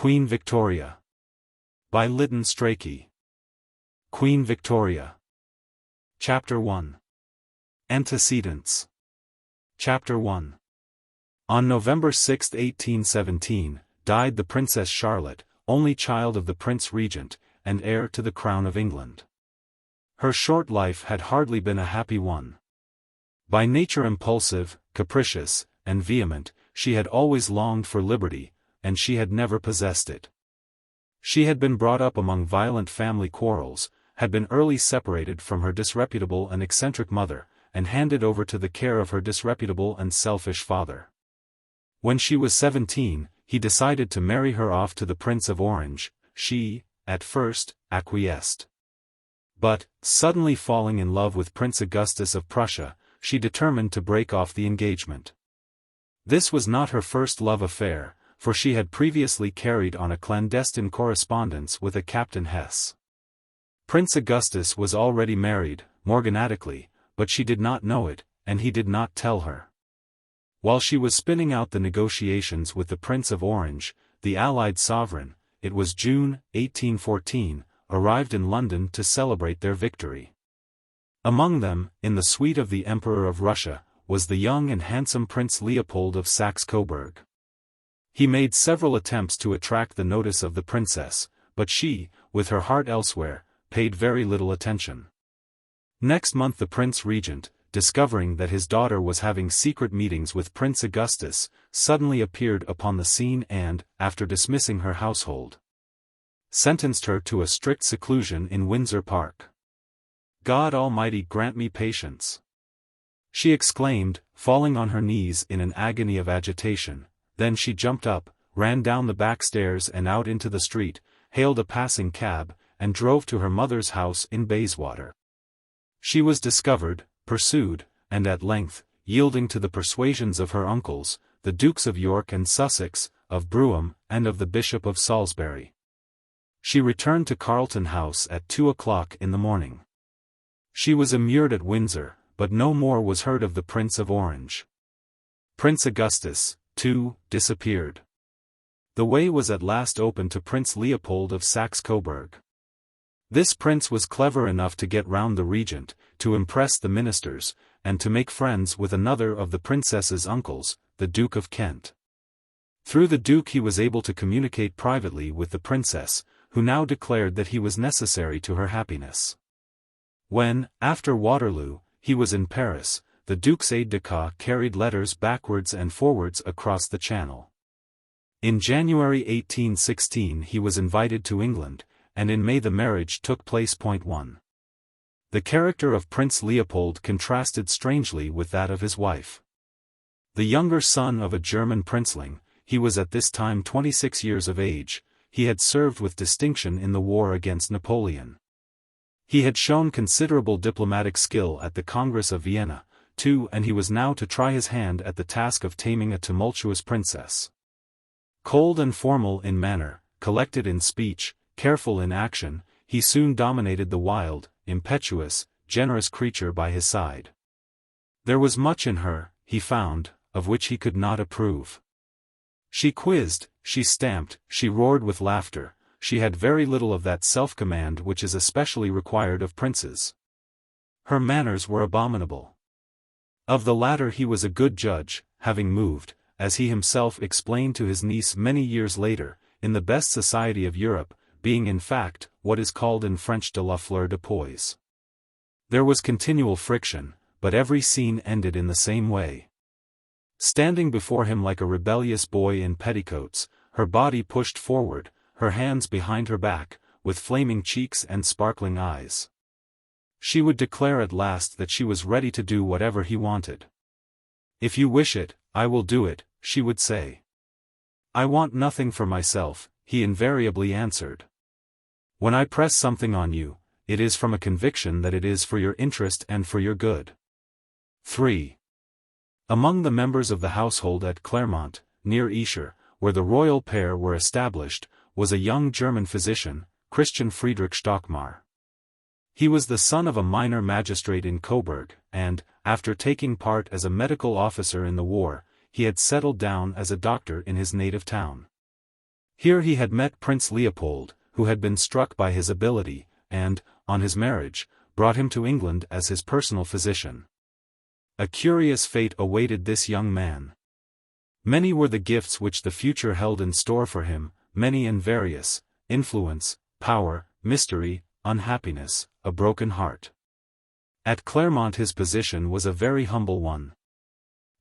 Queen Victoria. By Lytton Strachey. Queen Victoria. Chapter 1. Antecedents. Chapter 1. On November 6, 1817, died the Princess Charlotte, only child of the Prince Regent, and heir to the crown of England. Her short life had hardly been a happy one. By nature impulsive, capricious, and vehement, she had always longed for liberty, and she had never possessed it. She had been brought up among violent family quarrels, had been early separated from her disreputable and eccentric mother, and handed over to the care of her disreputable and selfish father. When she was 17, he decided to marry her off to the Prince of Orange. She, at first, acquiesced. But, suddenly falling in love with Prince Augustus of Prussia, she determined to break off the engagement. This was not her first love affair, for she had previously carried on a clandestine correspondence with a Captain Hesse. Prince Augustus was already married, morganatically, but she did not know it, and he did not tell her. While she was spinning out the negotiations with the Prince of Orange, the Allied sovereign, it was June, 1814, arrived in London to celebrate their victory. Among them, in the suite of the Emperor of Russia, was the young and handsome Prince Leopold of Saxe-Coburg. He made several attempts to attract the notice of the princess, but she, with her heart elsewhere, paid very little attention. Next month the Prince Regent, discovering that his daughter was having secret meetings with Prince Augustus, suddenly appeared upon the scene and, after dismissing her household, sentenced her to a strict seclusion in Windsor Park. God Almighty grant me patience! She exclaimed, falling on her knees in an agony of agitation. Then she jumped up, ran down the back stairs and out into the street, hailed a passing cab, and drove to her mother's house in Bayswater. She was discovered, pursued, and at length, yielding to the persuasions of her uncles, the Dukes of York and Sussex, of Brougham, and of the Bishop of Salisbury. She returned to Carlton House at 2 o'clock in the morning. She was immured at Windsor, but no more was heard of the Prince of Orange. Prince Augustus, too, disappeared. The way was at last open to Prince Leopold of Saxe-Coburg. This prince was clever enough to get round the regent, to impress the ministers, and to make friends with another of the princess's uncles, the Duke of Kent. Through the Duke he was able to communicate privately with the princess, who now declared that he was necessary to her happiness. When, after Waterloo, he was in Paris, the Duke's aide-de-camp carried letters backwards and forwards across the Channel. In January 1816 he was invited to England, and in May the marriage took place. 1. The character of Prince Leopold contrasted strangely with that of his wife. The younger son of a German princeling, he was at this time 26 years of age. He had served with distinction in the war against Napoleon. He had shown considerable diplomatic skill at the Congress of Vienna, too, and he was now to try his hand at the task of taming a tumultuous princess. Cold and formal in manner, collected in speech, careful in action, he soon dominated the wild, impetuous, generous creature by his side. There was much in her, he found, of which he could not approve. She quizzed, she stamped, she roared with laughter. She had very little of that self-command which is especially required of princes. Her manners were abominable. Of the latter he was a good judge, having moved, as he himself explained to his niece many years later, in the best society of Europe, being in fact, what is called in French de la fleur de poise. There was continual friction, but every scene ended in the same way. Standing before him like a rebellious boy in petticoats, her body pushed forward, her hands behind her back, with flaming cheeks and sparkling eyes. She would declare at last that she was ready to do whatever he wanted. "If you wish it, I will do it," she would say. "I want nothing for myself," he invariably answered. "When I press something on you, it is from a conviction that it is for your interest and for your good." 3. Among the members of the household at Claremont, near Esher, where the royal pair were established, was a young German physician, Christian Friedrich Stockmar. He was the son of a minor magistrate in Coburg, and, after taking part as a medical officer in the war, he had settled down as a doctor in his native town. Here he had met Prince Leopold, who had been struck by his ability, and, on his marriage, brought him to England as his personal physician. A curious fate awaited this young man. Many were the gifts which the future held in store for him, many and various: influence, power, mystery, unhappiness, a broken heart. At Claremont his position was a very humble one.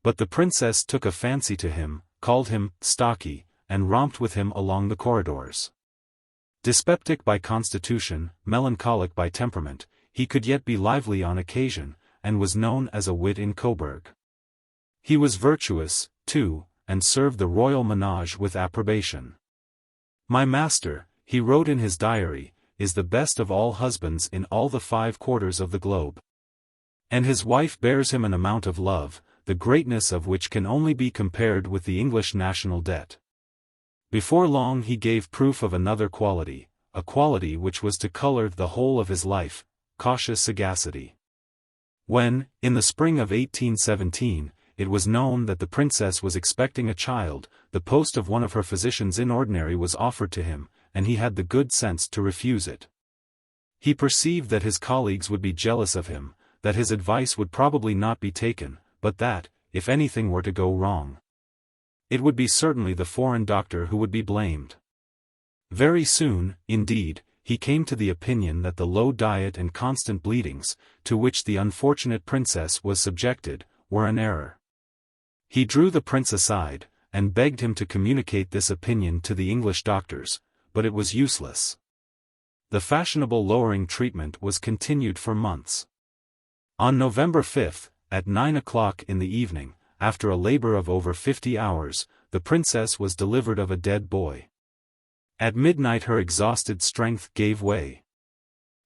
But the princess took a fancy to him, called him Strachey, and romped with him along the corridors. Dyspeptic by constitution, melancholic by temperament, he could yet be lively on occasion, and was known as a wit in Coburg. He was virtuous, too, and served the royal menage with approbation. "My master," he wrote in his diary, "is the best of all husbands in all the 5 quarters of the globe. And his wife bears him an amount of love, the greatness of which can only be compared with the English national debt." Before long he gave proof of another quality, a quality which was to color the whole of his life: cautious sagacity. When, in the spring of 1817, it was known that the princess was expecting a child, the post of one of her physicians in ordinary was offered to him, and he had the good sense to refuse it. He perceived that his colleagues would be jealous of him, that his advice would probably not be taken, but that, if anything were to go wrong, it would be certainly the foreign doctor who would be blamed. Very soon, indeed, he came to the opinion that the low diet and constant bleedings, to which the unfortunate princess was subjected, were an error. He drew the prince aside, and begged him to communicate this opinion to the English doctors, but it was useless. The fashionable lowering treatment was continued for months. On November 5, at 9 o'clock in the evening, after a labor of over 50 hours, the princess was delivered of a dead boy. At midnight her exhausted strength gave way.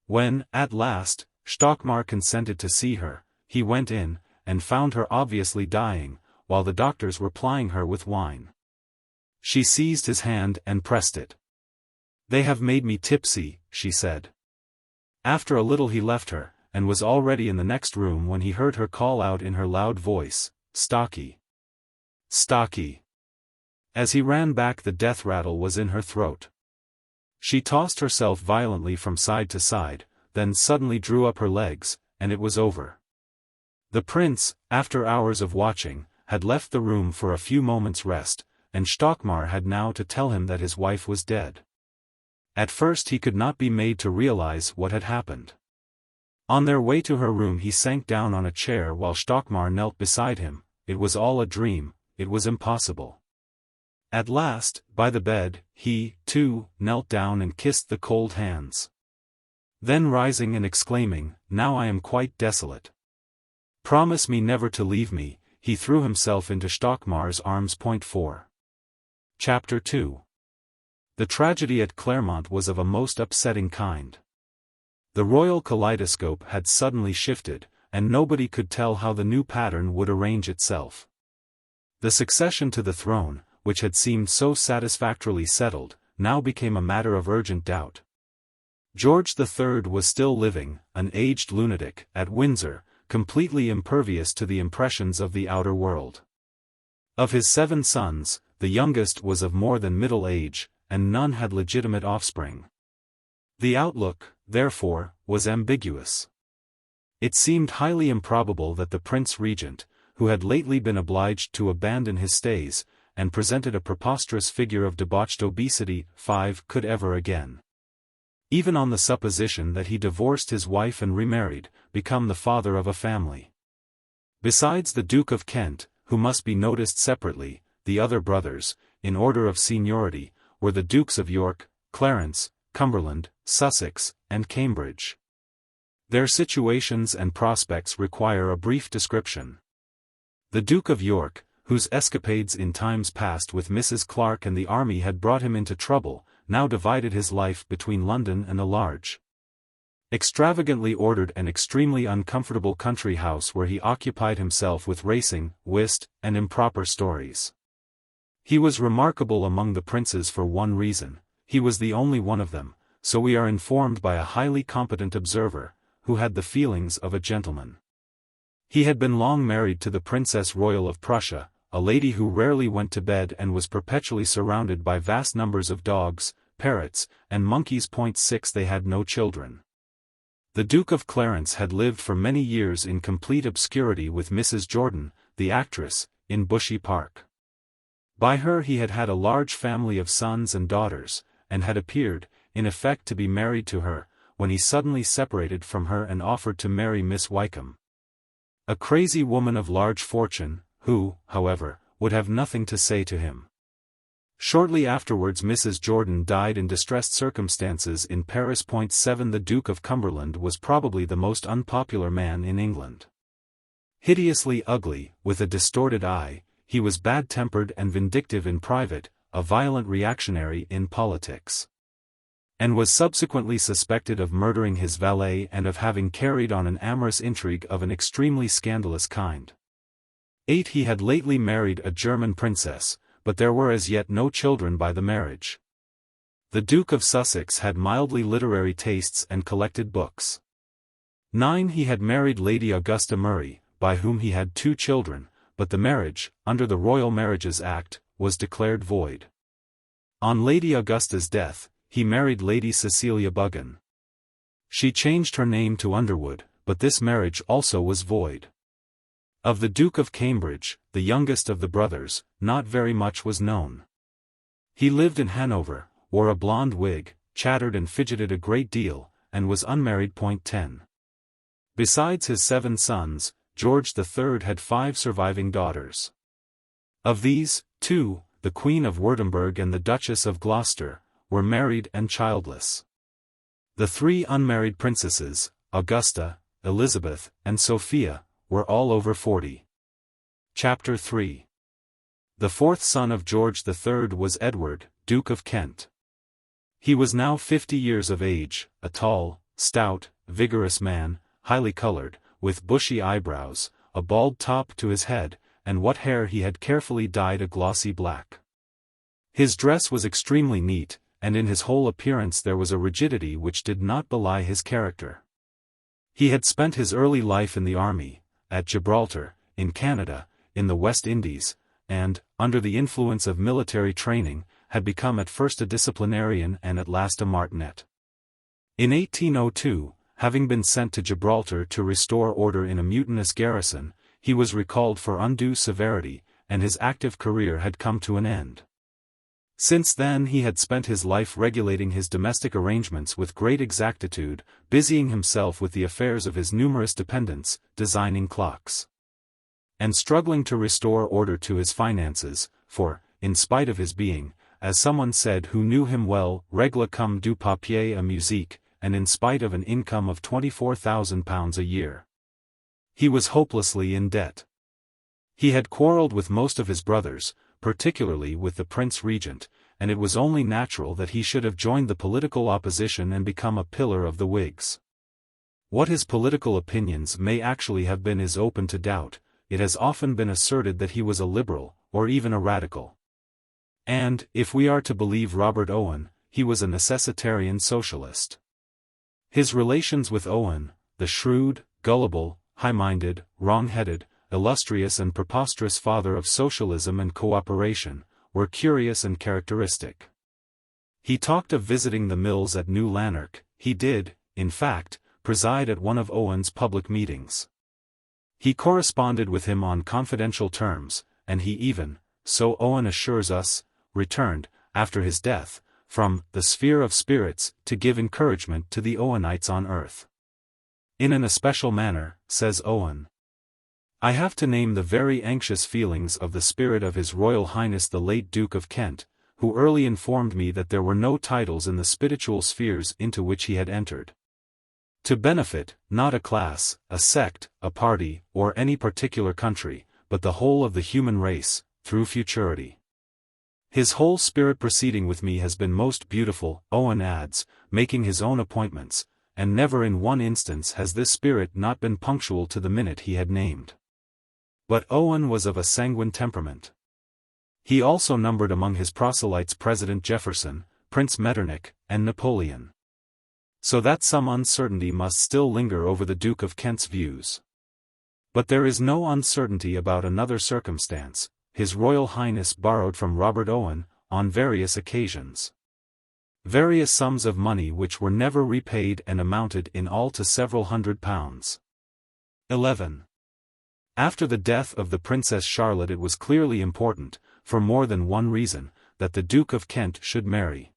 When, at last, Stockmar consented to see her, he went in, and found her obviously dying, while the doctors were plying her with wine. She seized his hand and pressed it. "They have made me tipsy," she said. After a little he left her, and was already in the next room when he heard her call out in her loud voice, "Strachey! Strachey!" As he ran back the death rattle was in her throat. She tossed herself violently from side to side, then suddenly drew up her legs, and it was over. The prince, after hours of watching, had left the room for a few moments' rest, and Stockmar had now to tell him that his wife was dead. At first he could not be made to realize what had happened. On their way to her room he sank down on a chair while Stockmar knelt beside him. It was all a dream, it was impossible. At last, by the bed, he, too, knelt down and kissed the cold hands. Then rising and exclaiming, "Now I am quite desolate. Promise me never to leave me," he threw himself into Stockmar's arms. 4. Chapter 2. The tragedy at Claremont was of a most upsetting kind. The royal kaleidoscope had suddenly shifted, and nobody could tell how the new pattern would arrange itself. The succession to the throne, which had seemed so satisfactorily settled, now became a matter of urgent doubt. George III was still living, an aged lunatic, at Windsor, completely impervious to the impressions of the outer world. Of his 7 sons, the youngest was of more than middle age, and none had legitimate offspring. The outlook, therefore, was ambiguous. It seemed highly improbable that the Prince Regent, who had lately been obliged to abandon his stays, and presented a preposterous figure of debauched obesity, could ever again, even on the supposition that he divorced his wife and remarried, become the father of a family. Besides the Duke of Kent, who must be noticed separately, the other brothers, in order of seniority, were the Dukes of York, Clarence, Cumberland, Sussex, and Cambridge. Their situations and prospects require a brief description. The Duke of York, whose escapades in times past with Mrs. Clark and the army had brought him into trouble, now divided his life between London and a large, extravagantly ordered and extremely uncomfortable country house where he occupied himself with racing, whist, and improper stories. He was remarkable among the princes for one reason: he was the only one of them, so we are informed by a highly competent observer, who had the feelings of a gentleman. He had been long married to the Princess Royal of Prussia, a lady who rarely went to bed and was perpetually surrounded by vast numbers of dogs, parrots, and monkeys. 6 They had no children. The Duke of Clarence had lived for many years in complete obscurity with Mrs. Jordan, the actress, in Bushy Park. By her he had had a large family of sons and daughters, and had appeared, in effect, to be married to her, when he suddenly separated from her and offered to marry Miss Wykeham, a crazy woman of large fortune, who, however, would have nothing to say to him. Shortly afterwards Mrs. Jordan died in distressed circumstances in Paris. 7 The Duke of Cumberland was probably the most unpopular man in England. Hideously ugly, with a distorted eye, he was bad-tempered and vindictive in private, a violent reactionary in politics, and was subsequently suspected of murdering his valet and of having carried on an amorous intrigue of an extremely scandalous kind. 8 He had lately married a German princess, but there were as yet no children by the marriage. The Duke of Sussex had mildly literary tastes and collected books. 9 He had married Lady Augusta Murray, by whom he had 2 children, but the marriage, under the Royal Marriages Act, was declared void. On Lady Augusta's death, he married Lady Cecilia Buggin. She changed her name to Underwood, but this marriage also was void. Of the Duke of Cambridge, the youngest of the brothers, not very much was known. He lived in Hanover, wore a blonde wig, chattered and fidgeted a great deal, and was unmarried. 10. Besides his 7 sons, George III had 5 surviving daughters. Of these, 2, the Queen of Württemberg and the Duchess of Gloucester, were married and childless. The 3 unmarried princesses, Augusta, Elizabeth, and Sophia, were all over 40. Chapter 3. The 4th son of George III was Edward, Duke of Kent. He was now 50 years of age, a tall, stout, vigorous man, highly colored, with bushy eyebrows, a bald top to his head, and what hair he had carefully dyed a glossy black. His dress was extremely neat, and in his whole appearance there was a rigidity which did not belie his character. He had spent his early life in the army, at Gibraltar, in Canada, in the West Indies, and, under the influence of military training, had become at first a disciplinarian and at last a martinet. In 1802, having been sent to Gibraltar to restore order in a mutinous garrison, he was recalled for undue severity, and his active career had come to an end. Since then he had spent his life regulating his domestic arrangements with great exactitude, busying himself with the affairs of his numerous dependents, designing clocks, and struggling to restore order to his finances, for, in spite of his being, as someone said who knew him well, règle comme du papier à musique, and in spite of an income of £24,000 a year, he was hopelessly in debt. He had quarrelled with most of his brothers, particularly with the Prince Regent, and it was only natural that he should have joined the political opposition and become a pillar of the Whigs. What his political opinions may actually have been is open to doubt. It has often been asserted that he was a liberal, or even a radical. And, if we are to believe Robert Owen, he was a necessitarian socialist. His relations with Owen, the shrewd, gullible, high-minded, wrong-headed, illustrious and preposterous father of socialism and cooperation, were curious and characteristic. He talked of visiting the mills at New Lanark. He did, in fact, preside at one of Owen's public meetings. He corresponded with him on confidential terms, and he even, so Owen assures us, returned, after his death, from the sphere of spirits to give encouragement to the Owenites on earth. In an especial manner, says Owen, I have to name the very anxious feelings of the spirit of His Royal Highness the late Duke of Kent, who early informed me that there were no titles in the spiritual spheres into which he had entered to benefit, not a class, a sect, a party, or any particular country, but the whole of the human race, through futurity. His whole spirit proceeding with me has been most beautiful, Owen adds, making his own appointments, and never in one instance has this spirit not been punctual to the minute he had named. But Owen was of a sanguine temperament. He also numbered among his proselytes President Jefferson, Prince Metternich, and Napoleon. So that some uncertainty must still linger over the Duke of Kent's views. But there is no uncertainty about another circumstance. His Royal Highness borrowed from Robert Owen, on various occasions, various sums of money which were never repaid and amounted in all to several £100. 11. After the death of the Princess Charlotte, it was clearly important, for more than one reason, that the Duke of Kent should marry.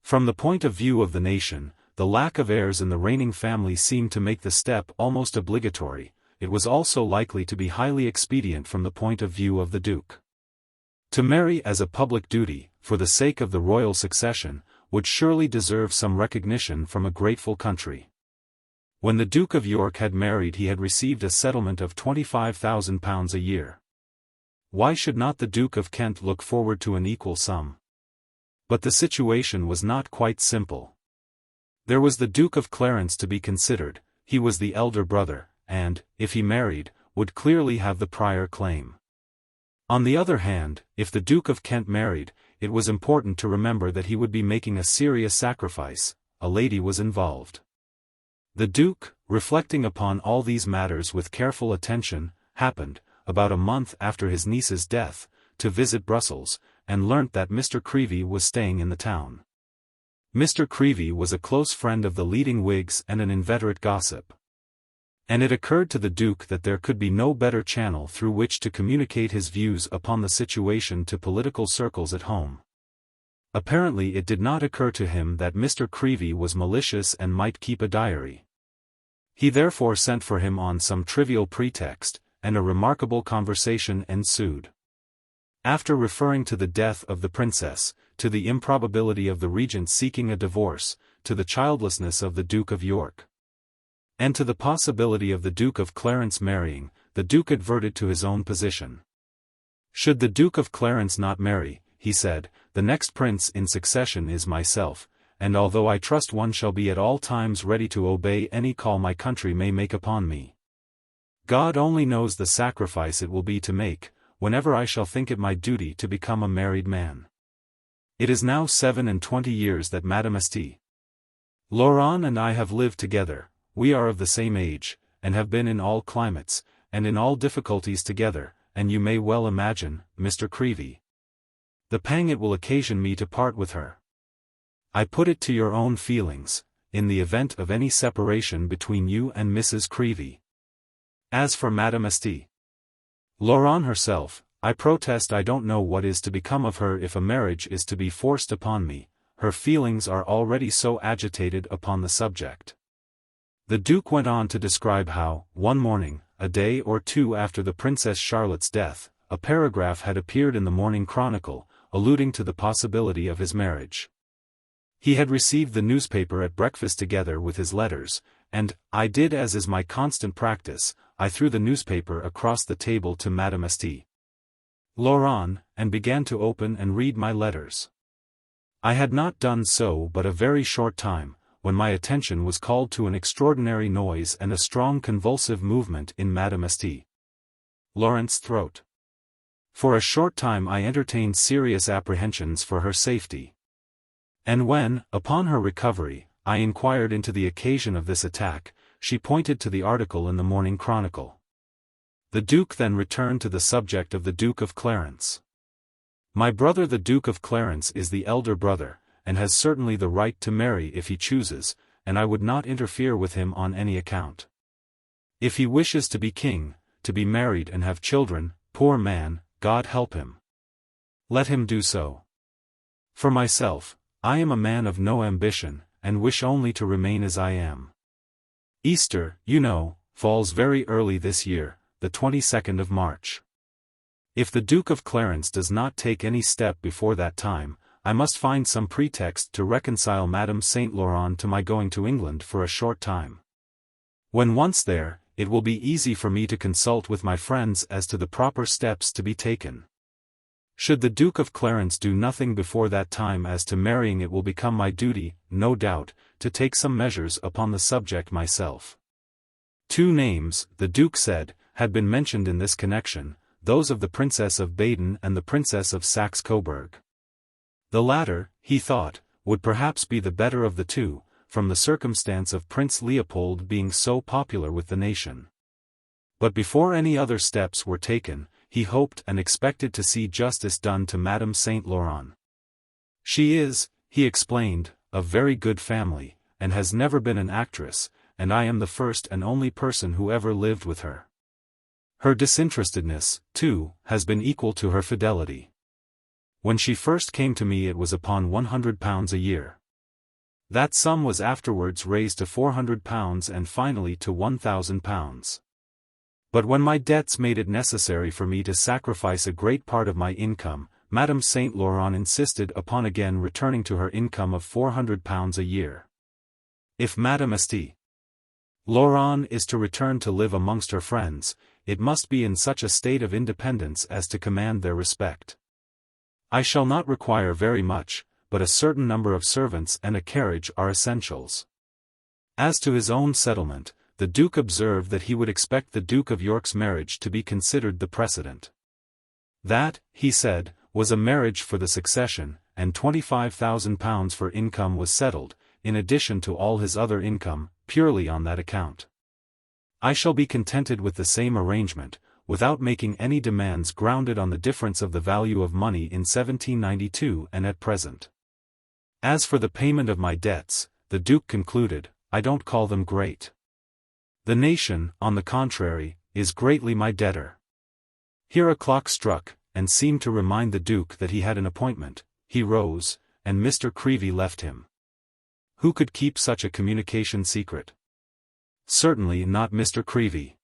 From the point of view of the nation, the lack of heirs in the reigning family seemed to make the step almost obligatory. It was also likely to be highly expedient from the point of view of the Duke. To marry as a public duty, for the sake of the royal succession, would surely deserve some recognition from a grateful country. When the Duke of York had married, he had received a settlement of £25,000 a year. Why should not the Duke of Kent look forward to an equal sum? But the situation was not quite simple. There was the Duke of Clarence to be considered. He was the elder brother, and, if he married, would clearly have the prior claim. On the other hand, if the Duke of Kent married, it was important to remember that he would be making a serious sacrifice. A lady was involved. The Duke, reflecting upon all these matters with careful attention, happened, about a month after his niece's death, to visit Brussels, and learnt that Mr. Creevey was staying in the town. Mr. Creevey was a close friend of the leading Whigs and an inveterate gossip. And it occurred to the Duke that there could be no better channel through which to communicate his views upon the situation to political circles at home. Apparently it did not occur to him that Mr. Creevey was malicious and might keep a diary. He therefore sent for him on some trivial pretext, and a remarkable conversation ensued. After referring to the death of the princess, to the improbability of the regent seeking a divorce, to the childlessness of the Duke of York, and to the possibility of the Duke of Clarence marrying, the Duke adverted to his own position. Should the Duke of Clarence not marry, he said, the next prince in succession is myself, and although I trust one shall be at all times ready to obey any call my country may make upon me, God only knows the sacrifice it will be to make, whenever I shall think it my duty to become a married man. It is now 27 years that Madame St. Laurent and I have lived together. We are of the same age, and have been in all climates, and in all difficulties together, and you may well imagine, Mr. Creevey, the pang it will occasion me to part with her. I put it to your own feelings, in the event of any separation between you and Mrs. Creevey. As for Madame St. Laurent herself, I protest I don't know what is to become of her if a marriage is to be forced upon me. Her feelings are already so agitated upon the subject. The Duke went on to describe how, one morning, a day or two after the Princess Charlotte's death, a paragraph had appeared in the Morning Chronicle, alluding to the possibility of his marriage. He had received the newspaper at breakfast together with his letters, and, I did as is my constant practice, I threw the newspaper across the table to Madame St. Laurent, and began to open and read my letters. I had not done so but a very short time, when my attention was called to an extraordinary noise and a strong convulsive movement in Madame St. Laurent's throat. For a short time I entertained serious apprehensions for her safety. And when, upon her recovery, I inquired into the occasion of this attack, she pointed to the article in the Morning Chronicle. The Duke then returned to the subject of the Duke of Clarence. My brother the Duke of Clarence is the elder brother, and has certainly the right to marry if he chooses, and I would not interfere with him on any account. If he wishes to be king, to be married and have children, poor man, God help him. Let him do so. For myself, I am a man of no ambition, and wish only to remain as I am. Easter, you know, falls very early this year, the 22nd of March. If the Duke of Clarence does not take any step before that time, I must find some pretext to reconcile Madame St. Laurent to my going to England for a short time. When once there, it will be easy for me to consult with my friends as to the proper steps to be taken. Should the Duke of Clarence do nothing before that time as to marrying, it will become my duty, no doubt, to take some measures upon the subject myself. 2 names, the Duke said, had been mentioned in this connection, those of the Princess of Baden and the Princess of Saxe-Coburg. The latter, he thought, would perhaps be the better of the two, from the circumstance of Prince Leopold being so popular with the nation. But before any other steps were taken, he hoped and expected to see justice done to Madame Saint Laurent. "She is," he explained, "of very good family, and has never been an actress, and I am the first and only person who ever lived with her. Her disinterestedness, too, has been equal to her fidelity. When she first came to me it was upon £100 a year. That sum was afterwards raised to £400 and finally to £1,000. But when my debts made it necessary for me to sacrifice a great part of my income, Madame Saint Laurent insisted upon again returning to her income of £400 a year. If Madame St. Laurent is to return to live amongst her friends, it must be in such a state of independence as to command their respect. I shall not require very much, but a certain number of servants and a carriage are essentials." As to his own settlement, the Duke observed that he would expect the Duke of York's marriage to be considered the precedent. That, he said, was a marriage for the succession, and £25,000 for income was settled, in addition to all his other income, purely on that account. "I shall be contented with the same arrangement, without making any demands grounded on the difference of the value of money in 1792 and at present. As for the payment of my debts," the Duke concluded, "I don't call them great. The nation, on the contrary, is greatly my debtor." Here a clock struck, and seemed to remind the Duke that he had an appointment. He rose, and Mr. Creevey left him. Who could keep such a communication secret? Certainly not Mr. Creevey.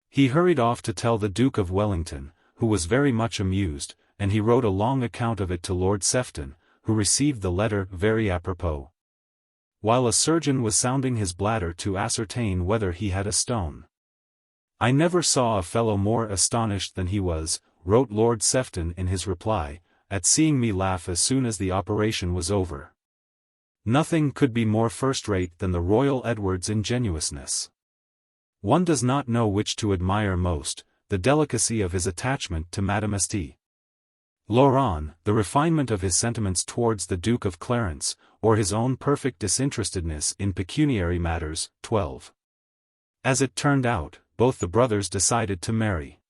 He hurried off to tell the Duke of Wellington, who was very much amused, and he wrote a long account of it to Lord Sefton, who received the letter very apropos. While a surgeon was sounding his bladder to ascertain whether he had a stone. "I never saw a fellow more astonished than he was," wrote Lord Sefton in his reply, "at seeing me laugh as soon as the operation was over. Nothing could be more first-rate than the Royal Edward's ingenuousness. One does not know which to admire most, the delicacy of his attachment to Madame St. Laurent, the refinement of his sentiments towards the Duke of Clarence, or his own perfect disinterestedness in pecuniary matters. 12. As it turned out, both the brothers decided to marry.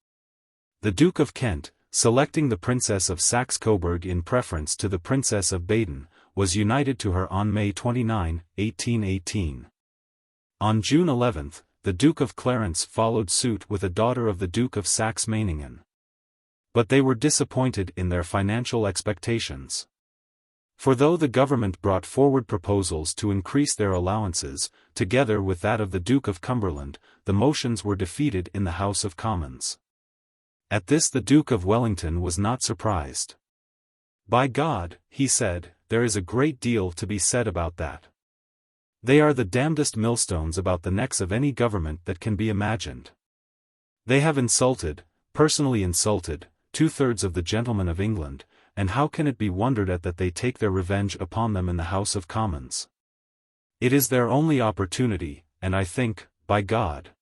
The Duke of Kent, selecting the Princess of Saxe-Coburg in preference to the Princess of Baden, was united to her on May 29, 1818. On June 11, the Duke of Clarence followed suit with a daughter of the Duke of Saxe-Meiningen. But they were disappointed in their financial expectations. For though the government brought forward proposals to increase their allowances, together with that of the Duke of Cumberland, the motions were defeated in the House of Commons. At this the Duke of Wellington was not surprised. "By God," he said, "there is a great deal to be said about that. They are the damnedest millstones about the necks of any government that can be imagined. They have insulted, personally insulted, 2/3 of the gentlemen of England, and how can it be wondered at that they take their revenge upon them in the House of Commons? It is their only opportunity, and I think, by God,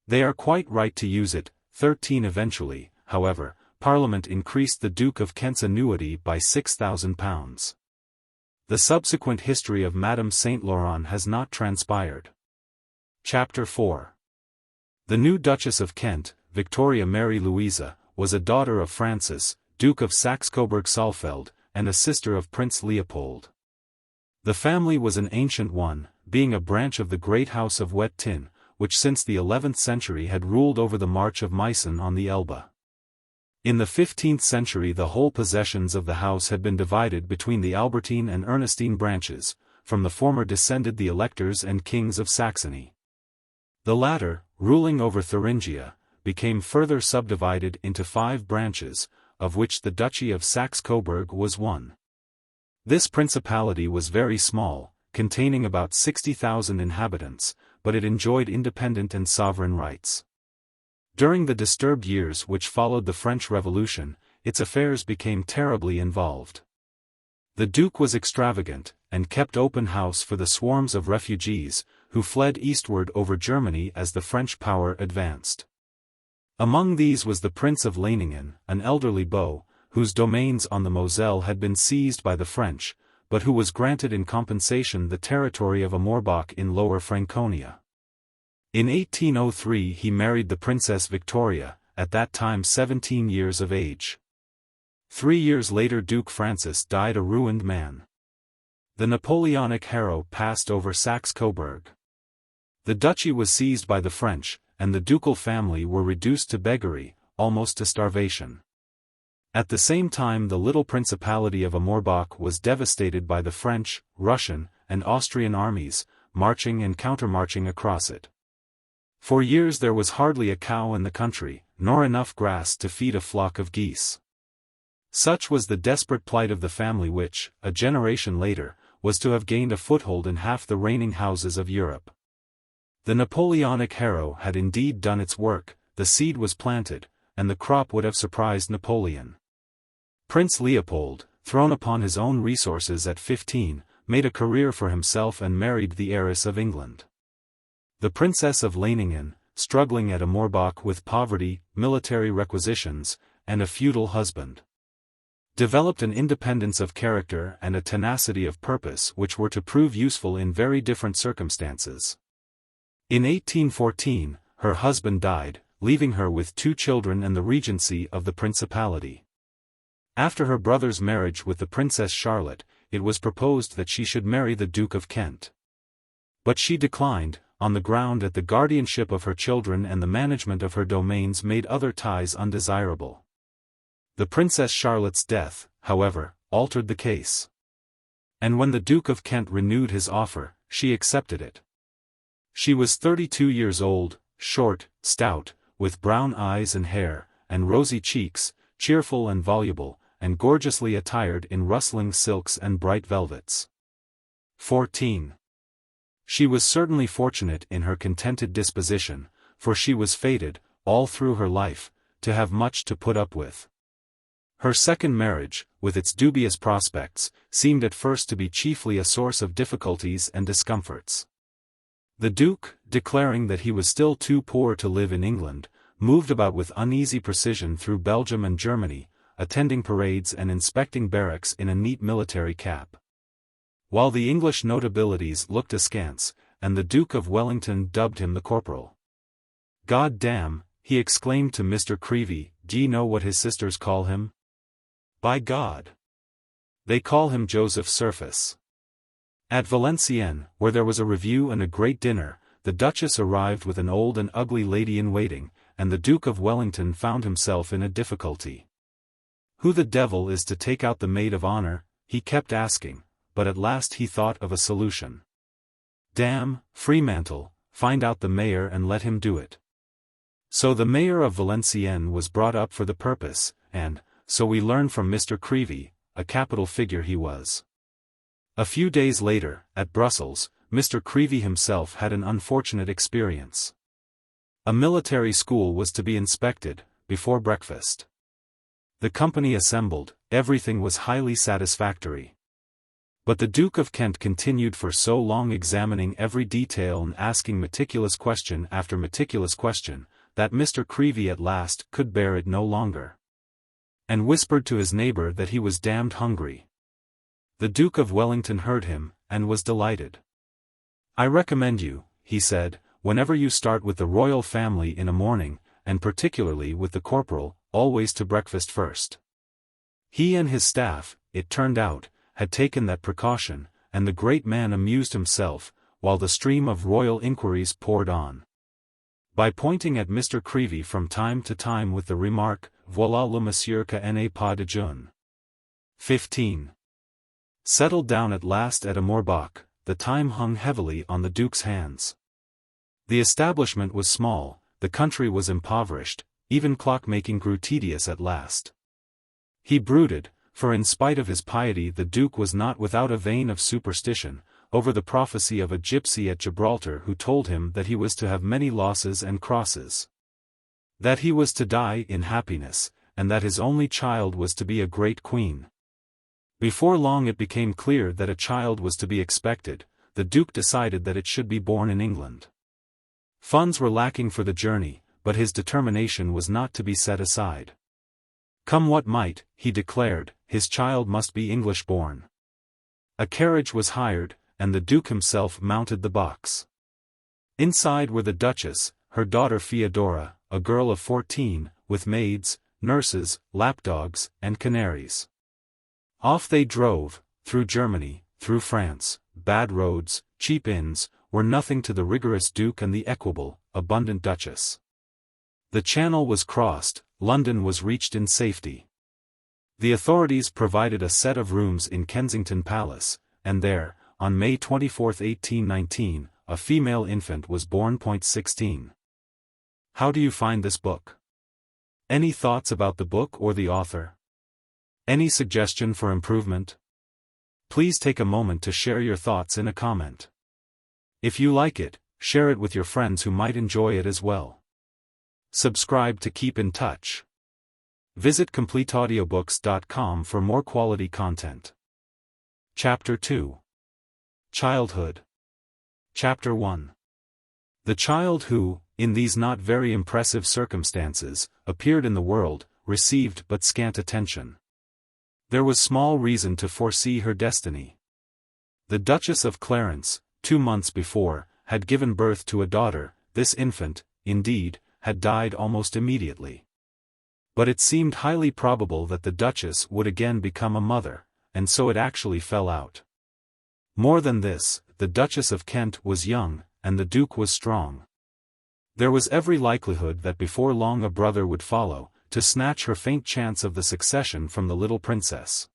they are quite right to use it." 13 Eventually, however, Parliament increased the Duke of Kent's annuity by £6,000. The subsequent history of Madame Saint Laurent has not transpired. Chapter 4. The new Duchess of Kent, Victoria Mary Louisa, was a daughter of Francis, Duke of Saxe-Coburg-Saalfeld, and a sister of Prince Leopold. The family was an ancient one, being a branch of the great house of Wettin, which since the 11th century had ruled over the March of Meissen on the Elbe. In the 15th century the whole possessions of the house had been divided between the Albertine and Ernestine branches, from the former descended the electors and kings of Saxony. The latter, ruling over Thuringia, became further subdivided into 5 branches, of which the Duchy of Saxe-Coburg was one. This principality was very small, containing about 60,000 inhabitants, but it enjoyed independent and sovereign rights. During the disturbed years which followed the French Revolution, its affairs became terribly involved. The Duke was extravagant, and kept open house for the swarms of refugees, who fled eastward over Germany as the French power advanced. Among these was the Prince of Leiningen, an elderly beau, whose domains on the Moselle had been seized by the French, but who was granted in compensation the territory of a Morbach in Lower Franconia. In 1803 he married the Princess Victoria, at that time 17 years of age. 3 years later Duke Francis died a ruined man. The Napoleonic harrow passed over Saxe-Coburg. The duchy was seized by the French, and the ducal family were reduced to beggary, almost to starvation. At the same time the little principality of Amorbach was devastated by the French, Russian, and Austrian armies, marching and countermarching across it. For years there was hardly a cow in the country, nor enough grass to feed a flock of geese. Such was the desperate plight of the family which, a generation later, was to have gained a foothold in half the reigning houses of Europe. The Napoleonic harrow had indeed done its work, the seed was planted, and the crop would have surprised Napoleon. Prince Leopold, thrown upon his own resources at 15, made a career for himself and married the heiress of England. The Princess of Leiningen, struggling at Amorbach with poverty, military requisitions, and a feudal husband, developed an independence of character and a tenacity of purpose which were to prove useful in very different circumstances. In 1814, her husband died, leaving her with 2 children and the regency of the principality. After her brother's marriage with the Princess Charlotte, it was proposed that she should marry the Duke of Kent. But she declined, on the ground that the guardianship of her children and the management of her domains made other ties undesirable. The Princess Charlotte's death, however, altered the case. And when the Duke of Kent renewed his offer, she accepted it. She was 32 years old, short, stout, with brown eyes and hair, and rosy cheeks, cheerful and voluble, and gorgeously attired in rustling silks and bright velvets. 14. She was certainly fortunate in her contented disposition, for she was fated, all through her life, to have much to put up with. Her second marriage, with its dubious prospects, seemed at first to be chiefly a source of difficulties and discomforts. The Duke, declaring that he was still too poor to live in England, moved about with uneasy precision through Belgium and Germany, attending parades and inspecting barracks in a neat military cap. While the English notabilities looked askance, and the Duke of Wellington dubbed him the Corporal. "God damn," he exclaimed to Mr. Creevey, "d'ye know what his sisters call him? By God! They call him Joseph Surface." At Valenciennes, where there was a review and a great dinner, the Duchess arrived with an old and ugly lady-in-waiting, and the Duke of Wellington found himself in a difficulty. Who the devil is to take out the maid of honor, he kept asking, but at last he thought of a solution. Damn, Fremantle, find out the mayor and let him do it. So the mayor of Valenciennes was brought up for the purpose, and, so we learn from Mr. Creevey, a capital figure he was. A few days later, at Brussels, Mr. Creevey himself had an unfortunate experience. A military school was to be inspected, before breakfast. The company assembled, everything was highly satisfactory. But the Duke of Kent continued for so long examining every detail and asking meticulous question after meticulous question, that Mr. Creevey at last could bear it no longer, and whispered to his neighbor that he was damned hungry. The Duke of Wellington heard him, and was delighted. "I recommend you," he said, "whenever you start with the royal family in a morning, and particularly with the corporal, always to breakfast first." He and his staff, it turned out, had taken that precaution, and the great man amused himself, while the stream of royal inquiries poured on, by pointing at Mr. Creevey from time to time with the remark, "Voilà le monsieur qui n'est pas de jeune." 15. Settled down at last at Amorbach, the time hung heavily on the Duke's hands. The establishment was small, the country was impoverished, even clockmaking grew tedious at last. He brooded, for in spite of his piety the Duke was not without a vein of superstition, over the prophecy of a gypsy at Gibraltar who told him that he was to have many losses and crosses, that he was to die in happiness, and that his only child was to be a great queen. Before long it became clear that a child was to be expected. The Duke decided that it should be born in England. Funds were lacking for the journey, but his determination was not to be set aside. Come what might, he declared, his child must be English-born. A carriage was hired, and the Duke himself mounted the box. Inside were the Duchess, her daughter Feodora, a girl of 14, with maids, nurses, lapdogs, and canaries. Off they drove, through Germany, through France. Bad roads, cheap inns, were nothing to the rigorous Duke and the equable, abundant Duchess. The Channel was crossed, London was reached in safety. The authorities provided a set of rooms in Kensington Palace, and there, on May 24, 1819, a female infant was born. 16. How do you find this book? Any thoughts about the book or the author? Any suggestion for improvement? Please take a moment to share your thoughts in a comment. If you like it, share it with your friends who might enjoy it as well. Subscribe to keep in touch. Visit CompleteAudiobooks.com for more quality content. Chapter 2. Childhood. Chapter 1. The child who, in these not very impressive circumstances, appeared in the world, received but scant attention. There was small reason to foresee her destiny. The Duchess of Clarence, 2 months before, had given birth to a daughter. This infant, indeed, had died almost immediately. But it seemed highly probable that the Duchess would again become a mother, and so it actually fell out. More than this, the Duchess of Kent was young, and the Duke was strong. There was every likelihood that before long a brother would follow, to snatch her faint chance of the succession from the little princess.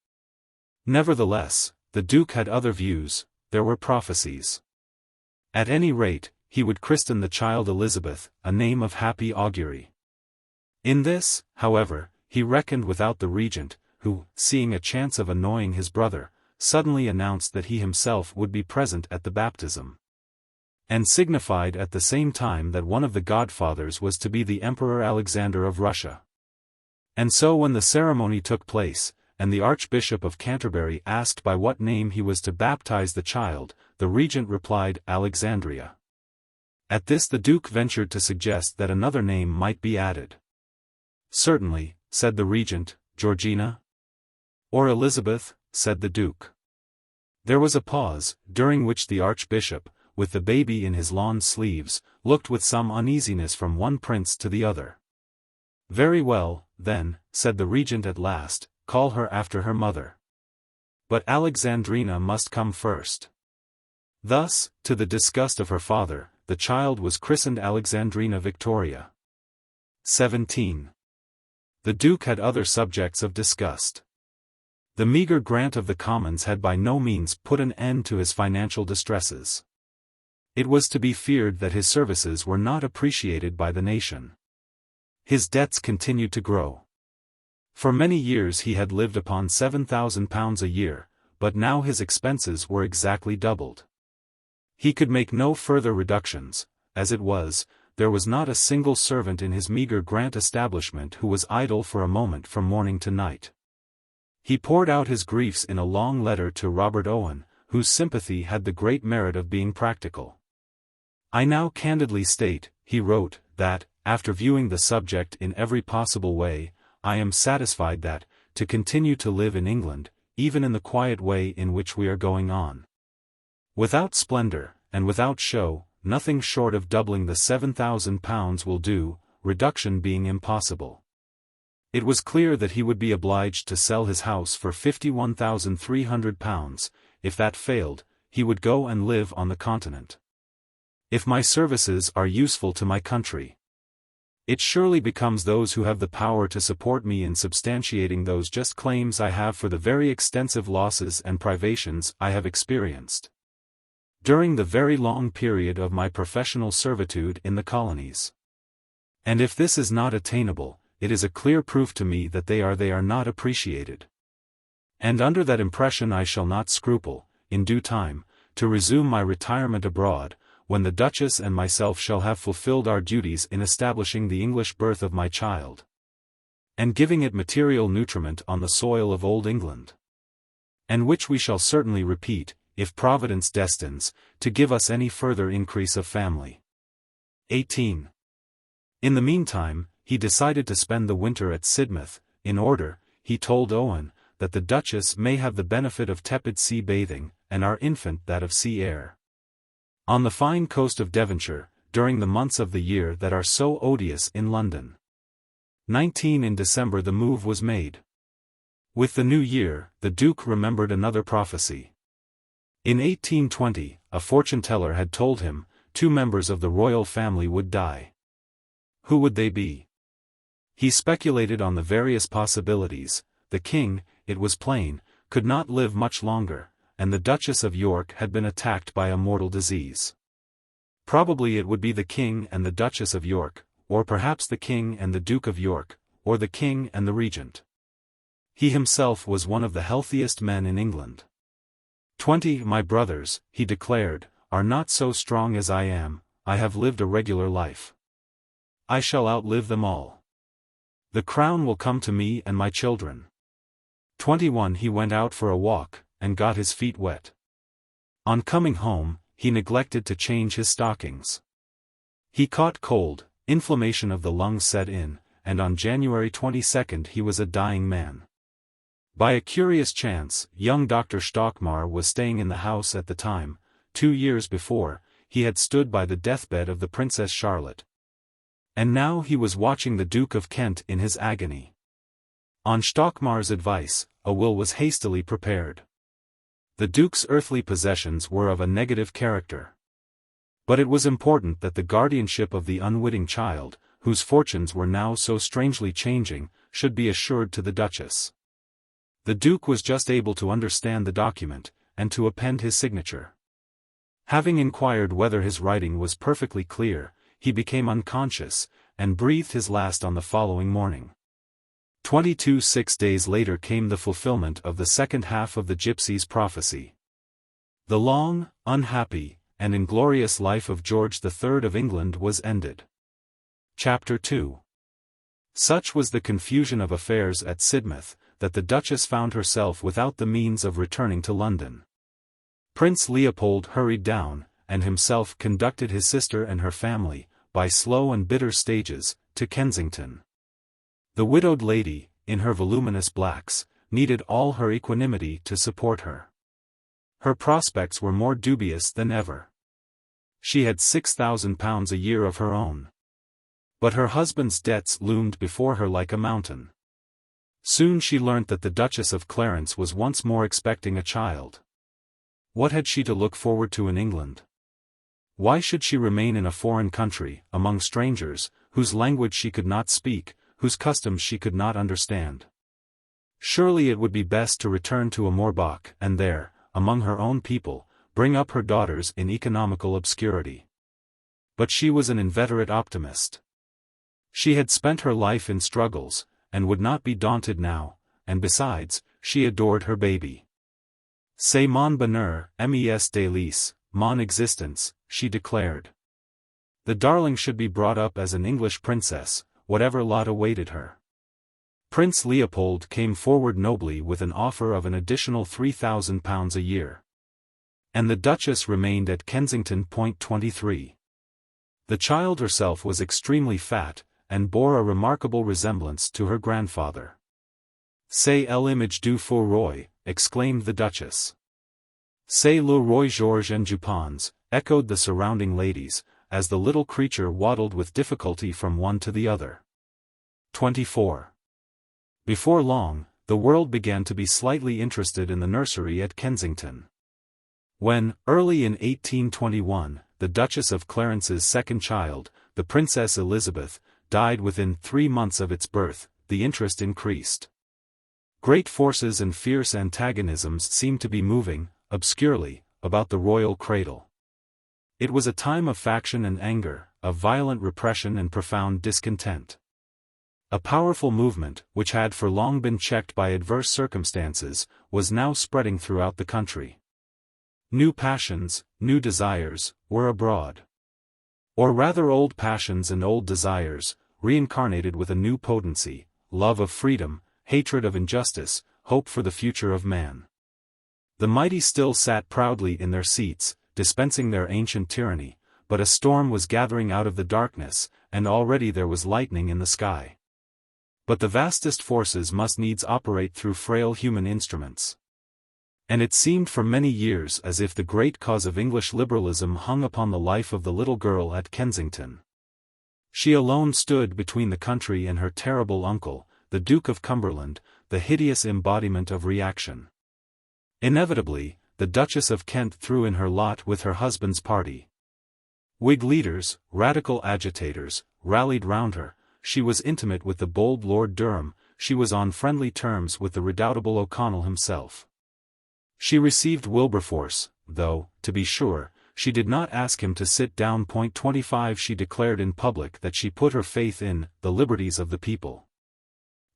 Nevertheless, the Duke had other views. There were prophecies. At any rate, he would christen the child Elizabeth, a name of happy augury. In this, however, he reckoned without the regent, who, seeing a chance of annoying his brother, suddenly announced that he himself would be present at the baptism, and signified at the same time that one of the godfathers was to be the Emperor Alexander of Russia. And so when the ceremony took place, and the Archbishop of Canterbury asked by what name he was to baptize the child, the regent replied, Alexandria. At this the Duke ventured to suggest that another name might be added. Certainly, said the regent. Georgina? Or Elizabeth, said the Duke. There was a pause, during which the Archbishop, with the baby in his lawn sleeves, looked with some uneasiness from one prince to the other. Very well, then, said the regent at last, call her after her mother. But Alexandrina must come first. Thus, to the disgust of her father, the child was christened Alexandrina Victoria. 17. The Duke had other subjects of disgust. The meagre grant of the Commons had by no means put an end to his financial distresses. It was to be feared that his services were not appreciated by the nation. His debts continued to grow. For many years he had lived upon £7,000 a year, but now his expenses were exactly doubled. He could make no further reductions. As it was, there was not a single servant in his meagre grant establishment who was idle for a moment from morning to night. He poured out his griefs in a long letter to Robert Owen, whose sympathy had the great merit of being practical. I now candidly state, he wrote, that, after viewing the subject in every possible way, I am satisfied that, to continue to live in England, even in the quiet way in which we are going on, without splendor, and without show, nothing short of doubling the £7,000 will do, reduction being impossible. It was clear that he would be obliged to sell his house for £51,300, if that failed, he would go and live on the continent. If my services are useful to my country, it surely becomes those who have the power to support me in substantiating those just claims I have for the very extensive losses and privations I have experienced during the very long period of my professional servitude in the colonies. And if this is not attainable, it is a clear proof to me that they are not appreciated. And under that impression I shall not scruple, in due time, to resume my retirement abroad, when the Duchess and myself shall have fulfilled our duties in establishing the English birth of my child, and giving it material nutriment on the soil of Old England, and which we shall certainly repeat, if Providence destines, to give us any further increase of family. 18. In the meantime, he decided to spend the winter at Sidmouth, in order, he told Owen, that the Duchess may have the benefit of tepid sea bathing, and our infant that of sea air, on the fine coast of Devonshire, during the months of the year that are so odious in London. 19 in December the move was made. With the new year, the Duke remembered another prophecy. In 1820, a fortune-teller had told him, 2 members of the royal family would die. Who would they be? He speculated on the various possibilities. The king, it was plain, could not live much longer, and the Duchess of York had been attacked by a mortal disease. Probably it would be the king and the Duchess of York, or perhaps the king and the Duke of York, or the king and the regent. He himself was one of the healthiest men in England. 20 My brothers, he declared, are not so strong as I am. I have lived a regular life. I shall outlive them all. The crown will come to me and my children. 21 He went out for a walk, and got his feet wet. On coming home, he neglected to change his stockings. He caught cold, inflammation of the lungs set in, and on January 22 he was a dying man. By a curious chance, young Dr. Stockmar was staying in the house at the time. 2 years before, he had stood by the deathbed of the Princess Charlotte. And now he was watching the Duke of Kent in his agony. On Stockmar's advice, a will was hastily prepared. The Duke's earthly possessions were of a negative character. But it was important that the guardianship of the unwitting child, whose fortunes were now so strangely changing, should be assured to the Duchess. The Duke was just able to understand the document, and to append his signature. Having inquired whether his writing was perfectly clear, he became unconscious, and breathed his last on the following morning. 6 days later came the fulfillment of the second half of the gypsy's prophecy. The long, unhappy, and inglorious life of George III of England was ended. Chapter 2. Such was the confusion of affairs at Sidmouth, that the Duchess found herself without the means of returning to London. Prince Leopold hurried down, and himself conducted his sister and her family, by slow and bitter stages, to Kensington. The widowed lady, in her voluminous blacks, needed all her equanimity to support her. Her prospects were more dubious than ever. She had £6,000 a year of her own. But her husband's debts loomed before her like a mountain. Soon she learnt that the Duchess of Clarence was once more expecting a child. What had she to look forward to in England? Why should she remain in a foreign country, among strangers, whose language she could not speak, whose customs she could not understand? Surely it would be best to return to Amorbach, and there, among her own people, bring up her daughters in economical obscurity. But she was an inveterate optimist. She had spent her life in struggles, and would not be daunted now, and besides, she adored her baby. C'est mon bonheur, mes délices, mon existence, she declared. The darling should be brought up as an English princess, whatever lot awaited her. Prince Leopold came forward nobly with an offer of an additional £3,000 a year. And the Duchess remained at Kensington. 23. The child herself was extremely fat, and bore a remarkable resemblance to her grandfather. C'est l'image du faux roi, exclaimed the Duchess. C'est le roi Georges and Jupons, echoed the surrounding ladies, as the little creature waddled with difficulty from one to the other. 24. Before long, the world began to be slightly interested in the nursery at Kensington. When, early in 1821, the Duchess of Clarence's second child, the Princess Elizabeth, died within 3 months of its birth, the interest increased. Great forces and fierce antagonisms seemed to be moving, obscurely, about the royal cradle. It was a time of faction and anger, of violent repression and profound discontent. A powerful movement, which had for long been checked by adverse circumstances, was now spreading throughout the country. New passions, new desires, were abroad. Or rather old passions and old desires, reincarnated with a new potency, love of freedom, hatred of injustice, hope for the future of man. The mighty still sat proudly in their seats, dispensing their ancient tyranny, but a storm was gathering out of the darkness, and already there was lightning in the sky. But the vastest forces must needs operate through frail human instruments. And it seemed for many years as if the great cause of English liberalism hung upon the life of the little girl at Kensington. She alone stood between the country and her terrible uncle, the Duke of Cumberland, the hideous embodiment of reaction. Inevitably, the Duchess of Kent threw in her lot with her husband's party. Whig leaders, radical agitators, rallied round her. She was intimate with the bold Lord Durham, she was on friendly terms with the redoubtable O'Connell himself. She received Wilberforce, though, to be sure, she did not ask him to sit down. 25 She declared in public that she put her faith in the liberties of the people.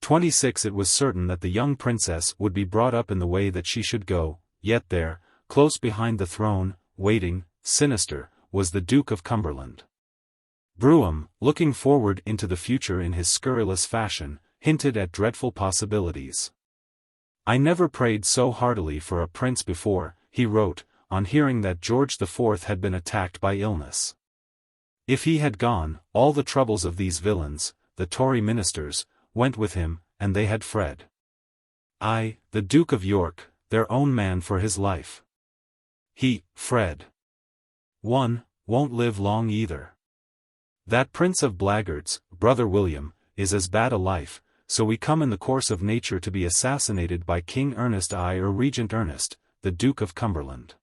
26 It was certain that the young princess would be brought up in the way that she should go, yet there, close behind the throne, waiting, sinister, was the Duke of Cumberland. Brougham, looking forward into the future in his scurrilous fashion, hinted at dreadful possibilities. "I never prayed so heartily for a prince before," he wrote, on hearing that George IV had been attacked by illness. If he had gone, all the troubles of these villains, the Tory ministers, went with him, and they had fled. I, the Duke of York, their own man for his life. He, Fred. Won't live long either. That prince of blackguards, brother William, is as bad a life, so we come in the course of nature to be assassinated by King Ernest I or Regent Ernest, the Duke of Cumberland.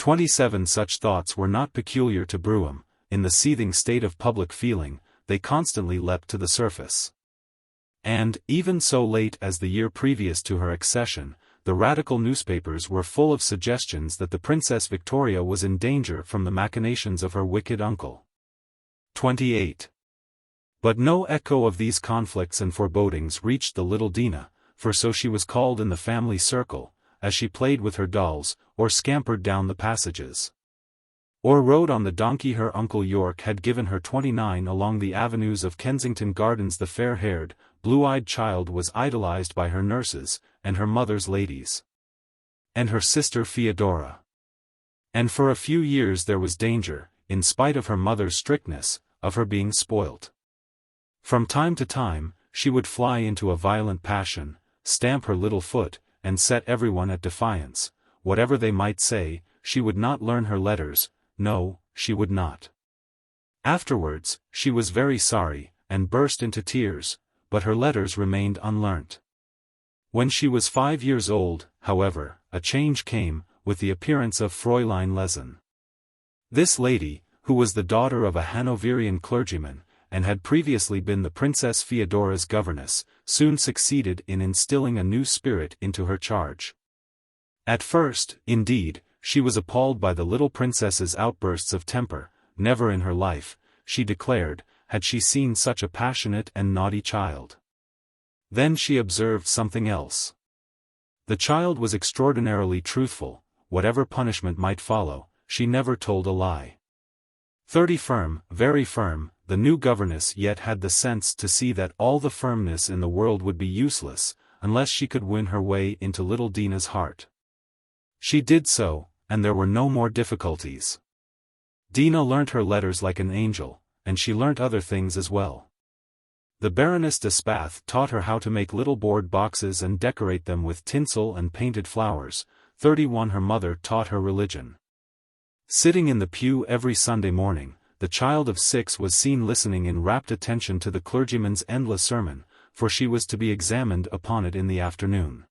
27 Such thoughts were not peculiar to Brougham. In the seething state of public feeling, they constantly leapt to the surface. And, even so late as the year previous to her accession, the radical newspapers were full of suggestions that the Princess Victoria was in danger from the machinations of her wicked uncle. 28. But no echo of these conflicts and forebodings reached the little Dinah, for so she was called in the family circle, as she played with her dolls, or scampered down the passages, or rode on the donkey her uncle York had given her. 29 Along the avenues of Kensington Gardens the fair-haired, blue-eyed child was idolized by her nurses, and her mother's ladies, and her sister Theodora. And for a few years there was danger, in spite of her mother's strictness, of her being spoilt. From time to time, she would fly into a violent passion, stamp her little foot, and set everyone at defiance. Whatever they might say, she would not learn her letters. No, she would not. Afterwards, she was very sorry, and burst into tears, but her letters remained unlearnt. When she was 5 years old, however, a change came, with the appearance of Fräulein Lesen. This lady, who was the daughter of a Hanoverian clergyman, and had previously been the Princess Theodora's governess, soon succeeded in instilling a new spirit into her charge. At first, indeed, she was appalled by the little princess's outbursts of temper. Never in her life, she declared, had she seen such a passionate and naughty child. Then she observed something else. The child was extraordinarily truthful. Whatever punishment might follow, she never told a lie. 30 Firm, very firm, the new governess yet had the sense to see that all the firmness in the world would be useless, unless she could win her way into little Dinah's heart. She did so, and there were no more difficulties. Dinah learnt her letters like an angel, and she learnt other things as well. The Baroness de Spath taught her how to make little board boxes and decorate them with tinsel and painted flowers. 31 Her mother taught her religion. Sitting in the pew every Sunday morning, the child of 6 was seen listening in rapt attention to the clergyman's endless sermon, for she was to be examined upon it in the afternoon.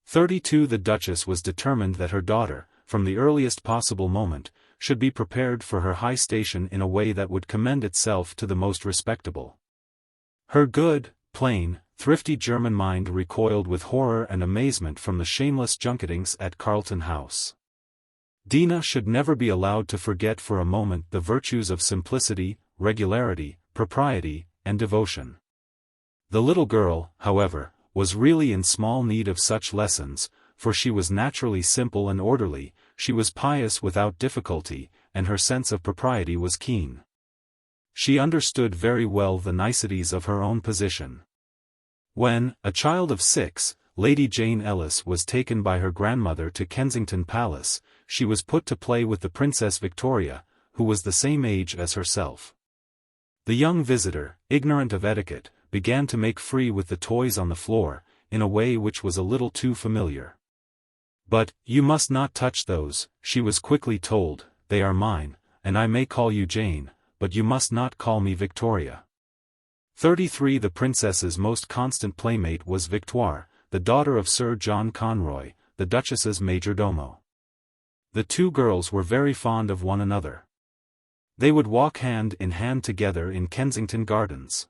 32 The Duchess was determined that her daughter, from the earliest possible moment, should be prepared for her high station in a way that would commend itself to the most respectable. Her good, plain, thrifty German mind recoiled with horror and amazement from the shameless junketings at Carlton House. Dinah should never be allowed to forget for a moment the virtues of simplicity, regularity, propriety, and devotion. The little girl, however, was really in small need of such lessons, for she was naturally simple and orderly, she was pious without difficulty, and her sense of propriety was keen. She understood very well the niceties of her own position. When, a child of 6, Lady Jane Ellis was taken by her grandmother to Kensington Palace, she was put to play with the Princess Victoria, who was the same age as herself. The young visitor, ignorant of etiquette, began to make free with the toys on the floor, in a way which was a little too familiar. But, you must not touch those, she was quickly told, they are mine, and I may call you Jane, but you must not call me Victoria. 33 The princess's most constant playmate was Victoire, the daughter of Sir John Conroy, the Duchess's major domo. The two girls were very fond of one another. They would walk hand in hand together in Kensington Gardens.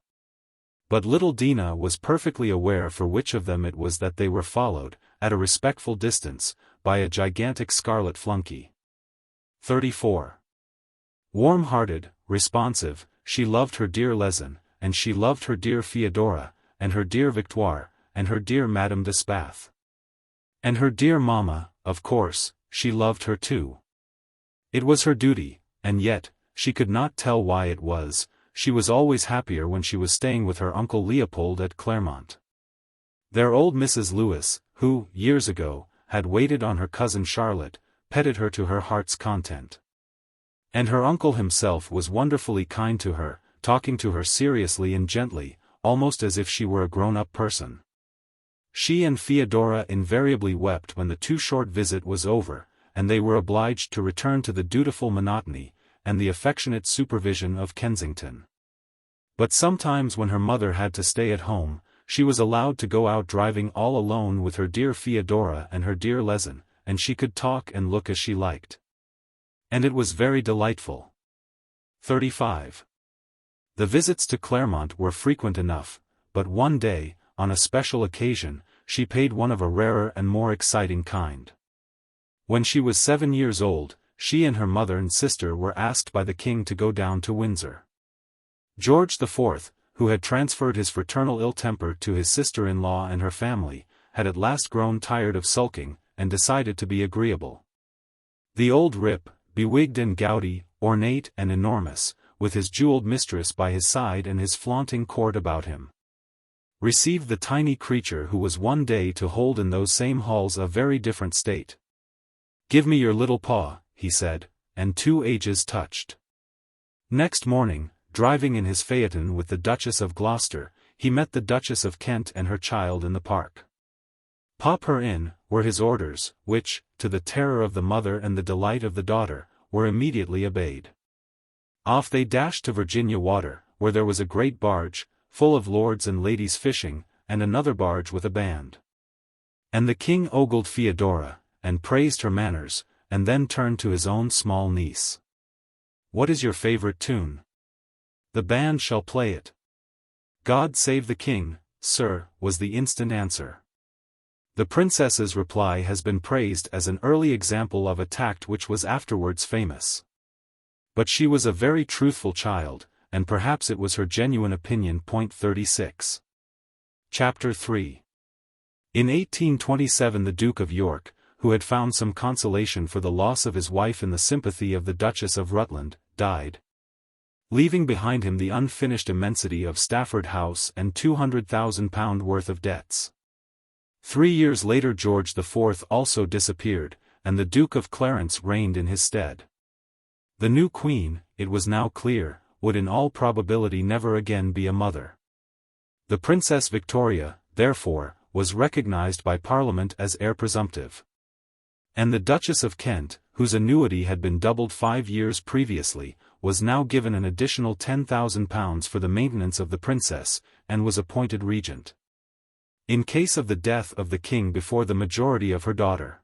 But little Dina was perfectly aware for which of them it was that they were followed, at a respectful distance, by a gigantic scarlet flunkey. 34. Warm-hearted, responsive, she loved her dear Lezen, and she loved her dear Theodora, and her dear Victoire, and her dear Madame de Spath. And her dear mamma, of course, she loved her too. It was her duty, and yet, she could not tell why it was, she was always happier when she was staying with her Uncle Leopold at Claremont. Their old Mrs. Lewis, who, years ago, had waited on her cousin Charlotte, petted her to her heart's content. And her uncle himself was wonderfully kind to her, talking to her seriously and gently, almost as if she were a grown-up person. She and Theodora invariably wept when the too-short visit was over, and they were obliged to return to the dutiful monotony, and the affectionate supervision of Kensington. But sometimes when her mother had to stay at home, she was allowed to go out driving all alone with her dear Theodora and her dear Lezen, and she could talk and look as she liked. And it was very delightful. 35. The visits to Claremont were frequent enough, but one day, on a special occasion, she paid one of a rarer and more exciting kind. When she was 7 years old, she and her mother and sister were asked by the king to go down to Windsor. George IV, who had transferred his fraternal ill-temper to his sister-in-law and her family, had at last grown tired of sulking, and decided to be agreeable. The old rip, bewigged and gouty, ornate and enormous, with his jeweled mistress by his side and his flaunting court about him, received the tiny creature who was one day to hold in those same halls a very different state. "Give me your little paw," he said, and 2 ages touched. Next morning, driving in his phaeton with the Duchess of Gloucester, he met the Duchess of Kent and her child in the park. "Pop her in," were his orders, which, to the terror of the mother and the delight of the daughter, were immediately obeyed. Off they dashed to Virginia Water, where there was a great barge, full of lords and ladies fishing, and another barge with a band. And the king ogled Theodora, and praised her manners, and then turned to his own small niece. "What is your favorite tune? The band shall play it." "God save the king, sir," was the instant answer. The princess's reply has been praised as an early example of a tact which was afterwards famous. But she was a very truthful child, and perhaps it was her genuine opinion. 36. Chapter 3. In 1827 the Duke of York, who had found some consolation for the loss of his wife in the sympathy of the Duchess of Rutland, died, leaving behind him the unfinished immensity of Stafford House and £200,000 worth of debts. 3 years later George IV also disappeared, and the Duke of Clarence reigned in his stead. The new queen, it was now clear, would in all probability never again be a mother. The Princess Victoria, therefore, was recognized by Parliament as heir presumptive. And the Duchess of Kent, whose annuity had been doubled 5 years previously, was now given an additional £10,000 for the maintenance of the princess, and was appointed regent, in case of the death of the king before the majority of her daughter.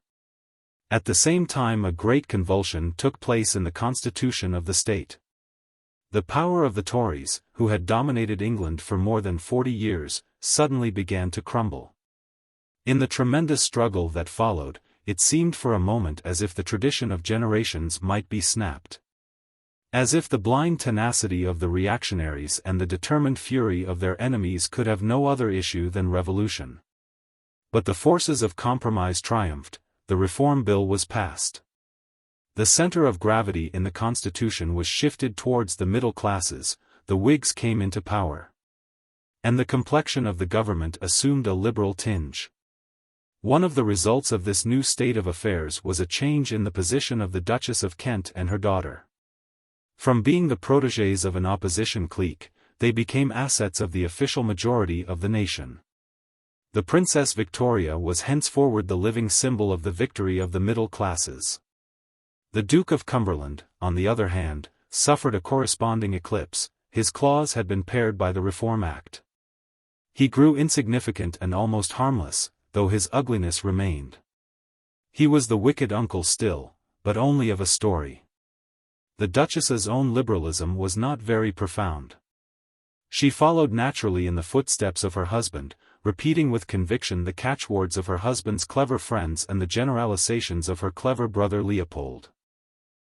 At the same time a great convulsion took place in the constitution of the state. The power of the Tories, who had dominated England for more than 40 years, suddenly began to crumble. In the tremendous struggle that followed, it seemed for a moment as if the tradition of generations might be snapped. As if the blind tenacity of the reactionaries and the determined fury of their enemies could have no other issue than revolution. But the forces of compromise triumphed, the Reform Bill was passed. The center of gravity in the Constitution was shifted towards the middle classes, the Whigs came into power. And the complexion of the government assumed a liberal tinge. One of the results of this new state of affairs was a change in the position of the Duchess of Kent and her daughter. From being the protégés of an opposition clique, they became assets of the official majority of the nation. The Princess Victoria was henceforward the living symbol of the victory of the middle classes. The Duke of Cumberland, on the other hand, suffered a corresponding eclipse. His claws had been pared by the Reform Act. He grew insignificant and almost harmless, though his ugliness remained. He was the wicked uncle still, but only of a story. The Duchess's own liberalism was not very profound. She followed naturally in the footsteps of her husband, repeating with conviction the catchwords of her husband's clever friends and the generalizations of her clever brother Leopold.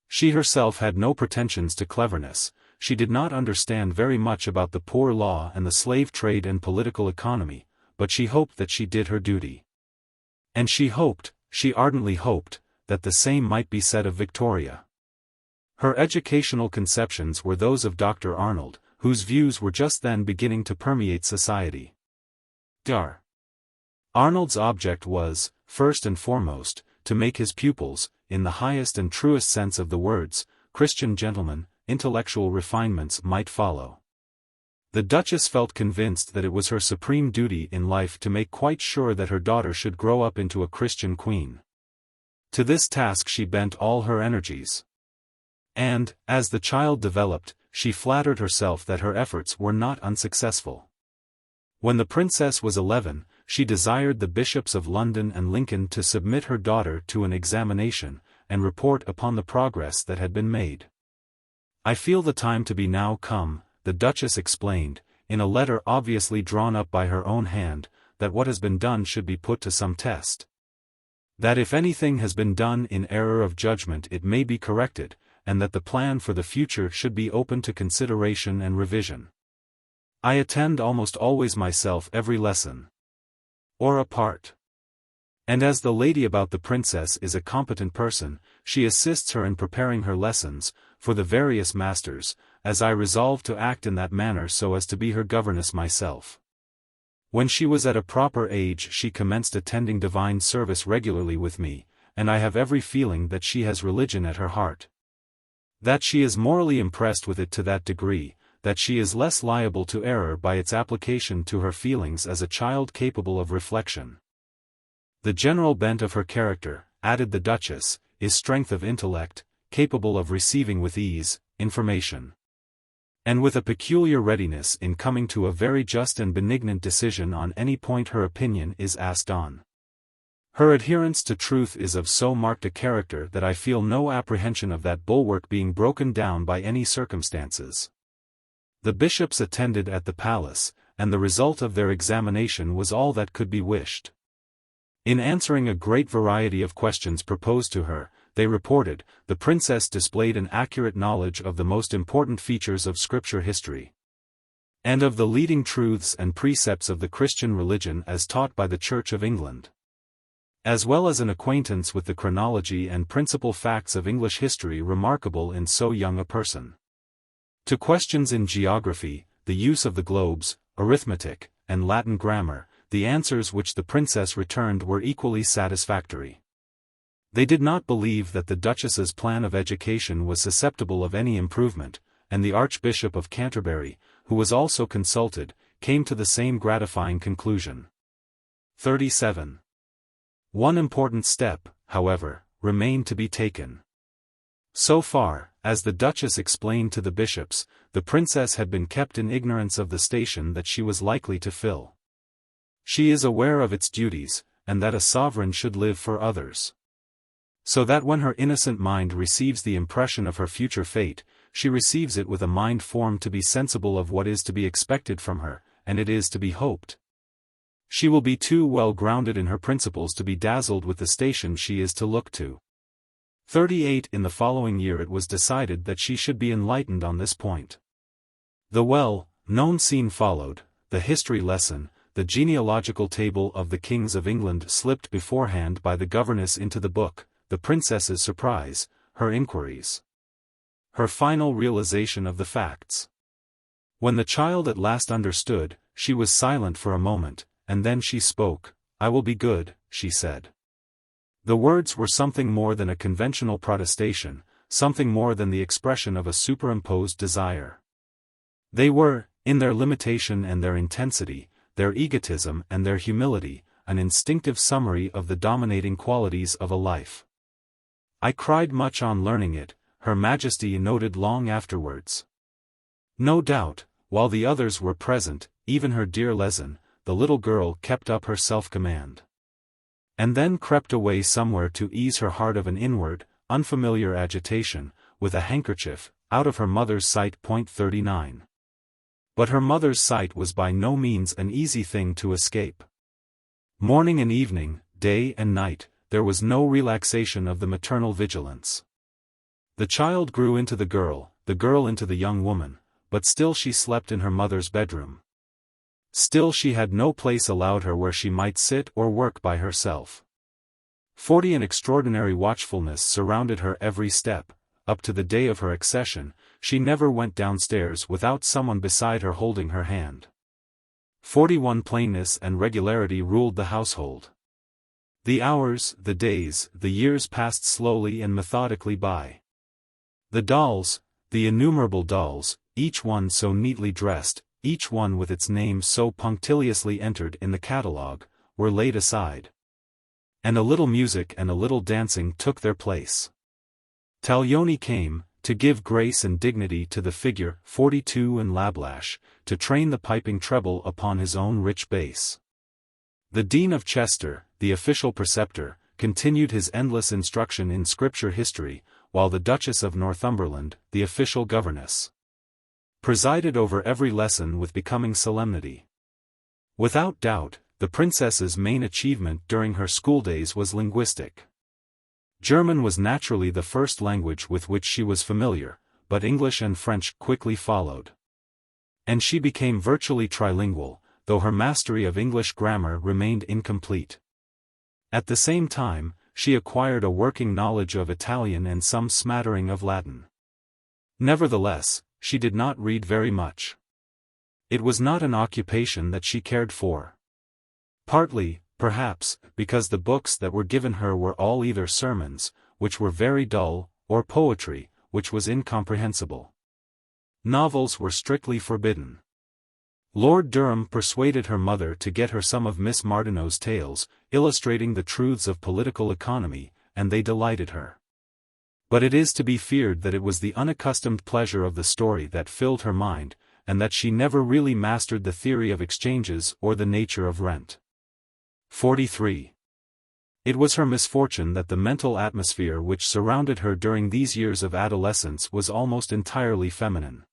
She herself had no pretensions to cleverness. She did not understand very much about the poor law and the slave trade and political economy, but she hoped that she did her duty. And she ardently hoped, that the same might be said of Victoria. Her educational conceptions were those of Dr. Arnold, whose views were just then beginning to permeate society. Dr. Arnold's object was, first and foremost, to make his pupils, in the highest and truest sense of the words, Christian gentlemen. Intellectual refinements might follow. The Duchess felt convinced that it was her supreme duty in life to make quite sure that her daughter should grow up into a Christian queen. To this task she bent all her energies. And, as the child developed, she flattered herself that her efforts were not unsuccessful. When the princess was 11, she desired the bishops of London and Lincoln to submit her daughter to an examination, and report upon the progress that had been made. "I feel the time to be now come," the Duchess explained, in a letter obviously drawn up by her own hand, "that what has been done should be put to some test. That if anything has been done in error of judgment it may be corrected, and that the plan for the future should be open to consideration and revision. I attend almost always myself every lesson. Or a part. And as the lady about the princess is a competent person, she assists her in preparing her lessons, for the various masters, as I resolve to act in that manner so as to be her governess myself. When she was at a proper age she commenced attending divine service regularly with me, and I have every feeling that she has religion at her heart. That she is morally impressed with it to that degree, that she is less liable to error by its application to her feelings as a child capable of reflection. The general bent of her character," added the Duchess, "is strength of intellect, capable of receiving with ease, information. And with a peculiar readiness in coming to a very just and benignant decision on any point her opinion is asked on. Her adherence to truth is of so marked a character that I feel no apprehension of that bulwark being broken down by any circumstances." The bishops attended at the palace, and the result of their examination was all that could be wished. In answering a great variety of questions proposed to her, they reported, the princess displayed an accurate knowledge of the most important features of scripture history, and of the leading truths and precepts of the Christian religion as taught by the Church of England, as well as an acquaintance with the chronology and principal facts of English history remarkable in so young a person. To questions in geography, the use of the globes, arithmetic, and Latin grammar, the answers which the princess returned were equally satisfactory. They did not believe that the Duchess's plan of education was susceptible of any improvement, and the Archbishop of Canterbury, who was also consulted, came to the same gratifying conclusion. 37. One important step, however, remained to be taken. So far, as the Duchess explained to the bishops, the princess had been kept in ignorance of the station that she was likely to fill. She is aware of its duties, and that a sovereign should live for others. So that when her innocent mind receives the impression of her future fate, she receives it with a mind formed to be sensible of what is to be expected from her, and it is to be hoped. She will be too well grounded in her principles to be dazzled with the station she is to look to. 38. In the following year it was decided that she should be enlightened on this point. The well-known scene followed, the history lesson, the genealogical table of the kings of England slipped beforehand by the governess into the book, the princess's surprise, her inquiries. Her final realization of the facts. When the child at last understood, she was silent for a moment, and then she spoke. "I will be good," she said. The words were something more than a conventional protestation, something more than the expression of a superimposed desire. They were, in their limitation and their intensity, their egotism and their humility, an instinctive summary of the dominating qualities of a life. I cried much on learning it. Her Majesty noted long afterwards. No doubt, while the others were present, even her dear Lytton, the little girl kept up her self-command. And then crept away somewhere to ease her heart of an inward, unfamiliar agitation, with a handkerchief, out of her mother's sight. 39. But her mother's sight was by no means an easy thing to escape. Morning and evening, day and night, there was no relaxation of the maternal vigilance. The child grew into the girl into the young woman, but still she slept in her mother's bedroom. Still she had no place allowed her where she might sit or work by herself. 40 An extraordinary watchfulness surrounded her every step. Up to the day of her accession, she never went downstairs without someone beside her holding her hand. 41 Plainness and regularity ruled the household. The hours, the days, the years passed slowly and methodically by. The dolls, the innumerable dolls, each one so neatly dressed, each one with its name so punctiliously entered in the catalogue, were laid aside. And a little music and a little dancing took their place. Taglioni came, to give grace and dignity to the figure. 42 And Lablache, to train the piping treble upon his own rich bass. The Dean of Chester, the official preceptor, continued his endless instruction in scripture history, while the Duchess of Northumberland, the official governess, presided over every lesson with becoming solemnity. Without doubt, the princess's main achievement during her schooldays was linguistic. German was naturally the first language with which she was familiar, but English and French quickly followed. And she became virtually trilingual, though her mastery of English grammar remained incomplete. At the same time, she acquired a working knowledge of Italian and some smattering of Latin. Nevertheless, she did not read very much. It was not an occupation that she cared for. Partly, perhaps, because the books that were given her were all either sermons, which were very dull, or poetry, which was incomprehensible. Novels were strictly forbidden. Lord Durham persuaded her mother to get her some of Miss Martineau's tales, illustrating the truths of political economy, and they delighted her. But it is to be feared that it was the unaccustomed pleasure of the story that filled her mind, and that she never really mastered the theory of exchanges or the nature of rent. 43. It was her misfortune that the mental atmosphere which surrounded her during these years of adolescence was almost entirely feminine.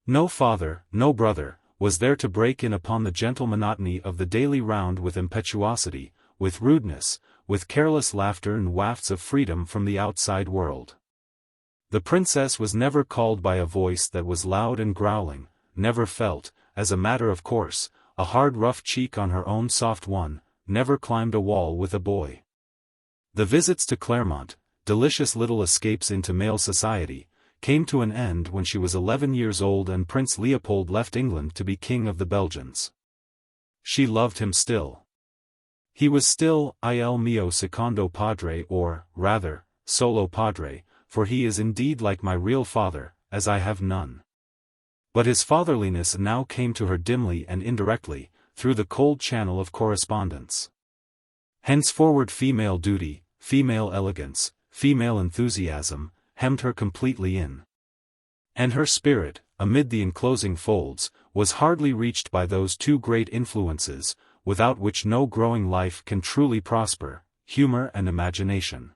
No father, no brother, was there to break in upon the gentle monotony of the daily round with impetuosity, with rudeness, with careless laughter and wafts of freedom from the outside world. The princess was never called by a voice that was loud and growling, never felt, as a matter of course, a hard rough cheek on her own soft one, never climbed a wall with a boy. The visits to Claremont, delicious little escapes into male society, came to an end when she was 11 years old and Prince Leopold left England to be King of the Belgians. She loved him still. He was still il mio secondo padre, or, rather, solo padre, for he is indeed like my real father, as I have none. But his fatherliness now came to her dimly and indirectly, through the cold channel of correspondence. Henceforward female duty, female elegance, female enthusiasm, hemmed her completely in. And her spirit, amid the enclosing folds, was hardly reached by those two great influences, without which no growing life can truly prosper, humor and imagination.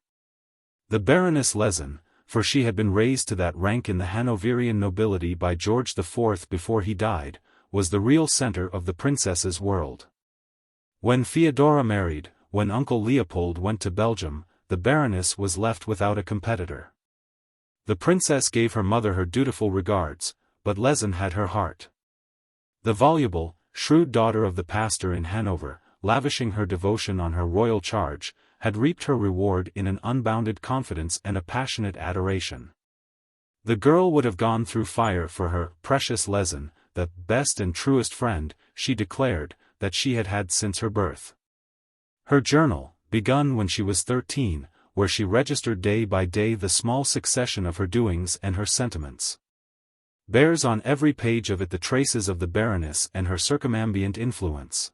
The Baroness Lytton, for she had been raised to that rank in the Hanoverian nobility by George IV before he died, was the real center of the princess's world. When Theodora married, when Uncle Leopold went to Belgium, the Baroness was left without a competitor. The princess gave her mother her dutiful regards, but Lytton had her heart. The voluble, shrewd daughter of the pastor in Hanover, lavishing her devotion on her royal charge, had reaped her reward in an unbounded confidence and a passionate adoration. The girl would have gone through fire for her precious Lytton, the best and truest friend, she declared, that she had had since her birth. Her journal, begun when she was 13, where she registered day by day the small succession of her doings and her sentiments, bears on every page of it the traces of the Baroness and her circumambient influence.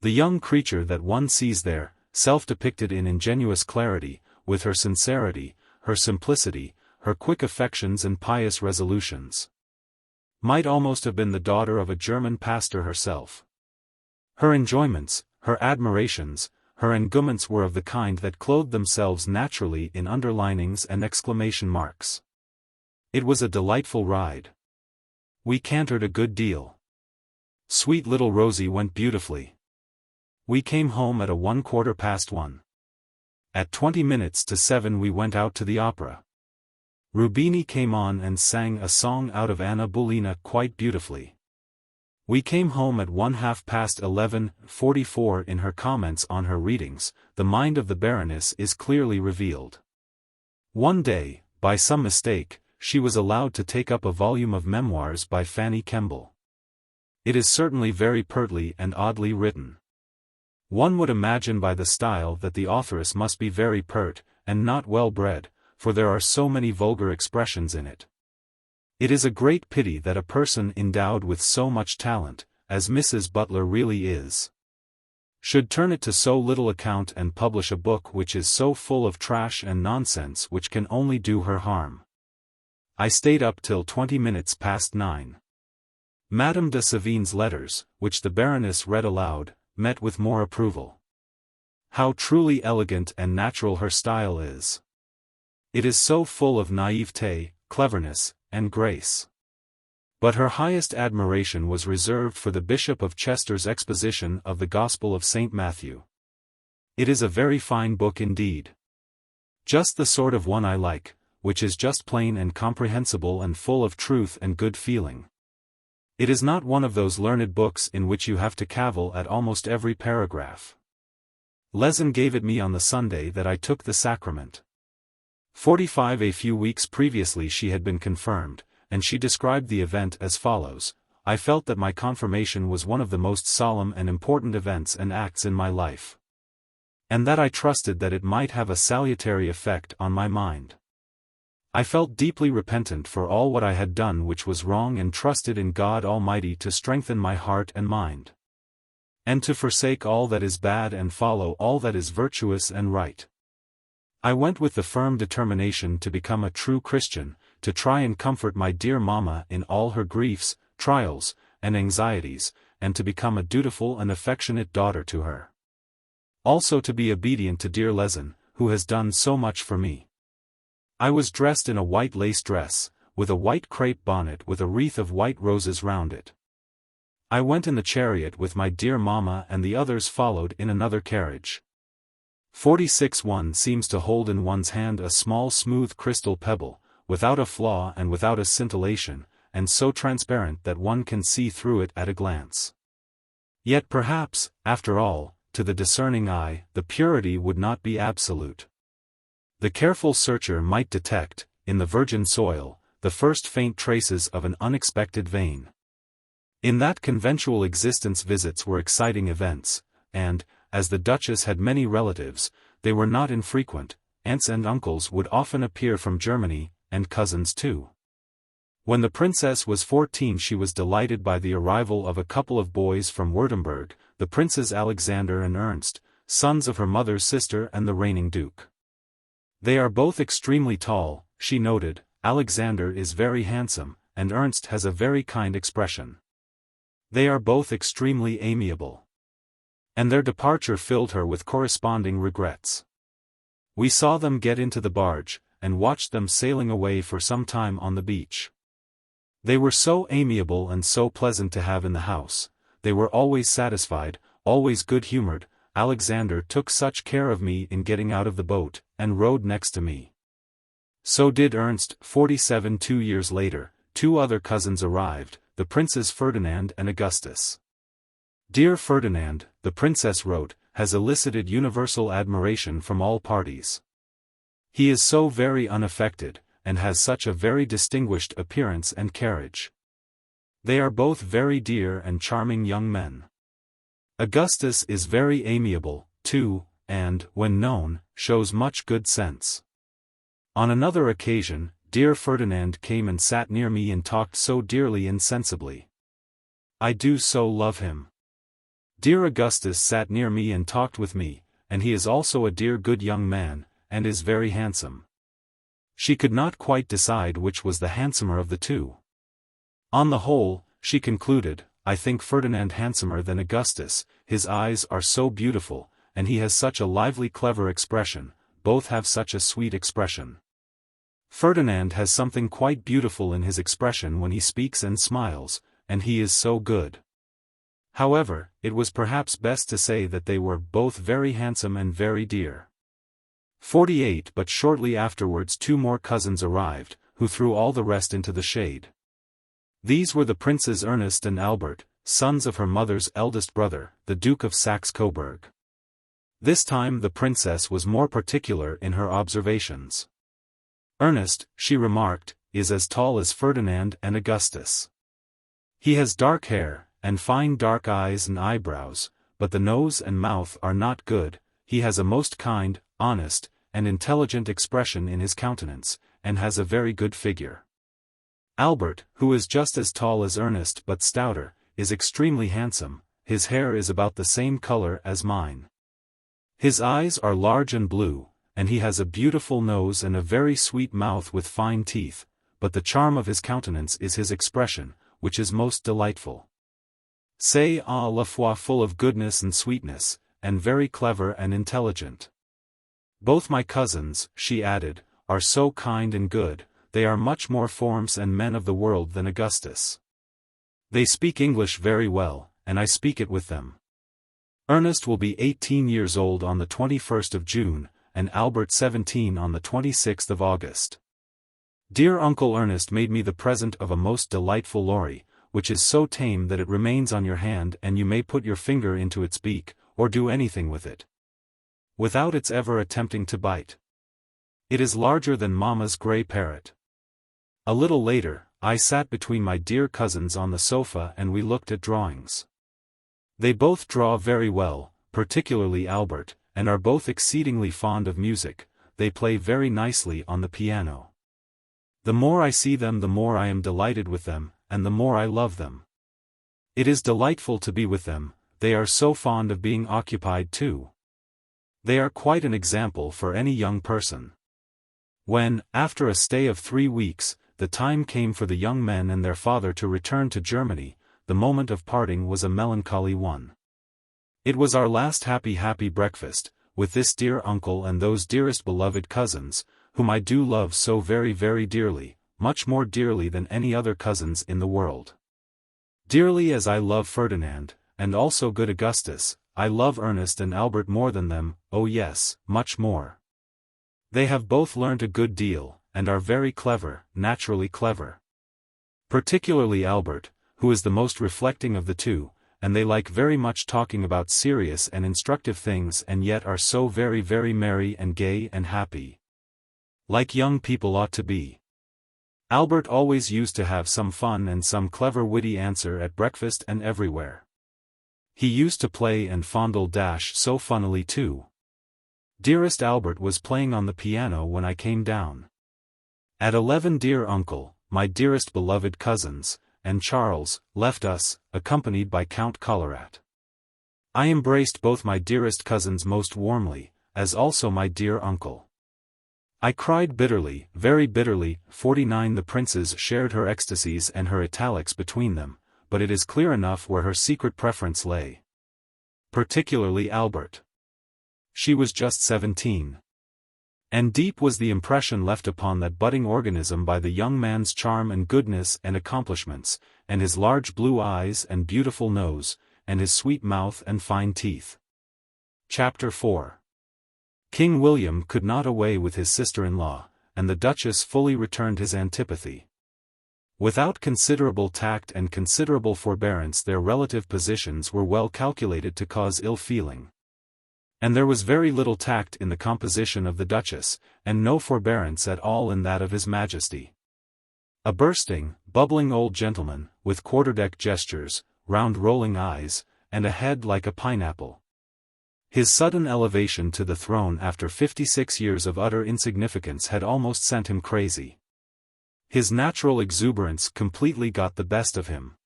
The young creature that one sees there, self-depicted in ingenuous clarity, with her sincerity, her simplicity, her quick affections and pious resolutions. Might almost have been the daughter of a German pastor herself. Her enjoyments, her admirations, her enguments were of the kind that clothed themselves naturally in underlinings and exclamation marks. It was a delightful ride. We cantered a good deal. Sweet little Rosie went beautifully. We came home at 1:15. At 7:20 we went out to the opera. Rubini came on and sang a song out of Anna Bolena quite beautifully. We came home at 11:44. In her comments on her readings, the mind of the Baroness is clearly revealed. One day, by some mistake, she was allowed to take up a volume of memoirs by Fanny Kemble. It is certainly very pertly and oddly written. One would imagine by the style that the authoress must be very pert, and not well bred, for there are so many vulgar expressions in it. It is a great pity that a person endowed with so much talent, as Mrs. Butler really is, should turn it to so little account and publish a book which is so full of trash and nonsense which can only do her harm. I stayed up till 9:20. Madame de Sevigne's letters, which the Baroness read aloud, met with more approval. How truly elegant and natural her style is! It is so full of naïveté, cleverness, and grace. But her highest admiration was reserved for the Bishop of Chester's exposition of the Gospel of St. Matthew. It is a very fine book indeed. Just the sort of one I like, which is just plain and comprehensible and full of truth and good feeling. It is not one of those learned books in which you have to cavil at almost every paragraph. Lezen gave it me on the Sunday that I took the sacrament. 45 A few weeks previously she had been confirmed, and she described the event as follows: I felt that my confirmation was one of the most solemn and important events and acts in my life, and that I trusted that it might have a salutary effect on my mind. I felt deeply repentant for all what I had done which was wrong, and trusted in God Almighty to strengthen my heart and mind, and to forsake all that is bad and follow all that is virtuous and right. I went with the firm determination to become a true Christian, to try and comfort my dear mamma in all her griefs, trials, and anxieties, and to become a dutiful and affectionate daughter to her. Also to be obedient to dear Lezen, who has done so much for me. I was dressed in a white lace dress, with a white crape bonnet with a wreath of white roses round it. I went in the chariot with my dear mamma, and the others followed in another carriage. 46 One seems to hold in one's hand a small smooth crystal pebble, without a flaw and without a scintillation, and so transparent that one can see through it at a glance. Yet perhaps, after all, to the discerning eye, the purity would not be absolute. The careful searcher might detect, in the virgin soil, the first faint traces of an unexpected vein. In that conventual existence visits were exciting events, and, as the Duchess had many relatives, they were not infrequent. Aunts and uncles would often appear from Germany, and cousins too. When the princess was 14 she was delighted by the arrival of a couple of boys from Württemberg, the Princes Alexander and Ernst, sons of her mother's sister and the reigning duke. They are both extremely tall, she noted. Alexander is very handsome, and Ernst has a very kind expression. They are both extremely amiable. And their departure filled her with corresponding regrets. We saw them get into the barge, and watched them sailing away for some time on the beach. They were so amiable and so pleasant to have in the house. They were always satisfied, always good-humored. Alexander took such care of me in getting out of the boat, and rode next to me. So did Ernst. 47 2 years later, two other cousins arrived, the Princes Ferdinand and Augustus. Dear Ferdinand, the princess wrote, has elicited universal admiration from all parties. He is so very unaffected, and has such a very distinguished appearance and carriage. They are both very dear and charming young men. Augustus is very amiable, too, and, when known, shows much good sense. On another occasion, dear Ferdinand came and sat near me and talked so dearly and sensibly. I do so love him. Dear Augustus sat near me and talked with me, and he is also a dear good young man, and is very handsome. She could not quite decide which was the handsomer of the two. On the whole, she concluded, I think Ferdinand handsomer than Augustus, his eyes are so beautiful, and he has such a lively clever expression, both have such a sweet expression. Ferdinand has something quite beautiful in his expression when he speaks and smiles, and he is so good. However, it was perhaps best to say that they were both very handsome and very dear. 48. But shortly afterwards 2 more cousins arrived, who threw all the rest into the shade. These were the Princes Ernest and Albert, sons of her mother's eldest brother, the Duke of Saxe-Coburg. This time the princess was more particular in her observations. Ernest, she remarked, is as tall as Ferdinand and Augustus. He has dark hair, and fine dark eyes and eyebrows, but the nose and mouth are not good. He has a most kind, honest, and intelligent expression in his countenance, and has a very good figure. Albert, who is just as tall as Ernest but stouter, is extremely handsome. His hair is about the same color as mine. His eyes are large and blue, and he has a beautiful nose and a very sweet mouth with fine teeth, but the charm of his countenance is his expression, which is most delightful. C'est à la fois full of goodness and sweetness, and very clever and intelligent. Both my cousins, she added, are so kind and good. They are much more forms and men of the world than Augustus. They speak English very well, and I speak it with them. Ernest will be 18 years old on the 21st of June, and Albert 17 on the 26th of August. Dear Uncle Ernest made me the present of a most delightful lorry, which is so tame that it remains on your hand and you may put your finger into its beak, or do anything with it, without its ever attempting to bite. It is larger than Mamma's grey parrot. A little later, I sat between my dear cousins on the sofa and we looked at drawings. They both draw very well, particularly Albert, and are both exceedingly fond of music. They play very nicely on the piano. The more I see them the more I am delighted with them, and the more I love them. It is delightful to be with them, they are so fond of being occupied too. They are quite an example for any young person. When, after a stay of 3 weeks, the time came for the young men and their father to return to Germany, the moment of parting was a melancholy one. It was our last happy breakfast, with this dear uncle and those dearest beloved cousins, whom I do love so very dearly, much more dearly than any other cousins in the world. Dearly as I love Ferdinand, and also good Augustus, I love Ernest and Albert more than them, oh yes, much more. They have both learnt a good deal, and are very clever, naturally clever. Particularly Albert, who is the most reflecting of the two, and they like very much talking about serious and instructive things and yet are so very merry and gay and happy. Like young people ought to be. Albert always used to have some fun and some clever witty answer at breakfast and everywhere. He used to play and fondle Dash so funnily too. Dearest Albert was playing on the piano when I came down. At 11 dear uncle, my dearest beloved cousins, and Charles, left us, accompanied by Count Collerat. I embraced both my dearest cousins most warmly, as also my dear uncle. I cried bitterly, very bitterly. 49 The princes shared her ecstasies and her italics between them, but it is clear enough where her secret preference lay. Particularly Albert. She was just 17. And deep was the impression left upon that budding organism by the young man's charm and goodness and accomplishments, and his large blue eyes and beautiful nose, and his sweet mouth and fine teeth. Chapter 4. King William could not away with his sister-in-law, and the Duchess fully returned his antipathy. Without considerable tact and considerable forbearance their relative positions were well calculated to cause ill feeling. And there was very little tact in the composition of the Duchess, and no forbearance at all in that of His Majesty. A bursting, bubbling old gentleman, with quarterdeck gestures, round rolling eyes, and a head like a pineapple. His sudden elevation to the throne after 56 years of utter insignificance had almost sent him crazy. His natural exuberance completely got the best of him.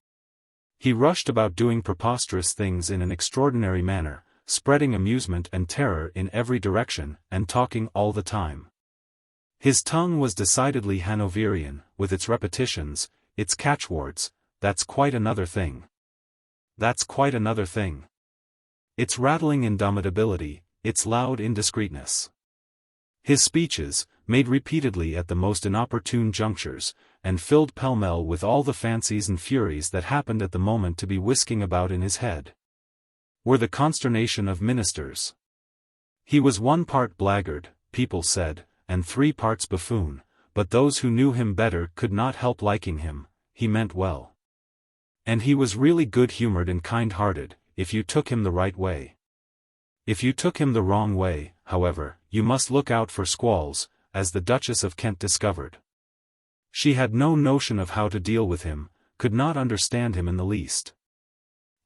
He rushed about doing preposterous things in an extraordinary manner, spreading amusement and terror in every direction, and talking all the time. His tongue was decidedly Hanoverian, with its repetitions, its catchwords, "That's quite another thing. That's quite another thing." Its rattling indomitability, its loud indiscreetness. His speeches, made repeatedly at the most inopportune junctures, and filled pell-mell with all the fancies and furies that happened at the moment to be whisking about in his head, were the consternation of ministers. He was 1 part blackguard, people said, and 3 parts buffoon, but those who knew him better could not help liking him. He meant well. And he was really good-humored and kind-hearted, if you took him the right way. If you took him the wrong way, however, you must look out for squalls, as the Duchess of Kent discovered. She had no notion of how to deal with him, could not understand him in the least.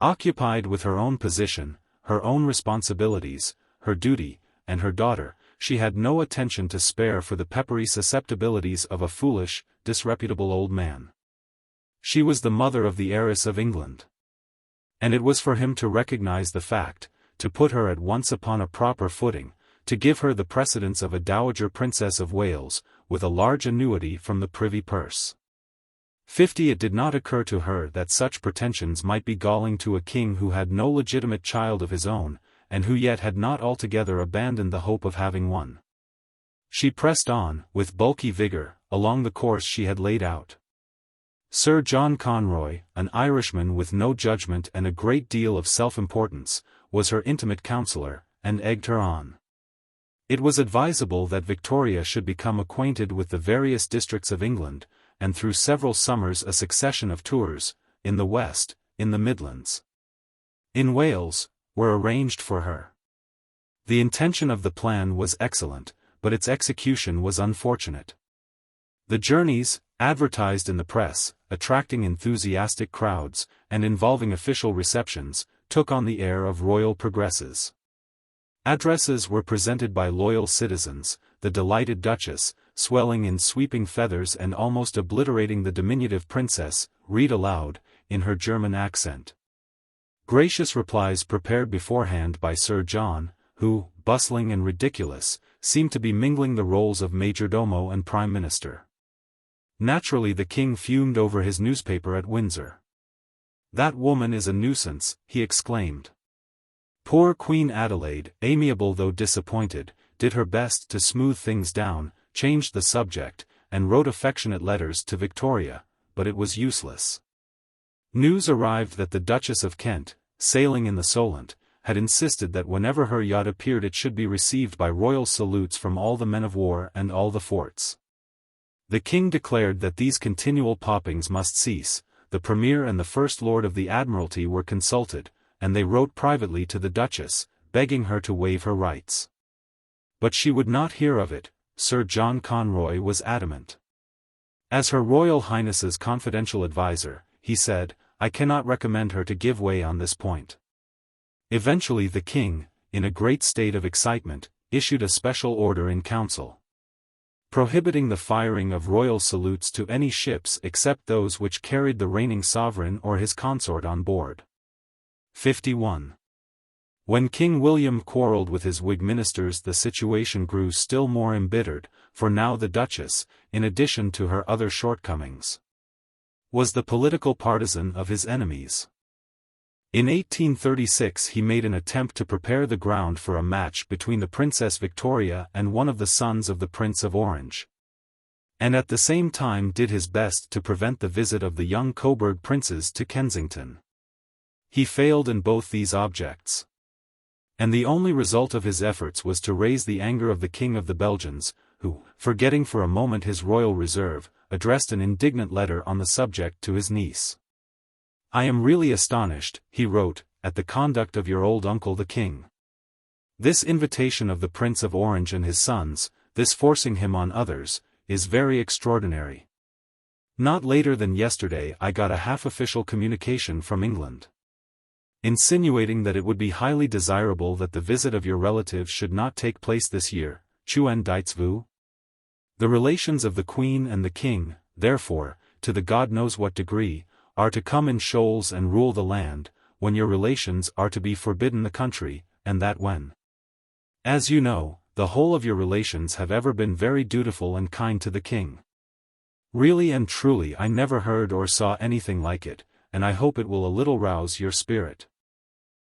Occupied with her own position, her own responsibilities, her duty, and her daughter, she had no attention to spare for the peppery susceptibilities of a foolish, disreputable old man. She was the mother of the heiress of England. And it was for him to recognize the fact, to put her at once upon a proper footing, to give her the precedence of a dowager Princess of Wales, with a large annuity from the privy purse. 50. It did not occur to her that such pretensions might be galling to a king who had no legitimate child of his own, and who yet had not altogether abandoned the hope of having one. She pressed on, with bulky vigor, along the course she had laid out. Sir John Conroy, an Irishman with no judgment and a great deal of self-importance, was her intimate counsellor, and egged her on. It was advisable that Victoria should become acquainted with the various districts of England, and through several summers a succession of tours, in the West, in the Midlands, in Wales, were arranged for her. The intention of the plan was excellent, but its execution was unfortunate. The journeys, advertised in the press, attracting enthusiastic crowds, and involving official receptions, took on the air of royal progresses. Addresses were presented by loyal citizens, the delighted Duchess, swelling in sweeping feathers and almost obliterating the diminutive princess, read aloud, in her German accent. Gracious replies prepared beforehand by Sir John, who, bustling and ridiculous, seemed to be mingling the roles of majordomo and prime minister. Naturally the king fumed over his newspaper at Windsor. "That woman is a nuisance," he exclaimed. Poor Queen Adelaide, amiable though disappointed, did her best to smooth things down, changed the subject, and wrote affectionate letters to Victoria, but it was useless. News arrived that the Duchess of Kent, sailing in the Solent, had insisted that whenever her yacht appeared it should be received by royal salutes from all the men of war and all the forts. The king declared that these continual poppings must cease. The Premier and the First Lord of the Admiralty were consulted, and they wrote privately to the Duchess, begging her to waive her rights. But she would not hear of it. Sir John Conroy was adamant. As Her Royal Highness's confidential adviser, he said, "I cannot recommend her to give way on this point." Eventually the king, in a great state of excitement, issued a special order in council, prohibiting the firing of royal salutes to any ships except those which carried the reigning sovereign or his consort on board. 51. When King William quarrelled with his Whig ministers the situation grew still more embittered, for now the Duchess, in addition to her other shortcomings, was the political partisan of his enemies. In 1836 he made an attempt to prepare the ground for a match between the Princess Victoria and one of the sons of the Prince of Orange, and at the same time did his best to prevent the visit of the young Coburg princes to Kensington. He failed in both these objects, and the only result of his efforts was to raise the anger of the King of the Belgians, who, forgetting for a moment his royal reserve, addressed an indignant letter on the subject to his niece. "I am really astonished," he wrote, "at the conduct of your old uncle the king. This invitation of the Prince of Orange and his sons, this forcing him on others, is very extraordinary. Not later than yesterday I got a half-official communication from England, insinuating that it would be highly desirable that the visit of your relatives should not take place this year. Chuen dites vous? The relations of the Queen and the King, therefore, to the God knows what degree, are to come in shoals and rule the land, when your relations are to be forbidden the country, and that when, as you know, the whole of your relations have ever been very dutiful and kind to the king. Really and truly I never heard or saw anything like it, and I hope it will a little rouse your spirit.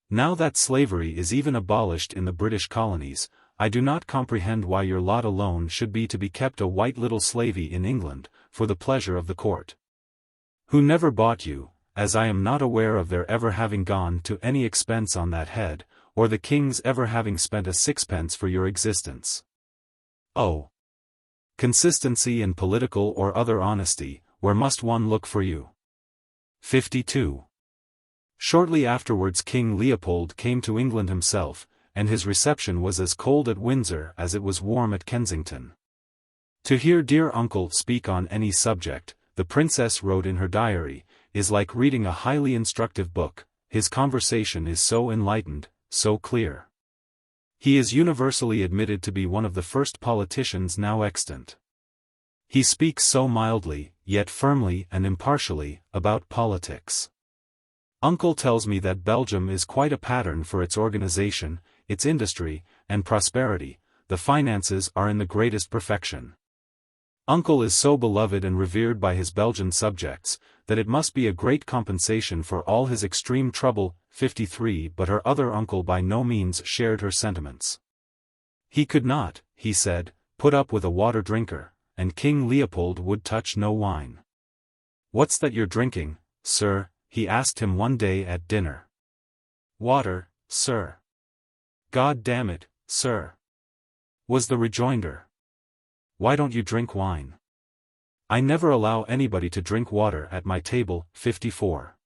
Now that slavery is even abolished in the British colonies, I do not comprehend why your lot alone should be to be kept a white little slavey in England, for the pleasure of the court. Who never bought you, as I am not aware of their ever having gone to any expense on that head, or the king's ever having spent a sixpence for your existence. Oh! Consistency and political or other honesty, where must one look for you? 52. Shortly afterwards King Leopold came to England himself, and his reception was as cold at Windsor as it was warm at Kensington. To hear dear uncle speak on any subject, the princess wrote in her diary, is like reading a highly instructive book. His conversation is so enlightened, so clear. He is universally admitted to be one of the first politicians now extant. He speaks so mildly, yet firmly and impartially, about politics. Uncle tells me that Belgium is quite a pattern for its organization, its industry, and prosperity. The finances are in the greatest perfection. Uncle is so beloved and revered by his Belgian subjects, that it must be a great compensation for all his extreme trouble. 53. But her other uncle by no means shared her sentiments. He could not, he said, put up with a water drinker, and King Leopold would touch no wine. What's that you're drinking, sir? He asked him one day at dinner. Water, sir. God damn it, sir, was the rejoinder. Why don't you drink wine? I never allow anybody to drink water at my table. 54.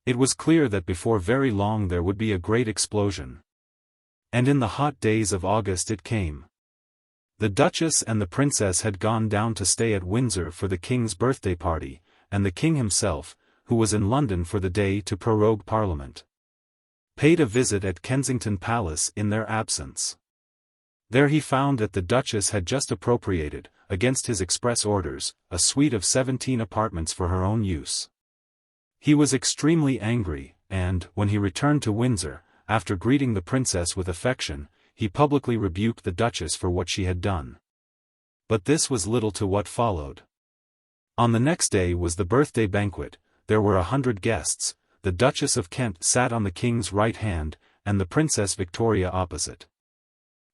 It was clear that before very long there would be a great explosion. And in the hot days of August it came. The Duchess and the Princess had gone down to stay at Windsor for the King's birthday party, and the King himself, who was in London for the day to prorogue Parliament, paid a visit at Kensington Palace in their absence. There he found that the Duchess had just appropriated, against his express orders, a suite of 17 apartments for her own use. He was extremely angry, and, when he returned to Windsor, after greeting the princess with affection, he publicly rebuked the Duchess for what she had done. But this was little to what followed. On the next day was the birthday banquet. There were 100 guests. The Duchess of Kent sat on the king's right hand, and the Princess Victoria opposite.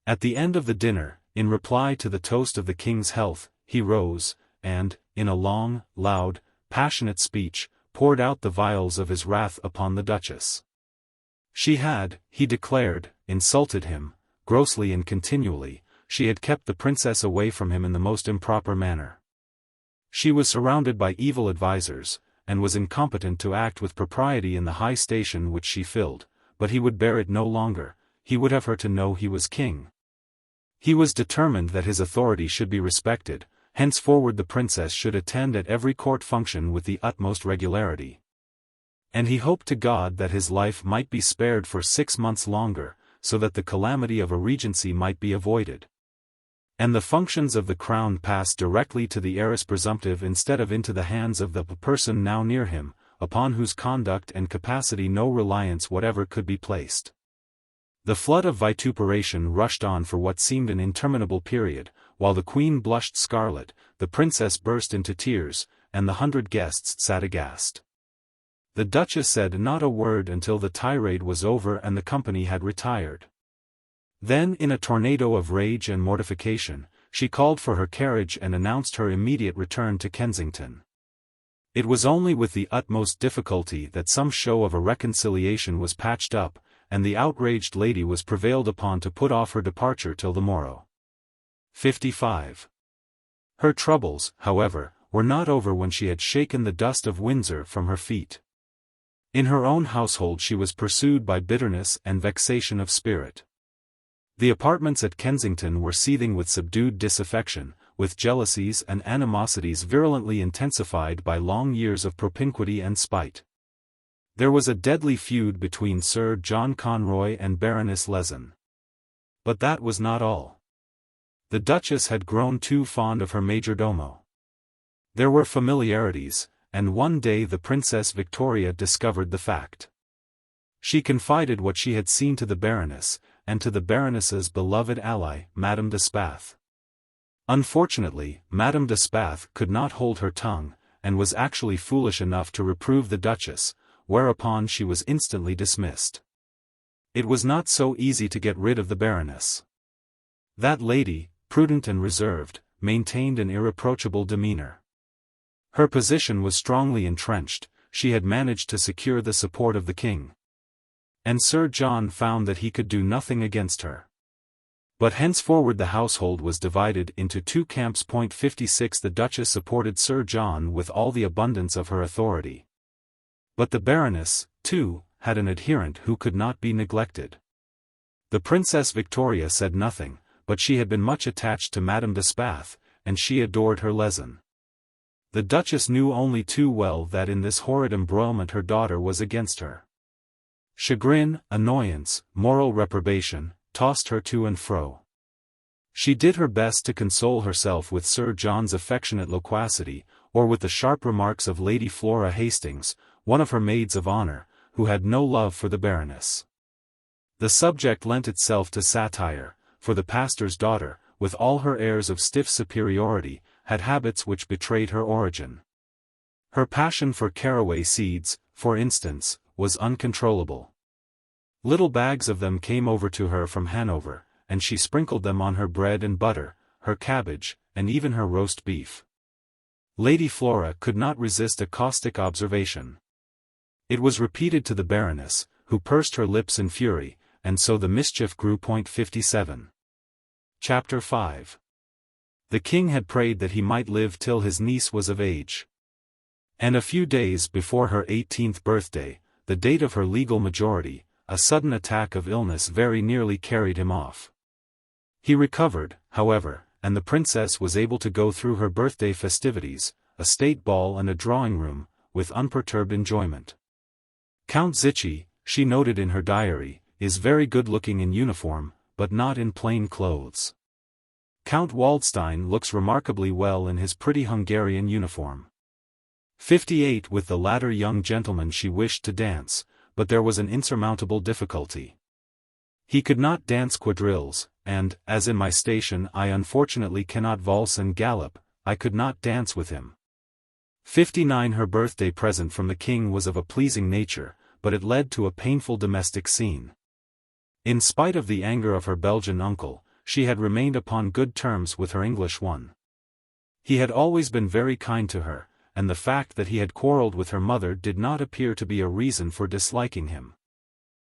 At the end of the dinner, in reply to the toast of the king's health, he rose, and, in a long, loud, passionate speech, poured out the vials of his wrath upon the Duchess. She had, he declared, insulted him, grossly and continually. She had kept the princess away from him in the most improper manner. She was surrounded by evil advisers, and was incompetent to act with propriety in the high station which she filled, but he would bear it no longer. He would have her to know he was king. He was determined that his authority should be respected. Henceforward the princess should attend at every court function with the utmost regularity. And he hoped to God that his life might be spared for 6 months longer, so that the calamity of a regency might be avoided. And the functions of the crown pass directly to the heiress presumptive instead of into the hands of the person now near him, upon whose conduct and capacity no reliance whatever could be placed. The flood of vituperation rushed on for what seemed an interminable period. While the queen blushed scarlet, the princess burst into tears, and the 100 guests sat aghast. The Duchess said not a word until the tirade was over and the company had retired. Then, in a tornado of rage and mortification, she called for her carriage and announced her immediate return to Kensington. It was only with the utmost difficulty that some show of a reconciliation was patched up, and the outraged lady was prevailed upon to put off her departure till the morrow. 55. Her troubles, however, were not over when she had shaken the dust of Windsor from her feet. In her own household she was pursued by bitterness and vexation of spirit. The apartments at Kensington were seething with subdued disaffection, with jealousies and animosities virulently intensified by long years of propinquity and spite. There was a deadly feud between Sir John Conroy and Baroness Leeson. But that was not all. The Duchess had grown too fond of her majordomo. There were familiarities, and one day the Princess Victoria discovered the fact. She confided what she had seen to the Baroness, and to the Baroness's beloved ally, Madame de Spath. Unfortunately, Madame de Spath could not hold her tongue, and was actually foolish enough to reprove the Duchess, whereupon she was instantly dismissed. It was not so easy to get rid of the Baroness. That lady, prudent and reserved, maintained an irreproachable demeanor. Her position was strongly entrenched, she had managed to secure the support of the king. And Sir John found that he could do nothing against her. But henceforward the household was divided into two camps. 56 The Duchess supported Sir John with all the abundance of her authority. But the Baroness, too, had an adherent who could not be neglected. The Princess Victoria said nothing, but she had been much attached to Madame de Spath, and she adored her leson. The Duchess knew only too well that in this horrid embroilment her daughter was against her. Chagrin, annoyance, moral reprobation, tossed her to and fro. She did her best to console herself with Sir John's affectionate loquacity, or with the sharp remarks of Lady Flora Hastings, one of her maids of honour, who had no love for the Baroness. The subject lent itself to satire, for the pastor's daughter, with all her airs of stiff superiority, had habits which betrayed her origin. Her passion for caraway seeds, for instance, was uncontrollable. Little bags of them came over to her from Hanover, and she sprinkled them on her bread and butter, her cabbage, and even her roast beef. Lady Flora could not resist a caustic observation. It was repeated to the Baroness, who pursed her lips in fury, and so the mischief grew. 57. Chapter 5. The king had prayed that he might live till his niece was of age. And a few days before her 18th birthday, the date of her legal majority, a sudden attack of illness very nearly carried him off. He recovered, however, and the princess was able to go through her birthday festivities, a state ball and a drawing-room, with unperturbed enjoyment. Count Zichy, she noted in her diary, is very good-looking in uniform, but not in plain clothes. Count Waldstein looks remarkably well in his pretty Hungarian uniform. 58 With the latter young gentleman she wished to dance, but there was an insurmountable difficulty. He could not dance quadrilles, and, as in my station I unfortunately cannot valse and gallop, I could not dance with him. 59 Her birthday present from the king was of a pleasing nature, but it led to a painful domestic scene. In spite of the anger of her Belgian uncle, she had remained upon good terms with her English one. He had always been very kind to her, and the fact that he had quarrelled with her mother did not appear to be a reason for disliking him.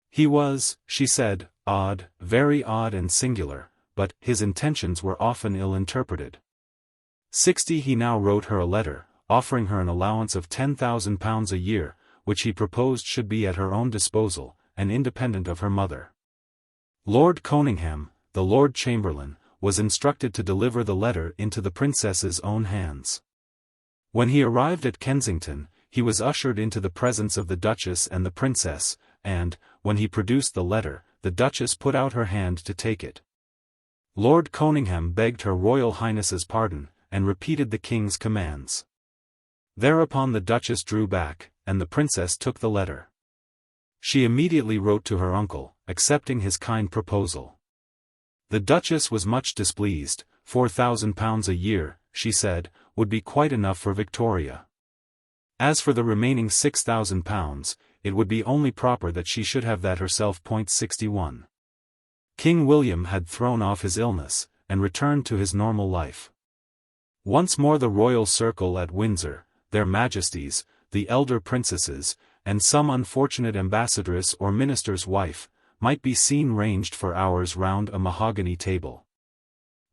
He was, she said, odd, very odd and singular, but his intentions were often ill-interpreted. 60 He now wrote her a letter, offering her an allowance of £10,000 a year, which he proposed should be at her own disposal, and independent of her mother. Lord Conyngham, the Lord Chamberlain, was instructed to deliver the letter into the princess's own hands. When he arrived at Kensington, he was ushered into the presence of the Duchess and the princess, and, when he produced the letter, the Duchess put out her hand to take it. Lord Conyngham begged Her Royal Highness's pardon, and repeated the king's commands. Thereupon the Duchess drew back, and the princess took the letter. She immediately wrote to her uncle, accepting his kind proposal. The Duchess was much displeased. £4,000 a year, she said, would be quite enough for Victoria. As for the remaining £6,000, it would be only proper that she should have that herself. 61. King William had thrown off his illness, and returned to his normal life. Once more the royal circle at Windsor, their majesties, the elder princesses, and some unfortunate ambassadress or minister's wife, might be seen ranged for hours round a mahogany table.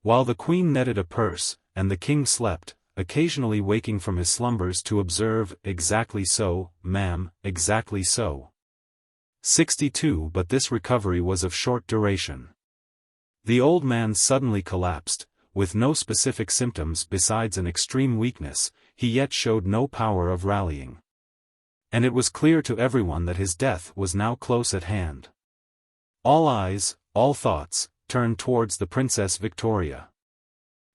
While the queen netted a purse, and the king slept, occasionally waking from his slumbers to observe, "Exactly so, ma'am, exactly so." 62 But this recovery was of short duration. The old man suddenly collapsed, with no specific symptoms besides an extreme weakness. He yet showed no power of rallying. And it was clear to everyone that his death was now close at hand. All eyes, all thoughts, turned towards the Princess Victoria.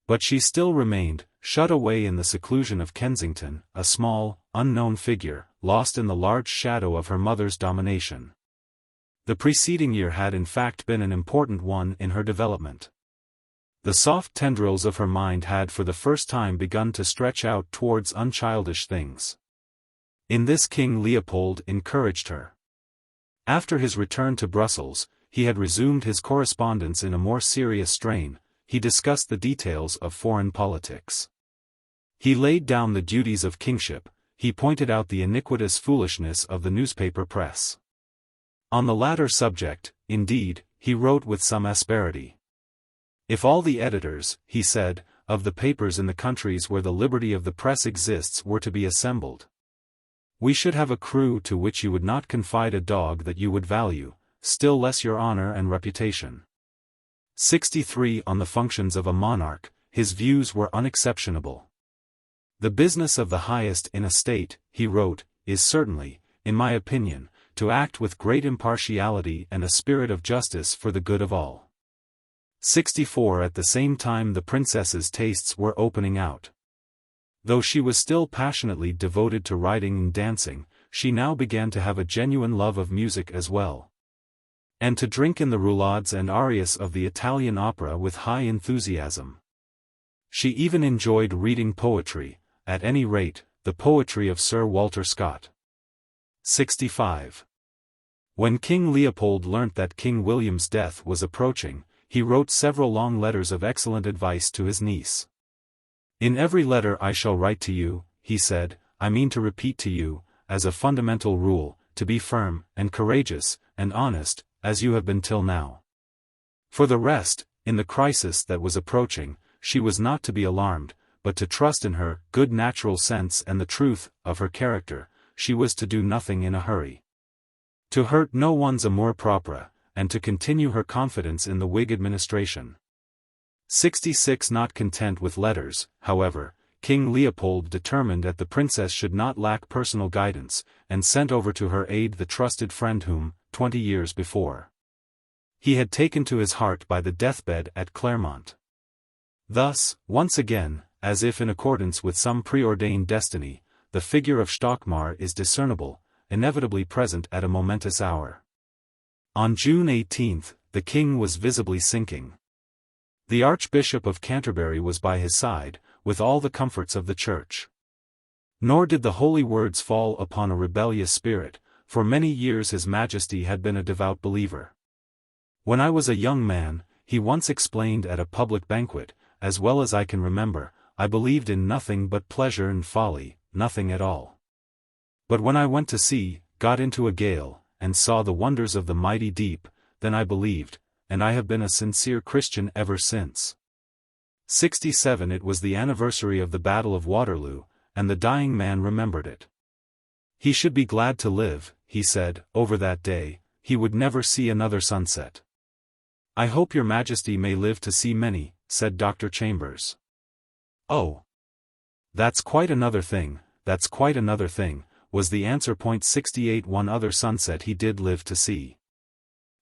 But she still remained, shut away in the seclusion of Kensington, a small, unknown figure, lost in the large shadow of her mother's domination. The preceding year had in fact been an important one in her development. The soft tendrils of her mind had for the first time begun to stretch out towards unchildish things. In this King Leopold encouraged her. After his return to Brussels, he had resumed his correspondence in a more serious strain. He discussed the details of foreign politics. He laid down the duties of kingship. He pointed out the iniquitous foolishness of the newspaper press. On the latter subject, indeed, he wrote with some asperity. If all the editors, he said, of the papers in the countries where the liberty of the press exists were to be assembled, we should have a crew to which you would not confide a dog that you would value, still less your honor and reputation. 63 On the functions of a monarch, his views were unexceptionable. The business of the highest in a state, he wrote, is certainly, in my opinion, to act with great impartiality and a spirit of justice for the good of all. 64 At the same time the princess's tastes were opening out. Though she was still passionately devoted to riding and dancing, she now began to have a genuine love of music as well, and to drink in the roulades and arias of the Italian opera with high enthusiasm. She even enjoyed reading poetry, at any rate, the poetry of Sir Walter Scott. 65. When King Leopold learnt that King William's death was approaching, he wrote several long letters of excellent advice to his niece. In every letter I shall write to you, he said, I mean to repeat to you, as a fundamental rule, to be firm, and courageous, and honest, as you have been till now. For the rest, in the crisis that was approaching, she was not to be alarmed, but to trust in her good natural sense and the truth of her character. She was to do nothing in a hurry, to hurt no one's amour propre, and to continue her confidence in the Whig administration. 66 Not content with letters, however, King Leopold determined that the princess should not lack personal guidance, and sent over to her aid the trusted friend whom, 20 years before, he had taken to his heart by the deathbed at Clermont. Thus, once again, as if in accordance with some preordained destiny, the figure of Stockmar is discernible, inevitably present at a momentous hour. On June 18, the king was visibly sinking. The Archbishop of Canterbury was by his side, with all the comforts of the Church. Nor did the holy words fall upon a rebellious spirit. For many years His Majesty had been a devout believer. When I was a young man, he once explained at a public banquet, as well as I can remember, I believed in nothing but pleasure and folly, nothing at all. But when I went to sea, got into a gale, and saw the wonders of the mighty deep, then I believed, and I have been a sincere Christian ever since. 67 It was the anniversary of the Battle of Waterloo, and the dying man remembered it. He should be glad to live, he said, over that day. He would never see another sunset. I hope your Majesty may live to see many, said Dr. Chambers. Oh! That's quite another thing, that's quite another thing, was the answer. 68 One other sunset he did live to see.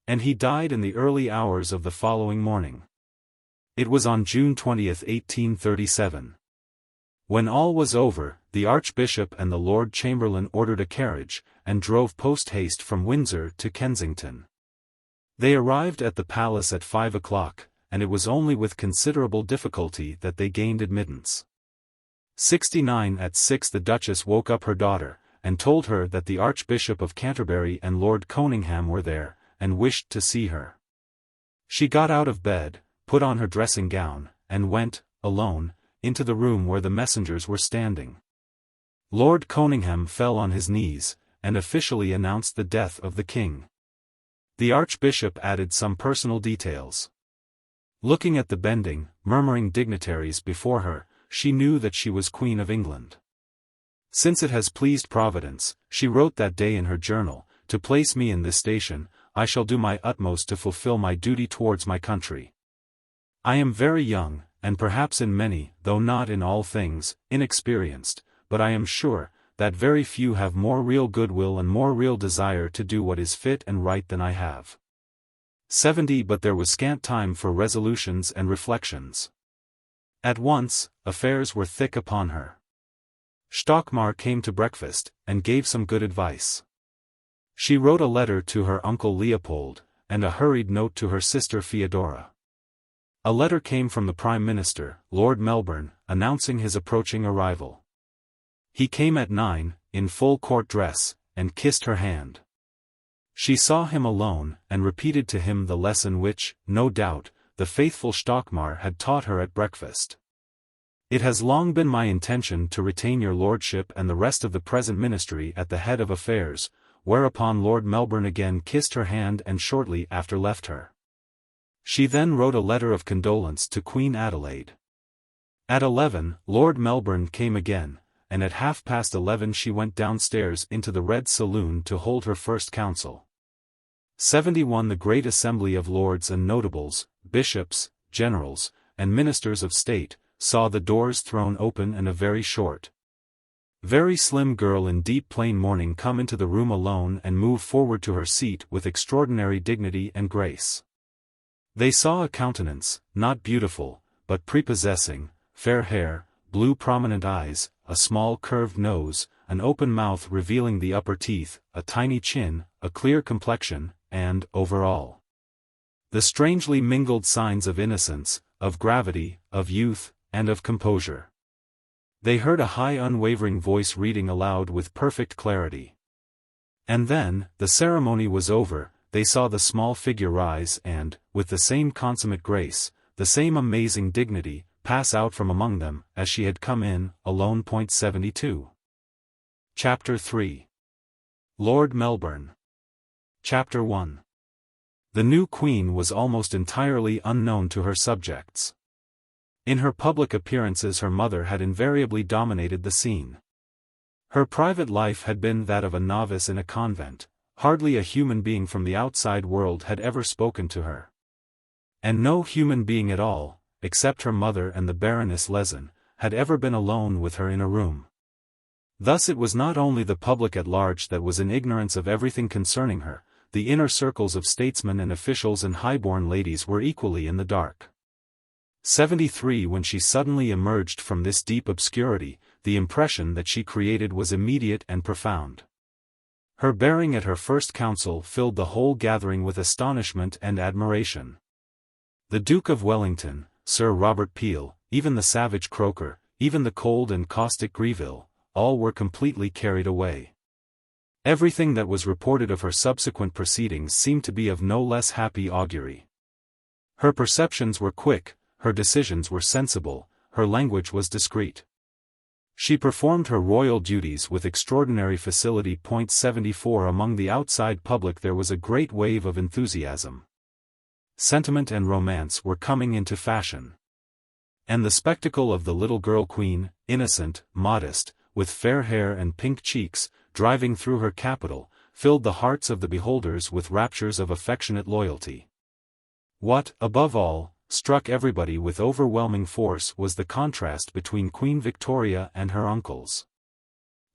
And he died in the early hours of the following morning. It was on June 20, 1837. When all was over, the Archbishop and the Lord Chamberlain ordered a carriage, and drove post-haste from Windsor to Kensington. They arrived at the palace at 5 o'clock, and it was only with considerable difficulty that they gained admittance. 69 At 6 the Duchess woke up her daughter, and told her that the Archbishop of Canterbury and Lord Conyngham were there, and wished to see her. She got out of bed, put on her dressing gown, and went, alone, into the room where the messengers were standing. Lord Conyngham fell on his knees, and officially announced the death of the king. The Archbishop added some personal details. Looking at the bending, murmuring dignitaries before her, she knew that she was Queen of England. Since it has pleased Providence, she wrote that day in her journal, to place me in this station, I shall do my utmost to fulfill my duty towards my country. I am very young, and perhaps in many, though not in all things, inexperienced, but I am sure, that very few have more real goodwill and more real desire to do what is fit and right than I have. 70 But there was scant time for resolutions and reflections. At once, affairs were thick upon her. Stockmar came to breakfast, and gave some good advice. She wrote a letter to her uncle Leopold, and a hurried note to her sister Theodora. A letter came from the Prime Minister, Lord Melbourne, announcing his approaching arrival. He came at 9, in full court dress, and kissed her hand. She saw him alone, and repeated to him the lesson which, no doubt, the faithful Stockmar had taught her at breakfast. "It has long been my intention to retain your lordship and the rest of the present ministry at the head of affairs," whereupon Lord Melbourne again kissed her hand and shortly after left her. She then wrote a letter of condolence to Queen Adelaide. At 11, Lord Melbourne came again, and at 11:30 she went downstairs into the Red Saloon to hold her first council. 71 The great assembly of lords and notables, bishops, generals, and ministers of state, saw the doors thrown open and a very short, very slim girl in deep plain mourning come into the room alone and move forward to her seat with extraordinary dignity and grace. They saw a countenance, not beautiful, but prepossessing, fair hair, blue prominent eyes, a small curved nose, an open mouth revealing the upper teeth, a tiny chin, a clear complexion, and, over all, the strangely mingled signs of innocence, of gravity, of youth, and of composure. They heard a high unwavering voice reading aloud with perfect clarity. And then, the ceremony was over, they saw the small figure rise and, with the same consummate grace, the same amazing dignity, pass out from among them, as she had come in, alone. 72. Chapter 3. Lord Melbourne. Chapter 1. The new Queen was almost entirely unknown to her subjects. In her public appearances her mother had invariably dominated the scene. Her private life had been that of a novice in a convent, hardly a human being from the outside world had ever spoken to her. And no human being at all, except her mother and the Baroness Lezen, had ever been alone with her in a room. Thus it was not only the public at large that was in ignorance of everything concerning her, the inner circles of statesmen and officials and highborn ladies were equally in the dark. 73 When she suddenly emerged from this deep obscurity, the impression that she created was immediate and profound. Her bearing at her first council filled the whole gathering with astonishment and admiration. The Duke of Wellington, Sir Robert Peel, even the savage Croker, even the cold and caustic Greville, all were completely carried away. Everything that was reported of her subsequent proceedings seemed to be of no less happy augury. Her perceptions were quick, her decisions were sensible, her language was discreet. She performed her royal duties with extraordinary facility. 74 Among the outside public there was a great wave of enthusiasm. Sentiment and romance were coming into fashion. And the spectacle of the little girl queen, innocent, modest, with fair hair and pink cheeks, driving through her capital, filled the hearts of the beholders with raptures of affectionate loyalty. What, above all, struck everybody with overwhelming force was the contrast between Queen Victoria and her uncles.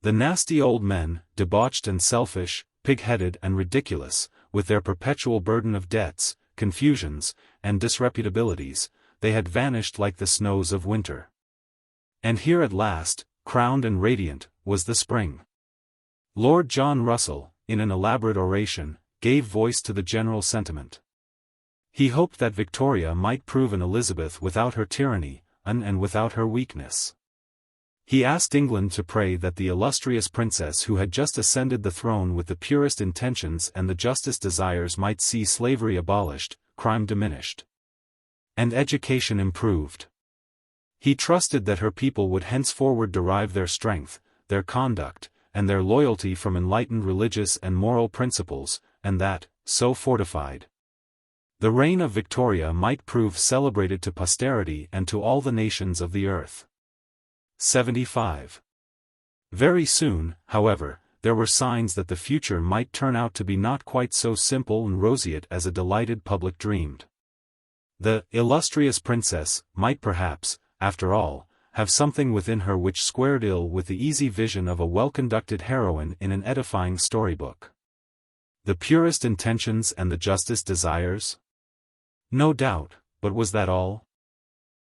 The nasty old men, debauched and selfish, pig-headed and ridiculous, with their perpetual burden of debts, confusions, and disreputabilities, they had vanished like the snows of winter. And here at last, crowned and radiant, was the spring. Lord John Russell, in an elaborate oration, gave voice to the general sentiment. He hoped that Victoria might prove an Elizabeth without her tyranny, and without her weakness. He asked England to pray that the illustrious princess who had just ascended the throne with the purest intentions and the justest desires might see slavery abolished, crime diminished, and education improved. He trusted that her people would henceforward derive their strength, their conduct, and their loyalty from enlightened religious and moral principles, and that, so fortified, the reign of Victoria might prove celebrated to posterity and to all the nations of the earth. 75. Very soon, however, there were signs that the future might turn out to be not quite so simple and roseate as a delighted public dreamed. The illustrious princess might perhaps, after all, have something within her which squared ill with the easy vision of a well-conducted heroine in an edifying storybook. The purest intentions and the justest desires? No doubt, but was that all?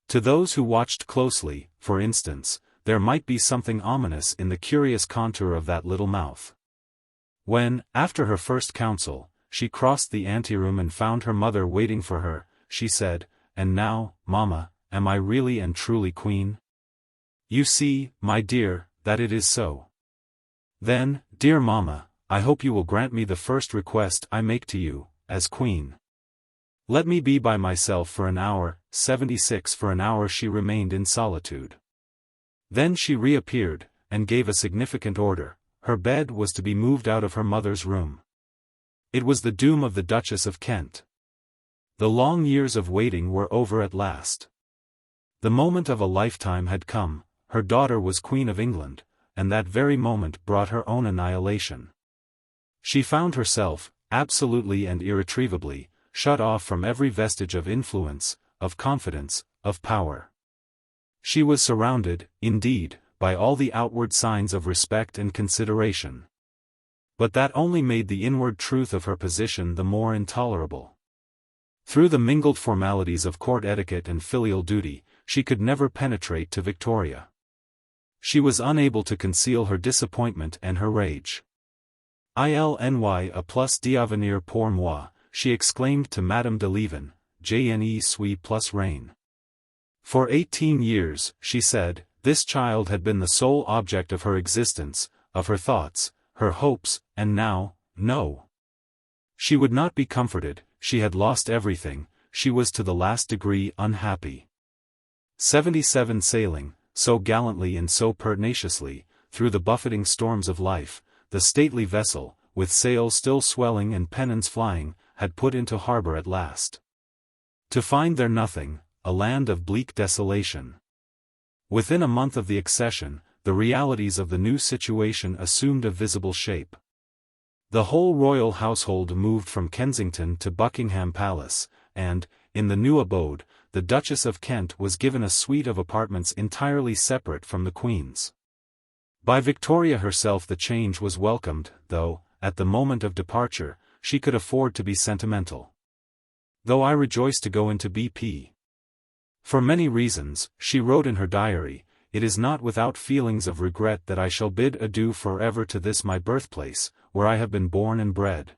To those who watched closely, for instance, there might be something ominous in the curious contour of that little mouth. When, after her first council, she crossed the anteroom and found her mother waiting for her, she said, "And now, Mamma, am I really and truly queen? You see, my dear, that it is so. Then, dear Mamma, I hope you will grant me the first request I make to you, as queen. Let me be by myself for an hour." 76. For an hour she remained in solitude. Then she reappeared, and gave a significant order. Her bed was to be moved out of her mother's room. It was the doom of the Duchess of Kent. The long years of waiting were over at last. The moment of a lifetime had come. Her daughter was Queen of England, and that very moment brought her own annihilation. She found herself, absolutely and irretrievably, shut off from every vestige of influence, of confidence, of power. She was surrounded, indeed, by all the outward signs of respect and consideration. But that only made the inward truth of her position the more intolerable. Through the mingled formalities of court etiquette and filial duty, she could never penetrate to Victoria. She was unable to conceal her disappointment and her rage. "Il n'y a plus d'avenir pour moi," she exclaimed to Madame de Lieven, "je ne suis plus reine." For 18 years, she said, this child had been the sole object of her existence, of her thoughts, her hopes, and now, no. She would not be comforted, she had lost everything, she was to the last degree unhappy. 77. Sailing, so gallantly and so pertinaciously, through the buffeting storms of life, the stately vessel, with sails still swelling and pennons flying, had put into harbor at last. To find there nothing, a land of bleak desolation. Within a month of the accession, the realities of the new situation assumed a visible shape. The whole royal household moved from Kensington to Buckingham Palace, and, in the new abode, the Duchess of Kent was given a suite of apartments entirely separate from the Queen's. By Victoria herself the change was welcomed, though, at the moment of departure, she could afford to be sentimental. "Though I rejoice to go into BP. For many reasons," she wrote in her diary, "it is not without feelings of regret that I shall bid adieu forever to this my birthplace, where I have been born and bred,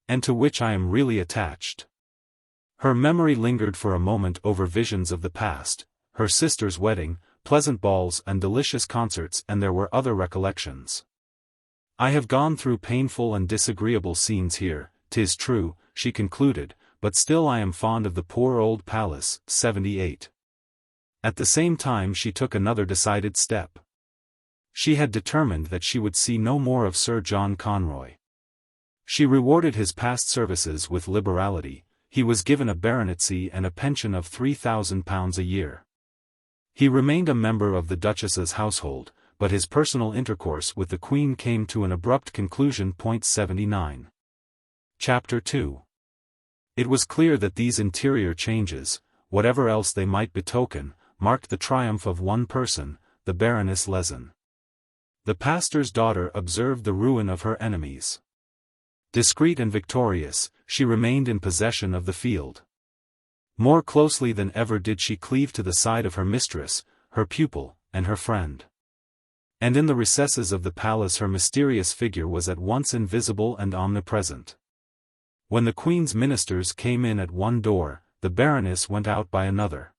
and to which I am really attached." Her memory lingered for a moment over visions of the past, her sister's wedding, pleasant balls and delicious concerts, and there were other recollections. "I have gone through painful and disagreeable scenes here, 'tis true," she concluded, "but still I am fond of the poor old palace." 78. At the same time she took another decided step. She had determined that she would see no more of Sir John Conroy. She rewarded his past services with liberality. He was given a baronetcy and a pension of £3,000 a year. He remained a member of the Duchess's household, but his personal intercourse with the Queen came to an abrupt conclusion. 79. Chapter 2. It was clear that these interior changes, whatever else they might betoken, marked the triumph of one person, the Baroness Lezen. The pastor's daughter observed the ruin of her enemies. Discreet and victorious, she remained in possession of the field. More closely than ever did she cleave to the side of her mistress, her pupil, and her friend. And in the recesses of the palace her mysterious figure was at once invisible and omnipresent. When the Queen's ministers came in at one door, the Baroness went out by another.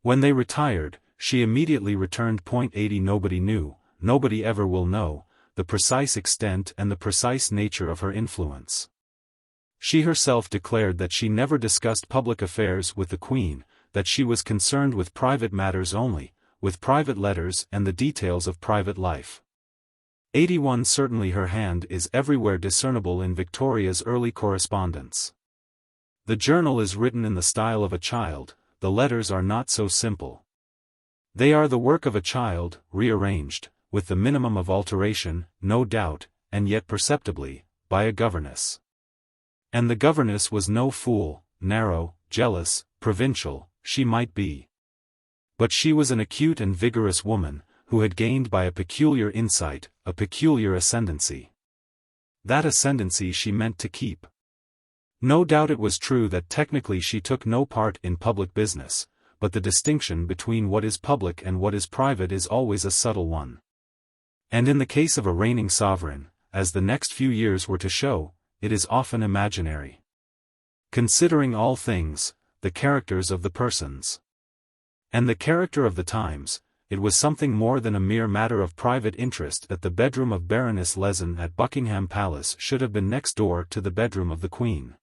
When they retired, she immediately returned. 80. Nobody knew, nobody ever will know, the precise extent and the precise nature of her influence. She herself declared that she never discussed public affairs with the Queen, that she was concerned with private matters only, with private letters and the details of private life. 81. Certainly her hand is everywhere discernible in Victoria's early correspondence. The journal is written in the style of a child, the letters are not so simple. They are the work of a child, rearranged, with the minimum of alteration, no doubt, and yet perceptibly, by a governess. And the governess was no fool, narrow, jealous, provincial, she might be. But she was an acute and vigorous woman, who had gained by a peculiar insight, a peculiar ascendancy. That ascendancy she meant to keep. No doubt it was true that technically she took no part in public business, but the distinction between what is public and what is private is always a subtle one. And in the case of a reigning sovereign, as the next few years were to show, it is often imaginary. Considering all things, the characters of the persons, and the character of the times, it was something more than a mere matter of private interest that the bedroom of Baroness Lytton at Buckingham Palace should have been next door to the bedroom of the Queen.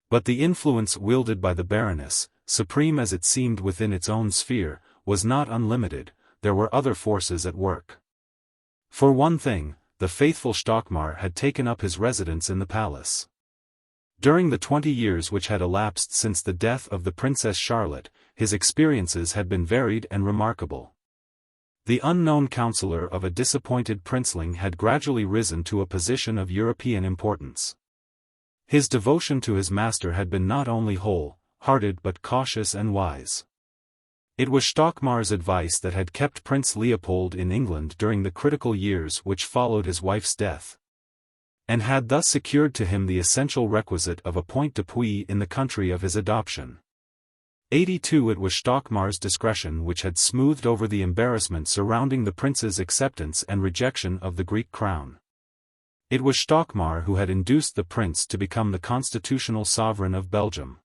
But the influence wielded by the Baroness, supreme as it seemed within its own sphere, was not unlimited. There were other forces at work. For one thing, the faithful Stockmar had taken up his residence in the palace. During the 20 years which had elapsed since the death of the Princess Charlotte, his experiences had been varied and remarkable. The unknown counsellor of a disappointed princeling had gradually risen to a position of European importance. His devotion to his master had been not only whole-hearted but cautious and wise. It was Stockmar's advice that had kept Prince Leopold in England during the critical years which followed his wife's death, and had thus secured to him the essential requisite of a point d'appui in the country of his adoption. 82 It was Stockmar's discretion which had smoothed over the embarrassment surrounding the prince's acceptance and rejection of the Greek crown. It was Stockmar who had induced the prince to become the constitutional sovereign of Belgium.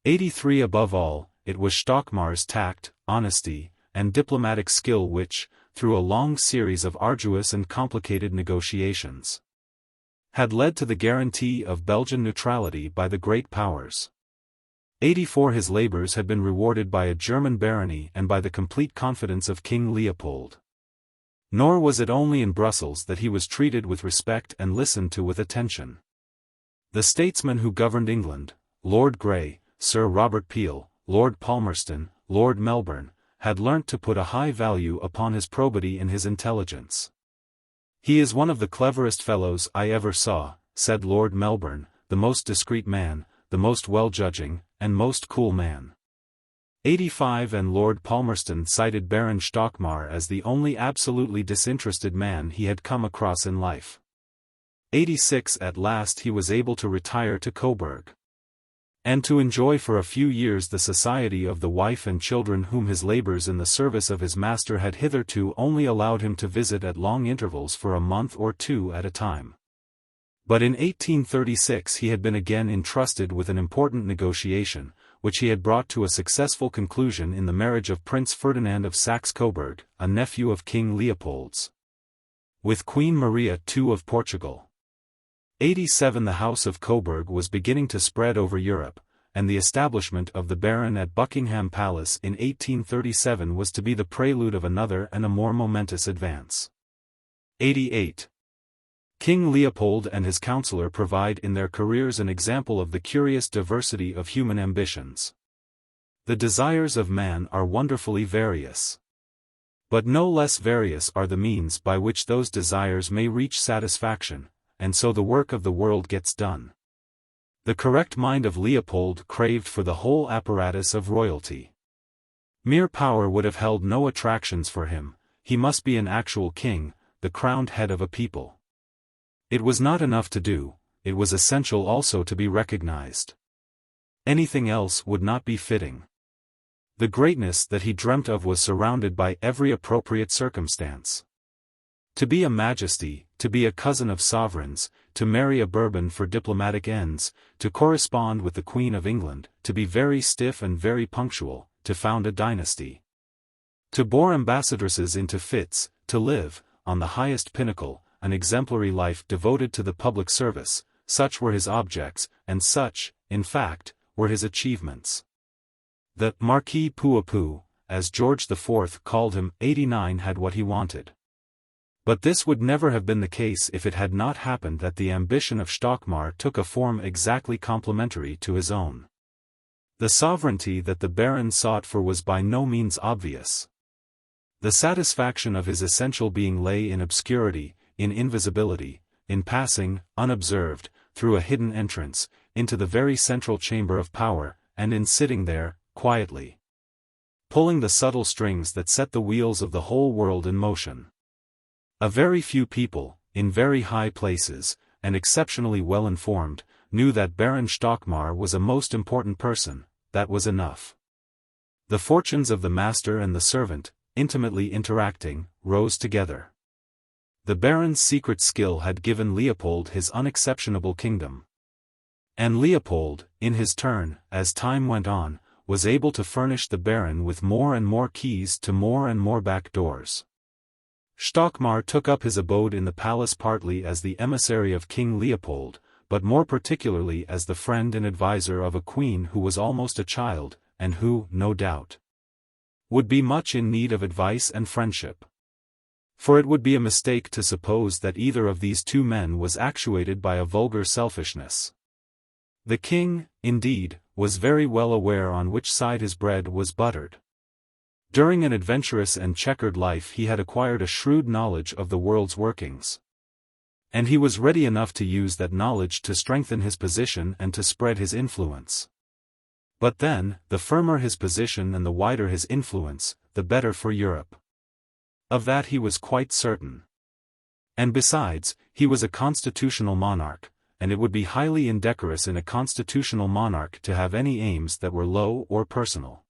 83 Above all, it was Stockmar's tact, honesty, and diplomatic skill which, through a long series of arduous and complicated negotiations, had led to the guarantee of Belgian neutrality by the great powers. 84 His labours had been rewarded by a German barony and by the complete confidence of King Leopold. Nor was it only in Brussels that he was treated with respect and listened to with attention. The statesmen who governed England, Lord Grey, Sir Robert Peel, Lord Palmerston, Lord Melbourne, had learnt to put a high value upon his probity and his intelligence. "He is one of the cleverest fellows I ever saw," said Lord Melbourne, "the most discreet man, the most well-judging, and most cool man." 85 And Lord Palmerston cited Baron Stockmar as the only absolutely disinterested man he had come across in life. 86 At last he was able to retire to Coburg, and to enjoy for a few years the society of the wife and children whom his labours in the service of his master had hitherto only allowed him to visit at long intervals for a month or two at a time. But in 1836 he had been again entrusted with an important negotiation, which he had brought to a successful conclusion in the marriage of Prince Ferdinand of Saxe-Coburg, a nephew of King Leopold's, with Queen Maria II of Portugal. 87 The House of Coburg was beginning to spread over Europe, and the establishment of the Baron at Buckingham Palace in 1837 was to be the prelude of another and a more momentous advance. 88 King Leopold and his counsellor provide in their careers an example of the curious diversity of human ambitions. The desires of man are wonderfully various, but no less various are the means by which those desires may reach satisfaction, and so the work of the world gets done. The correct mind of Leopold craved for the whole apparatus of royalty. Mere power would have held no attractions for him. He must be an actual king, the crowned head of a people. It was not enough to do, it was essential also to be recognized. Anything else would not be fitting. The greatness that he dreamt of was surrounded by every appropriate circumstance. To be a majesty, to be a cousin of sovereigns, to marry a Bourbon for diplomatic ends, to correspond with the Queen of England, to be very stiff and very punctual, to found a dynasty, to bore ambassadresses into fits, to live, on the highest pinnacle, an exemplary life devoted to the public service, such were his objects, and such, in fact, were his achievements. The Marquis Pouapou, as George IV called him, 89 had what he wanted. But this would never have been the case if it had not happened that the ambition of Stockmar took a form exactly complementary to his own. The sovereignty that the Baron sought for was by no means obvious. The satisfaction of his essential being lay in obscurity, in invisibility, in passing, unobserved, through a hidden entrance, into the very central chamber of power, and in sitting there, quietly, pulling the subtle strings that set the wheels of the whole world in motion. A very few people, in very high places, and exceptionally well informed, knew that Baron Stockmar was a most important person. That was enough. The fortunes of the master and the servant, intimately interacting, rose together. the Baron's secret skill had given Leopold his unexceptionable kingdom. And Leopold, in his turn, as time went on, was able to furnish the Baron with more and more keys to more and more back doors. Stockmar took up his abode in the palace partly as the emissary of King Leopold, but more particularly as the friend and adviser of a queen who was almost a child, and who, no doubt, would be much in need of advice and friendship. For it would be a mistake to suppose that either of these two men was actuated by a vulgar selfishness. The king, indeed, was very well aware on which side his bread was buttered. During an adventurous and checkered life he had acquired a shrewd knowledge of the world's workings. And he was ready enough to use that knowledge to strengthen his position and to spread his influence. But then, the firmer his position and the wider his influence, the better for Europe. Of that he was quite certain. And besides, he was a constitutional monarch, and it would be highly indecorous in a constitutional monarch to have any aims that were low or personal.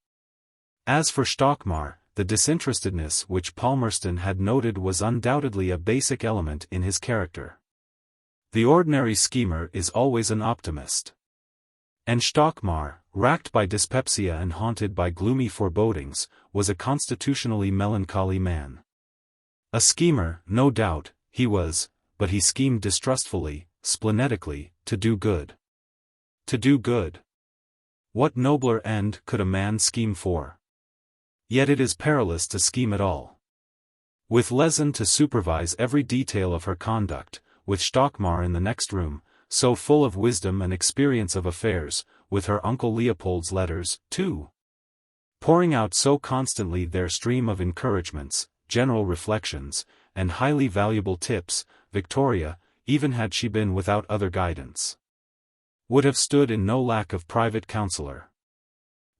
As for Stockmar, the disinterestedness which Palmerston had noted was undoubtedly a basic element in his character. The ordinary schemer is always an optimist. And Stockmar, racked by dyspepsia and haunted by gloomy forebodings, was a constitutionally melancholy man. A schemer, no doubt, he was, but he schemed distrustfully, splenetically, to do good. To do good. What nobler end could a man scheme for? Yet it is perilous to scheme at all. With Lezen to supervise every detail of her conduct, with Stockmar in the next room, so full of wisdom and experience of affairs, with her uncle Leopold's letters, too, pouring out so constantly their stream of encouragements, general reflections, and highly valuable tips, Victoria, even had she been without other guidance, would have stood in no lack of private counsellor.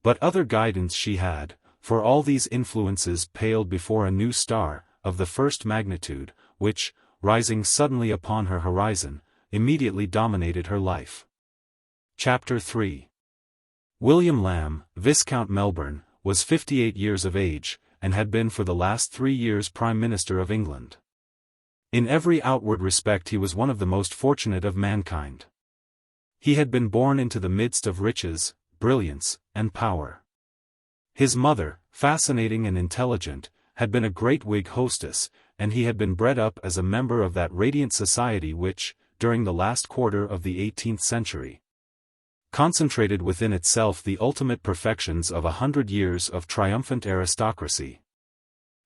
But other guidance she had, for all these influences paled before a new star, of the first magnitude, which, rising suddenly upon her horizon, immediately dominated her life. Chapter 3. William Lamb, Viscount Melbourne, was 58 years of age, and had been for the last 3 years Prime Minister of England. In every outward respect he was one of the most fortunate of mankind. He had been born into the midst of riches, brilliance, and power. His mother, fascinating and intelligent, had been a great Whig hostess, and he had been bred up as a member of that radiant society which, during the last quarter of the 18th century, concentrated within itself the ultimate perfections of 100 years of triumphant aristocracy.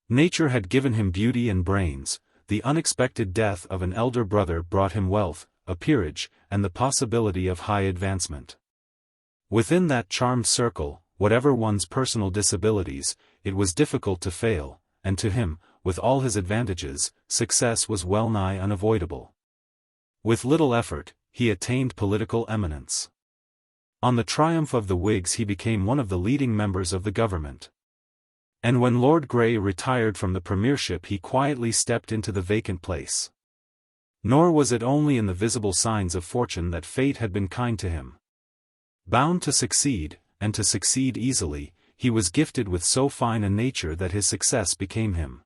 Nature had given him beauty and brains, the unexpected death of an elder brother brought him wealth, a peerage, and the possibility of high advancement. Within that charmed circle, whatever one's personal disabilities, it was difficult to fail, and to him, with all his advantages, success was well nigh unavoidable. With little effort, he attained political eminence. On the triumph of the Whigs he became one of the leading members of the government. And when Lord Grey retired from the premiership he quietly stepped into the vacant place. Nor was it only in the visible signs of fortune that fate had been kind to him. Bound to succeed, and to succeed easily, he was gifted with so fine a nature that his success became him.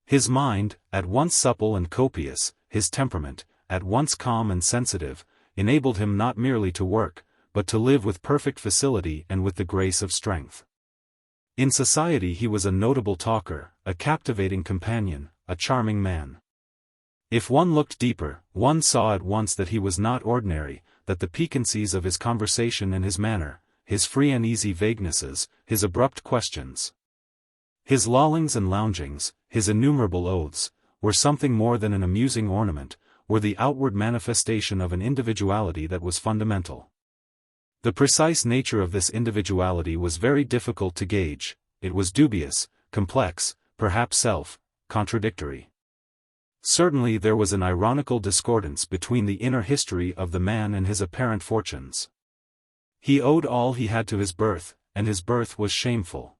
His mind, at once supple and copious, his temperament, at once calm and sensitive, enabled him not merely to work, but to live with perfect facility and with the grace of strength. In society he was a notable talker, a captivating companion, a charming man. If one looked deeper, one saw at once that he was not ordinary, that the piquancies of his conversation and his manner, his free and easy vaguenesses, his abrupt questions, his lollings and loungings, his innumerable oaths, were something more than an amusing ornament, were the outward manifestation of an individuality that was fundamental. The precise nature of this individuality was very difficult to gauge, it was dubious, complex, perhaps self-contradictory. Certainly there was an ironical discordance between the inner history of the man and his apparent fortunes. He owed all he had to his birth, and his birth was shameful.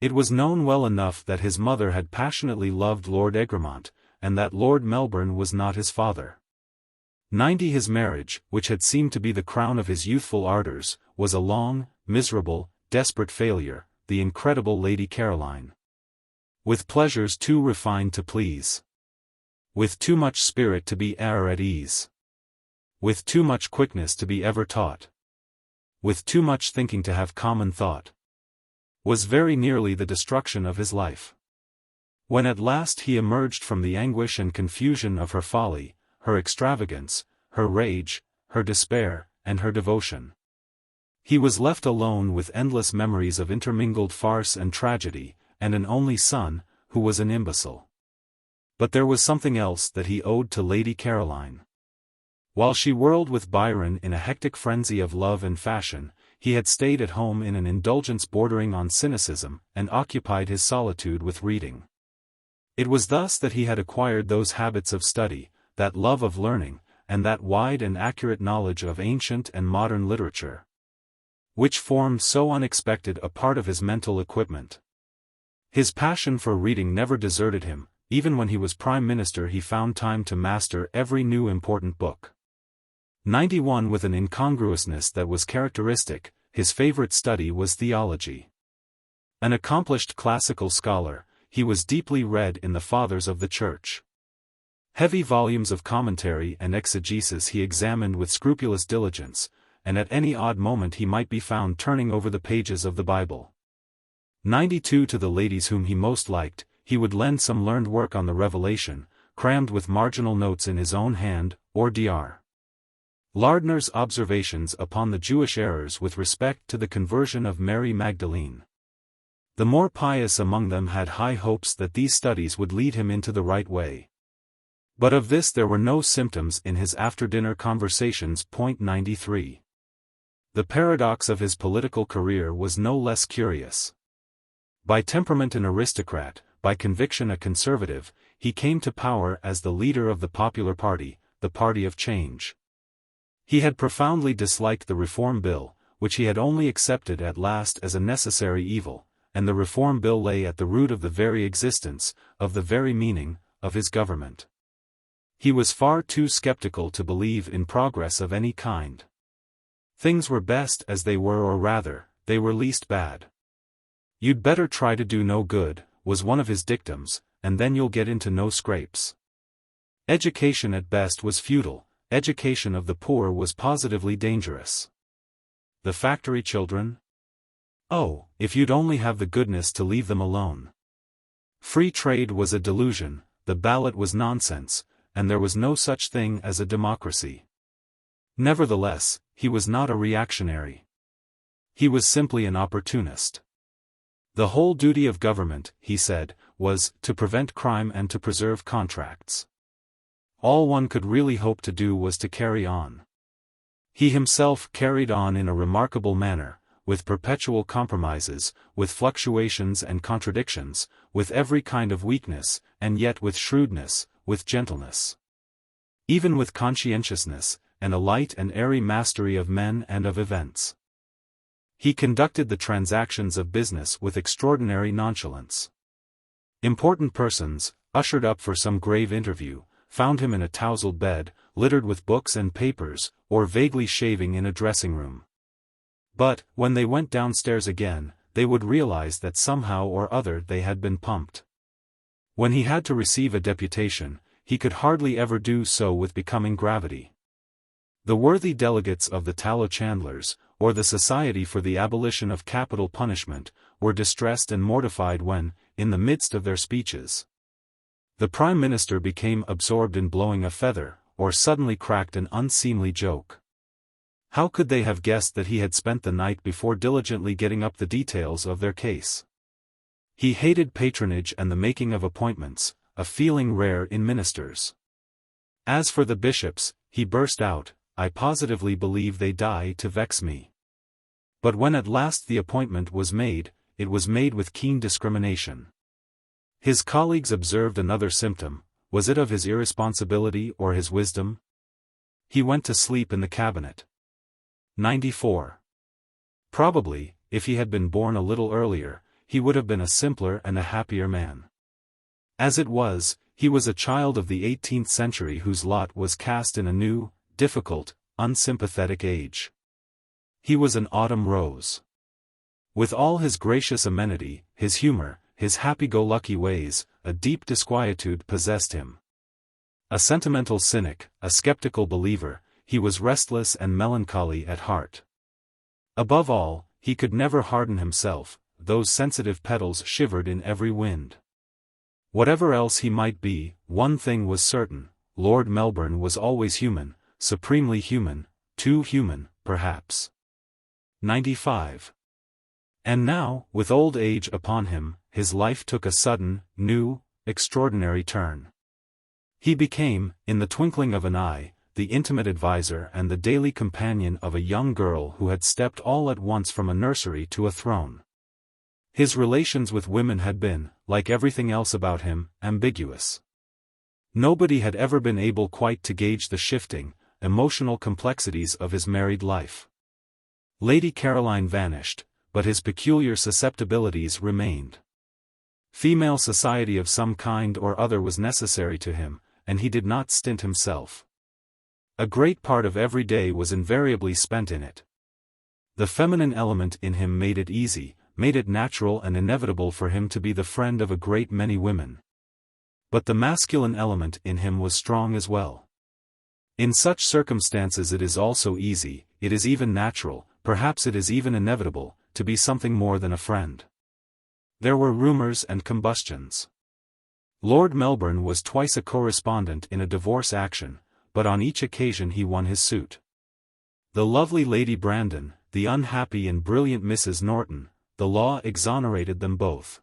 It was known well enough that his mother had passionately loved Lord Egremont, and that Lord Melbourne was not his father. 90 His marriage, which had seemed to be the crown of his youthful ardors, was a long, miserable, desperate failure, the incredible Lady Caroline. With pleasures too refined to please. with too much spirit to be e'er at ease, with too much quickness to be ever taught, with too much thinking to have common thought, was very nearly the destruction of his life. When at last he emerged from the anguish and confusion of her folly, her extravagance, her rage, her despair, and her devotion, he was left alone with endless memories of intermingled farce and tragedy, and an only son, who was an imbecile. But there was something else that he owed to Lady Caroline. While she whirled with Byron in a hectic frenzy of love and fashion, he had stayed at home in an indulgence bordering on cynicism, and occupied his solitude with reading. It was thus that he had acquired those habits of study, that love of learning, and that wide and accurate knowledge of ancient and modern literature, which formed so unexpected a part of his mental equipment. His passion for reading never deserted him. Even when he was Prime Minister he found time to master every new important book. 91. With an incongruousness that was characteristic, his favorite study was theology. An accomplished classical scholar, he was deeply read in the Fathers of the Church. Heavy volumes of commentary and exegesis he examined with scrupulous diligence, and at any odd moment he might be found turning over the pages of the Bible. 92. To the ladies whom he most liked, he would lend some learned work on the Revelation, crammed with marginal notes in his own hand, or Dr. Lardner's observations upon the Jewish errors with respect to the conversion of Mary Magdalene. The more pious among them had high hopes that these studies would lead him into the right way. But of this there were no symptoms in his after-dinner conversations. 93. The paradox of his political career was no less curious. By temperament an aristocrat, by conviction a conservative, he came to power as the leader of the popular party, the party of change. He had profoundly disliked the Reform Bill, which he had only accepted at last as a necessary evil, and the Reform Bill lay at the root of the very existence, of the very meaning, of his government. He was far too skeptical to believe in progress of any kind. Things were best as they were, or rather, they were least bad. "You'd better try to do no good," was one of his dictums, "and then you'll get into no scrapes." Education at best was futile, education of the poor was positively dangerous. The factory children? Oh, if you'd only have the goodness to leave them alone. Free trade was a delusion, the ballot was nonsense, and there was no such thing as a democracy. Nevertheless, he was not a reactionary. He was simply an opportunist. The whole duty of government, he said, was to prevent crime and to preserve contracts. All one could really hope to do was to carry on. He himself carried on in a remarkable manner, with perpetual compromises, with fluctuations and contradictions, with every kind of weakness, and yet with shrewdness, with gentleness, even with conscientiousness, and a light and airy mastery of men and of events. He conducted the transactions of business with extraordinary nonchalance. Important persons, ushered up for some grave interview, found him in a tousled bed, littered with books and papers, or vaguely shaving in a dressing-room. But, when they went downstairs again, they would realize that somehow or other they had been pumped. When he had to receive a deputation, he could hardly ever do so with becoming gravity. The worthy delegates of the tallow chandlers, or the Society for the Abolition of Capital Punishment, were distressed and mortified when, in the midst of their speeches, the Prime Minister became absorbed in blowing a feather, or suddenly cracked an unseemly joke. How could they have guessed that he had spent the night before diligently getting up the details of their case? He hated patronage and the making of appointments, a feeling rare in ministers. As for the bishops, he burst out, "I positively believe they die to vex me." But when at last the appointment was made, it was made with keen discrimination. His colleagues observed another symptom. Was it of his irresponsibility or his wisdom? He went to sleep in the cabinet. 94. Probably, if he had been born a little earlier, he would have been a simpler and a happier man. As it was, he was a child of the 18th century whose lot was cast in a new, difficult, unsympathetic age. He was an autumn rose. With all his gracious amenity, his humor, his happy-go-lucky ways, a deep disquietude possessed him. A sentimental cynic, a skeptical believer, he was restless and melancholy at heart. Above all, he could never harden himself, those sensitive petals shivered in every wind. Whatever else he might be, one thing was certain, Lord Melbourne was always human, supremely human, too human, perhaps. 95. And now, with old age upon him, his life took a sudden, new, extraordinary turn. He became, in the twinkling of an eye, the intimate adviser and the daily companion of a young girl who had stepped all at once from a nursery to a throne. His relations with women had been, like everything else about him, ambiguous. Nobody had ever been able quite to gauge the shifting, emotional complexities of his married life. Lady Caroline vanished, but his peculiar susceptibilities remained. Female society of some kind or other was necessary to him, and he did not stint himself. A great part of every day was invariably spent in it. The feminine element in him made it easy, made it natural and inevitable for him to be the friend of a great many women. But the masculine element in him was strong as well. In such circumstances it is also easy, it is even natural, perhaps it is even inevitable, to be something more than a friend. There were rumors and combustions. Lord Melbourne was twice a correspondent in a divorce action, but on each occasion he won his suit. The lovely Lady Brandon, the unhappy and brilliant Mrs. Norton, the law exonerated them both.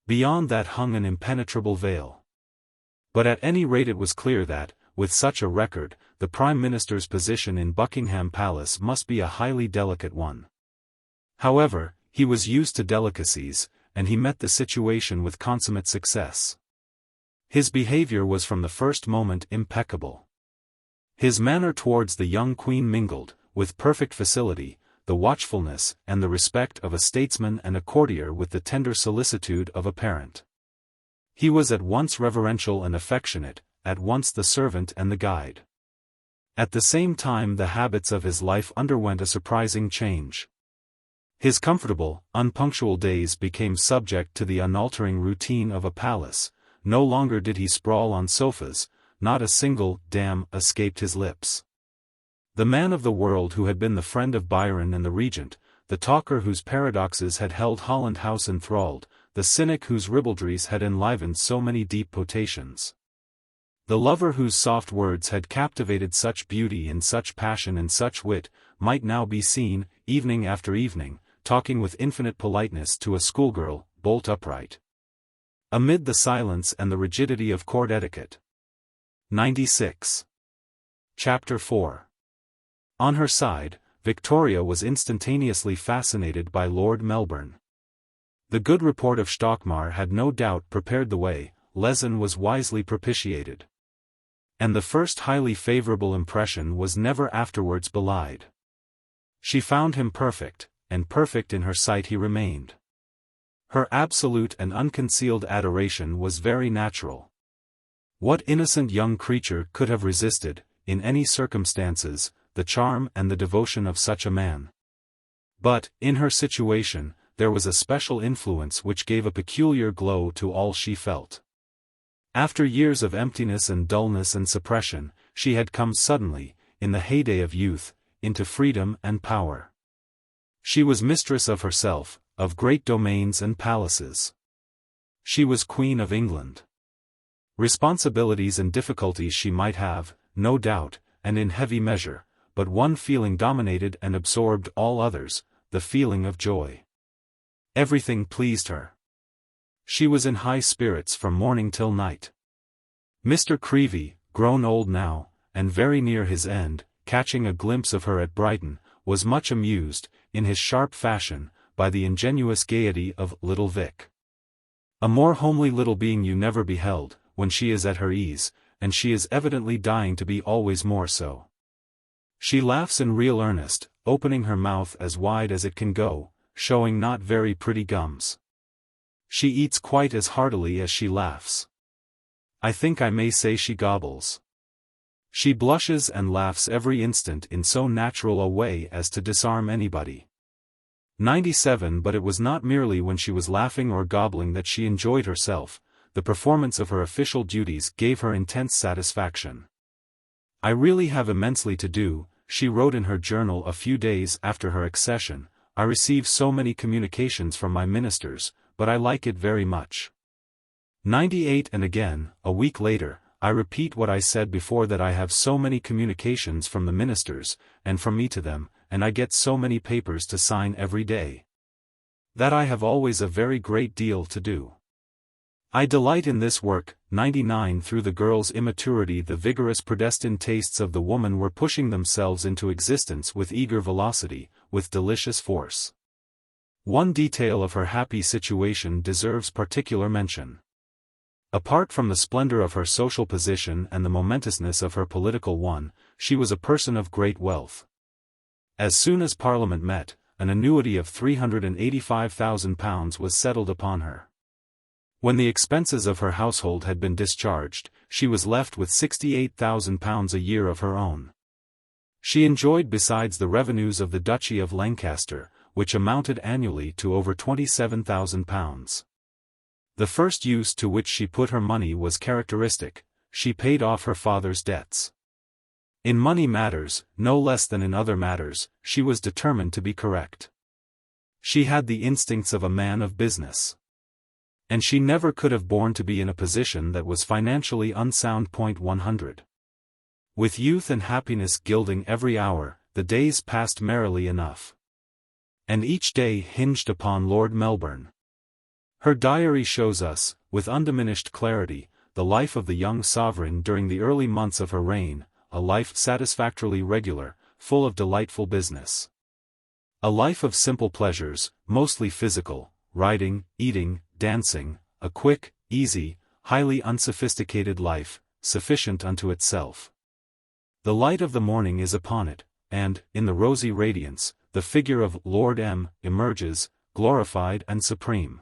Beyond that hung an impenetrable veil. But at any rate it was clear that, with such a record, the Prime Minister's position in Buckingham Palace must be a highly delicate one. However, he was used to delicacies, and he met the situation with consummate success. His behavior was from the first moment impeccable. His manner towards the young Queen mingled, with perfect facility, the watchfulness and the respect of a statesman and a courtier with the tender solicitude of a parent. He was at once reverential and affectionate, at once the servant and the guide. At the same time the habits of his life underwent a surprising change. His comfortable, unpunctual days became subject to the unaltering routine of a palace, no longer did he sprawl on sofas, not a single "damn" escaped his lips. The man of the world who had been the friend of Byron and the Regent, the talker whose paradoxes had held Holland House enthralled, the cynic whose ribaldries had enlivened so many deep potations. The lover whose soft words had captivated such beauty and such passion and such wit, might now be seen, evening after evening, talking with infinite politeness to a schoolgirl, bolt upright. Amid the silence and the rigidity of court etiquette. 96. Chapter 4. On her side, Victoria was instantaneously fascinated by Lord Melbourne. The good report of Stockmar had no doubt prepared the way, Lezen was wisely propitiated. And the first highly favourable impression was never afterwards belied. She found him perfect, and perfect in her sight he remained. Her absolute and unconcealed adoration was very natural. What innocent young creature could have resisted, in any circumstances, the charm and the devotion of such a man? But, in her situation, there was a special influence which gave a peculiar glow to all she felt. After years of emptiness and dullness and suppression, she had come suddenly, in the heyday of youth, into freedom and power. She was mistress of herself, of great domains and palaces. She was Queen of England. Responsibilities and difficulties she might have, no doubt, and in heavy measure, but one feeling dominated and absorbed all others, the feeling of joy. Everything pleased her. She was in high spirits from morning till night. Mr. Creevey, grown old now, and very near his end, catching a glimpse of her at Brighton, was much amused, in his sharp fashion, by the ingenuous gaiety of Little Vic. A more homely little being you never beheld, when she is at her ease, and she is evidently dying to be always more so. She laughs in real earnest, opening her mouth as wide as it can go, showing not very pretty gums. She eats quite as heartily as she laughs. I think I may say she gobbles. She blushes and laughs every instant in so natural a way as to disarm anybody. 97. But it was not merely when she was laughing or gobbling that she enjoyed herself, the performance of her official duties gave her intense satisfaction. "I really have immensely to do," she wrote in her journal a few days after her accession. "I receive so many communications from my ministers, but I like it very much." 98. And again, a week later, "I repeat what I said before, that I have so many communications from the ministers, and from me to them, and I get so many papers to sign every day, that I have always a very great deal to do. I delight in this work." 99. Through the girl's immaturity, the vigorous predestined tastes of the woman were pushing themselves into existence with eager velocity, with delicious force. One detail of her happy situation deserves particular mention. Apart from the splendor of her social position and the momentousness of her political one, she was a person of great wealth. As soon as Parliament met, an annuity of £385,000 was settled upon her. When the expenses of her household had been discharged, she was left with £68,000 a year of her own. She enjoyed besides the revenues of the Duchy of Lancaster, which amounted annually to over £27,000. The first use to which she put her money was characteristic: she paid off her father's debts. In money matters, no less than in other matters, she was determined to be correct. She had the instincts of a man of business. And she never could have borne to be in a position that was financially unsound. 100. With youth and happiness gilding every hour, the days passed merrily enough. And each day hinged upon Lord Melbourne. Her diary shows us, with undiminished clarity, the life of the young sovereign during the early months of her reign, a life satisfactorily regular, full of delightful business. A life of simple pleasures, mostly physical, riding, eating, dancing, a quick, easy, highly unsophisticated life, sufficient unto itself. The light of the morning is upon it, and, in the rosy radiance, the figure of Lord M. emerges, glorified and supreme.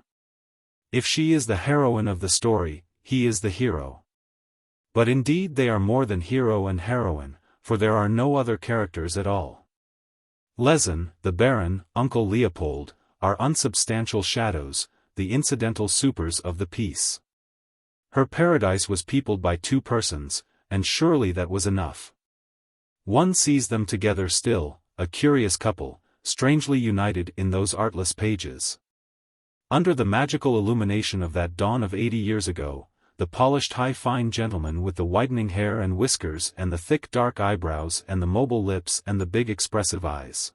If she is the heroine of the story, he is the hero. But indeed they are more than hero and heroine, for there are no other characters at all. Lezen, the Baron, Uncle Leopold, are unsubstantial shadows, the incidental supers of the piece. Her paradise was peopled by two persons, and surely that was enough. One sees them together still, a curious couple, strangely united in those artless pages. Under the magical illumination of that dawn of 80 years ago, the polished high fine gentleman with the whitening hair and whiskers and the thick dark eyebrows and the mobile lips and the big expressive eyes.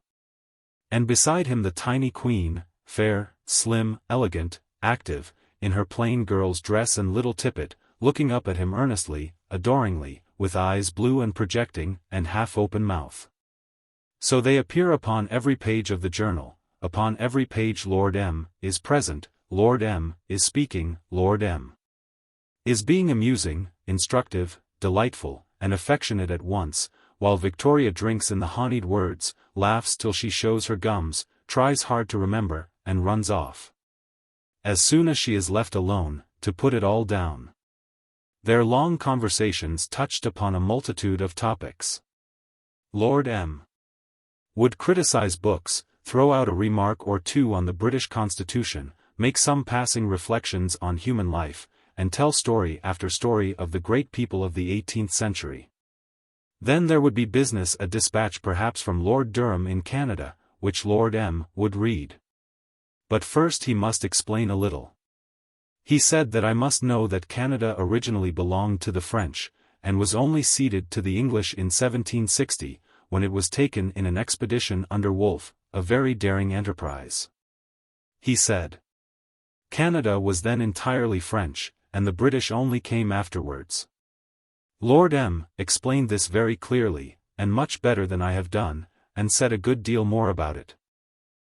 And beside him the tiny queen, fair, slim, elegant, active, in her plain girl's dress and little tippet, looking up at him earnestly, adoringly, with eyes blue and projecting, and half-open mouth. So they appear upon every page of the journal. Upon every page Lord M. is present, Lord M. is speaking, Lord M. is being amusing, instructive, delightful, and affectionate at once, while Victoria drinks in the honeyed words, laughs till she shows her gums, tries hard to remember, and runs off, as soon as she is left alone, to put it all down. Their long conversations touched upon a multitude of topics. Lord M. would criticize books, throw out a remark or two on the British Constitution, make some passing reflections on human life, and tell story after story of the great people of the 18th century. Then there would be business, a dispatch perhaps from Lord Durham in Canada, which Lord M. would read. But first he must explain a little. He said that I must know that Canada originally belonged to the French, and was only ceded to the English in 1760, when it was taken in an expedition under Wolfe, a very daring enterprise. He said, Canada was then entirely French, and the British only came afterwards. Lord M. explained this very clearly, and much better than I have done, and said a good deal more about it.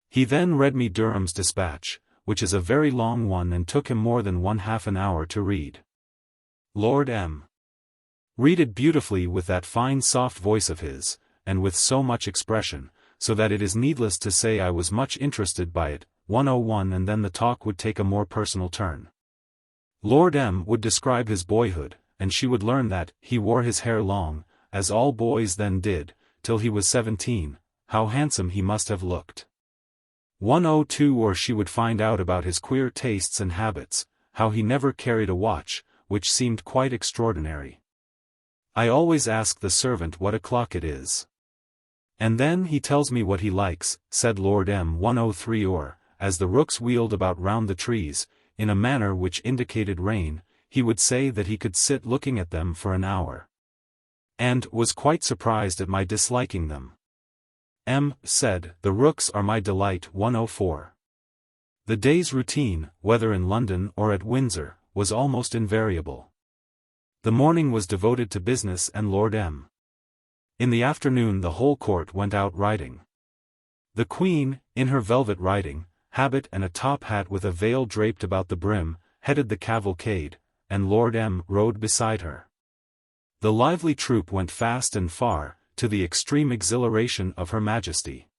He then read me Durham's dispatch, which is a very long one and took him more than 1/2 an hour to read. Lord M. read it beautifully with that fine soft voice of his, and with so much expression, so that it is needless to say I was much interested by it. 101. And then the talk would take a more personal turn. Lord M. would describe his boyhood, and she would learn that he wore his hair long, as all boys then did, till he was 17, how handsome he must have looked. 102. Or she would find out about his queer tastes and habits, how he never carried a watch, which seemed quite extraordinary. I always ask the servant what o'clock it is. And then he tells me what he likes, said Lord M103 or, as the rooks wheeled about round the trees, in a manner which indicated rain, he would say that he could sit looking at them for an hour. And was quite surprised at my disliking them. M. said, the rooks are my delight. 104. The day's routine, whether in London or at Windsor, was almost invariable. The morning was devoted to business and Lord M. In the afternoon the whole court went out riding. The Queen, in her velvet riding habit and a top hat with a veil draped about the brim, headed the cavalcade, and Lord M. rode beside her. The lively troop went fast and far, to the extreme exhilaration of Her Majesty.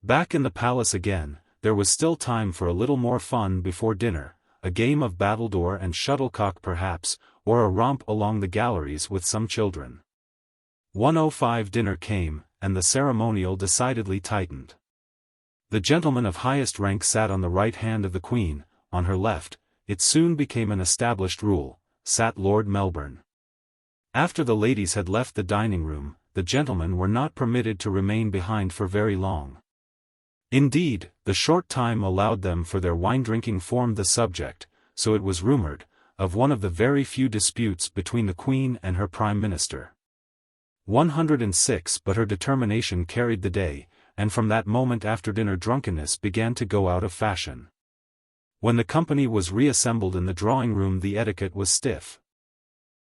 Back in the palace again, there was still time for a little more fun before dinner, a game of battledore and shuttlecock perhaps, or a romp along the galleries with some children. 105 dinner came, and the ceremonial decidedly tightened. The gentleman of highest rank sat on the right hand of the Queen, on her left, it soon became an established rule, sat Lord Melbourne. After the ladies had left the dining-room, the gentlemen were not permitted to remain behind for very long. Indeed, the short time allowed them for their wine-drinking formed the subject, so it was rumoured, of one of the very few disputes between the Queen and her Prime Minister. 106 But her determination carried the day, and from that moment after dinner drunkenness began to go out of fashion. When the company was reassembled in the drawing-room the etiquette was stiff.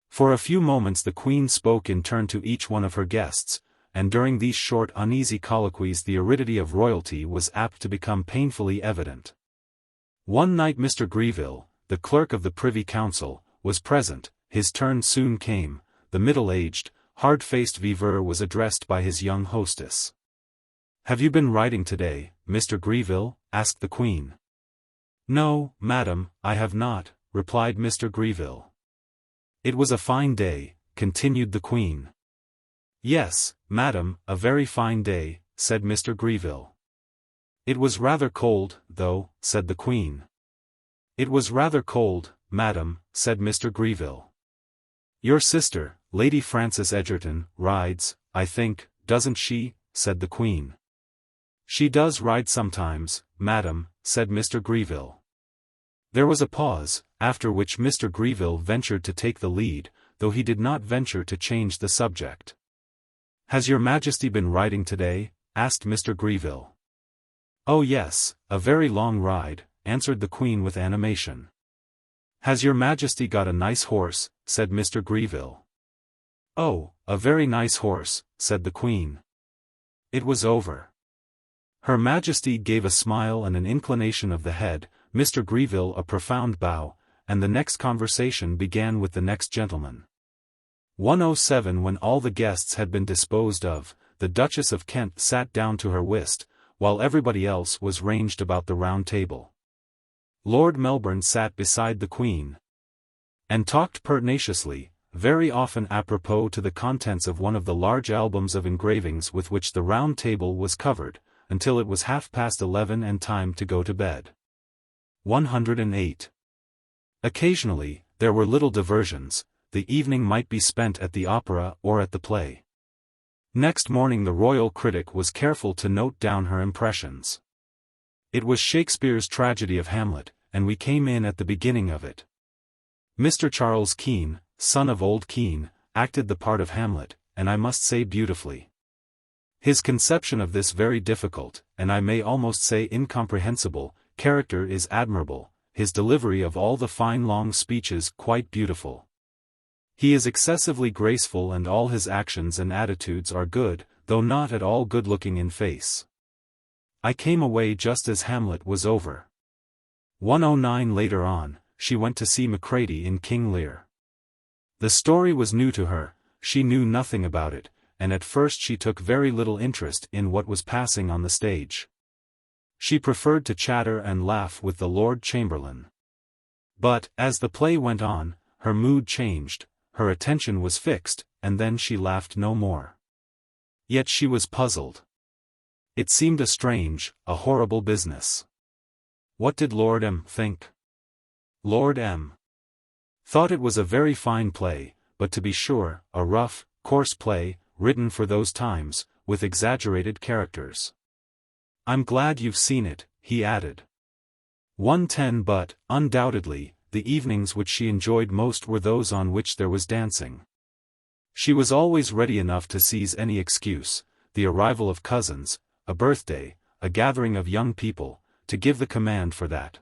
For a few moments the Queen spoke in turn to each one of her guests, and during these short uneasy colloquies the aridity of royalty was apt to become painfully evident. One night Mr. Greville, the clerk of the Privy Council, was present, his turn soon came, the middle-aged, hard-faced viveur was addressed by his young hostess. "Have you been riding today, Mr. Greville?" asked the Queen. "No, madam, I have not," replied Mr. Greville. "It was a fine day," continued the Queen. "Yes, madam, a very fine day," said Mr. Greville. "It was rather cold, though," said the Queen. "It was rather cold, madam," said Mr. Greville. "Your sister, Lady Frances Egerton, rides, I think, doesn't she?" said the Queen. "She does ride sometimes, madam," said Mr. Greville. There was a pause, after which Mr. Greville ventured to take the lead, though he did not venture to change the subject. "Has your Majesty been riding today?" asked Mr. Greville. "Oh yes, a very long ride," answered the Queen with animation. "Has your Majesty got a nice horse?" said Mr. Greville. "Oh, a very nice horse," said the Queen. It was over. Her Majesty gave a smile and an inclination of the head, Mr. Greville a profound bow, and the next conversation began with the next gentleman. 107 When all the guests had been disposed of, the Duchess of Kent sat down to her whist, while everybody else was ranged about the round table. Lord Melbourne sat beside the Queen, and talked pertinaciously, very often apropos to the contents of one of the large albums of engravings with which the round table was covered, until it was 11:30 and time to go to bed. 108. Occasionally, there were little diversions, the evening might be spent at the opera or at the play. Next morning the royal critic was careful to note down her impressions. It was Shakespeare's tragedy of Hamlet, and we came in at the beginning of it. Mr. Charles Kean, son of old Kean, acted the part of Hamlet, and I must say beautifully. His conception of this very difficult, and I may almost say incomprehensible, character is admirable, his delivery of all the fine long speeches quite beautiful. He is excessively graceful and all his actions and attitudes are good, though not at all good-looking in face. I came away just as Hamlet was over. 109 Later on, she went to see Macready in King Lear. The story was new to her, she knew nothing about it, and at first she took very little interest in what was passing on the stage. She preferred to chatter and laugh with the Lord Chamberlain. But, as the play went on, her mood changed, her attention was fixed, and then she laughed no more. Yet she was puzzled. It seemed a strange, a horrible business. What did Lord M. think? Lord M. thought it was a very fine play, but to be sure, a rough, coarse play, written for those times, with exaggerated characters. I'm glad you've seen it, he added. 110 But, undoubtedly, the evenings which she enjoyed most were those on which there was dancing. She was always ready enough to seize any excuse, the arrival of cousins, a birthday, a gathering of young people, to give the command for that.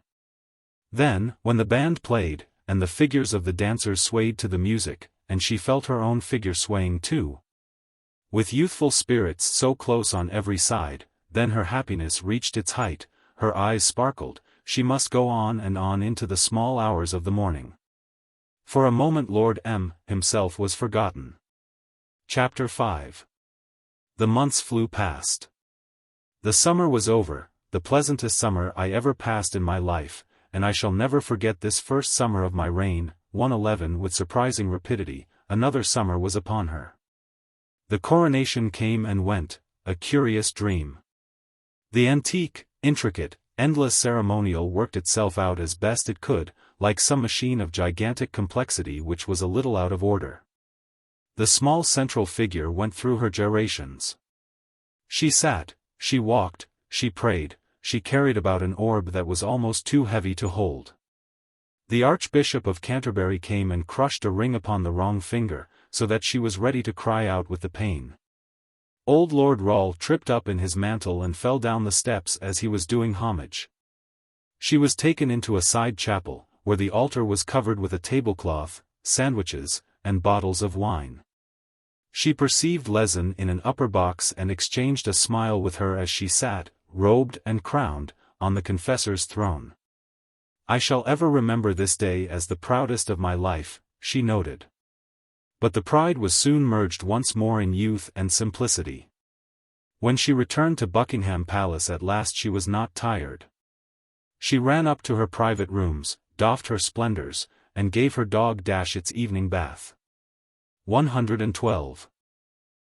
Then, when the band played, and the figures of the dancers swayed to the music, and she felt her own figure swaying too, with youthful spirits so close on every side, then her happiness reached its height, her eyes sparkled, she must go on and on into the small hours of the morning. For a moment Lord M. himself was forgotten. Chapter 5. The months flew past. The summer was over, the pleasantest summer I ever passed in my life, and I shall never forget this first summer of my reign. 111 With surprising rapidity, another summer was upon her. The coronation came and went, a curious dream. The antique, intricate, endless ceremonial worked itself out as best it could, like some machine of gigantic complexity which was a little out of order. The small central figure went through her gyrations. She sat, she walked, she prayed, she carried about an orb that was almost too heavy to hold. The Archbishop of Canterbury came and crushed a ring upon the wrong finger, so that she was ready to cry out with the pain. Old Lord Rawle tripped up in his mantle and fell down the steps as he was doing homage. She was taken into a side chapel, where the altar was covered with a tablecloth, sandwiches, and bottles of wine. She perceived Lytton in an upper box and exchanged a smile with her as she sat, robed and crowned, on the confessor's throne. I shall ever remember this day as the proudest of my life, she noted. But the pride was soon merged once more in youth and simplicity. When she returned to Buckingham Palace at last she was not tired. She ran up to her private rooms, doffed her splendors, and gave her dog Dash its evening bath. 112.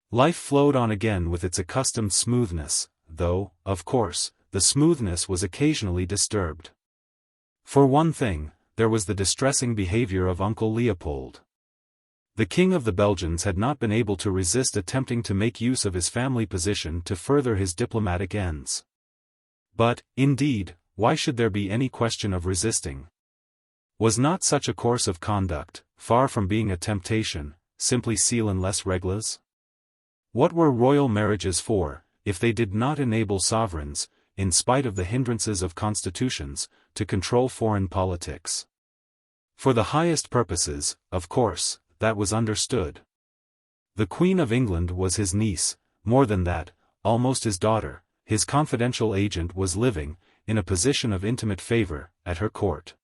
Life flowed on again with its accustomed smoothness, though, of course, the smoothness was occasionally disturbed. For one thing, there was the distressing behavior of Uncle Leopold. The King of the Belgians had not been able to resist attempting to make use of his family position to further his diplomatic ends. But, indeed, why should there be any question of resisting? Was not such a course of conduct, far from being a temptation, simply ciel and les règles? What were royal marriages for, if they did not enable sovereigns, in spite of the hindrances of constitutions, to control foreign politics? For the highest purposes, of course, that was understood. The Queen of England was his niece, more than that, almost his daughter. His confidential agent was living, in a position of intimate favor, at her court.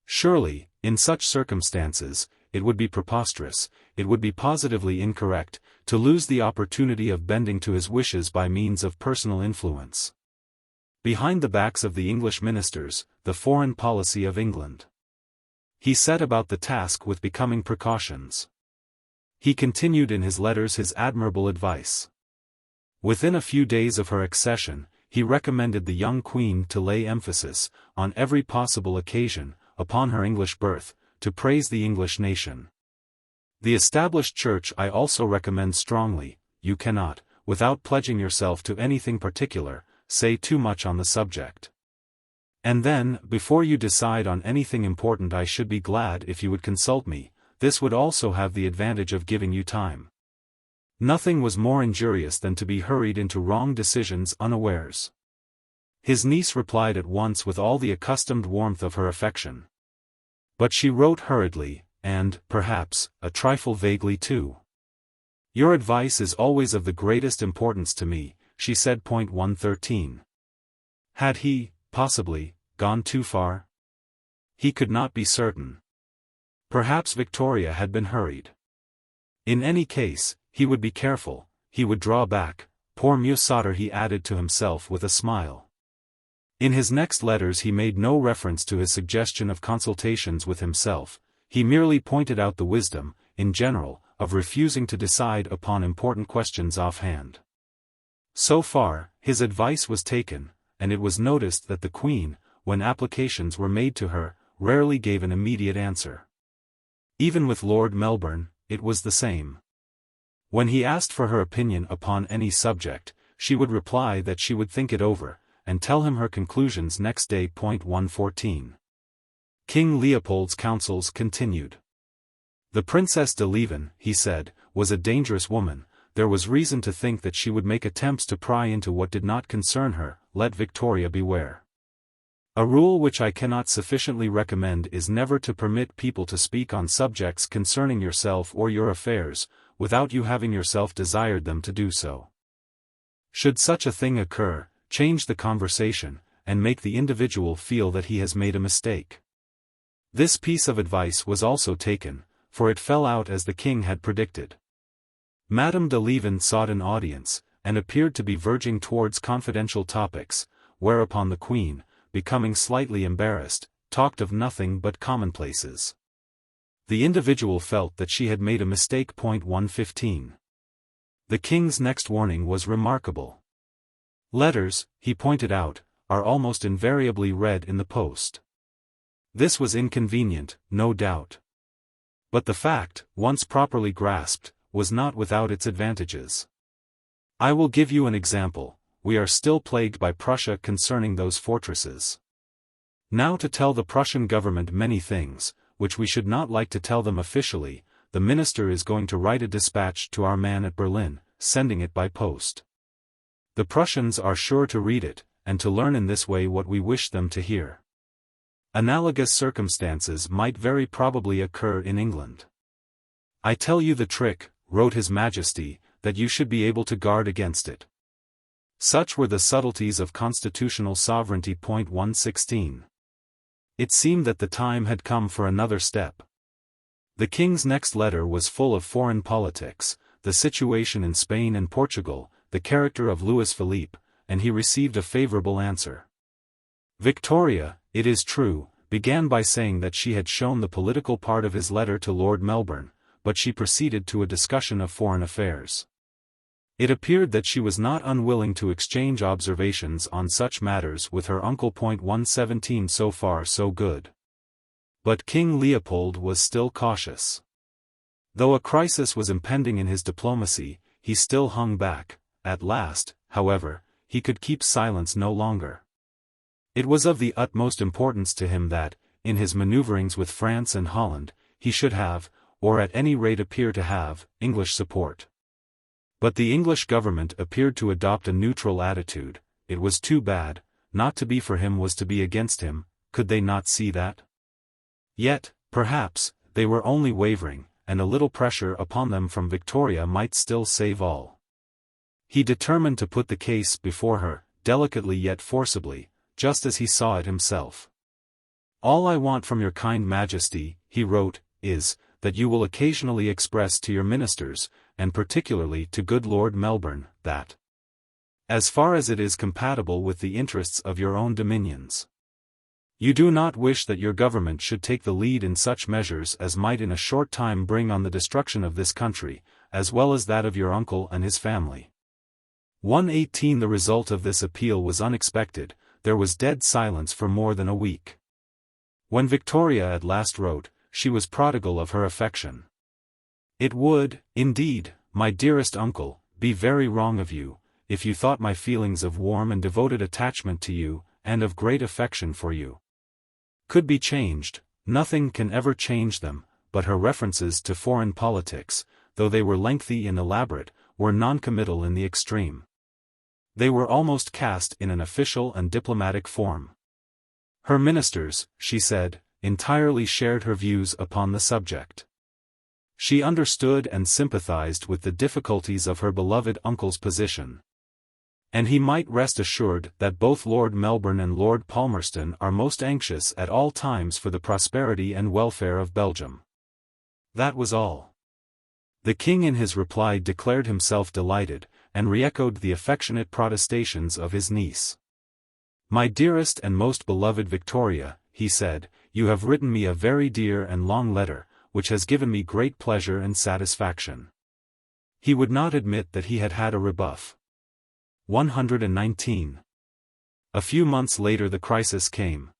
Surely, in such circumstances, it would be preposterous, it would be positively incorrect, to lose the opportunity of bending to his wishes by means of personal influence. Behind the backs of the English ministers, the foreign policy of England. He set about the task with becoming precautions. He continued in his letters his admirable advice. Within a few days of her accession, he recommended the young queen to lay emphasis, on every possible occasion, upon her English birth, to praise the English nation. The established church I also recommend strongly. You cannot, without pledging yourself to anything particular, say too much on the subject. And then, before you decide on anything important, I should be glad if you would consult me. This would also have the advantage of giving you time. Nothing was more injurious than to be hurried into wrong decisions unawares. His niece replied at once with all the accustomed warmth of her affection. But she wrote hurriedly, and, perhaps, a trifle vaguely too. Your advice is always of the greatest importance to me, she said. 113. Had he, possibly, gone too far? He could not be certain. Perhaps Victoria had been hurried. In any case, he would be careful, he would draw back. Poor Mussotter, he added to himself with a smile. In his next letters he made no reference to his suggestion of consultations with himself, he merely pointed out the wisdom, in general, of refusing to decide upon important questions offhand. So far, his advice was taken, and it was noticed that the Queen, when applications were made to her, rarely gave an immediate answer. Even with Lord Melbourne, it was the same. When he asked for her opinion upon any subject, she would reply that she would think it over, and tell him her conclusions next day. 114. King Leopold's counsels continued. The Princess de Lieven, he said, was a dangerous woman. There was reason to think that she would make attempts to pry into what did not concern her. Let Victoria beware. A rule which I cannot sufficiently recommend is never to permit people to speak on subjects concerning yourself or your affairs, without you having yourself desired them to do so. Should such a thing occur, change the conversation, and make the individual feel that he has made a mistake. This piece of advice was also taken, for it fell out as the king had predicted. Madame de Lieven sought an audience, and appeared to be verging towards confidential topics, whereupon the queen, becoming slightly embarrassed, talked of nothing but commonplaces. The individual felt that she had made a mistake. 115. The king's next warning was remarkable. Letters, he pointed out, are almost invariably read in the post. This was inconvenient, no doubt. But the fact, once properly grasped, was not without its advantages. I will give you an example. We are still plagued by Prussia concerning those fortresses. Now, to tell the Prussian government many things, which we should not like to tell them officially, the minister is going to write a dispatch to our man at Berlin, sending it by post. The Prussians are sure to read it, and to learn in this way what we wish them to hear. Analogous circumstances might very probably occur in England. I tell you the trick, wrote His Majesty, that you should be able to guard against it. Such were the subtleties of constitutional sovereignty. 116. It seemed that the time had come for another step. The king's next letter was full of foreign politics, the situation in Spain and Portugal, the character of Louis Philippe, and he received a favorable answer. Victoria, it is true, began by saying that she had shown the political part of his letter to Lord Melbourne, but she proceeded to a discussion of foreign affairs. It appeared that she was not unwilling to exchange observations on such matters with her uncle. 117. So far so good. But King Leopold was still cautious. Though a crisis was impending in his diplomacy, he still hung back. At last, however, he could keep silence no longer. It was of the utmost importance to him that, in his maneuverings with France and Holland, he should have, or at any rate appear to have, English support. But the English government appeared to adopt a neutral attitude. It was too bad. Not to be for him was to be against him. Could they not see that? Yet, perhaps, they were only wavering, and a little pressure upon them from Victoria might still save all. He determined to put the case before her, delicately yet forcibly, just as he saw it himself. All I want from your kind Majesty, he wrote, is, that you will occasionally express to your ministers, and particularly to good Lord Melbourne, that, as far as it is compatible with the interests of your own dominions, you do not wish that your government should take the lead in such measures as might in a short time bring on the destruction of this country, as well as that of your uncle and his family. 118. The result of this appeal was unexpected. There was dead silence for more than a week. When Victoria at last wrote, she was prodigal of her affection. It would, indeed, my dearest uncle, be very wrong of you, if you thought my feelings of warm and devoted attachment to you, and of great affection for you, could be changed. Nothing can ever change them, but her references to foreign politics, though they were lengthy and elaborate, were non-committal in the extreme. They were almost cast in an official and diplomatic form. Her ministers, she said, entirely shared her views upon the subject. She understood and sympathized with the difficulties of her beloved uncle's position. And he might rest assured that both Lord Melbourne and Lord Palmerston are most anxious at all times for the prosperity and welfare of Belgium. That was all. The king in his reply declared himself delighted, and re-echoed the affectionate protestations of his niece. My dearest and most beloved Victoria, he said, you have written me a very dear and long letter, which has given me great pleasure and satisfaction. He would not admit that he had had a rebuff. 119. A few months later the crisis came.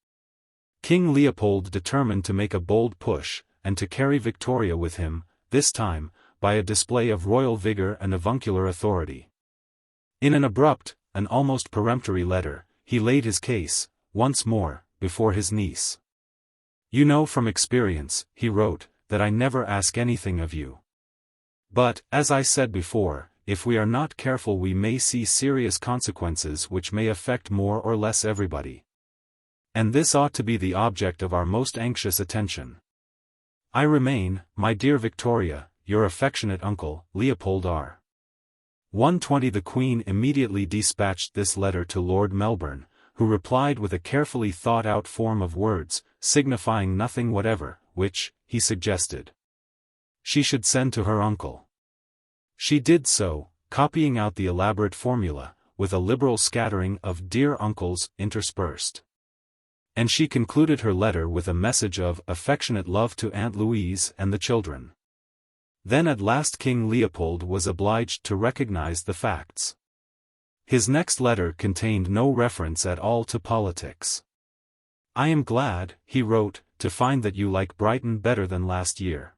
King Leopold determined to make a bold push, and to carry Victoria with him, this time, by a display of royal vigor and avuncular authority. In an abrupt, an almost peremptory letter, he laid his case, once more, before his niece. "You know from experience," he wrote, "that I never ask anything of you. But, as I said before, if we are not careful we may see serious consequences which may affect more or less everybody. And this ought to be the object of our most anxious attention. I remain, my dear Victoria, your affectionate uncle, Leopold R. 120. The Queen immediately dispatched this letter to Lord Melbourne, who replied with a carefully thought-out form of words, signifying nothing whatever, which, he suggested, she should send to her uncle. She did so, copying out the elaborate formula, with a liberal scattering of "dear uncles" interspersed. And she concluded her letter with a message of affectionate love to Aunt Louise and the children. Then at last King Leopold was obliged to recognize the facts. His next letter contained no reference at all to politics. "I am glad," he wrote, "to find that you like Brighton better than last year.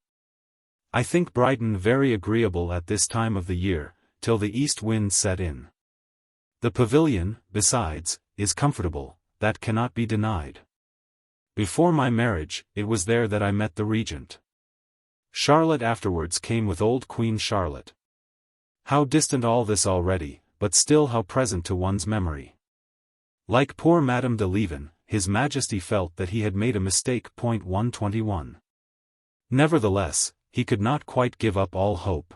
I think Brighton very agreeable at this time of the year, till the east wind set in. The pavilion, besides, is comfortable, that cannot be denied. Before my marriage, it was there that I met the Regent. Charlotte afterwards came with old Queen Charlotte. How distant all this already, but still how present to one's memory. Like poor Madame de Lieven, His Majesty felt that he had made a mistake. 121. Nevertheless, he could not quite give up all hope.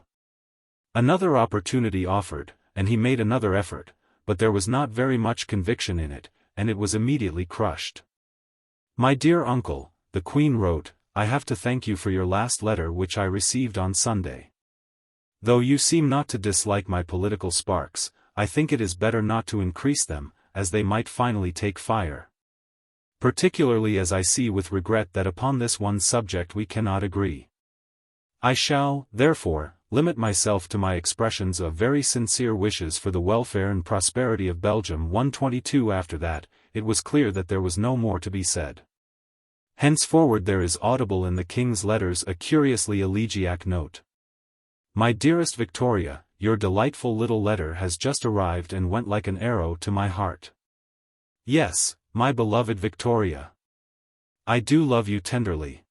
Another opportunity offered, and he made another effort, but there was not very much conviction in it, and it was immediately crushed. My dear uncle, the Queen wrote, I have to thank you for your last letter which I received on Sunday. Though you seem not to dislike my political sparks, I think it is better not to increase them, as they might finally take fire. Particularly as I see with regret that upon this one subject we cannot agree. I shall, therefore, limit myself to my expressions of very sincere wishes for the welfare and prosperity of Belgium. 122. After that, it was clear that there was no more to be said. Henceforward there is audible in the King's letters a curiously elegiac note. My dearest Victoria, your delightful little letter has just arrived and went like an arrow to my heart. Yes, my beloved Victoria. I do love you tenderly.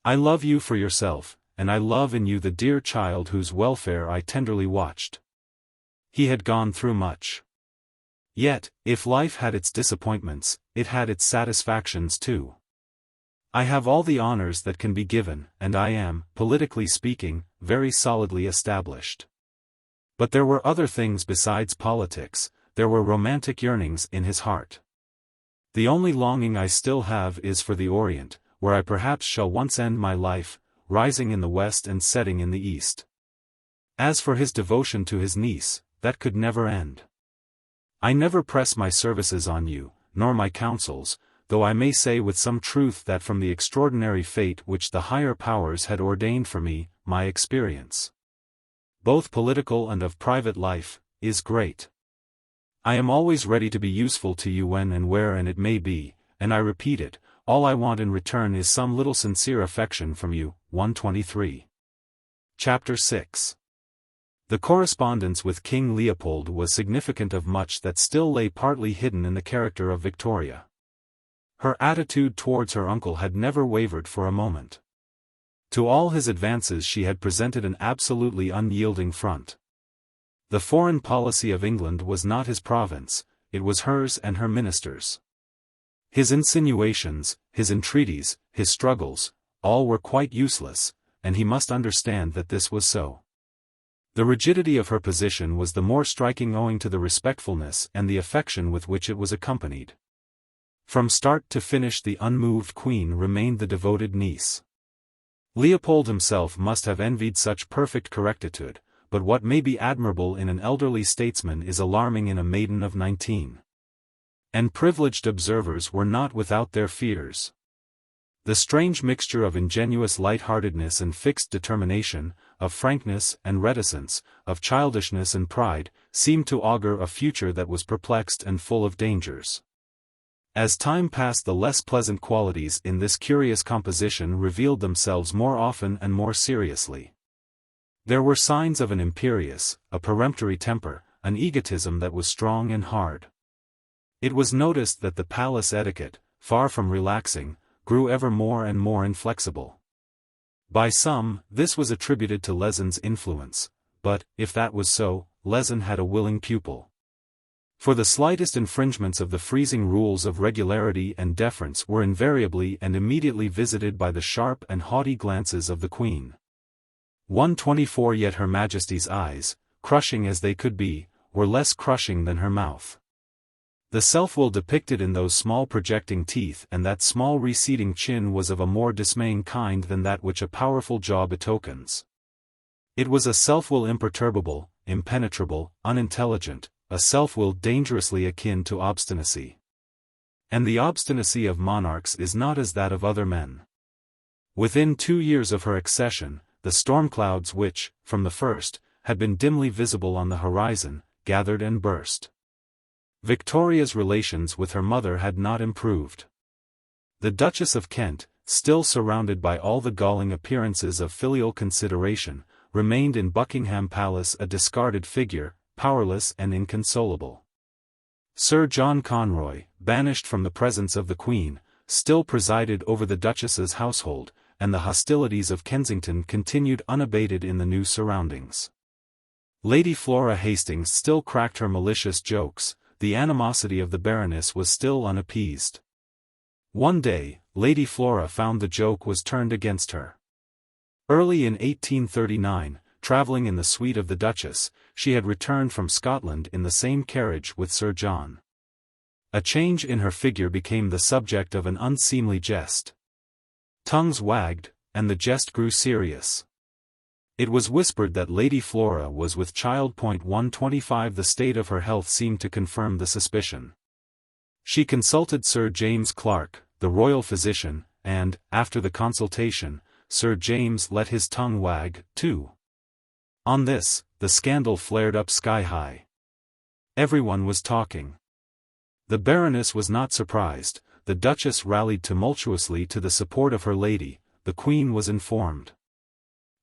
I love you for yourself, and I love in you the dear child whose welfare I tenderly watched. He had gone through much. Yet, if life had its disappointments, it had its satisfactions too. I have all the honors that can be given, and I am, politically speaking, very solidly established. But there were other things besides politics, there were romantic yearnings in his heart. The only longing I still have is for the Orient, where I perhaps shall once end my life, rising in the west and setting in the east. As for his devotion to his niece, that could never end. I never press my services on you, nor my counsels, though I may say with some truth that from the extraordinary fate which the higher powers had ordained for me, my experience, both political and of private life, is great. I am always ready to be useful to you when and where and it may be, and I repeat it, all I want in return is some little sincere affection from you. 123. Chapter 6. The correspondence with King Leopold was significant of much that still lay partly hidden in the character of Victoria. Her attitude towards her uncle had never wavered for a moment. To all his advances she had presented an absolutely unyielding front. The foreign policy of England was not his province, it was hers and her ministers'. His insinuations, his entreaties, his struggles, all were quite useless, and he must understand that this was so. The rigidity of her position was the more striking owing to the respectfulness and the affection with which it was accompanied. From start to finish the unmoved Queen remained the devoted niece. Leopold himself must have envied such perfect correctitude, but what may be admirable in an elderly statesman is alarming in a maiden of 19. And privileged observers were not without their fears. The strange mixture of ingenuous light-heartedness and fixed determination, of frankness and reticence, of childishness and pride, seemed to augur a future that was perplexed and full of dangers. As time passed, the less pleasant qualities in this curious composition revealed themselves more often and more seriously. There were signs of an imperious, a peremptory temper, an egotism that was strong and hard. It was noticed that the palace etiquette, far from relaxing, grew ever more and more inflexible. By some, this was attributed to Lezen's influence, but, if that was so, Lezen had a willing pupil. For the slightest infringements of the freezing rules of regularity and deference were invariably and immediately visited by the sharp and haughty glances of the Queen. 124 Yet Her Majesty's eyes, crushing as they could be, were less crushing than her mouth. The self-will depicted in those small projecting teeth and that small receding chin was of a more dismaying kind than that which a powerful jaw betokens. It was a self-will imperturbable, impenetrable, unintelligent, a self-will dangerously akin to obstinacy. And the obstinacy of monarchs is not as that of other men. Within 2 years of her accession, the storm clouds which, from the first, had been dimly visible on the horizon, gathered and burst. Victoria's relations with her mother had not improved. The Duchess of Kent, still surrounded by all the galling appearances of filial consideration, remained in Buckingham Palace a discarded figure, powerless and inconsolable. Sir John Conroy, banished from the presence of the Queen, still presided over the Duchess's household, and the hostilities of Kensington continued unabated in the new surroundings. Lady Flora Hastings still cracked her malicious jokes, the animosity of the Baroness was still unappeased. One day, Lady Flora found the joke was turned against her. Early in 1839, travelling in the suite of the Duchess, she had returned from Scotland in the same carriage with Sir John. A change in her figure became the subject of an unseemly jest. Tongues wagged, and the jest grew serious. It was whispered that Lady Flora was with child. 125 The state of her health seemed to confirm the suspicion. She consulted Sir James Clark, the royal physician, and, after the consultation, Sir James let his tongue wag, too. On this, the scandal flared up sky-high. Everyone was talking. The Baroness was not surprised, the Duchess rallied tumultuously to the support of her lady, the Queen was informed.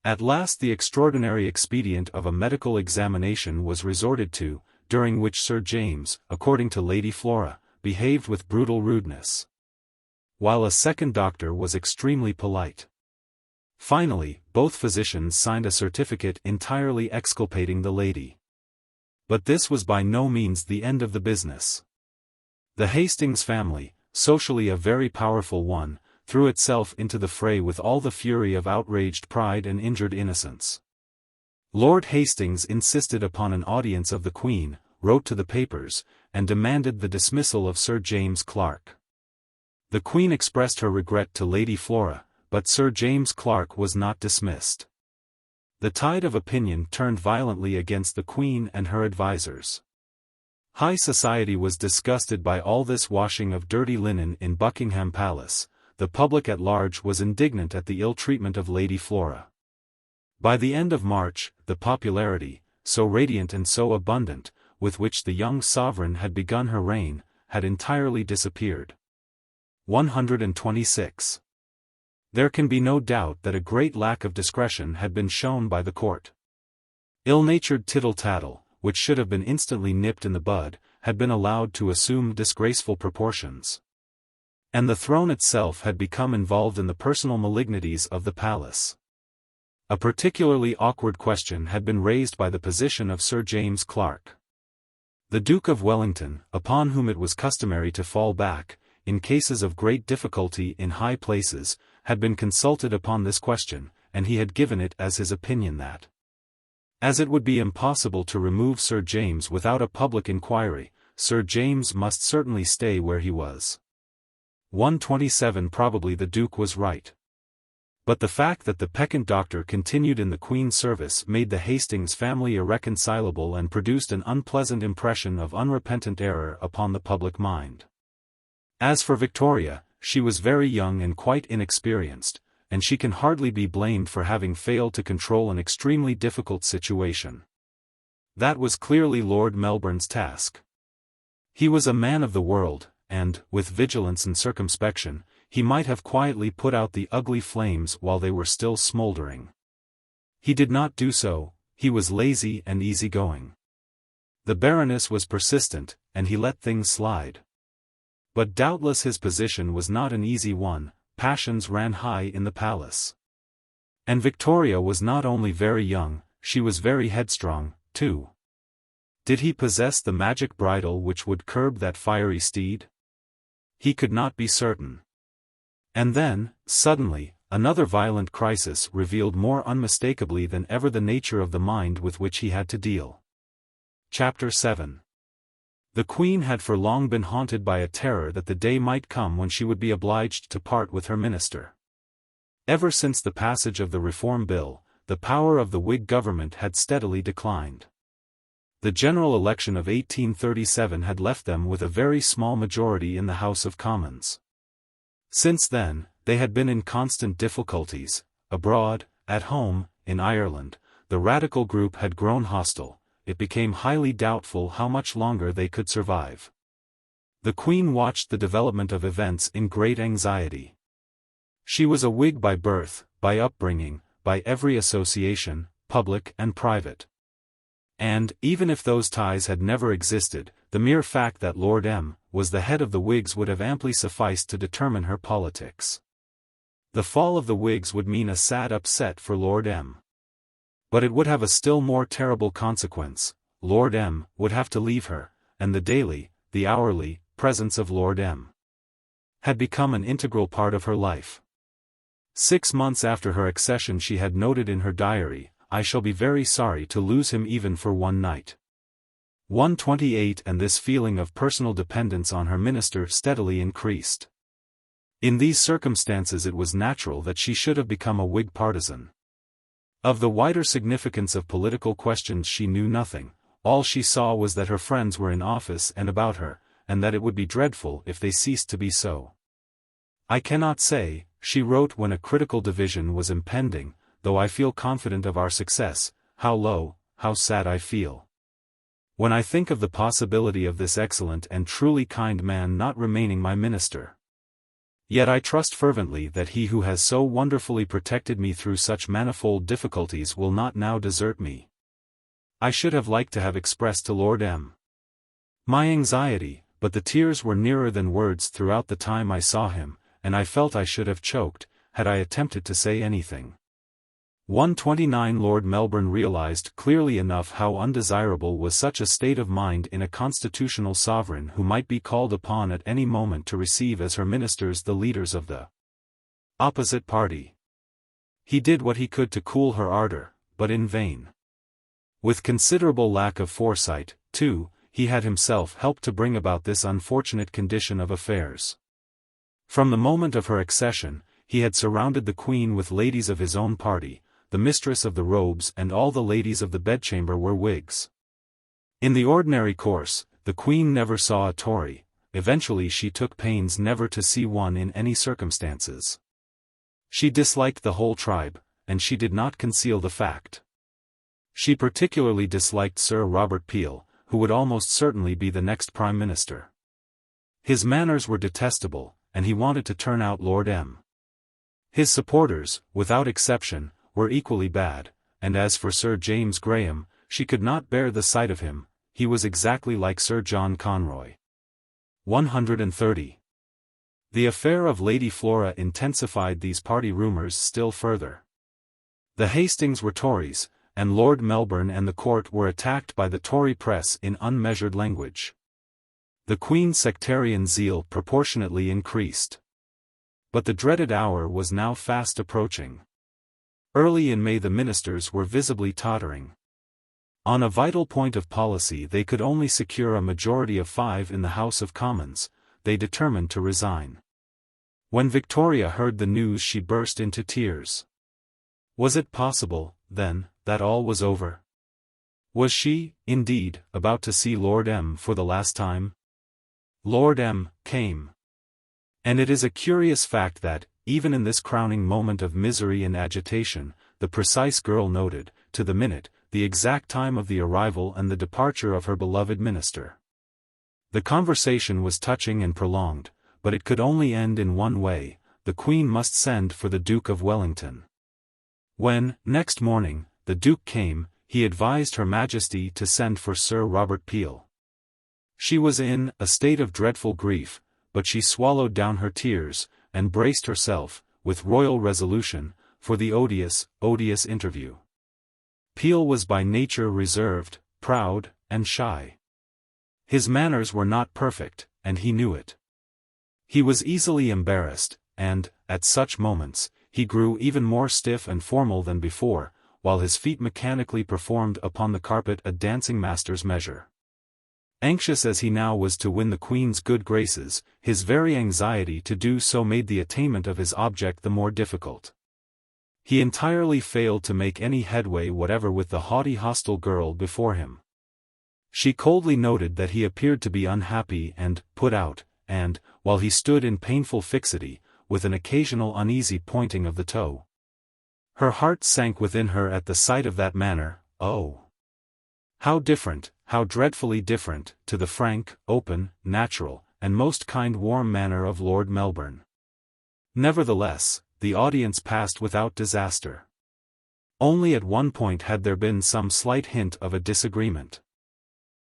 At last the extraordinary expedient of a medical examination was resorted to, during which Sir James, according to Lady Flora, behaved with brutal rudeness, while a second doctor was extremely polite. Finally, both physicians signed a certificate entirely exculpating the lady. But this was by no means the end of the business. The Hastings family, socially a very powerful one, threw itself into the fray with all the fury of outraged pride and injured innocence. Lord Hastings insisted upon an audience of the Queen, wrote to the papers, and demanded the dismissal of Sir James Clark. The Queen expressed her regret to Lady Flora, but Sir James Clark was not dismissed. The tide of opinion turned violently against the Queen and her advisers. High society was disgusted by all this washing of dirty linen in Buckingham Palace. The public at large was indignant at the ill treatment of Lady Flora. By the end of March, the popularity, so radiant and so abundant, with which the young sovereign had begun her reign, had entirely disappeared. 126. There can be no doubt that a great lack of discretion had been shown by the court. Ill-natured tittle-tattle, which should have been instantly nipped in the bud, had been allowed to assume disgraceful proportions. And the throne itself had become involved in the personal malignities of the palace. A particularly awkward question had been raised by the position of Sir James Clark. The Duke of Wellington, upon whom it was customary to fall back, in cases of great difficulty in high places, had been consulted upon this question, and he had given it as his opinion that, as it would be impossible to remove Sir James without a public inquiry, Sir James must certainly stay where he was. 127 Probably the Duke was right. But the fact that the peccant doctor continued in the Queen's service made the Hastings family irreconcilable and produced an unpleasant impression of unrepentant error upon the public mind. As for Victoria, she was very young and quite inexperienced, and she can hardly be blamed for having failed to control an extremely difficult situation. That was clearly Lord Melbourne's task. He was a man of the world, and, with vigilance and circumspection, he might have quietly put out the ugly flames while they were still smoldering. He did not do so. He was lazy and easygoing. The Baroness was persistent, and he let things slide. But doubtless his position was not an easy one. Passions ran high in the palace. And Victoria was not only very young, she was very headstrong, too. Did he possess the magic bridle which would curb that fiery steed? He could not be certain. And then, suddenly, another violent crisis revealed more unmistakably than ever the nature of the mind with which he had to deal. Chapter 7. The Queen had for long been haunted by a terror that the day might come when she would be obliged to part with her minister. Ever since the passage of the Reform Bill, the power of the Whig government had steadily declined. The general election of 1837 had left them with a very small majority in the House of Commons. Since then, they had been in constant difficulties. Abroad, at home, in Ireland, the radical group had grown hostile. It became highly doubtful how much longer they could survive. The Queen watched the development of events in great anxiety. She was a Whig by birth, by upbringing, by every association, public and private. And, even if those ties had never existed, the mere fact that Lord M. was the head of the Whigs would have amply sufficed to determine her politics. The fall of the Whigs would mean a sad upset for Lord M. But it would have a still more terrible consequence. Lord M. would have to leave her, and the daily, the hourly, presence of Lord M. had become an integral part of her life. 6 months after her accession she had noted in her diary, "I shall be very sorry to lose him even for one night." 128 And this feeling of personal dependence on her minister steadily increased. In these circumstances it was natural that she should have become a Whig partisan. Of the wider significance of political questions she knew nothing. All she saw was that her friends were in office and about her, and that it would be dreadful if they ceased to be so. "I cannot say," she wrote when a critical division was impending, "though I feel confident of our success, how low, how sad I feel. When I think of the possibility of this excellent and truly kind man not remaining my minister. Yet I trust fervently that he who has so wonderfully protected me through such manifold difficulties will not now desert me." I should have liked to have expressed to Lord M. my anxiety, but the tears were nearer than words throughout the time I saw him, and I felt I should have choked, had I attempted to say anything. 129 Lord Melbourne realized clearly enough how undesirable was such a state of mind in a constitutional sovereign who might be called upon at any moment to receive as her ministers the leaders of the opposite party. He did what he could to cool her ardor, but in vain. With considerable lack of foresight, too, he had himself helped to bring about this unfortunate condition of affairs. From the moment of her accession, he had surrounded the Queen with ladies of his own party. The mistress of the robes and all the ladies of the bedchamber were Whigs. In the ordinary course, the Queen never saw a Tory. Eventually she took pains never to see one in any circumstances. She disliked the whole tribe, and she did not conceal the fact. She particularly disliked Sir Robert Peel, who would almost certainly be the next Prime Minister. His manners were detestable, and he wanted to turn out Lord M. His supporters, without exception, were equally bad, and as for Sir James Graham, she could not bear the sight of him. He was exactly like Sir John Conroy. 130. The affair of Lady Flora intensified these party rumours still further. The Hastings were Tories, and Lord Melbourne and the court were attacked by the Tory press in unmeasured language. The Queen's sectarian zeal proportionately increased. But the dreaded hour was now fast approaching. Early in May the ministers were visibly tottering. On a vital point of policy they could only secure a majority of 5 in the House of Commons. They determined to resign. When Victoria heard the news she burst into tears. Was it possible, then, that all was over? Was she, indeed, about to see Lord M. for the last time? Lord M. came. And it is a curious fact that, even in this crowning moment of misery and agitation, the precise girl noted, to the minute, the exact time of the arrival and the departure of her beloved minister. The conversation was touching and prolonged, but it could only end in one way: the Queen must send for the Duke of Wellington. When, next morning, the Duke came, he advised Her Majesty to send for Sir Robert Peel. She was in a state of dreadful grief, but she swallowed down her tears, and braced herself, with royal resolution, for the odious interview. Peel was by nature reserved, proud, and shy. His manners were not perfect, and he knew it. He was easily embarrassed, and, at such moments, he grew even more stiff and formal than before, while his feet mechanically performed upon the carpet a dancing master's measure. Anxious as he now was to win the Queen's good graces, his very anxiety to do so made the attainment of his object the more difficult. He entirely failed to make any headway whatever with the haughty hostile girl before him. She coldly noted that he appeared to be unhappy and put out, and, while he stood in painful fixity, with an occasional uneasy pointing of the toe. Her heart sank within her at the sight of that manner. Oh! How different, how dreadfully different, to the frank, open, natural, and most kind warm manner of Lord Melbourne. Nevertheless, the audience passed without disaster. Only at one point had there been some slight hint of a disagreement.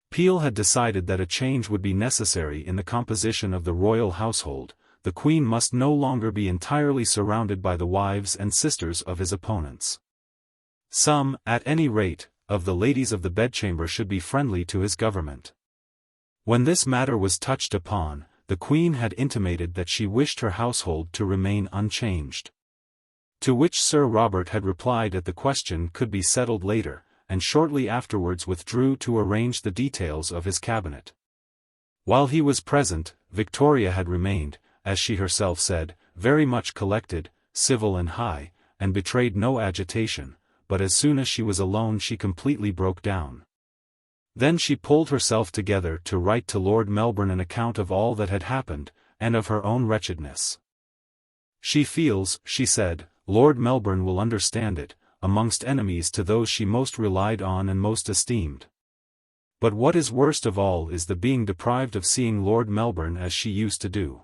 Peel had decided that a change would be necessary in the composition of the royal household. The Queen must no longer be entirely surrounded by the wives and sisters of his opponents. Some, at any rate, of the ladies of the bedchamber should be friendly to his government. When this matter was touched upon, the Queen had intimated that she wished her household to remain unchanged. To which Sir Robert had replied that the question could be settled later, and shortly afterwards withdrew to arrange the details of his cabinet. While he was present, Victoria had remained, as she herself said, very much collected, civil and high, and betrayed no agitation, but as soon as she was alone she completely broke down. Then she pulled herself together to write to Lord Melbourne an account of all that had happened, and of her own wretchedness. She feels, she said, Lord Melbourne will understand it, amongst enemies to those she most relied on and most esteemed. But what is worst of all is the being deprived of seeing Lord Melbourne as she used to do.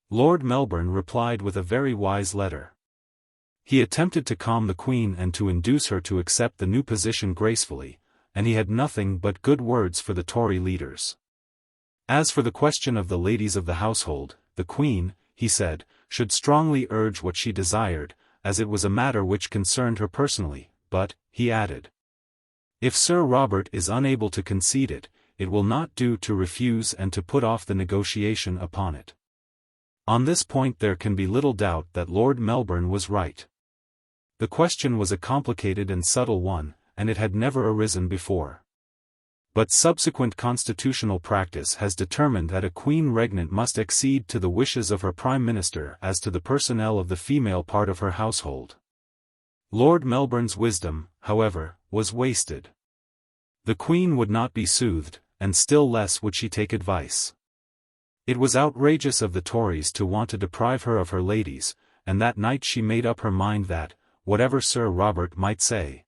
Lord Melbourne replied with a very wise letter. He attempted to calm the Queen and to induce her to accept the new position gracefully, and he had nothing but good words for the Tory leaders. As for the question of the ladies of the household, the Queen, he said, should strongly urge what she desired, as it was a matter which concerned her personally, but, he added, if Sir Robert is unable to concede it, it will not do to refuse and to put off the negotiation upon it. On this point there can be little doubt that Lord Melbourne was right. The question was a complicated and subtle one, and it had never arisen before. But subsequent constitutional practice has determined that a Queen Regnant must accede to the wishes of her Prime Minister as to the personnel of the female part of her household. Lord Melbourne's wisdom, however, was wasted. The Queen would not be soothed, and still less would she take advice. It was outrageous of the Tories to want to deprive her of her ladies, and that night she made up her mind that, whatever Sir Robert might say,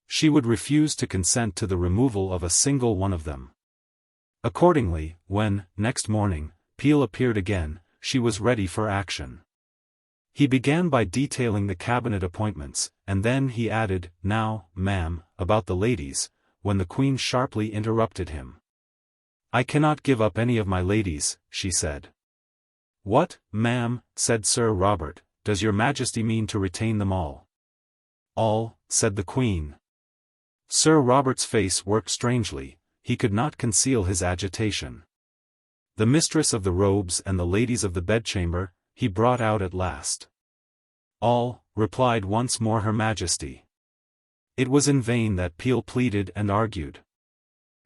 she would refuse to consent to the removal of a single one of them. Accordingly, when, next morning, Peel appeared again, she was ready for action. He began by detailing the cabinet appointments, and then he added, "Now, ma'am, about the ladies," when the Queen sharply interrupted him. "I cannot give up any of my ladies," she said. "What, ma'am," said Sir Robert, "does your Majesty mean to retain them all?" "All," said the Queen. Sir Robert's face worked strangely, he could not conceal his agitation. "The mistress of the robes and the ladies of the bedchamber," he brought out at last. "All," replied once more Her Majesty. It was in vain that Peel pleaded and argued.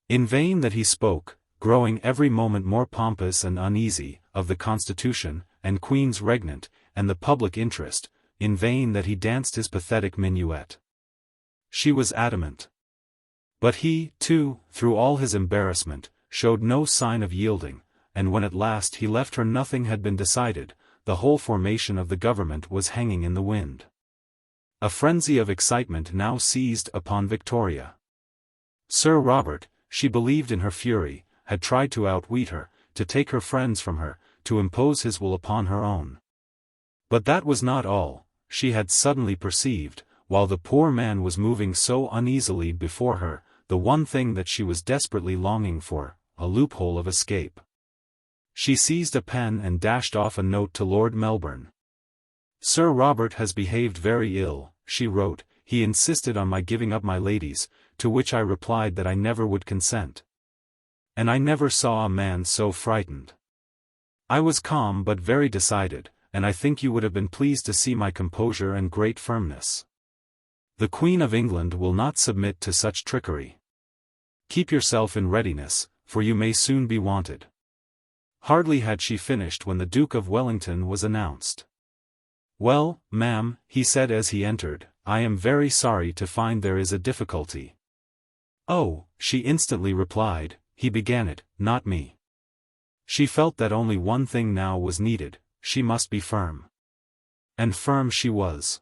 In vain that he spoke, growing every moment more pompous and uneasy, of the Constitution, and Queen's Regnant, and the public interest, in vain that he danced his pathetic minuet. She was adamant. But he, too, through all his embarrassment, showed no sign of yielding, and when at last he left her nothing had been decided, the whole formation of the government was hanging in the wind. A frenzy of excitement now seized upon Victoria. Sir Robert, she believed in her fury, had tried to outwit her, to take her friends from her, to impose his will upon her own. But that was not all. She had suddenly perceived, while the poor man was moving so uneasily before her, the one thing that she was desperately longing for, a loophole of escape. She seized a pen and dashed off a note to Lord Melbourne. "Sir Robert has behaved very ill," she wrote. "He insisted on my giving up my ladies, to which I replied that I never would consent. And I never saw a man so frightened. I was calm but very decided, and I think you would have been pleased to see my composure and great firmness. The Queen of England will not submit to such trickery. Keep yourself in readiness, for you may soon be wanted." Hardly had she finished when the Duke of Wellington was announced. "Well, ma'am," he said as he entered, "I am very sorry to find there is a difficulty." "Oh," she instantly replied, "he began it, not me." She felt that only one thing now was needed, she must be firm. And firm she was.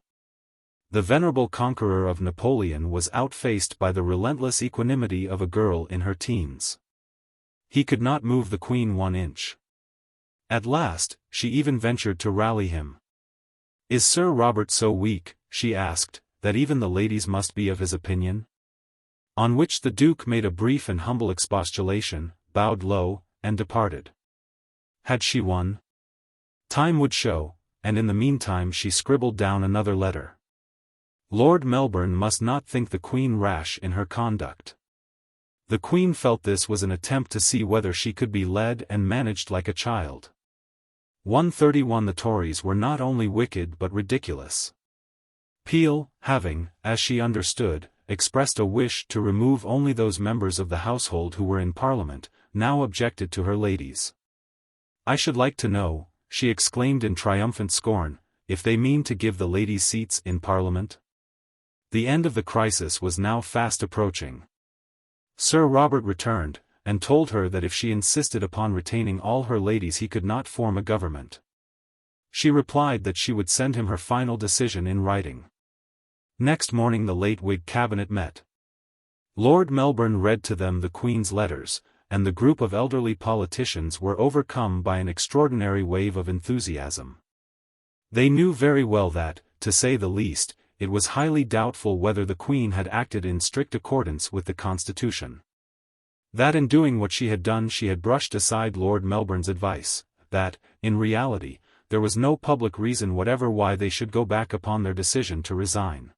The venerable conqueror of Napoleon was outfaced by the relentless equanimity of a girl in her teens. He could not move the Queen 1 inch. At last, she even ventured to rally him. "Is Sir Robert so weak," she asked, "that even the ladies must be of his opinion?" On which the Duke made a brief and humble expostulation, bowed low, and departed. Had she won? Time would show, and in the meantime she scribbled down another letter. Lord Melbourne must not think the Queen rash in her conduct. The Queen felt this was an attempt to see whether she could be led and managed like a child. 131 The Tories were not only wicked but ridiculous. Peel, having, as she understood, expressed a wish to remove only those members of the household who were in Parliament, now objected to her ladies. "I should like to know," she exclaimed in triumphant scorn, "if they mean to give the ladies seats in Parliament?" The end of the crisis was now fast approaching. Sir Robert returned, and told her that if she insisted upon retaining all her ladies he could not form a government. She replied that she would send him her final decision in writing. Next morning the late Whig cabinet met. Lord Melbourne read to them the Queen's letters, and the group of elderly politicians were overcome by an extraordinary wave of enthusiasm. They knew very well that, to say the least, it was highly doubtful whether the Queen had acted in strict accordance with the Constitution. That in doing what she had done she had brushed aside Lord Melbourne's advice, that, in reality, there was no public reason whatever why they should go back upon their decision to resign.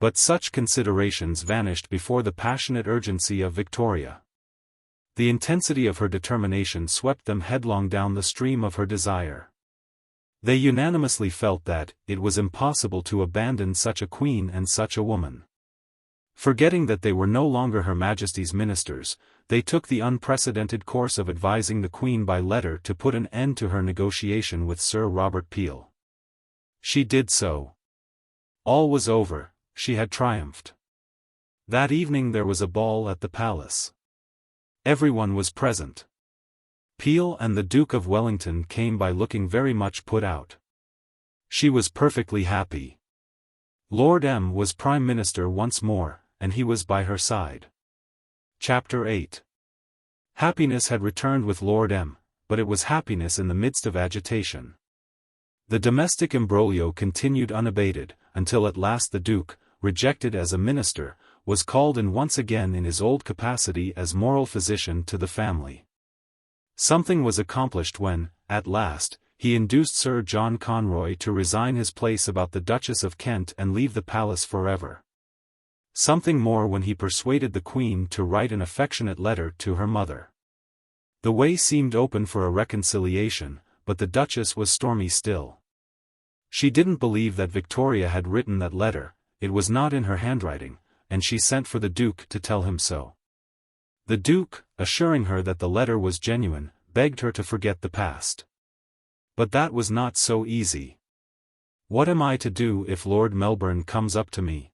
But such considerations vanished before the passionate urgency of Victoria. The intensity of her determination swept them headlong down the stream of her desire. They unanimously felt that it was impossible to abandon such a queen and such a woman. Forgetting that they were no longer Her Majesty's ministers, they took the unprecedented course of advising the Queen by letter to put an end to her negotiation with Sir Robert Peel. She did so. All was over, she had triumphed. That evening there was a ball at the palace. Everyone was present. Peel and the Duke of Wellington came by looking very much put out. She was perfectly happy. Lord M. was Prime Minister once more, and he was by her side. Chapter 8. Happiness had returned with Lord M., but it was happiness in the midst of agitation. The domestic imbroglio continued unabated, until at last the Duke, rejected as a minister, was called in once again in his old capacity as moral physician to the family. Something was accomplished when, at last, he induced Sir John Conroy to resign his place about the Duchess of Kent and leave the palace forever. Something more when he persuaded the Queen to write an affectionate letter to her mother. The way seemed open for a reconciliation, but the Duchess was stormy still. She didn't believe that Victoria had written that letter, it was not in her handwriting, and she sent for the Duke to tell him so. The Duke, assuring her that the letter was genuine, begged her to forget the past. But that was not so easy. "What am I to do if Lord Melbourne comes up to me?"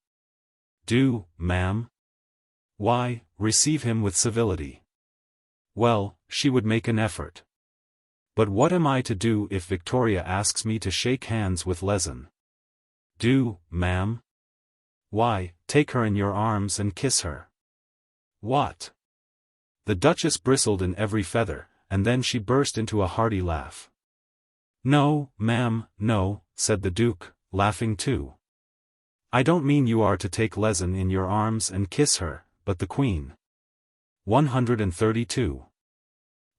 "Do, ma'am?" "Why, receive him with civility." Well, she would make an effort. "But what am I to do if Victoria asks me to shake hands with Lytton?" "Do, ma'am?" "Why, take her in your arms and kiss her." "What?" The Duchess bristled in every feather, and then she burst into a hearty laugh. "No, ma'am, no," said the Duke, laughing too. "I don't mean you are to take Lezen in your arms and kiss her, but the Queen." 132.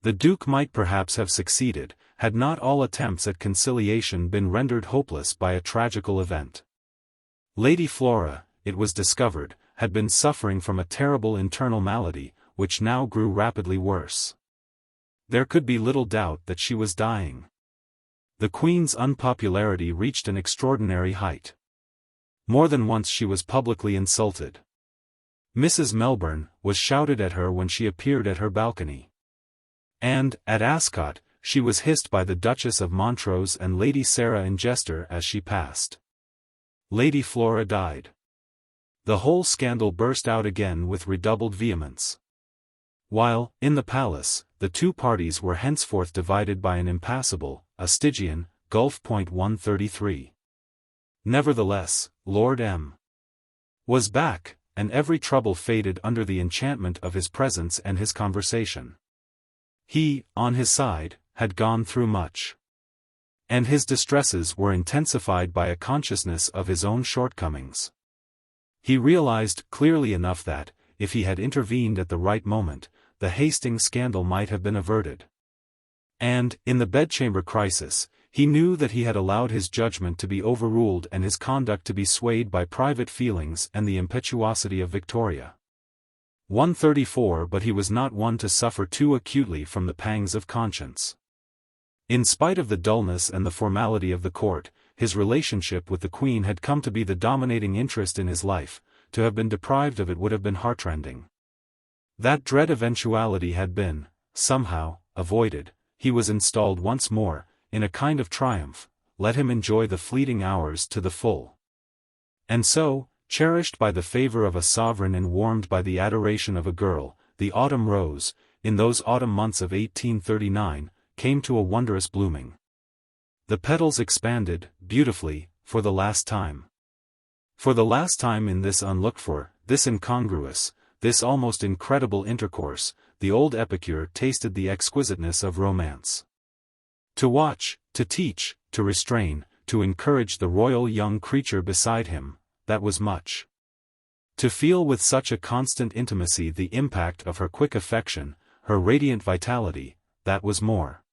The Duke might perhaps have succeeded, had not all attempts at conciliation been rendered hopeless by a tragical event. Lady Flora, it was discovered, had been suffering from a terrible internal malady, which now grew rapidly worse. There could be little doubt that she was dying. The Queen's unpopularity reached an extraordinary height. More than once she was publicly insulted. Mrs. Melbourne was shouted at her when she appeared at her balcony. And, at Ascot, she was hissed by the Duchess of Montrose and Lady Sarah Ingester as she passed. Lady Flora died. The whole scandal burst out again with redoubled vehemence. While, in the palace, the two parties were henceforth divided by an impassable, a Stygian, gulf. 133. Nevertheless, Lord M. was back, and every trouble faded under the enchantment of his presence and his conversation. He, on his side, had gone through much. And his distresses were intensified by a consciousness of his own shortcomings. He realized clearly enough that, if he had intervened at the right moment, the Hastings scandal might have been averted. And, in the bedchamber crisis, he knew that he had allowed his judgment to be overruled and his conduct to be swayed by private feelings and the impetuosity of Victoria. 134. But he was not one to suffer too acutely from the pangs of conscience. In spite of the dullness and the formality of the court, his relationship with the Queen had come to be the dominating interest in his life. To have been deprived of it would have been heartrending. That dread eventuality had been, somehow, avoided. He was installed once more, in a kind of triumph. Let him enjoy the fleeting hours to the full. And so, cherished by the favor of a sovereign and warmed by the adoration of a girl, the autumn rose, in those autumn months of 1839, came to a wondrous blooming. The petals expanded, beautifully, for the last time. For the last time in this unlooked-for, this incongruous, this almost incredible intercourse, the old epicure tasted the exquisiteness of romance. To watch, to teach, to restrain, to encourage the royal young creature beside him, that was much. To feel with such a constant intimacy the impact of her quick affection, her radiant vitality, that was more.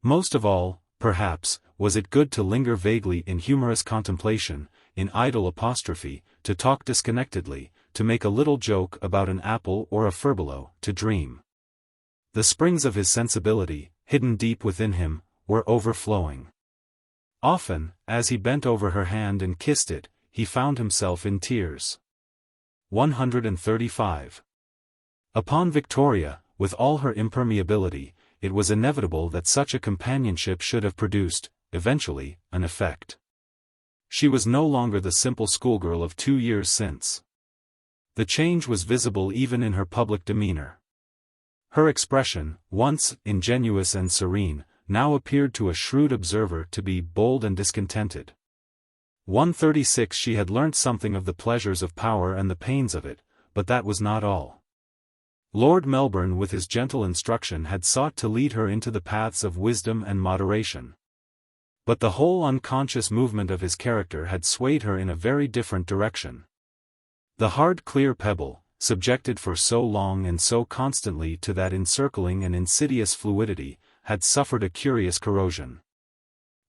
Most of all, perhaps, was it good to linger vaguely in humorous contemplation, in idle apostrophe, to talk disconnectedly, to make a little joke about an apple or a furbelow, to dream. The springs of his sensibility, hidden deep within him, were overflowing. Often, as he bent over her hand and kissed it, he found himself in tears. 135. Upon Victoria, with all her impermeability, it was inevitable that such a companionship should have produced, eventually, an effect. She was no longer the simple schoolgirl of 2 years since. The change was visible even in her public demeanor. Her expression, once ingenuous and serene, now appeared to a shrewd observer to be bold and discontented. 136. She had learnt something of the pleasures of power and the pains of it, but that was not all. Lord Melbourne with his gentle instruction had sought to lead her into the paths of wisdom and moderation. But the whole unconscious movement of his character had swayed her in a very different direction. The hard clear pebble, subjected for so long and so constantly to that encircling and insidious fluidity, had suffered a curious corrosion.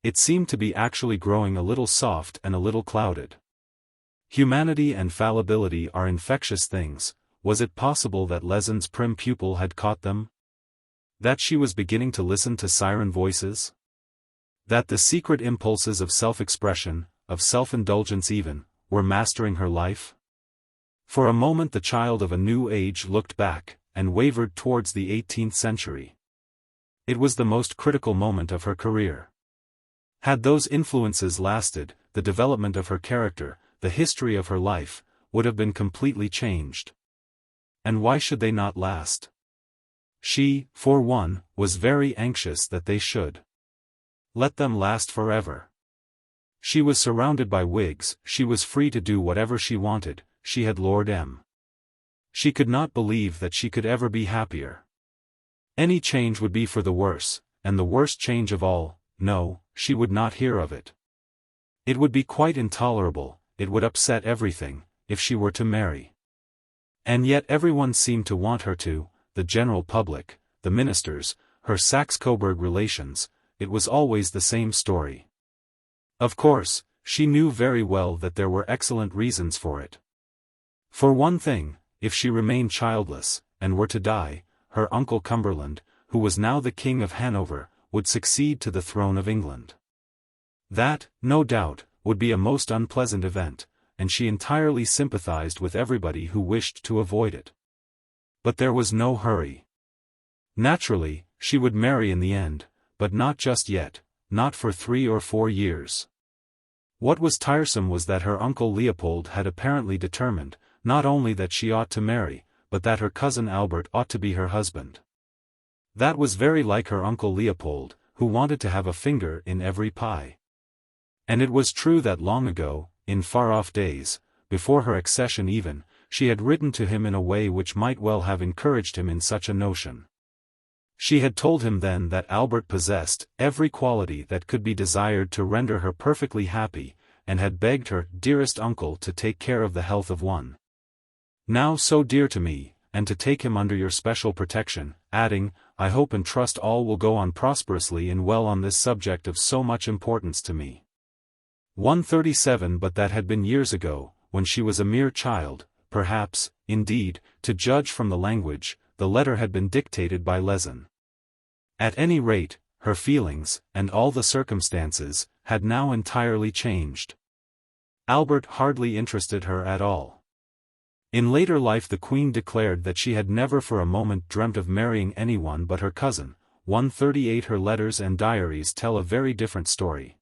It seemed to be actually growing a little soft and a little clouded. Humanity and fallibility are infectious things. Was it possible that Lezen's prim pupil had caught them? That she was beginning to listen to siren voices? That the secret impulses of self-expression, of self-indulgence even, were mastering her life? For a moment the child of a new age looked back, and wavered towards the 18th century. It was the most critical moment of her career. Had those influences lasted, the development of her character, the history of her life, would have been completely changed. And why should they not last? She, for one, was very anxious that they should. Let them last forever. She was surrounded by Whigs, she was free to do whatever she wanted, she had Lord M. She could not believe that she could ever be happier. Any change would be for the worse, and the worst change of all, no, she would not hear of it. It would be quite intolerable, it would upset everything, if she were to marry. And yet everyone seemed to want her to, the general public, the ministers, her Saxe-Coburg relations. It was always the same story. Of course, she knew very well that there were excellent reasons for it. For one thing, if she remained childless, and were to die, her uncle Cumberland, who was now the King of Hanover, would succeed to the throne of England. That, no doubt, would be a most unpleasant event, and she entirely sympathized with everybody who wished to avoid it. But there was no hurry. Naturally, she would marry in the end, but not just yet, not for 3 or 4 years. What was tiresome was that her uncle Leopold had apparently determined, not only that she ought to marry, but that her cousin Albert ought to be her husband. That was very like her uncle Leopold, who wanted to have a finger in every pie. And it was true that long ago, in far-off days, before her accession even, she had written to him in a way which might well have encouraged him in such a notion. She had told him then that Albert possessed every quality that could be desired to render her perfectly happy, and had begged her dearest uncle to take care of the health of one now so dear to me, and to take him under your special protection, adding, I hope and trust all will go on prosperously and well on this subject of so much importance to me. 137 But that had been years ago, when she was a mere child, perhaps, indeed, to judge from the language, the letter had been dictated by Lytton. At any rate, her feelings, and all the circumstances, had now entirely changed. Albert hardly interested her at all. In later life the Queen declared that she had never for a moment dreamt of marrying anyone but her cousin. 138 Her letters and diaries tell a very different story.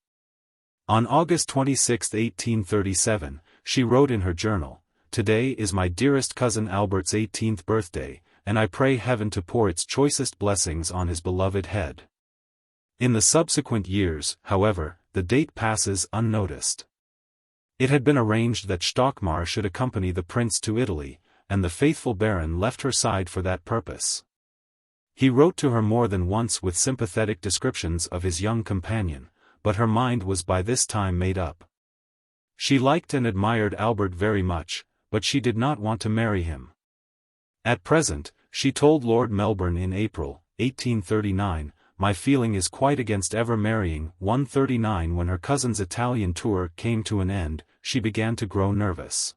On August 26, 1837, she wrote in her journal, Today is my dearest cousin Albert's 18th birthday, and I pray heaven to pour its choicest blessings on his beloved head. In the subsequent years, however, the date passes unnoticed. It had been arranged that Stockmar should accompany the prince to Italy, and the faithful baron left her side for that purpose. He wrote to her more than once with sympathetic descriptions of his young companion, but her mind was by this time made up. She liked and admired Albert very much, but she did not want to marry him. At present, she told Lord Melbourne in April, 1839, my feeling is quite against ever marrying. 139 When her cousin's Italian tour came to an end, she began to grow nervous.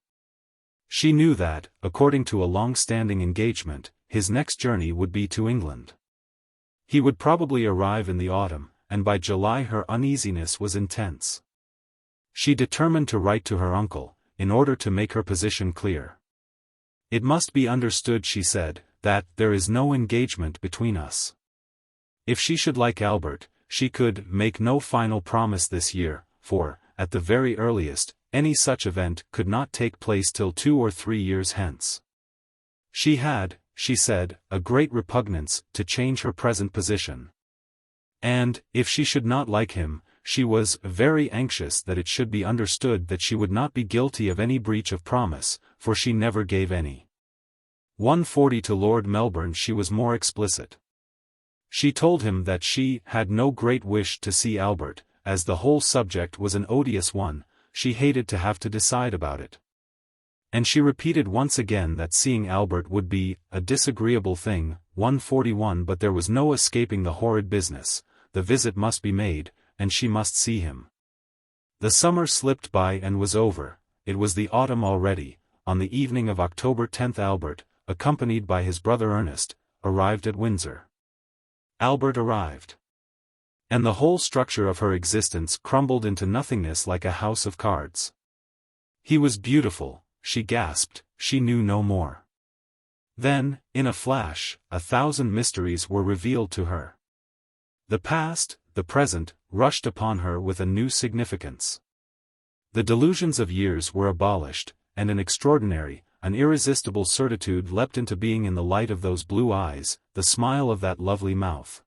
She knew that, according to a long-standing engagement, his next journey would be to England. He would probably arrive in the autumn, and by July her uneasiness was intense. She determined to write to her uncle, in order to make her position clear. It must be understood, she said, that there is no engagement between us. If she should like Albert, she could make no final promise this year, for, at the very earliest, any such event could not take place till 2 or 3 years hence. She had, she said, a great repugnance to change her present position. And, if she should not like him, she was very anxious that it should be understood that she would not be guilty of any breach of promise, for she never gave any. 140 To Lord Melbourne she was more explicit. She told him that she had no great wish to see Albert, as the whole subject was an odious one, she hated to have to decide about it. And she repeated once again that seeing Albert would be a disagreeable thing. 141 But there was no escaping the horrid business, the visit must be made, and she must see him. The summer slipped by and was over, it was the autumn already. On the evening of October 10 Albert, accompanied by his brother Ernest, arrived at Windsor. Albert arrived. And the whole structure of her existence crumbled into nothingness like a house of cards. He was beautiful, she gasped, she knew no more. Then, in a flash, 1,000 mysteries were revealed to her. The past, the present, rushed upon her with a new significance. The delusions of years were abolished, and an extraordinary, an irresistible certitude leapt into being in the light of those blue eyes, the smile of that lovely mouth.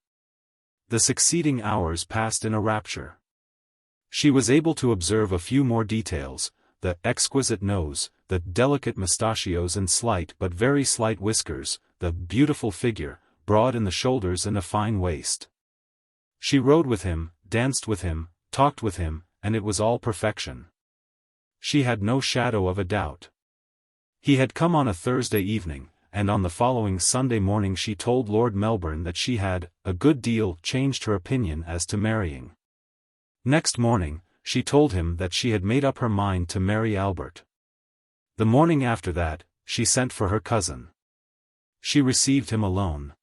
The succeeding hours passed in a rapture. She was able to observe a few more details, the exquisite nose, the delicate mustachios and slight but very slight whiskers, the beautiful figure, broad in the shoulders and a fine waist. She rode with him, danced with him, talked with him, and it was all perfection. She had no shadow of a doubt. He had come on a Thursday evening, and on the following Sunday morning she told Lord Melbourne that she had, a good deal, changed her opinion as to marrying. Next morning, she told him that she had made up her mind to marry Albert. The morning after that, she sent for her cousin. She received him alone.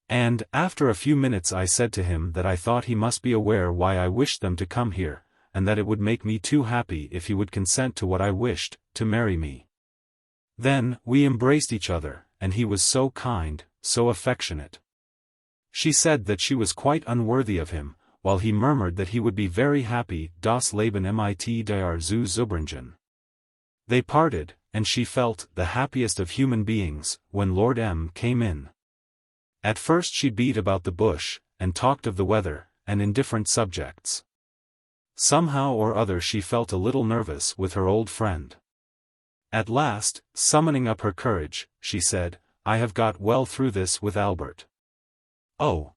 And, after a few minutes, I said to him that I thought he must be aware why I wished them to come here, and that it would make me too happy if he would consent to what I wished, to marry me. Then, we embraced each other, and he was so kind, so affectionate. She said that she was quite unworthy of him, while he murmured that he would be very happy, das Leben mit dir zu zubringen. They parted, and she felt the happiest of human beings, when Lord M. came in. At first she beat about the bush, and talked of the weather, and indifferent subjects. Somehow or other she felt a little nervous with her old friend. At last, summoning up her courage, she said, "I have got well through this with Albert." "Oh.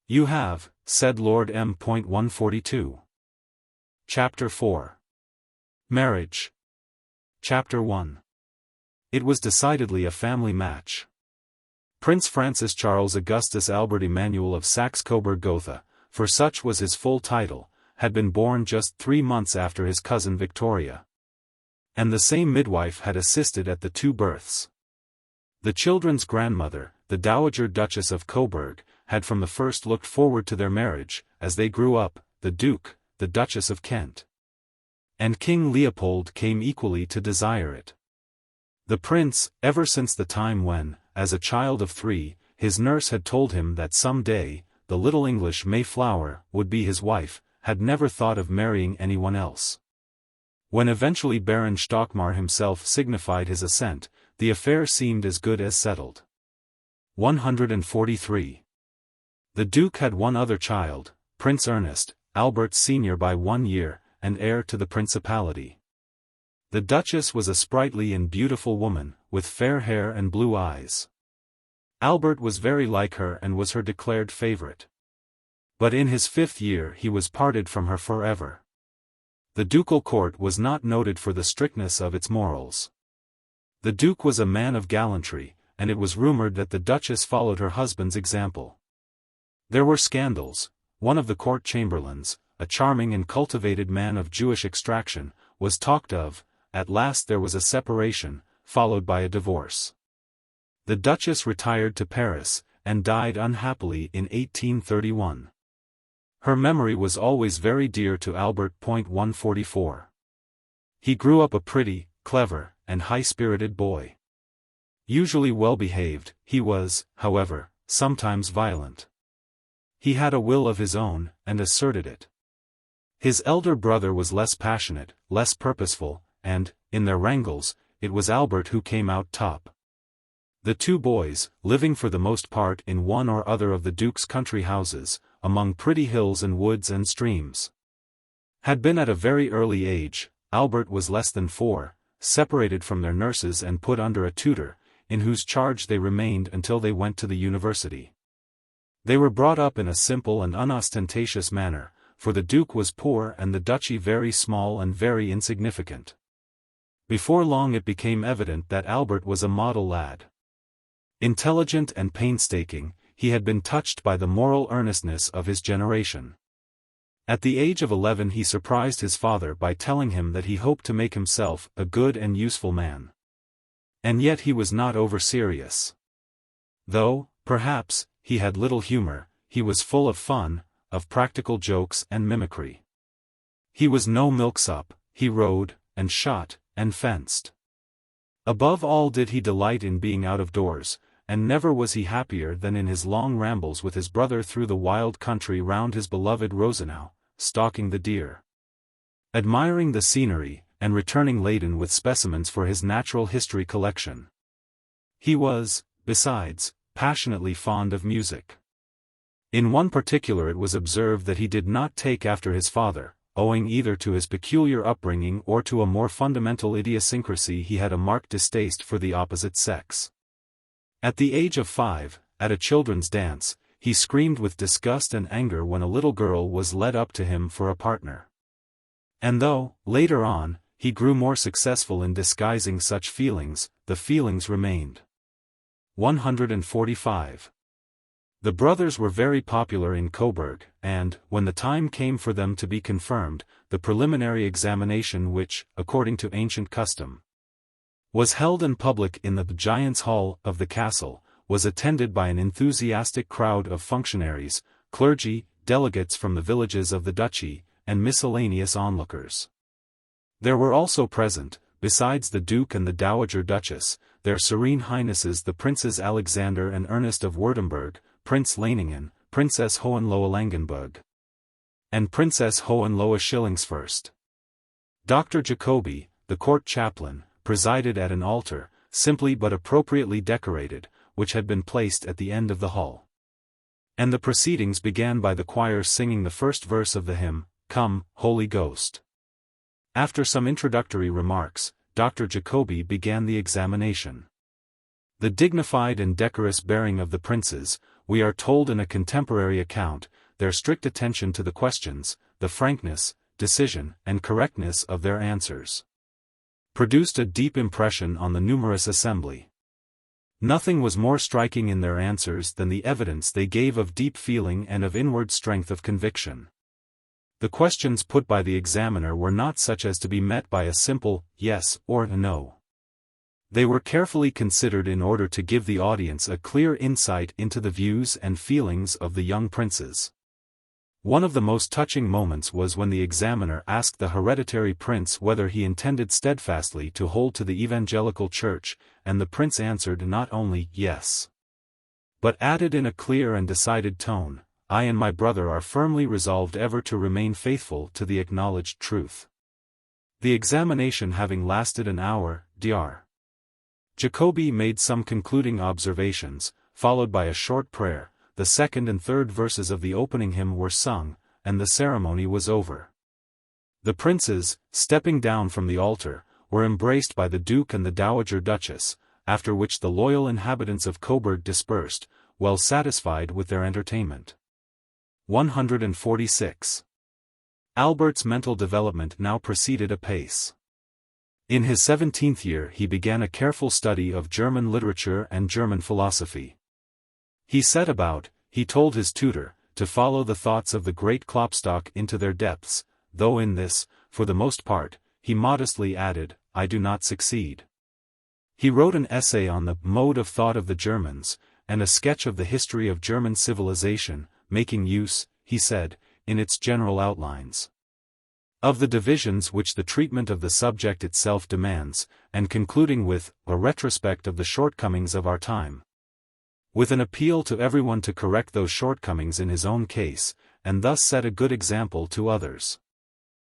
You have," said Lord M. 142. Chapter 4. Marriage. Chapter 1. It was decidedly a family match. Prince Francis Charles Augustus Albert Emmanuel of Saxe-Coburg Gotha, for such was his full title, had been born just 3 months after his cousin Victoria. And the same midwife had assisted at the 2 births. The children's grandmother, the Dowager Duchess of Coburg, had from the first looked forward to their marriage, as they grew up, the Duke, the Duchess of Kent. And King Leopold came equally to desire it. The prince, ever since the time when, as a child of 3, his nurse had told him that some day, the little English Mayflower would be his wife, had never thought of marrying anyone else. When eventually Baron Stockmar himself signified his assent, the affair seemed as good as settled. 143. The Duke had one other child, Prince Ernest, Albert's senior by 1 year, and heir to the principality. The Duchess was a sprightly and beautiful woman, with fair hair and blue eyes. Albert was very like her and was her declared favorite. But in his 5th year he was parted from her forever. The ducal court was not noted for the strictness of its morals. The Duke was a man of gallantry, and it was rumored that the Duchess followed her husband's example. There were scandals. One of the court chamberlains, a charming and cultivated man of Jewish extraction, was talked of. At last there was a separation, followed by a divorce. The Duchess retired to Paris, and died unhappily in 1831. Her memory was always very dear to Albert. 144. He grew up a pretty, clever, and high-spirited boy. Usually well-behaved, he was, however, sometimes violent. He had a will of his own, and asserted it. His elder brother was less passionate, less purposeful, and, in their wrangles, it was Albert who came out top. The 2 boys, living for the most part in one or other of the Duke's country houses, among pretty hills and woods and streams, had been at a very early age. Albert was less than 4, separated from their nurses and put under a tutor, in whose charge they remained until they went to the university. They were brought up in a simple and unostentatious manner, for the Duke was poor and the duchy very small and very insignificant. Before long it became evident that Albert was a model lad. Intelligent and painstaking, he had been touched by the moral earnestness of his generation. At the age of 11 he surprised his father by telling him that he hoped to make himself a good and useful man. And yet he was not over-serious. Though, perhaps, he had little humor, he was full of fun, of practical jokes and mimicry. He was no milksop, he rode, and shot, and fenced. Above all did he delight in being out of doors, and never was he happier than in his long rambles with his brother through the wild country round his beloved Rosenau, stalking the deer, admiring the scenery, and returning laden with specimens for his natural history collection. He was, besides, passionately fond of music. In one particular it was observed that he did not take after his father, owing either to his peculiar upbringing or to a more fundamental idiosyncrasy. He had a marked distaste for the opposite sex. At the age of 5, at a children's dance, he screamed with disgust and anger when a little girl was led up to him for a partner. And though, later on, he grew more successful in disguising such feelings, the feelings remained. 145. The brothers were very popular in Coburg, and, when the time came for them to be confirmed, the preliminary examination which, according to ancient custom, was held in public in the Giants' Hall of the castle, was attended by an enthusiastic crowd of functionaries, clergy, delegates from the villages of the duchy, and miscellaneous onlookers. There were also present, besides the Duke and the Dowager Duchess, their Serene Highnesses the Princes Alexander and Ernest of Württemberg, Prince Leiningen, Princess Hohenlohe-Langenburg, and Princess Hohenlohe-Schillingsfürst. Dr. Jacobi, the court chaplain, presided at an altar, simply but appropriately decorated, which had been placed at the end of the hall. And the proceedings began by the choir singing the first verse of the hymn, "Come, Holy Ghost." After some introductory remarks, Dr. Jacobi began the examination. The dignified and decorous bearing of the princes, we are told in a contemporary account, their strict attention to the questions, the frankness, decision, and correctness of their answers, produced a deep impression on the numerous assembly. Nothing was more striking in their answers than the evidence they gave of deep feeling and of inward strength of conviction. The questions put by the examiner were not such as to be met by a simple yes or a no. They were carefully considered in order to give the audience a clear insight into the views and feelings of the young princes. One of the most touching moments was when the examiner asked the hereditary prince whether he intended steadfastly to hold to the evangelical church, and the prince answered not only yes, but added in a clear and decided tone, "I and my brother are firmly resolved ever to remain faithful to the acknowledged truth." The examination having lasted an hour, Dr. Jacobi made some concluding observations, followed by a short prayer. The second and third verses of the opening hymn were sung, and the ceremony was over. The princes, stepping down from the altar, were embraced by the Duke and the Dowager Duchess, after which the loyal inhabitants of Coburg dispersed, well satisfied with their entertainment. 146. Albert's mental development now proceeded apace. In his 17th year he began a careful study of German literature and German philosophy. He set about, he told his tutor, to follow the thoughts of the great Klopstock into their depths, though in this, for the most part, he modestly added, "I do not succeed." He wrote an essay on the mode of thought of the Germans, and a sketch of the history of German civilization, making use, he said, in its general outlines, of the divisions which the treatment of the subject itself demands, and concluding with a retrospect of the shortcomings of our time, with an appeal to everyone to correct those shortcomings in his own case, and thus set a good example to others.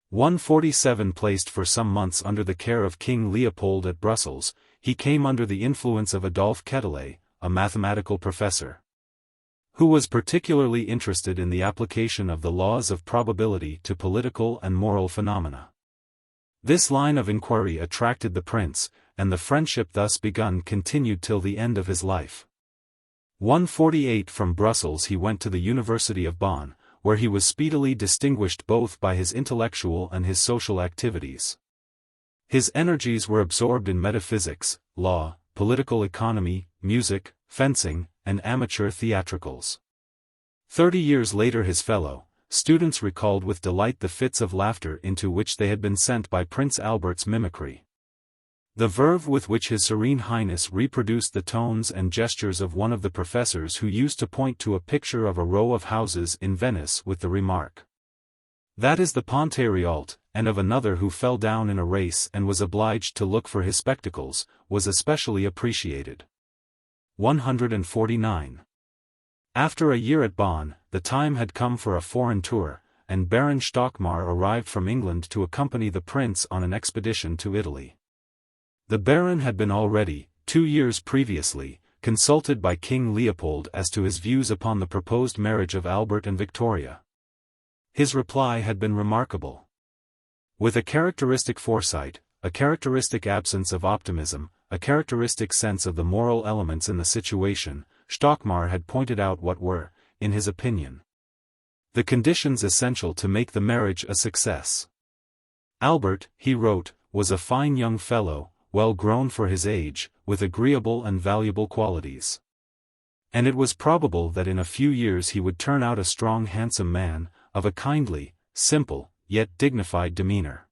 147. Placed for some months under the care of King Leopold at Brussels, he came under the influence of Adolphe Quetelet, a mathematical professor, who was particularly interested in the application of the laws of probability to political and moral phenomena. This line of inquiry attracted the prince, and the friendship thus begun continued till the end of his life. 148. From Brussels he went to the University of Bonn, where he was speedily distinguished both by his intellectual and his social activities. His energies were absorbed in metaphysics, law, political economy, music, fencing, and amateur theatricals. 30 years later his fellow students recalled with delight the fits of laughter into which they had been sent by Prince Albert's mimicry. The verve with which His Serene Highness reproduced the tones and gestures of one of the professors who used to point to a picture of a row of houses in Venice with the remark, "That is the Ponte Riault," and of another who fell down in a race and was obliged to look for his spectacles, was especially appreciated. 149. After a year at Bonn, the time had come for a foreign tour, and Baron Stockmar arrived from England to accompany the prince on an expedition to Italy. The Baron had been already, 2 years previously, consulted by King Leopold as to his views upon the proposed marriage of Albert and Victoria. His reply had been remarkable. With a characteristic foresight, a characteristic absence of optimism, a characteristic sense of the moral elements in the situation, Stockmar had pointed out what were, in his opinion, the conditions essential to make the marriage a success. Albert, he wrote, was a fine young fellow, well grown for his age, with agreeable and valuable qualities. And it was probable that in a few years he would turn out a strong handsome man, of a kindly, simple, yet dignified demeanor.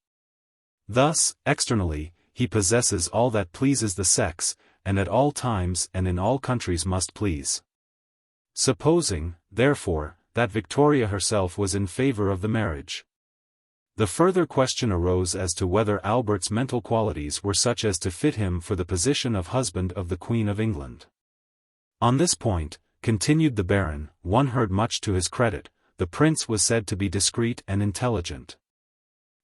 Thus, externally, he possesses all that pleases the sex, and at all times and in all countries must please. Supposing, therefore, that Victoria herself was in favor of the marriage, the further question arose as to whether Albert's mental qualities were such as to fit him for the position of husband of the Queen of England. On this point, continued the Baron, one heard much to his credit, the Prince was said to be discreet and intelligent.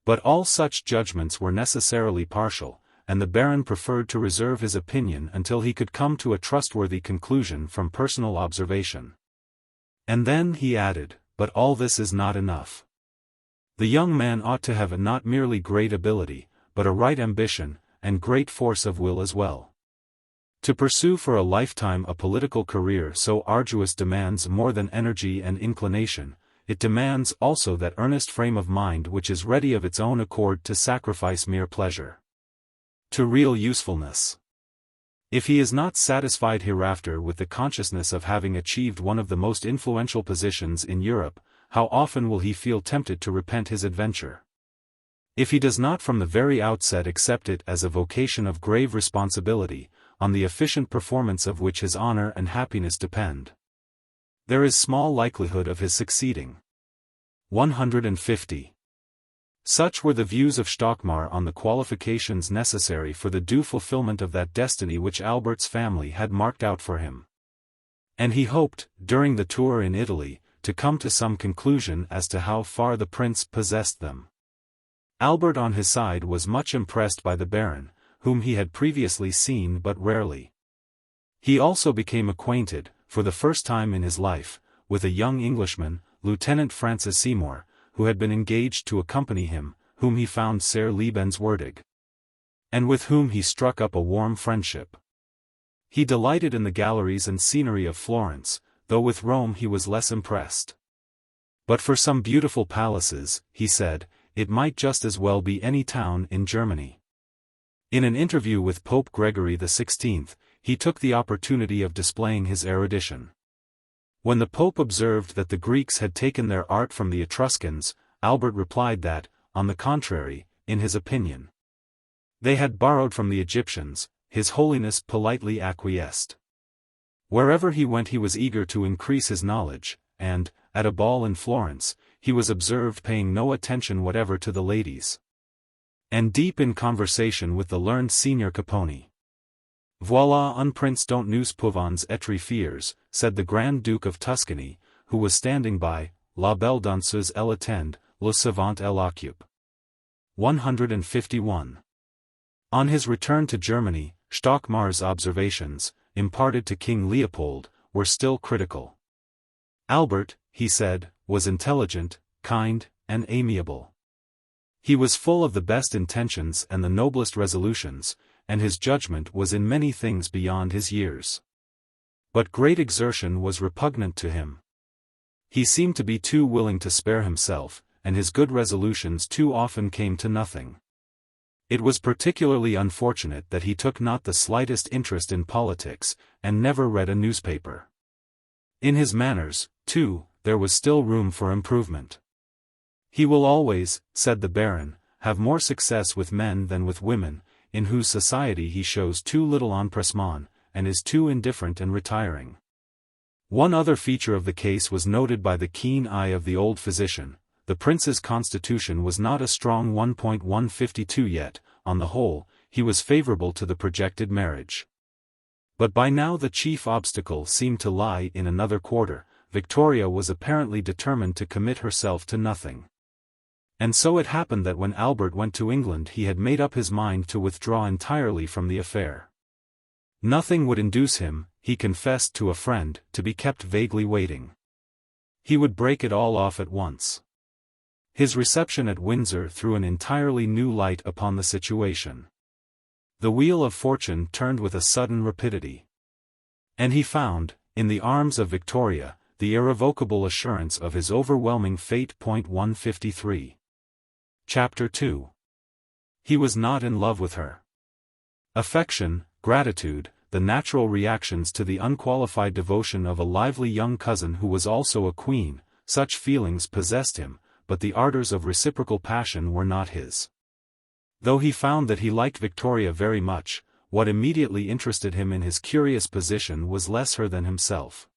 But all such judgments were necessarily partial, and the Baron preferred to reserve his opinion until he could come to a trustworthy conclusion from personal observation. And then he added, but all this is not enough. The young man ought to have not merely great ability, but a right ambition, and great force of will as well. To pursue for a lifetime a political career so arduous demands more than energy and inclination, it demands also that earnest frame of mind which is ready of its own accord to sacrifice mere pleasure to real usefulness. If he is not satisfied hereafter with the consciousness of having achieved one of the most influential positions in Europe, how often will he feel tempted to repent his adventure? If he does not from the very outset accept it as a vocation of grave responsibility, on the efficient performance of which his honor and happiness depend, there is small likelihood of his succeeding. 150. Such were the views of Stockmar on the qualifications necessary for the due fulfillment of that destiny which Albert's family had marked out for him. And he hoped, during the tour in Italy, to come to some conclusion as to how far the Prince possessed them. Albert on his side was much impressed by the Baron, whom he had previously seen but rarely. He also became acquainted, for the first time in his life, with a young Englishman, Lieutenant Francis Seymour, who had been engaged to accompany him, whom he found sehr liebenswürdig, and with whom he struck up a warm friendship. He delighted in the galleries and scenery of Florence, though with Rome he was less impressed. But for some beautiful palaces, he said, it might just as well be any town in Germany. In an interview with Pope Gregory XVI, he took the opportunity of displaying his erudition. When the Pope observed that the Greeks had taken their art from the Etruscans, Albert replied that, on the contrary, in his opinion, they had borrowed from the Egyptians. His Holiness politely acquiesced. Wherever he went he was eager to increase his knowledge, and, at a ball in Florence, he was observed paying no attention whatever to the ladies, and deep in conversation with the learned Signor Caponi. Voilà un prince dont nous pouvons être fiers, said the Grand Duke of Tuscany, who was standing by. La belle danseuse elle attend, le savant elle occupe. 151. On his return to Germany, Stockmar's observations, imparted to King Leopold, were still critical. Albert, he said, was intelligent, kind, and amiable. He was full of the best intentions and the noblest resolutions, and his judgment was in many things beyond his years. But great exertion was repugnant to him. He seemed to be too willing to spare himself, and his good resolutions too often came to nothing. It was particularly unfortunate that he took not the slightest interest in politics, and never read a newspaper. In his manners, too, there was still room for improvement. He will always, said the Baron, have more success with men than with women, in whose society he shows too little empressement, and is too indifferent and retiring. One other feature of the case was noted by the keen eye of the old physician. The prince's constitution was not a strong 1.152 yet. On the whole, he was favorable to the projected marriage. But by now the chief obstacle seemed to lie in another quarter. Victoria was apparently determined to commit herself to nothing. And so it happened that when Albert went to England he had made up his mind to withdraw entirely from the affair. Nothing would induce him, he confessed to a friend, to be kept vaguely waiting. He would break it all off at once. His reception at Windsor threw an entirely new light upon the situation. The wheel of fortune turned with a sudden rapidity. And he found, in the arms of Victoria, the irrevocable assurance of his overwhelming fate. 153. Chapter 2. He was not in love with her. Affection, gratitude, the natural reactions to the unqualified devotion of a lively young cousin who was also a queen, such feelings possessed him, but the ardors of reciprocal passion were not his. Though he found that he liked Victoria very much, what immediately interested him in his curious position was less her than himself.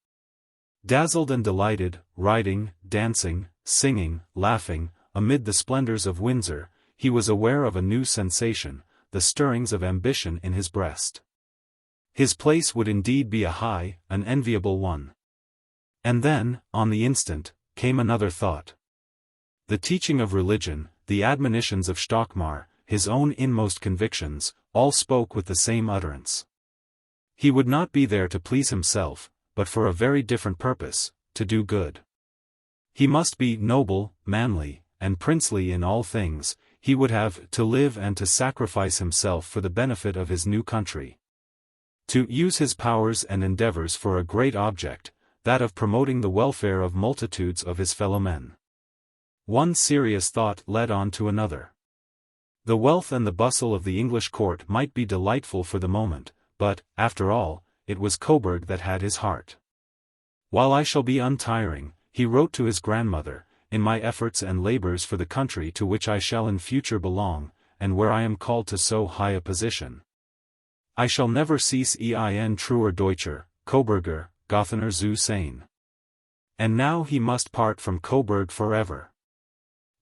Dazzled and delighted, riding, dancing, singing, laughing, amid the splendors of Windsor, he was aware of a new sensation, the stirrings of ambition in his breast. His place would indeed be a high, an enviable one. And then, on the instant, came another thought. The teaching of religion, the admonitions of Stockmar, his own inmost convictions, all spoke with the same utterance. He would not be there to please himself, but for a very different purpose, to do good. He must be noble, manly, and princely in all things. He would have to live and to sacrifice himself for the benefit of his new country. To use his powers and endeavors for a great object, that of promoting the welfare of multitudes of his fellow men. One serious thought led on to another. The wealth and the bustle of the English court might be delightful for the moment, but, after all, it was Coburg that had his heart. While I shall be untiring, he wrote to his grandmother, in my efforts and labors for the country to which I shall in future belong, and where I am called to so high a position, I shall never cease ein truer Deutscher, Coburger, Gothaner zu sein. And now he must part from Coburg forever.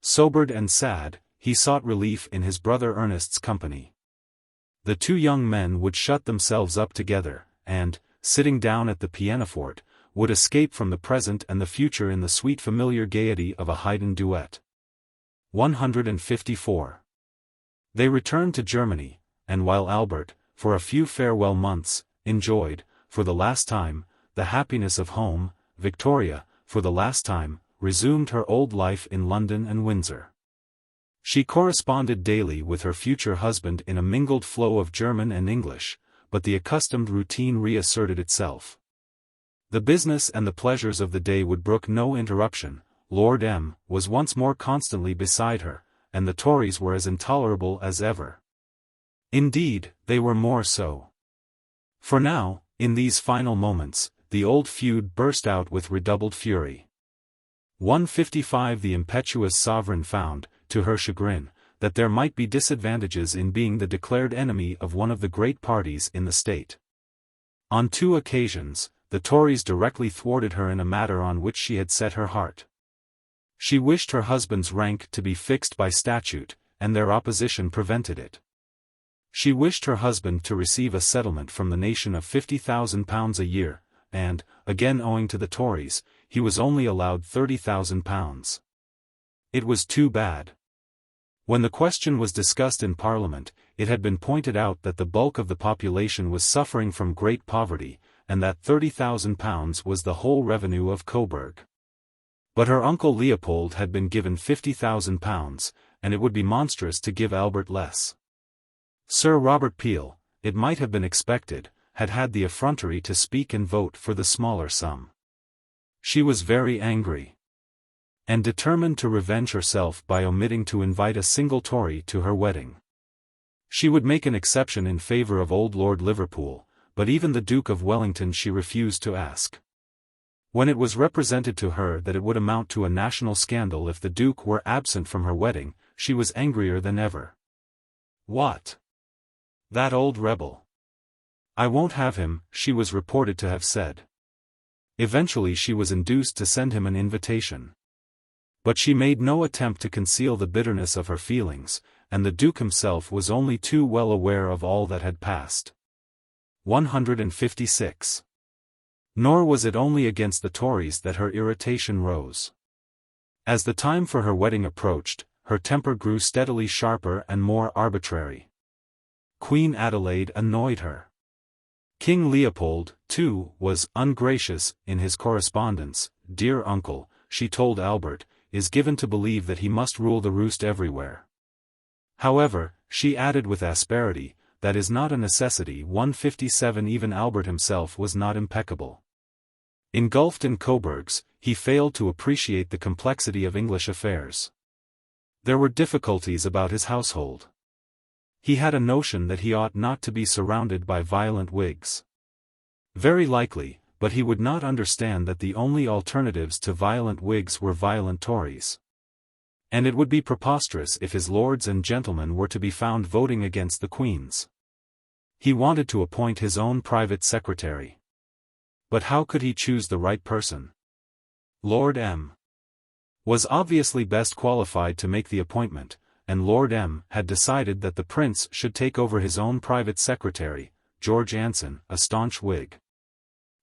Sobered and sad, he sought relief in his brother Ernest's company. The two young men would shut themselves up together, and, sitting down at the pianoforte, would escape from the present and the future in the sweet familiar gaiety of a Haydn duet. 154. They returned to Germany, and while Albert, for a few farewell months, enjoyed, for the last time, the happiness of home, Victoria, for the last time, resumed her old life in London and Windsor. She corresponded daily with her future husband in a mingled flow of German and English, but the accustomed routine reasserted itself. The business and the pleasures of the day would brook no interruption. Lord M. was once more constantly beside her, and the Tories were as intolerable as ever. Indeed, they were more so. For now, in these final moments, the old feud burst out with redoubled fury. 155. The impetuous sovereign found, to her chagrin, that there might be disadvantages in being the declared enemy of one of the great parties in the state. On 2 occasions, the Tories directly thwarted her in a matter on which she had set her heart. She wished her husband's rank to be fixed by statute, and their opposition prevented it. She wished her husband to receive a settlement from the nation of £50,000 a year, and, again owing to the Tories, he was only allowed £30,000. It was too bad. When the question was discussed in Parliament, it had been pointed out that the bulk of the population was suffering from great poverty, and that £30,000 was the whole revenue of Coburg. But her uncle Leopold had been given £50,000, and it would be monstrous to give Albert less. Sir Robert Peel, it might have been expected, had had the effrontery to speak and vote for the smaller sum. She was very angry, and determined to revenge herself by omitting to invite a single Tory to her wedding. She would make an exception in favour of old Lord Liverpool, but even the Duke of Wellington she refused to ask. When it was represented to her that it would amount to a national scandal if the Duke were absent from her wedding, she was angrier than ever. What? That old rebel! I won't have him, she was reported to have said. Eventually she was induced to send him an invitation. But she made no attempt to conceal the bitterness of her feelings, and the Duke himself was only too well aware of all that had passed. 156. Nor was it only against the Tories that her irritation rose. As the time for her wedding approached, her temper grew steadily sharper and more arbitrary. Queen Adelaide annoyed her. King Leopold, too, was ungracious in his correspondence. Dear uncle, she told Albert, is given to believe that he must rule the roost everywhere. However, she added with asperity, that is not a necessity. 157 Even Albert himself was not impeccable. Engulfed in Coburgs, he failed to appreciate the complexity of English affairs. There were difficulties about his household. He had a notion that he ought not to be surrounded by violent Whigs. Very likely, but he would not understand that the only alternatives to violent Whigs were violent Tories. And it would be preposterous if his lords and gentlemen were to be found voting against the Queen's. He wanted to appoint his own private secretary. But how could he choose the right person? Lord M. was obviously best qualified to make the appointment, and Lord M. had decided that the prince should take over his own private secretary, George Anson, a staunch Whig.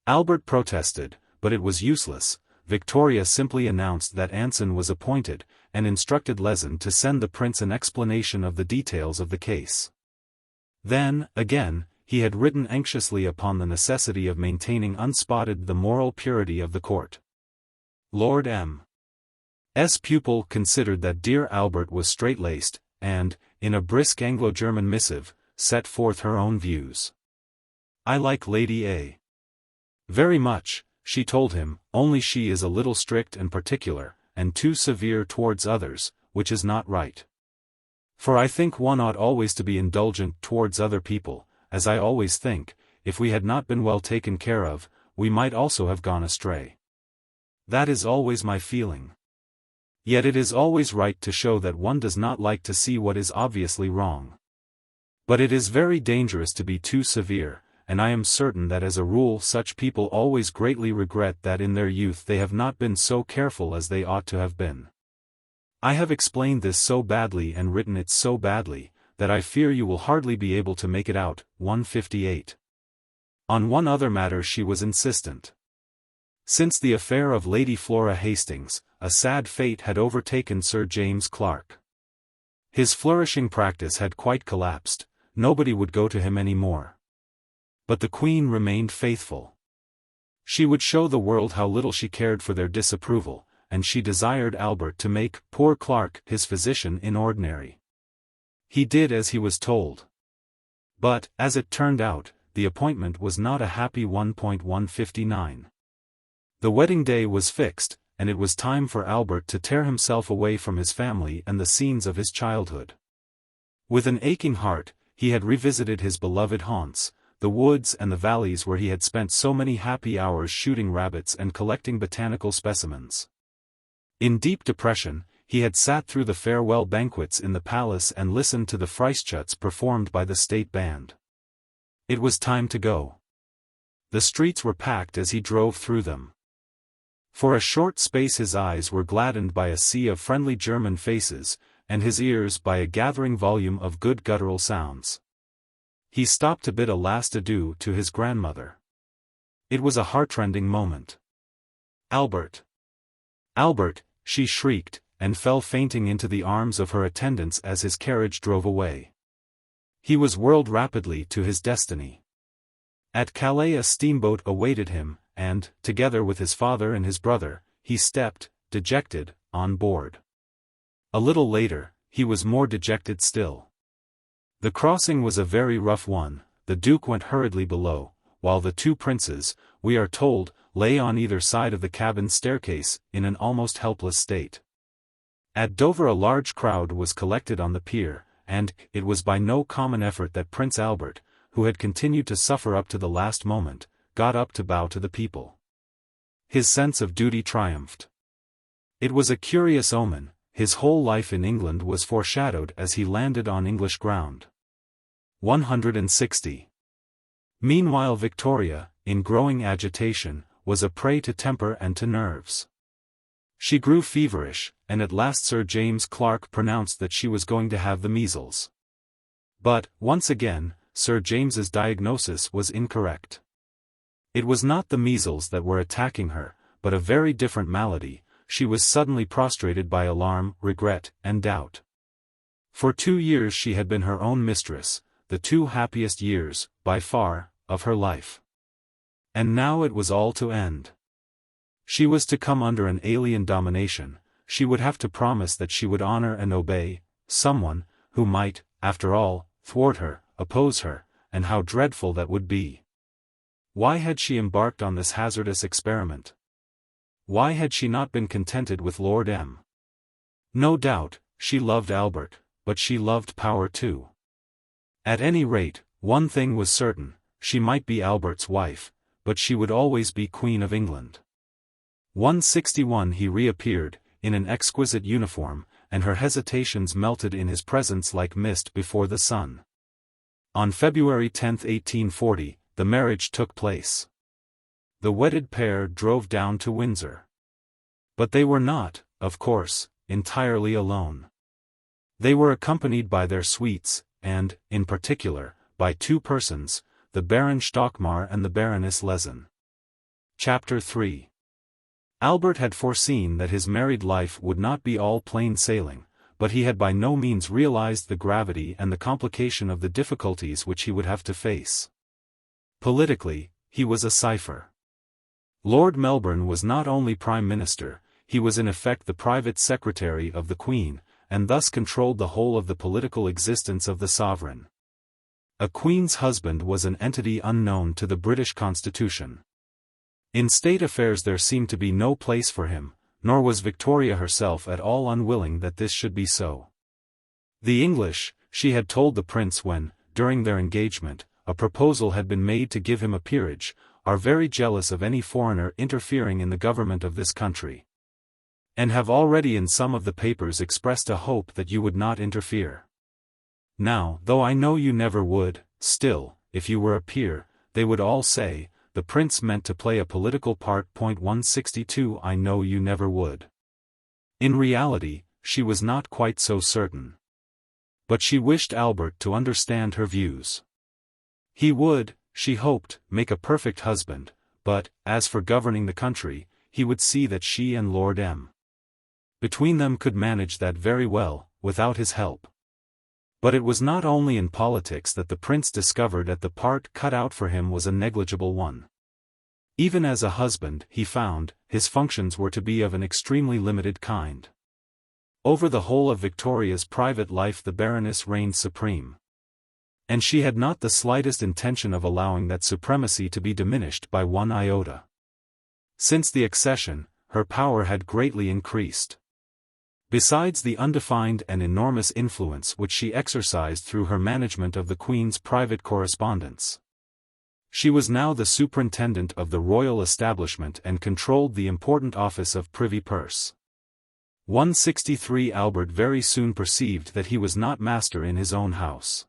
Albert protested, but it was useless. Victoria simply announced that Anson was appointed, and instructed Lytton to send the prince an explanation of the details of the case. Then, again, he had written anxiously upon the necessity of maintaining unspotted the moral purity of the court. Lord M.'s pupil considered that dear Albert was straight-laced, and, in a brisk Anglo-German missive, set forth her own views. "I like Lady A. very much," she told him, "only she is a little strict and particular, and too severe towards others, which is not right. For I think one ought always to be indulgent towards other people, as I always think, if we had not been well taken care of, we might also have gone astray. That is always my feeling. Yet it is always right to show that one does not like to see what is obviously wrong. But it is very dangerous to be too severe, and I am certain that as a rule such people always greatly regret that in their youth they have not been so careful as they ought to have been. I have explained this so badly and written it so badly, that I fear you will hardly be able to make it out." 158. On one other matter she was insistent. Since the affair of Lady Flora Hastings, a sad fate had overtaken Sir James Clark. His flourishing practice had quite collapsed, nobody would go to him any more. But the Queen remained faithful. She would show the world how little she cared for their disapproval, and she desired Albert to make poor Clark his physician in ordinary. He did as he was told. But, as it turned out, the appointment was not a happy one. 159. The wedding day was fixed, and it was time for Albert to tear himself away from his family and the scenes of his childhood. With an aching heart, he had revisited his beloved haunts, the woods and the valleys where he had spent so many happy hours shooting rabbits and collecting botanical specimens. In deep depression, he had sat through the farewell banquets in the palace and listened to the Freischütz performed by the state band. It was time to go. The streets were packed as he drove through them. For a short space his eyes were gladdened by a sea of friendly German faces, and his ears by a gathering volume of good guttural sounds. He stopped to bid a last adieu to his grandmother. It was a heartrending moment. "Albert! Albert!" she shrieked, and fell fainting into the arms of her attendants as his carriage drove away. He was whirled rapidly to his destiny. At Calais a steamboat awaited him, and, together with his father and his brother, he stepped, dejected, on board. A little later, he was more dejected still. The crossing was a very rough one. The Duke went hurriedly below, while the two princes, we are told, lay on either side of the cabin staircase, in an almost helpless state. At Dover a large crowd was collected on the pier, and it was by no common effort that Prince Albert, who had continued to suffer up to the last moment, got up to bow to the people. His sense of duty triumphed. It was a curious omen. His whole life in England was foreshadowed as he landed on English ground. 160. Meanwhile Victoria, in growing agitation, was a prey to temper and to nerves. She grew feverish, and at last Sir James Clark pronounced that she was going to have the measles. But, once again, Sir James's diagnosis was incorrect. It was not the measles that were attacking her, but a very different malady. She was suddenly prostrated by alarm, regret, and doubt. For 2 years she had been her own mistress, the 2 happiest years, by far, of her life. And now it was all to end. She was to come under an alien domination, she would have to promise that she would honor and obey someone who might, after all, thwart her, oppose her, and how dreadful that would be. Why had she embarked on this hazardous experiment? Why had she not been contented with Lord M? No doubt, she loved Albert, but she loved power too. At any rate, one thing was certain: she might be Albert's wife, but she would always be Queen of England. 161 He reappeared, in an exquisite uniform, and her hesitations melted in his presence like mist before the sun. On February 10, 1840, the marriage took place. The wedded pair drove down to Windsor. But they were not, of course, entirely alone. They were accompanied by their suites, and, in particular, by two persons, the Baron Stockmar and the Baroness Lezen. Chapter 3. Albert had foreseen that his married life would not be all plain sailing, but he had by no means realized the gravity and the complication of the difficulties which he would have to face. Politically, he was a cipher. Lord Melbourne was not only Prime Minister, he was in effect the private secretary of the Queen, and thus controlled the whole of the political existence of the sovereign. A Queen's husband was an entity unknown to the British Constitution. In state affairs there seemed to be no place for him, nor was Victoria herself at all unwilling that this should be so. The English, she had told the prince when, during their engagement, a proposal had been made to give him a peerage, are very jealous of any foreigner interfering in the government of this country. And have already in some of the papers expressed a hope that you would not interfere. Now, though I know you never would, still, if you were a peer, they would all say, the prince meant to play a political part. 162 I know you never would. In reality, she was not quite so certain. But she wished Albert to understand her views. He would, she hoped, make a perfect husband, but, as for governing the country, he would see that she and Lord M. between them could manage that very well, without his help. But it was not only in politics that the prince discovered that the part cut out for him was a negligible one. Even as a husband, he found, his functions were to be of an extremely limited kind. Over the whole of Victoria's private life the Baroness reigned supreme. And she had not the slightest intention of allowing that supremacy to be diminished by one iota. Since the accession, her power had greatly increased. Besides the undefined and enormous influence which she exercised through her management of the Queen's private correspondence, she was now the superintendent of the royal establishment and controlled the important office of Privy Purse. 163 Albert very soon perceived that he was not master in his own house.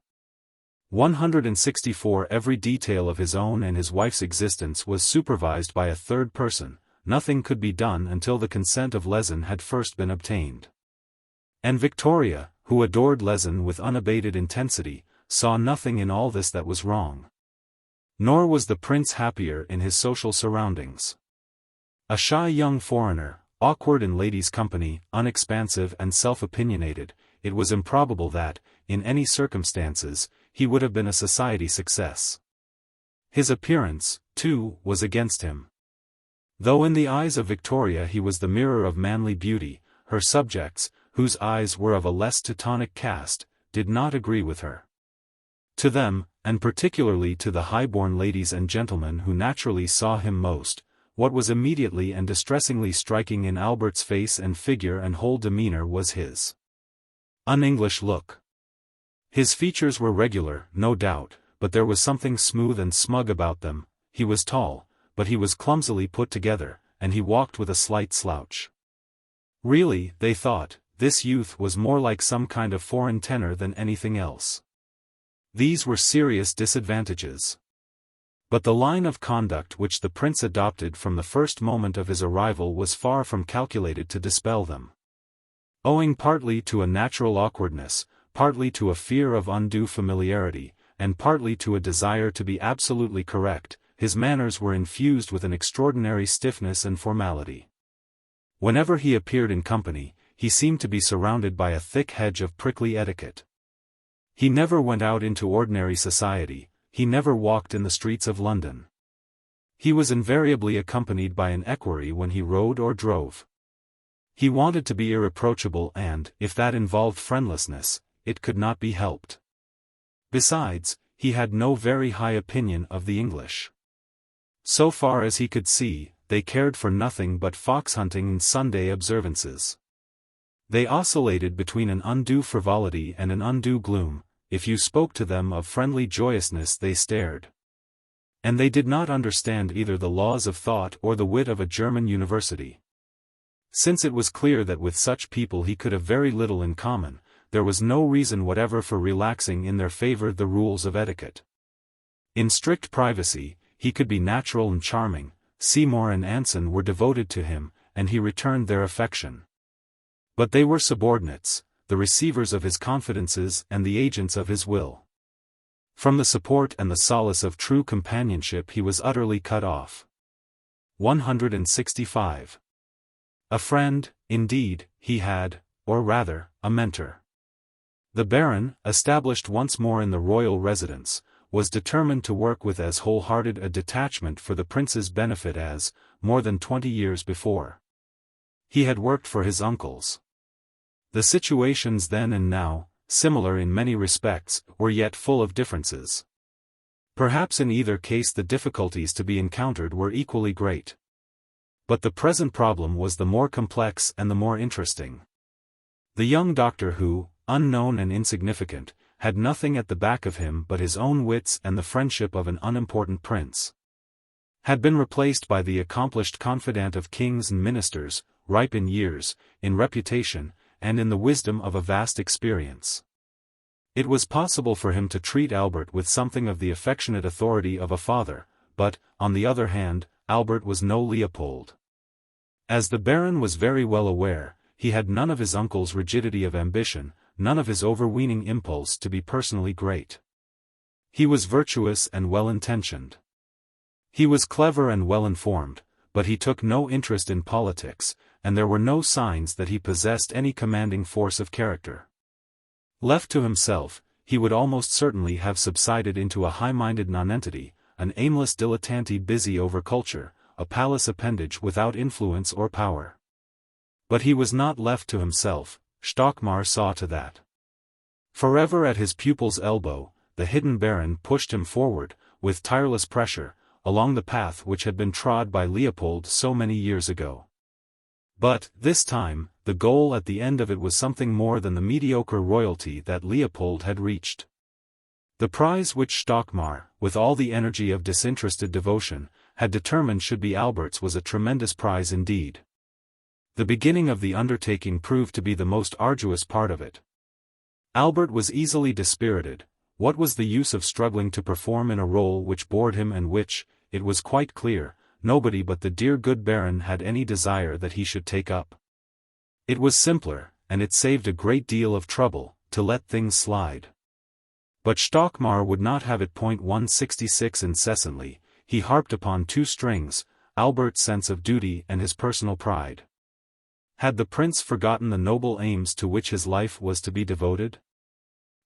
164 Every detail of his own and his wife's existence was supervised by a third person. Nothing could be done until the consent of Lezen had first been obtained. And Victoria, who adored Lezen with unabated intensity, saw nothing in all this that was wrong. Nor was the prince happier in his social surroundings. A shy young foreigner, awkward in ladies' company, unexpansive and self-opinionated, it was improbable that, in any circumstances, he would have been a society success. His appearance, too, was against him. Though in the eyes of Victoria he was the mirror of manly beauty, her subjects, whose eyes were of a less Teutonic cast, did not agree with her. To them, and particularly to the high-born ladies and gentlemen who naturally saw him most, what was immediately and distressingly striking in Albert's face and figure and whole demeanor was his un-English look. His features were regular, no doubt, but there was something smooth and smug about them. He was tall, but he was clumsily put together, and he walked with a slight slouch. Really, they thought, this youth was more like some kind of foreign tenor than anything else. These were serious disadvantages. But the line of conduct which the prince adopted from the first moment of his arrival was far from calculated to dispel them. Owing partly to a natural awkwardness, partly to a fear of undue familiarity, and partly to a desire to be absolutely correct, his manners were infused with an extraordinary stiffness and formality. Whenever he appeared in company, he seemed to be surrounded by a thick hedge of prickly etiquette. He never went out into ordinary society, he never walked in the streets of London. He was invariably accompanied by an equerry when he rode or drove. He wanted to be irreproachable and, if that involved friendlessness, it could not be helped. Besides, he had no very high opinion of the English. So far as he could see, they cared for nothing but fox-hunting and Sunday observances. They oscillated between an undue frivolity and an undue gloom. If you spoke to them of friendly joyousness they stared. And they did not understand either the laws of thought or the wit of a German university. Since it was clear that with such people he could have very little in common, there was no reason whatever for relaxing in their favor the rules of etiquette. In strict privacy, he could be natural and charming. Seymour and Anson were devoted to him, and he returned their affection. But they were subordinates, the receivers of his confidences and the agents of his will. From the support and the solace of true companionship he was utterly cut off. 165. A friend, indeed, he had, or rather, a mentor. The Baron, established once more in the royal residence, was determined to work with as wholehearted a detachment for the prince's benefit as, more than 20 years before, he had worked for his uncles. The situations then and now, similar in many respects, were yet full of differences. Perhaps in either case the difficulties to be encountered were equally great. But the present problem was the more complex and the more interesting. The young doctor who, unknown and insignificant, had nothing at the back of him but his own wits and the friendship of an unimportant prince, had been replaced by the accomplished confidant of kings and ministers, ripe in years, in reputation, and in the wisdom of a vast experience. It was possible for him to treat Albert with something of the affectionate authority of a father, but, on the other hand, Albert was no Leopold. As the Baron was very well aware, he had none of his uncle's rigidity of ambition, none of his overweening impulse to be personally great. He was virtuous and well-intentioned. He was clever and well-informed, but he took no interest in politics, and there were no signs that he possessed any commanding force of character. Left to himself, he would almost certainly have subsided into a high-minded nonentity, an aimless dilettante busy over culture, a palace appendage without influence or power. But he was not left to himself, Stockmar saw to that. Forever at his pupil's elbow, the hidden Baron pushed him forward, with tireless pressure, along the path which had been trod by Leopold so many years ago. But, this time, the goal at the end of it was something more than the mediocre royalty that Leopold had reached. The prize which Stockmar, with all the energy of disinterested devotion, had determined should be Albert's was a tremendous prize indeed. The beginning of the undertaking proved to be the most arduous part of it. Albert was easily dispirited. What was the use of struggling to perform in a role which bored him and which, it was quite clear, nobody but the dear good Baron had any desire that he should take up? It was simpler, and it saved a great deal of trouble, to let things slide. But Stockmar would not have it. 166 incessantly, he harped upon two strings, Albert's sense of duty and his personal pride. Had the prince forgotten the noble aims to which his life was to be devoted?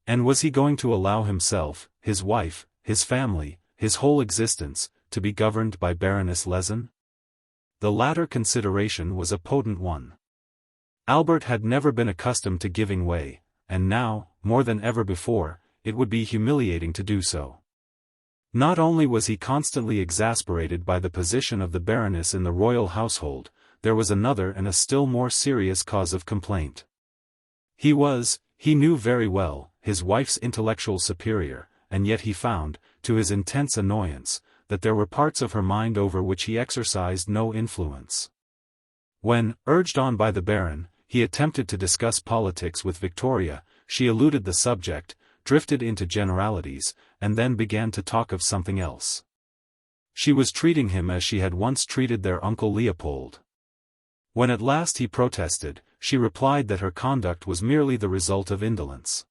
And was he going to allow himself, his wife, his family, his whole existence, to be governed by Baroness Lezen? The latter consideration was a potent one. Albert had never been accustomed to giving way, and now, more than ever before, it would be humiliating to do so. Not only was he constantly exasperated by the position of the Baroness in the royal household, there was another and a still more serious cause of complaint. He was, he knew very well, his wife's intellectual superior, and yet he found, to his intense annoyance, that there were parts of her mind over which he exercised no influence. When, urged on by the Baron, he attempted to discuss politics with Victoria, she eluded the subject, drifted into generalities, and then began to talk of something else. She was treating him as she had once treated their uncle Leopold. When at last he protested, she replied that her conduct was merely the result of indolence.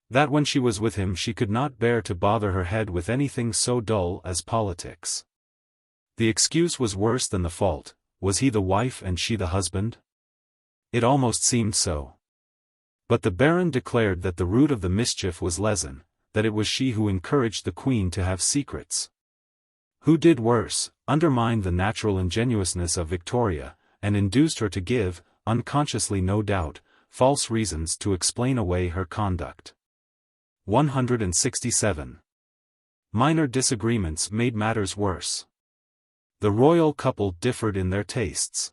That when she was with him she could not bear to bother her head with anything so dull as politics. The excuse was worse than the fault. Was he the wife and she the husband? It almost seemed so. But the Baron declared that the root of the mischief was Lezen, that it was she who encouraged the Queen to have secrets. Who did worse, undermined the natural ingenuousness of Victoria, and induced her to give, unconsciously no doubt, false reasons to explain away her conduct. 167. Minor disagreements made matters worse. The royal couple differed in their tastes.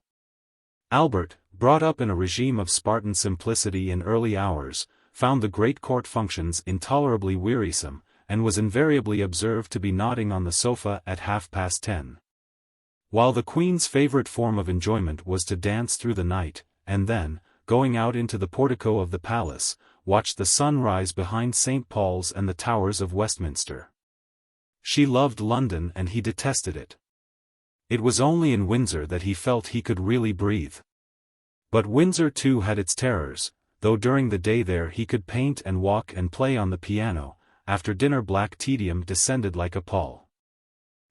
Albert, brought up in a regime of Spartan simplicity in early hours, found the great court functions intolerably wearisome, and was invariably observed to be nodding on the sofa at 10:30. While the Queen's favourite form of enjoyment was to dance through the night, and then, going out into the portico of the palace, watch the sun rise behind St. Paul's and the towers of Westminster. She loved London and he detested it. It was only in Windsor that he felt he could really breathe. But Windsor too had its terrors, though during the day there he could paint and walk and play on the piano. After dinner black tedium descended like a pall.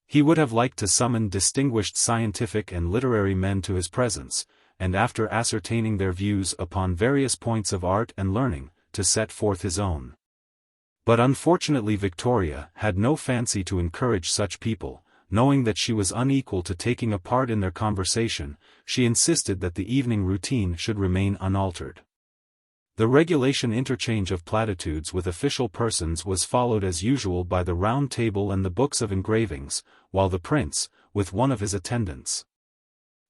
He would have liked to summon distinguished scientific and literary men to his presence, and after ascertaining their views upon various points of art and learning, to set forth his own. But unfortunately Victoria had no fancy to encourage such people. Knowing that she was unequal to taking a part in their conversation, she insisted that the evening routine should remain unaltered. The regulation interchange of platitudes with official persons was followed as usual by the round table and the books of engravings, while the prince, with one of his attendants,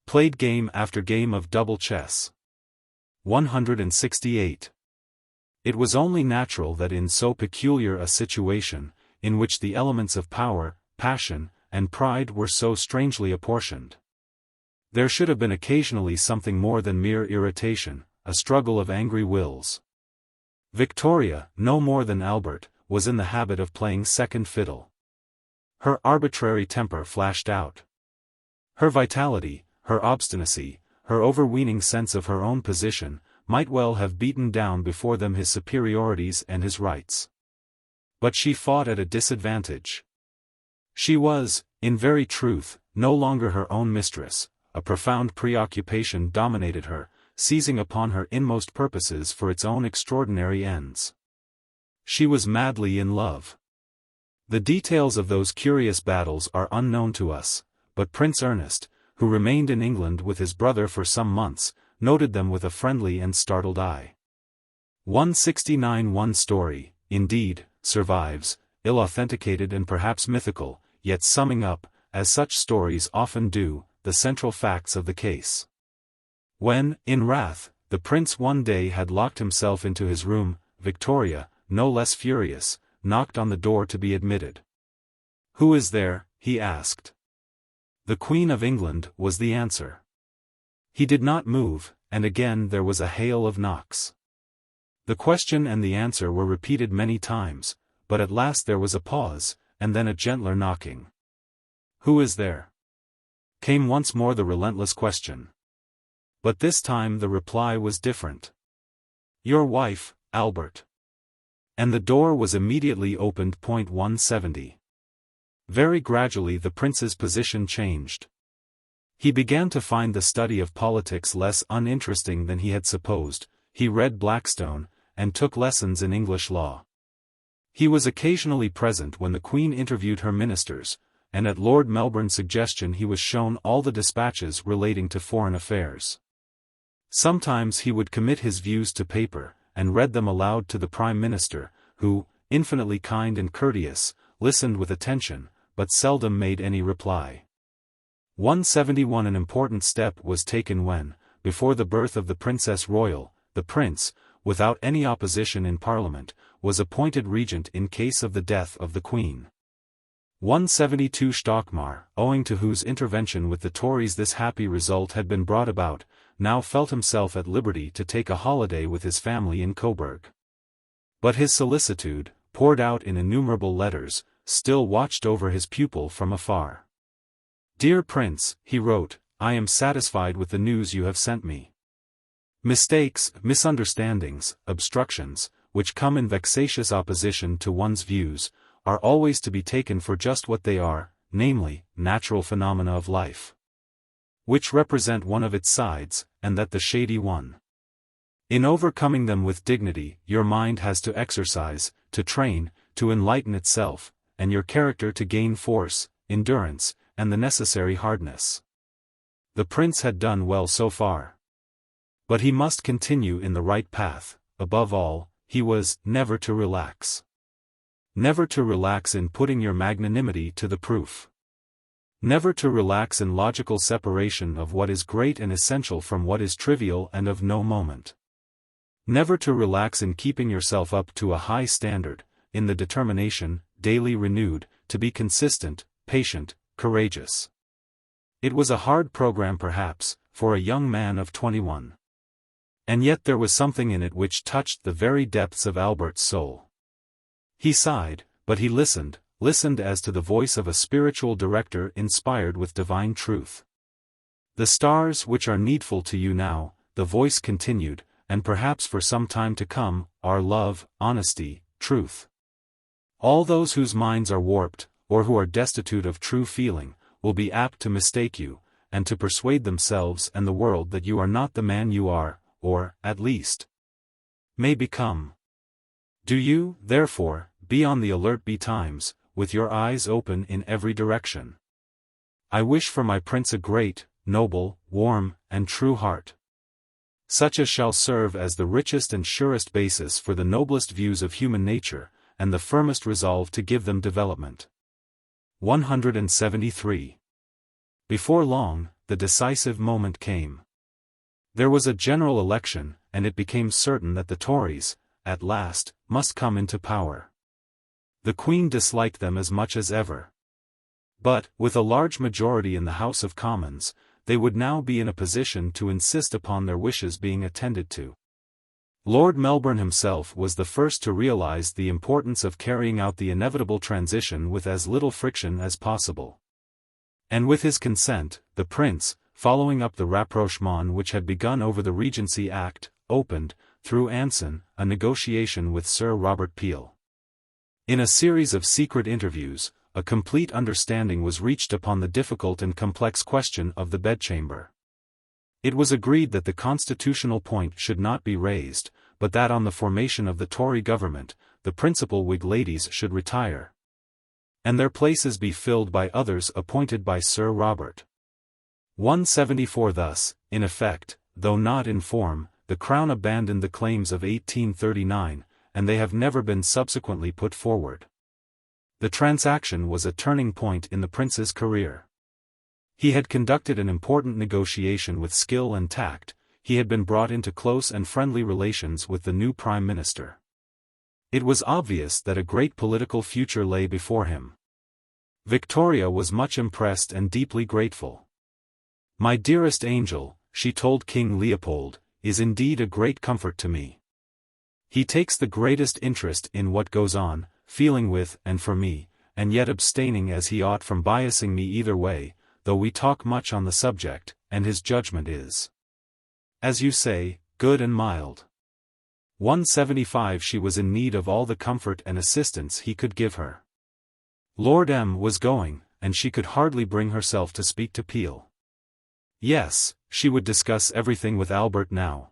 played game after game of double chess. 168. It was only natural that in so peculiar a situation, in which the elements of power, passion, and pride were so strangely apportioned, there should have been occasionally something more than mere irritation, a struggle of angry wills. Victoria, no more than Albert, was in the habit of playing second fiddle. Her arbitrary temper flashed out. Her vitality, her obstinacy, her overweening sense of her own position, might well have beaten down before them his superiorities and his rights. But she fought at a disadvantage. She was, in very truth, no longer her own mistress. A profound preoccupation dominated her, seizing upon her inmost purposes for its own extraordinary ends. She was madly in love. The details of those curious battles are unknown to us, but Prince Ernest, who remained in England with his brother for some months, noted them with a friendly and startled eye. 169. One story, indeed, survives, ill-authenticated and perhaps mythical, yet summing up, as such stories often do, the central facts of the case. When, in wrath, the prince one day had locked himself into his room, Victoria, no less furious, knocked on the door to be admitted. "Who is there?" he asked. "The Queen of England," was the answer. He did not move, and again there was a hail of knocks. The question and the answer were repeated many times, but at last there was a pause, and then a gentler knocking. "Who is there?" came once more the relentless question. But this time the reply was different. "Your wife, Albert." And the door was immediately opened. 170. Very gradually the prince's position changed. He began to find the study of politics less uninteresting than he had supposed. He read Blackstone, and took lessons in English law. He was occasionally present when the Queen interviewed her ministers, and at Lord Melbourne's suggestion he was shown all the dispatches relating to foreign affairs. Sometimes he would commit his views to paper, and read them aloud to the Prime Minister, who, infinitely kind and courteous, listened with attention, but seldom made any reply. 171. An important step was taken when, before the birth of the Princess Royal, the Prince, without any opposition in Parliament, was appointed regent in case of the death of the Queen. 172. Stockmar, owing to whose intervention with the Tories this happy result had been brought about, now felt himself at liberty to take a holiday with his family in Coburg. But his solicitude, poured out in innumerable letters, still watched over his pupil from afar. "Dear Prince," he wrote, "I am satisfied with the news you have sent me. Mistakes, misunderstandings, obstructions, which come in vexatious opposition to one's views, are always to be taken for just what they are, namely, natural phenomena of life, which represent one of its sides, and that the shady one. In overcoming them with dignity, your mind has to exercise, to train, to enlighten itself, and your character to gain force, endurance, and the necessary hardness." The prince had done well so far. But he must continue in the right path. Above all, he was never to relax. Never to relax in putting your magnanimity to the proof. Never to relax in logical separation of what is great and essential from what is trivial and of no moment. Never to relax in keeping yourself up to a high standard, in the determination, daily renewed, to be consistent, patient, courageous. It was a hard program perhaps, for a young man of 21. And yet there was something in it which touched the very depths of Albert's soul. He sighed, but he listened as to the voice of a spiritual director inspired with divine truth. The stars which are needful to you now, the voice continued, and perhaps for some time to come, are love, honesty, truth. All those whose minds are warped, or who are destitute of true feeling, will be apt to mistake you, and to persuade themselves and the world that you are not the man you are, or, at least, may become. Do you, therefore, be on the alert betimes, with your eyes open in every direction. I wish for my prince a great, noble, warm, and true heart. Such as shall serve as the richest and surest basis for the noblest views of human nature, and the firmest resolve to give them development. 173. Before long, the decisive moment came. There was a general election, and it became certain that the Tories, at last, must come into power. The Queen disliked them as much as ever. But, with a large majority in the House of Commons, they would now be in a position to insist upon their wishes being attended to. Lord Melbourne himself was the first to realize the importance of carrying out the inevitable transition with as little friction as possible. And with his consent, the Prince, following up the rapprochement which had begun over the Regency Act, opened, through Anson, a negotiation with Sir Robert Peel. In a series of secret interviews, a complete understanding was reached upon the difficult and complex question of the bedchamber. It was agreed that the constitutional point should not be raised, but that on the formation of the Tory government, the principal Whig ladies should retire, and their places be filled by others appointed by Sir Robert. 174. Thus, in effect, though not in form, the Crown abandoned the claims of 1839, and they have never been subsequently put forward. The transaction was a turning point in the Prince's career. He had conducted an important negotiation with skill and tact, he had been brought into close and friendly relations with the new Prime Minister. It was obvious that a great political future lay before him. Victoria was much impressed and deeply grateful. "My dearest angel," she told King Leopold, "is indeed a great comfort to me. He takes the greatest interest in what goes on, feeling with and for me, and yet abstaining as he ought from biasing me either way, though we talk much on the subject, and his judgment is, as you say, good and mild." 175. She was in need of all the comfort and assistance he could give her. Lord M. was going, and she could hardly bring herself to speak to Peel. Yes, she would discuss everything with Albert now.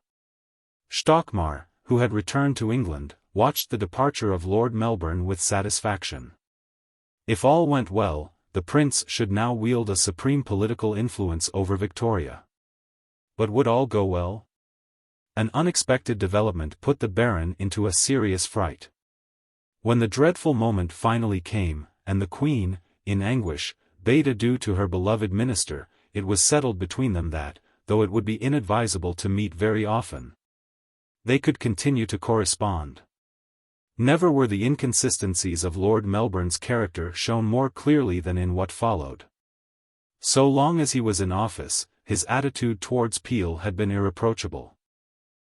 Stockmar, who had returned to England, watched the departure of Lord Melbourne with satisfaction. If all went well, the Prince should now wield a supreme political influence over Victoria. But would all go well? An unexpected development put the Baron into a serious fright. When the dreadful moment finally came, and the Queen, in anguish, bade adieu to her beloved minister, it was settled between them that, though it would be inadvisable to meet very often, they could continue to correspond. Never were the inconsistencies of Lord Melbourne's character shown more clearly than in what followed. So long as he was in office, his attitude towards Peel had been irreproachable.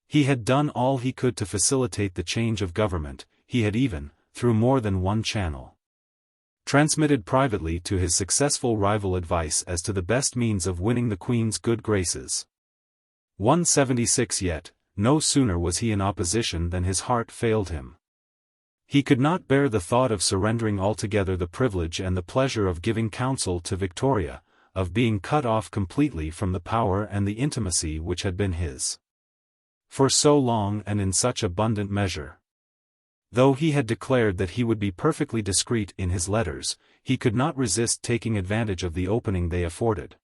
He had done all he could to facilitate the change of government, he had even, through more than one channel, transmitted privately to his successful rival advice as to the best means of winning the Queen's good graces. 176. Yet, no sooner was he in opposition than his heart failed him. He could not bear the thought of surrendering altogether the privilege and the pleasure of giving counsel to Victoria, of being cut off completely from the power and the intimacy which had been his for so long and in such abundant measure. Though he had declared that he would be perfectly discreet in his letters, he could not resist taking advantage of the opening they afforded.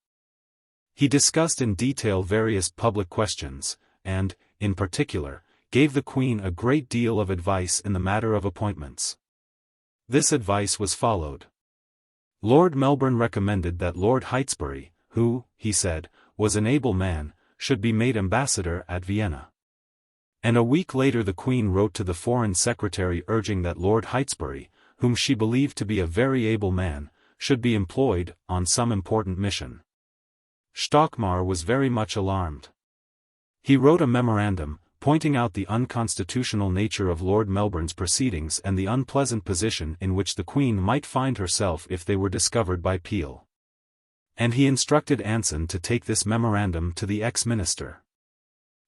He discussed in detail various public questions, and, in particular, gave the Queen a great deal of advice in the matter of appointments. This advice was followed. Lord Melbourne recommended that Lord Heytesbury, who, he said, was an able man, should be made ambassador at Vienna. And a week later the Queen wrote to the Foreign Secretary urging that Lord Heytesbury, whom she believed to be a very able man, should be employed on some important mission. Stockmar was very much alarmed. He wrote a memorandum, pointing out the unconstitutional nature of Lord Melbourne's proceedings and the unpleasant position in which the Queen might find herself if they were discovered by Peel. And he instructed Anson to take this memorandum to the ex-minister.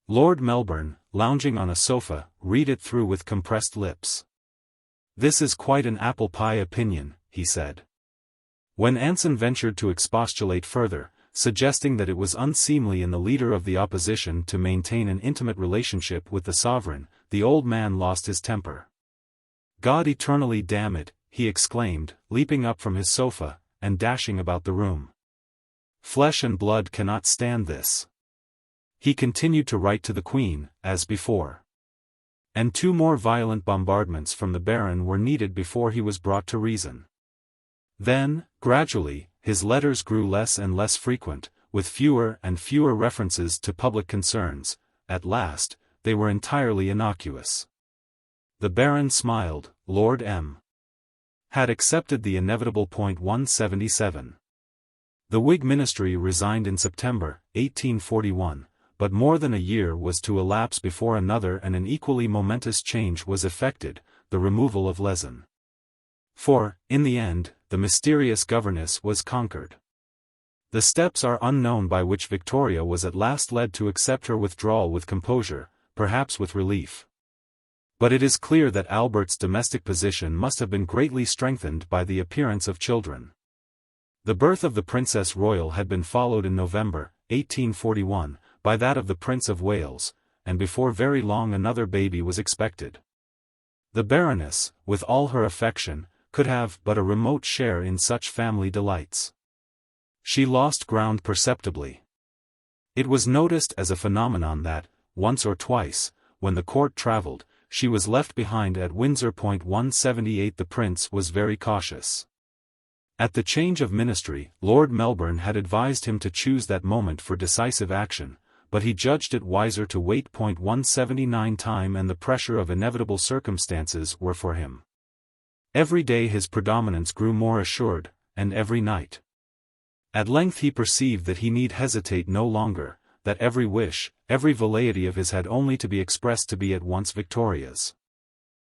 Lord Melbourne, lounging on a sofa, read it through with compressed lips. "This is quite an apple pie opinion," he said. When Anson ventured to expostulate further, suggesting that it was unseemly in the leader of the opposition to maintain an intimate relationship with the sovereign, the old man lost his temper. "God eternally damn it," he exclaimed, leaping up from his sofa, and dashing about the room. "Flesh and blood cannot stand this." He continued to write to the Queen, as before. And 2 more violent bombardments from the Baron were needed before he was brought to reason. Then, gradually, his letters grew less and less frequent, with fewer and fewer references to public concerns. At last, they were entirely innocuous. The Baron smiled. Lord M. had accepted the inevitable point 177. The Whig ministry resigned in September, 1841, but more than a year was to elapse before another and an equally momentous change was effected, the removal of Leeson. For, in the end, the mysterious governess was conquered. The steps are unknown by which Victoria was at last led to accept her withdrawal with composure, perhaps with relief. But it is clear that Albert's domestic position must have been greatly strengthened by the appearance of children. The birth of the Princess Royal had been followed in November, 1841, by that of the Prince of Wales, and before very long another baby was expected. The Baroness, with all her affection, could have but a remote share in such family delights. She lost ground perceptibly. It was noticed as a phenomenon that, once or twice, when the court travelled, she was left behind at Windsor. 178 The Prince was very cautious. At the change of ministry, Lord Melbourne had advised him to choose that moment for decisive action, but he judged it wiser to wait. 179 Time and the pressure of inevitable circumstances were for him. Every day his predominance grew more assured, and every night. At length he perceived that he need hesitate no longer, that every wish, every velleity of his had only to be expressed to be at once Victoria's.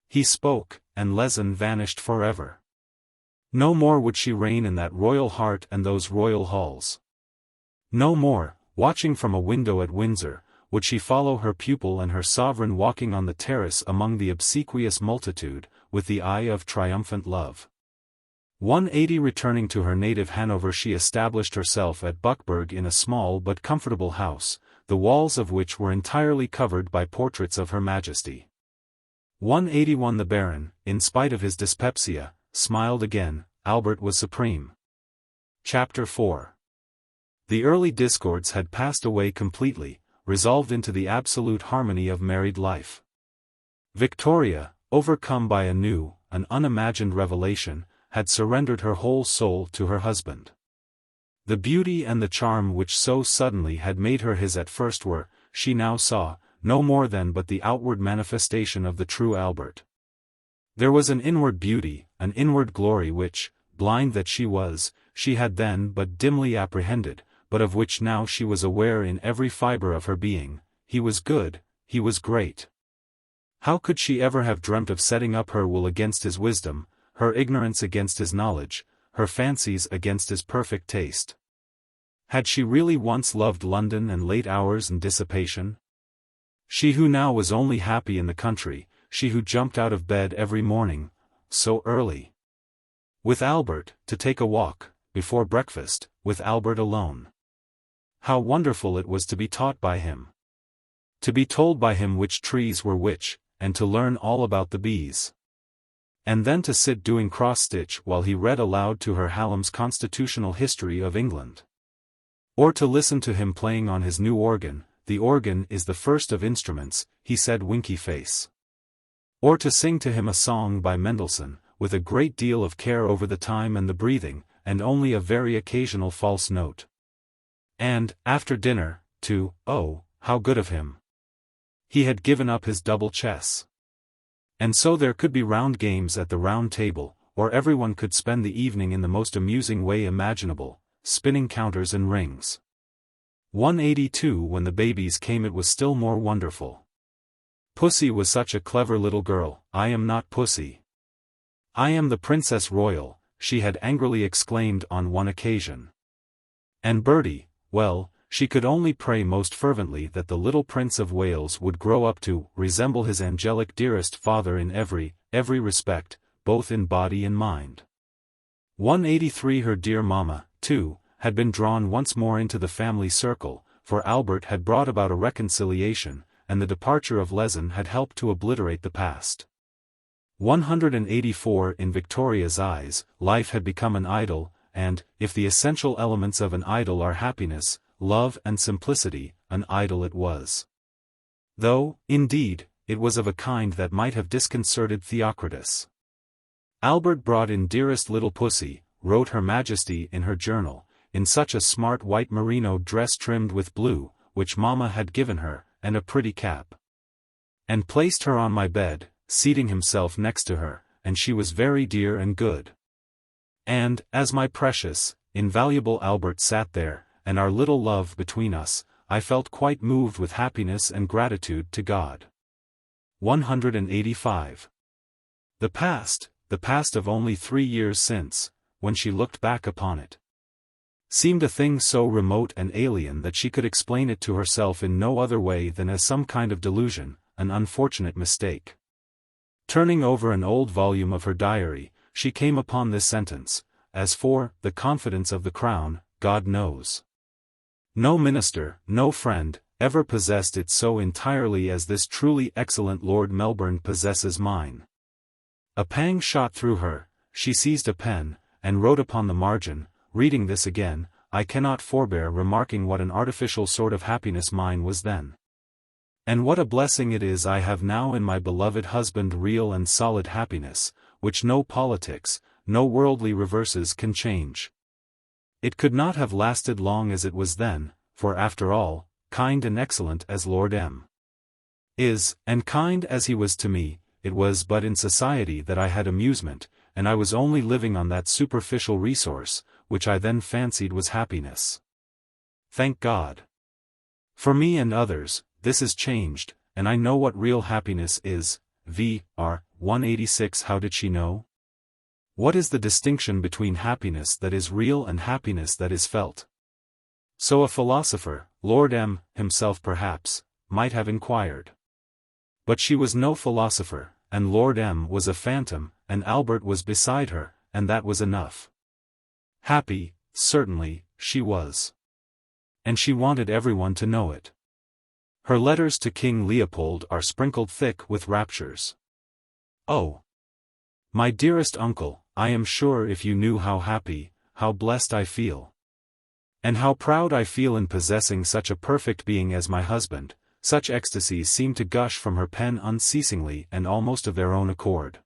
He spoke, and Leeson vanished forever. No more would she reign in that royal heart and those royal halls. No more, watching from a window at Windsor, would she follow her pupil and her sovereign walking on the terrace among the obsequious multitude, with the eye of triumphant love. 180 Returning to her native Hanover, she established herself at Buckburg in a small but comfortable house, the walls of which were entirely covered by portraits of Her Majesty. 181 The Baron, in spite of his dyspepsia, smiled again. Albert was supreme. Chapter 4. The early discords had passed away completely, resolved into the absolute harmony of married life. Victoria, overcome by a new, an unimagined revelation, had surrendered her whole soul to her husband. The beauty and the charm which so suddenly had made her his at first were, she now saw, no more than but the outward manifestation of the true Albert. There was an inward beauty, an inward glory which, blind that she was, she had then but dimly apprehended, but of which now she was aware in every fibre of her being. He was good, he was great. How could she ever have dreamt of setting up her will against his wisdom, her ignorance against his knowledge, her fancies against his perfect taste? Had she really once loved London and late hours and dissipation? She who now was only happy in the country, she who jumped out of bed every morning, so early, with Albert, to take a walk, before breakfast, with Albert alone. How wonderful it was to be taught by him. To be told by him which trees were which, and to learn all about the bees. And then to sit doing cross-stitch while he read aloud to her Hallam's Constitutional History of England. Or to listen to him playing on his new organ, the organ is the first of instruments, he said, winky face. Or to sing to him a song by Mendelssohn, with a great deal of care over the time and the breathing, and only a very occasional false note. And, after dinner, oh, how good of him. He had given up his double chess. And so there could be round games at the round table, or everyone could spend the evening in the most amusing way imaginable, spinning counters and rings. 182 When the babies came it was still more wonderful. Pussy was such a clever little girl. I am not Pussy. I am the Princess Royal, she had angrily exclaimed on one occasion. And Bertie, well, she could only pray most fervently that the little Prince of Wales would grow up to resemble his angelic dearest father in every respect, both in body and mind. 183 Her dear mamma, too, had been drawn once more into the family circle, for Albert had brought about a reconciliation, and the departure of Lezen had helped to obliterate the past. 184 In Victoria's eyes, life had become an idyll, and, if the essential elements of an idyll are happiness, love and simplicity, an idyll it was. Though, indeed, it was of a kind that might have disconcerted Theocritus. Albert brought in dearest little Pussy, wrote Her Majesty in her journal, in such a smart white merino dress trimmed with blue, which mamma had given her, and a pretty cap. And placed her on my bed, seating himself next to her, and she was very dear and good. And, as my precious, invaluable Albert sat there, and our little love between us, I felt quite moved with happiness and gratitude to God. 185. The past of only 3 years since, when she looked back upon it, seemed a thing so remote and alien that she could explain it to herself in no other way than as some kind of delusion, an unfortunate mistake. Turning over an old volume of her diary, she came upon this sentence: as for the confidence of the crown, God knows. No minister, no friend, ever possessed it so entirely as this truly excellent Lord Melbourne possesses mine. A pang shot through her, she seized a pen, and wrote upon the margin, reading this again, I cannot forbear remarking what an artificial sort of happiness mine was then. And what a blessing it is I have now in my beloved husband real and solid happiness, which no politics, no worldly reverses can change. It could not have lasted long as it was then, for after all, kind and excellent as Lord M. is, and kind as he was to me, it was but in society that I had amusement, and I was only living on that superficial resource, which I then fancied was happiness. Thank God. For me and others, this is changed, and I know what real happiness is. V.R. 186 How did she know? What is the distinction between happiness that is real and happiness that is felt? So a philosopher, Lord M. himself perhaps, might have inquired. But she was no philosopher, and Lord M. was a phantom, and Albert was beside her, and that was enough. Happy, certainly, she was. And she wanted everyone to know it. Her letters to King Leopold are sprinkled thick with raptures. Oh! My dearest uncle, I am sure if you knew how happy, how blessed I feel. And how proud I feel in possessing such a perfect being as my husband. Such ecstasies seem to gush from her pen unceasingly and almost of their own accord.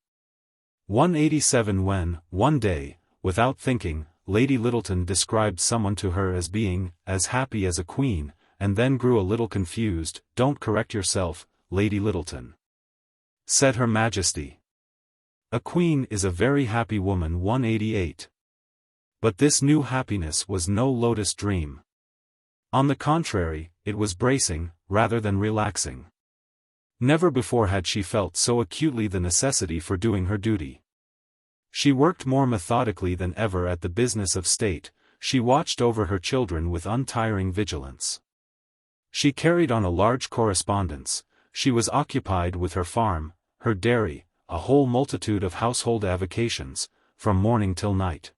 187 When, one day, without thinking, Lady Lyttelton described someone to her as being as happy as a queen, and then grew a little confused. Don't correct yourself, Lady Lyttelton, said Her Majesty. A queen is a very happy woman. 188. But this new happiness was no lotus dream. On the contrary, it was bracing, rather than relaxing. Never before had she felt so acutely the necessity for doing her duty. She worked more methodically than ever at the business of state, she watched over her children with untiring vigilance. She carried on a large correspondence, she was occupied with her farm, her dairy, a whole multitude of household avocations, from morning till night.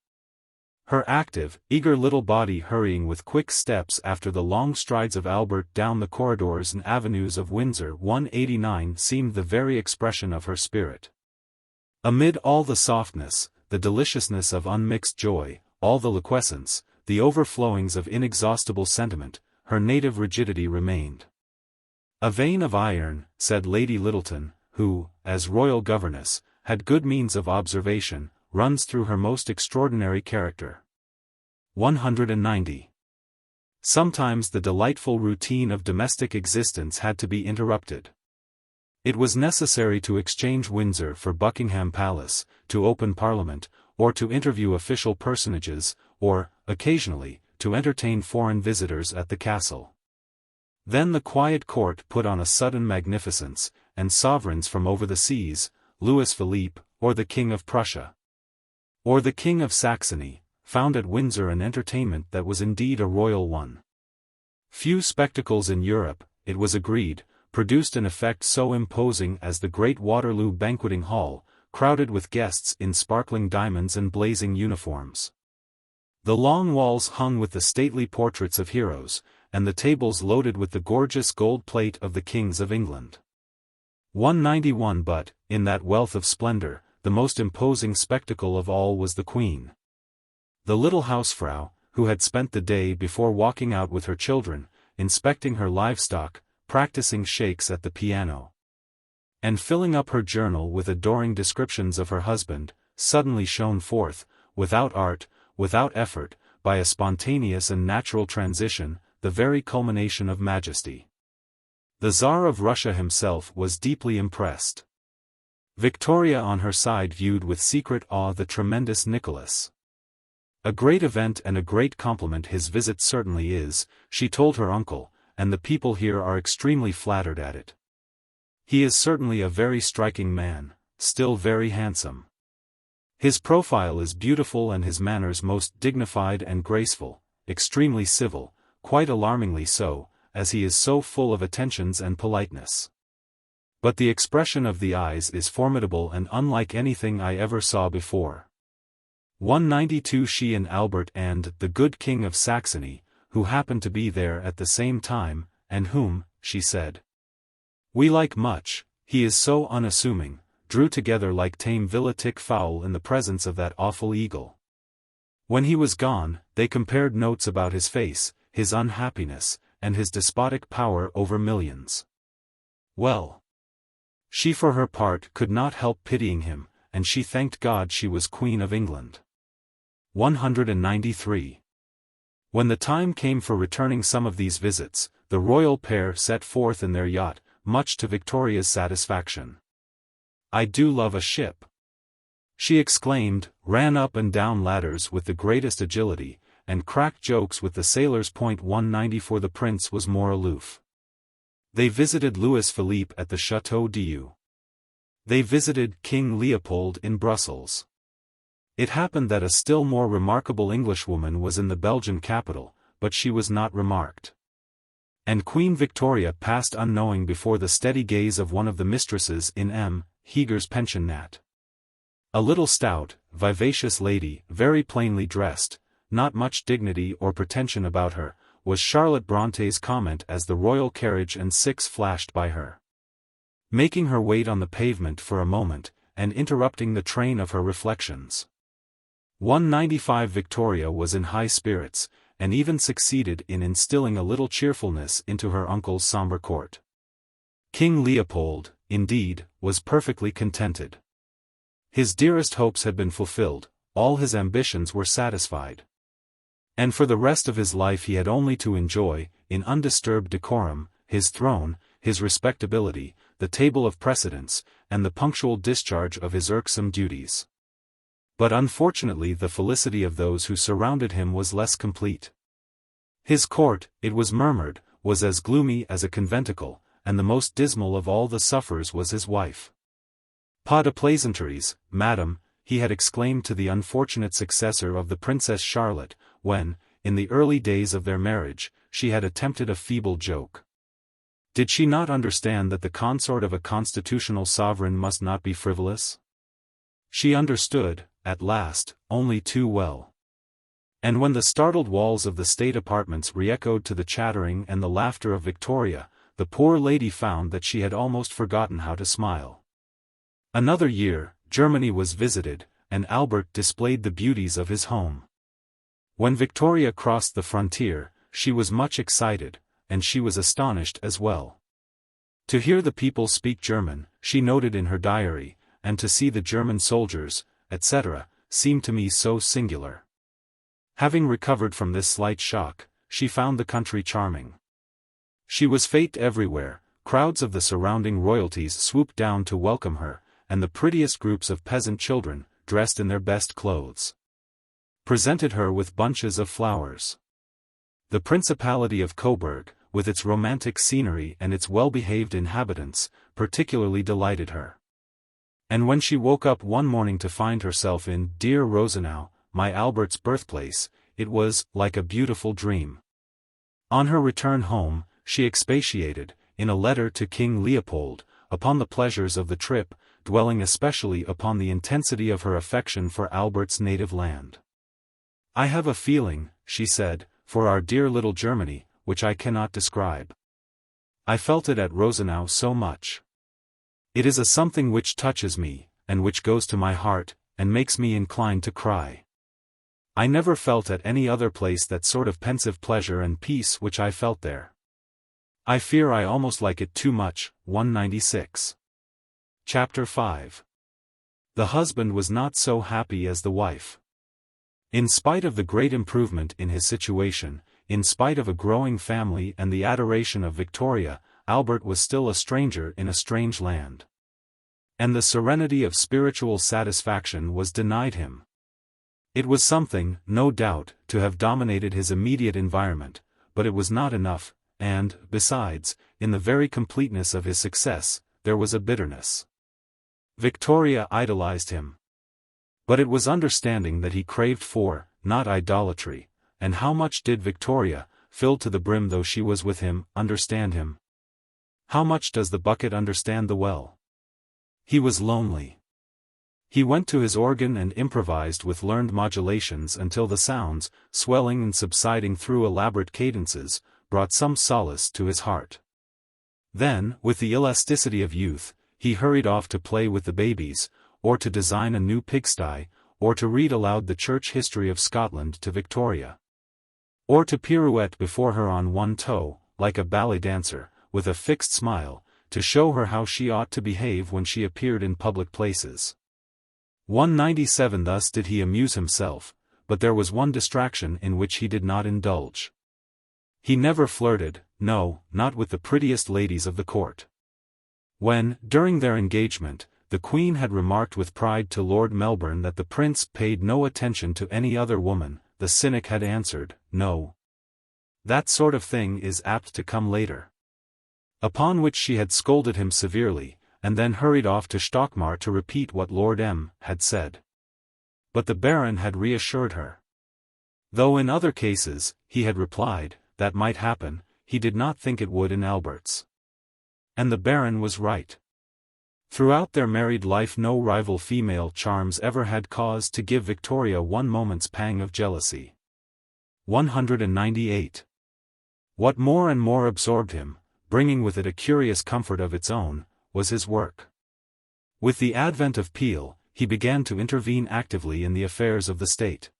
Her active, eager little body hurrying with quick steps after the long strides of Albert down the corridors and avenues of Windsor. 189 seemed the very expression of her spirit. Amid all the softness, the deliciousness of unmixed joy, all the liquescence, the overflowings of inexhaustible sentiment, her native rigidity remained. "A vein of iron," said Lady Lyttelton, who, as royal governess, had good means of observation, "runs through her most extraordinary character." 190. Sometimes the delightful routine of domestic existence had to be interrupted. It was necessary to exchange Windsor for Buckingham Palace, to open Parliament, or to interview official personages, or, occasionally, to entertain foreign visitors at the castle. Then the quiet court put on a sudden magnificence, and sovereigns from over the seas, Louis Philippe, or the King of Prussia, or the King of Saxony, found at Windsor an entertainment that was indeed a royal one. Few spectacles in Europe, it was agreed, produced an effect so imposing as the great Waterloo banqueting hall, crowded with guests in sparkling diamonds and blazing uniforms. The long walls hung with the stately portraits of heroes, and the tables loaded with the gorgeous gold plate of the kings of England. 191. But, in that wealth of splendor, the most imposing spectacle of all was the Queen. The little housefrau, who had spent the day before walking out with her children, inspecting her livestock, practicing shakes at the piano, and filling up her journal with adoring descriptions of her husband, suddenly shone forth, without art, without effort, by a spontaneous and natural transition, the very culmination of majesty. The Tsar of Russia himself was deeply impressed. Victoria on her side viewed with secret awe the tremendous Nicholas. "A great event and a great compliment his visit certainly is," she told her uncle, "and the people here are extremely flattered at it. He is certainly a very striking man, still very handsome. His profile is beautiful and his manners most dignified and graceful, extremely civil, quite alarmingly so, as he is so full of attentions and politeness. But the expression of the eyes is formidable and unlike anything I ever saw before." 192. She and Albert and the good King of Saxony, who happened to be there at the same time, and whom, she said, "we like much, he is so unassuming," drew together like tame villa-tick fowl in the presence of that awful eagle. When he was gone, they compared notes about his face, his unhappiness, and his despotic power over millions. Well, she for her part could not help pitying him, and she thanked God she was Queen of England. 193. When the time came for returning some of these visits, the royal pair set forth in their yacht, much to Victoria's satisfaction. "I do love a ship," she exclaimed, ran up and down ladders with the greatest agility, and cracked jokes with the sailors. 194. The prince was more aloof. They visited Louis Philippe at the Château d'Eu. They visited King Leopold in Brussels. It happened that a still more remarkable Englishwoman was in the Belgian capital, but she was not remarked. And Queen Victoria passed unknowing before the steady gaze of one of the mistresses in M. Heger's pensionnat. A little stout, vivacious lady, very plainly dressed, not much dignity or pretension about her, was Charlotte Bronte's comment as the royal carriage and six flashed by her, making her wait on the pavement for a moment, and interrupting the train of her reflections. 195. Victoria was in high spirits, and even succeeded in instilling a little cheerfulness into her uncle's sombre court. King Leopold, indeed, was perfectly contented. His dearest hopes had been fulfilled, all his ambitions were satisfied. And for the rest of his life he had only to enjoy, in undisturbed decorum, his throne, his respectability, the table of precedence, and the punctual discharge of his irksome duties. But unfortunately the felicity of those who surrounded him was less complete. His court, it was murmured, was as gloomy as a conventicle, and the most dismal of all the sufferers was his wife. "Pas de plaisanteries, madame," he had exclaimed to the unfortunate successor of the Princess Charlotte, when, in the early days of their marriage, she had attempted a feeble joke. Did she not understand that the consort of a constitutional sovereign must not be frivolous? She understood, at last, only too well. And when the startled walls of the state apartments re-echoed to the chattering and the laughter of Victoria, the poor lady found that she had almost forgotten how to smile. Another year, Germany was visited, and Albert displayed the beauties of his home. When Victoria crossed the frontier, she was much excited, and she was astonished as well. To hear the people speak German, she noted in her diary, and to see the German soldiers, etc., seemed to me so singular. Having recovered from this slight shock, she found the country charming. She was fêted everywhere, crowds of the surrounding royalties swooped down to welcome her, and the prettiest groups of peasant children, dressed in their best clothes, presented her with bunches of flowers. The Principality of Coburg, with its romantic scenery and its well-behaved inhabitants, particularly delighted her. And when she woke up one morning to find herself in dear Rosenau, my Albert's birthplace, it was like a beautiful dream. On her return home, she expatiated, in a letter to King Leopold, upon the pleasures of the trip, dwelling especially upon the intensity of her affection for Albert's native land. "I have a feeling," she said, "for our dear little Germany, which I cannot describe. I felt it at Rosenau so much. It is a something which touches me, and which goes to my heart, and makes me inclined to cry. I never felt at any other place that sort of pensive pleasure and peace which I felt there. I fear I almost like it too much." 196. Chapter 5. The husband was not so happy as the wife. In spite of the great improvement in his situation, in spite of a growing family and the adoration of Victoria, Albert was still a stranger in a strange land. And the serenity of spiritual satisfaction was denied him. It was something, no doubt, to have dominated his immediate environment, but it was not enough, and, besides, in the very completeness of his success, there was a bitterness. Victoria idolized him. But it was understanding that he craved for, not idolatry, and how much did Victoria, filled to the brim though she was with him, understand him? How much does the bucket understand the well? He was lonely. He went to his organ and improvised with learned modulations until the sounds, swelling and subsiding through elaborate cadences, brought some solace to his heart. Then, with the elasticity of youth, he hurried off to play with the babies, or to design a new pigsty, or to read aloud the church history of Scotland to Victoria. Or to pirouette before her on one toe, like a ballet dancer, with a fixed smile, to show her how she ought to behave when she appeared in public places. 197. Thus did he amuse himself, but there was one distraction in which he did not indulge. He never flirted, no, not with the prettiest ladies of the court. When, during their engagement, the Queen had remarked with pride to Lord Melbourne that the prince paid no attention to any other woman, the cynic had answered, "No. That sort of thing is apt to come later." Upon which she had scolded him severely, and then hurried off to Stockmar to repeat what Lord M. had said. But the Baron had reassured her. Though in other cases, he had replied, that might happen, he did not think it would in Albert's. And the Baron was right. Throughout their married life no rival female charms ever had cause to give Victoria one moment's pang of jealousy. 198. What more and more absorbed him, bringing with it a curious comfort of its own, was his work. With the advent of Peel, he began to intervene actively in the affairs of the state.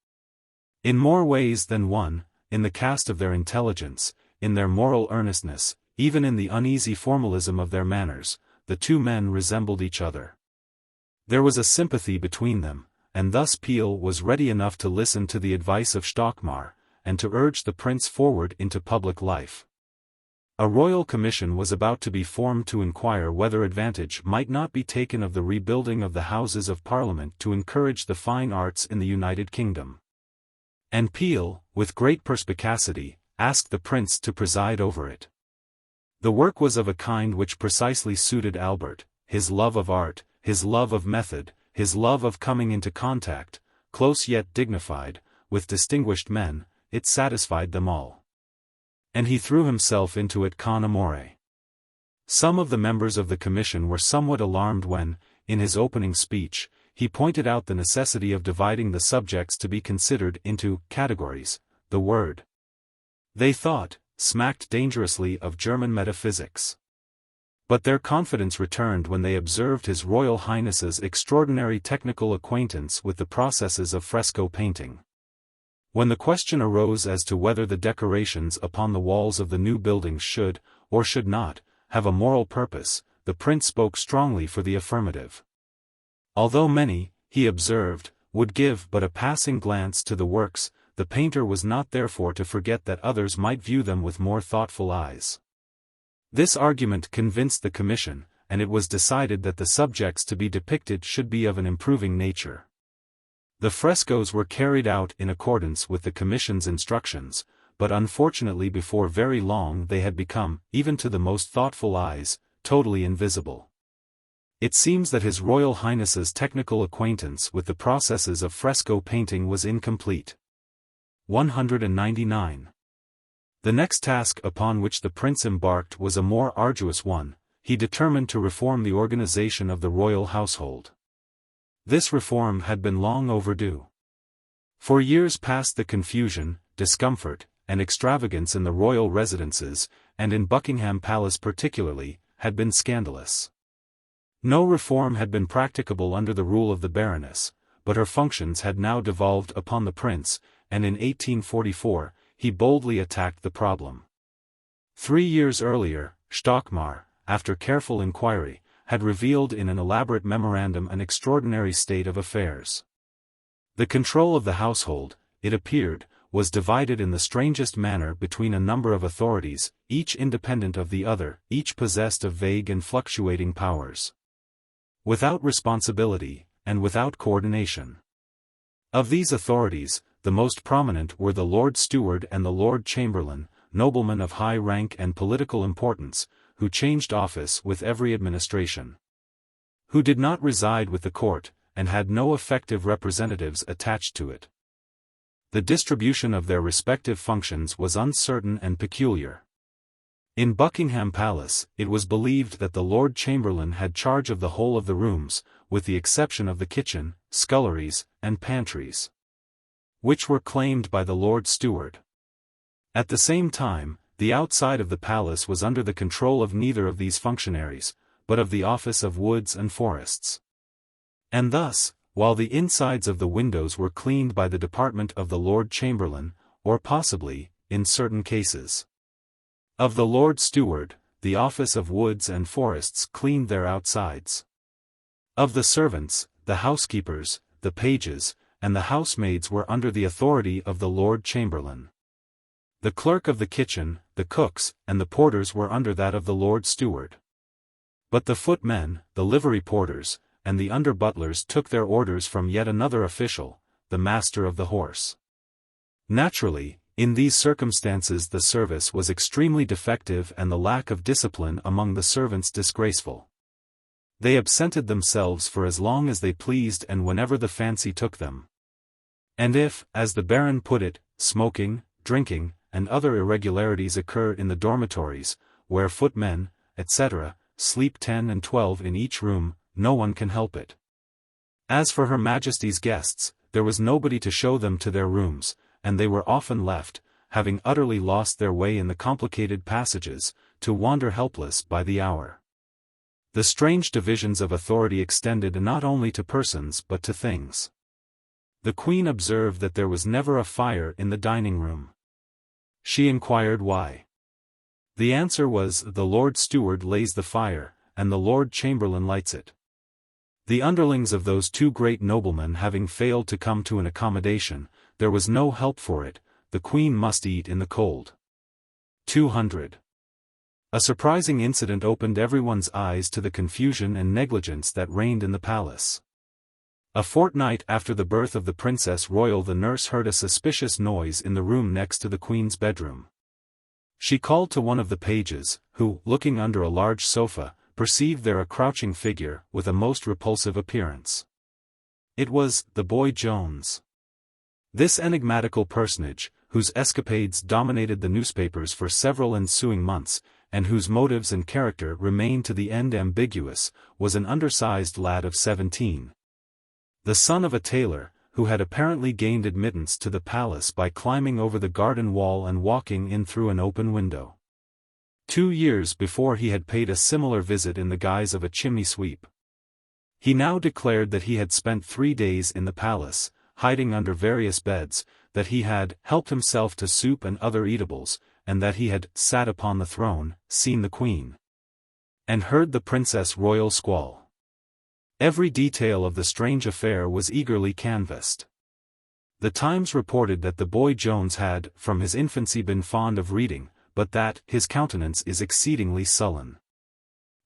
In more ways than one, in the cast of their intelligence, in their moral earnestness, even in the uneasy formalism of their manners, the two men resembled each other. There was a sympathy between them, and thus Peel was ready enough to listen to the advice of Stockmar, and to urge the prince forward into public life. A royal commission was about to be formed to inquire whether advantage might not be taken of the rebuilding of the Houses of Parliament to encourage the fine arts in the United Kingdom. And Peel, with great perspicacity, asked the prince to preside over it. The work was of a kind which precisely suited Albert, his love of art, his love of method, his love of coming into contact, close yet dignified, with distinguished men. It satisfied them all. And he threw himself into it con amore. Some of the members of the commission were somewhat alarmed when, in his opening speech, he pointed out the necessity of dividing the subjects to be considered into categories. The word, they thought, smacked dangerously of German metaphysics. But their confidence returned when they observed His Royal Highness's extraordinary technical acquaintance with the processes of fresco painting. When the question arose as to whether the decorations upon the walls of the new buildings should, or should not, have a moral purpose, the prince spoke strongly for the affirmative. Although many, he observed, would give but a passing glance to the works, the painter was not therefore to forget that others might view them with more thoughtful eyes. This argument convinced the commission, and it was decided that the subjects to be depicted should be of an improving nature. The frescoes were carried out in accordance with the commission's instructions, but unfortunately before very long they had become, even to the most thoughtful eyes, totally invisible. It seems that His Royal Highness's technical acquaintance with the processes of fresco painting was incomplete. 199. The next task upon which the prince embarked was a more arduous one. He determined to reform the organization of the royal household. This reform had been long overdue. For years past the confusion, discomfort, and extravagance in the royal residences, and in Buckingham Palace particularly, had been scandalous. No reform had been practicable under the rule of the Baroness, but her functions had now devolved upon the prince, and in 1844, he boldly attacked the problem. 3 years earlier, Stockmar, after careful inquiry, had revealed in an elaborate memorandum an extraordinary state of affairs. The control of the household, it appeared, was divided in the strangest manner between a number of authorities, each independent of the other, each possessed of vague and fluctuating powers. Without responsibility, and without coordination. Of these authorities, the most prominent were the Lord Steward and the Lord Chamberlain, noblemen of high rank and political importance, who changed office with every administration. Who did not reside with the court, and had no effective representatives attached to it. The distribution of their respective functions was uncertain and peculiar. In Buckingham Palace, it was believed that the Lord Chamberlain had charge of the whole of the rooms, with the exception of the kitchen, sculleries, and pantries, which were claimed by the Lord Steward. At the same time, the outside of the palace was under the control of neither of these functionaries, but of the Office of Woods and Forests. And thus, while the insides of the windows were cleaned by the department of the Lord Chamberlain, or possibly, in certain cases, of the Lord Steward, the Office of Woods and Forests cleaned their outsides. Of the servants, the housekeepers, the pages, and the housemaids were under the authority of the Lord Chamberlain. The clerk of the kitchen, the cooks, and the porters were under that of the Lord Steward. But the footmen, the livery porters, and the under-butlers took their orders from yet another official, the master of the horse. Naturally, in these circumstances the service was extremely defective and the lack of discipline among the servants disgraceful. They absented themselves for as long as they pleased and whenever the fancy took them. And if, as the Baron put it, smoking, drinking, and other irregularities occur in the dormitories, where footmen, etc., sleep 10 and 12 in each room, no one can help it. As for Her Majesty's guests, there was nobody to show them to their rooms, and they were often left, having utterly lost their way in the complicated passages, to wander helpless by the hour. The strange divisions of authority extended not only to persons but to things. The Queen observed that there was never a fire in the dining-room. She inquired why. The answer was, the Lord Steward lays the fire, and the Lord Chamberlain lights it. The underlings of those two great noblemen having failed to come to an accommodation, there was no help for it, the Queen must eat in the cold. 200. A surprising incident opened everyone's eyes to the confusion and negligence that reigned in the palace. A fortnight after the birth of the Princess Royal, the nurse heard a suspicious noise in the room next to the Queen's bedroom. She called to one of the pages, who, looking under a large sofa, perceived there a crouching figure with a most repulsive appearance. It was the boy Jones. This enigmatical personage, whose escapades dominated the newspapers for several ensuing months, and whose motives and character remained to the end ambiguous, was an undersized lad of 17. The son of a tailor, who had apparently gained admittance to the palace by climbing over the garden wall and walking in through an open window. 2 years before he had paid a similar visit in the guise of a chimney sweep. He now declared that he had spent 3 days in the palace, hiding under various beds, that he had helped himself to soup and other eatables, and that he had sat upon the throne, seen the Queen, and heard the Princess Royal squall. Every detail of the strange affair was eagerly canvassed. The Times reported that the boy Jones had, from his infancy, been fond of reading, but that his countenance is exceedingly sullen.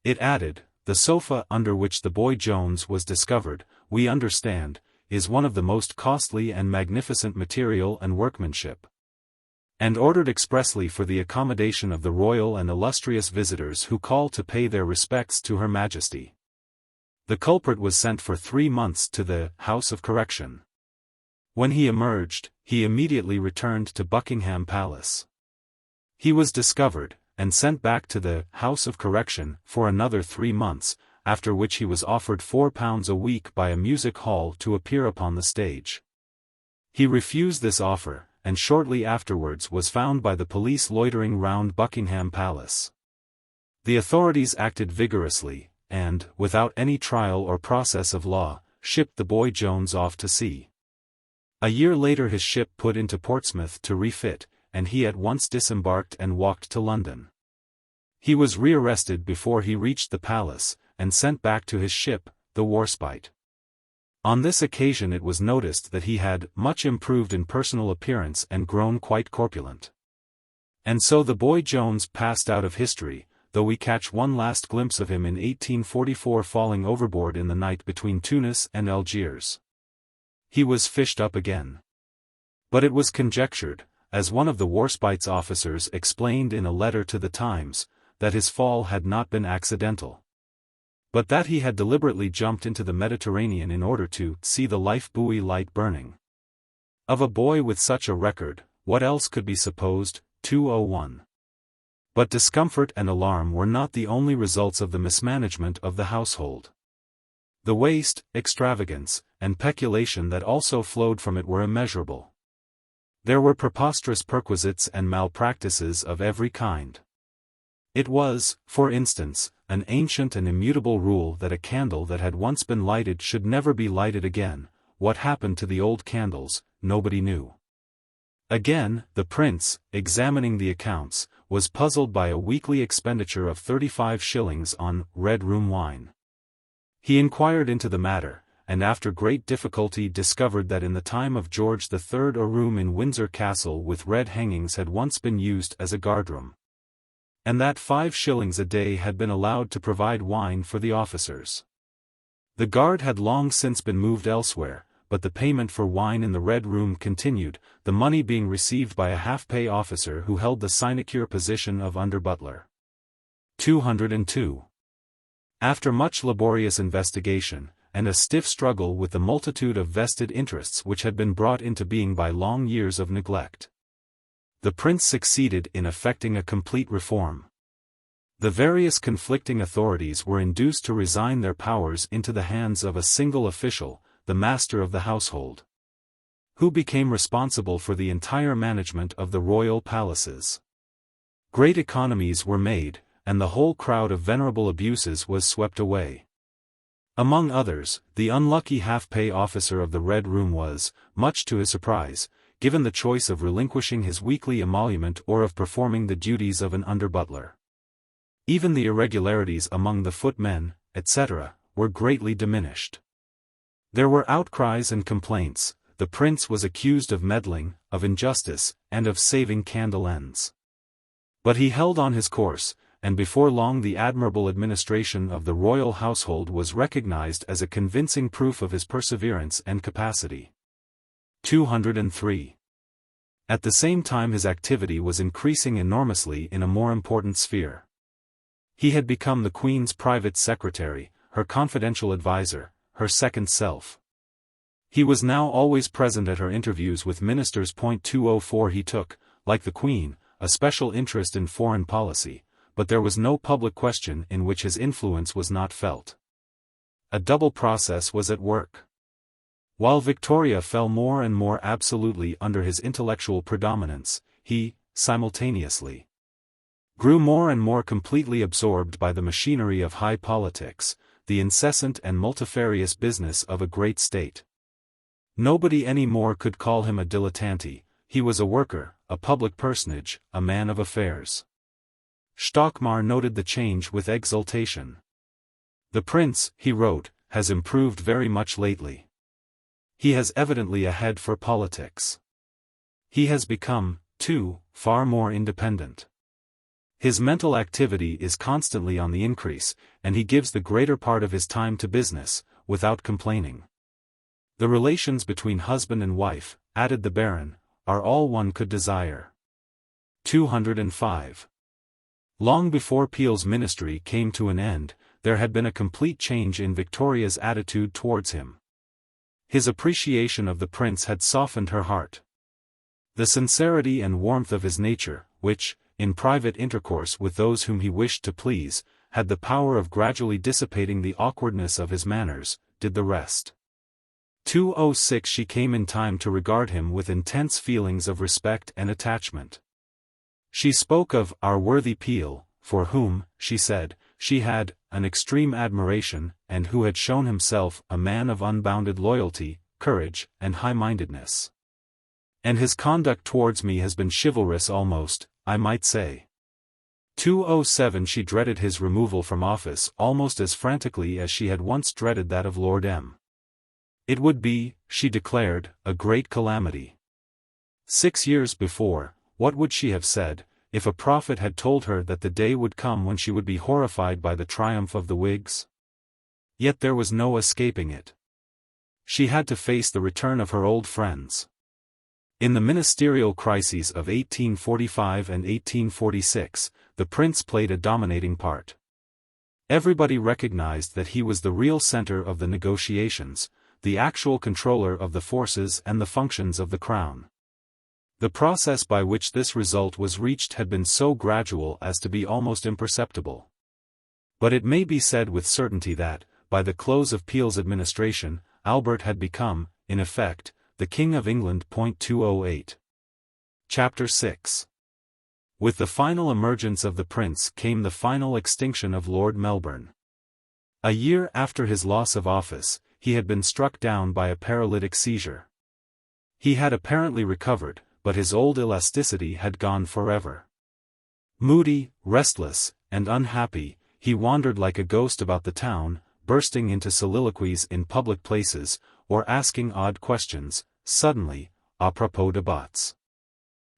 It added, the sofa under which the boy Jones was discovered, we understand, is one of the most costly and magnificent material and workmanship, and ordered expressly for the accommodation of the royal and illustrious visitors who call to pay their respects to Her Majesty. The culprit was sent for 3 months to the House of Correction. When he emerged, he immediately returned to Buckingham Palace. He was discovered, and sent back to the House of Correction for another 3 months, after which he was offered £4 a week by a music hall to appear upon the stage. He refused this offer, and shortly afterwards was found by the police loitering round Buckingham Palace. The authorities acted vigorously, and, without any trial or process of law, shipped the boy Jones off to sea. A year later his ship put into Portsmouth to refit, and he at once disembarked and walked to London. He was rearrested before he reached the palace, and sent back to his ship, the Warspite. On this occasion it was noticed that he had much improved in personal appearance and grown quite corpulent. And so the boy Jones passed out of history, though we catch one last glimpse of him in 1844 falling overboard in the night between Tunis and Algiers. He was fished up again. But it was conjectured, as one of the Warspite's officers explained in a letter to the Times, that his fall had not been accidental, but that he had deliberately jumped into the Mediterranean in order to see the life-buoy light burning. Of a boy with such a record, what else could be supposed? 201. But discomfort and alarm were not the only results of the mismanagement of the household. The waste, extravagance, and peculation that also flowed from it were immeasurable. There were preposterous perquisites and malpractices of every kind. It was, for instance, an ancient and immutable rule that a candle that had once been lighted should never be lighted again. What happened to the old candles, nobody knew. Again, the prince, examining the accounts, was puzzled by a weekly expenditure of 35 shillings on red room wine. He inquired into the matter, and after great difficulty discovered that in the time of George III a room in Windsor Castle with red hangings had once been used as a guardroom, and that 5 shillings a day had been allowed to provide wine for the officers. The guard had long since been moved elsewhere, but the payment for wine in the Red Room continued, the money being received by a half-pay officer who held the sinecure position of under-butler. 202. After much laborious investigation, and a stiff struggle with the multitude of vested interests which had been brought into being by long years of neglect, the prince succeeded in effecting a complete reform. The various conflicting authorities were induced to resign their powers into the hands of a single official, the master of the household, who became responsible for the entire management of the royal palaces. Great economies were made, and the whole crowd of venerable abuses was swept away. Among others, the unlucky half-pay officer of the Red Room was, much to his surprise, given the choice of relinquishing his weekly emolument or of performing the duties of an under-butler. Even the irregularities among the footmen, etc., were greatly diminished. There were outcries and complaints. The prince was accused of meddling, of injustice, and of saving candle ends. But he held on his course, and before long the admirable administration of the royal household was recognized as a convincing proof of his perseverance and capacity. 203. At the same time his activity was increasing enormously in a more important sphere. He had become the Queen's private secretary, her confidential adviser, her second self. He was now always present at her interviews with ministers. 204 He took, like the Queen, a special interest in foreign policy, but there was no public question in which his influence was not felt. A double process was at work. While Victoria fell more and more absolutely under his intellectual predominance, he, simultaneously, grew more and more completely absorbed by the machinery of high politics, the incessant and multifarious business of a great state. Nobody any more could call him a dilettante. He was a worker, a public personage, a man of affairs. Stockmar noted the change with exultation. "The prince," he wrote, "has improved very much lately. He has evidently a head for politics. He has become, too, far more independent. His mental activity is constantly on the increase, and he gives the greater part of his time to business, without complaining. The relations between husband and wife," added the Baron, "are all one could desire." 205. Long before Peel's ministry came to an end, there had been a complete change in Victoria's attitude towards him. His appreciation of the prince had softened her heart. The sincerity and warmth of his nature, which, in private intercourse with those whom he wished to please, had the power of gradually dissipating the awkwardness of his manners, did the rest. 206 She came in time to regard him with intense feelings of respect and attachment. She spoke of "our worthy Peel," for whom, she said, she had an extreme admiration, and who had shown himself a man of unbounded loyalty, courage, and high-mindedness. "And his conduct towards me has been chivalrous almost, I might say." 207 She dreaded his removal from office almost as frantically as she had once dreaded that of Lord M. It would be, she declared, a great calamity. 6 years before, what would she have said, if a prophet had told her that the day would come when she would be horrified by the triumph of the Whigs? Yet there was no escaping it. She had to face the return of her old friends. In the ministerial crises of 1845 and 1846, the prince played a dominating part. Everybody recognized that he was the real center of the negotiations, the actual controller of the forces and the functions of the crown. The process by which this result was reached had been so gradual as to be almost imperceptible. But it may be said with certainty that, by the close of Peel's administration, Albert had become, in effect, the King of England. 208. Chapter 6. With the final emergence of the prince came the final extinction of Lord Melbourne. A year after his loss of office, he had been struck down by a paralytic seizure. He had apparently recovered, but his old elasticity had gone forever. Moody, restless, and unhappy, he wandered like a ghost about the town, bursting into soliloquies in public places, or asking odd questions, suddenly, à propos de bottes.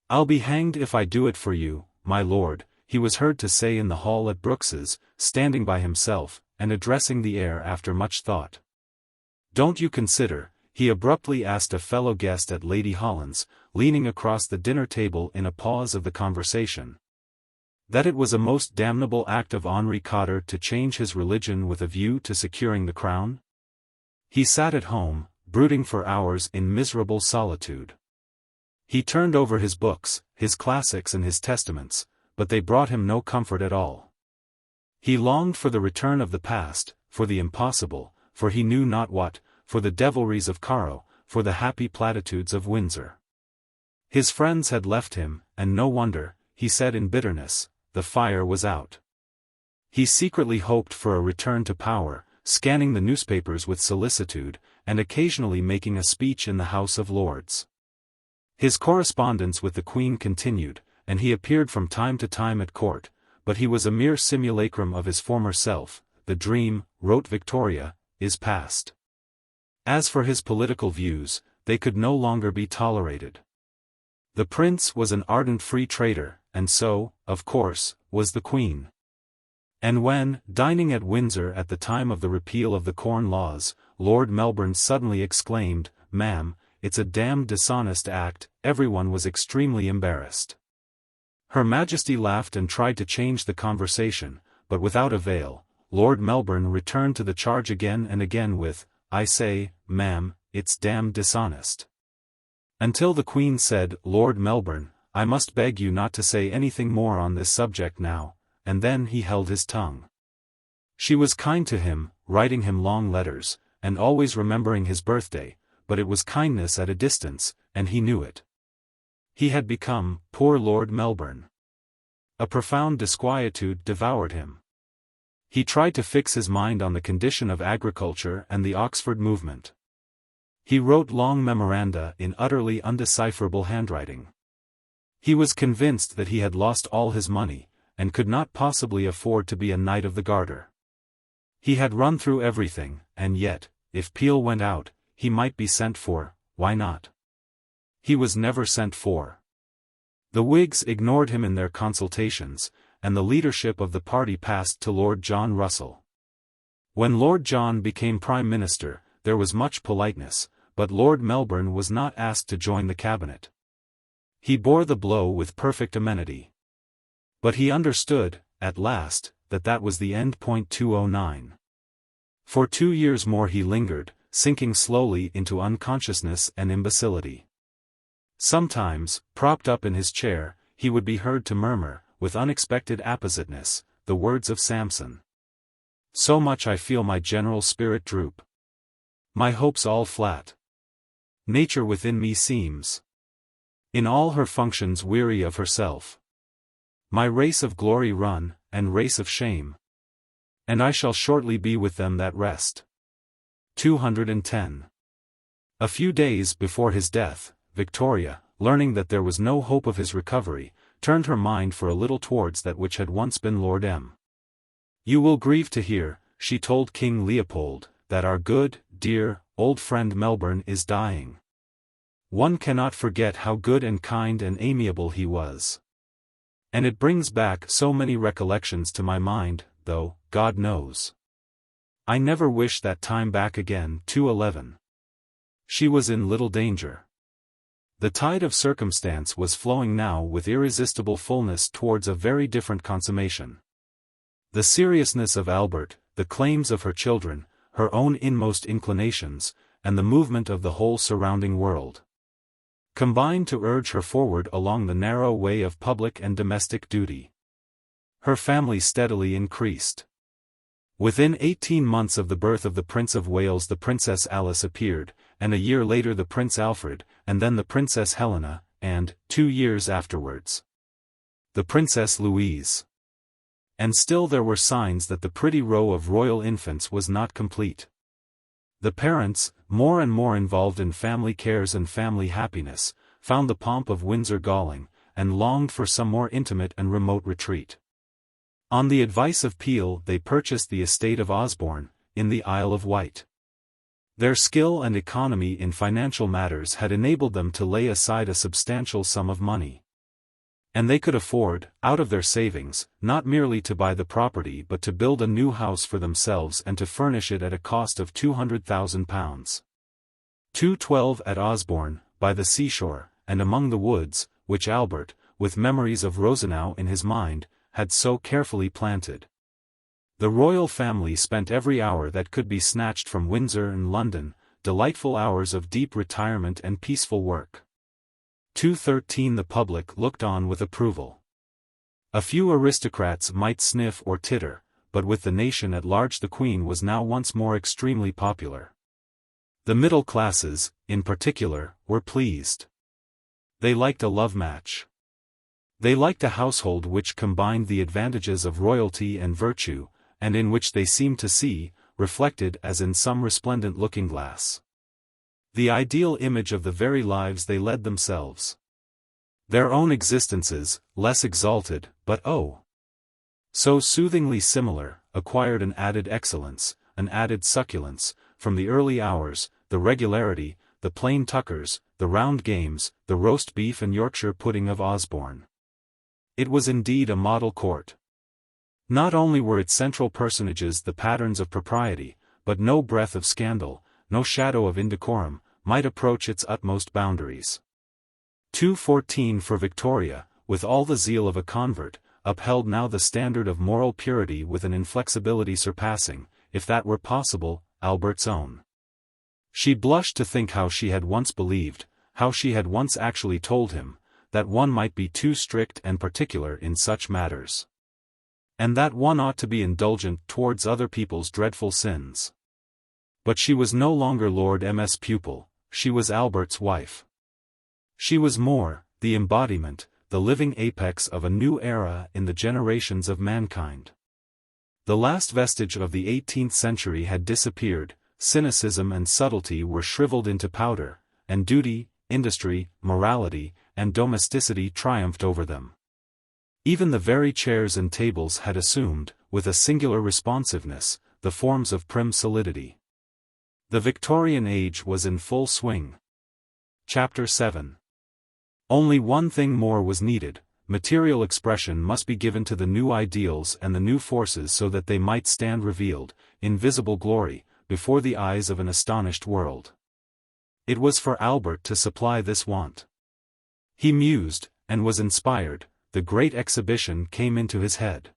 "I'll be hanged if I do it for you, my lord," he was heard to say in the hall at Brooks's, standing by himself, and addressing the air after much thought. "Don't you consider," he abruptly asked a fellow guest at Lady Holland's, leaning across the dinner table in a pause of the conversation, "that it was a most damnable act of Henri Cotter to change his religion with a view to securing the crown?" He sat at home, brooding for hours in miserable solitude. He turned over his books, his classics and his testaments, but they brought him no comfort at all. He longed for the return of the past, for the impossible, for he knew not what, for the devilries of Caro, for the happy platitudes of Windsor. His friends had left him, and no wonder, he said in bitterness, the fire was out. He secretly hoped for a return to power, scanning the newspapers with solicitude, and occasionally making a speech in the House of Lords. His correspondence with the Queen continued, and he appeared from time to time at court, but he was a mere simulacrum of his former self. "The dream," wrote Victoria, "is past." As for his political views, they could no longer be tolerated. The prince was an ardent free trader, and so, of course, was the Queen. And when, dining at Windsor at the time of the repeal of the Corn Laws, Lord Melbourne suddenly exclaimed, "Ma'am, it's a damned dishonest act," everyone was extremely embarrassed. Her Majesty laughed and tried to change the conversation, but without avail. Lord Melbourne returned to the charge again and again with, "I say, ma'am, it's damned dishonest." Until the Queen said, "Lord Melbourne, I must beg you not to say anything more on this subject now," and then he held his tongue. She was kind to him, writing him long letters, and always remembering his birthday, but it was kindness at a distance, and he knew it. He had become, poor Lord Melbourne. A profound disquietude devoured him. He tried to fix his mind on the condition of agriculture and the Oxford movement. He wrote long memoranda in utterly undecipherable handwriting. He was convinced that he had lost all his money, and could not possibly afford to be a Knight of the Garter. He had run through everything, and yet, if Peel went out, he might be sent for. Why not? He was never sent for. The Whigs ignored him in their consultations, and the leadership of the party passed to Lord John Russell. When Lord John became Prime Minister, there was much politeness, but Lord Melbourne was not asked to join the cabinet. He bore the blow with perfect amenity. But he understood, at last, that that was the end. 209. For 2 years more he lingered, sinking slowly into unconsciousness and imbecility. Sometimes, propped up in his chair, he would be heard to murmur, with unexpected appositeness, the words of Samson. So much I feel my general spirit droop. My hopes all flat. Nature within me seems in all her functions weary of herself. My race of glory run, and race of shame. And I shall shortly be with them that rest. 210. A few days before his death, Victoria, learning that there was no hope of his recovery, turned her mind for a little towards that which had once been Lord M. You will grieve to hear, she told King Leopold, that our good, dear, old friend Melbourne is dying. One cannot forget how good and kind and amiable he was. And it brings back so many recollections to my mind, though, God knows, I never wish that time back again. 211. She was in little danger. The tide of circumstance was flowing now with irresistible fullness towards a very different consummation. The seriousness of Albert, the claims of her children, her own inmost inclinations, and the movement of the whole surrounding world combined to urge her forward along the narrow way of public and domestic duty. Her family steadily increased. Within 18 months of the birth of the Prince of Wales the Princess Alice appeared, and a year later the Prince Alfred, and then the Princess Helena, and, 2 years afterwards, the Princess Louise. And still there were signs that the pretty row of royal infants was not complete. The parents, more and more involved in family cares and family happiness, found the pomp of Windsor galling, and longed for some more intimate and remote retreat. On the advice of Peel they purchased the estate of Osborne, in the Isle of Wight. Their skill and economy in financial matters had enabled them to lay aside a substantial sum of money. And they could afford, out of their savings, not merely to buy the property but to build a new house for themselves and to furnish it at a cost of £200,000. 212 at Osborne, by the seashore, and among the woods, which Albert, with memories of Rosenau in his mind, had so carefully planted. The royal family spent every hour that could be snatched from Windsor and London, delightful hours of deep retirement and peaceful work. 213 The public looked on with approval. A few aristocrats might sniff or titter, but with the nation at large the Queen was now once more extremely popular. The middle classes, in particular, were pleased. They liked a love match. They liked a household which combined the advantages of royalty and virtue, and in which they seemed to see, reflected as in some resplendent looking-glass, the ideal image of the very lives they led themselves. Their own existences, less exalted, but oh, so soothingly similar, acquired an added excellence, an added succulence, from the early hours, the regularity, the plain tuckers, the round games, the roast beef and Yorkshire pudding of Osborne. It was indeed a model court. Not only were its central personages the patterns of propriety, but no breath of scandal, no shadow of indecorum, might approach its utmost boundaries. 214 For Victoria, with all the zeal of a convert, upheld now the standard of moral purity with an inflexibility surpassing, if that were possible, Albert's own. She blushed to think how she had once believed, how she had once actually told him, that one might be too strict and particular in such matters, and that one ought to be indulgent towards other people's dreadful sins. But she was no longer Lord M.'s pupil, she was Albert's wife. She was more, the embodiment, the living apex of a new era in the generations of mankind. The last vestige of the 18th century had disappeared, cynicism and subtlety were shriveled into powder, and duty, industry, morality, and domesticity triumphed over them. Even the very chairs and tables had assumed, with a singular responsiveness, the forms of prim solidity. The Victorian age was in full swing. Chapter 7. Only one thing more was needed: material expression must be given to the new ideals and the new forces so that they might stand revealed, in visible glory, before the eyes of an astonished world. It was for Albert to supply this want. He mused, and was inspired. The great exhibition came into his head.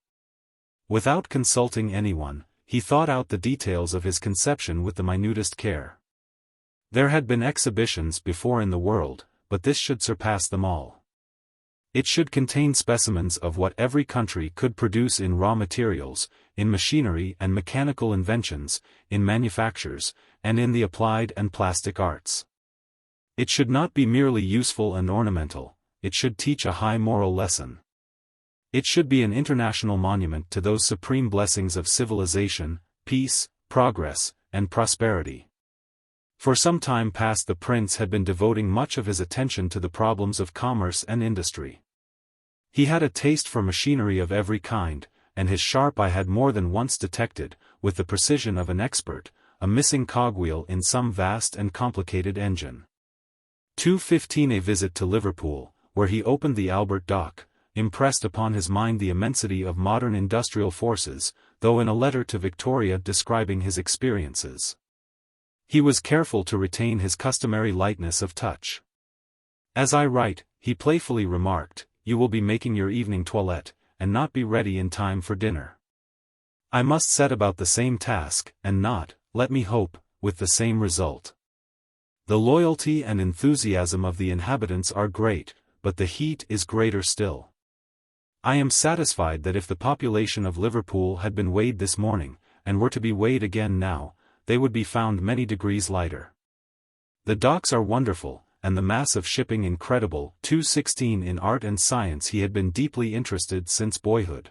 Without consulting anyone, he thought out the details of his conception with the minutest care. There had been exhibitions before in the world, but this should surpass them all. It should contain specimens of what every country could produce in raw materials, in machinery and mechanical inventions, in manufactures, and in the applied and plastic arts. It should not be merely useful and ornamental, it should teach a high moral lesson. It should be an international monument to those supreme blessings of civilization, peace, progress, and prosperity. For some time past the prince had been devoting much of his attention to the problems of commerce and industry. He had a taste for machinery of every kind, and his sharp eye had more than once detected, with the precision of an expert, a missing cogwheel in some vast and complicated engine. 2:15 A visit to Liverpool, where he opened the Albert Dock, impressed upon his mind the immensity of modern industrial forces, though in a letter to Victoria describing his experiences, he was careful to retain his customary lightness of touch. "As I write," he playfully remarked, "you will be making your evening toilette, and not be ready in time for dinner. I must set about the same task, and not, let me hope, with the same result. The loyalty and enthusiasm of the inhabitants are great, but the heat is greater still. I am satisfied that if the population of Liverpool had been weighed this morning, and were to be weighed again now, they would be found many degrees lighter. The docks are wonderful, and the mass of shipping incredible." 2:16 In art and science he had been deeply interested since boyhood.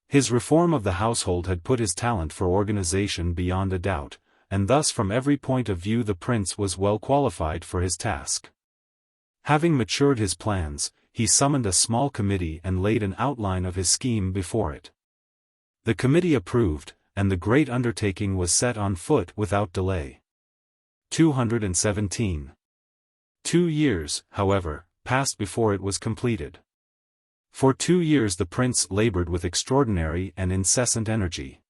His reform of the household had put his talent for organization beyond a doubt, and thus from every point of view the prince was well qualified for his task. Having matured his plans, he summoned a small committee and laid an outline of his scheme before it. The committee approved, and the great undertaking was set on foot without delay. 217. 2 years, however, passed before it was completed. For 2 years the prince labored with extraordinary and incessant energy.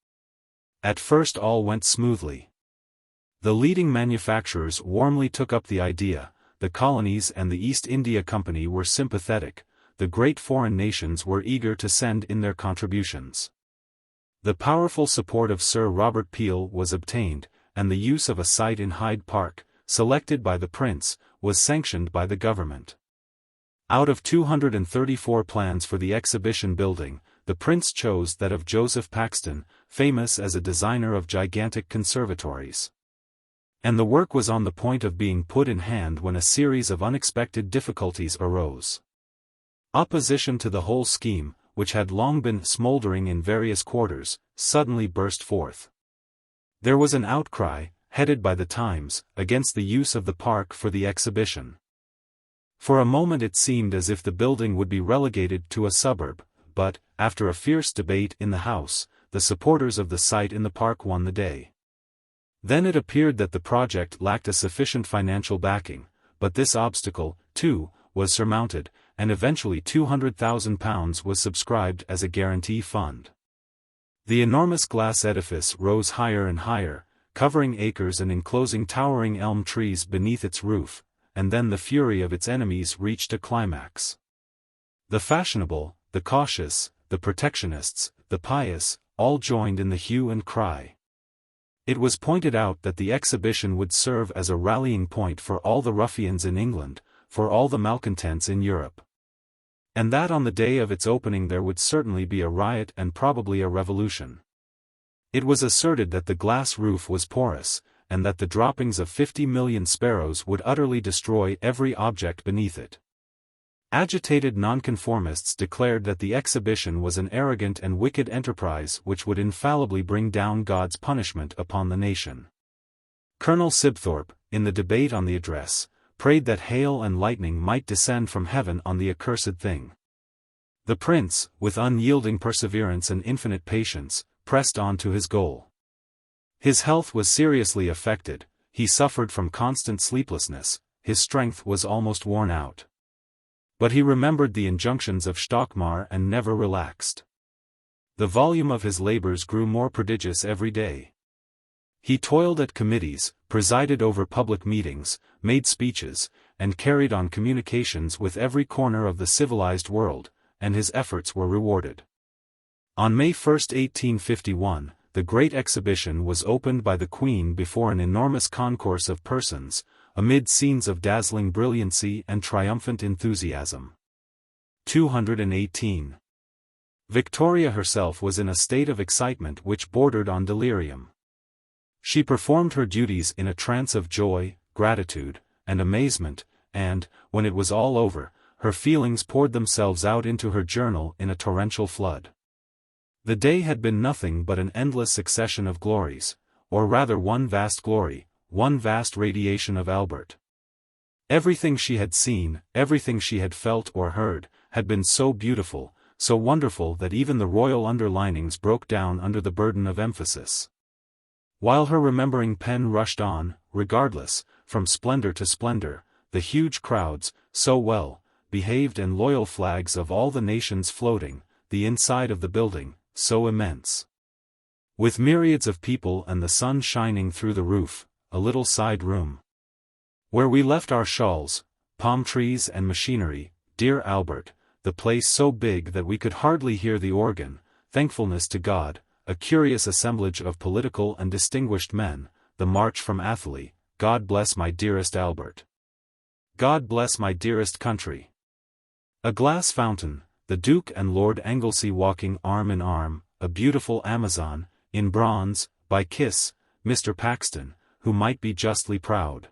At first all went smoothly. The leading manufacturers warmly took up the idea, the colonies and the East India Company were sympathetic, the great foreign nations were eager to send in their contributions. The powerful support of Sir Robert Peel was obtained, and the use of a site in Hyde Park, selected by the prince, was sanctioned by the government. Out of 234 plans for the exhibition building, the prince chose that of Joseph Paxton, famous as a designer of gigantic conservatories. And the work was on the point of being put in hand when a series of unexpected difficulties arose. Opposition to the whole scheme, which had long been smoldering in various quarters, suddenly burst forth. There was an outcry, headed by the Times, against the use of the park for the exhibition. For a moment it seemed as if the building would be relegated to a suburb, but, after a fierce debate in the House, the supporters of the site in the park won the day. Then it appeared that the project lacked a sufficient financial backing, but this obstacle, too, was surmounted, and eventually £200,000 was subscribed as a guarantee fund. The enormous glass edifice rose higher and higher, covering acres and enclosing towering elm trees beneath its roof, and then the fury of its enemies reached a climax. The fashionable, the cautious, the protectionists, the pious, all joined in the hue and cry. It was pointed out that the exhibition would serve as a rallying point for all the ruffians in England, for all the malcontents in Europe. And that on the day of its opening there would certainly be a riot and probably a revolution. It was asserted that the glass roof was porous, and that the droppings of 50 million sparrows would utterly destroy every object beneath it. Agitated nonconformists declared that the exhibition was an arrogant and wicked enterprise which would infallibly bring down God's punishment upon the nation. Colonel Sibthorpe, in the debate on the address, prayed that hail and lightning might descend from heaven on the accursed thing. The prince, with unyielding perseverance and infinite patience, pressed on to his goal. His health was seriously affected, he suffered from constant sleeplessness, his strength was almost worn out. But he remembered the injunctions of Stockmar and never relaxed. The volume of his labors grew more prodigious every day. He toiled at committees, presided over public meetings, made speeches, and carried on communications with every corner of the civilized world, and his efforts were rewarded. On May 1, 1851, the Great Exhibition was opened by the Queen before an enormous concourse of persons, amid scenes of dazzling brilliancy and triumphant enthusiasm. 218. Victoria herself was in a state of excitement which bordered on delirium. She performed her duties in a trance of joy, gratitude, and amazement, and, when it was all over, her feelings poured themselves out into her journal in a torrential flood. The day had been nothing but an endless succession of glories, or rather one vast glory, one vast radiation of Albert. Everything she had seen, everything she had felt or heard, had been so beautiful, so wonderful that even the royal underlinings broke down under the burden of emphasis. While her remembering pen rushed on, regardless, from splendor to splendor, the huge crowds, so well behaved and loyal flags of all the nations floating, the inside of the building, so immense. With myriads of people and the sun shining through the roof, a little side room. Where we left our shawls, palm trees and machinery, dear Albert, the place so big that we could hardly hear the organ, thankfulness to God, a curious assemblage of political and distinguished men, the march from Atheley, God bless my dearest Albert. God bless my dearest country. A glass fountain, the Duke and Lord Anglesey walking arm in arm, a beautiful Amazon, in bronze, by Kiss, Mr. Paxton, who might be justly proud.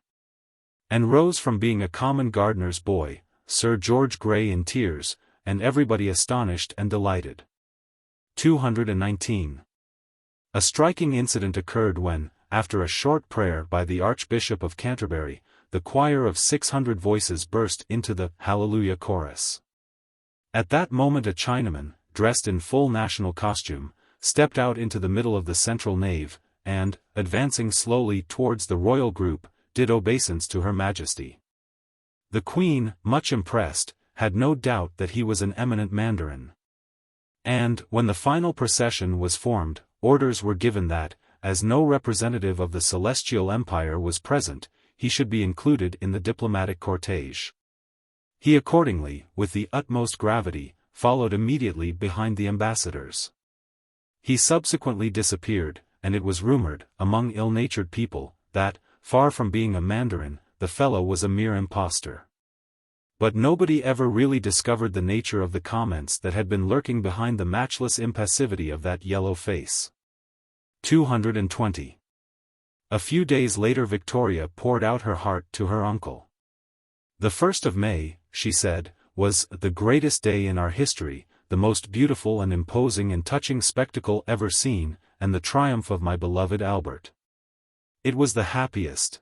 And rose from being a common gardener's boy, Sir George Grey in tears, and everybody astonished and delighted. 219. A striking incident occurred when, after a short prayer by the Archbishop of Canterbury, the choir of 600 voices burst into the Hallelujah chorus. At that moment a Chinaman, dressed in full national costume, stepped out into the middle of the central nave, and, advancing slowly towards the royal group, did obeisance to Her Majesty. The Queen, much impressed, had no doubt that he was an eminent Mandarin. And, when the final procession was formed, orders were given that, as no representative of the Celestial Empire was present, he should be included in the diplomatic cortege. He accordingly, with the utmost gravity, followed immediately behind the ambassadors. He subsequently disappeared, and it was rumored, among ill-natured people, that, far from being a Mandarin, the fellow was a mere impostor. But nobody ever really discovered the nature of the comments that had been lurking behind the matchless impassivity of that yellow face. 220. A few days later Victoria poured out her heart to her uncle. The 1st of May, she said, was the greatest day in our history, the most beautiful and imposing and touching spectacle ever seen, and the triumph of my beloved Albert. It was the happiest,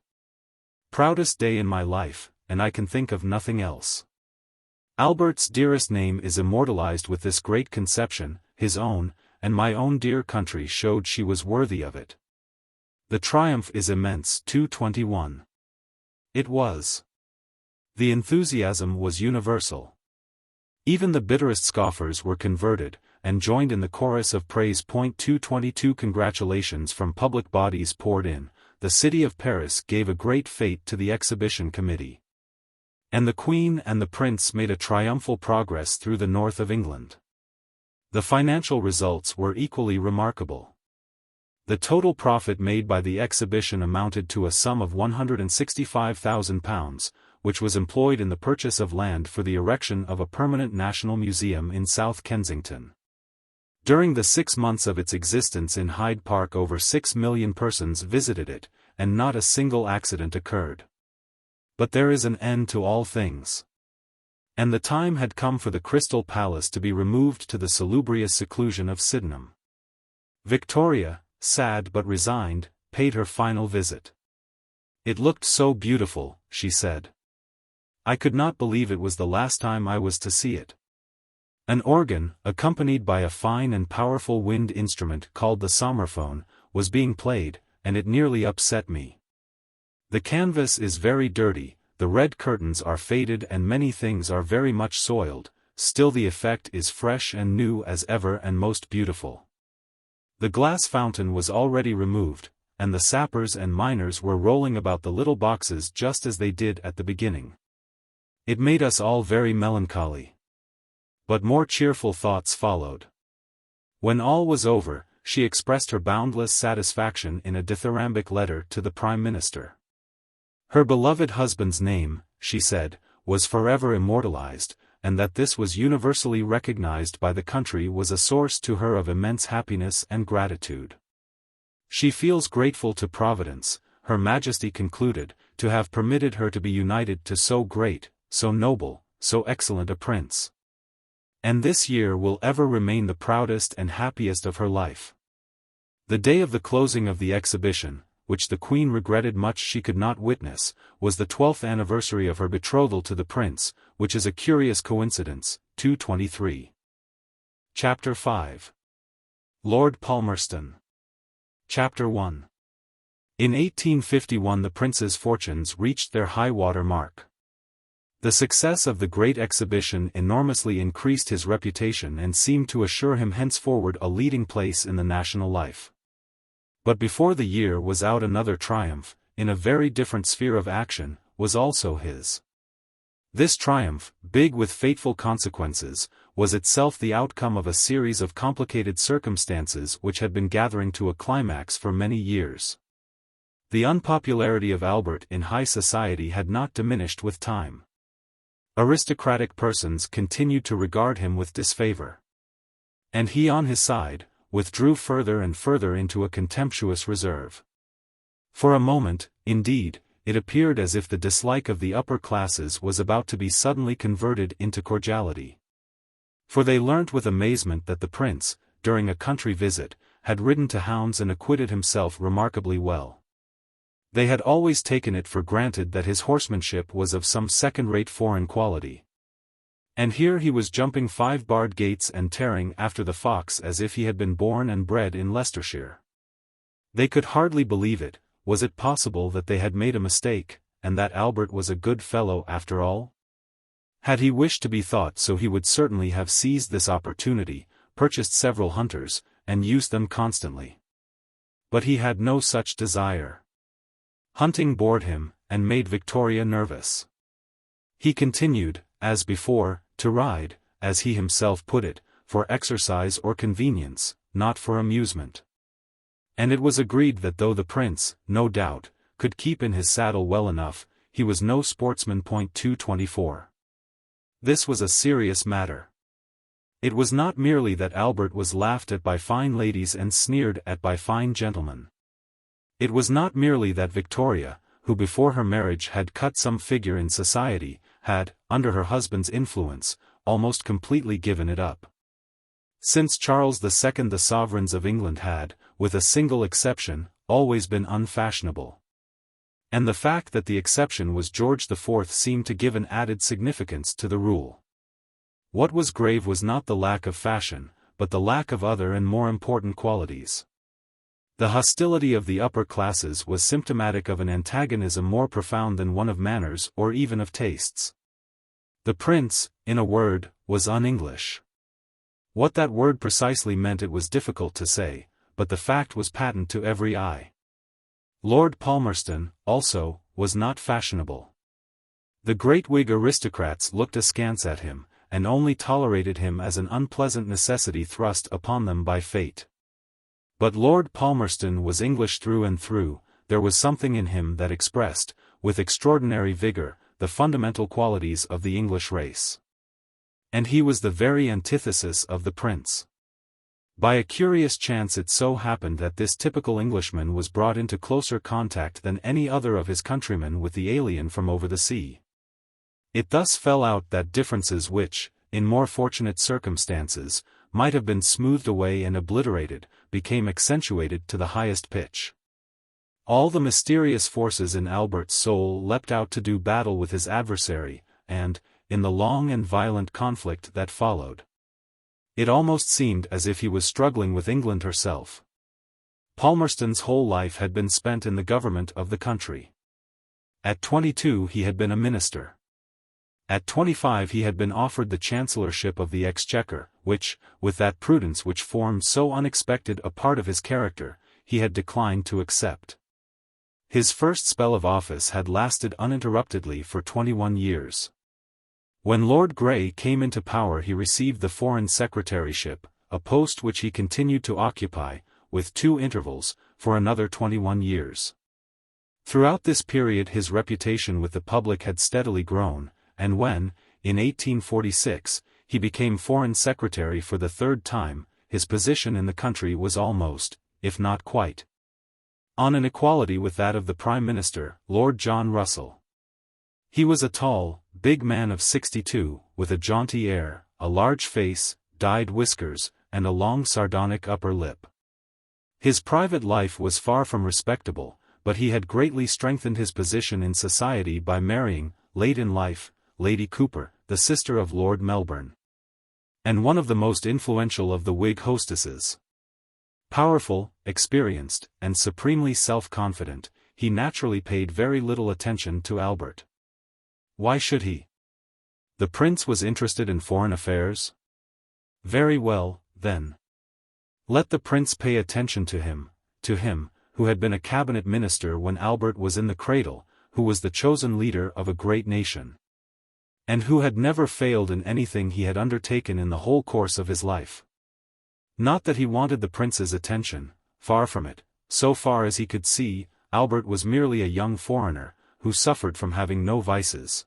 proudest day in my life, and I can think of nothing else. Albert's dearest name is immortalized with this great conception, his own, and my own dear country showed she was worthy of it. The triumph is immense. 221. It was. The enthusiasm was universal. Even the bitterest scoffers were converted, and joined in the chorus of praise. 222 Congratulations from public bodies poured in. The city of Paris gave a great fete to the exhibition committee. And the Queen and the Prince made a triumphal progress through the north of England. The financial results were equally remarkable. The total profit made by the exhibition amounted to a sum of £165,000, which was employed in the purchase of land for the erection of a permanent national museum in South Kensington. During the 6 months of its existence in Hyde Park over 6 million persons visited it, and not a single accident occurred. But there is an end to all things. And the time had come for the Crystal Palace to be removed to the salubrious seclusion of Sydenham. Victoria, sad but resigned, paid her final visit. It looked so beautiful, she said. I could not believe it was the last time I was to see it. An organ, accompanied by a fine and powerful wind instrument called the sommerphone, was being played, and it nearly upset me. The canvas is very dirty, the red curtains are faded and many things are very much soiled, still the effect is fresh and new as ever and most beautiful. The glass fountain was already removed, and the sappers and miners were rolling about the little boxes just as they did at the beginning. It made us all very melancholy. But more cheerful thoughts followed. When all was over, she expressed her boundless satisfaction in a dithyrambic letter to the Prime Minister. Her beloved husband's name, she said, was forever immortalized, and that this was universally recognized by the country was a source to her of immense happiness and gratitude. She feels grateful to Providence, Her Majesty concluded, to have permitted her to be united to so great, so noble, so excellent a prince. And this year will ever remain the proudest and happiest of her life. The day of the closing of the exhibition, which the Queen regretted much she could not witness, was the 12th anniversary of her betrothal to the prince, which is a curious coincidence. 223. Chapter 5. Lord Palmerston. Chapter 1. In 1851 the prince's fortunes reached their high-water mark. The success of the great exhibition enormously increased his reputation and seemed to assure him henceforward a leading place in the national life. But before the year was out another triumph, in a very different sphere of action, was also his. This triumph, big with fateful consequences, was itself the outcome of a series of complicated circumstances which had been gathering to a climax for many years. The unpopularity of Albert in high society had not diminished with time. Aristocratic persons continued to regard him with disfavor. And he on his side, withdrew further and further into a contemptuous reserve. For a moment, indeed, it appeared as if the dislike of the upper classes was about to be suddenly converted into cordiality. For they learnt with amazement that the prince, during a country visit, had ridden to hounds and acquitted himself remarkably well. They had always taken it for granted that his horsemanship was of some second-rate foreign quality. And here he was jumping 5-barred gates and tearing after the fox as if he had been born and bred in Leicestershire. They could hardly believe it. Was it possible that they had made a mistake, and that Albert was a good fellow after all? Had he wished to be thought so he would certainly have seized this opportunity, purchased several hunters, and used them constantly. But he had no such desire. Hunting bored him, and made Victoria nervous. He continued, as before, to ride, as he himself put it, for exercise or convenience, not for amusement. And it was agreed that though the prince, no doubt, could keep in his saddle well enough, he was no sportsman. 224. This was a serious matter. It was not merely that Albert was laughed at by fine ladies and sneered at by fine gentlemen. It was not merely that Victoria, who before her marriage had cut some figure in society, had, under her husband's influence, almost completely given it up. Since Charles II the sovereigns of England had, with a single exception, always been unfashionable. And the fact that the exception was George IV seemed to give an added significance to the rule. What was grave was not the lack of fashion, but the lack of other and more important qualities. The hostility of the upper classes was symptomatic of an antagonism more profound than one of manners or even of tastes. The prince, in a word, was un-English. What that word precisely meant it was difficult to say, but the fact was patent to every eye. Lord Palmerston, also, was not fashionable. The great Whig aristocrats looked askance at him, and only tolerated him as an unpleasant necessity thrust upon them by fate. But Lord Palmerston was English through and through. There was something in him that expressed, with extraordinary vigor, the fundamental qualities of the English race. And he was the very antithesis of the prince. By a curious chance it so happened that this typical Englishman was brought into closer contact than any other of his countrymen with the alien from over the sea. It thus fell out that differences which, in more fortunate circumstances, might have been smoothed away and obliterated, became accentuated to the highest pitch. All the mysterious forces in Albert's soul leapt out to do battle with his adversary, and, in the long and violent conflict that followed, it almost seemed as if he was struggling with England herself. Palmerston's whole life had been spent in the government of the country. At 22 he had been a minister. At 25 he had been offered the chancellorship of the Exchequer, which, with that prudence which formed so unexpected a part of his character, he had declined to accept. His first spell of office had lasted uninterruptedly for 21 years. When Lord Grey came into power he received the Foreign Secretaryship, a post which he continued to occupy, with 2 intervals, for another 21 years. Throughout this period his reputation with the public had steadily grown, and when, in 1846, he became Foreign Secretary for the 3rd time, his position in the country was almost, if not quite, on an equality with that of the Prime Minister, Lord John Russell. He was a tall, big man of 62, with a jaunty air, a large face, dyed whiskers, and a long sardonic upper lip. His private life was far from respectable, but he had greatly strengthened his position in society by marrying, late in life, Lady Cooper, the sister of Lord Melbourne, and one of the most influential of the Whig hostesses. Powerful, experienced, and supremely self-confident, he naturally paid very little attention to Albert. Why should he? The prince was interested in foreign affairs? Very well, then. Let the prince pay attention to him, who had been a cabinet minister when Albert was in the cradle, who was the chosen leader of a great nation, and who had never failed in anything he had undertaken in the whole course of his life. Not that he wanted the prince's attention, far from it. So far as he could see, Albert was merely a young foreigner, who suffered from having no vices,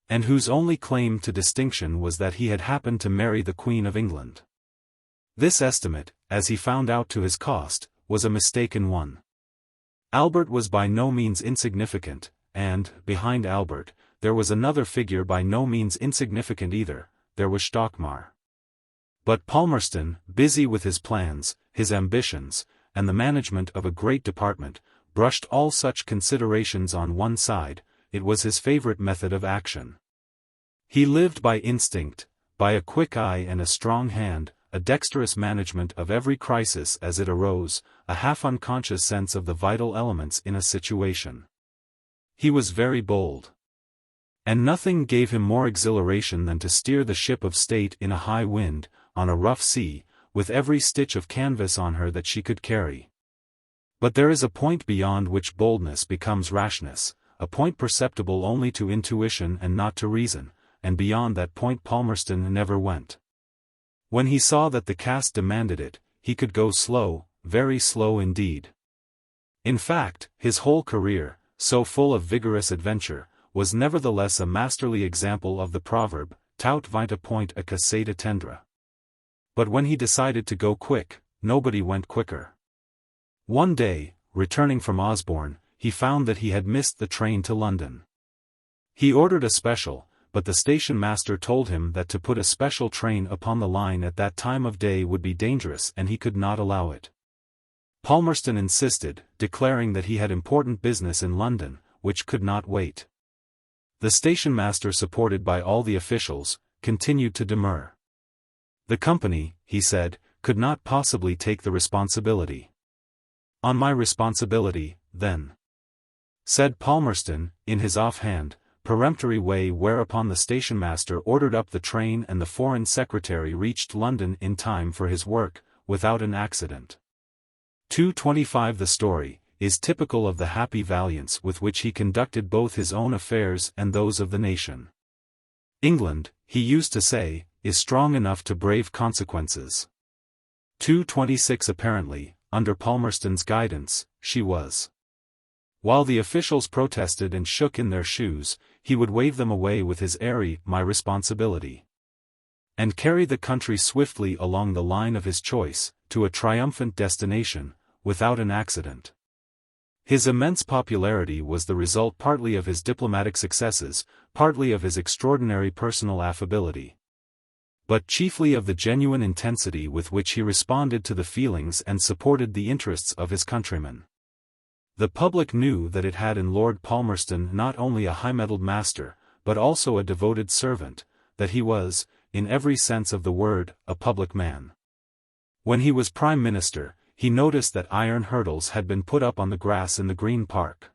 and whose only claim to distinction was that he had happened to marry the Queen of England. This estimate, as he found out to his cost, was a mistaken one. Albert was by no means insignificant, and, behind Albert, there was another figure by no means insignificant either, there was Stockmar. But Palmerston, busy with his plans, his ambitions, and the management of a great department, brushed all such considerations on one side. It was his favorite method of action. He lived by instinct, by a quick eye and a strong hand, a dexterous management of every crisis as it arose, a half-unconscious sense of the vital elements in a situation. He was very bold. And nothing gave him more exhilaration than to steer the ship of state in a high wind, on a rough sea, with every stitch of canvas on her that she could carry. But there is a point beyond which boldness becomes rashness, a point perceptible only to intuition and not to reason, and beyond that point Palmerston never went. When he saw that the cast demanded it, he could go slow, very slow indeed. In fact, his whole career, so full of vigorous adventure, was nevertheless a masterly example of the proverb, tout vint à point à casser de tendre. But when he decided to go quick, nobody went quicker. One day, returning from Osborne, he found that he had missed the train to London. He ordered a special, but the station master told him that to put a special train upon the line at that time of day would be dangerous and he could not allow it. Palmerston insisted, declaring that he had important business in London, which could not wait. The station master, supported by all the officials, continued to demur. The company, he said, could not possibly take the responsibility. On my responsibility, then, said Palmerston, in his offhand, peremptory way, whereupon the station master ordered up the train and the Foreign Secretary reached London in time for his work, without an accident. 225 The story is typical of the happy valiance with which he conducted both his own affairs and those of the nation. England, he used to say, is strong enough to brave consequences. 226 Apparently, under Palmerston's guidance, she was. While the officials protested and shook in their shoes, he would wave them away with his airy, my responsibility, and carry the country swiftly along the line of his choice, to a triumphant destination, without an accident. His immense popularity was the result partly of his diplomatic successes, partly of his extraordinary personal affability, but chiefly of the genuine intensity with which he responded to the feelings and supported the interests of his countrymen. The public knew that it had in Lord Palmerston not only a high-mettled master, but also a devoted servant, that he was, in every sense of the word, a public man. When he was Prime Minister, he noticed that iron hurdles had been put up on the grass in the Green Park.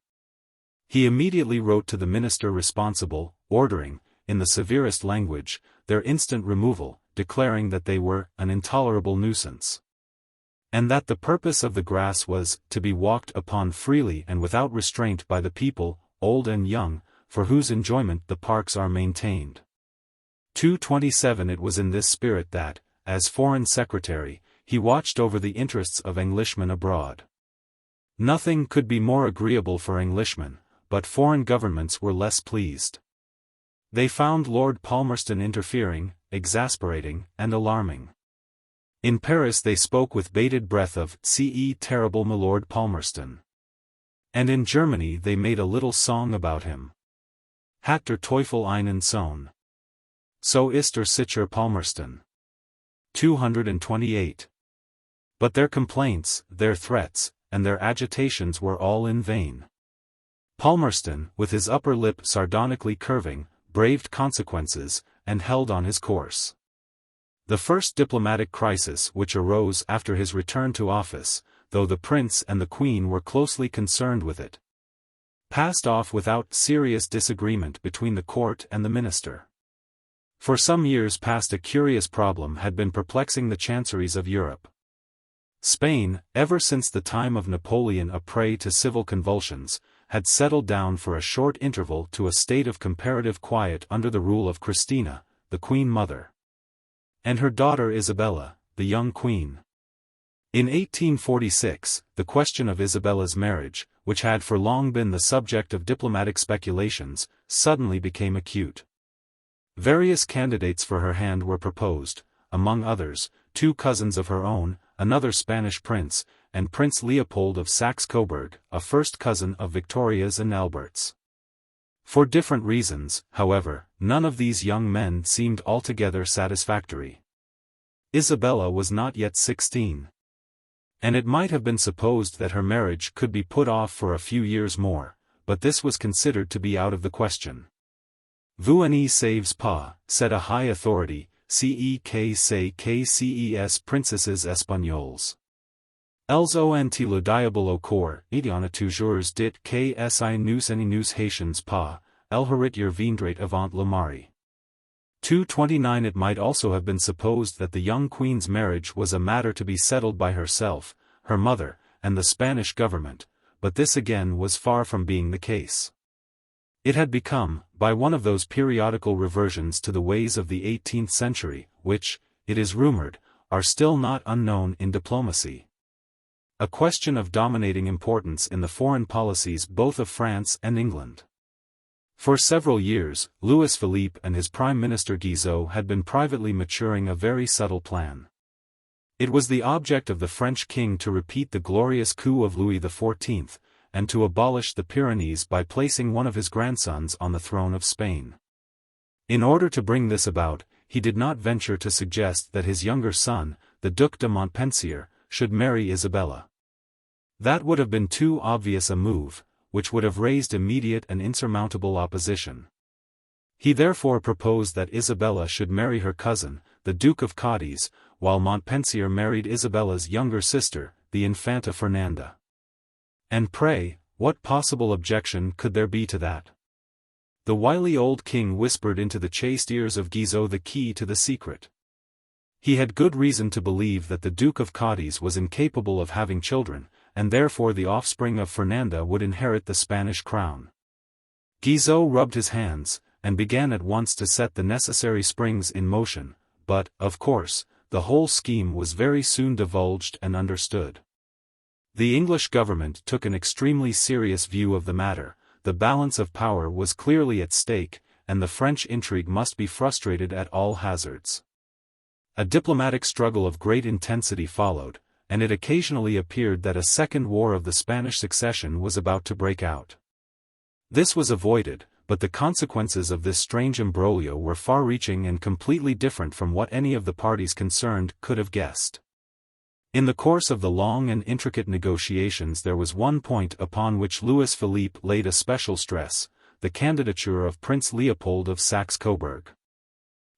He immediately wrote to the minister responsible, ordering, in the severest language, their instant removal, declaring that they were an intolerable nuisance, and that the purpose of the grass was to be walked upon freely and without restraint by the people, old and young, for whose enjoyment the parks are maintained. 227 It was in this spirit that, as Foreign Secretary, he watched over the interests of Englishmen abroad. Nothing could be more agreeable for Englishmen, but foreign governments were less pleased. They found Lord Palmerston interfering, exasperating, and alarming. In Paris they spoke with bated breath of "Ce terrible my Lord Palmerston." And in Germany they made a little song about him. Hat der Teufel einen Sohn. So ist sicher Palmerston. 228. But their complaints, their threats, and their agitations were all in vain. Palmerston, with his upper lip sardonically curving, braved consequences, and held on his course. The first diplomatic crisis which arose after his return to office, though the Prince and the Queen were closely concerned with it, passed off without serious disagreement between the court and the minister. For some years past a curious problem had been perplexing the chanceries of Europe. Spain, ever since the time of Napoleon a prey to civil convulsions, had settled down for a short interval to a state of comparative quiet under the rule of Christina, the Queen Mother, and her daughter Isabella, the young Queen. In 1846, the question of Isabella's marriage, which had for long been the subject of diplomatic speculations, suddenly became acute. Various candidates for her hand were proposed, among others, two cousins of her own, another Spanish prince, and Prince Leopold of Saxe-Coburg, a first cousin of Victoria's and Albert's. For different reasons, however, none of these young men seemed altogether satisfactory. Isabella was not yet 16. And it might have been supposed that her marriage could be put off for a few years more, but this was considered to be out of the question. "Vous ne savez pas," said a high authority, ces princesses espagnoles. Elles ont le diable au corps, et on a toujours dit que si nous ne nous hations pas, elles auraient viendrait avant le mari. 229 It might also have been supposed that the young queen's marriage was a matter to be settled by herself, her mother, and the Spanish government, but this again was far from being the case. It had become, by one of those periodical reversions to the ways of the 18th century, which, it is rumored, are still not unknown in diplomacy, a question of dominating importance in the foreign policies both of France and England. For several years, Louis Philippe and his Prime Minister Guizot had been privately maturing a very subtle plan. It was the object of the French king to repeat the glorious coup of Louis XIV, and to abolish the Pyrenees by placing one of his grandsons on the throne of Spain. In order to bring this about, he did not venture to suggest that his younger son, the Duc de Montpensier, should marry Isabella. That would have been too obvious a move, which would have raised immediate and insurmountable opposition. He therefore proposed that Isabella should marry her cousin, the Duke of Cadiz, while Montpensier married Isabella's younger sister, the Infanta Fernanda. And pray, what possible objection could there be to that? The wily old king whispered into the chaste ears of Guizot the key to the secret. He had good reason to believe that the Duke of Cadiz was incapable of having children, and therefore the offspring of Fernanda would inherit the Spanish crown. Guizot rubbed his hands, and began at once to set the necessary springs in motion, but, of course, the whole scheme was very soon divulged and understood. The English government took an extremely serious view of the matter, the balance of power was clearly at stake, and the French intrigue must be frustrated at all hazards. A diplomatic struggle of great intensity followed, and it occasionally appeared that a second war of the Spanish succession was about to break out. This was avoided, but the consequences of this strange imbroglio were far-reaching and completely different from what any of the parties concerned could have guessed. In the course of the long and intricate negotiations there was one point upon which Louis Philippe laid a special stress, the candidature of Prince Leopold of Saxe-Coburg.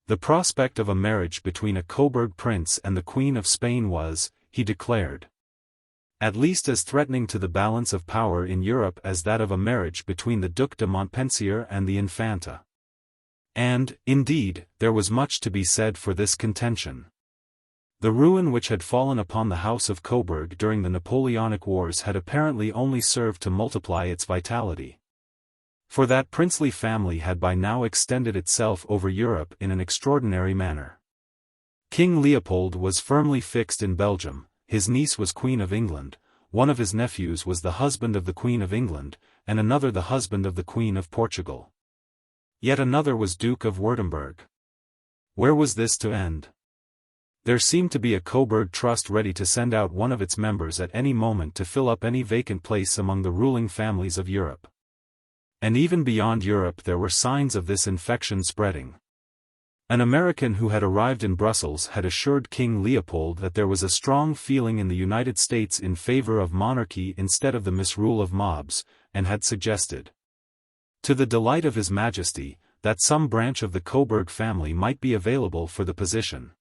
The prospect of a marriage between a Coburg prince and the Queen of Spain was, he declared, at least as threatening to the balance of power in Europe as that of a marriage between the Duc de Montpensier and the Infanta. And, indeed, there was much to be said for this contention. The ruin which had fallen upon the House of Coburg during the Napoleonic Wars had apparently only served to multiply its vitality. For that princely family had by now extended itself over Europe in an extraordinary manner. King Leopold was firmly fixed in Belgium, his niece was Queen of England, one of his nephews was the husband of the Queen of England, and another the husband of the Queen of Portugal. Yet another was Duke of Württemberg. Where was this to end? There seemed to be a Coburg trust ready to send out one of its members at any moment to fill up any vacant place among the ruling families of Europe. And even beyond Europe there were signs of this infection spreading. An American who had arrived in Brussels had assured King Leopold that there was a strong feeling in the United States in favor of monarchy instead of the misrule of mobs, and had suggested, to the delight of His Majesty, that some branch of the Coburg family might be available for the position.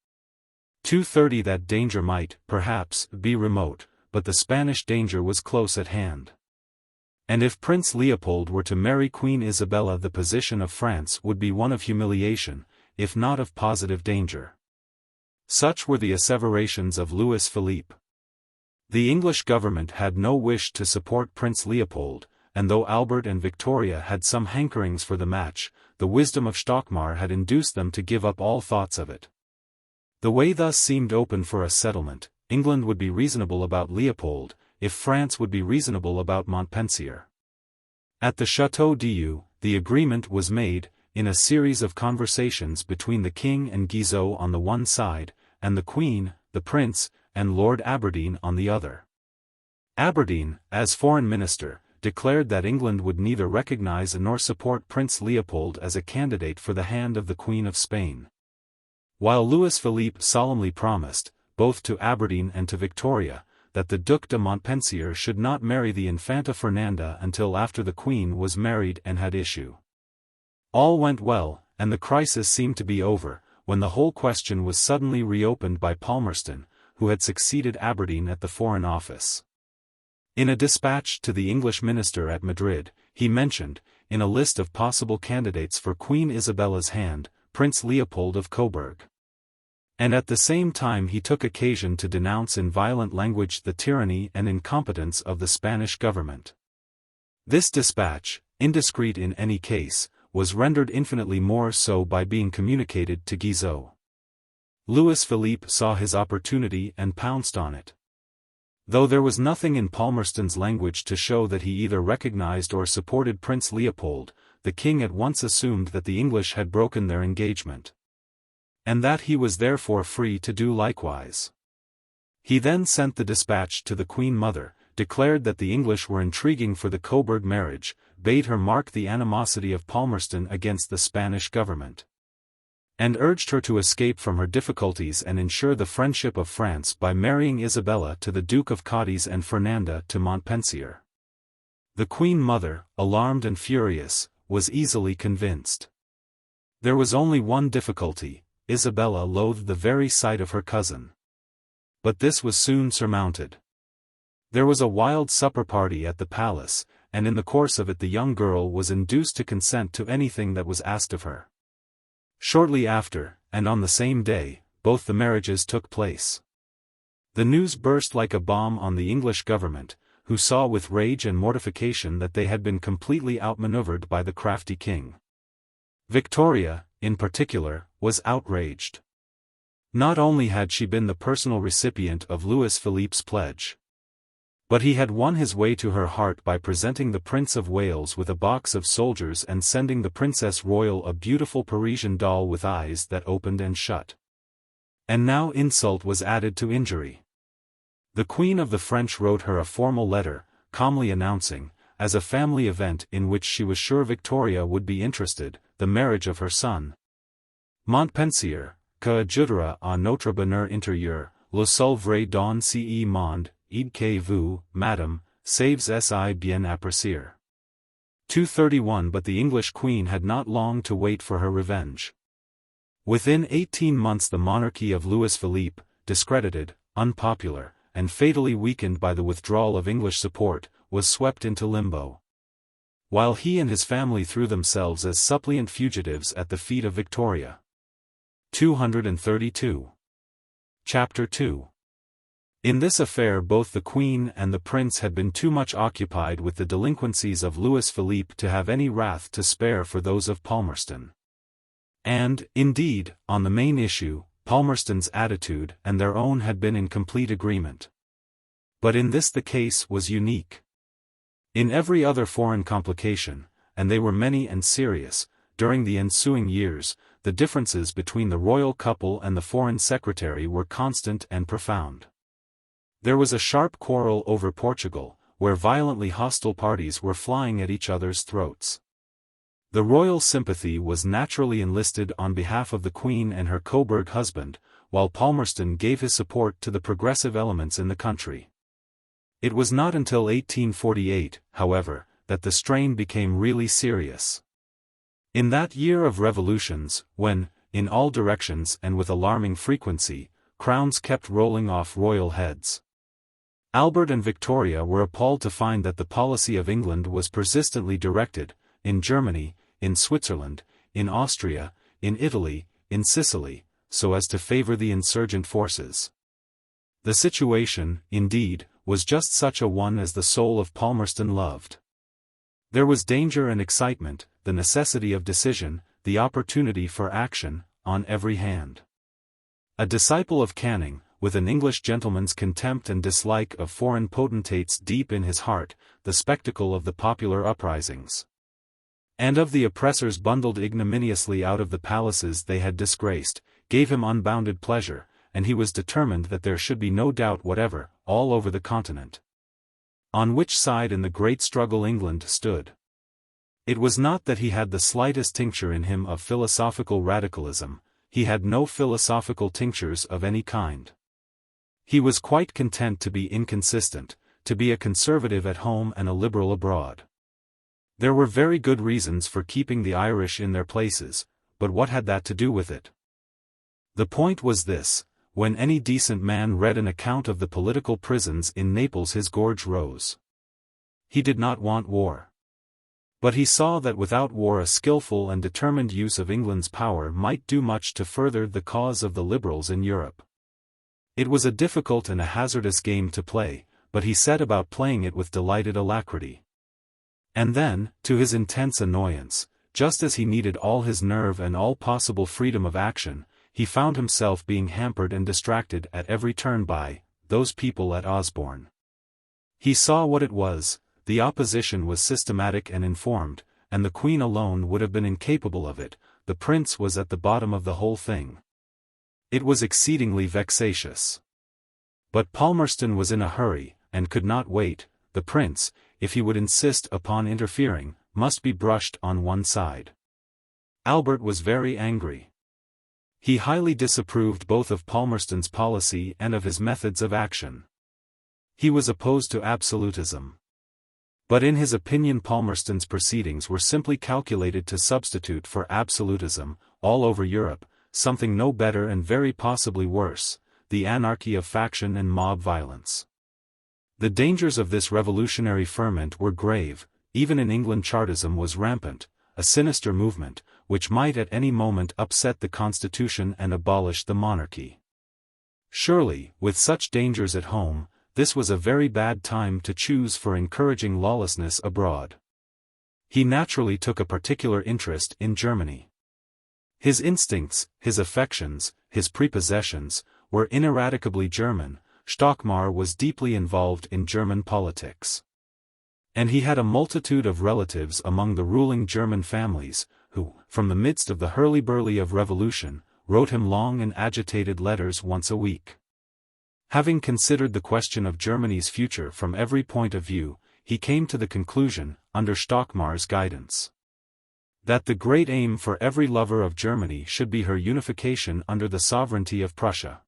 2:30 That danger might, perhaps, be remote, but the Spanish danger was close at hand. And if Prince Leopold were to marry Queen Isabella, the position of France would be one of humiliation, if not of positive danger. Such were the asseverations of Louis Philippe. The English government had no wish to support Prince Leopold, and though Albert and Victoria had some hankerings for the match, the wisdom of Stockmar had induced them to give up all thoughts of it. The way thus seemed open for a settlement. England would be reasonable about Leopold, if France would be reasonable about Montpensier. At the Château d'Eu, the agreement was made, in a series of conversations between the King and Guizot on the one side, and the Queen, the Prince, and Lord Aberdeen on the other. Aberdeen, as Foreign Minister, declared that England would neither recognize nor support Prince Leopold as a candidate for the hand of the Queen of Spain. While Louis Philippe solemnly promised, both to Aberdeen and to Victoria, that the Duc de Montpensier should not marry the Infanta Fernanda until after the Queen was married and had issue. All went well, and the crisis seemed to be over, when the whole question was suddenly reopened by Palmerston, who had succeeded Aberdeen at the Foreign Office. In a dispatch to the English minister at Madrid, he mentioned, in a list of possible candidates for Queen Isabella's hand, Prince Leopold of Coburg. And at the same time he took occasion to denounce in violent language the tyranny and incompetence of the Spanish government. This dispatch, indiscreet in any case, was rendered infinitely more so by being communicated to Guizot. Louis Philippe saw his opportunity and pounced on it. Though there was nothing in Palmerston's language to show that he either recognized or supported Prince Leopold, the king at once assumed that the English had broken their engagement, and that he was therefore free to do likewise. He then sent the dispatch to the Queen Mother, declared that the English were intriguing for the Coburg marriage, bade her mark the animosity of Palmerston against the Spanish government, and urged her to escape from her difficulties and ensure the friendship of France by marrying Isabella to the Duke of Cadiz and Fernanda to Montpensier. The Queen Mother, alarmed and furious, was easily convinced. There was only one difficulty: Isabella loathed the very sight of her cousin. But this was soon surmounted. There was a wild supper party at the palace, and in the course of it the young girl was induced to consent to anything that was asked of her. Shortly after, and on the same day, both the marriages took place. The news burst like a bomb on the English government, who saw with rage and mortification that they had been completely outmaneuvered by the crafty king. Victoria, in particular, was outraged. Not only had she been the personal recipient of Louis Philippe's pledge, but he had won his way to her heart by presenting the Prince of Wales with a box of soldiers and sending the Princess Royal a beautiful Parisian doll with eyes that opened and shut. And now insult was added to injury. The Queen of the French wrote her a formal letter, calmly announcing, as a family event in which she was sure Victoria would be interested, the marriage of her son Montpensier, que ajoutera à notre bonheur intérieur, le seul vrai dans ce monde, id que vous, madame, saves si bien apprécier. 231 But the English queen had not long to wait for her revenge. Within 18 months the monarchy of Louis Philippe, discredited, unpopular, and fatally weakened by the withdrawal of English support, was swept into limbo. While he and his family threw themselves as suppliant fugitives at the feet of Victoria. 232. Chapter 2. In this affair both the Queen and the Prince had been too much occupied with the delinquencies of Louis Philippe to have any wrath to spare for those of Palmerston. And, indeed, on the main issue, Palmerston's attitude and their own had been in complete agreement. But in this the case was unique. In every other foreign complication, and they were many and serious, during the ensuing years, the differences between the royal couple and the foreign secretary were constant and profound. There was a sharp quarrel over Portugal, where violently hostile parties were flying at each other's throats. The royal sympathy was naturally enlisted on behalf of the Queen and her Coburg husband, while Palmerston gave his support to the progressive elements in the country. It was not until 1848, however, that the strain became really serious. In that year of revolutions, when, in all directions and with alarming frequency, crowns kept rolling off royal heads, Albert and Victoria were appalled to find that the policy of England was persistently directed, in Germany, in Switzerland, in Austria, in Italy, in Sicily, so as to favor the insurgent forces. The situation, indeed, was just such a one as the soul of Palmerston loved. There was danger and excitement, the necessity of decision, the opportunity for action, on every hand. A disciple of Canning, with an English gentleman's contempt and dislike of foreign potentates deep in his heart, the spectacle of the popular uprisings, and of the oppressors bundled ignominiously out of the palaces they had disgraced, gave him unbounded pleasure, and he was determined that there should be no doubt whatever, all over the continent, on which side in the great struggle England stood. It was not that he had the slightest tincture in him of philosophical radicalism, he had no philosophical tinctures of any kind. He was quite content to be inconsistent, to be a conservative at home and a liberal abroad. There were very good reasons for keeping the Irish in their places, but what had that to do with it? The point was this: when any decent man read an account of the political prisons in Naples his gorge rose. He did not want war. But he saw that without war a skillful and determined use of England's power might do much to further the cause of the liberals in Europe. It was a difficult and a hazardous game to play, but he set about playing it with delighted alacrity. And then, to his intense annoyance, just as he needed all his nerve and all possible freedom of action, he found himself being hampered and distracted at every turn by those people at Osborne. He saw what it was: the opposition was systematic and informed, and the Queen alone would have been incapable of it. The Prince was at the bottom of the whole thing. It was exceedingly vexatious. But Palmerston was in a hurry, and could not wait. The Prince, if he would insist upon interfering, must be brushed on one side. Albert was very angry. He highly disapproved both of Palmerston's policy and of his methods of action. He was opposed to absolutism. But in his opinion Palmerston's proceedings were simply calculated to substitute for absolutism, all over Europe, something no better and very possibly worse: the anarchy of faction and mob violence. The dangers of this revolutionary ferment were grave. Even in England Chartism was rampant, a sinister movement, which might at any moment upset the constitution and abolish the monarchy. Surely, with such dangers at home, this was a very bad time to choose for encouraging lawlessness abroad. He naturally took a particular interest in Germany. His instincts, his affections, his prepossessions, were ineradicably German. Stockmar was deeply involved in German politics. And he had a multitude of relatives among the ruling German families, who, from the midst of the hurly-burly of revolution, wrote him long and agitated letters once a week. Having considered the question of Germany's future from every point of view, he came to the conclusion, under Stockmar's guidance, that the great aim for every lover of Germany should be her unification under the sovereignty of Prussia.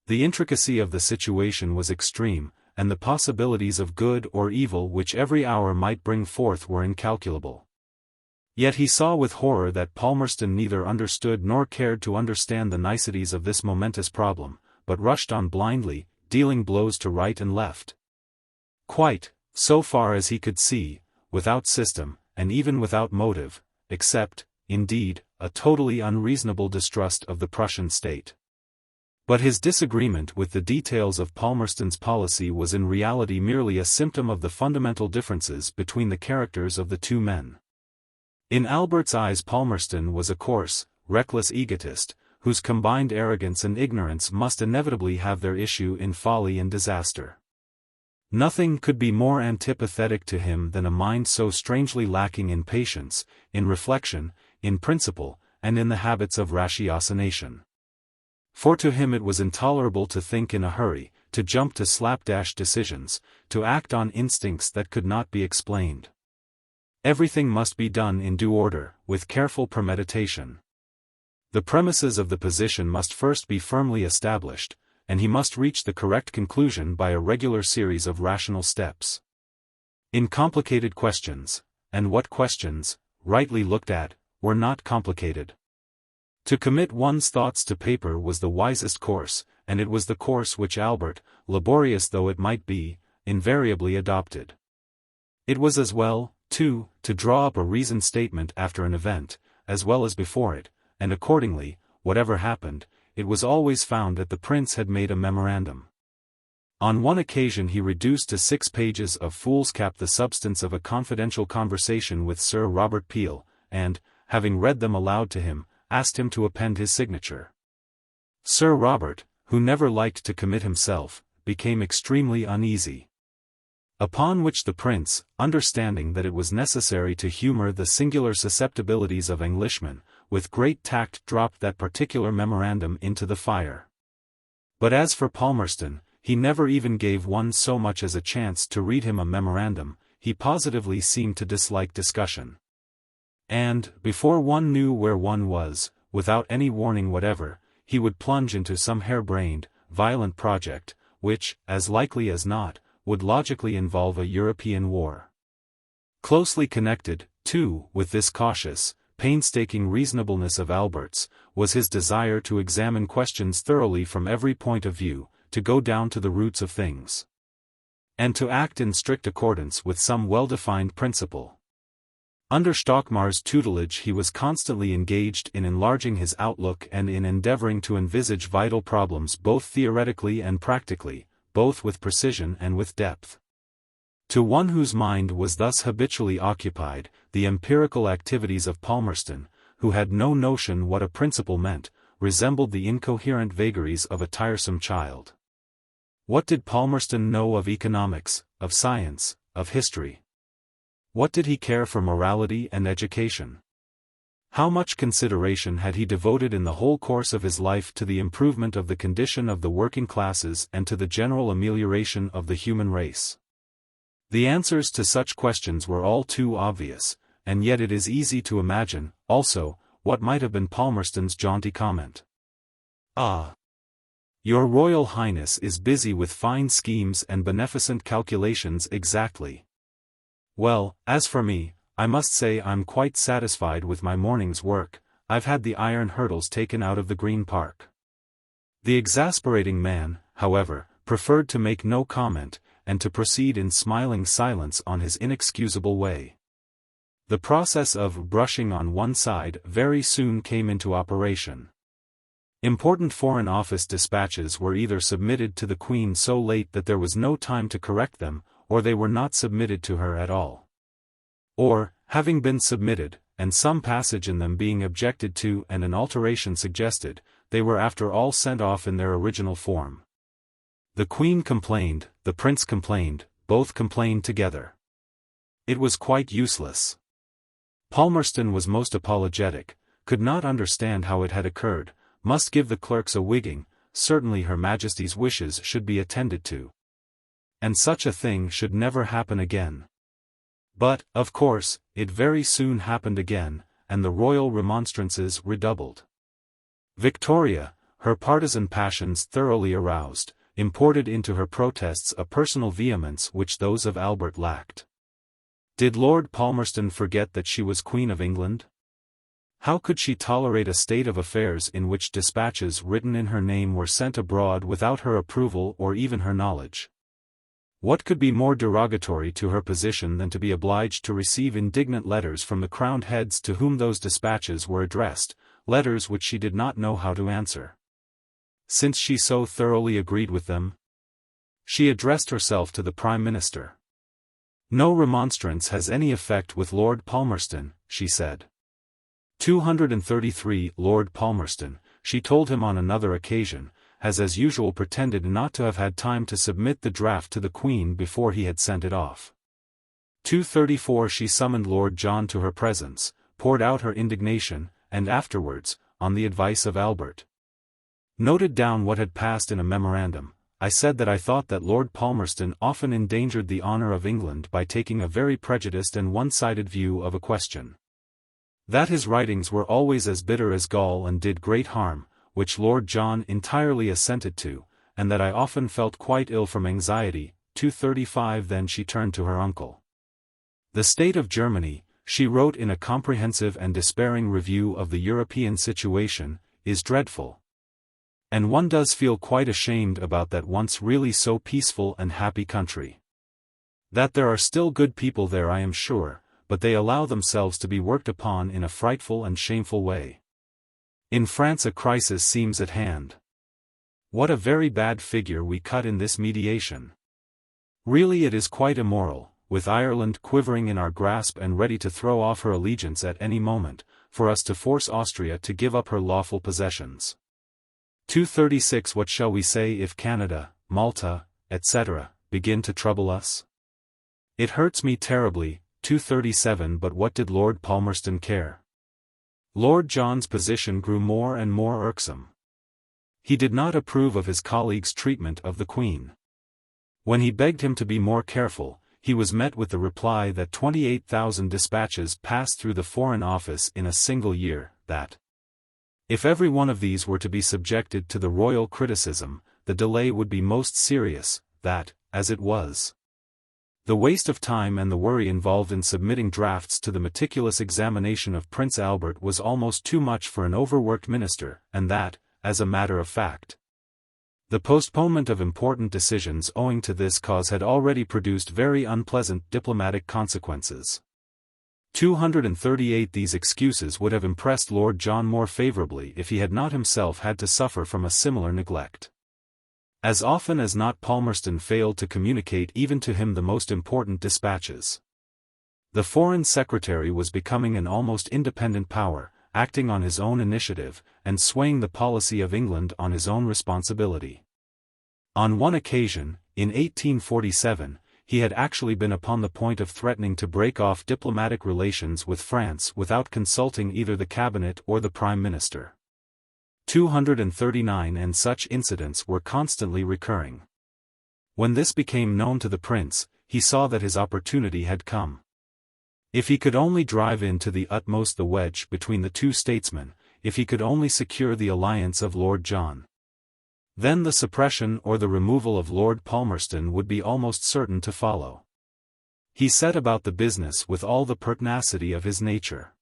The intricacy of the situation was extreme, and the possibilities of good or evil which every hour might bring forth were incalculable. Yet he saw with horror that Palmerston neither understood nor cared to understand the niceties of this momentous problem, but rushed on blindly, dealing blows to right and left. Quite, so far as he could see, without system, and even without motive, except, indeed, a totally unreasonable distrust of the Prussian state. But his disagreement with the details of Palmerston's policy was in reality merely a symptom of the fundamental differences between the characters of the two men. In Albert's eyes Palmerston was a coarse, reckless egotist, whose combined arrogance and ignorance must inevitably have their issue in folly and disaster. Nothing could be more antipathetic to him than a mind so strangely lacking in patience, in reflection, in principle, and in the habits of ratiocination. For to him it was intolerable to think in a hurry, to jump to slapdash decisions, to act on instincts that could not be explained. Everything must be done in due order, with careful premeditation. The premises of the position must first be firmly established, and he must reach the correct conclusion by a regular series of rational steps. In complicated questions, and what questions, rightly looked at, were not complicated. To commit one's thoughts to paper was the wisest course, and it was the course which Albert, laborious though it might be, invariably adopted. It was as well, too, to draw up a reasoned statement after an event, as well as before it, and accordingly, whatever happened, it was always found that the prince had made a memorandum. On one occasion he reduced to 6 pages of foolscap the substance of a confidential conversation with Sir Robert Peel, and, having read them aloud to him, asked him to append his signature. Sir Robert, who never liked to commit himself, became extremely uneasy. Upon which the prince, understanding that it was necessary to humour the singular susceptibilities of Englishmen, with great tact dropped that particular memorandum into the fire. But as for Palmerston, he never even gave one so much as a chance to read him a memorandum. He positively seemed to dislike discussion. And, before one knew where one was, without any warning whatever, he would plunge into some harebrained, violent project, which, as likely as not, would logically involve a European war. Closely connected, too, with this cautious, painstaking reasonableness of Albert's, was his desire to examine questions thoroughly from every point of view, to go down to the roots of things, and to act in strict accordance with some well-defined principle. Under Stockmar's tutelage he was constantly engaged in enlarging his outlook and in endeavoring to envisage vital problems both theoretically and practically, both with precision and with depth. To one whose mind was thus habitually occupied, the empirical activities of Palmerston, who had no notion what a principle meant, resembled the incoherent vagaries of a tiresome child. What did Palmerston know of economics, of science, of history? What did he care for morality and education? How much consideration had he devoted in the whole course of his life to the improvement of the condition of the working classes and to the general amelioration of the human race? The answers to such questions were all too obvious, and yet it is easy to imagine, also, what might have been Palmerston's jaunty comment. "Ah! Your Royal Highness is busy with fine schemes and beneficent calculations exactly. Well, as for me, I must say I'm quite satisfied with my morning's work. I've had the iron hurdles taken out of the Green Park." The exasperating man, however, preferred to make no comment, and to proceed in smiling silence on his inexcusable way. The process of brushing on one side very soon came into operation. Important Foreign Office dispatches were either submitted to the Queen so late that there was no time to correct them, or they were not submitted to her at all. Or, having been submitted, and some passage in them being objected to and an alteration suggested, they were after all sent off in their original form. The Queen complained, the Prince complained, both complained together. It was quite useless. Palmerston was most apologetic, could not understand how it had occurred, must give the clerks a wigging, certainly Her Majesty's wishes should be attended to. And such a thing should never happen again. But, of course, it very soon happened again, and the royal remonstrances redoubled. Victoria, her partisan passions thoroughly aroused, imported into her protests a personal vehemence which those of Albert lacked. Did Lord Palmerston forget that she was Queen of England? How could she tolerate a state of affairs in which dispatches written in her name were sent abroad without her approval or even her knowledge? What could be more derogatory to her position than to be obliged to receive indignant letters from the crowned heads to whom those dispatches were addressed, letters which she did not know how to answer? Since she so thoroughly agreed with them, she addressed herself to the Prime Minister. "No remonstrance has any effect with Lord Palmerston," she said. 233 Lord Palmerston, she told him on another occasion, has as usual pretended not to have had time to submit the draft to the Queen before he had sent it off. 234 She summoned Lord John to her presence, poured out her indignation, and afterwards, on the advice of Albert, noted down what had passed in a memorandum. "I said that I thought that Lord Palmerston often endangered the honour of England by taking a very prejudiced and one-sided view of a question. That his writings were always as bitter as gall and did great harm, which Lord John entirely assented to, and that I often felt quite ill from anxiety." 235 Then she turned to her uncle. "The state of Germany," she wrote in a comprehensive and despairing review of the European situation, "is dreadful. And one does feel quite ashamed about that once really so peaceful and happy country. That there are still good people there I am sure, but they allow themselves to be worked upon in a frightful and shameful way. In France a crisis seems at hand. What a very bad figure we cut in this mediation. Really it is quite immoral, with Ireland quivering in our grasp and ready to throw off her allegiance at any moment, for us to force Austria to give up her lawful possessions. 236 What shall we say if Canada, Malta, etc., begin to trouble us? It hurts me terribly." 237 But what did Lord Palmerston care? Lord John's position grew more and more irksome. He did not approve of his colleague's treatment of the Queen. When he begged him to be more careful, he was met with the reply that 28,000 dispatches passed through the Foreign Office in a single year, that if every one of these were to be subjected to the royal criticism, the delay would be most serious, that, as it was, the waste of time and the worry involved in submitting drafts to the meticulous examination of Prince Albert was almost too much for an overworked minister, and that, as a matter of fact, the postponement of important decisions owing to this cause had already produced very unpleasant diplomatic consequences. 238 These excuses would have impressed Lord John more favourably if he had not himself had to suffer from a similar neglect. As often as not Palmerston failed to communicate even to him the most important dispatches. The Foreign Secretary was becoming an almost independent power, acting on his own initiative, and swaying the policy of England on his own responsibility. On one occasion, in 1847, he had actually been upon the point of threatening to break off diplomatic relations with France without consulting either the cabinet or the Prime Minister. 239 And such incidents were constantly recurring. When this became known to the prince, he saw that his opportunity had come. If he could only drive in to the utmost the wedge between the two statesmen, if he could only secure the alliance of Lord John, then the suppression or the removal of Lord Palmerston would be almost certain to follow. He set about the business with all the pertinacity of his nature.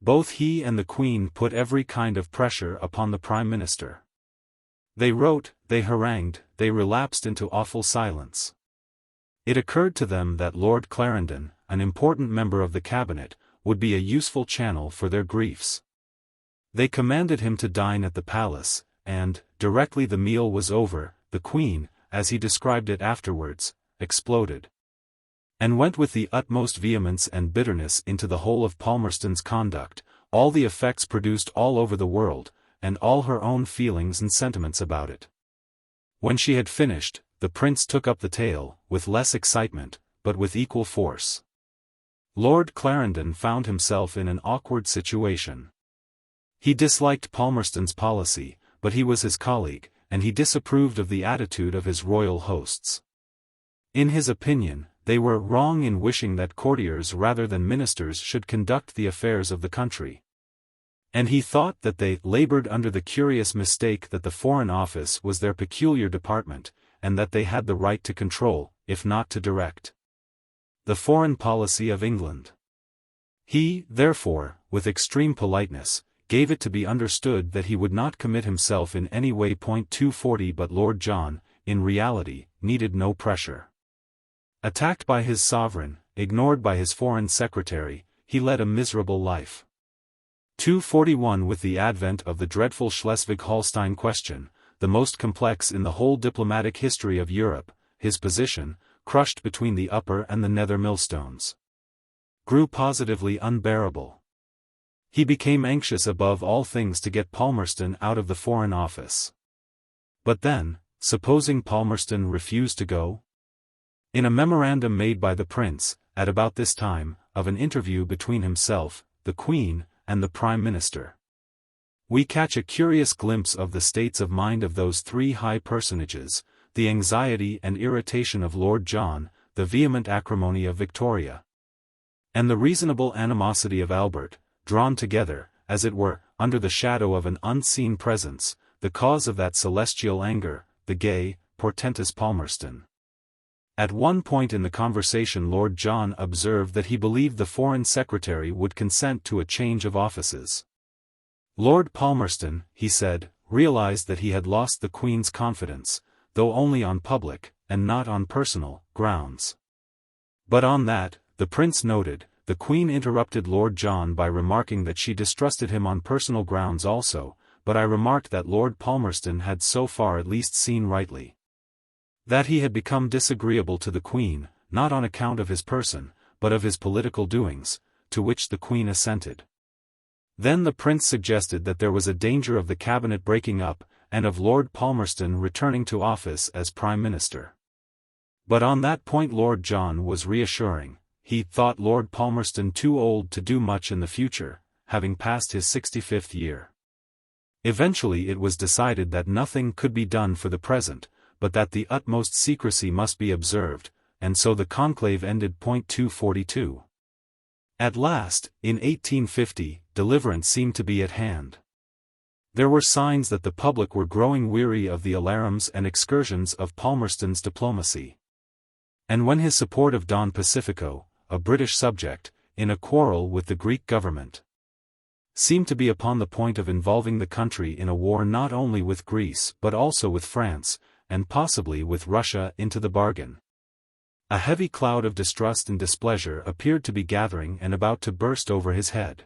Both he and the Queen put every kind of pressure upon the Prime Minister. They wrote, they harangued, they relapsed into awful silence. It occurred to them that Lord Clarendon, an important member of the cabinet, would be a useful channel for their griefs. They commanded him to dine at the palace, and, directly the meal was over, the Queen, as he described it afterwards, exploded, and went with the utmost vehemence and bitterness into the whole of Palmerston's conduct, all the effects produced all over the world, and all her own feelings and sentiments about it. When she had finished, the prince took up the tale, with less excitement, but with equal force. Lord Clarendon found himself in an awkward situation. He disliked Palmerston's policy, but he was his colleague, and he disapproved of the attitude of his royal hosts. In his opinion, they were wrong in wishing that courtiers rather than ministers should conduct the affairs of the country. And he thought that they labored under the curious mistake that the Foreign Office was their peculiar department, and that they had the right to control, if not to direct, the foreign policy of England. He, therefore, with extreme politeness, gave it to be understood that he would not commit himself in any way. 240 But Lord John, in reality, needed no pressure. Attacked by his sovereign, ignored by his foreign secretary, he led a miserable life. 241 With the advent of the dreadful Schleswig-Holstein question, the most complex in the whole diplomatic history of Europe, his position, crushed between the upper and the nether millstones, grew positively unbearable. He became anxious above all things to get Palmerston out of the Foreign Office. But then, supposing Palmerston refused to go? In a memorandum made by the Prince, at about this time, of an interview between himself, the Queen, and the Prime Minister, we catch a curious glimpse of the states of mind of those three high personages, the anxiety and irritation of Lord John, the vehement acrimony of Victoria, and the reasonable animosity of Albert, drawn together, as it were, under the shadow of an unseen presence, the cause of that celestial anger, the gay, portentous Palmerston. At one point in the conversation Lord John observed that he believed the Foreign Secretary would consent to a change of offices. Lord Palmerston, he said, realized that he had lost the Queen's confidence, though only on public, and not on personal, grounds. But on that, the Prince noted, the Queen interrupted Lord John by remarking that she distrusted him on personal grounds also, but I remarked that Lord Palmerston had so far at least seen rightly that he had become disagreeable to the Queen, not on account of his person, but of his political doings, to which the Queen assented. Then the Prince suggested that there was a danger of the cabinet breaking up, and of Lord Palmerston returning to office as Prime Minister. But on that point Lord John was reassuring. He thought Lord Palmerston too old to do much in the future, having passed his 65th year. Eventually it was decided that nothing could be done for the present, but that the utmost secrecy must be observed, and so the conclave ended. 242. At last, in 1850, deliverance seemed to be at hand. There were signs that the public were growing weary of the alarums and excursions of Palmerston's diplomacy. And when his support of Don Pacifico, a British subject, in a quarrel with the Greek government, seemed to be upon the point of involving the country in a war not only with Greece but also with France, and possibly with Russia into the bargain, a heavy cloud of distrust and displeasure appeared to be gathering and about to burst over his head.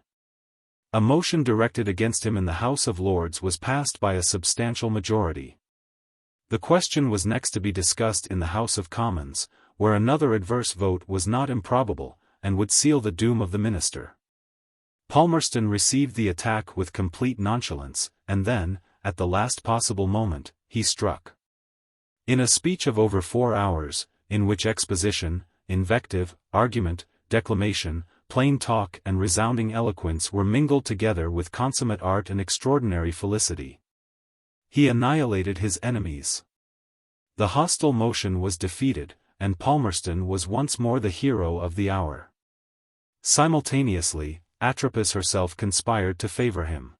A motion directed against him in the House of Lords was passed by a substantial majority. The question was next to be discussed in the House of Commons, where another adverse vote was not improbable, and would seal the doom of the minister. Palmerston received the attack with complete nonchalance, and then, at the last possible moment, he struck. In a speech of over 4 hours, in which exposition, invective, argument, declamation, plain talk and resounding eloquence were mingled together with consummate art and extraordinary felicity, he annihilated his enemies. The hostile motion was defeated, and Palmerston was once more the hero of the hour. Simultaneously, Atropos herself conspired to favor him.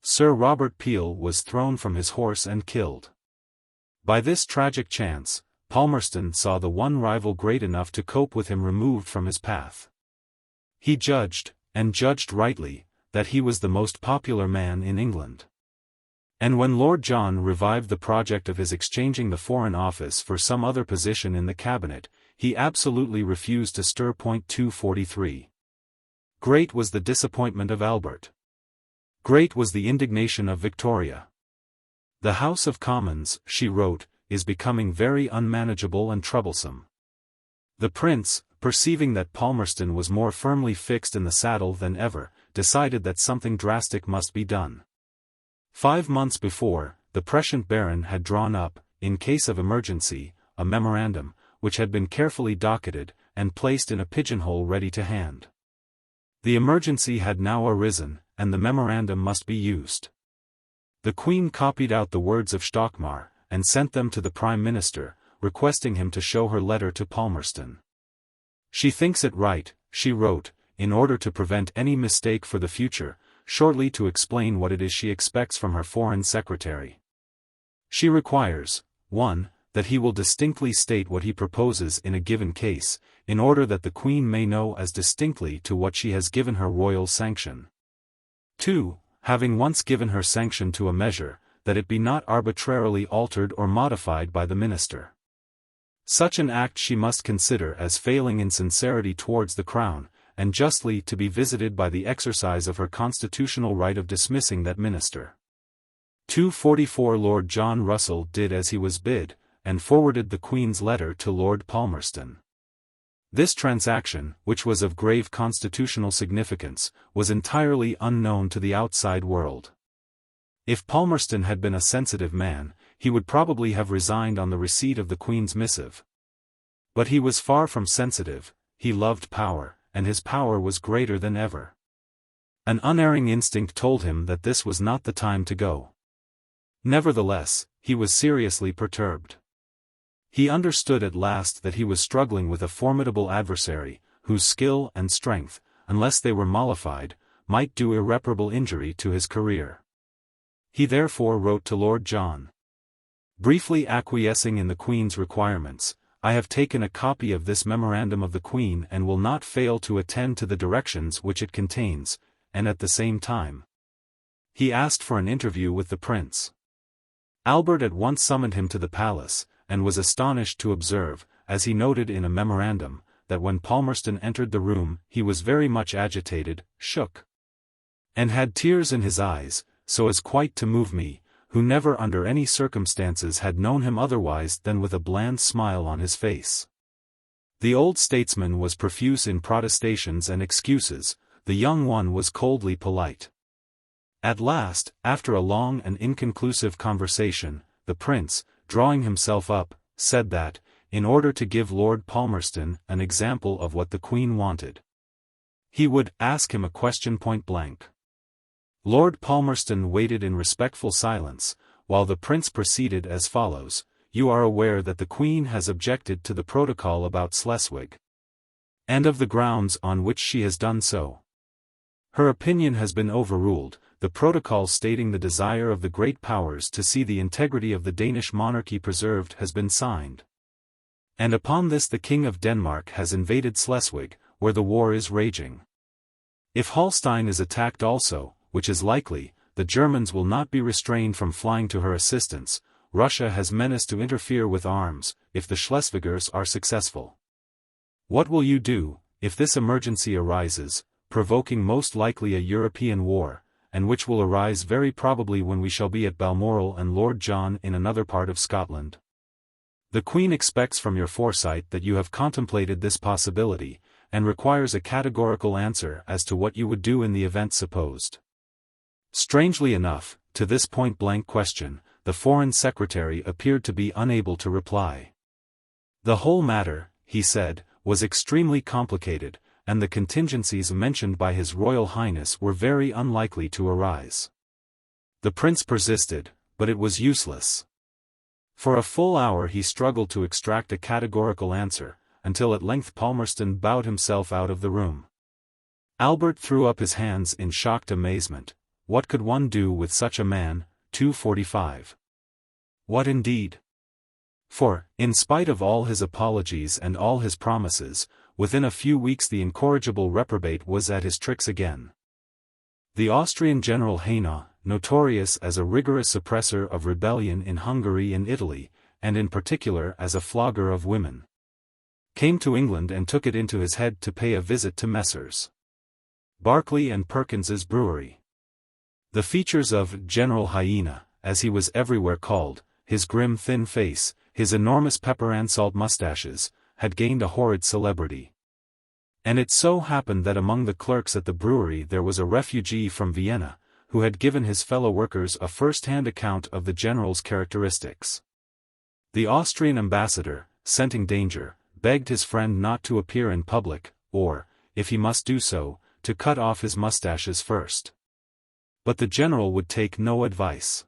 Sir Robert Peel was thrown from his horse and killed. By this tragic chance, Palmerston saw the one rival great enough to cope with him removed from his path. He judged, and judged rightly, that he was the most popular man in England. And when Lord John revived the project of his exchanging the Foreign Office for some other position in the cabinet, he absolutely refused to stir. 243. Great was the disappointment of Albert. Great was the indignation of Victoria. The House of Commons, she wrote, is becoming very unmanageable and troublesome. The Prince, perceiving that Palmerston was more firmly fixed in the saddle than ever, decided that something drastic must be done. 5 months before, the prescient Baron had drawn up, in case of emergency, a memorandum, which had been carefully docketed, and placed in a pigeonhole ready to hand. The emergency had now arisen, and the memorandum must be used. The Queen copied out the words of Stockmar, and sent them to the Prime Minister, requesting him to show her letter to Palmerston. She thinks it right, she wrote, in order to prevent any mistake for the future, shortly to explain what it is she expects from her foreign secretary. She requires, 1. That he will distinctly state what he proposes in a given case, in order that the Queen may know as distinctly to what she has given her royal sanction. 2. Having once given her sanction to a measure, that it be not arbitrarily altered or modified by the minister. Such an act she must consider as failing in sincerity towards the Crown, and justly to be visited by the exercise of her constitutional right of dismissing that minister. 244 Lord John Russell did as he was bid, and forwarded the Queen's letter to Lord Palmerston. This transaction, which was of grave constitutional significance, was entirely unknown to the outside world. If Palmerston had been a sensitive man, he would probably have resigned on the receipt of the Queen's missive. But he was far from sensitive, he loved power, and his power was greater than ever. An unerring instinct told him that this was not the time to go. Nevertheless, he was seriously perturbed. He understood at last that he was struggling with a formidable adversary, whose skill and strength, unless they were mollified, might do irreparable injury to his career. He therefore wrote to Lord John. Briefly acquiescing in the Queen's requirements, I have taken a copy of this memorandum of the Queen and will not fail to attend to the directions which it contains, and at the same time. He asked for an interview with the Prince. Albert at once summoned him to the palace, and was astonished to observe, as he noted in a memorandum, that when Palmerston entered the room he was very much agitated, shook, and had tears in his eyes, so as quite to move me, who never under any circumstances had known him otherwise than with a bland smile on his face. The old statesman was profuse in protestations and excuses, the young one was coldly polite. At last, after a long and inconclusive conversation, the Prince, drawing himself up, said that, in order to give Lord Palmerston an example of what the Queen wanted, he would ask him a question point blank. Lord Palmerston waited in respectful silence, while the Prince proceeded as follows: You are aware that the Queen has objected to the protocol about Schleswig, and of the grounds on which she has done so. Her opinion has been overruled, the protocol stating the desire of the great powers to see the integrity of the Danish monarchy preserved has been signed. And upon this the King of Denmark has invaded Schleswig, where the war is raging. If Holstein is attacked also, which is likely, the Germans will not be restrained from flying to her assistance. Russia has menaced to interfere with arms, if the Schleswigers are successful. What will you do, if this emergency arises, provoking most likely a European war, and which will arise very probably when we shall be at Balmoral and Lord John in another part of Scotland? The Queen expects from your foresight that you have contemplated this possibility, and requires a categorical answer as to what you would do in the event supposed. Strangely enough, to this point-blank question, the Foreign Secretary appeared to be unable to reply. The whole matter, he said, was extremely complicated, and the contingencies mentioned by His Royal Highness were very unlikely to arise. The Prince persisted, but it was useless. For a full hour he struggled to extract a categorical answer, until at length Palmerston bowed himself out of the room. Albert threw up his hands in shocked amazement. What could one do with such a man? 245. What indeed? For, in spite of all his apologies and all his promises, within a few weeks the incorrigible reprobate was at his tricks again. The Austrian General Haynau, notorious as a rigorous suppressor of rebellion in Hungary and Italy, and in particular as a flogger of women, came to England and took it into his head to pay a visit to Messrs. Barclay and Perkins's brewery. The features of General Hyena, as he was everywhere called, his grim thin face, his enormous pepper and salt mustaches, had gained a horrid celebrity. And it so happened that among the clerks at the brewery there was a refugee from Vienna, who had given his fellow workers a first-hand account of the general's characteristics. The Austrian ambassador, scenting danger, begged his friend not to appear in public, or, if he must do so, to cut off his mustaches first. But the general would take no advice.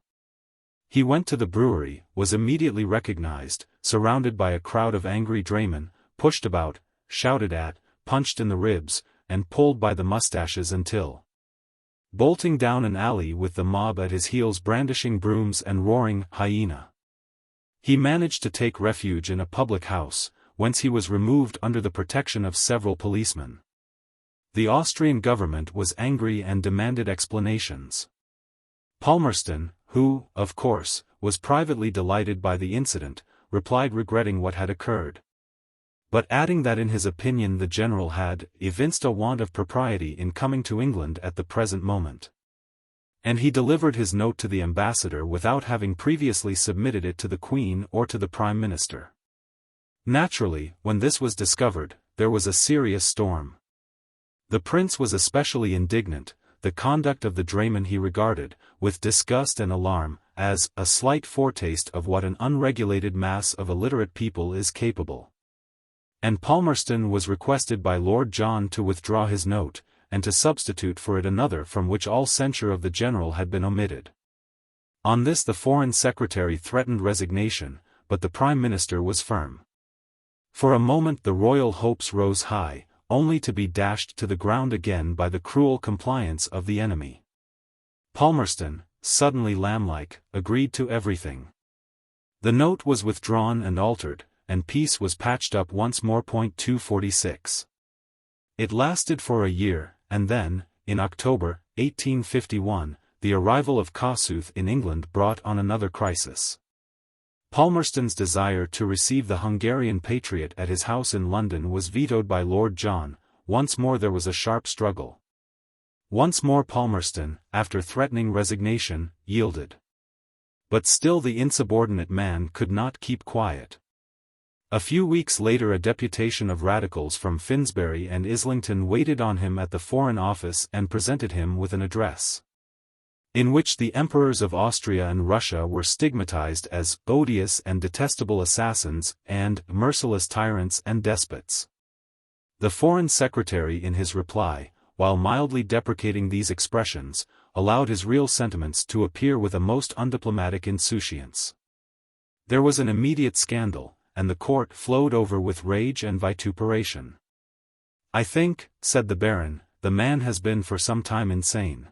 He went to the brewery, was immediately recognized, surrounded by a crowd of angry draymen, pushed about, shouted at, punched in the ribs, and pulled by the mustaches until bolting down an alley with the mob at his heels brandishing brooms and roaring hyena. He managed to take refuge in a public house, whence he was removed under the protection of several policemen. The Austrian government was angry and demanded explanations. Palmerston, who, of course, was privately delighted by the incident, replied regretting what had occurred, but adding that in his opinion the general had evinced a want of propriety in coming to England at the present moment. And he delivered his note to the ambassador without having previously submitted it to the Queen or to the Prime Minister. Naturally, when this was discovered, there was a serious storm. The prince was especially indignant. The conduct of the drayman he regarded, with disgust and alarm, as a slight foretaste of what an unregulated mass of illiterate people is capable. And Palmerston was requested by Lord John to withdraw his note, and to substitute for it another from which all censure of the general had been omitted. On this the Foreign Secretary threatened resignation, but the Prime Minister was firm. For a moment the royal hopes rose high, only to be dashed to the ground again by the cruel compliance of the enemy. Palmerston, suddenly lamb-like, agreed to everything. The note was withdrawn and altered, and peace was patched up once more. 246. It lasted for a year, and then, in October, 1851, the arrival of Kossuth in England brought on another crisis. Palmerston's desire to receive the Hungarian patriot at his house in London was vetoed by Lord John. Once more there was a sharp struggle. Once more Palmerston, after threatening resignation, yielded. But still the insubordinate man could not keep quiet. A few weeks later a deputation of radicals from Finsbury and Islington waited on him at the Foreign Office and presented him with an address, in which the emperors of Austria and Russia were stigmatized as odious and detestable assassins and merciless tyrants and despots. The Foreign Secretary in his reply, while mildly deprecating these expressions, allowed his real sentiments to appear with a most undiplomatic insouciance. There was an immediate scandal, and the court flowed over with rage and vituperation. "I think," said the Baron, "the man has been for some time insane."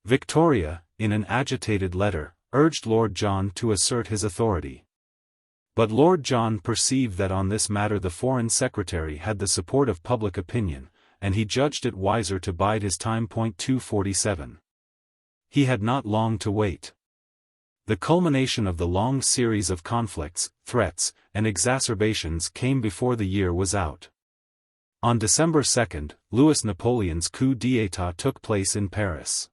Victoria, in an agitated letter, urged Lord John to assert his authority. But Lord John perceived that on this matter the Foreign Secretary had the support of public opinion, and he judged it wiser to bide his time. 247. He had not long to wait. The culmination of the long series of conflicts, threats, and exacerbations came before the year was out. On December 2, Louis Napoleon's coup d'état took place in Paris.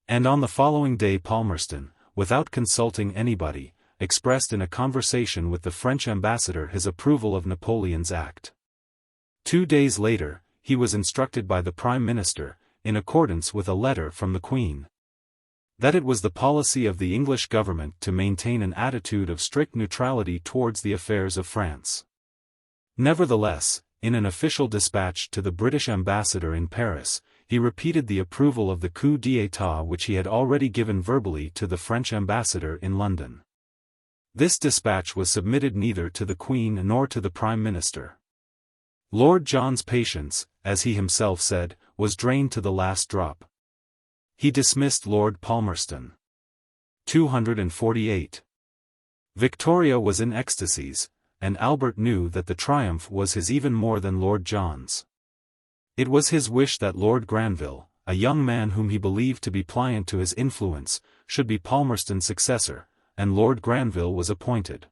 And on the following day Palmerston, without consulting anybody, expressed in a conversation with the French ambassador his approval of Napoleon's act. 2 days later, he was instructed by the Prime Minister, in accordance with a letter from the Queen, that it was the policy of the English government to maintain an attitude of strict neutrality towards the affairs of France. Nevertheless, in an official dispatch to the British ambassador in Paris, he repeated the approval of the coup d'état which he had already given verbally to the French ambassador in London. This dispatch was submitted neither to the Queen nor to the Prime Minister. Lord John's patience, as he himself said, was drained to the last drop. He dismissed Lord Palmerston. 248. Victoria was in ecstasies, and Albert knew that the triumph was his even more than Lord John's. It was his wish that Lord Granville, a young man whom he believed to be pliant to his influence, should be Palmerston's successor, and Lord Granville was appointed.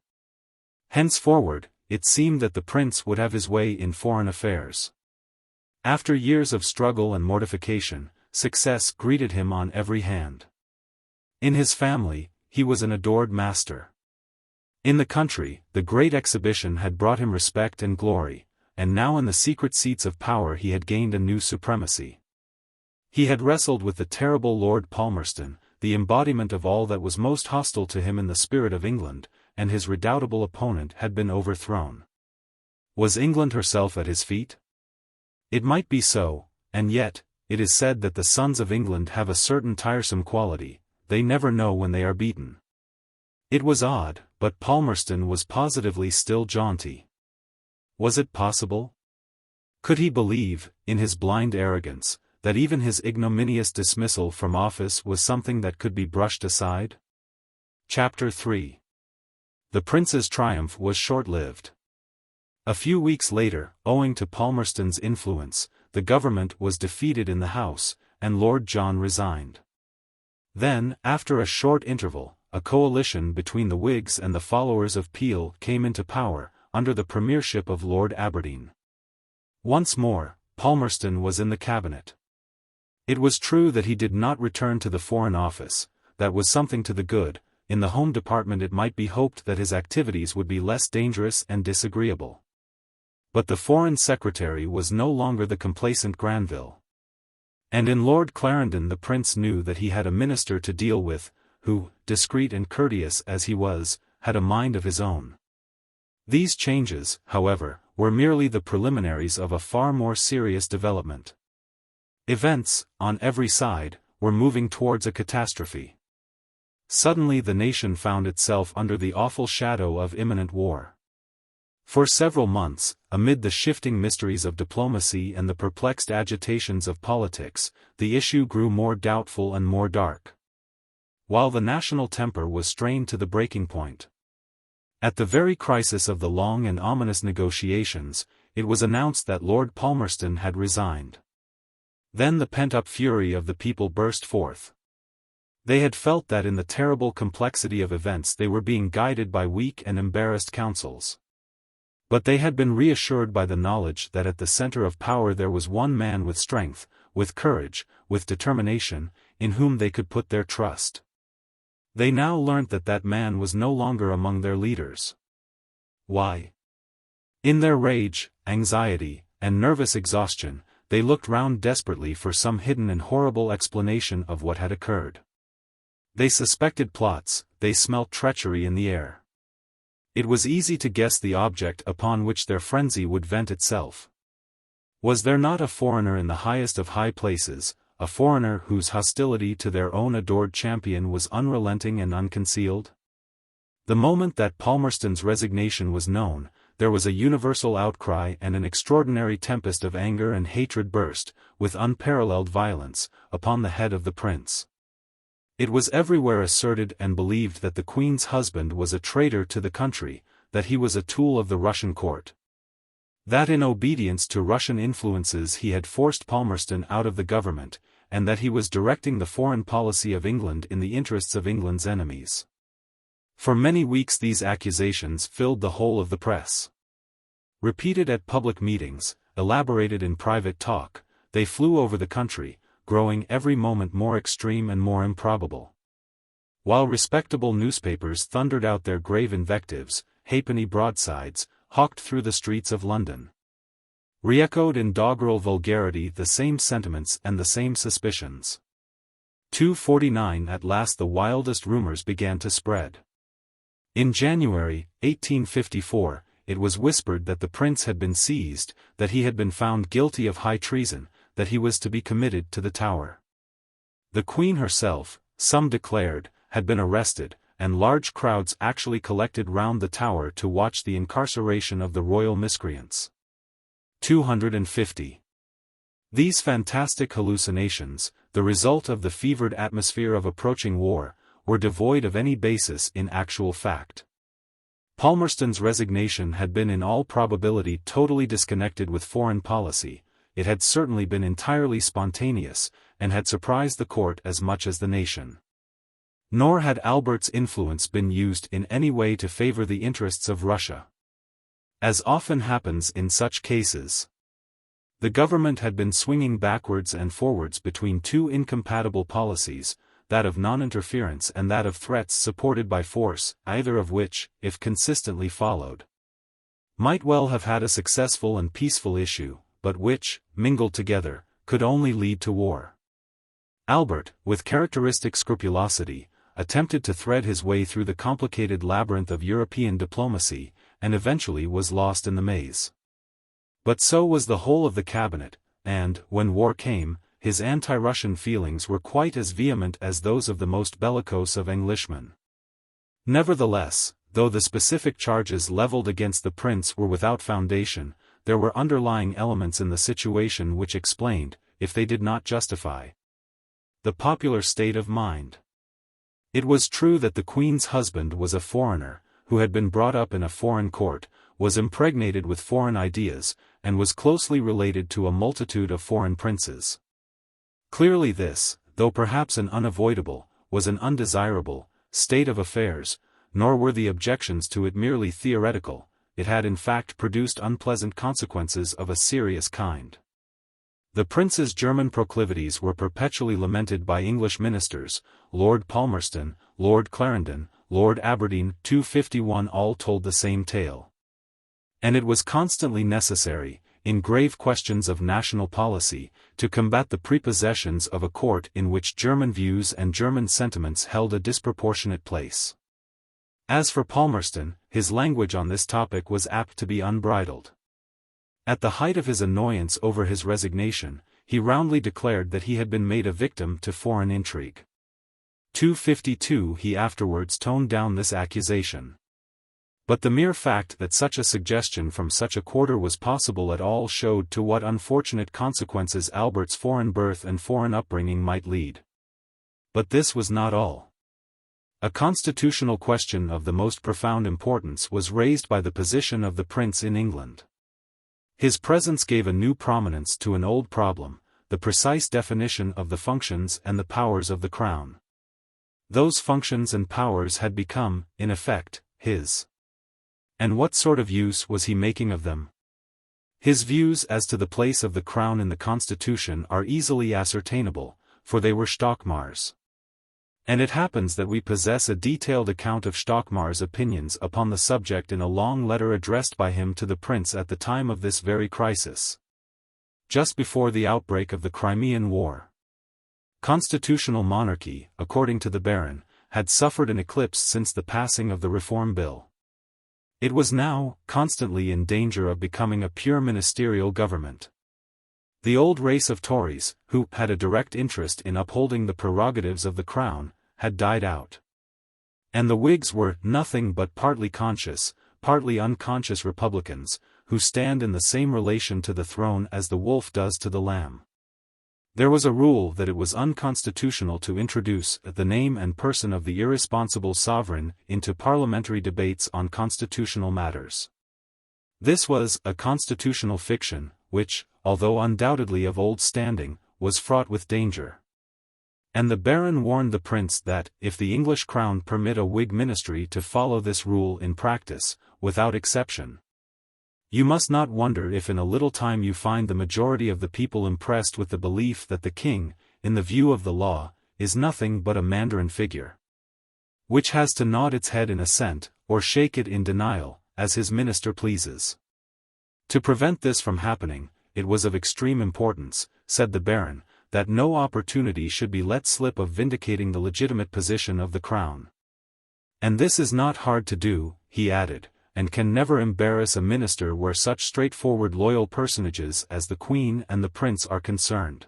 Henceforward, it seemed that the prince would have his way in foreign affairs. After years of struggle and mortification, success greeted him on every hand. In his family, he was an adored master. In the country, the Great Exhibition had brought him respect and glory, and now in the secret seats of power he had gained a new supremacy. He had wrestled with the terrible Lord Palmerston, the embodiment of all that was most hostile to him in the spirit of England, and his redoubtable opponent had been overthrown. Was England herself at his feet? It might be so, and yet, it is said that the sons of England have a certain tiresome quality, they never know when they are beaten. It was odd, but Palmerston was positively still jaunty. Was it possible? Could he believe, in his blind arrogance, that even his ignominious dismissal from office was something that could be brushed aside? Chapter 3. The prince's triumph was short-lived. A few weeks later, owing to Palmerston's influence, the government was defeated in the House, and Lord John resigned. Then, after a short interval, a coalition between the Whigs and the followers of Peel came into power, under the premiership of Lord Aberdeen. Once more, Palmerston was in the cabinet. It was true that he did not return to the Foreign Office. That was something to the good. In the Home Department it might be hoped that his activities would be less dangerous and disagreeable. But the Foreign Secretary was no longer the complacent Granville. And in Lord Clarendon the Prince knew that he had a minister to deal with, who, discreet and courteous as he was, had a mind of his own. These changes, however, were merely the preliminaries of a far more serious development. Events, on every side, were moving towards a catastrophe. Suddenly the nation found itself under the awful shadow of imminent war. For several months, amid the shifting mysteries of diplomacy and the perplexed agitations of politics, the issue grew more doubtful and more dark. While the national temper was strained to the breaking point. At the very crisis of the long and ominous negotiations, it was announced that Lord Palmerston had resigned. Then the pent-up fury of the people burst forth. They had felt that in the terrible complexity of events they were being guided by weak and embarrassed counsels. But they had been reassured by the knowledge that at the center of power there was one man with strength, with courage, with determination, in whom they could put their trust. They now learnt that that man was no longer among their leaders. Why? In their rage, anxiety, and nervous exhaustion, they looked round desperately for some hidden and horrible explanation of what had occurred. They suspected plots, they smelt treachery in the air. It was easy to guess the object upon which their frenzy would vent itself. Was there not a foreigner in the highest of high places, a foreigner whose hostility to their own adored champion was unrelenting and unconcealed? The moment that Palmerston's resignation was known, there was a universal outcry and an extraordinary tempest of anger and hatred burst, with unparalleled violence, upon the head of the prince. It was everywhere asserted and believed that the Queen's husband was a traitor to the country, that he was a tool of the Russian court. That in obedience to Russian influences he had forced Palmerston out of the government, and that he was directing the foreign policy of England in the interests of England's enemies. For many weeks these accusations filled the whole of the press. Repeated at public meetings, elaborated in private talk, they flew over the country, growing every moment more extreme and more improbable. While respectable newspapers thundered out their grave invectives, halfpenny broadsides, hawked through the streets of London. Re-echoed in doggerel vulgarity the same sentiments and the same suspicions. 249 At last the wildest rumors began to spread. In January, 1854, it was whispered that the prince had been seized, that he had been found guilty of high treason, that he was to be committed to the Tower. The Queen herself, some declared, had been arrested, and large crowds actually collected round the Tower to watch the incarceration of the royal miscreants. 250. These fantastic hallucinations, the result of the fevered atmosphere of approaching war, were devoid of any basis in actual fact. Palmerston's resignation had been in all probability totally disconnected with foreign policy. It had certainly been entirely spontaneous, and had surprised the court as much as the nation. Nor had Albert's influence been used in any way to favor the interests of Russia. As often happens in such cases, the government had been swinging backwards and forwards between two incompatible policies, that of non-interference and that of threats supported by force, either of which, if consistently followed, might well have had a successful and peaceful issue, but which, mingled together, could only lead to war. Albert, with characteristic scrupulosity, attempted to thread his way through the complicated labyrinth of European diplomacy, and eventually was lost in the maze. But so was the whole of the cabinet, and, when war came, his anti-Russian feelings were quite as vehement as those of the most bellicose of Englishmen. Nevertheless, though the specific charges leveled against the prince were without foundation, there were underlying elements in the situation which explained, if they did not justify the popular state of mind. It was true that the Queen's husband was a foreigner, who had been brought up in a foreign court, was impregnated with foreign ideas, and was closely related to a multitude of foreign princes. Clearly this, though perhaps an unavoidable, was an undesirable, state of affairs, nor were the objections to it merely theoretical, it had in fact produced unpleasant consequences of a serious kind. The prince's German proclivities were perpetually lamented by English ministers. Lord Palmerston, Lord Clarendon, Lord Aberdeen, 251 all told the same tale. And it was constantly necessary, in grave questions of national policy, to combat the prepossessions of a court in which German views and German sentiments held a disproportionate place. As for Palmerston, his language on this topic was apt to be unbridled. At the height of his annoyance over his resignation, he roundly declared that he had been made a victim to foreign intrigue. 252 He afterwards toned down this accusation. But the mere fact that such a suggestion from such a quarter was possible at all showed to what unfortunate consequences Albert's foreign birth and foreign upbringing might lead. But this was not all. A constitutional question of the most profound importance was raised by the position of the prince in England. His presence gave a new prominence to an old problem, the precise definition of the functions and the powers of the crown. Those functions and powers had become, in effect, his. And what sort of use was he making of them? His views as to the place of the crown in the Constitution are easily ascertainable, for they were Stockmar's. And it happens that we possess a detailed account of Stockmar's opinions upon the subject in a long letter addressed by him to the prince at the time of this very crisis, just before the outbreak of the Crimean War. Constitutional monarchy, according to the Baron, had suffered an eclipse since the passing of the Reform Bill. It was now constantly in danger of becoming a pure ministerial government. The old race of Tories, who had a direct interest in upholding the prerogatives of the crown, had died out. And the Whigs were nothing but partly conscious, partly unconscious Republicans, who stand in the same relation to the throne as the wolf does to the lamb. There was a rule that it was unconstitutional to introduce the name and person of the irresponsible sovereign into parliamentary debates on constitutional matters. This was a constitutional fiction, which, although undoubtedly of old standing, was fraught with danger. And the Baron warned the prince that, if the English crown permit a Whig ministry to follow this rule in practice, without exception, you must not wonder if in a little time you find the majority of the people impressed with the belief that the king, in the view of the law, is nothing but a mandarin figure, which has to nod its head in assent, or shake it in denial, as his minister pleases. To prevent this from happening, it was of extreme importance, said the Baron, that no opportunity should be let slip of vindicating the legitimate position of the crown. And this is not hard to do, he added, and can never embarrass a minister where such straightforward loyal personages as the Queen and the Prince are concerned.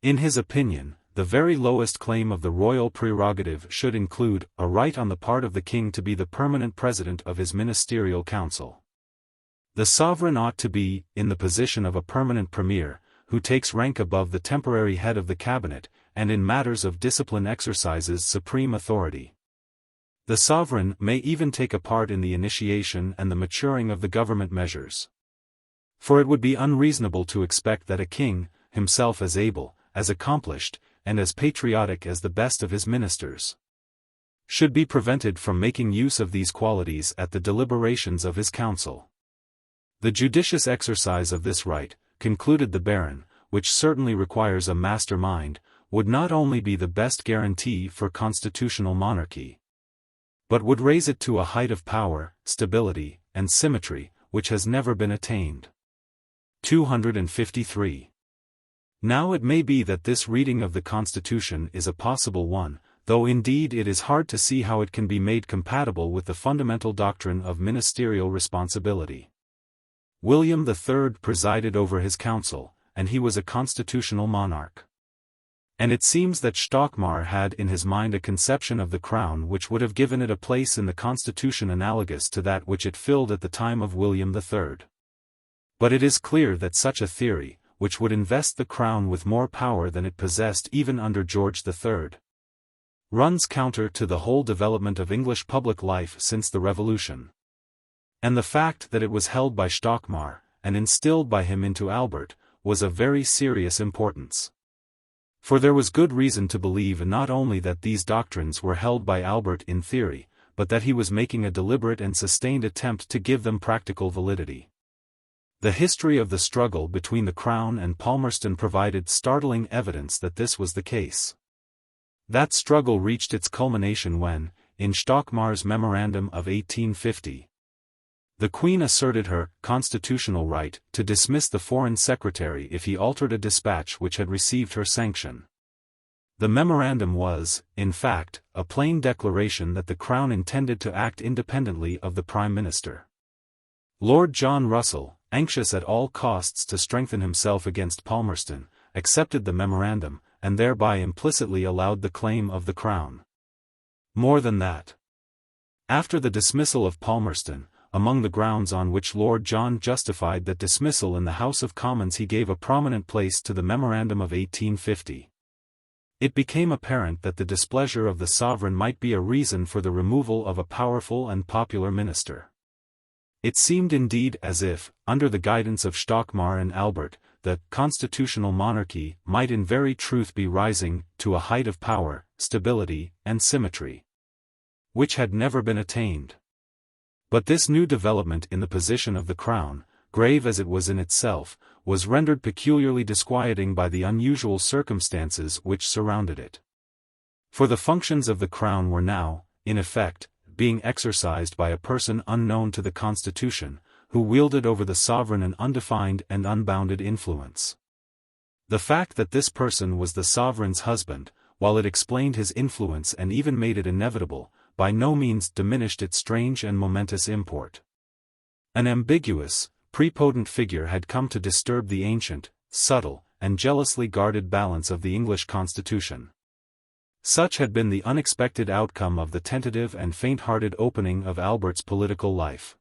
In his opinion, the very lowest claim of the royal prerogative should include a right on the part of the king to be the permanent president of his ministerial council. The sovereign ought to be in the position of a permanent premier, who takes rank above the temporary head of the cabinet, and in matters of discipline exercises supreme authority. The sovereign may even take a part in the initiation and the maturing of the government measures. For it would be unreasonable to expect that a king, himself as able, as accomplished, and as patriotic as the best of his ministers, should be prevented from making use of these qualities at the deliberations of his council. The judicious exercise of this right, concluded the Baron, which certainly requires a master mind, would not only be the best guarantee for constitutional monarchy, but would raise it to a height of power, stability, and symmetry, which has never been attained. 253. Now it may be that this reading of the Constitution is a possible one, though indeed it is hard to see how it can be made compatible with the fundamental doctrine of ministerial responsibility. William III presided over his council, and he was a constitutional monarch. And it seems that Stockmar had in his mind a conception of the crown which would have given it a place in the Constitution analogous to that which it filled at the time of William III. But it is clear that such a theory, which would invest the crown with more power than it possessed even under George III. Runs counter to the whole development of English public life since the Revolution. And the fact that it was held by Stockmar, and instilled by him into Albert, was of very serious importance. For there was good reason to believe not only that these doctrines were held by Albert in theory, but that he was making a deliberate and sustained attempt to give them practical validity. The history of the struggle between the Crown and Palmerston provided startling evidence that this was the case. That struggle reached its culmination when, in Stockmar's Memorandum of 1850, the Queen asserted her constitutional right to dismiss the Foreign Secretary if he altered a dispatch which had received her sanction. The memorandum was, in fact, a plain declaration that the Crown intended to act independently of the Prime Minister. Lord John Russell, anxious at all costs to strengthen himself against Palmerston, accepted the memorandum, and thereby implicitly allowed the claim of the Crown. More than that. After the dismissal of Palmerston, among the grounds on which Lord John justified that dismissal in the House of Commons, he gave a prominent place to the Memorandum of 1850. It became apparent that the displeasure of the sovereign might be a reason for the removal of a powerful and popular minister. It seemed indeed as if, under the guidance of Stockmar and Albert, the constitutional monarchy might in very truth be rising to a height of power, stability, and symmetry, which had never been attained. But this new development in the position of the Crown, grave as it was in itself, was rendered peculiarly disquieting by the unusual circumstances which surrounded it. For the functions of the Crown were now, in effect, being exercised by a person unknown to the Constitution, who wielded over the sovereign an undefined and unbounded influence. The fact that this person was the sovereign's husband, while it explained his influence and even made it inevitable, by no means diminished its strange and momentous import. An ambiguous, prepotent figure had come to disturb the ancient, subtle, and jealously guarded balance of the English Constitution. Such had been the unexpected outcome of the tentative and faint-hearted opening of Albert's political life.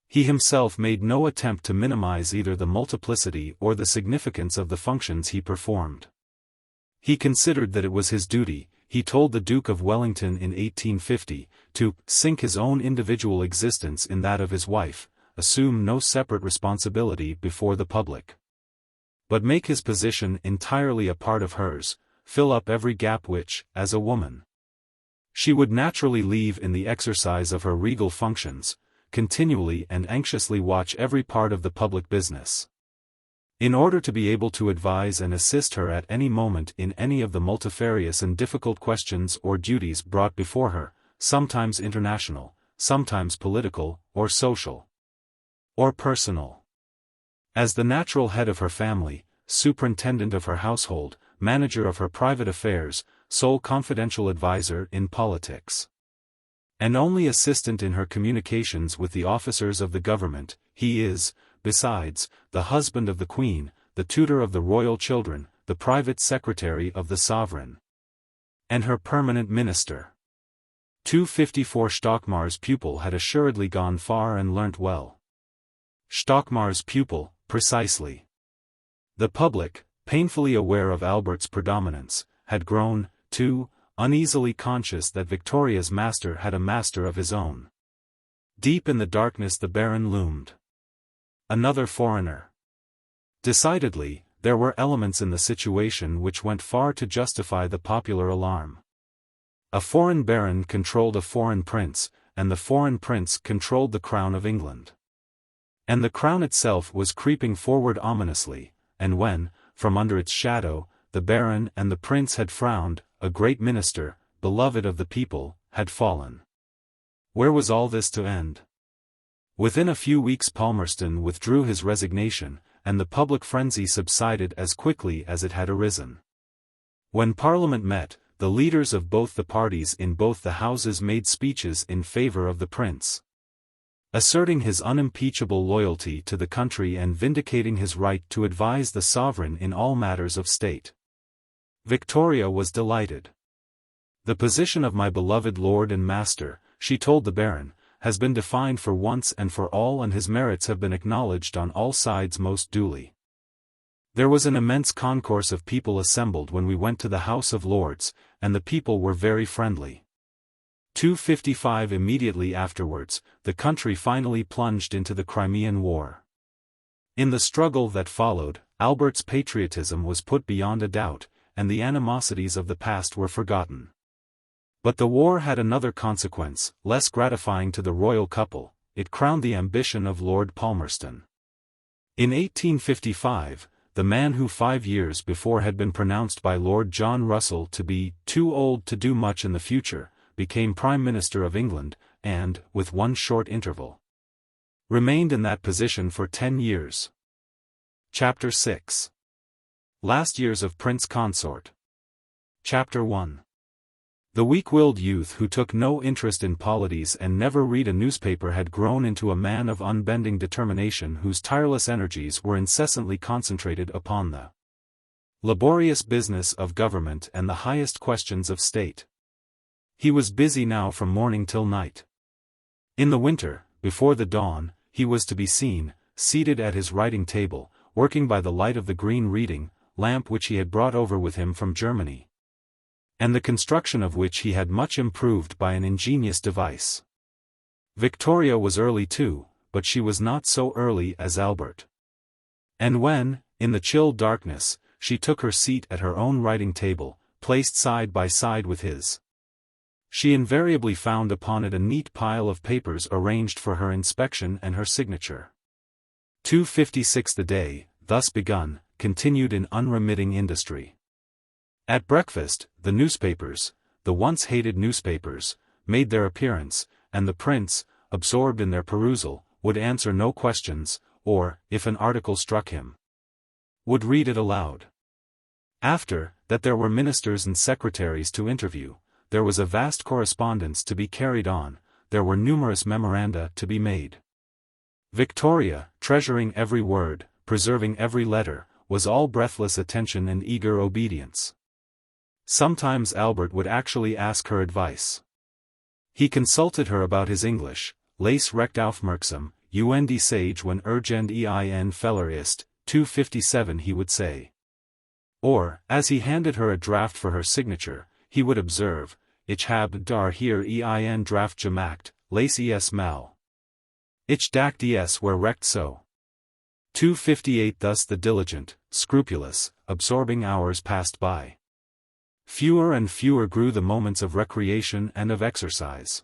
He himself made no attempt to minimize either the multiplicity or the significance of the functions he performed. He considered that it was his duty, he told the Duke of Wellington in 1850, to sink his own individual existence in that of his wife, assume no separate responsibility before the public, but make his position entirely a part of hers, fill up every gap which, as a woman, she would naturally leave in the exercise of her regal functions, continually and anxiously watch every part of the public business, in order to be able to advise and assist her at any moment in any of the multifarious and difficult questions or duties brought before her, sometimes international, sometimes political, or social, or personal. As the natural head of her family, superintendent of her household, manager of her private affairs, sole confidential adviser in politics, and only assistant in her communications with the officers of the government, he is, besides, the husband of the Queen, the tutor of the royal children, the private secretary of the sovereign, and her permanent minister. 254 Stockmar's pupil had assuredly gone far and learnt well. Stockmar's pupil, precisely. The public, painfully aware of Albert's predominance, had grown, too, uneasily conscious that Victoria's master had a master of his own. Deep in the darkness the Baron loomed. Another foreigner. Decidedly, there were elements in the situation which went far to justify the popular alarm. A foreign baron controlled a foreign prince, and the foreign prince controlled the crown of England. And the crown itself was creeping forward ominously, and when, from under its shadow, the baron and the prince had frowned, a great minister, beloved of the people, had fallen. Where was all this to end? Within a few weeks Palmerston withdrew his resignation, and the public frenzy subsided as quickly as it had arisen. When Parliament met, the leaders of both the parties in both the houses made speeches in favour of the prince, asserting his unimpeachable loyalty to the country and vindicating his right to advise the sovereign in all matters of state. Victoria was delighted. "The position of my beloved lord and master," she told the baron, "has been defined for once and for all, and his merits have been acknowledged on all sides most duly. There was an immense concourse of people assembled when we went to the House of Lords, and the people were very friendly. 255 Immediately afterwards, the country finally plunged into the Crimean War. In the struggle that followed, Albert's patriotism was put beyond a doubt, and the animosities of the past were forgotten. But the war had another consequence, less gratifying to the royal couple: it crowned the ambition of Lord Palmerston. In 1855, the man who 5 years before had been pronounced by Lord John Russell to be too old to do much in the future, became Prime Minister of England, and, with one short interval, remained in that position for 10 years. Chapter 6. Last Years of Prince Consort. Chapter 1. The weak-willed youth who took no interest in polities and never read a newspaper had grown into a man of unbending determination whose tireless energies were incessantly concentrated upon the laborious business of government and the highest questions of state. He was busy now from morning till night. In the winter, before the dawn, he was to be seen, seated at his writing table, working by the light of the green reading lamp which he had brought over with him from Germany, and the construction of which he had much improved by an ingenious device. Victoria was early too, but she was not so early as Albert. And when, in the chill darkness, she took her seat at her own writing table, placed side by side with his, she invariably found upon it a neat pile of papers arranged for her inspection and her signature. 256 The day, thus begun, continued in unremitting industry. At breakfast, the newspapers, the once hated newspapers, made their appearance, and the prince, absorbed in their perusal, would answer no questions, or, if an article struck him, would read it aloud. After that there were ministers and secretaries to interview, there was a vast correspondence to be carried on, there were numerous memoranda to be made. Victoria, treasuring every word, preserving every letter, was all breathless attention and eager obedience. Sometimes Albert would actually ask her advice. He consulted her about his English, "Lace recht aufmerksam, und sage when irgend ein Fehler ist," 257 he would say. Or, as he handed her a draft for her signature, he would observe, "Ich hab dar hier ein Draft gemacht, lass es mal. Ich dacht es were recht so." 258 Thus the diligent, scrupulous, absorbing hours passed by. Fewer and fewer grew the moments of recreation and of exercise.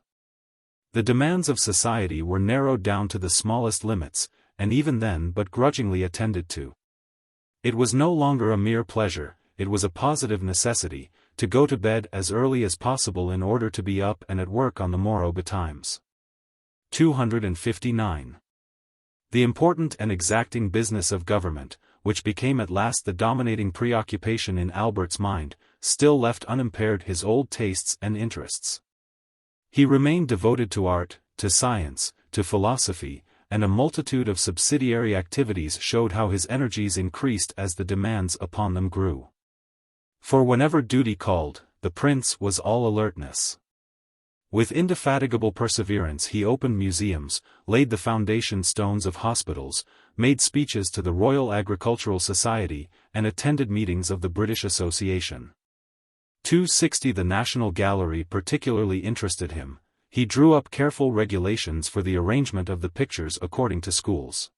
The demands of society were narrowed down to the smallest limits, and even then but grudgingly attended to. It was no longer a mere pleasure, it was a positive necessity, to go to bed as early as possible in order to be up and at work on the morrow betimes. 259. The important and exacting business of government, which became at last the dominating preoccupation in Albert's mind, still left unimpaired his old tastes and interests. He remained devoted to art, to science, to philosophy, and a multitude of subsidiary activities showed how his energies increased as the demands upon them grew. For whenever duty called, the prince was all alertness. With indefatigable perseverance he opened museums, laid the foundation stones of hospitals, made speeches to the Royal Agricultural Society, and attended meetings of the British Association. 260 The National Gallery particularly interested him. He drew up careful regulations for the arrangement of the pictures according to schools.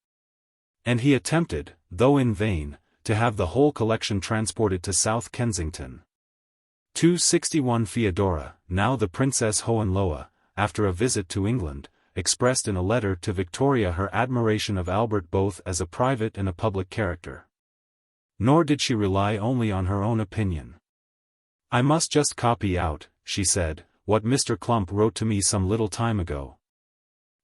And he attempted, though in vain, to have the whole collection transported to South Kensington. 261 Feodora, now the Princess Hohenlohe, after a visit to England, expressed in a letter to Victoria her admiration of Albert both as a private and a public character. Nor did she rely only on her own opinion. "I must just copy out," she said, "what Mr. Clump wrote to me some little time ago.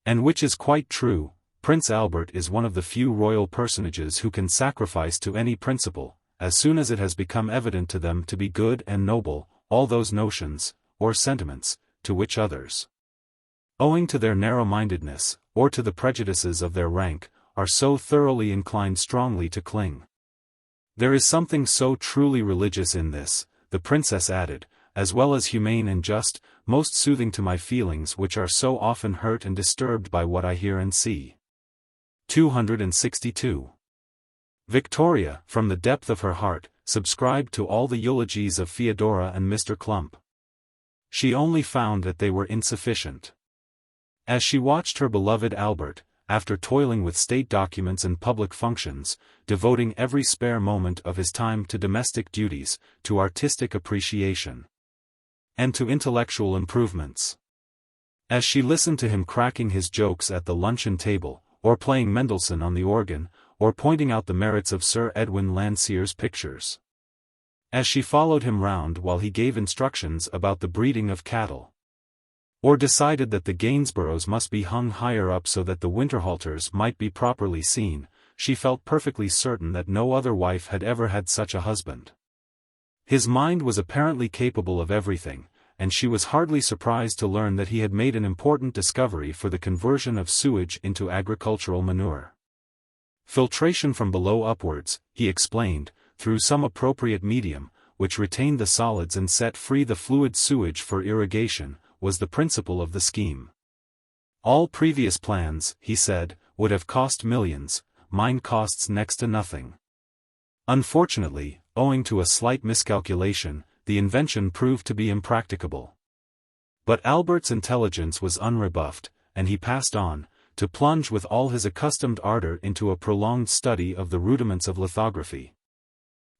And which is quite true, Prince Albert is one of the few royal personages who can sacrifice to any principle, as soon as it has become evident to them to be good and noble, all those notions, or sentiments, to which others, owing to their narrow-mindedness, or to the prejudices of their rank, are so thoroughly inclined strongly to cling. There is something so truly religious in this," the princess added, "as well as humane and just, most soothing to my feelings which are so often hurt and disturbed by what I hear and see." 262. Victoria, from the depth of her heart, subscribed to all the eulogies of Theodora and Mr. Clump. She only found that they were insufficient. As she watched her beloved Albert, after toiling with state documents and public functions, devoting every spare moment of his time to domestic duties, to artistic appreciation, and to intellectual improvements. As she listened to him cracking his jokes at the luncheon table, or playing Mendelssohn on the organ, or pointing out the merits of Sir Edwin Landseer's pictures. As she followed him round while he gave instructions about the breeding of cattle, or decided that the Gainsboroughs must be hung higher up so that the Winterhalters might be properly seen, she felt perfectly certain that no other wife had ever had such a husband. His mind was apparently capable of everything, and she was hardly surprised to learn that he had made an important discovery for the conversion of sewage into agricultural manure. Filtration from below upwards, he explained, through some appropriate medium, which retained the solids and set free the fluid sewage for irrigation, was the principle of the scheme. All previous plans, he said, would have cost millions, mine costs next to nothing. Unfortunately, owing to a slight miscalculation, the invention proved to be impracticable. But Albert's intelligence was unrebuffed, and he passed on, to plunge with all his accustomed ardor into a prolonged study of the rudiments of lithography.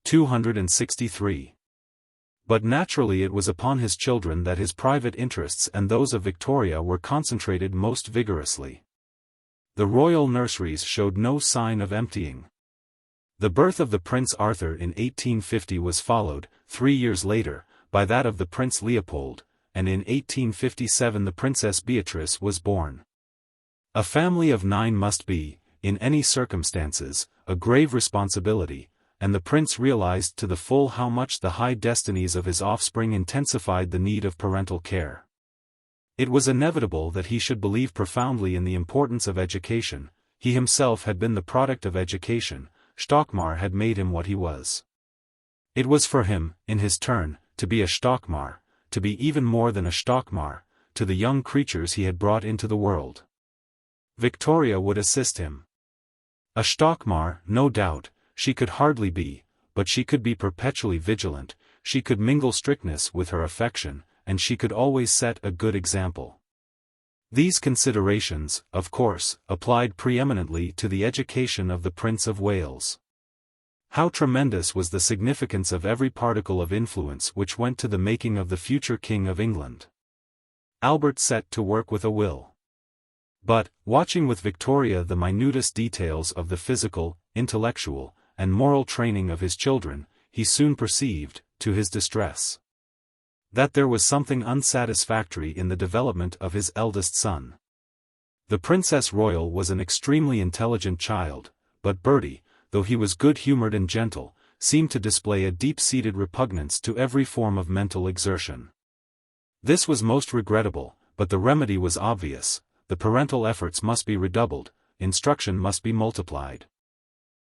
263. But naturally it was upon his children that his private interests and those of Victoria were concentrated most vigorously. The royal nurseries showed no sign of emptying. The birth of the Prince Arthur in 1850 was followed, 3 years later, by that of the Prince Leopold, and in 1857 the Princess Beatrice was born. A family of 9 must be, in any circumstances, a grave responsibility, and the prince realized to the full how much the high destinies of his offspring intensified the need of parental care. It was inevitable that he should believe profoundly in the importance of education. He himself had been the product of education. Stockmar had made him what he was. It was for him, in his turn, to be a Stockmar, to be even more than a Stockmar, to the young creatures he had brought into the world. Victoria would assist him. A Stockmar, no doubt, she could hardly be, but she could be perpetually vigilant, she could mingle strictness with her affection, and she could always set a good example. These considerations, of course, applied preeminently to the education of the Prince of Wales. How tremendous was the significance of every particle of influence which went to the making of the future King of England. Albert set to work with a will. But, watching with Victoria the minutest details of the physical, intellectual, and moral training of his children, he soon perceived, to his distress, that there was something unsatisfactory in the development of his eldest son. The Princess Royal was an extremely intelligent child, but Bertie, though he was good-humored and gentle, seemed to display a deep-seated repugnance to every form of mental exertion. This was most regrettable, but the remedy was obvious: the parental efforts must be redoubled, instruction must be multiplied.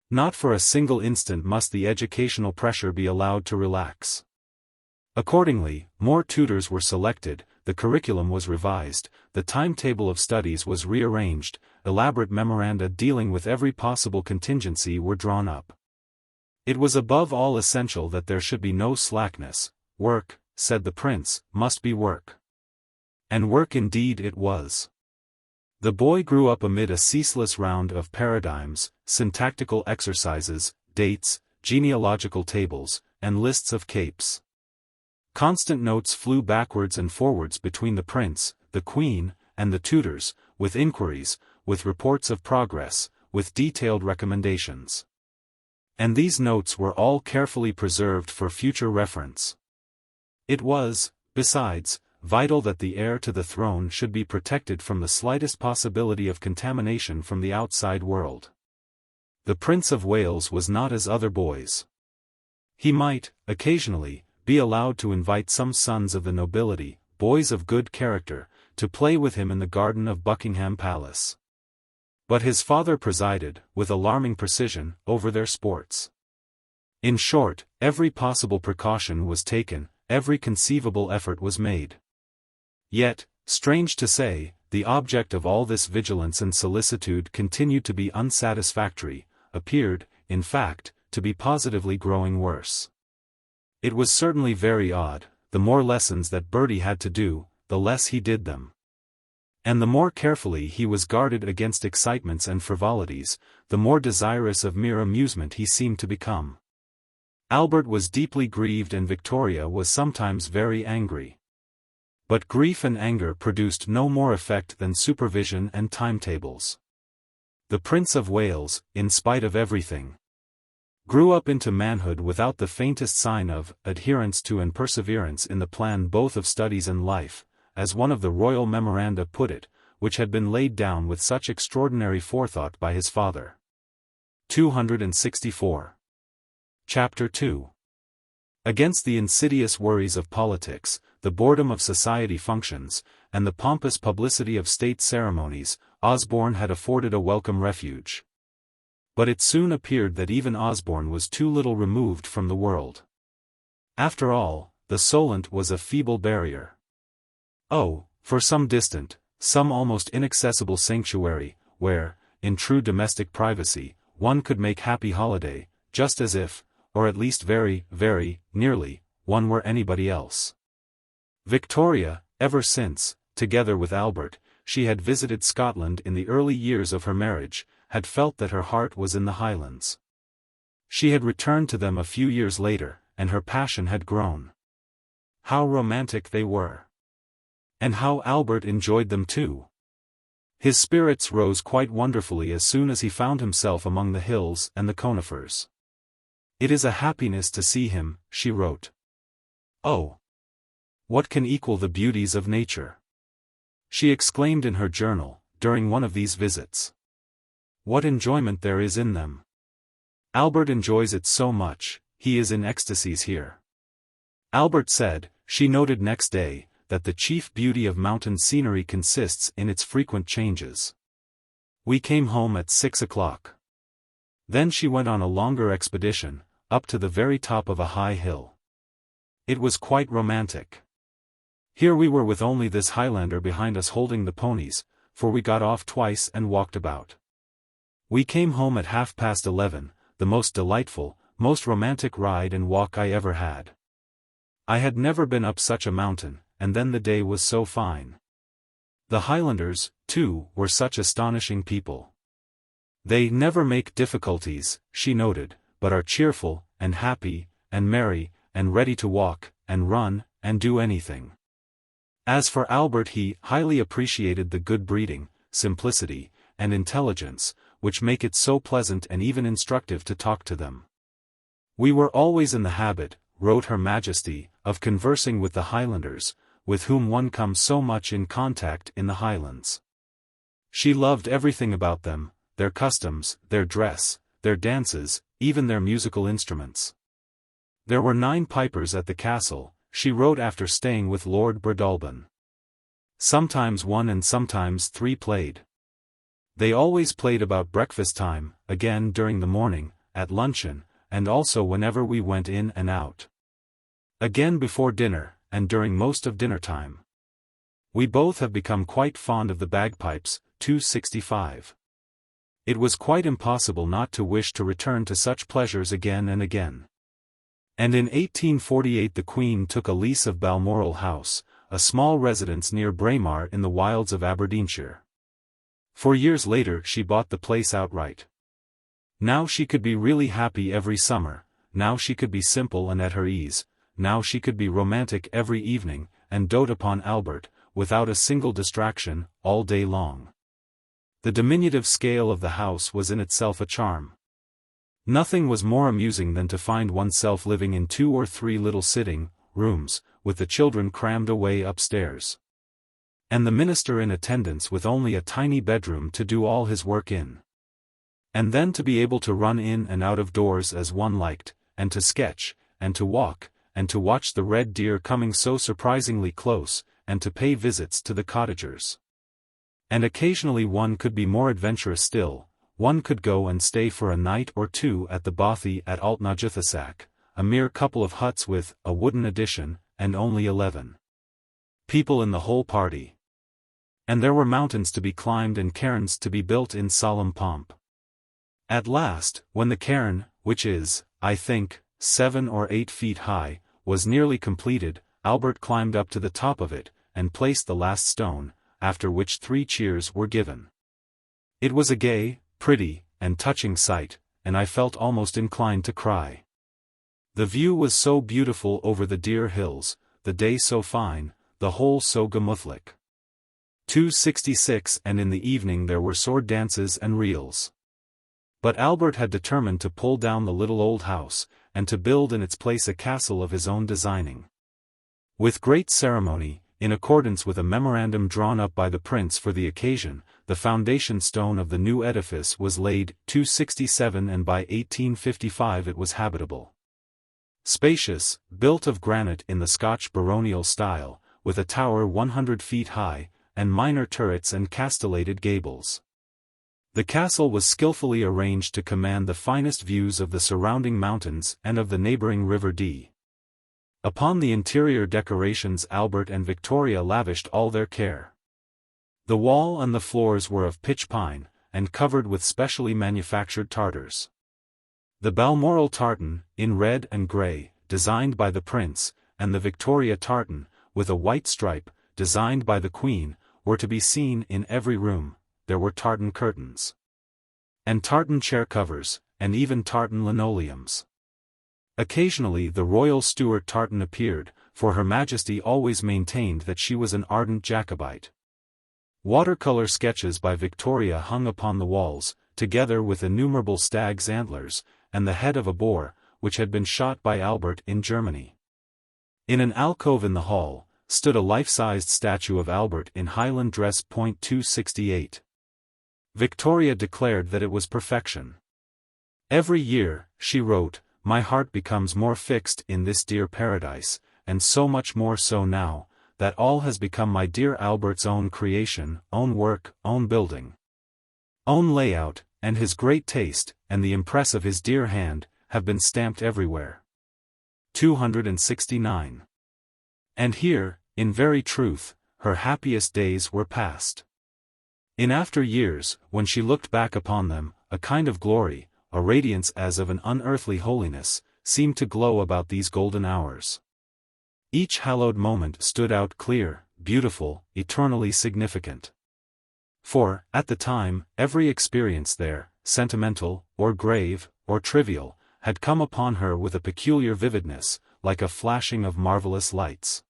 Not for a single instant must the educational pressure be allowed to relax. Accordingly, more tutors were selected, the curriculum was revised, the timetable of studies was rearranged, elaborate memoranda dealing with every possible contingency were drawn up. It was above all essential that there should be no slackness. Work, said the prince, must be work. And work indeed it was. The boy grew up amid a ceaseless round of paradigms, syntactical exercises, dates, genealogical tables, and lists of capes. Constant notes flew backwards and forwards between the prince, the queen, and the tutors, with inquiries, with reports of progress, with detailed recommendations. And these notes were all carefully preserved for future reference. It was, besides, vital that the heir to the throne should be protected from the slightest possibility of contamination from the outside world. The Prince of Wales was not as other boys. He might, occasionally, be allowed to invite some sons of the nobility, boys of good character, to play with him in the garden of Buckingham Palace. But his father presided, with alarming precision, over their sports. In short, every possible precaution was taken, every conceivable effort was made. Yet, strange to say, the object of all this vigilance and solicitude continued to be unsatisfactory, appeared, in fact, to be positively growing worse. It was certainly very odd. The more lessons that Bertie had to do, the less he did them. And the more carefully he was guarded against excitements and frivolities, the more desirous of mere amusement he seemed to become. Albert was deeply grieved and Victoria was sometimes very angry. But grief and anger produced no more effect than supervision and timetables. The Prince of Wales, in spite of everything, grew up into manhood without the faintest sign of adherence to and perseverance in the plan both of studies and life, as one of the royal memoranda put it, which had been laid down with such extraordinary forethought by his father. 264. Chapter 2. Against the insidious worries of politics, the boredom of society functions, and the pompous publicity of state ceremonies, Osborne had afforded a welcome refuge. But it soon appeared that even Osborne was too little removed from the world. After all, the Solent was a feeble barrier. Oh, for some distant, some almost inaccessible sanctuary, where, in true domestic privacy, one could make happy holiday, just as if, or at least very, very, nearly, one were anybody else. Victoria, ever since, together with Albert, she had visited Scotland in the early years of her marriage, had felt that her heart was in the Highlands. She had returned to them a few years later, and her passion had grown. How romantic they were! And how Albert enjoyed them too! His spirits rose quite wonderfully as soon as he found himself among the hills and the conifers. "It is a happiness to see him," she wrote. "Oh! What can equal the beauties of nature?" she exclaimed in her journal, during one of these visits. "What enjoyment there is in them! Albert enjoys it so much, he is in ecstasies here." Albert said, she noted next day, that the chief beauty of mountain scenery consists in its frequent changes. "We came home at 6 o'clock. Then she went on a longer expedition, up to the very top of a high hill. It was quite romantic. Here we were with only this Highlander behind us holding the ponies, for we got off twice and walked about. We came home at 11:30, the most delightful, most romantic ride and walk I ever had. I had never been up such a mountain, and then the day was so fine. The Highlanders, too, were such astonishing people. They never make difficulties," she noted, "but are cheerful, and happy, and merry, and ready to walk, and run, and do anything." As for Albert, he highly appreciated the good breeding, simplicity, and intelligence, which make it so pleasant and even instructive to talk to them. "We were always in the habit," wrote Her Majesty, "of conversing with the Highlanders, with whom one comes so much in contact in the Highlands." She loved everything about them, their customs, their dress, their dances, even their musical instruments. "There were 9 pipers at the castle," she wrote after staying with Lord Breadalbane. "Sometimes 1 and sometimes 3 played. They always played about breakfast time, again during the morning, at luncheon, and also whenever we went in and out. Again before dinner, and during most of dinner time. We both have become quite fond of the bagpipes." 265. It was quite impossible not to wish to return to such pleasures again and again. And in 1848 the Queen took a lease of Balmoral House, a small residence near Braemar in the wilds of Aberdeenshire. 4 years later she bought the place outright. Now she could be really happy every summer, now she could be simple and at her ease, now she could be romantic every evening, and dote upon Albert, without a single distraction, all day long. The diminutive scale of the house was in itself a charm. Nothing was more amusing than to find oneself living in 2 or 3 little sitting rooms, with the children crammed away upstairs. And the minister in attendance with only a tiny bedroom to do all his work in. And then to be able to run in and out of doors as one liked, and to sketch, and to walk, and to watch the red deer coming so surprisingly close, and to pay visits to the cottagers. And occasionally one could be more adventurous still, one could go and stay for a night or 2 at the bothy at Altnaguthasack, a mere couple of huts with a wooden addition, and only 11 people in the whole party. And there were mountains to be climbed and cairns to be built in solemn pomp. At last, when the cairn, which is, I think, 7 or 8 feet high, was nearly completed, Albert climbed up to the top of it, and placed the last stone, after which 3 cheers were given. It was a gay, pretty, and touching sight, and I felt almost inclined to cry. The view was so beautiful over the dear hills, the day so fine, the whole so gemütlich. 266 And in the evening there were sword dances and reels. But Albert had determined to pull down the little old house, and to build in its place a castle of his own designing. With great ceremony, in accordance with a memorandum drawn up by the prince for the occasion, the foundation stone of the new edifice was laid, 267 and by 1855 it was habitable. Spacious, built of granite in the Scotch baronial style, with a tower 100 feet high, and minor turrets and castellated gables. The castle was skillfully arranged to command the finest views of the surrounding mountains and of the neighboring River Dee. Upon the interior decorations Albert and Victoria lavished all their care. The wall and the floors were of pitch pine, and covered with specially manufactured tartars. The Balmoral tartan, in red and grey, designed by the prince, and the Victoria tartan, with a white stripe, designed by the Queen, were to be seen in every room. There were tartan curtains, and tartan chair covers, and even tartan linoleums. Occasionally the royal Stuart tartan appeared, for Her Majesty always maintained that she was an ardent Jacobite. Watercolor sketches by Victoria hung upon the walls, together with innumerable stag's antlers, and the head of a boar, which had been shot by Albert in Germany. In an alcove in the hall, stood a life-sized statue of Albert in Highland dress. 268. Victoria declared that it was perfection. Every year, she wrote, my heart becomes more fixed in this dear paradise, and so much more so now, that all has become my dear Albert's own creation, own work, own building, own layout, and his great taste, and the impress of his dear hand, have been stamped everywhere. 269. And here, in very truth, her happiest days were passed. In after years, when she looked back upon them, a kind of glory, a radiance as of an unearthly holiness, seemed to glow about these golden hours. Each hallowed moment stood out clear, beautiful, eternally significant. For, at the time, every experience there, sentimental, or grave, or trivial, had come upon her with a peculiar vividness, like a flashing of marvelous lights.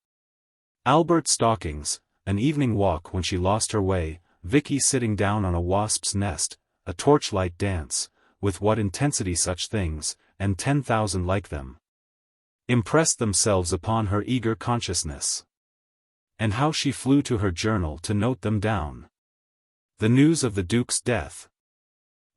Albert's stockings, an evening walk when she lost her way, Vicky sitting down on a wasp's nest, a torchlight dance, with what intensity such things, and 10,000 like them, impressed themselves upon her eager consciousness. And how she flew to her journal to note them down. The news of the Duke's death.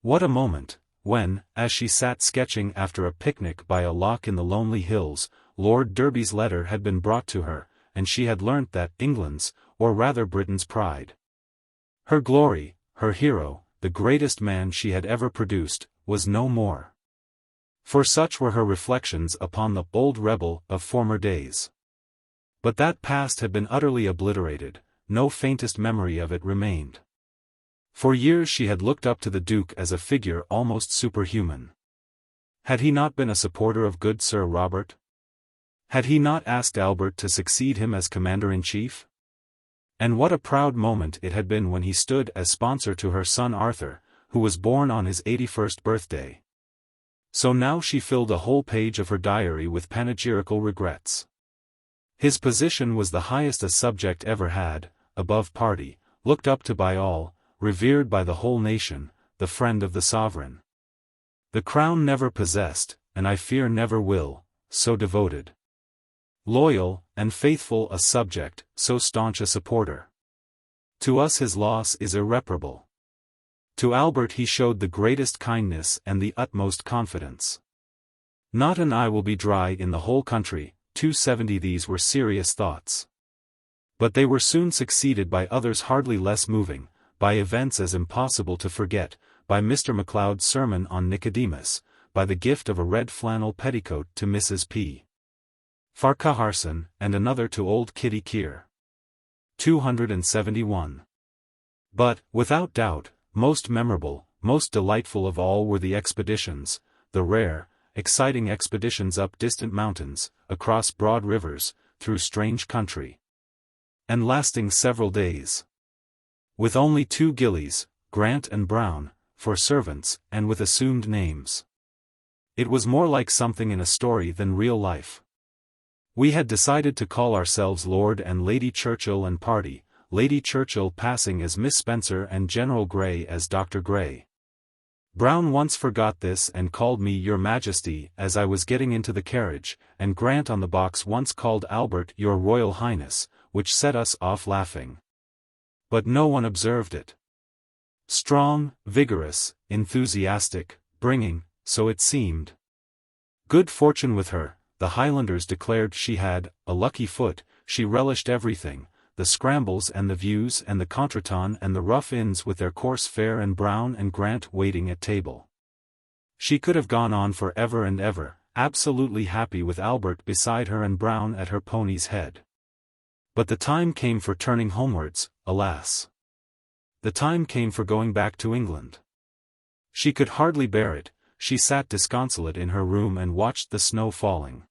What a moment, when, as she sat sketching after a picnic by a loch in the lonely hills, Lord Derby's letter had been brought to her, and she had learnt that England's, or rather Britain's pride, her glory, her hero, the greatest man she had ever produced, was no more. For such were her reflections upon the bold rebel of former days. But that past had been utterly obliterated, no faintest memory of it remained. For years she had looked up to the Duke as a figure almost superhuman. Had he not been a supporter of good Sir Robert? Had he not asked Albert to succeed him as Commander-in-Chief? And what a proud moment it had been when he stood as sponsor to her son Arthur, who was born on his 81st birthday. So now she filled a whole page of her diary with panegyrical regrets. His position was the highest a subject ever had, above party, looked up to by all, revered by the whole nation, the friend of the sovereign. The crown never possessed, and I fear never will, so devoted, loyal, and faithful a subject, so staunch a supporter. To us his loss is irreparable. To Albert he showed the greatest kindness and the utmost confidence. Not an eye will be dry in the whole country. 270 These were serious thoughts. But they were soon succeeded by others hardly less moving, by events as impossible to forget, by Mr. MacLeod's sermon on Nicodemus, by the gift of a red flannel petticoat to Mrs. P. Farquharson, and another to old Kitty Keir. 271. But, without doubt, most memorable, most delightful of all were the expeditions, the rare, exciting expeditions up distant mountains, across broad rivers, through strange country, and lasting several days. With only 2 gillies, Grant and Brown, for servants, and with assumed names. It was more like something in a story than real life. We had decided to call ourselves Lord and Lady Churchill and party, Lady Churchill passing as Miss Spencer and General Grey as Dr. Grey. Brown once forgot this and called me Your Majesty as I was getting into the carriage, and Grant on the box once called Albert Your Royal Highness, which set us off laughing. But no one observed it. Strong, vigorous, enthusiastic, bringing, so it seemed, good fortune with her, the Highlanders declared she had, a lucky foot, she relished everything, the scrambles and the views and the contretemps and the rough inns with their coarse fare and Brown and Grant waiting at table. She could have gone on for ever and ever, absolutely happy with Albert beside her and Brown at her pony's head. But the time came for turning homewards, alas. The time came for going back to England. She could hardly bear it, she sat disconsolate in her room and watched the snow falling.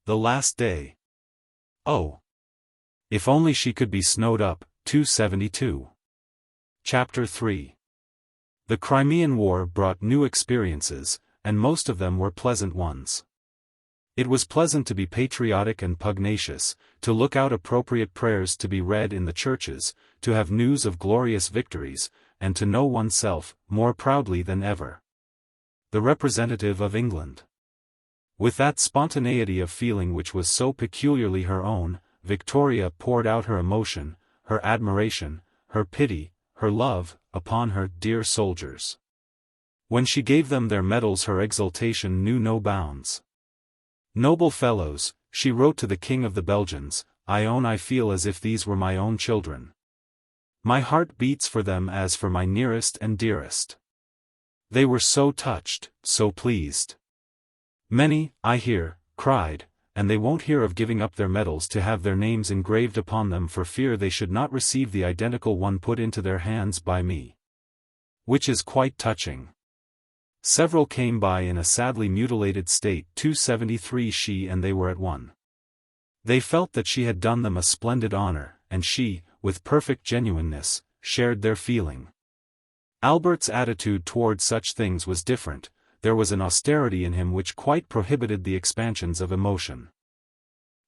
The last day. Oh! If only she could be snowed up. 272. Chapter 3. The Crimean War brought new experiences, and most of them were pleasant ones. It was pleasant to be patriotic and pugnacious, to look out appropriate prayers to be read in the churches, to have news of glorious victories, and to know oneself, more proudly than ever, the representative of England. With that spontaneity of feeling which was so peculiarly her own, Victoria poured out her emotion, her admiration, her pity, her love, upon her dear soldiers. When she gave them their medals her exultation knew no bounds. Noble fellows, she wrote to the King of the Belgians, I own I feel as if these were my own children. My heart beats for them as for my nearest and dearest. They were so touched, so pleased. Many, I hear, cried, and they won't hear of giving up their medals to have their names engraved upon them for fear they should not receive the identical one put into their hands by me. Which is quite touching. Several came by in a sadly mutilated state. 273 She and they were at one. They felt that she had done them a splendid honor, and she, with perfect genuineness, shared their feeling. Albert's attitude toward such things was different. There was an austerity in him which quite prohibited the expansions of emotion.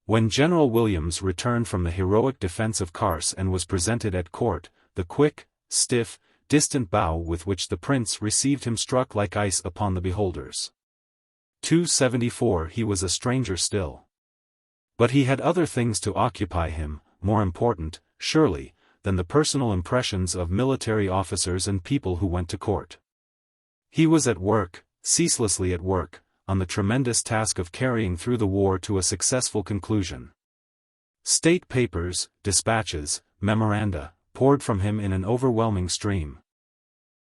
When General Williams returned from the heroic defense of Kars and was presented at court, the quick, stiff, distant bow with which the prince received him struck like ice upon the beholders. 274 He was a stranger still. But he had other things to occupy him, more important, surely, than the personal impressions of military officers and people who went to court. He was at work, ceaselessly at work, on the tremendous task of carrying through the war to a successful conclusion. State papers, dispatches, memoranda, poured from him in an overwhelming stream.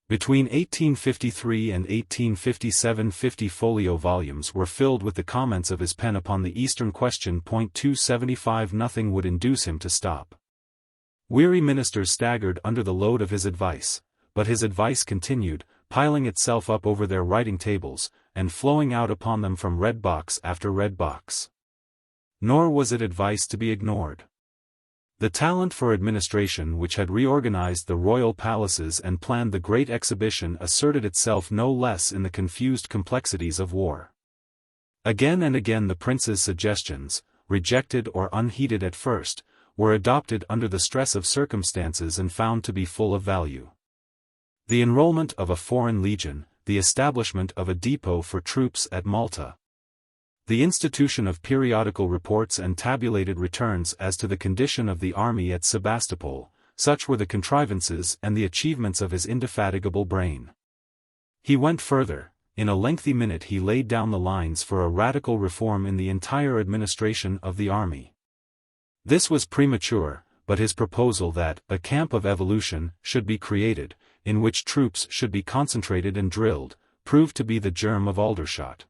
Between 1853 and 1857 50-folio volumes were filled with the comments of his pen upon the Eastern question. 275 Nothing would induce him to stop. Weary ministers staggered under the load of his advice, but his advice continued, piling itself up over their writing tables, and flowing out upon them from red box after red box. Nor was it advice to be ignored. The talent for administration which had reorganized the royal palaces and planned the great exhibition asserted itself no less in the confused complexities of war. Again and again the prince's suggestions, rejected or unheeded at first, were adopted under the stress of circumstances and found to be full of value. The enrollment of a foreign legion, the establishment of a depot for troops at Malta, the institution of periodical reports and tabulated returns as to the condition of the army at Sebastopol, such were the contrivances and the achievements of his indefatigable brain. He went further. In a lengthy minute he laid down the lines for a radical reform in the entire administration of the army. This was premature, but his proposal that a camp of evolution should be created, in which troops should be concentrated and drilled, proved to be the germ of Aldershot.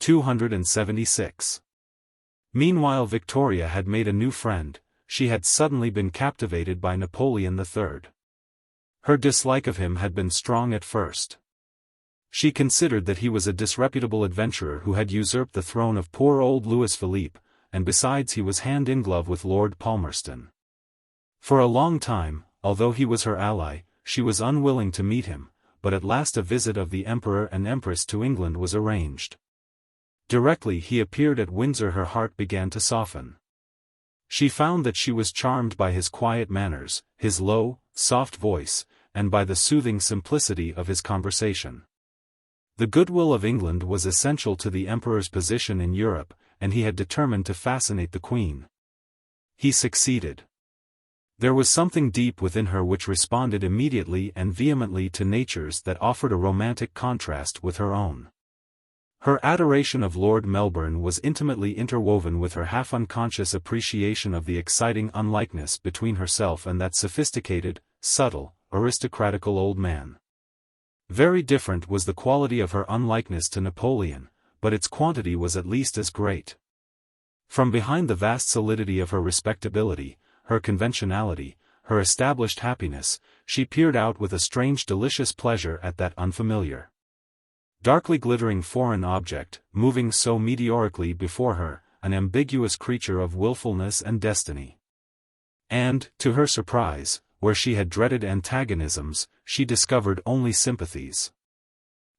276. Meanwhile Victoria had made a new friend. She had suddenly been captivated by Napoleon III. Her dislike of him had been strong at first. She considered that he was a disreputable adventurer who had usurped the throne of poor old Louis Philippe, and besides he was hand-in-glove with Lord Palmerston. For a long time, although he was her ally, she was unwilling to meet him, but at last a visit of the Emperor and Empress to England was arranged. Directly he appeared at Windsor her heart began to soften. She found that she was charmed by his quiet manners, his low, soft voice, and by the soothing simplicity of his conversation. The goodwill of England was essential to the Emperor's position in Europe, and he had determined to fascinate the Queen. He succeeded. There was something deep within her which responded immediately and vehemently to natures that offered a romantic contrast with her own. Her adoration of Lord Melbourne was intimately interwoven with her half-unconscious appreciation of the exciting unlikeness between herself and that sophisticated, subtle, aristocratical old man. Very different was the quality of her unlikeness to Napoleon, but its quantity was at least as great. From behind the vast solidity of her respectability, her conventionality, her established happiness, she peered out with a strange delicious pleasure at that unfamiliar, darkly glittering foreign object, moving so meteorically before her, an ambiguous creature of willfulness and destiny. And, to her surprise, where she had dreaded antagonisms, she discovered only sympathies.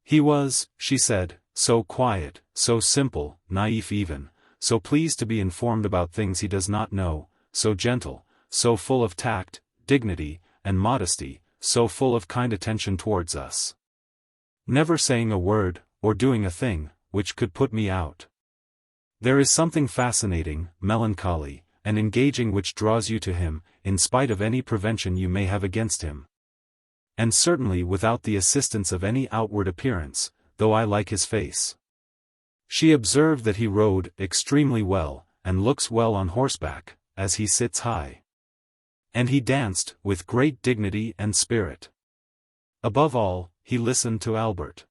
He was, she said, so quiet, so simple, naïf even, so pleased to be informed about things he does not know, so gentle, so full of tact, dignity, and modesty, so full of kind attention towards us. Never saying a word, or doing a thing, which could put me out. There is something fascinating, melancholy, and engaging which draws you to him, in spite of any prevention you may have against him. And certainly without the assistance of any outward appearance, though I like his face. She observed that he rode extremely well, and looks well on horseback, as he sits high. And he danced, with great dignity and spirit. Above all, he listened to Albert.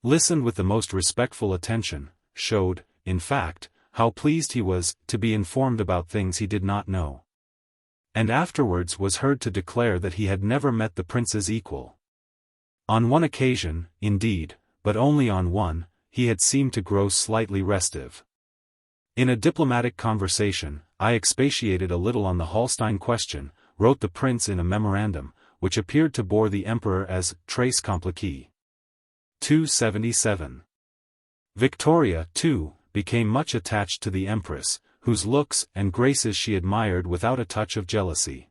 Listened with the most respectful attention, showed, in fact, how pleased he was to be informed about things he did not know. And afterwards was heard to declare that he had never met the prince's equal. On one occasion, indeed, but only on one, he had seemed to grow slightly restive. In a diplomatic conversation, I expatiated a little on the Holstein question, wrote the prince in a memorandum, which appeared to bore the emperor as très compliqué. 277. Victoria, too, became much attached to the empress, whose looks and graces she admired without a touch of jealousy.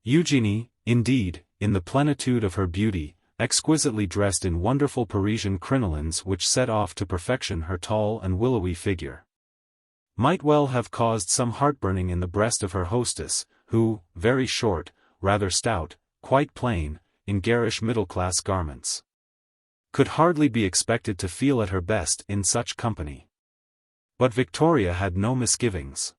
Eugenie, indeed, in the plenitude of her beauty, exquisitely dressed in wonderful Parisian crinolines which set off to perfection her tall and willowy figure, might well have caused some heartburning in the breast of her hostess, who, very short, rather stout, quite plain, in garish middle-class garments, could hardly be expected to feel at her best in such company. But Victoria had no misgivings.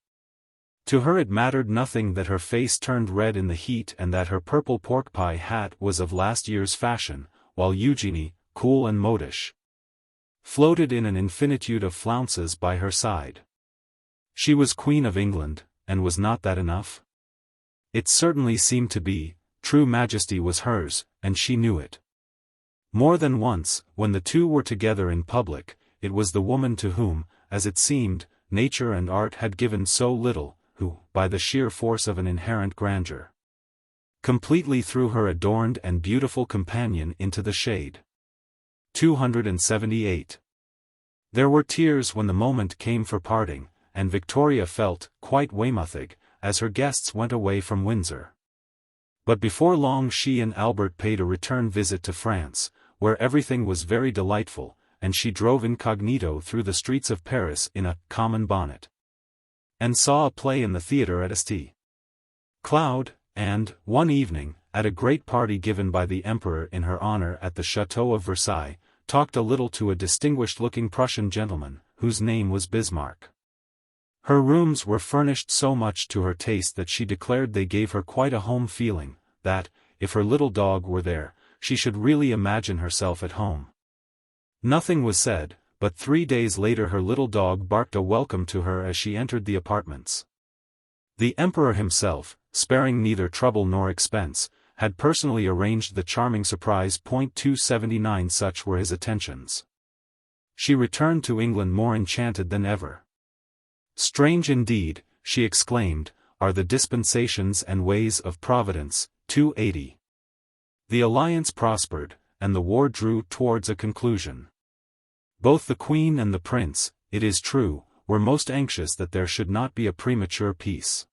To her it mattered nothing that her face turned red in the heat and that her purple pork-pie hat was of last year's fashion, while Eugenie, cool and modish, floated in an infinitude of flounces by her side. She was Queen of England, and was not that enough? It certainly seemed to be. True majesty was hers, and she knew it. More than once, when the two were together in public, it was the woman to whom, as it seemed, nature and art had given so little, who, by the sheer force of an inherent grandeur, completely threw her adorned and beautiful companion into the shade. 278. There were tears when the moment came for parting, and Victoria felt quite Weymouthig, as her guests went away from Windsor. But before long she and Albert paid a return visit to France, where everything was very delightful, and she drove incognito through the streets of Paris in a common bonnet, and saw a play in the theatre at St. Cloud, and, one evening, at a great party given by the Emperor in her honor at the Château of Versailles, talked a little to a distinguished-looking Prussian gentleman, whose name was Bismarck. Her rooms were furnished so much to her taste that she declared they gave her quite a home feeling, that, if her little dog were there, she should really imagine herself at home. Nothing was said, but 3 days later her little dog barked a welcome to her as she entered the apartments. The Emperor himself, sparing neither trouble nor expense, had personally arranged the charming surprise. 279 Such were his attentions. She returned to England more enchanted than ever. Strange indeed, she exclaimed, are the dispensations and ways of Providence. 280. The alliance prospered, and the war drew towards a conclusion. Both the Queen and the Prince, it is true, were most anxious that there should not be a premature peace.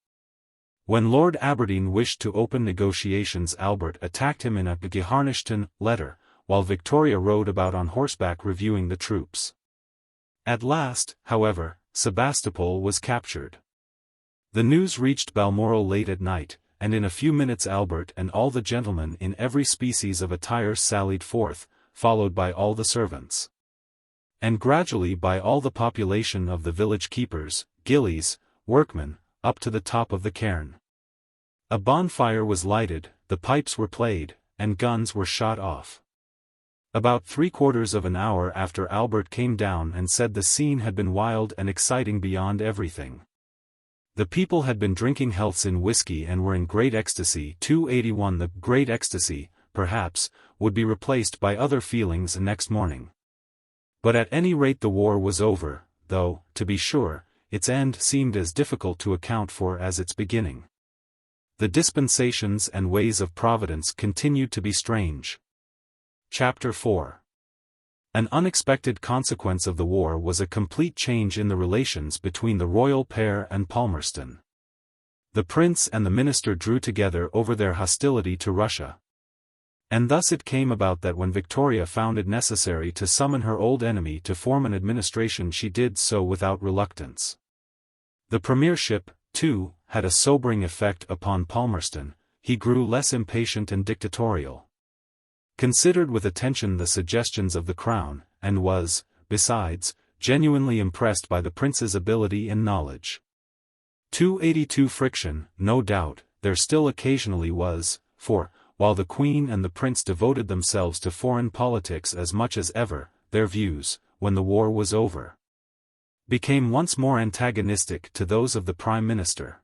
When Lord Aberdeen wished to open negotiations, Albert attacked him in a Geharnischten letter, while Victoria rode about on horseback reviewing the troops. At last, however, Sebastopol was captured. The news reached Balmoral late at night, and in a few minutes Albert and all the gentlemen in every species of attire sallied forth, followed by all the servants, and gradually by all the population of the village keepers, gillies, workmen, up to the top of the cairn. A bonfire was lighted, the pipes were played, and guns were shot off. About 3/4 of an hour after Albert came down and said the scene had been wild and exciting beyond everything. The people had been drinking healths in whiskey and were in great ecstasy. 281 The great ecstasy, perhaps, would be replaced by other feelings next morning. But at any rate the war was over, though, to be sure, its end seemed as difficult to account for as its beginning. The dispensations and ways of Providence continued to be strange. Chapter 4. An unexpected consequence of the war was a complete change in the relations between the royal pair and Palmerston. The prince and the minister drew together over their hostility to Russia. And thus it came about that when Victoria found it necessary to summon her old enemy to form an administration, she did so without reluctance. The premiership, too, had a sobering effect upon Palmerston. He grew less impatient and dictatorial. Considered with attention the suggestions of the Crown, and was, besides, genuinely impressed by the prince's ability and knowledge. 282 Friction, no doubt, there still occasionally was, for, while the Queen and the Prince devoted themselves to foreign politics as much as ever, their views, when the war was over, became once more antagonistic to those of the Prime Minister.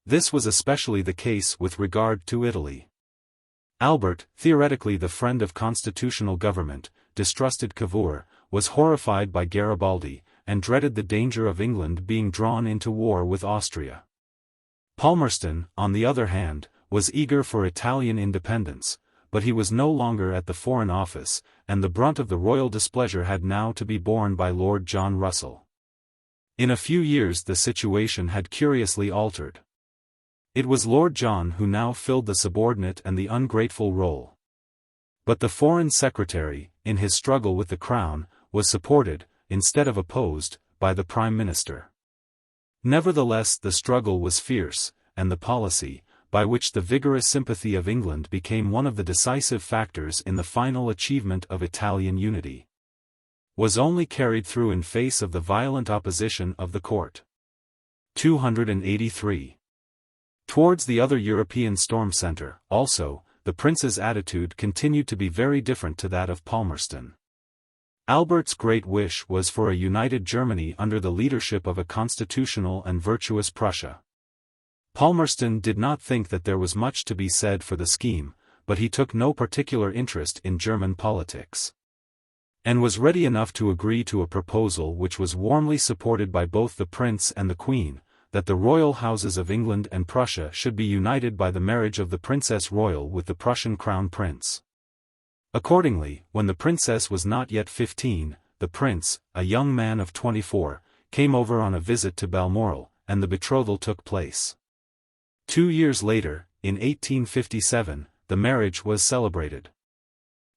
This was especially the case with regard to Italy. Albert, theoretically the friend of constitutional government, distrusted Cavour, was horrified by Garibaldi, and dreaded the danger of England being drawn into war with Austria. Palmerston, on the other hand, was eager for Italian independence, but he was no longer at the Foreign Office, and the brunt of the royal displeasure had now to be borne by Lord John Russell. In a few years the situation had curiously altered. It was Lord John who now filled the subordinate and the ungrateful role. But the Foreign Secretary, in his struggle with the Crown, was supported, instead of opposed, by the Prime Minister. Nevertheless the struggle was fierce, and the policy, by which the vigorous sympathy of England became one of the decisive factors in the final achievement of Italian unity, was only carried through in face of the violent opposition of the court. 283. Towards the other European storm centre, also, the prince's attitude continued to be very different to that of Palmerston. Albert's great wish was for a united Germany under the leadership of a constitutional and virtuous Prussia. Palmerston did not think that there was much to be said for the scheme, but he took no particular interest in German politics, and was ready enough to agree to a proposal which was warmly supported by both the Prince and the Queen, that the royal houses of England and Prussia should be united by the marriage of the Princess Royal with the Prussian Crown Prince. Accordingly, when the Princess was not yet 15, the Prince, a young man of 24, came over on a visit to Balmoral, and the betrothal took place. 2 years later, in 1857, the marriage was celebrated.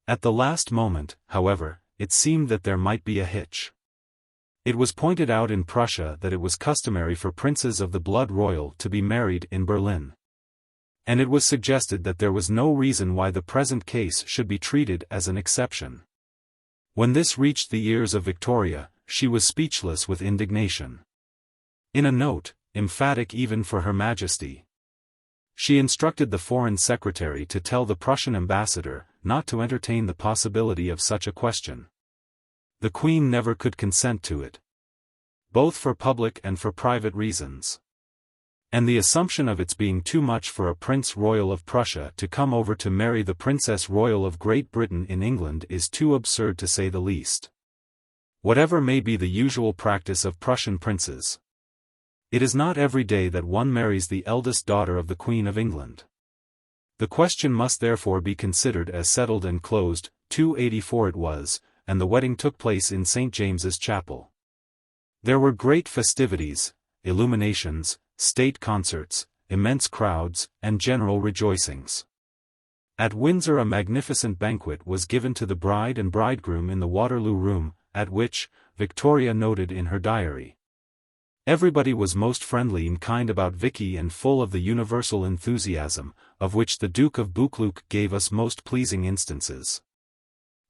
At the last moment, however, it seemed that there might be a hitch. It was pointed out in Prussia that it was customary for princes of the blood royal to be married in Berlin. And it was suggested that there was no reason why the present case should be treated as an exception. When this reached the ears of Victoria, she was speechless with indignation. In a note, emphatic even for Her Majesty, she instructed the Foreign Secretary to tell the Prussian ambassador not to entertain the possibility of such a question. The Queen never could consent to it, both for public and for private reasons. and the assumption of its being too much for a Prince Royal of Prussia to come over to marry the Princess Royal of Great Britain in England is too absurd to say the least. Whatever may be the usual practice of Prussian princes, it is not every day that one marries the eldest daughter of the Queen of England. The question must therefore be considered as settled and closed. 284 it was, and the wedding took place in St. James's Chapel. There were great festivities, illuminations, state concerts, immense crowds, and general rejoicings. At Windsor a magnificent banquet was given to the bride and bridegroom in the Waterloo Room, at which, Victoria noted in her diary, everybody was most friendly and kind about Vicky and full of the universal enthusiasm, of which the Duke of Buccleuch gave us most pleasing instances,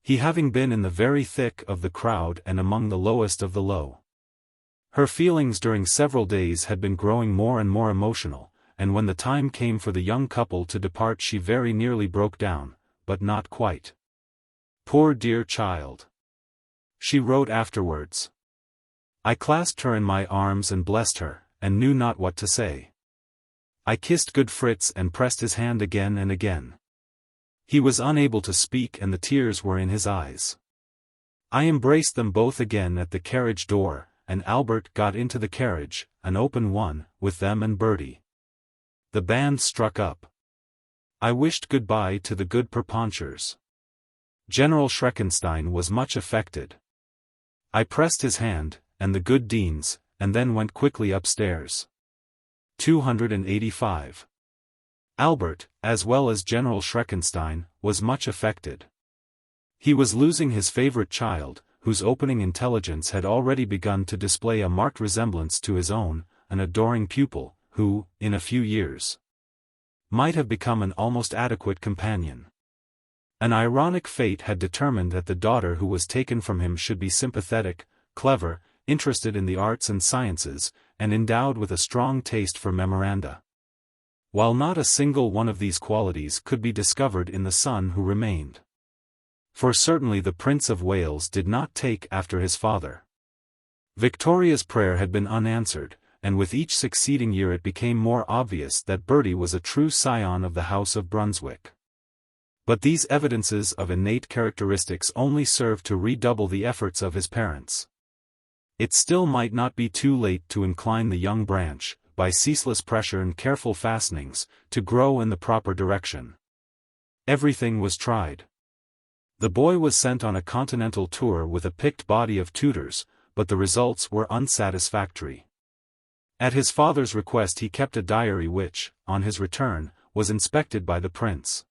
he having been in the very thick of the crowd and among the lowest of the low. Her feelings during several days had been growing more and more emotional, and when the time came for the young couple to depart she very nearly broke down, but not quite. Poor dear child! She wrote afterwards. I clasped her in my arms and blessed her, and knew not what to say. I kissed good Fritz and pressed his hand again and again. He was unable to speak and the tears were in his eyes. I embraced them both again at the carriage door, and Albert got into the carriage, an open one, with them and Bertie. The band struck up. I wished good-bye to the good Perponchers. General Schreckenstein was much affected. I pressed his hand, and the good Dean's, and then went quickly upstairs. 285. Albert, as well as General Schreckenstein, was much affected. He was losing his favorite child, whose opening intelligence had already begun to display a marked resemblance to his own, an adoring pupil, who, in a few years, might have become an almost adequate companion. An ironic fate had determined that the daughter who was taken from him should be sympathetic, clever, interested in the arts and sciences, and endowed with a strong taste for memoranda. While not a single one of these qualities could be discovered in the son who remained. For certainly the Prince of Wales did not take after his father. Victoria's prayer had been unanswered, and with each succeeding year it became more obvious that Bertie was a true scion of the House of Brunswick. But these evidences of innate characteristics only served to redouble the efforts of his parents. It still might not be too late to incline the young branch, by ceaseless pressure and careful fastenings, to grow in the proper direction. Everything was tried. The boy was sent on a continental tour with a picked body of tutors, but the results were unsatisfactory. At his father's request he kept a diary which, on his return, was inspected by the prince.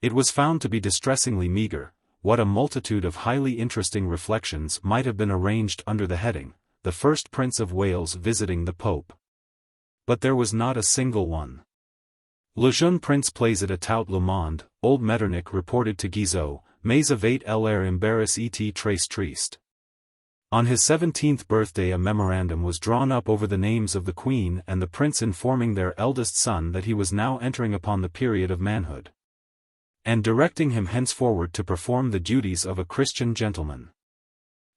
It was found to be distressingly meager. What a multitude of highly interesting reflections might have been arranged under the heading, "The First Prince of Wales visiting the Pope." But there was not a single one. Le jeune prince plays it à tout le monde, old Metternich reported to Guizot, mais avait l'air embarrassé et très triste. On his 17th birthday a memorandum was drawn up over the names of the Queen and the Prince informing their eldest son that he was now entering upon the period of manhood, and directing him henceforward to perform the duties of a Christian gentleman.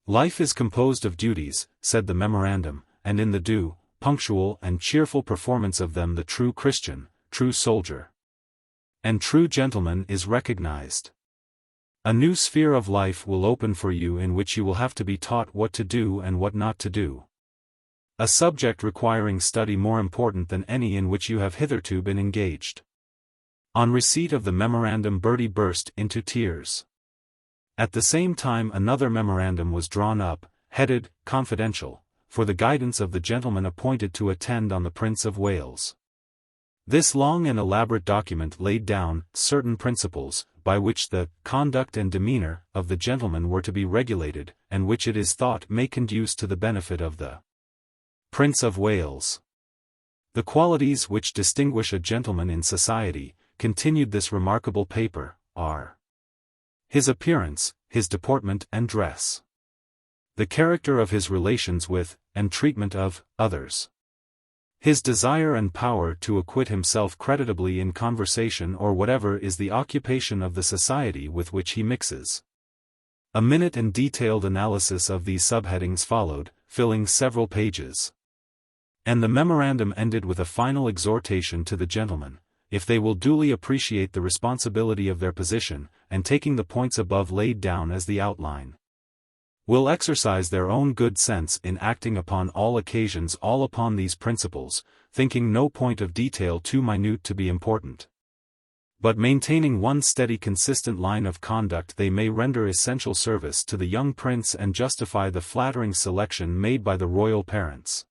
Life is composed of duties, said the memorandum, and in the due, punctual and cheerful performance of them the true Christian, true soldier, and true gentleman is recognized. A new sphere of life will open for you in which you will have to be taught what to do and what not to do. A subject requiring study more important than any in which you have hitherto been engaged. On receipt of the memorandum Bertie burst into tears. At the same time another memorandum was drawn up, headed, "Confidential," for the guidance of the gentleman appointed to attend on the Prince of Wales. This long and elaborate document laid down certain principles, by which the conduct and demeanor of the gentleman were to be regulated, and which it is thought may conduce to the benefit of the Prince of Wales. The qualities which distinguish a gentleman in society, continued this remarkable paper, are his appearance, his deportment and dress, the character of his relations with, and treatment of, others, his desire and power to acquit himself creditably in conversation or whatever is the occupation of the society with which he mixes. A minute and detailed analysis of these subheadings followed, filling several pages. And the memorandum ended with a final exhortation to the gentlemen, if they will duly appreciate the responsibility of their position, and taking the points above laid down as the outline, will exercise their own good sense in acting upon all occasions all upon these principles, thinking no point of detail too minute to be important, but maintaining one steady consistent line of conduct, they may render essential service to the young prince and justify the flattering selection made by the royal parents.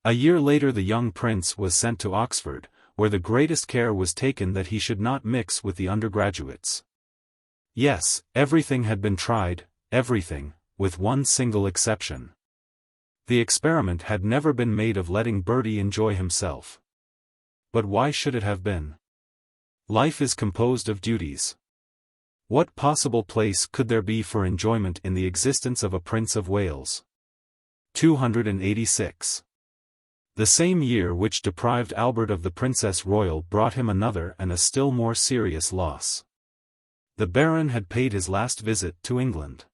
A year later the young prince was sent to Oxford, where the greatest care was taken that he should not mix with the undergraduates. Yes, everything had been tried, everything, with one single exception. The experiment had never been made of letting Bertie enjoy himself. But why should it have been? Life is composed of duties. What possible place could there be for enjoyment in the existence of a Prince of Wales? 286. The same year which deprived Albert of the Princess Royal brought him another and a still more serious loss. The Baron had paid his last visit to England.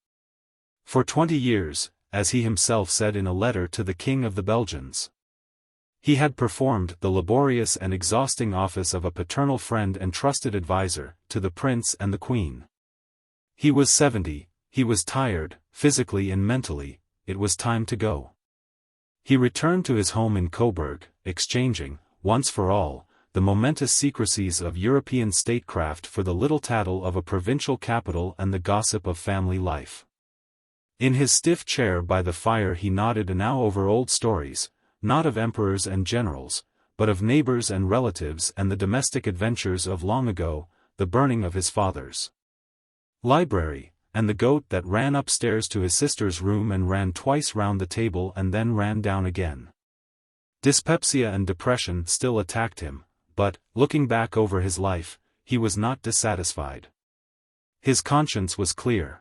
For 20 years, as he himself said in a letter to the King of the Belgians, he had performed the laborious and exhausting office of a paternal friend and trusted adviser to the Prince and the Queen. He was 70, he was tired, physically and mentally, it was time to go. He returned to his home in Coburg, exchanging, once for all, the momentous secrecies of European statecraft for the little tattle of a provincial capital and the gossip of family life. In his stiff chair by the fire he nodded now over old stories, not of emperors and generals, but of neighbors and relatives and the domestic adventures of long ago, the burning of his father's library, and the goat that ran upstairs to his sister's room and ran twice round the table and then ran down again. Dyspepsia and depression still attacked him, but, looking back over his life, he was not dissatisfied. His conscience was clear.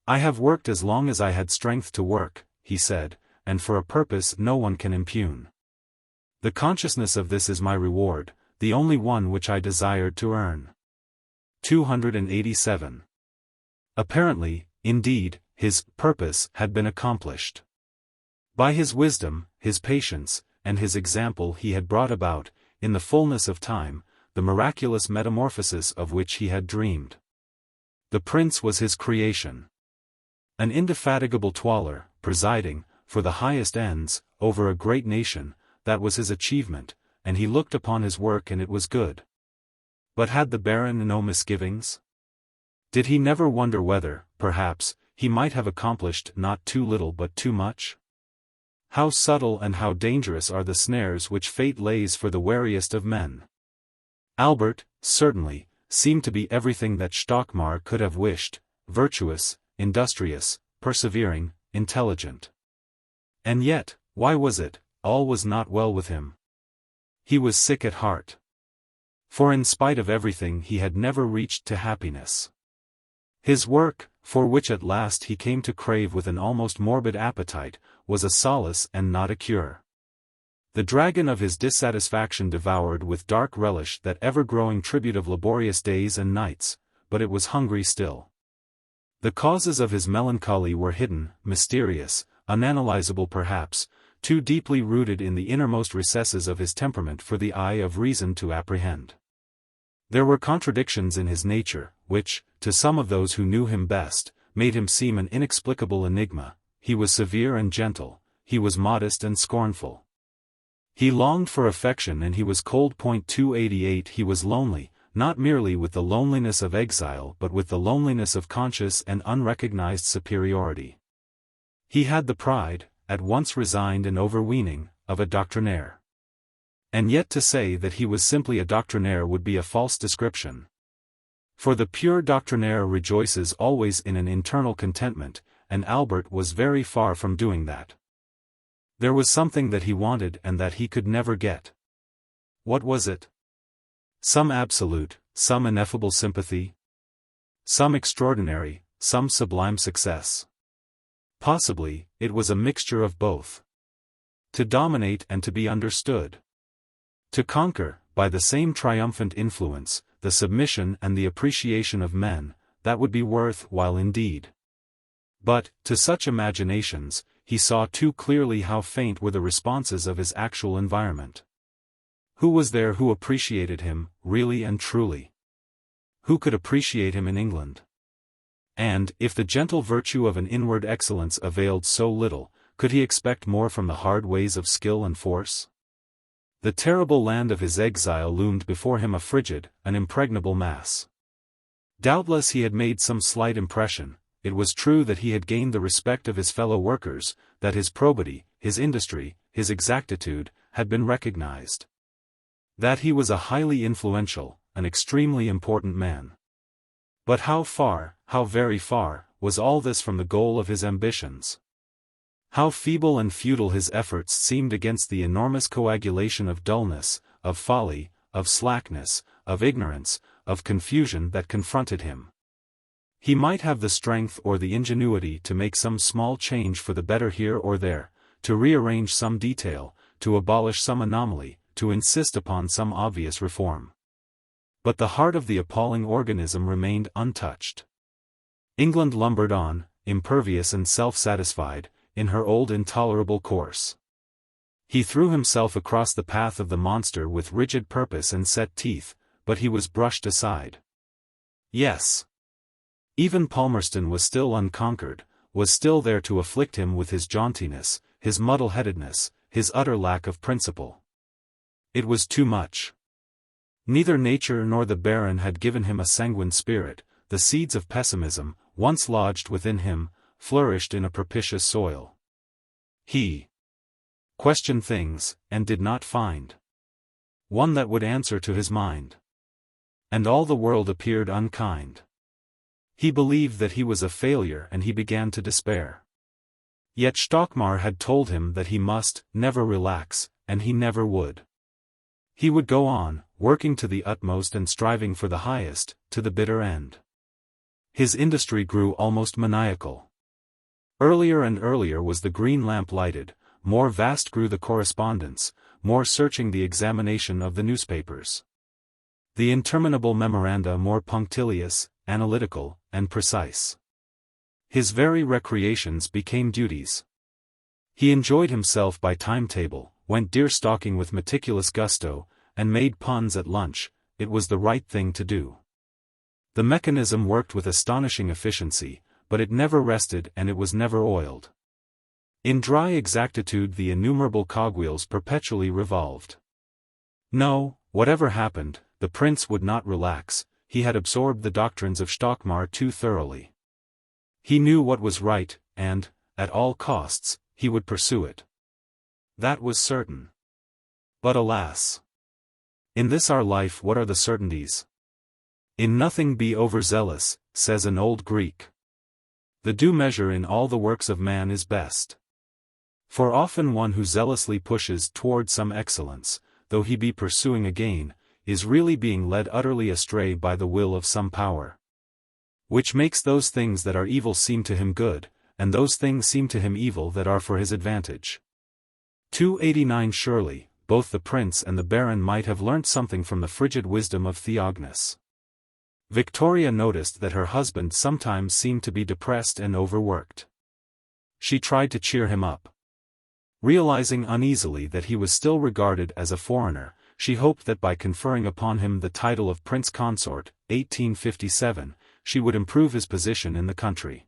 I have worked as long as I had strength to work, he said, and for a purpose no one can impugn. The consciousness of this is my reward, the only one which I desired to earn. 287. Apparently, indeed, his purpose had been accomplished. By his wisdom, his patience, and his example he had brought about, in the fullness of time, the miraculous metamorphosis of which he had dreamed. The prince was his creation. An indefatigable toiler, presiding, for the highest ends, over a great nation, that was his achievement, and he looked upon his work and it was good. But had the Baron no misgivings? Did he never wonder whether, perhaps, he might have accomplished not too little but too much? How subtle and how dangerous are the snares which fate lays for the wariest of men! Albert, certainly, seemed to be everything that Stockmar could have wished, virtuous, industrious, persevering, intelligent. And yet, why was it, all was not well with him? He was sick at heart. For in spite of everything he had never reached to happiness. His work, for which at last he came to crave with an almost morbid appetite, was a solace and not a cure. The dragon of his dissatisfaction devoured with dark relish that ever-growing tribute of laborious days and nights, but it was hungry still. The causes of his melancholy were hidden, mysterious, unanalyzable perhaps, too deeply rooted in the innermost recesses of his temperament for the eye of reason to apprehend. There were contradictions in his nature, which, to some of those who knew him best, made him seem an inexplicable enigma. He was severe and gentle, he was modest and scornful. He longed for affection and he was cold. 288 He was lonely, not merely with the loneliness of exile but with the loneliness of conscious and unrecognized superiority. He had the pride, at once resigned and overweening, of a doctrinaire. And yet to say that he was simply a doctrinaire would be a false description. For the pure doctrinaire rejoices always in an internal contentment, and Albert was very far from doing that. There was something that he wanted and that he could never get. What was it? Some absolute, some ineffable sympathy? Some extraordinary, some sublime success? Possibly, it was a mixture of both. To dominate and to be understood. To conquer, by the same triumphant influence, the submission and the appreciation of men, that would be worth while indeed. But, to such imaginations, he saw too clearly how faint were the responses of his actual environment. Who was there who appreciated him, really and truly? Who could appreciate him in England? And, if the gentle virtue of an inward excellence availed so little, could he expect more from the hard ways of skill and force? The terrible land of his exile loomed before him a frigid, an impregnable mass. Doubtless he had made some slight impression. It was true that he had gained the respect of his fellow workers, that his probity, his industry, his exactitude, had been recognized. That he was a highly influential, an extremely important man. But how far, how very far, was all this from the goal of his ambitions? How feeble and futile his efforts seemed against the enormous coagulation of dullness, of folly, of slackness, of ignorance, of confusion that confronted him. He might have the strength or the ingenuity to make some small change for the better here or there, to rearrange some detail, to abolish some anomaly, to insist upon some obvious reform. But the heart of the appalling organism remained untouched. England lumbered on, impervious and self-satisfied, in her old intolerable course. He threw himself across the path of the monster with rigid purpose and set teeth, but he was brushed aside. Yes. Even Palmerston was still unconquered, was still there to afflict him with his jauntiness, his muddle-headedness, his utter lack of principle. It was too much. Neither nature nor the Baron had given him a sanguine spirit. The seeds of pessimism, once lodged within him, flourished in a propitious soil. He questioned things, and did not find one that would answer to his mind. And all the world appeared unkind. He believed that he was a failure and he began to despair. Yet Stockmar had told him that he must never relax, and he never would. He would go on, working to the utmost and striving for the highest, to the bitter end. His industry grew almost maniacal. Earlier and earlier was the green lamp lighted, more vast grew the correspondence, more searching the examination of the newspapers. The interminable memoranda more punctilious, analytical, and precise. His very recreations became duties. He enjoyed himself by timetable, went deer-stalking with meticulous gusto, and made puns at lunch. It was the right thing to do. The mechanism worked with astonishing efficiency, but it never rested and it was never oiled. In dry exactitude the innumerable cogwheels perpetually revolved. No, whatever happened, the prince would not relax. He had absorbed the doctrines of Stockmar too thoroughly. He knew what was right, and, at all costs, he would pursue it. That was certain. But alas! In this our life what are the certainties? In nothing be overzealous, says an old Greek. The due measure in all the works of man is best. For often one who zealously pushes toward some excellence, though he be pursuing a gain, is really being led utterly astray by the will of some power, which makes those things that are evil seem to him good, and those things seem to him evil that are for his advantage. 289 Surely, both the prince and the baron might have learnt something from the frigid wisdom of Theognis. Victoria noticed that her husband sometimes seemed to be depressed and overworked. She tried to cheer him up. Realizing uneasily that he was still regarded as a foreigner, she hoped that by conferring upon him the title of Prince Consort, 1857, she would improve his position in the country.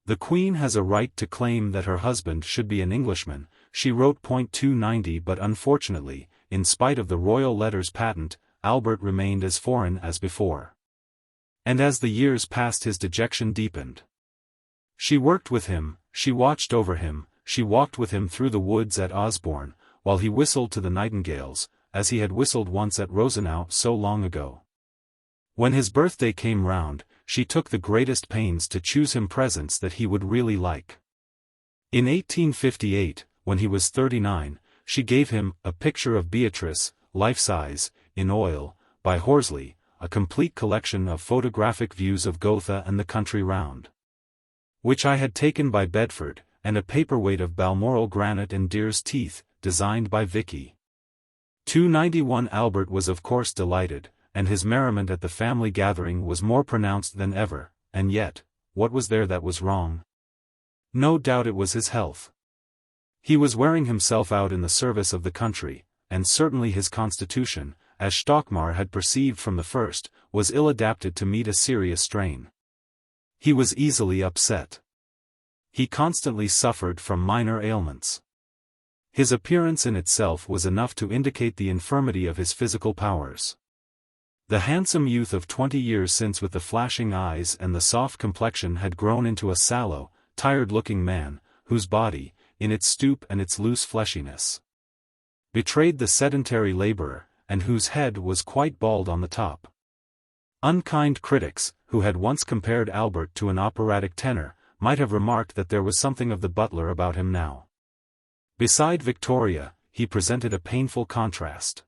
The Queen has a right to claim that her husband should be an Englishman, she wrote. 290 But unfortunately, in spite of the royal letters patent, Albert remained as foreign as before. And as the years passed his dejection deepened. She worked with him, she watched over him, she walked with him through the woods at Osborne, while he whistled to the nightingales, as he had whistled once at Rosenau so long ago. When his birthday came round, she took the greatest pains to choose him presents that he would really like. In 1858, when he was 39, she gave him a picture of Beatrice, life-size, in oil, by Horsley, a complete collection of photographic views of Gotha and the country round, which I had taken by Bedford, and a paperweight of Balmoral granite and deer's teeth, designed by Vicky. 291 Albert was of course delighted, and his merriment at the family gathering was more pronounced than ever, and yet, what was there that was wrong? No doubt it was his health. He was wearing himself out in the service of the country, and certainly his constitution, as Stockmar had perceived from the first, was ill-adapted to meet a serious strain. He was easily upset. He constantly suffered from minor ailments. His appearance in itself was enough to indicate the infirmity of his physical powers. The handsome youth of 20 years since with the flashing eyes and the soft complexion had grown into a sallow, tired-looking man, whose body, in its stoop and its loose fleshiness, betrayed the sedentary laborer, and whose head was quite bald on the top. Unkind critics, who had once compared Albert to an operatic tenor, might have remarked that there was something of the butler about him now. Beside Victoria, he presented a painful contrast.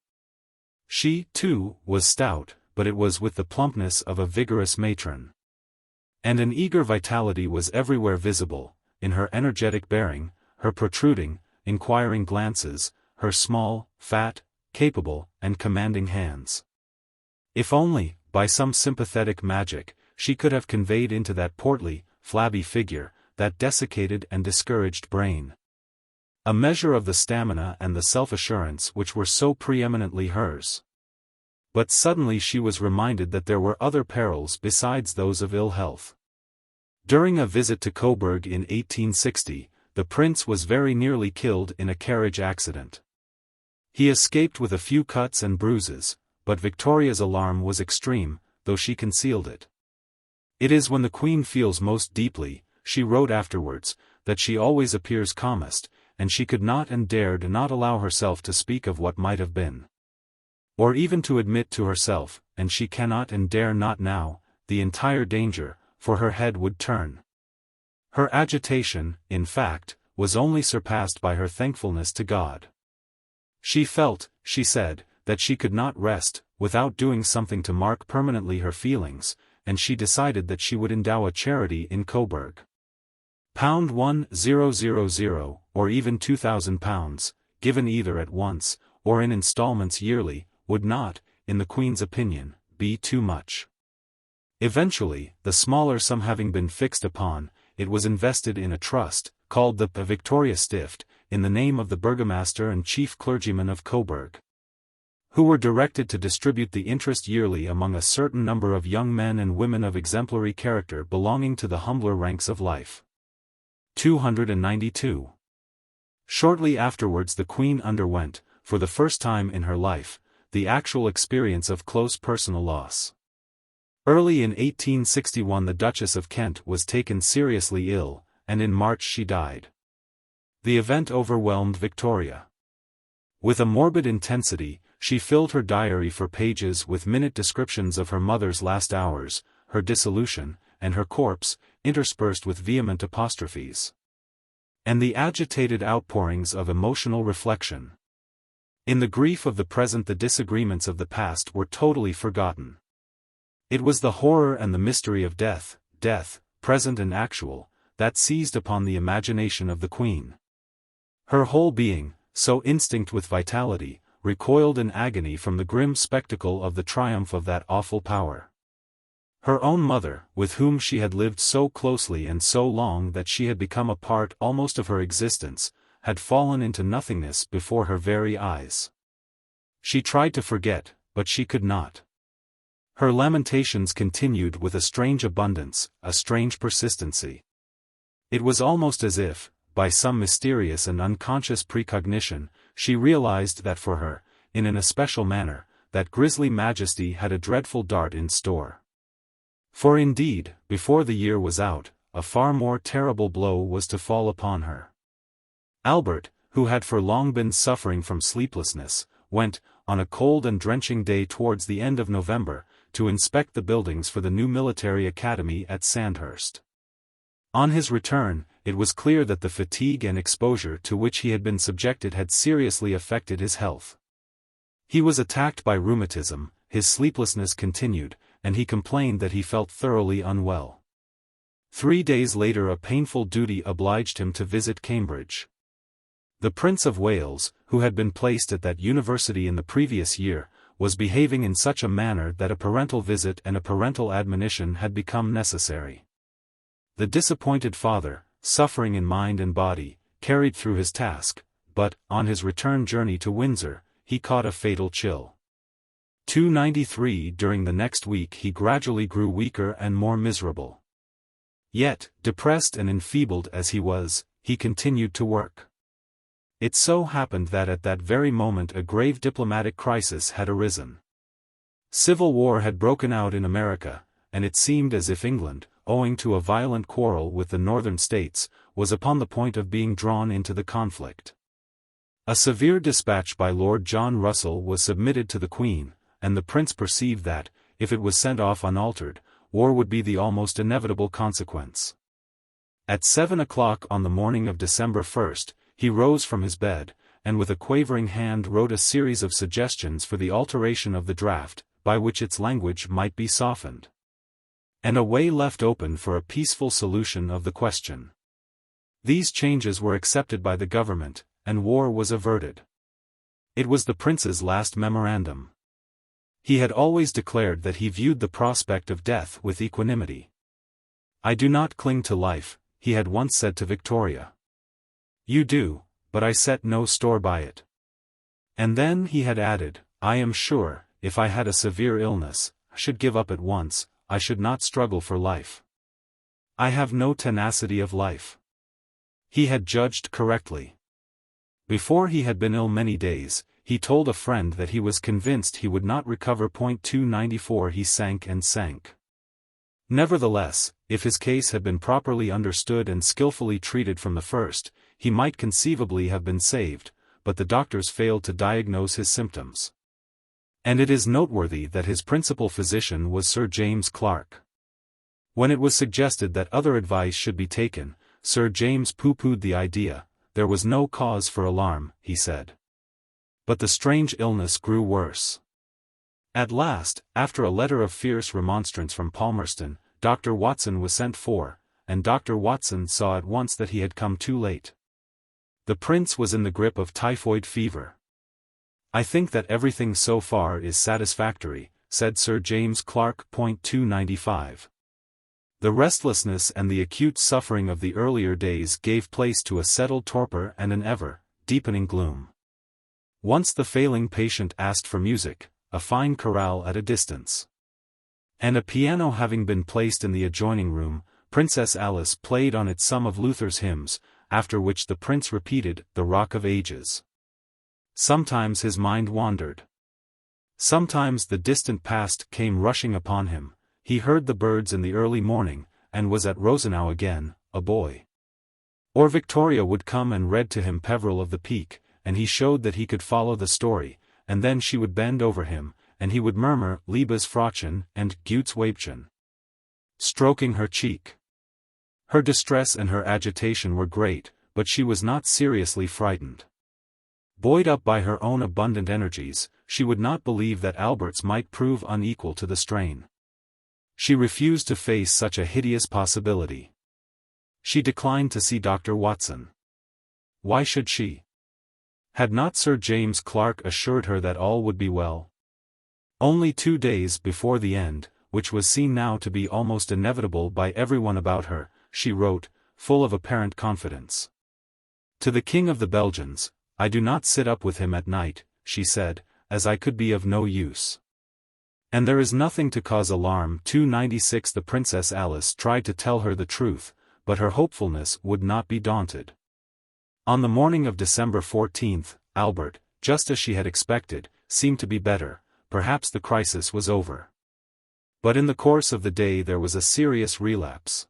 She, too, was stout, but it was with the plumpness of a vigorous matron. And an eager vitality was everywhere visible, in her energetic bearing, her protruding, inquiring glances, her small, fat, capable, and commanding hands. If only, by some sympathetic magic, she could have conveyed into that portly, flabby figure, that desiccated and discouraged brain, a measure of the stamina and the self-assurance which were so preeminently hers. But suddenly she was reminded that there were other perils besides those of ill health. During a visit to Coburg in 1860, the prince was very nearly killed in a carriage accident. He escaped with a few cuts and bruises, but Victoria's alarm was extreme, though she concealed it. It is when the Queen feels most deeply, she wrote afterwards, that she always appears calmest, and she could not and dared not allow herself to speak of what might have been. Or even to admit to herself, and she cannot and dare not now, the entire danger, for her head would turn. Her agitation, in fact, was only surpassed by her thankfulness to God. She felt, she said, that she could not rest, without doing something to mark permanently her feelings, and she decided that she would endow a charity in Coburg. £1,000, or even £2,000, given either at once, or in installments yearly, would not, in the Queen's opinion, be too much. Eventually, the smaller sum having been fixed upon, it was invested in a trust, called the Victoria Stift, in the name of the burgomaster and chief clergyman of Coburg, who were directed to distribute the interest yearly among a certain number of young men and women of exemplary character belonging to the humbler ranks of life. 292. Shortly afterwards the Queen underwent, for the first time in her life, the actual experience of close personal loss. Early in 1861 the Duchess of Kent was taken seriously ill, and in March she died. The event overwhelmed Victoria. With a morbid intensity, she filled her diary for pages with minute descriptions of her mother's last hours, her dissolution, and her corpse, interspersed with vehement apostrophes, and the agitated outpourings of emotional reflection. In the grief of the present the disagreements of the past were totally forgotten. It was the horror and the mystery of death, present and actual, that seized upon the imagination of the Queen. Her whole being, so instinct with vitality, recoiled in agony from the grim spectacle of the triumph of that awful power. Her own mother, with whom she had lived so closely and so long that she had become a part almost of her existence, had fallen into nothingness before her very eyes. She tried to forget, but she could not. Her lamentations continued with a strange abundance, a strange persistency. It was almost as if, by some mysterious and unconscious precognition, she realized that for her, in an especial manner, that grisly majesty had a dreadful dart in store. For indeed, before the year was out, a far more terrible blow was to fall upon her. Albert, who had for long been suffering from sleeplessness, went, on a cold and drenching day towards the end of November, to inspect the buildings for the new military academy at Sandhurst. On his return, it was clear that the fatigue and exposure to which he had been subjected had seriously affected his health. He was attacked by rheumatism, his sleeplessness continued, and he complained that he felt thoroughly unwell. 3 days later a painful duty obliged him to visit Cambridge. The Prince of Wales, who had been placed at that university in the previous year, was behaving in such a manner that a parental visit and a parental admonition had become necessary. The disappointed father, suffering in mind and body, carried through his task, but, on his return journey to Windsor, he caught a fatal chill. 293 During the next week he gradually grew weaker and more miserable. Yet, depressed and enfeebled as he was, he continued to work. It so happened that at that very moment a grave diplomatic crisis had arisen. Civil war had broken out in America, and it seemed as if England, owing to a violent quarrel with the northern states, was upon the point of being drawn into the conflict. A severe dispatch by Lord John Russell was submitted to the Queen, and the Prince perceived that, if it was sent off unaltered, war would be the almost inevitable consequence. At 7 o'clock on the morning of December 1st, he rose from his bed, and with a quavering hand wrote a series of suggestions for the alteration of the draft, by which its language might be softened, and a way left open for a peaceful solution of the question. These changes were accepted by the government, and war was averted. It was the Prince's last memorandum. He had always declared that he viewed the prospect of death with equanimity. "I do not cling to life," he had once said to Victoria. "You do, but I set no store by it." And then he had added, "I am sure, if I had a severe illness, I should give up at once, I should not struggle for life. I have no tenacity of life." He had judged correctly. Before he had been ill many days, he told a friend that he was convinced he would not recover. 294 He sank and sank. Nevertheless, if his case had been properly understood and skillfully treated from the first, he might conceivably have been saved, but the doctors failed to diagnose his symptoms. And it is noteworthy that his principal physician was Sir James Clark. When it was suggested that other advice should be taken, Sir James pooh-poohed the idea. There was no cause for alarm, he said. But the strange illness grew worse. At last, after a letter of fierce remonstrance from Palmerston, Dr. Watson was sent for, and Dr. Watson saw at once that he had come too late. The Prince was in the grip of typhoid fever. "I think that everything so far is satisfactory," said Sir James Clark. 295. The restlessness and the acute suffering of the earlier days gave place to a settled torpor and an ever-deepening gloom. Once the failing patient asked for music, a fine chorale at a distance. And a piano having been placed in the adjoining room, Princess Alice played on it some of Luther's hymns, after which the Prince repeated "The Rock of Ages." Sometimes his mind wandered. Sometimes the distant past came rushing upon him. He heard the birds in the early morning, and was at Rosenau again, a boy. Or Victoria would come and read to him Peveril of the Peak, and he showed that he could follow the story, and then she would bend over him, and he would murmur Liebes Frauchen and Gutes Weibchen, stroking her cheek. Her distress and her agitation were great, but she was not seriously frightened. Buoyed up by her own abundant energies, she would not believe that Albert's might prove unequal to the strain. She refused to face such a hideous possibility. She declined to see Dr. Watson. Why should she? Had not Sir James Clark assured her that all would be well? Only 2 days before the end, which was seen now to be almost inevitable by everyone about her, she wrote, full of apparent confidence. To the King of the Belgians, "I do not sit up with him at night," she said, "as I could be of no use. And there is nothing to cause alarm." 296 The Princess Alice tried to tell her the truth, but her hopefulness would not be daunted. On the morning of December 14th, Albert, just as she had expected, seemed to be better. Perhaps the crisis was over. But in the course of the day there was a serious relapse.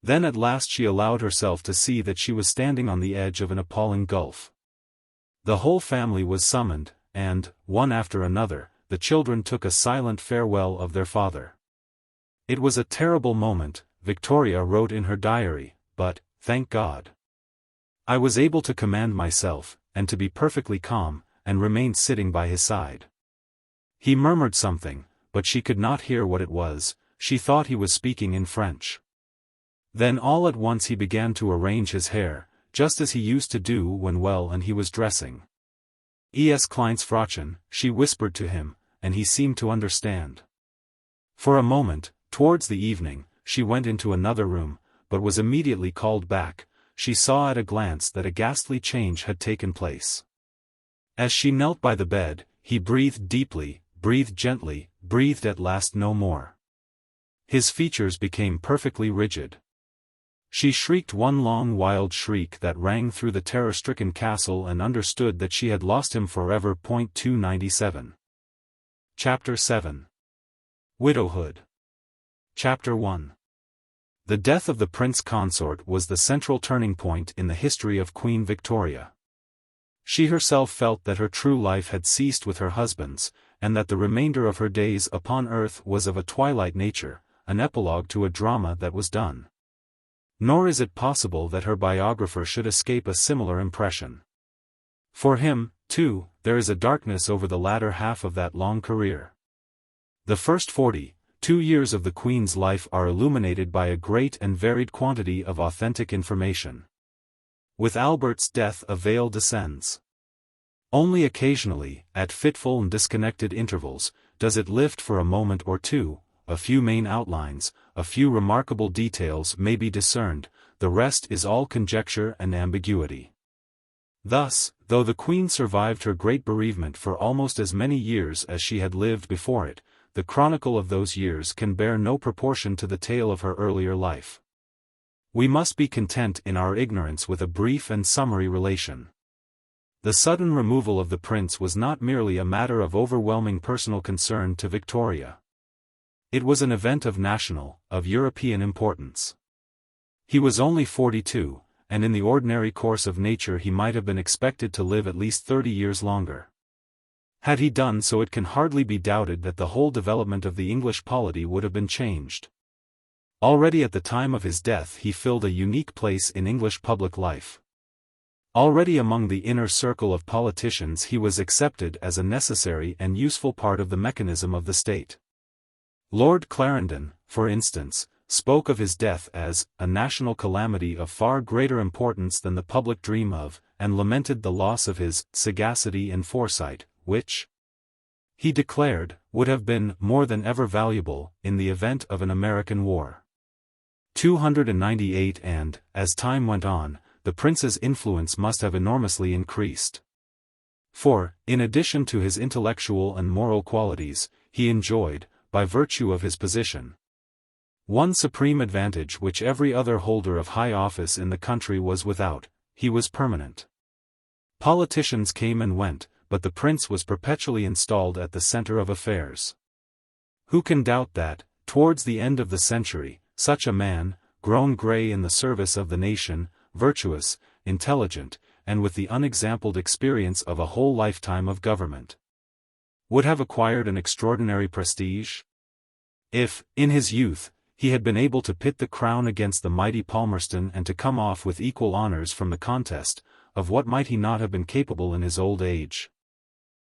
Then at last she allowed herself to see that she was standing on the edge of an appalling gulf. The whole family was summoned, and, one after another, the children took a silent farewell of their father. It was a terrible moment, Victoria wrote in her diary, but, thank God, I was able to command myself, and to be perfectly calm, and remained sitting by his side. He murmured something, but she could not hear what it was. She thought he was speaking in French. Then all at once he began to arrange his hair, just as he used to do when well and he was dressing. "Es kleines Frauchen," she whispered to him, and he seemed to understand. For a moment, towards the evening, she went into another room, but was immediately called back. She saw at a glance that a ghastly change had taken place. As she knelt by the bed, he breathed deeply, breathed gently, breathed at last no more. His features became perfectly rigid. She shrieked one long wild shriek that rang through the terror-stricken castle and understood that she had lost him forever. 297. Chapter 7. Widowhood. Chapter 1. The death of the Prince Consort was the central turning point in the history of Queen Victoria. She herself felt that her true life had ceased with her husband's, and that the remainder of her days upon earth was of a twilight nature, an epilogue to a drama that was done. Nor is it possible that her biographer should escape a similar impression. For him, too, there is a darkness over the latter half of that long career. The first 42 years of the Queen's life are illuminated by a great and varied quantity of authentic information. With Albert's death a veil descends. Only occasionally, at fitful and disconnected intervals, does it lift for a moment or two. A few main outlines, a few remarkable details may be discerned, the rest is all conjecture and ambiguity. Thus, though the Queen survived her great bereavement for almost as many years as she had lived before it, the chronicle of those years can bear no proportion to the tale of her earlier life. We must be content in our ignorance with a brief and summary relation. The sudden removal of the prince was not merely a matter of overwhelming personal concern to Victoria. It was an event of national, of European importance. He was only 42, and in the ordinary course of nature he might have been expected to live at least 30 years longer. Had he done so, it can hardly be doubted that the whole development of the English polity would have been changed. Already at the time of his death he filled a unique place in English public life. Already among the inner circle of politicians he was accepted as a necessary and useful part of the mechanism of the state. Lord Clarendon, for instance, spoke of his death as a national calamity of far greater importance than the public dream of, and lamented the loss of his sagacity and foresight, which, he declared, would have been more than ever valuable in the event of an American war. 298 And, as time went on, the prince's influence must have enormously increased. For, in addition to his intellectual and moral qualities, he enjoyed, by virtue of his position, one supreme advantage which every other holder of high office in the country was without: he was permanent. Politicians came and went, but the prince was perpetually installed at the center of affairs. Who can doubt that, towards the end of the century, such a man, grown grey in the service of the nation, virtuous, intelligent, and with the unexampled experience of a whole lifetime of government, would have acquired an extraordinary prestige? If, in his youth, he had been able to pit the crown against the mighty Palmerston and to come off with equal honors from the contest, of what might he not have been capable in his old age?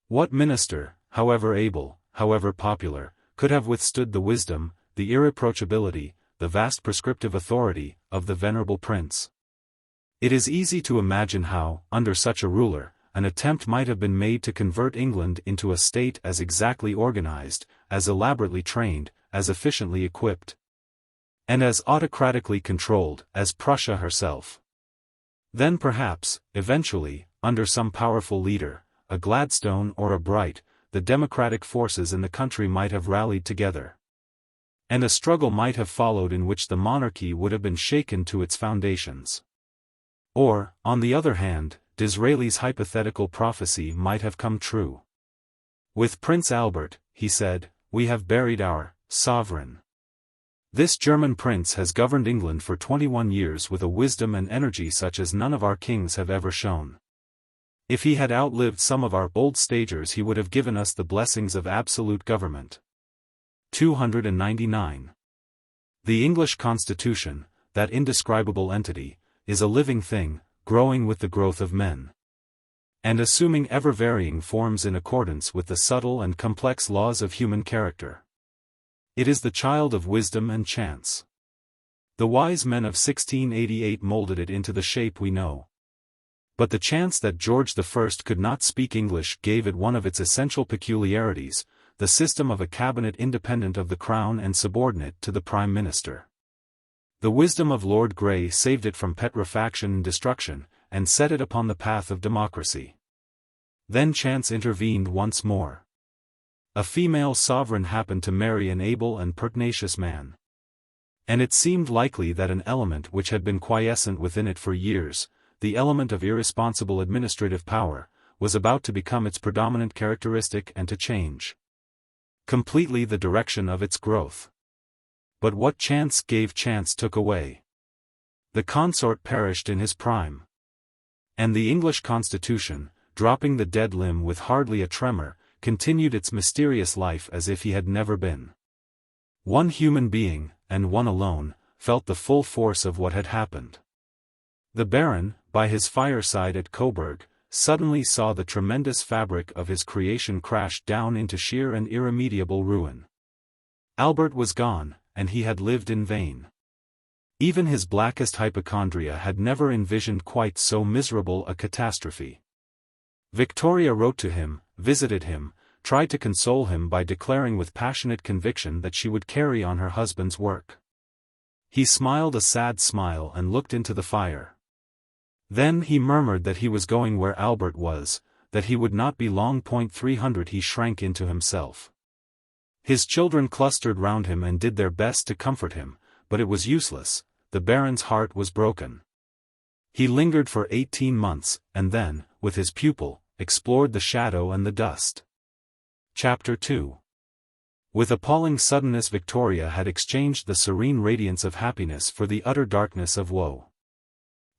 What minister, however able, however popular, could have withstood the wisdom, the irreproachability, the vast prescriptive authority, of the venerable prince? It is easy to imagine how, under such a ruler, an attempt might have been made to convert England into a state as exactly organized, as elaborately trained, as efficiently equipped, and as autocratically controlled as Prussia herself. Then perhaps, eventually, under some powerful leader, a Gladstone or a Bright, the democratic forces in the country might have rallied together, and a struggle might have followed in which the monarchy would have been shaken to its foundations. Or, on the other hand, Disraeli's hypothetical prophecy might have come true. With Prince Albert, he said, we have buried our sovereign. This German prince has governed England for 21 years with a wisdom and energy such as none of our kings have ever shown. If he had outlived some of our old stagers he would have given us the blessings of absolute government. 299. The English Constitution, that indescribable entity, is a living thing, growing with the growth of men, and assuming ever-varying forms in accordance with the subtle and complex laws of human character. It is the child of wisdom and chance. The wise men of 1688 molded it into the shape we know. But the chance that George I could not speak English gave it one of its essential peculiarities, the system of a cabinet independent of the crown and subordinate to the prime minister. The wisdom of Lord Grey saved it from petrifaction and destruction, and set it upon the path of democracy. Then chance intervened once more. A female sovereign happened to marry an able and pertinacious man. And it seemed likely that an element which had been quiescent within it for years, the element of irresponsible administrative power, was about to become its predominant characteristic and to change completely the direction of its growth. But what chance gave chance took away. The consort perished in his prime. And the English constitution, dropping the dead limb with hardly a tremor, continued its mysterious life as if he had never been. One human being, and one alone, felt the full force of what had happened. The Baron, by his fireside at Coburg, suddenly saw the tremendous fabric of his creation crash down into sheer and irremediable ruin. Albert was gone, and he had lived in vain. Even his blackest hypochondria had never envisioned quite so miserable a catastrophe. Victoria wrote to him, visited him, tried to console him by declaring with passionate conviction that she would carry on her husband's work. He smiled a sad smile and looked into the fire. Then he murmured that he was going where Albert was, that he would not be long. 300 He shrank into himself. His children clustered round him and did their best to comfort him, but it was useless. The Baron's heart was broken. He lingered for 18 months, and then, with his pupil, explored the shadow and the dust. Chapter 2. With appalling suddenness Victoria had exchanged the serene radiance of happiness for the utter darkness of woe.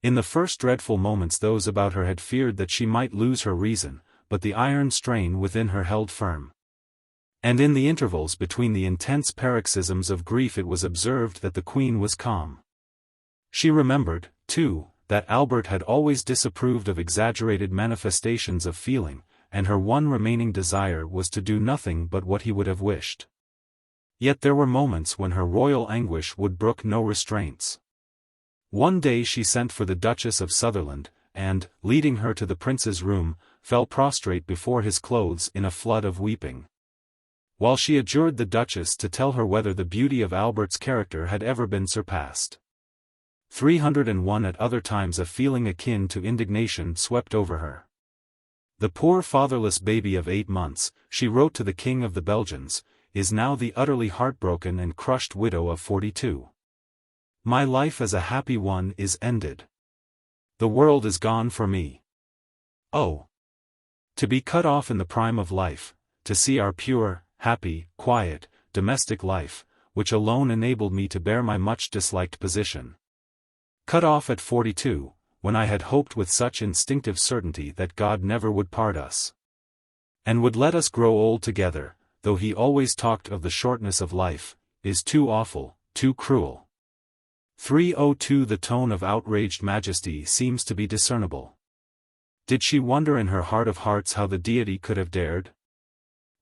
In the first dreadful moments those about her had feared that she might lose her reason, but the iron strain within her held firm. And in the intervals between the intense paroxysms of grief it was observed that the Queen was calm. She remembered, too, that Albert had always disapproved of exaggerated manifestations of feeling, and her one remaining desire was to do nothing but what he would have wished. Yet there were moments when her royal anguish would brook no restraints. One day she sent for the Duchess of Sutherland, and, leading her to the prince's room, fell prostrate before his clothes in a flood of weeping. While she adjured the Duchess to tell her whether the beauty of Albert's character had ever been surpassed. 301 At other times a feeling akin to indignation swept over her. The poor fatherless baby of 8 months, she wrote to the King of the Belgians, is now the utterly heartbroken and crushed widow of 42. My life as a happy one is ended. The world is gone for me. Oh! To be cut off in the prime of life, to see our pure, happy, quiet, domestic life, which alone enabled me to bear my much disliked position. Cut off at 42, when I had hoped with such instinctive certainty that God never would part us, and would let us grow old together, though he always talked of the shortness of life, is too awful, too cruel. 302 The tone of outraged majesty seems to be discernible. Did she wonder in her heart of hearts how the deity could have dared?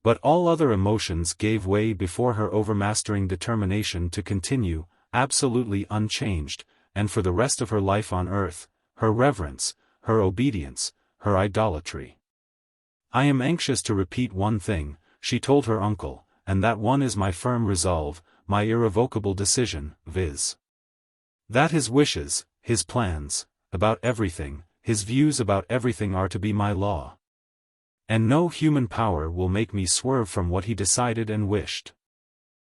But all other emotions gave way before her overmastering determination to continue, absolutely unchanged, and for the rest of her life on earth, her reverence, her obedience, her idolatry. I am anxious to repeat one thing, she told her uncle, and that one is my firm resolve, my irrevocable decision, viz. That his wishes, his plans, about everything, his views about everything are to be my law. And no human power will make me swerve from what he decided and wished.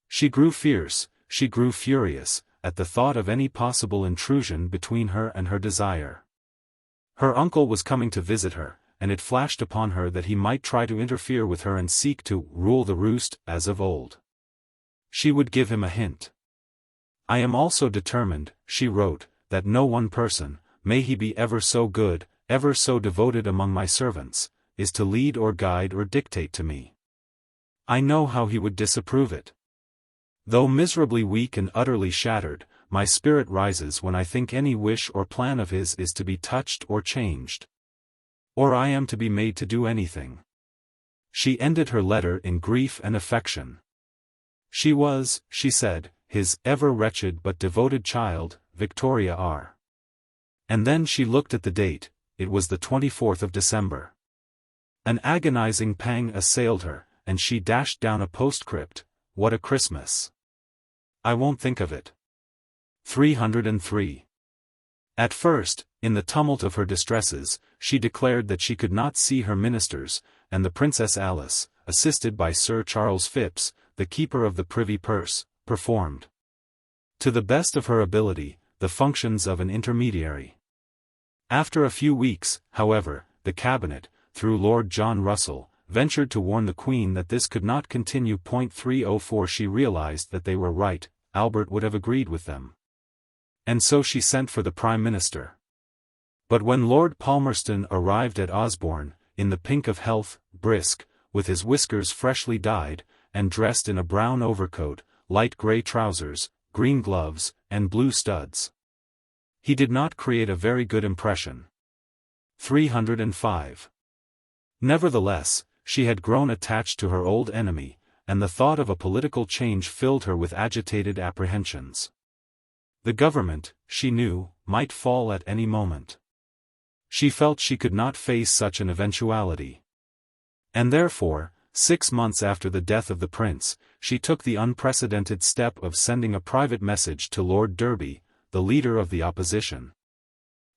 She grew fierce, she grew furious, at the thought of any possible intrusion between her and her desire. Her uncle was coming to visit her, and it flashed upon her that he might try to interfere with her and seek to rule the roost as of old. She would give him a hint. I am also determined, she wrote, that no one person, may he be ever so good, ever so devoted among my servants, is to lead or guide or dictate to me. I know how he would disapprove it. Though miserably weak and utterly shattered, my spirit rises when I think any wish or plan of his is to be touched or changed. Or I am to be made to do anything. She ended her letter in grief and affection. She was, she said, his ever wretched but devoted child, Victoria R. And then she looked at the date, it was the 24th of December. An agonizing pang assailed her, and she dashed down a postscript, what a Christmas. I won't think of it. 303. At first, in the tumult of her distresses, she declared that she could not see her ministers, and the Princess Alice, assisted by Sir Charles Phipps, the keeper of the privy purse, performed, to the best of her ability, the functions of an intermediary. After a few weeks, however, the cabinet, through Lord John Russell, ventured to warn the Queen that this could not continue. 304 She realized that they were right, Albert would have agreed with them. And so she sent for the Prime Minister. But when Lord Palmerston arrived at Osborne, in the pink of health, brisk, with his whiskers freshly dyed, and dressed in a brown overcoat, light grey trousers, green gloves, and blue studs, he did not create a very good impression. 305. Nevertheless, she had grown attached to her old enemy, and the thought of a political change filled her with agitated apprehensions. The government, she knew, might fall at any moment. She felt she could not face such an eventuality. And therefore, 6 months after the death of the prince, she took the unprecedented step of sending a private message to Lord Derby, the leader of the opposition,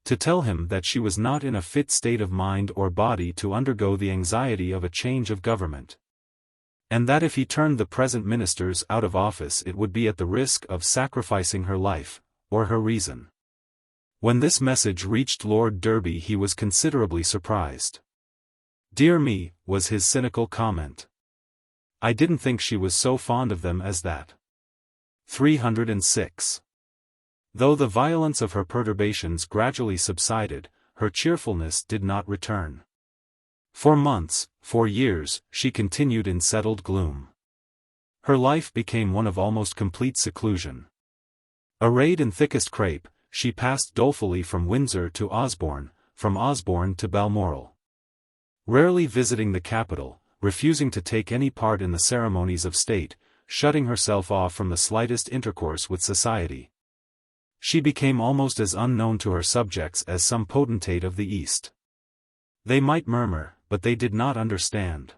to tell him that she was not in a fit state of mind or body to undergo the anxiety of a change of government, and that if he turned the present ministers out of office it would be at the risk of sacrificing her life, or her reason. When this message reached Lord Derby he was considerably surprised. "Dear me," was his cynical comment. "I didn't think she was so fond of them as that." 306. Though the violence of her perturbations gradually subsided, her cheerfulness did not return. For months, for years, she continued in settled gloom. Her life became one of almost complete seclusion. Arrayed in thickest crape, she passed dolefully from Windsor to Osborne, from Osborne to Balmoral, rarely visiting the capital, refusing to take any part in the ceremonies of state, shutting herself off from the slightest intercourse with society. She became almost as unknown to her subjects as some potentate of the East. They might murmur, but they did not understand.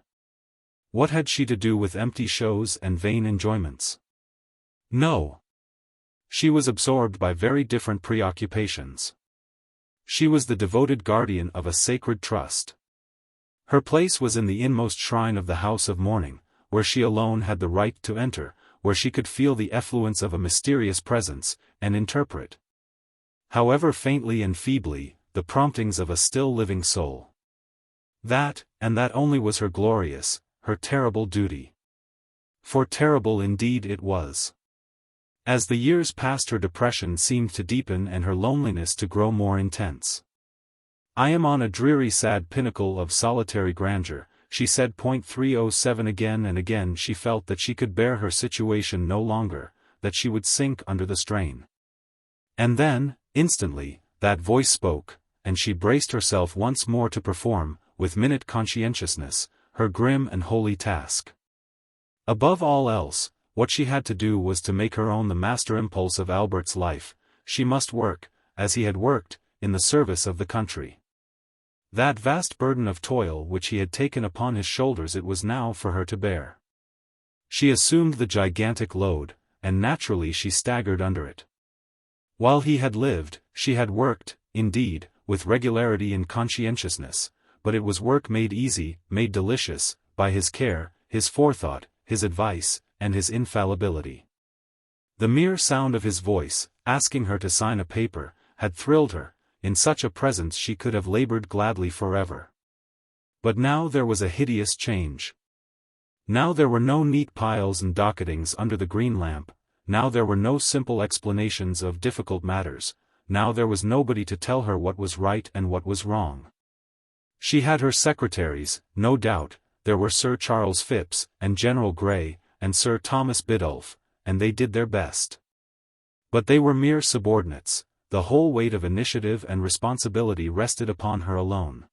What had she to do with empty shows and vain enjoyments? No. She was absorbed by very different preoccupations. She was the devoted guardian of a sacred trust. Her place was in the inmost shrine of the house of mourning, where she alone had the right to enter, where she could feel the effluence of a mysterious presence, and interpret, however faintly and feebly, the promptings of a still living soul. That, and that only was her glorious, her terrible duty. For terrible indeed it was. As the years passed her depression seemed to deepen and her loneliness to grow more intense. "I am on a dreary sad pinnacle of solitary grandeur," she said. 307 Again and again she felt that she could bear her situation no longer, that she would sink under the strain. And then, instantly, that voice spoke, and she braced herself once more to perform, with minute conscientiousness, her grim and holy task. Above all else, what she had to do was to make her own the master impulse of Albert's life. She must work, as he had worked, in the service of the country. That vast burden of toil which he had taken upon his shoulders it was now for her to bear. She assumed the gigantic load, and naturally she staggered under it. While he had lived, she had worked, indeed, with regularity and conscientiousness, but it was work made easy, made delicious, by his care, his forethought, his advice, and his infallibility. The mere sound of his voice, asking her to sign a paper, had thrilled her. In such a presence she could have labored gladly forever. But now there was a hideous change. Now there were no neat piles and docketings under the green lamp, now there were no simple explanations of difficult matters, now there was nobody to tell her what was right and what was wrong. She had her secretaries, no doubt, there were Sir Charles Phipps, and General Grey, and Sir Thomas Biddulph, and they did their best. But they were mere subordinates. The whole weight of initiative and responsibility rested upon her alone.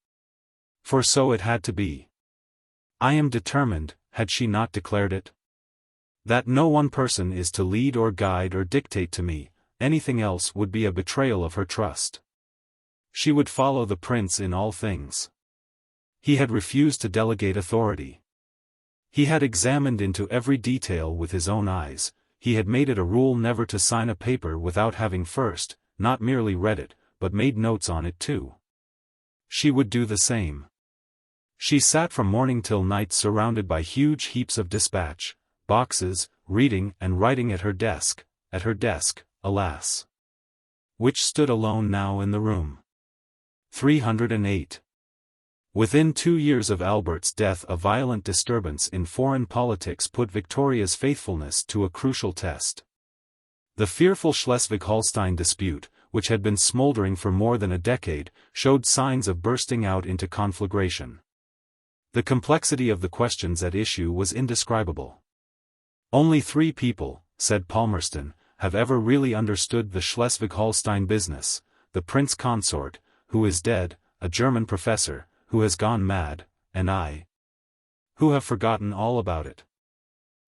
For so it had to be. "I am determined," had she not declared it? "That no one person is to lead or guide or dictate to me, anything else would be a betrayal of her trust." She would follow the prince in all things. He had refused to delegate authority. He had examined into every detail with his own eyes, he had made it a rule never to sign a paper without having first, not merely read it, but made notes on it too. She would do the same. She sat from morning till night surrounded by huge heaps of dispatch, boxes, reading and writing at her desk, alas, which stood alone now in the room. 308. Within 2 years of Albert's death, a violent disturbance in foreign politics put Victoria's faithfulness to a crucial test. The fearful Schleswig-Holstein dispute, which had been smoldering for more than a decade, showed signs of bursting out into conflagration. The complexity of the questions at issue was indescribable. "Only 3 people," said Palmerston, "have ever really understood the Schleswig-Holstein business: the Prince Consort, who is dead, a German professor, who has gone mad, and I, who have forgotten all about it."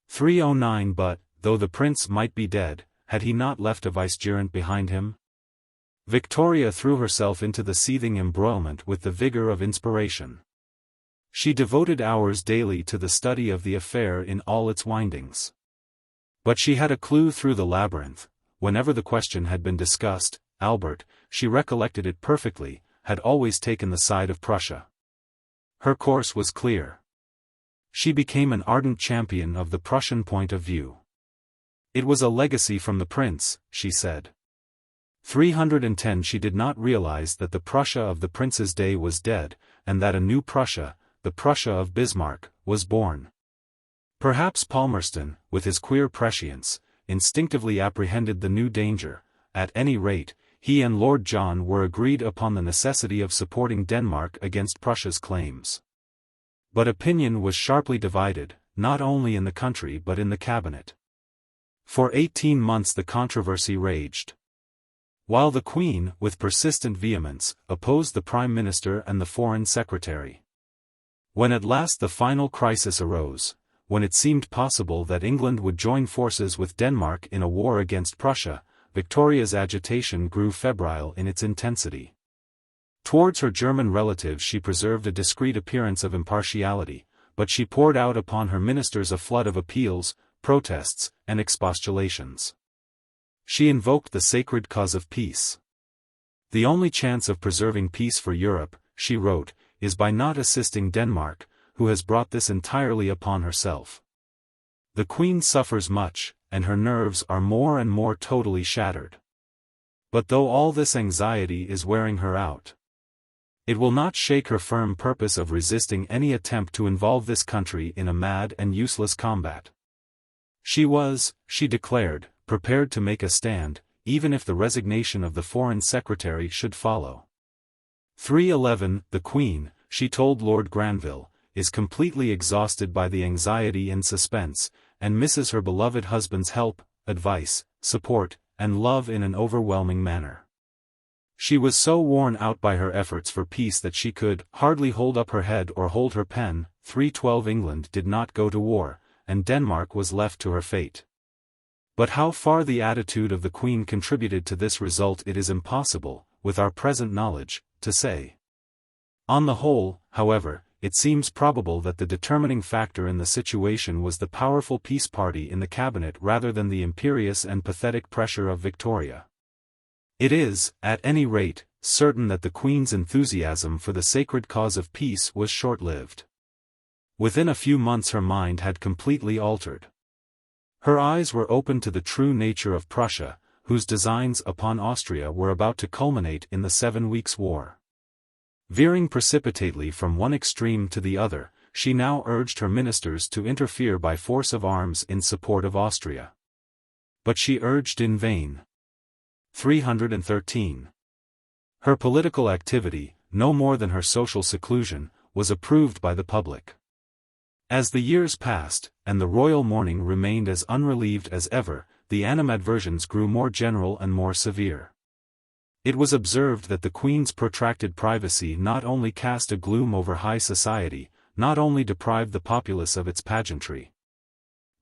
309. But, though the prince might be dead, had he not left a vicegerent behind him? Victoria threw herself into the seething embroilment with the vigor of inspiration. She devoted hours daily to the study of the affair in all its windings. But she had a clue through the labyrinth. Whenever the question had been discussed, Albert, she recollected it perfectly, had always taken the side of Prussia. Her course was clear. She became an ardent champion of the Prussian point of view. It was a legacy from the prince, she said. 310. She did not realize that the Prussia of the prince's day was dead, and that a new Prussia, the Prussia of Bismarck, was born. Perhaps Palmerston, with his queer prescience, instinctively apprehended the new danger. At any rate, he and Lord John were agreed upon the necessity of supporting Denmark against Prussia's claims. But opinion was sharply divided, not only in the country but in the cabinet. For 18 months the controversy raged. While the Queen, with persistent vehemence, opposed the Prime Minister and the Foreign Secretary. When at last the final crisis arose, when it seemed possible that England would join forces with Denmark in a war against Prussia, Victoria's agitation grew febrile in its intensity. Towards her German relatives she preserved a discreet appearance of impartiality, but she poured out upon her ministers a flood of appeals, protests, and expostulations. She invoked the sacred cause of peace. "The only chance of preserving peace for Europe," she wrote, "is by not assisting Denmark, who has brought this entirely upon herself. The Queen suffers much, and her nerves are more and more totally shattered. But though all this anxiety is wearing her out, it will not shake her firm purpose of resisting any attempt to involve this country in a mad and useless combat." She was, she declared, prepared to make a stand, even if the resignation of the Foreign Secretary should follow. 311. The Queen, she told Lord Granville, is completely exhausted by the anxiety and suspense, and misses her beloved husband's help, advice, support, and love in an overwhelming manner. She was so worn out by her efforts for peace that she could hardly hold up her head or hold her pen. 312. England did not go to war, and Denmark was left to her fate. But how far the attitude of the Queen contributed to this result it is impossible, with our present knowledge, to say. On the whole, however, it seems probable that the determining factor in the situation was the powerful peace party in the cabinet rather than the imperious and pathetic pressure of Victoria. It is, at any rate, certain that the Queen's enthusiasm for the sacred cause of peace was short-lived. Within a few months her mind had completely altered. Her eyes were opened to the true nature of Prussia, whose designs upon Austria were about to culminate in the 7 Weeks' War. Veering precipitately from one extreme to the other, she now urged her ministers to interfere by force of arms in support of Austria. But she urged in vain. 313. Her political activity, no more than her social seclusion, was approved by the public. As the years passed, and the royal mourning remained as unrelieved as ever, the animadversions grew more general and more severe. It was observed that the Queen's protracted privacy not only cast a gloom over high society, not only deprived the populace of its pageantry,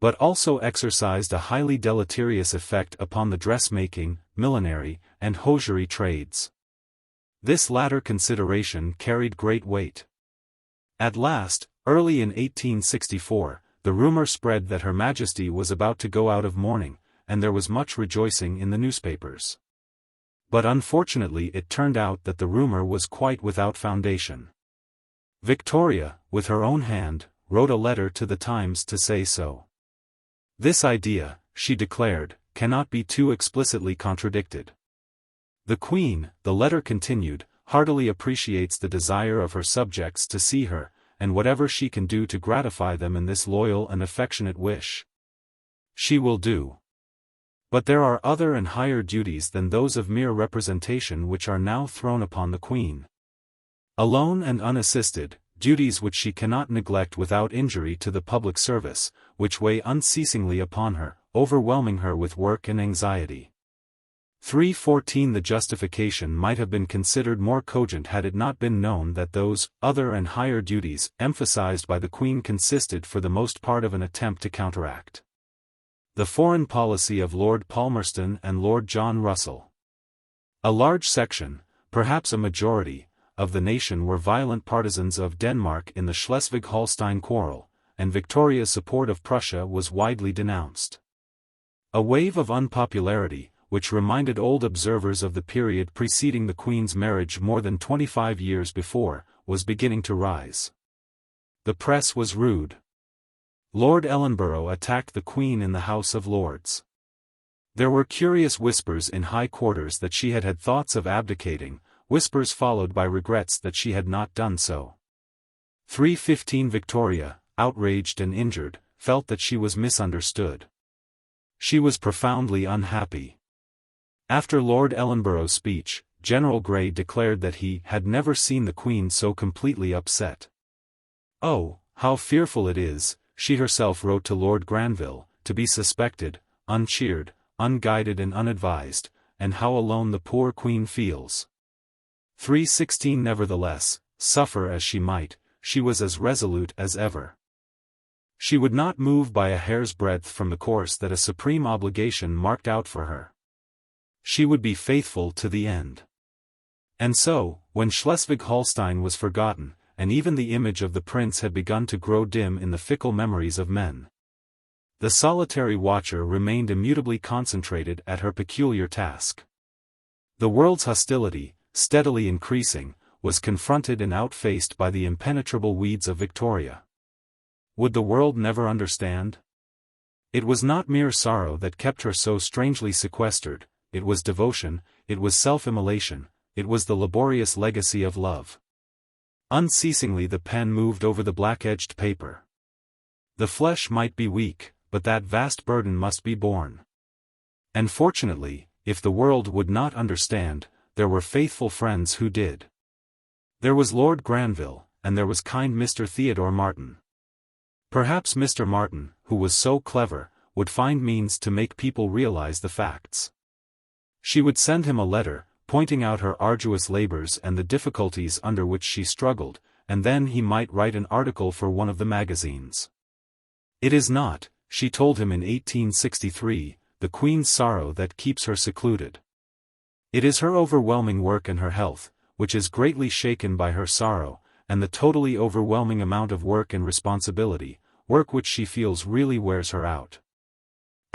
but also exercised a highly deleterious effect upon the dressmaking, millinery, and hosiery trades. This latter consideration carried great weight. At last, early in 1864, the rumor spread that Her Majesty was about to go out of mourning, and there was much rejoicing in the newspapers. But unfortunately it turned out that the rumor was quite without foundation. Victoria, with her own hand, wrote a letter to the Times to say so. This idea, she declared, cannot be too explicitly contradicted. The Queen, the letter continued, heartily appreciates the desire of her subjects to see her, and whatever she can do to gratify them in this loyal and affectionate wish, she will do. But there are other and higher duties than those of mere representation which are now thrown upon the Queen. Alone and unassisted, duties which she cannot neglect without injury to the public service, which weigh unceasingly upon her, overwhelming her with work and anxiety. 314 The justification might have been considered more cogent had it not been known that those other and higher duties emphasized by the Queen consisted for the most part of an attempt to counteract the foreign policy of Lord Palmerston and Lord John Russell. A large section, perhaps a majority, of the nation were violent partisans of Denmark in the Schleswig-Holstein quarrel, and Victoria's support of Prussia was widely denounced. A wave of unpopularity, which reminded old observers of the period preceding the Queen's marriage more than 25 years before, was beginning to rise. The press was rude. Lord Ellenborough attacked the Queen in the House of Lords. There were curious whispers in high quarters that she had had thoughts of abdicating, whispers followed by regrets that she had not done so. 315 Victoria, outraged and injured, felt that she was misunderstood. She was profoundly unhappy. After Lord Ellenborough's speech, General Grey declared that he had never seen the Queen so completely upset. "Oh, how fearful it is," she herself wrote to Lord Granville, "to be suspected, uncheered, unguided and unadvised, and how alone the poor Queen feels." 316 Nevertheless, suffer as she might, she was as resolute as ever. She would not move by a hair's breadth from the course that a supreme obligation marked out for her. She would be faithful to the end. And so, when Schleswig-Holstein was forgotten, and even the image of the prince had begun to grow dim in the fickle memories of men, the solitary watcher remained immutably concentrated at her peculiar task. The world's hostility, steadily increasing, was confronted and outfaced by the impenetrable weeds of Victoria. Would the world never understand? It was not mere sorrow that kept her so strangely sequestered, it was devotion, it was self-immolation, it was the laborious legacy of love. Unceasingly the pen moved over the black-edged paper. The flesh might be weak, but that vast burden must be borne. And fortunately, if the world would not understand, there were faithful friends who did. There was Lord Granville, and there was kind Mr. Theodore Martin. Perhaps Mr. Martin, who was so clever, would find means to make people realize the facts. She would send him a letter, pointing out her arduous labors and the difficulties under which she struggled, and then he might write an article for one of the magazines. "It is not," she told him in 1863, "the Queen's sorrow that keeps her secluded. It is her overwhelming work and her health, which is greatly shaken by her sorrow, and the totally overwhelming amount of work and responsibility, work which she feels really wears her out."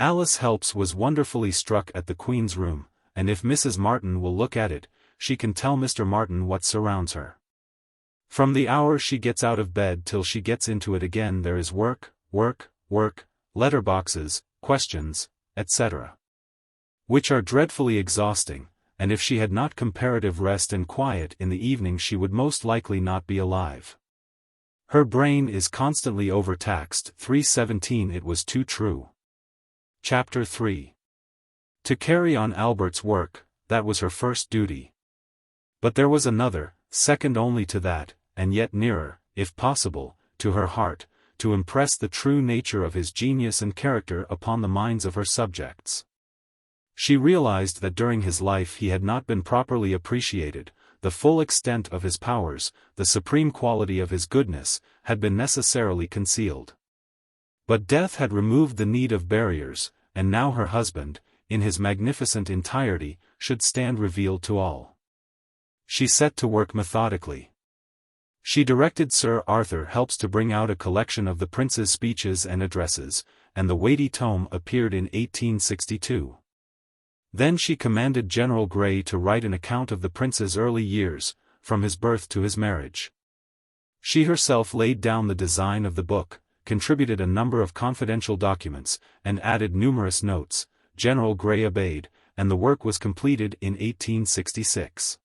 Alice Helps was wonderfully struck at the Queen's room, and if Mrs. Martin will look at it, she can tell Mr. Martin what surrounds her. From the hour she gets out of bed till she gets into it again there is work, work, work, letterboxes, questions, etc., which are dreadfully exhausting, and if she had not comparative rest and quiet in the evening she would most likely not be alive. Her brain is constantly overtaxed. 317 It was too true. Chapter 3. To carry on Albert's work, that was her first duty. But there was another, second only to that, and yet nearer, if possible, to her heart, to impress the true nature of his genius and character upon the minds of her subjects. She realized that during his life he had not been properly appreciated, the full extent of his powers, the supreme quality of his goodness, had been necessarily concealed. But death had removed the need of barriers, and now her husband, in his magnificent entirety, should stand revealed to all. She set to work methodically. She directed Sir Arthur Helps to bring out a collection of the prince's speeches and addresses, and the weighty tome appeared in 1862. Then she commanded General Grey to write an account of the prince's early years, from his birth to his marriage. She herself laid down the design of the book, contributed a number of confidential documents, and added numerous notes. General Grey obeyed, and the work was completed in 1866.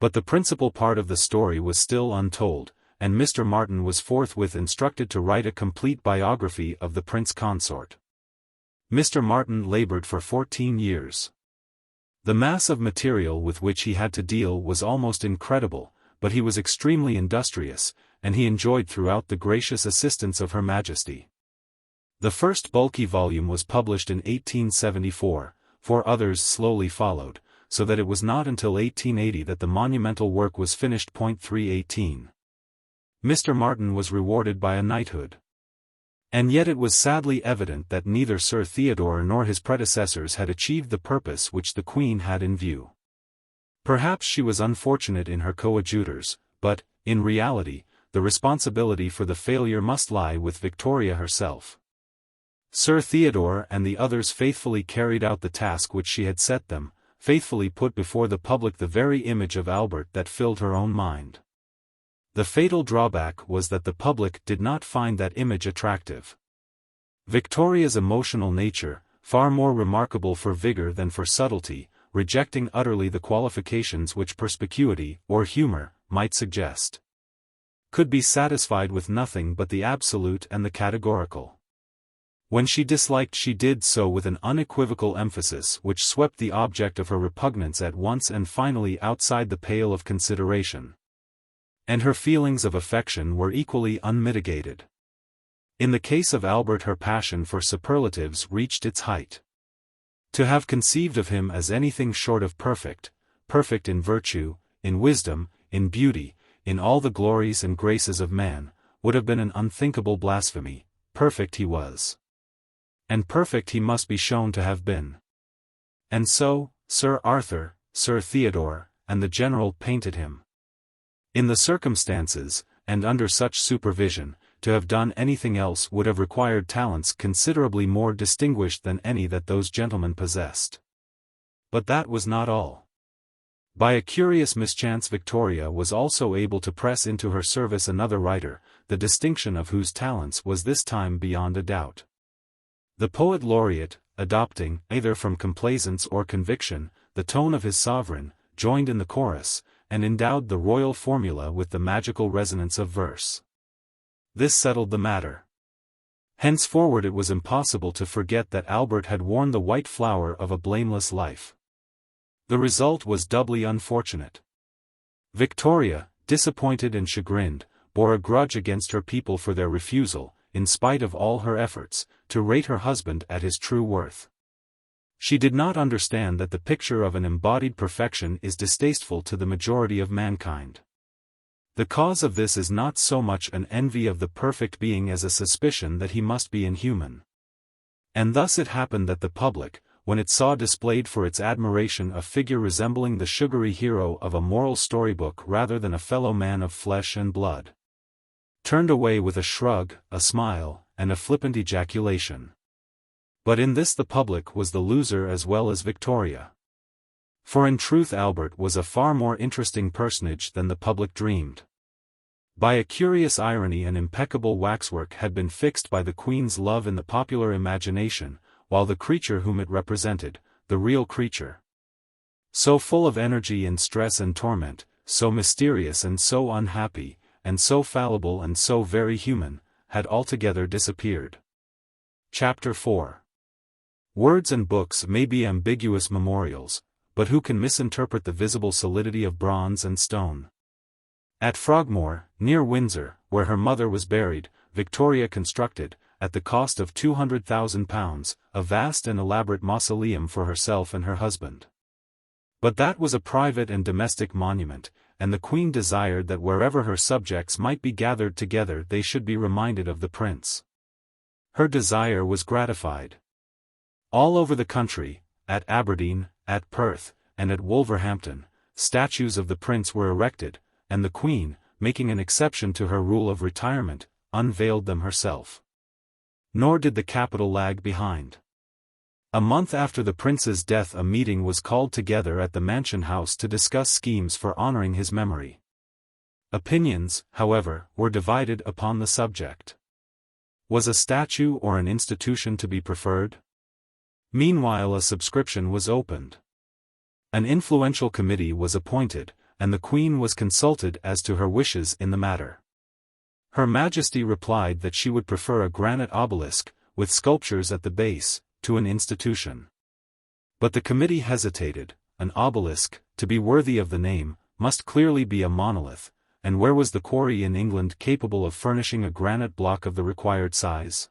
But the principal part of the story was still untold, and Mr. Martin was forthwith instructed to write a complete biography of the Prince Consort. Mr. Martin labored for 14 years. The mass of material with which he had to deal was almost incredible, but he was extremely industrious, and he enjoyed throughout the gracious assistance of Her Majesty. The first bulky volume was published in 1874, 4 others slowly followed, so that it was not until 1880 that the monumental work was finished. 318. Mr. Martin was rewarded by a knighthood. And yet it was sadly evident that neither Sir Theodore nor his predecessors had achieved the purpose which the Queen had in view. Perhaps she was unfortunate in her coadjutors, but, in reality, the responsibility for the failure must lie with Victoria herself. Sir Theodore and the others faithfully carried out the task which she had set them, faithfully put before the public the very image of Albert that filled her own mind. The fatal drawback was that the public did not find that image attractive. Victoria's emotional nature, far more remarkable for vigor than for subtlety, rejecting utterly the qualifications which perspicuity, or humor, might suggest, could be satisfied with nothing but the absolute and the categorical. When she disliked she did so with an unequivocal emphasis which swept the object of her repugnance at once and finally outside the pale of consideration. And her feelings of affection were equally unmitigated. In the case of Albert her passion for superlatives reached its height. To have conceived of him as anything short of perfect, perfect in virtue, in wisdom, in beauty, in all the glories and graces of man, would have been an unthinkable blasphemy. Perfect he was. And perfect he must be shown to have been. And so, Sir Arthur, Sir Theodore, and the General painted him. In the circumstances, and under such supervision, to have done anything else would have required talents considerably more distinguished than any that those gentlemen possessed. But that was not all. By a curious mischance Victoria was also able to press into her service another writer, the distinction of whose talents was this time beyond a doubt. The poet laureate, adopting, either from complaisance or conviction, the tone of his sovereign, joined in the chorus, and endowed the royal formula with the magical resonance of verse. This settled the matter. Henceforward it was impossible to forget that Albert had worn the white flower of a blameless life. The result was doubly unfortunate. Victoria, disappointed and chagrined, bore a grudge against her people for their refusal, in spite of all her efforts, to rate her husband at his true worth. She did not understand that the picture of an embodied perfection is distasteful to the majority of mankind. The cause of this is not so much an envy of the perfect being as a suspicion that he must be inhuman. And thus it happened that the public, when it saw displayed for its admiration a figure resembling the sugary hero of a moral storybook rather than a fellow man of flesh and blood, turned away with a shrug, a smile, and a flippant ejaculation. But in this the public was the loser as well as Victoria. For in truth Albert was a far more interesting personage than the public dreamed. By a curious irony an impeccable waxwork had been fixed by the Queen's love in the popular imagination, while the creature whom it represented, the real creature, so full of energy and stress and torment, so mysterious and so unhappy, and so fallible and so very human, had altogether disappeared. Chapter 4. Words and books may be ambiguous memorials, but who can misinterpret the visible solidity of bronze and stone? At Frogmore, near Windsor, where her mother was buried, Victoria constructed, at the cost of £200,000, a vast and elaborate mausoleum for herself and her husband. But that was a private and domestic monument, and the Queen desired that wherever her subjects might be gathered together they should be reminded of the prince. Her desire was gratified. All over the country, at Aberdeen, at Perth, and at Wolverhampton, statues of the prince were erected, and the Queen, making an exception to her rule of retirement, unveiled them herself. Nor did the capital lag behind. A month after the prince's death a meeting was called together at the Mansion House to discuss schemes for honoring his memory. Opinions, however, were divided upon the subject. Was a statue or an institution to be preferred? Meanwhile a subscription was opened. An influential committee was appointed, and the Queen was consulted as to her wishes in the matter. Her Majesty replied that she would prefer a granite obelisk, with sculptures at the base, to an institution. But the committee hesitated. An obelisk, to be worthy of the name, must clearly be a monolith, and where was the quarry in England capable of furnishing a granite block of the required size?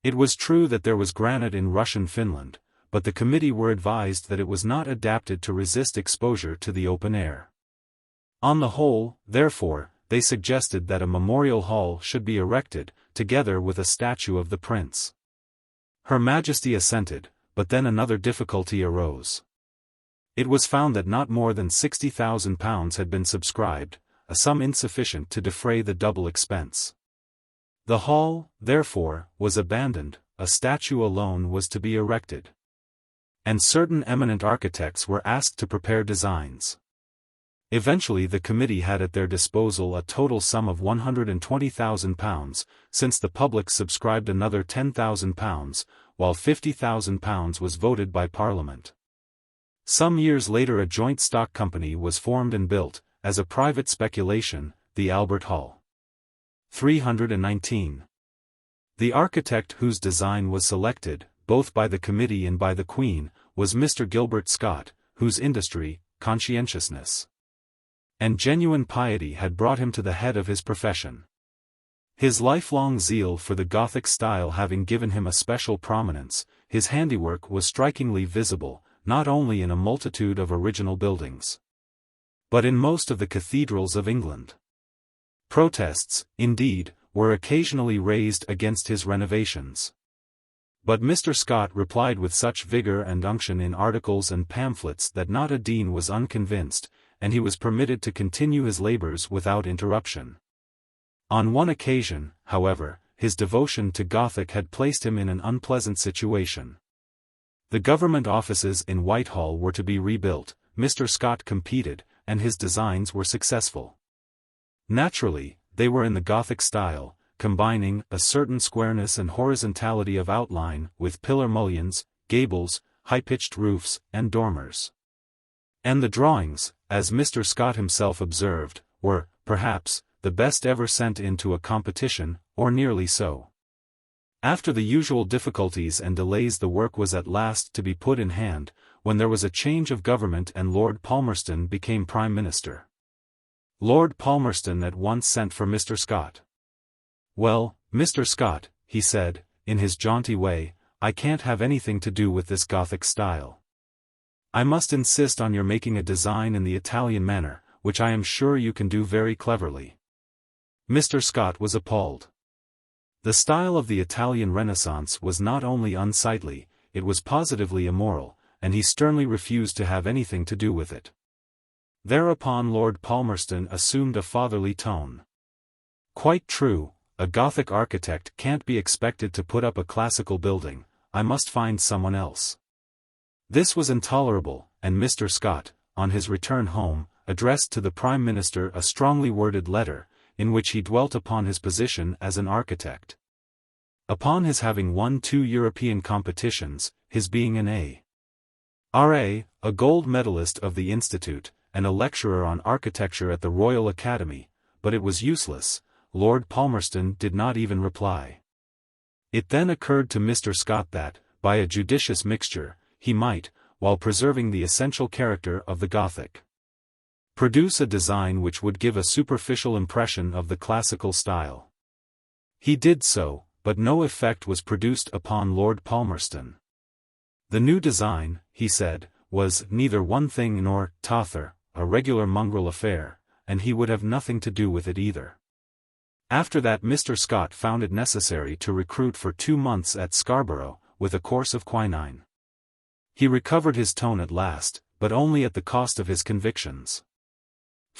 It was true that there was granite in Russian Finland, but the committee were advised that it was not adapted to resist exposure to the open air. On the whole, therefore, they suggested that a memorial hall should be erected, together with a statue of the prince. Her Majesty assented, but then another difficulty arose. It was found that not more than £60,000 had been subscribed, a sum insufficient to defray the double expense. The hall, therefore, was abandoned, a statue alone was to be erected. And certain eminent architects were asked to prepare designs. Eventually the committee had at their disposal a total sum of £120,000, since the public subscribed another £10,000, while £50,000 was voted by Parliament. Some years later a joint stock company was formed and built, as a private speculation, the Albert Hall. 319. The architect whose design was selected, both by the committee and by the Queen, was Mr. Gilbert Scott, whose industry, conscientiousness, and genuine piety had brought him to the head of his profession. His lifelong zeal for the Gothic style having given him a special prominence, his handiwork was strikingly visible, not only in a multitude of original buildings, but in most of the cathedrals of England. Protests, indeed, were occasionally raised against his renovations. But Mr. Scott replied with such vigor and unction in articles and pamphlets that not a dean was unconvinced, and he was permitted to continue his labors without interruption. On one occasion, however, his devotion to Gothic had placed him in an unpleasant situation. The government offices in Whitehall were to be rebuilt, Mr. Scott competed, and his designs were successful. Naturally, they were in the Gothic style, combining a certain squareness and horizontality of outline with pillar mullions, gables, high-pitched roofs, and dormers. And the drawings, as Mr. Scott himself observed, were, perhaps, the best ever sent in to a competition, or nearly so. After the usual difficulties and delays the work was at last to be put in hand, when there was a change of government and Lord Palmerston became Prime Minister. Lord Palmerston at once sent for Mr. Scott. "Well, Mr. Scott," he said, in his jaunty way, "I can't have anything to do with this Gothic style. I must insist on your making a design in the Italian manner, which I am sure you can do very cleverly." Mr. Scott was appalled. The style of the Italian Renaissance was not only unsightly, it was positively immoral, and he sternly refused to have anything to do with it. Thereupon Lord Palmerston assumed a fatherly tone. "Quite true, a Gothic architect can't be expected to put up a classical building, I must find someone else." This was intolerable, and Mr. Scott, on his return home, addressed to the Prime Minister a strongly worded letter, in which he dwelt upon his position as an architect. Upon his having won 2 European competitions, his being an A.R.A., a gold medalist of the Institute, and a lecturer on architecture at the Royal Academy, but it was useless, Lord Palmerston did not even reply. It then occurred to Mr. Scott that, by a judicious mixture, he might, while preserving the essential character of the Gothic, produce a design which would give a superficial impression of the classical style. He did so, but no effect was produced upon Lord Palmerston. The new design, he said, was neither one thing nor t'other, a regular mongrel affair, and he would have nothing to do with it either. After that Mr. Scott found it necessary to recruit for 2 months at Scarborough, with a course of quinine. He recovered his tone at last, but only at the cost of his convictions.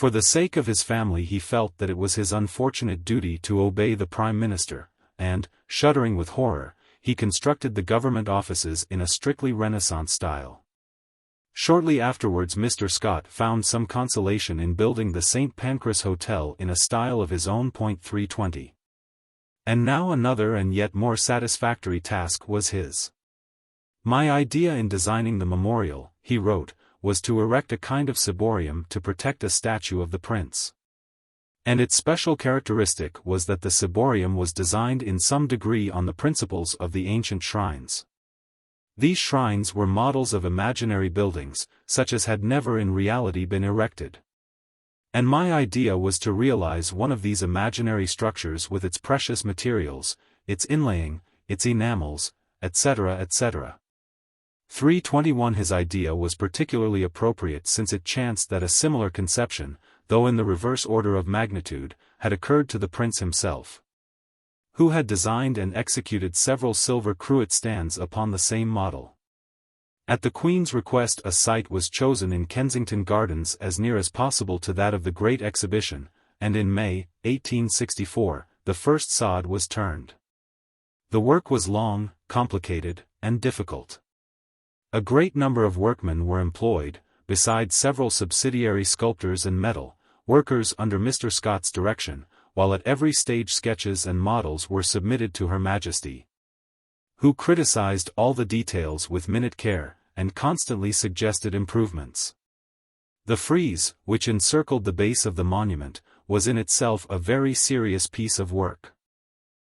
For the sake of his family he felt that it was his unfortunate duty to obey the Prime Minister, and, shuddering with horror, he constructed the government offices in a strictly Renaissance style. Shortly afterwards Mr. Scott found some consolation in building the St. Pancras Hotel in a style of his own. 320. And now another and yet more satisfactory task was his. My idea in designing the memorial, he wrote, was to erect a kind of ciborium to protect a statue of the prince. And its special characteristic was that the ciborium was designed in some degree on the principles of the ancient shrines. These shrines were models of imaginary buildings, such as had never in reality been erected. And my idea was to realize one of these imaginary structures with its precious materials, its inlaying, its enamels, etc. etc. 321. His idea was particularly appropriate since it chanced that a similar conception, though in the reverse order of magnitude, had occurred to the prince himself, who had designed and executed several silver cruet stands upon the same model. At the Queen's request a site was chosen in Kensington Gardens as near as possible to that of the Great Exhibition, and in May, 1864, the first sod was turned. The work was long, complicated, and difficult. A great number of workmen were employed, besides several subsidiary sculptors and metal workers under Mr. Scott's direction, while at every stage sketches and models were submitted to Her Majesty, who criticized all the details with minute care, and constantly suggested improvements. The frieze, which encircled the base of the monument, was in itself a very serious piece of work.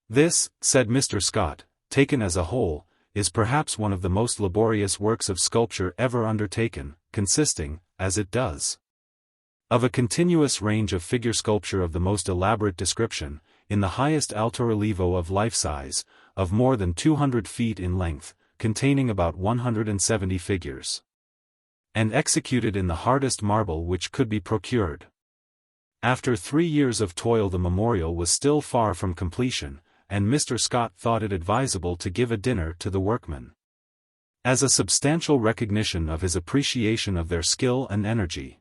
This, said Mr. Scott, taken as a whole, is perhaps one of the most laborious works of sculpture ever undertaken, consisting, as it does, of a continuous range of figure sculpture of the most elaborate description, in the highest alto relievo of life size, of more than 200 feet in length, containing about 170 figures, and executed in the hardest marble which could be procured. After 3 years of toil the memorial was still far from completion, and Mr. Scott thought it advisable to give a dinner to the workmen, as a substantial recognition of his appreciation of their skill and energy.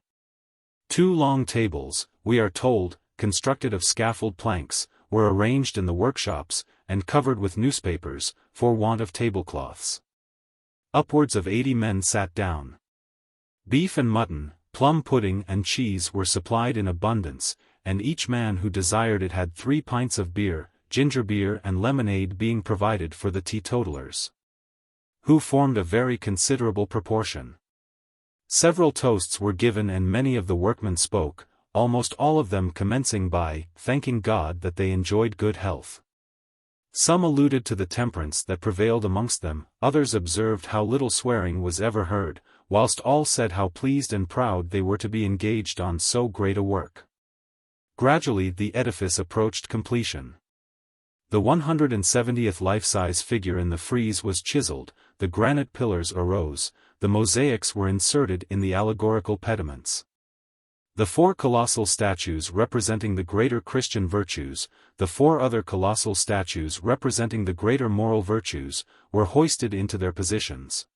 2 long tables, we are told, constructed of scaffold planks, were arranged in the workshops, and covered with newspapers, for want of tablecloths. Upwards of 80 men sat down. Beef and mutton, plum pudding and cheese were supplied in abundance, and each man who desired it had 3 pints of beer, ginger beer and lemonade being provided for the teetotalers, who formed a very considerable proportion. Several toasts were given and many of the workmen spoke, almost all of them commencing by thanking God that they enjoyed good health. Some alluded to the temperance that prevailed amongst them, others observed how little swearing was ever heard, whilst all said how pleased and proud they were to be engaged on so great a work. Gradually the edifice approached completion. The 170th life-size figure in the frieze was chiseled, the granite pillars arose, the mosaics were inserted in the allegorical pediments. The 4 colossal statues representing the greater Christian virtues, the 4 other colossal statues representing the greater moral virtues, were hoisted into their positions.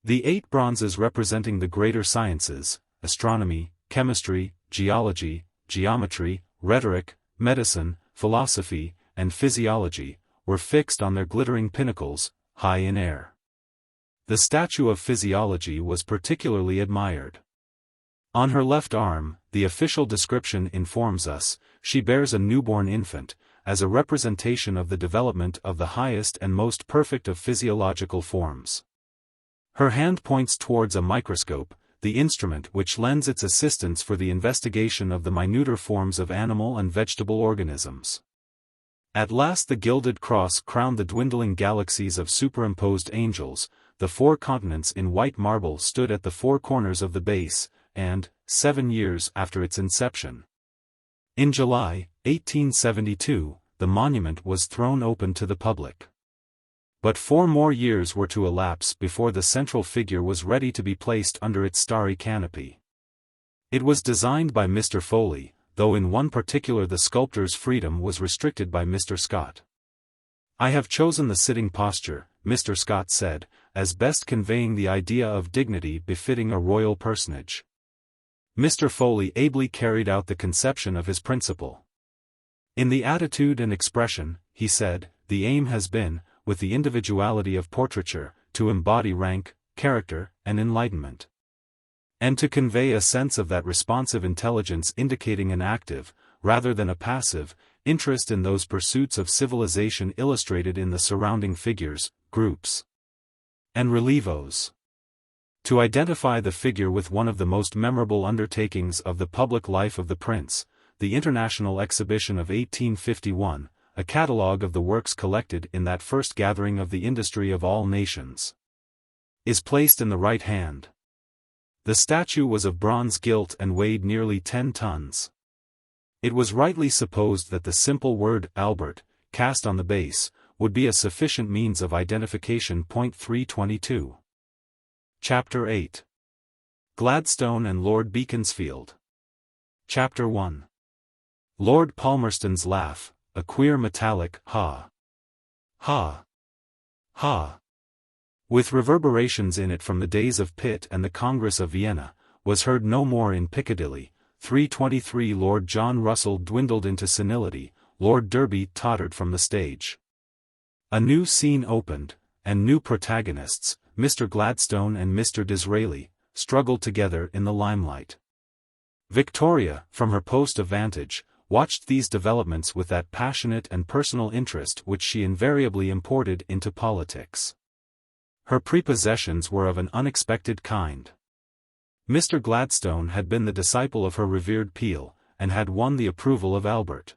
The 8 bronzes representing the greater sciences, astronomy, chemistry, geology, geometry, rhetoric, medicine, philosophy, and physiology, were fixed on their glittering pinnacles, high in air. The statue of physiology was particularly admired. On her left arm, the official description informs us, she bears a newborn infant, as a representation of the development of the highest and most perfect of physiological forms. Her hand points towards a microscope, the instrument which lends its assistance for the investigation of the minuter forms of animal and vegetable organisms. At last the gilded cross crowned the dwindling galaxies of superimposed angels, the 4 continents in white marble stood at the 4 corners of the base, and, 7 years after its inception, in July, 1872, the monument was thrown open to the public. But 4 more years were to elapse before the central figure was ready to be placed under its starry canopy. It was designed by Mr. Foley, though in one particular the sculptor's freedom was restricted by Mr. Scott. I have chosen the sitting posture, Mr. Scott said, as best conveying the idea of dignity befitting a royal personage. Mr. Foley ably carried out the conception of his principle. In the attitude and expression, he said, the aim has been, with the individuality of portraiture, to embody rank, character, and enlightenment. And to convey a sense of that responsive intelligence indicating an active, rather than a passive, interest in those pursuits of civilization illustrated in the surrounding figures, groups, and relievos. To identify the figure with one of the most memorable undertakings of the public life of the prince, the International Exhibition of 1851, a catalogue of the works collected in that first gathering of the industry of all nations, is placed in the right hand. The statue was of bronze gilt and weighed nearly 10 tons. It was rightly supposed that the simple word Albert, cast on the base, would be a sufficient means of identification. 322. Chapter 8. Gladstone and Lord Beaconsfield. Chapter 1. Lord Palmerston's laugh, a queer metallic ha. Ha. Ha. With reverberations in it from the days of Pitt and the Congress of Vienna, was heard no more in Piccadilly. 323. Lord John Russell dwindled into senility, Lord Derby tottered from the stage. A new scene opened, and new protagonists, Mr. Gladstone and Mr. Disraeli, struggled together in the limelight. Victoria, from her post of vantage, watched these developments with that passionate and personal interest which she invariably imported into politics. Her prepossessions were of an unexpected kind. Mr. Gladstone had been the disciple of her revered Peel, and had won the approval of Albert.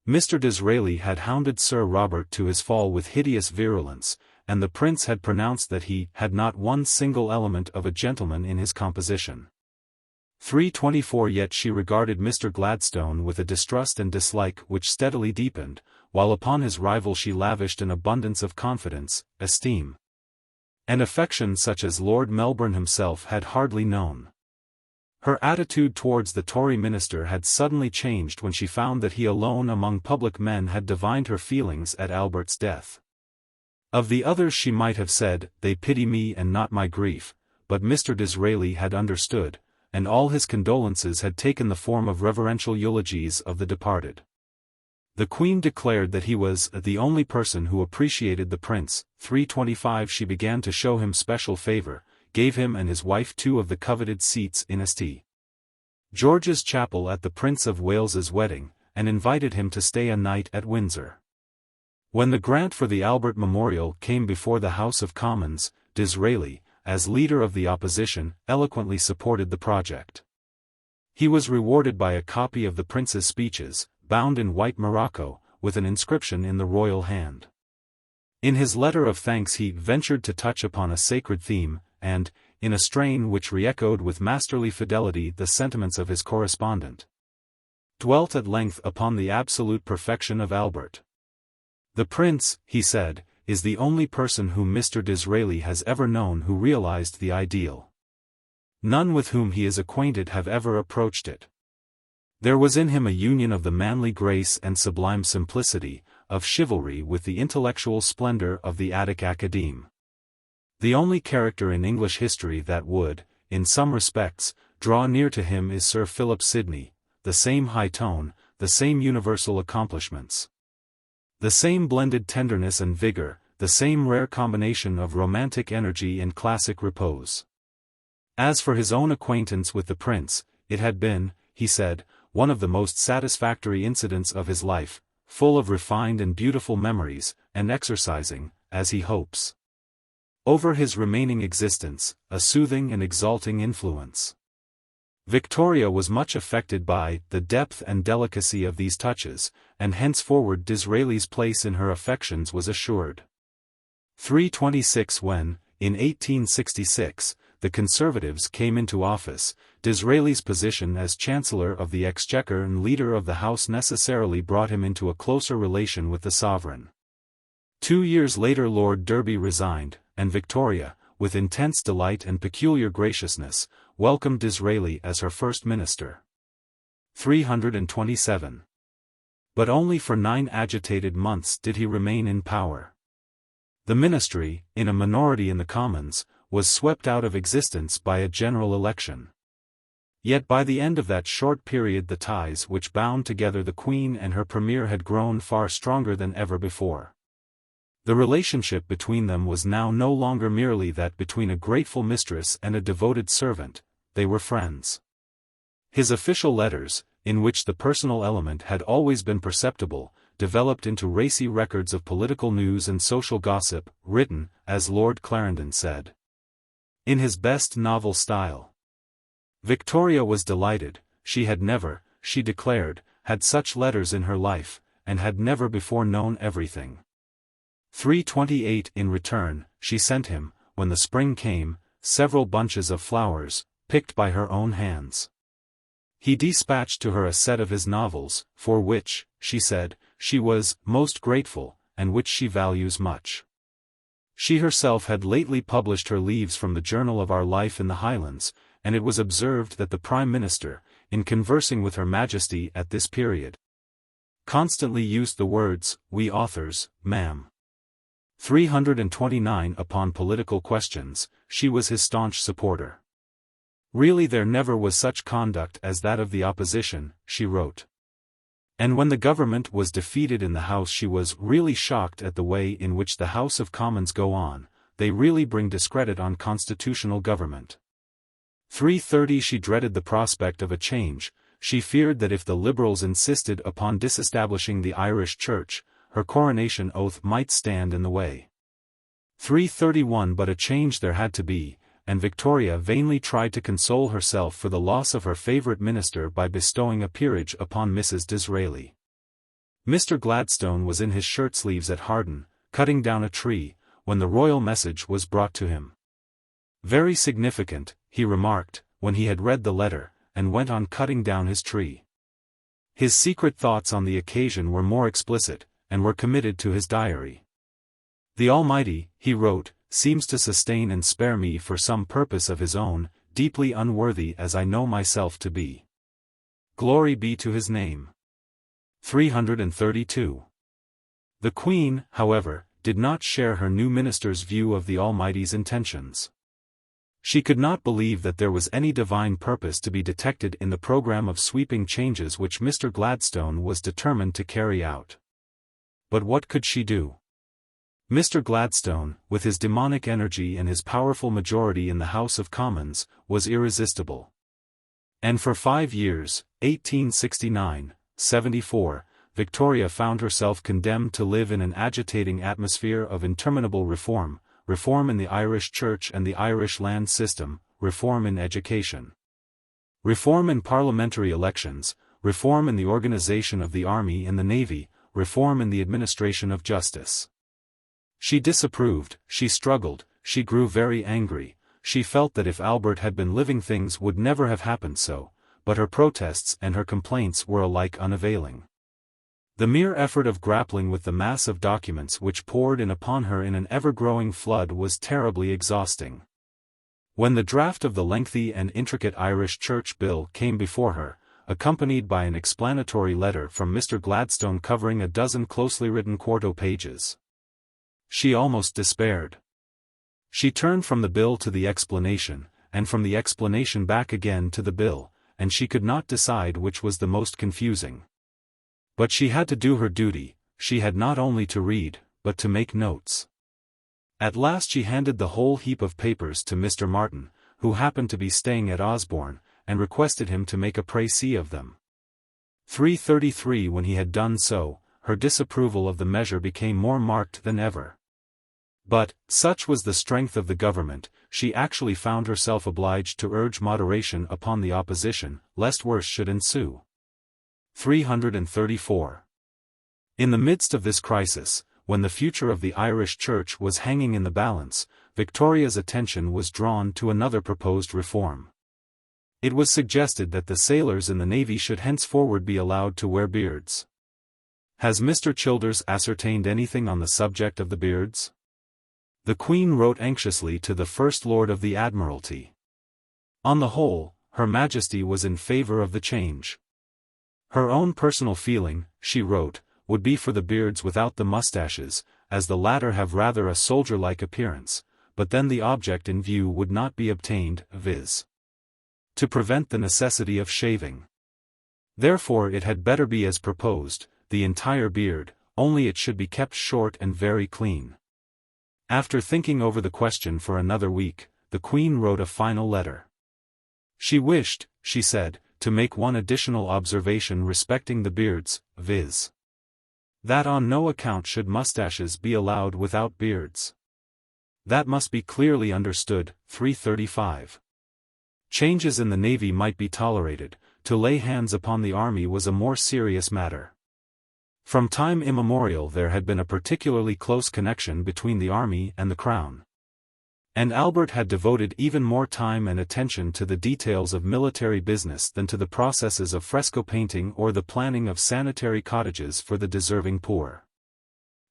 Mr. Disraeli had hounded Sir Robert to his fall with hideous virulence, and the prince had pronounced that he had not one single element of a gentleman in his composition. 324. Yet she regarded Mr. Gladstone with a distrust and dislike which steadily deepened, while upon his rival she lavished an abundance of confidence, esteem, and affection such as Lord Melbourne himself had hardly known. Her attitude towards the Tory minister had suddenly changed when she found that he alone among public men had divined her feelings at Albert's death. Of the others she might have said, "They pity me and not my grief," but Mr. Disraeli had understood, and all his condolences had taken the form of reverential eulogies of the departed. The Queen declared that he was the only person who appreciated the prince. 325. She began to show him special favour, gave him and his wife 2 of the coveted seats in St. George's Chapel at the Prince of Wales's wedding, and invited him to stay a night at Windsor. When the grant for the Albert Memorial came before the House of Commons, Disraeli, as leader of the opposition, eloquently supported the project. He was rewarded by a copy of the prince's speeches, bound in white morocco, with an inscription in the royal hand. In his letter of thanks he ventured to touch upon a sacred theme, and, in a strain which re-echoed with masterly fidelity the sentiments of his correspondent, dwelt at length upon the absolute perfection of Albert. "The prince," he said, "is the only person whom Mr. Disraeli has ever known who realized the ideal. None with whom he is acquainted have ever approached it. There was in him a union of the manly grace and sublime simplicity, of chivalry with the intellectual splendor of the Attic Academe. The only character in English history that would, in some respects, draw near to him is Sir Philip Sidney, the same high tone, the same universal accomplishments, the same blended tenderness and vigor, the same rare combination of romantic energy and classic repose." As for his own acquaintance with the prince, it had been, he said, one of the most satisfactory incidents of his life, full of refined and beautiful memories, and exercising, as he hopes, over his remaining existence, a soothing and exalting influence. Victoria was much affected by the depth and delicacy of these touches, and henceforward Disraeli's place in her affections was assured. 326. When, in 1866, the Conservatives came into office, Disraeli's position as Chancellor of the Exchequer and Leader of the House necessarily brought him into a closer relation with the sovereign. 2 years later Lord Derby resigned, and Victoria, with intense delight and peculiar graciousness, welcomed Disraeli as her first minister. 327. But only for 9 agitated months did he remain in power. The ministry, in a minority in the Commons, was swept out of existence by a general election. Yet by the end of that short period the ties which bound together the Queen and her Premier had grown far stronger than ever before. The relationship between them was now no longer merely that between a grateful mistress and a devoted servant, they were friends. His official letters, in which the personal element had always been perceptible, developed into racy records of political news and social gossip, written, as Lord Clarendon said, in his best novel style. Victoria was delighted. She had never, she declared, had such letters in her life, and had never before known everything. 328 in return, she sent him, when the spring came, several bunches of flowers, picked by her own hands. He dispatched to her a set of his novels, for which, she said, she was most grateful, and which she values much. She herself had lately published her Leaves from the Journal of Our Life in the Highlands, and it was observed that the Prime Minister, in conversing with Her Majesty at this period, constantly used the words, "We authors, ma'am." 329 Upon political questions, she was his staunch supporter. Really there never was such conduct as that of the opposition, she wrote. And when the government was defeated in the House she was really shocked at the way in which the House of Commons go on, they really bring discredit on constitutional government. 330 She dreaded the prospect of a change. She feared that if the Liberals insisted upon disestablishing the Irish Church, her coronation oath might stand in the way. 331 But a change there had to be, and Victoria vainly tried to console herself for the loss of her favourite minister by bestowing a peerage upon Mrs. Disraeli. Mr. Gladstone was in his shirt-sleeves at Harden, cutting down a tree, when the royal message was brought to him. Very significant, he remarked, when he had read the letter, and went on cutting down his tree. His secret thoughts on the occasion were more explicit, and were committed to his diary. The Almighty, he wrote, seems to sustain and spare me for some purpose of his own, deeply unworthy as I know myself to be. Glory be to his name. 332. The Queen, however, did not share her new minister's view of the Almighty's intentions. She could not believe that there was any divine purpose to be detected in the program of sweeping changes which Mr. Gladstone was determined to carry out. But what could she do? Mr. Gladstone, with his demonic energy and his powerful majority in the House of Commons, was irresistible. And for 5 years, 1869, 74, Victoria found herself condemned to live in an agitating atmosphere of interminable reform, reform in the Irish Church and the Irish land system, reform in education, reform in parliamentary elections, reform in the organization of the army and the navy, reform in the administration of justice. She disapproved, she struggled, she grew very angry, she felt that if Albert had been living things would never have happened so, but her protests and her complaints were alike unavailing. The mere effort of grappling with the mass of documents which poured in upon her in an ever-growing flood was terribly exhausting. When the draft of the lengthy and intricate Irish Church Bill came before her, accompanied by an explanatory letter from Mr. Gladstone covering a dozen closely written quarto pages, she almost despaired. She turned from the bill to the explanation, and from the explanation back again to the bill, and she could not decide which was the most confusing. But she had to do her duty, she had not only to read, but to make notes. At last she handed the whole heap of papers to Mr. Martin, who happened to be staying at Osborne, and requested him to make a précis of them. 333 When he had done so, her disapproval of the measure became more marked than ever. But, such was the strength of the government, she actually found herself obliged to urge moderation upon the opposition, lest worse should ensue. 334. In the midst of this crisis, when the future of the Irish Church was hanging in the balance, Victoria's attention was drawn to another proposed reform. It was suggested that the sailors in the Navy should henceforward be allowed to wear beards. Has Mr. Childers ascertained anything on the subject of the beards? The Queen wrote anxiously to the First Lord of the Admiralty. On the whole, Her Majesty was in favour of the change. Her own personal feeling, she wrote, would be for the beards without the moustaches, as the latter have rather a soldier-like appearance, but then the object in view would not be obtained, viz. to prevent the necessity of shaving. Therefore it had better be as proposed, the entire beard, only it should be kept short and very clean. After thinking over the question for another week, the Queen wrote a final letter. She wished, she said, to make one additional observation respecting the beards, viz. that on no account should moustaches be allowed without beards. That must be clearly understood. 335. Changes in the navy might be tolerated, to lay hands upon the army was a more serious matter. From time immemorial there had been a particularly close connection between the army and the crown. And Albert had devoted even more time and attention to the details of military business than to the processes of fresco painting or the planning of sanitary cottages for the deserving poor.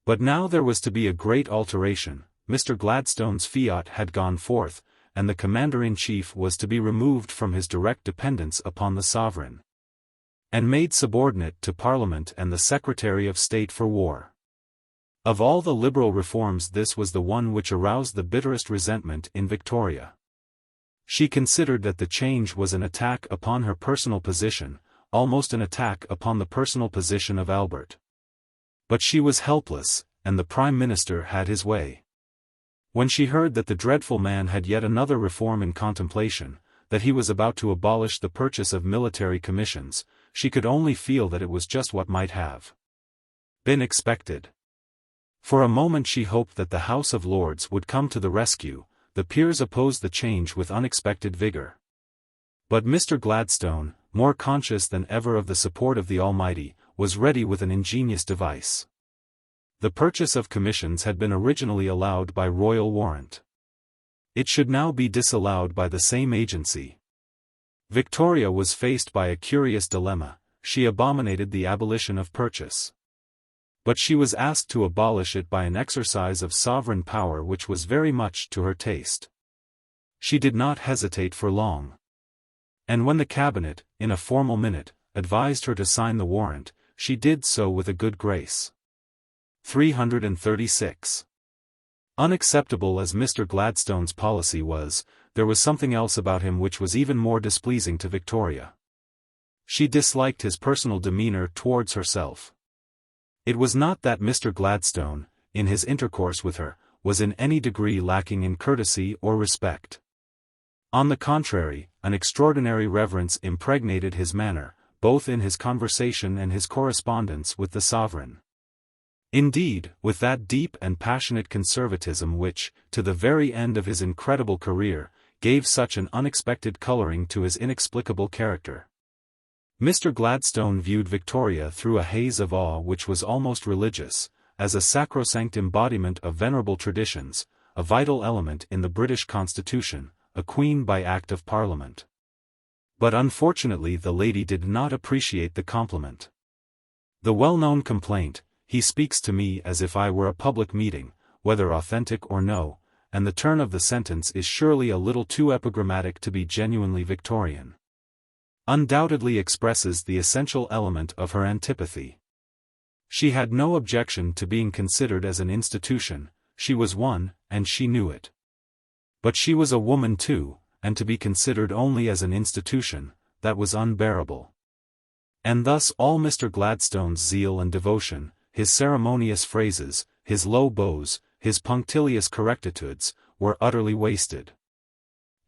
But now there was to be a great alteration. Mr. Gladstone's fiat had gone forth, and the commander-in-chief was to be removed from his direct dependence upon the sovereign, and made subordinate to Parliament and the Secretary of State for War. Of all the liberal reforms this was the one which aroused the bitterest resentment in Victoria. She considered that the change was an attack upon her personal position, almost an attack upon the personal position of Albert. But she was helpless, and the Prime Minister had his way. When she heard that the dreadful man had yet another reform in contemplation, that he was about to abolish the purchase of military commissions, she could only feel that it was just what might have been expected. For a moment she hoped that the House of Lords would come to the rescue. The peers opposed the change with unexpected vigor. But Mr. Gladstone, more conscious than ever of the support of the Almighty, was ready with an ingenious device. The purchase of commissions had been originally allowed by royal warrant. It should now be disallowed by the same agency. Victoria was faced by a curious dilemma. She abominated the abolition of purchase. But she was asked to abolish it by an exercise of sovereign power which was very much to her taste. She did not hesitate for long. And when the cabinet, in a formal minute, advised her to sign the warrant, she did so with a good grace. 336. Unacceptable as Mr. Gladstone's policy was, there was something else about him which was even more displeasing to Victoria. She disliked his personal demeanour towards herself. It was not that Mr. Gladstone, in his intercourse with her, was in any degree lacking in courtesy or respect. On the contrary, an extraordinary reverence impregnated his manner, both in his conversation and his correspondence with the sovereign. Indeed, with that deep and passionate conservatism which, to the very end of his incredible career, gave such an unexpected colouring to his inexplicable character. Mr. Gladstone viewed Victoria through a haze of awe which was almost religious, as a sacrosanct embodiment of venerable traditions, a vital element in the British Constitution, a queen by Act of Parliament. But unfortunately the lady did not appreciate the compliment. The well-known complaint, "He speaks to me as if I were a public meeting," whether authentic or no, and the turn of the sentence is surely a little too epigrammatic to be genuinely Victorian, undoubtedly expresses the essential element of her antipathy. She had no objection to being considered as an institution, she was one, and she knew it. But she was a woman too, and to be considered only as an institution, that was unbearable. And thus all Mr. Gladstone's zeal and devotion, his ceremonious phrases, his low bows, his punctilious correctitudes, were utterly wasted.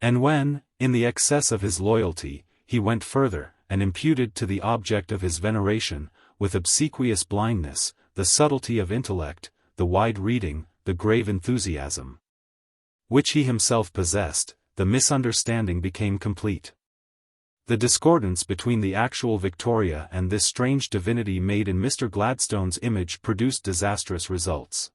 And when, in the excess of his loyalty, he went further, and imputed to the object of his veneration, with obsequious blindness, the subtlety of intellect, the wide reading, the grave enthusiasm, which he himself possessed, the misunderstanding became complete. The discordance between the actual Victoria and this strange divinity made in Mr. Gladstone's image produced disastrous results.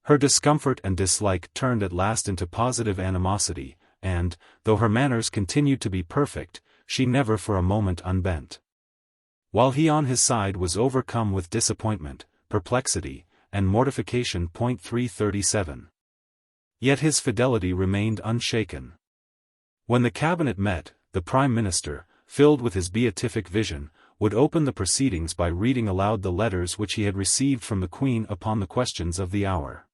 Her discomfort and dislike turned at last into positive animosity, and, though her manners continued to be perfect, she never for a moment unbent. While he on his side was overcome with disappointment, perplexity, and mortification. 337. Yet his fidelity remained unshaken. When the cabinet met, the Prime Minister, filled with his beatific vision, would open the proceedings by reading aloud the letters which he had received from the Queen upon the questions of the hour.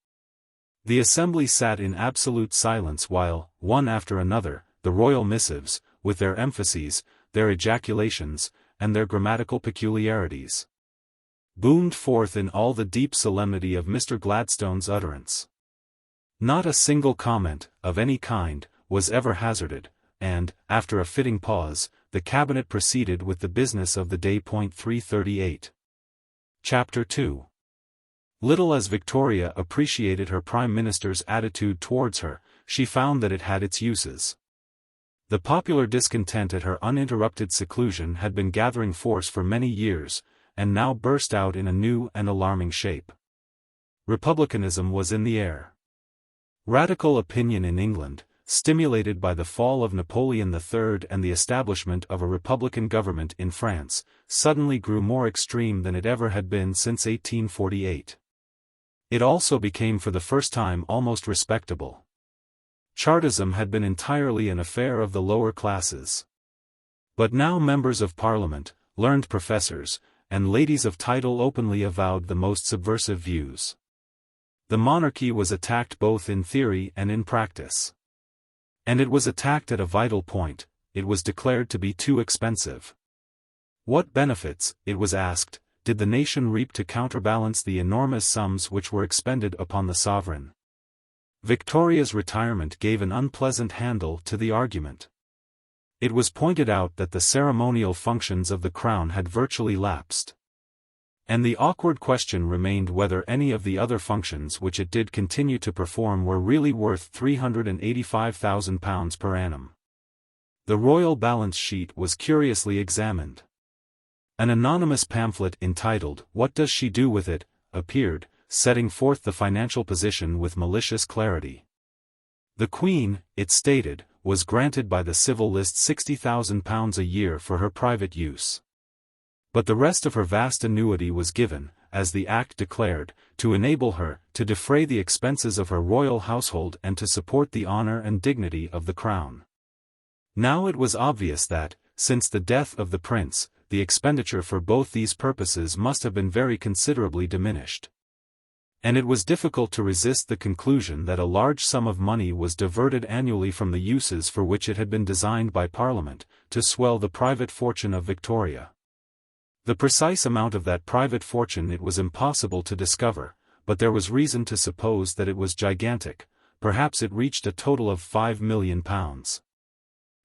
The assembly sat in absolute silence while, one after another, the royal missives, with their emphases, their ejaculations, and their grammatical peculiarities, boomed forth in all the deep solemnity of Mr. Gladstone's utterance. Not a single comment, of any kind, was ever hazarded, and, after a fitting pause, the Cabinet proceeded with the business of the day. 338. Chapter 2. Little as Victoria appreciated her Prime Minister's attitude towards her, she found that it had its uses. The popular discontent at her uninterrupted seclusion had been gathering force for many years, and now burst out in a new and alarming shape. Republicanism was in the air. Radical opinion in England, stimulated by the fall of Napoleon III and the establishment of a republican government in France, suddenly grew more extreme than it ever had been since 1848. It also became for the first time almost respectable. Chartism had been entirely an affair of the lower classes. But now members of Parliament, learned professors, and ladies of title openly avowed the most subversive views. The monarchy was attacked both in theory and in practice. And it was attacked at a vital point: it was declared to be too expensive. What benefits, it was asked, did the nation reap to counterbalance the enormous sums which were expended upon the sovereign? Victoria's retirement gave an unpleasant handle to the argument. It was pointed out that the ceremonial functions of the crown had virtually lapsed. And the awkward question remained whether any of the other functions which it did continue to perform were really worth £385,000 per annum. The royal balance sheet was curiously examined. An anonymous pamphlet entitled, "What Does She Do With It?" appeared, setting forth the financial position with malicious clarity. The Queen, it stated, was granted by the civil list £60,000 a year for her private use. But the rest of her vast annuity was given, as the Act declared, to enable her to defray the expenses of her royal household and to support the honour and dignity of the Crown. Now it was obvious that, since the death of the Prince, the expenditure for both these purposes must have been very considerably diminished. And it was difficult to resist the conclusion that a large sum of money was diverted annually from the uses for which it had been designed by Parliament, to swell the private fortune of Victoria. The precise amount of that private fortune it was impossible to discover, but there was reason to suppose that it was gigantic. Perhaps it reached a total of £5 million.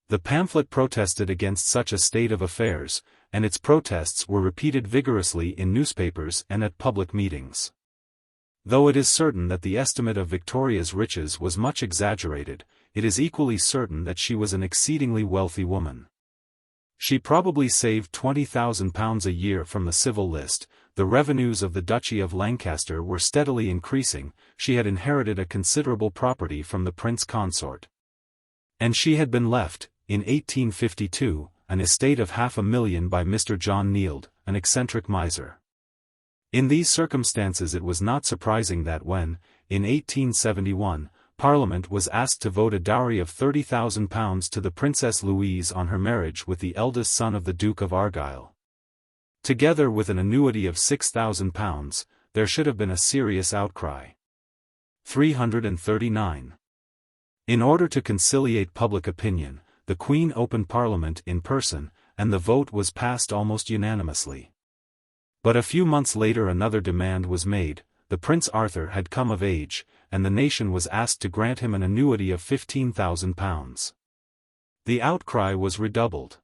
The pamphlet protested against such a state of affairs, and its protests were repeated vigorously in newspapers and at public meetings. Though it is certain that the estimate of Victoria's riches was much exaggerated, it is equally certain that she was an exceedingly wealthy woman. She probably saved £20,000 a year from the civil list. The revenues of the Duchy of Lancaster were steadily increasing. She had inherited a considerable property from the Prince Consort. And she had been left, in 1852, an estate of £500,000 by Mr. John Neild, an eccentric miser. In these circumstances it was not surprising that when, in 1871, Parliament was asked to vote a dowry of £30,000 to the Princess Louise on her marriage with the eldest son of the Duke of Argyll. Together with an annuity of £6,000, there should have been a serious outcry. 339. In order to conciliate public opinion, the Queen opened Parliament in person, and the vote was passed almost unanimously. But a few months later another demand was made. The Prince Arthur had come of age, and the nation was asked to grant him an annuity of £15,000. The outcry was redoubled.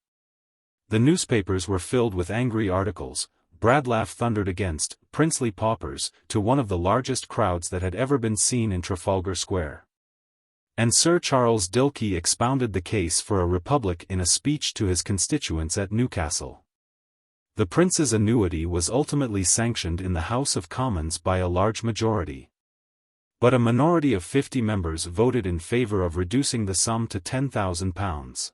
The newspapers were filled with angry articles. Bradlaugh thundered against princely paupers to one of the largest crowds that had ever been seen in Trafalgar Square. And Sir Charles Dilke expounded the case for a republic in a speech to his constituents at Newcastle. The prince's annuity was ultimately sanctioned in the House of Commons by a large majority. But a minority of 50 members voted in favour of reducing the sum to £10,000.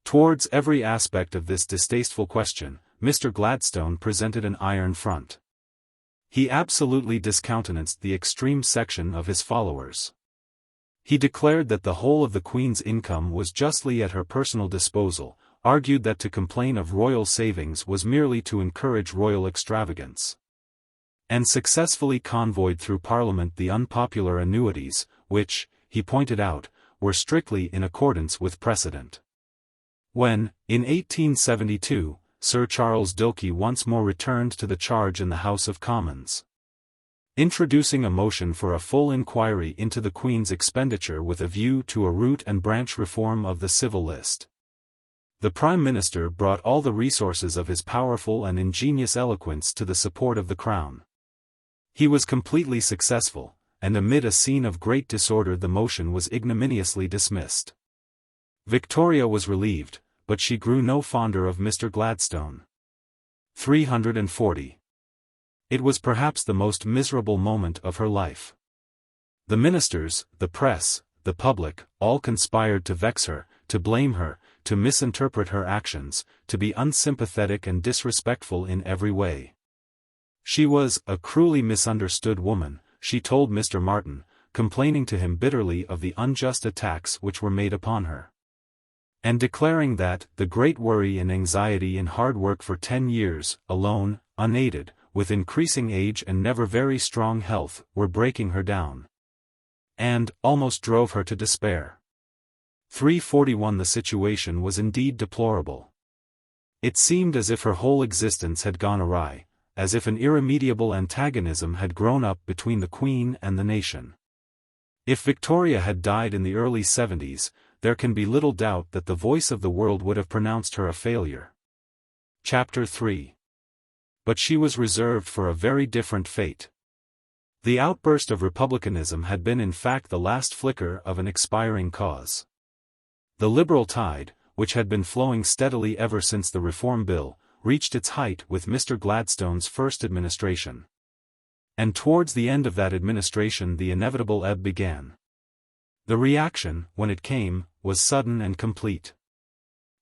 Towards every aspect of this distasteful question, Mr. Gladstone presented an iron front. He absolutely discountenanced the extreme section of his followers. He declared that the whole of the Queen's income was justly at her personal disposal, argued that to complain of royal savings was merely to encourage royal extravagance, and successfully convoyed through Parliament the unpopular annuities, which, he pointed out, were strictly in accordance with precedent. When, in 1872, Sir Charles Dilke once more returned to the charge in the House of Commons, introducing a motion for a full inquiry into the Queen's expenditure with a view to a root and branch reform of the civil list, the Prime Minister brought all the resources of his powerful and ingenious eloquence to the support of the Crown. He was completely successful, and amid a scene of great disorder the motion was ignominiously dismissed. Victoria was relieved, but she grew no fonder of Mr. Gladstone. 340. It was perhaps the most miserable moment of her life. The ministers, the press, the public, all conspired to vex her, to blame her, to misinterpret her actions, to be unsympathetic and disrespectful in every way. She was a cruelly misunderstood woman, she told Mr. Martin, complaining to him bitterly of the unjust attacks which were made upon her, and declaring that the great worry and anxiety and hard work for 10 years, alone, unaided, with increasing age and never very strong health, were breaking her down, and almost drove her to despair. 341. The situation was indeed deplorable. It seemed as if her whole existence had gone awry, as if an irremediable antagonism had grown up between the Queen and the nation. If Victoria had died in the early 70s, there can be little doubt that the voice of the world would have pronounced her a failure. Chapter 3. But she was reserved for a very different fate. The outburst of republicanism had been in fact the last flicker of an expiring cause. The liberal tide, which had been flowing steadily ever since the Reform Bill, reached its height with Mr. Gladstone's first administration. And towards the end of that administration the inevitable ebb began. The reaction, when it came, was sudden and complete.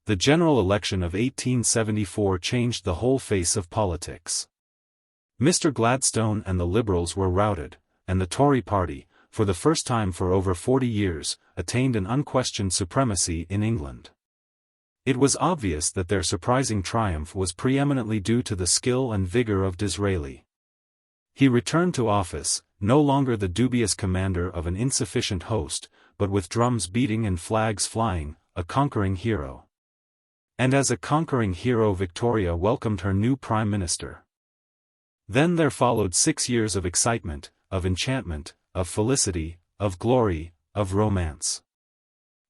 The general election of 1874 changed the whole face of politics. Mr. Gladstone and the Liberals were routed, and the Tory party, for the first time for over 40 years, attained an unquestioned supremacy in England. It was obvious that their surprising triumph was preeminently due to the skill and vigor of Disraeli. He returned to office, no longer the dubious commander of an insufficient host, but with drums beating and flags flying, a conquering hero. And as a conquering hero Victoria welcomed her new Prime Minister. Then there followed 6 years of excitement, of enchantment, of felicity, of glory, of romance.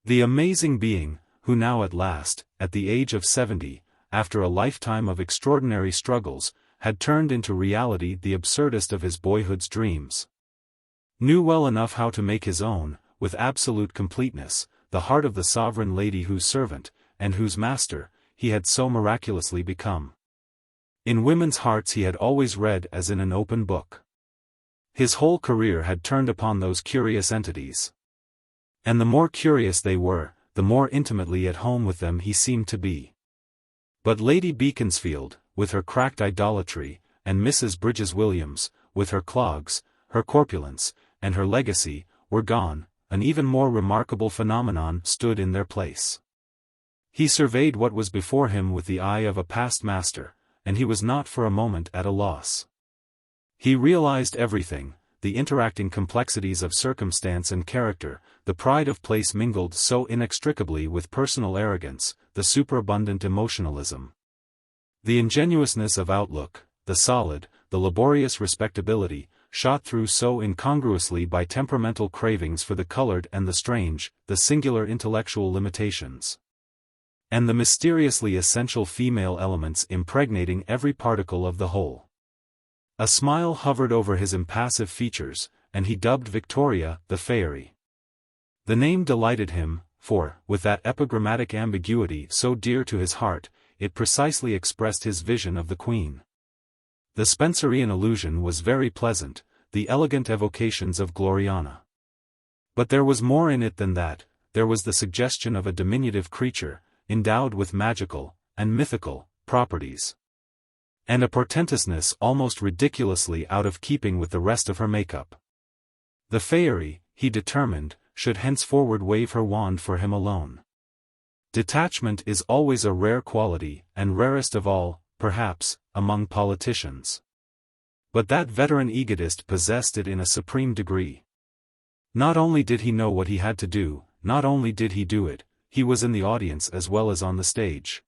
The amazing being, who now at last, at the age of 70, after a lifetime of extraordinary struggles, had turned into reality the absurdest of his boyhood's dreams, knew well enough how to make his own, with absolute completeness, the heart of the sovereign lady whose servant, and whose master, he had so miraculously become. In women's hearts he had always read as in an open book. His whole career had turned upon those curious entities. And the more curious they were, the more intimately at home with them he seemed to be. But Lady Beaconsfield, with her cracked idolatry, and Mrs. Bridges Williams, with her clogs, her corpulence, and her legacy, were gone. An even more remarkable phenomenon stood in their place. He surveyed what was before him with the eye of a past master, and he was not for a moment at a loss. He realized everything, the interacting complexities of circumstance and character, the pride of place mingled so inextricably with personal arrogance, the superabundant emotionalism, the ingenuousness of outlook, the solid, the laborious respectability, shot through so incongruously by temperamental cravings for the colored and the strange, the singular intellectual limitations, and the mysteriously essential female elements impregnating every particle of the whole. A smile hovered over his impassive features, and he dubbed Victoria the Fairy. The name delighted him, for, with that epigrammatic ambiguity so dear to his heart, it precisely expressed his vision of the Queen. The Spenserian allusion was very pleasant, the elegant evocations of Gloriana. But there was more in it than that, there was the suggestion of a diminutive creature, endowed with magical, and mythical, properties, and a portentousness almost ridiculously out of keeping with the rest of her makeup. The Fairy, he determined, should henceforward wave her wand for him alone. Detachment is always a rare quality, and rarest of all, perhaps, among politicians. But that veteran egotist possessed it in a supreme degree. Not only did he know what he had to do, not only did he do it, he was in the audience as well as on the stage.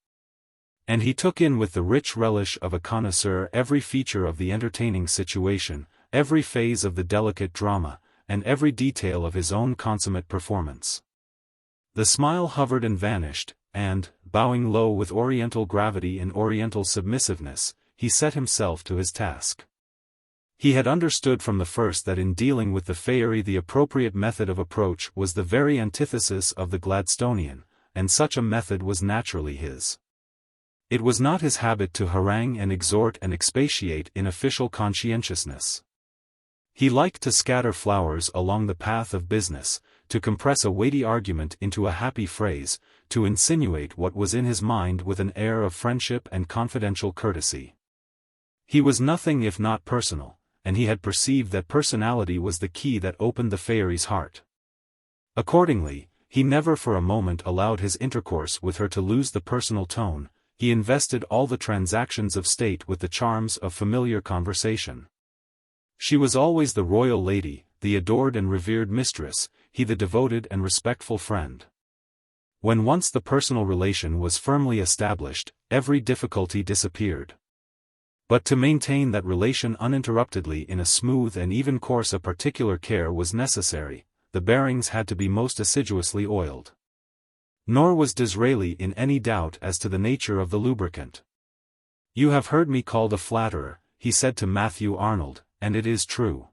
And he took in with the rich relish of a connoisseur every feature of the entertaining situation, every phase of the delicate drama, and every detail of his own consummate performance. The smile hovered and vanished, and, bowing low with oriental gravity and oriental submissiveness, he set himself to his task. He had understood from the first that in dealing with the fairy the appropriate method of approach was the very antithesis of the Gladstonian, and such a method was naturally his. It was not his habit to harangue and exhort and expatiate in official conscientiousness. He liked to scatter flowers along the path of business, to compress a weighty argument into a happy phrase, to insinuate what was in his mind with an air of friendship and confidential courtesy. He was nothing if not personal, and he had perceived that personality was the key that opened the fairy's heart. Accordingly, he never for a moment allowed his intercourse with her to lose the personal tone. He invested all the transactions of state with the charms of familiar conversation. She was always the royal lady, the adored and revered mistress, he the devoted and respectful friend. When once the personal relation was firmly established, every difficulty disappeared. But to maintain that relation uninterruptedly in a smooth and even course a particular care was necessary, the bearings had to be most assiduously oiled. Nor was Disraeli in any doubt as to the nature of the lubricant. "You have heard me called a flatterer," he said to Matthew Arnold, "and it is true.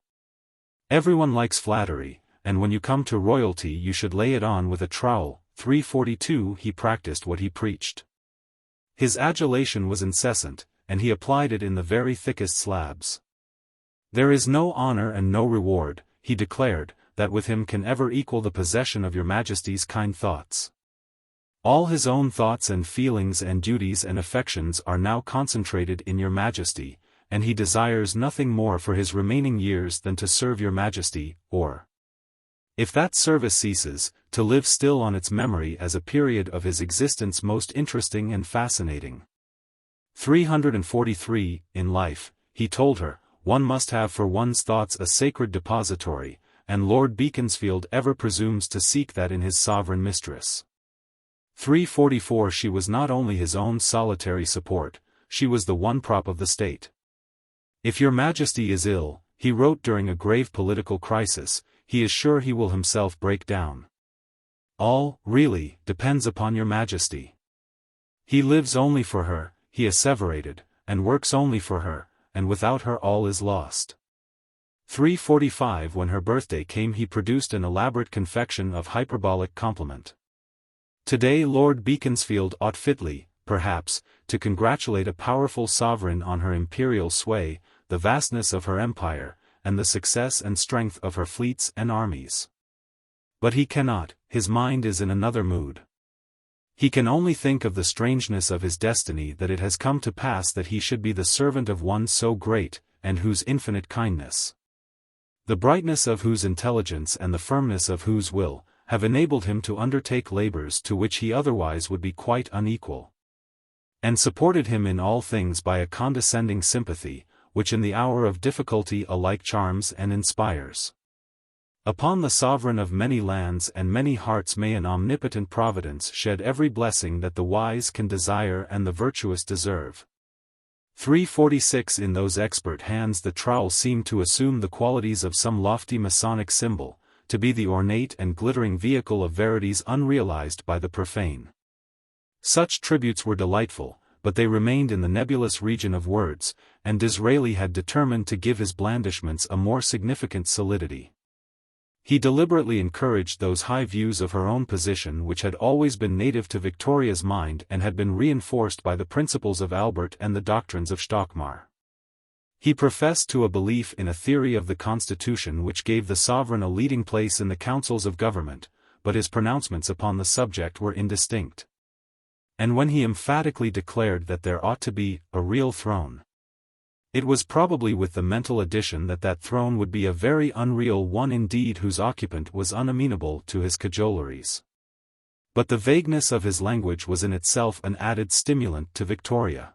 Everyone likes flattery, and when you come to royalty you should lay it on with a trowel." 342 He practiced what he preached. His adulation was incessant, and he applied it in the very thickest slabs. "There is no honor and no reward," he declared, "that with him can ever equal the possession of your Majesty's kind thoughts. All his own thoughts and feelings and duties and affections are now concentrated in your Majesty, and he desires nothing more for his remaining years than to serve your Majesty, or, if that service ceases, to live still on its memory as a period of his existence most interesting and fascinating." 343 In life, he told her, one must have for one's thoughts a sacred depository, and Lord Beaconsfield ever presumes to seek that in his sovereign mistress. 344 She was not only his own solitary support, she was the one prop of the state. "If your Majesty is ill," he wrote during a grave political crisis, "he is sure he will himself break down. All, really, depends upon your Majesty. He lives only for her," he asseverated, "and works only for her, and without her all is lost." 345 When her birthday came he produced an elaborate confection of hyperbolic compliment. Today Lord Beaconsfield ought fitly, perhaps, to congratulate a powerful sovereign on her imperial sway, the vastness of her empire, and the success and strength of her fleets and armies. But he cannot, his mind is in another mood. He can only think of the strangeness of his destiny, that it has come to pass that he should be the servant of one so great, and whose infinite kindness, the brightness of whose intelligence and the firmness of whose will, have enabled him to undertake labors to which he otherwise would be quite unequal, and supported him in all things by a condescending sympathy, which in the hour of difficulty alike charms and inspires. Upon the sovereign of many lands and many hearts may an omnipotent providence shed every blessing that the wise can desire and the virtuous deserve. 346 In those expert hands the trowel seemed to assume the qualities of some lofty Masonic symbol, to be the ornate and glittering vehicle of verities unrealized by the profane. Such tributes were delightful, but they remained in the nebulous region of words, and Disraeli had determined to give his blandishments a more significant solidity. He deliberately encouraged those high views of her own position which had always been native to Victoria's mind and had been reinforced by the principles of Albert and the doctrines of Stockmar. He professed to a belief in a theory of the Constitution which gave the sovereign a leading place in the councils of government, but his pronouncements upon the subject were indistinct. And when he emphatically declared that there ought to be a real throne, it was probably with the mental addition that that throne would be a very unreal one indeed, whose occupant was unamenable to his cajoleries. But the vagueness of his language was in itself an added stimulant to Victoria.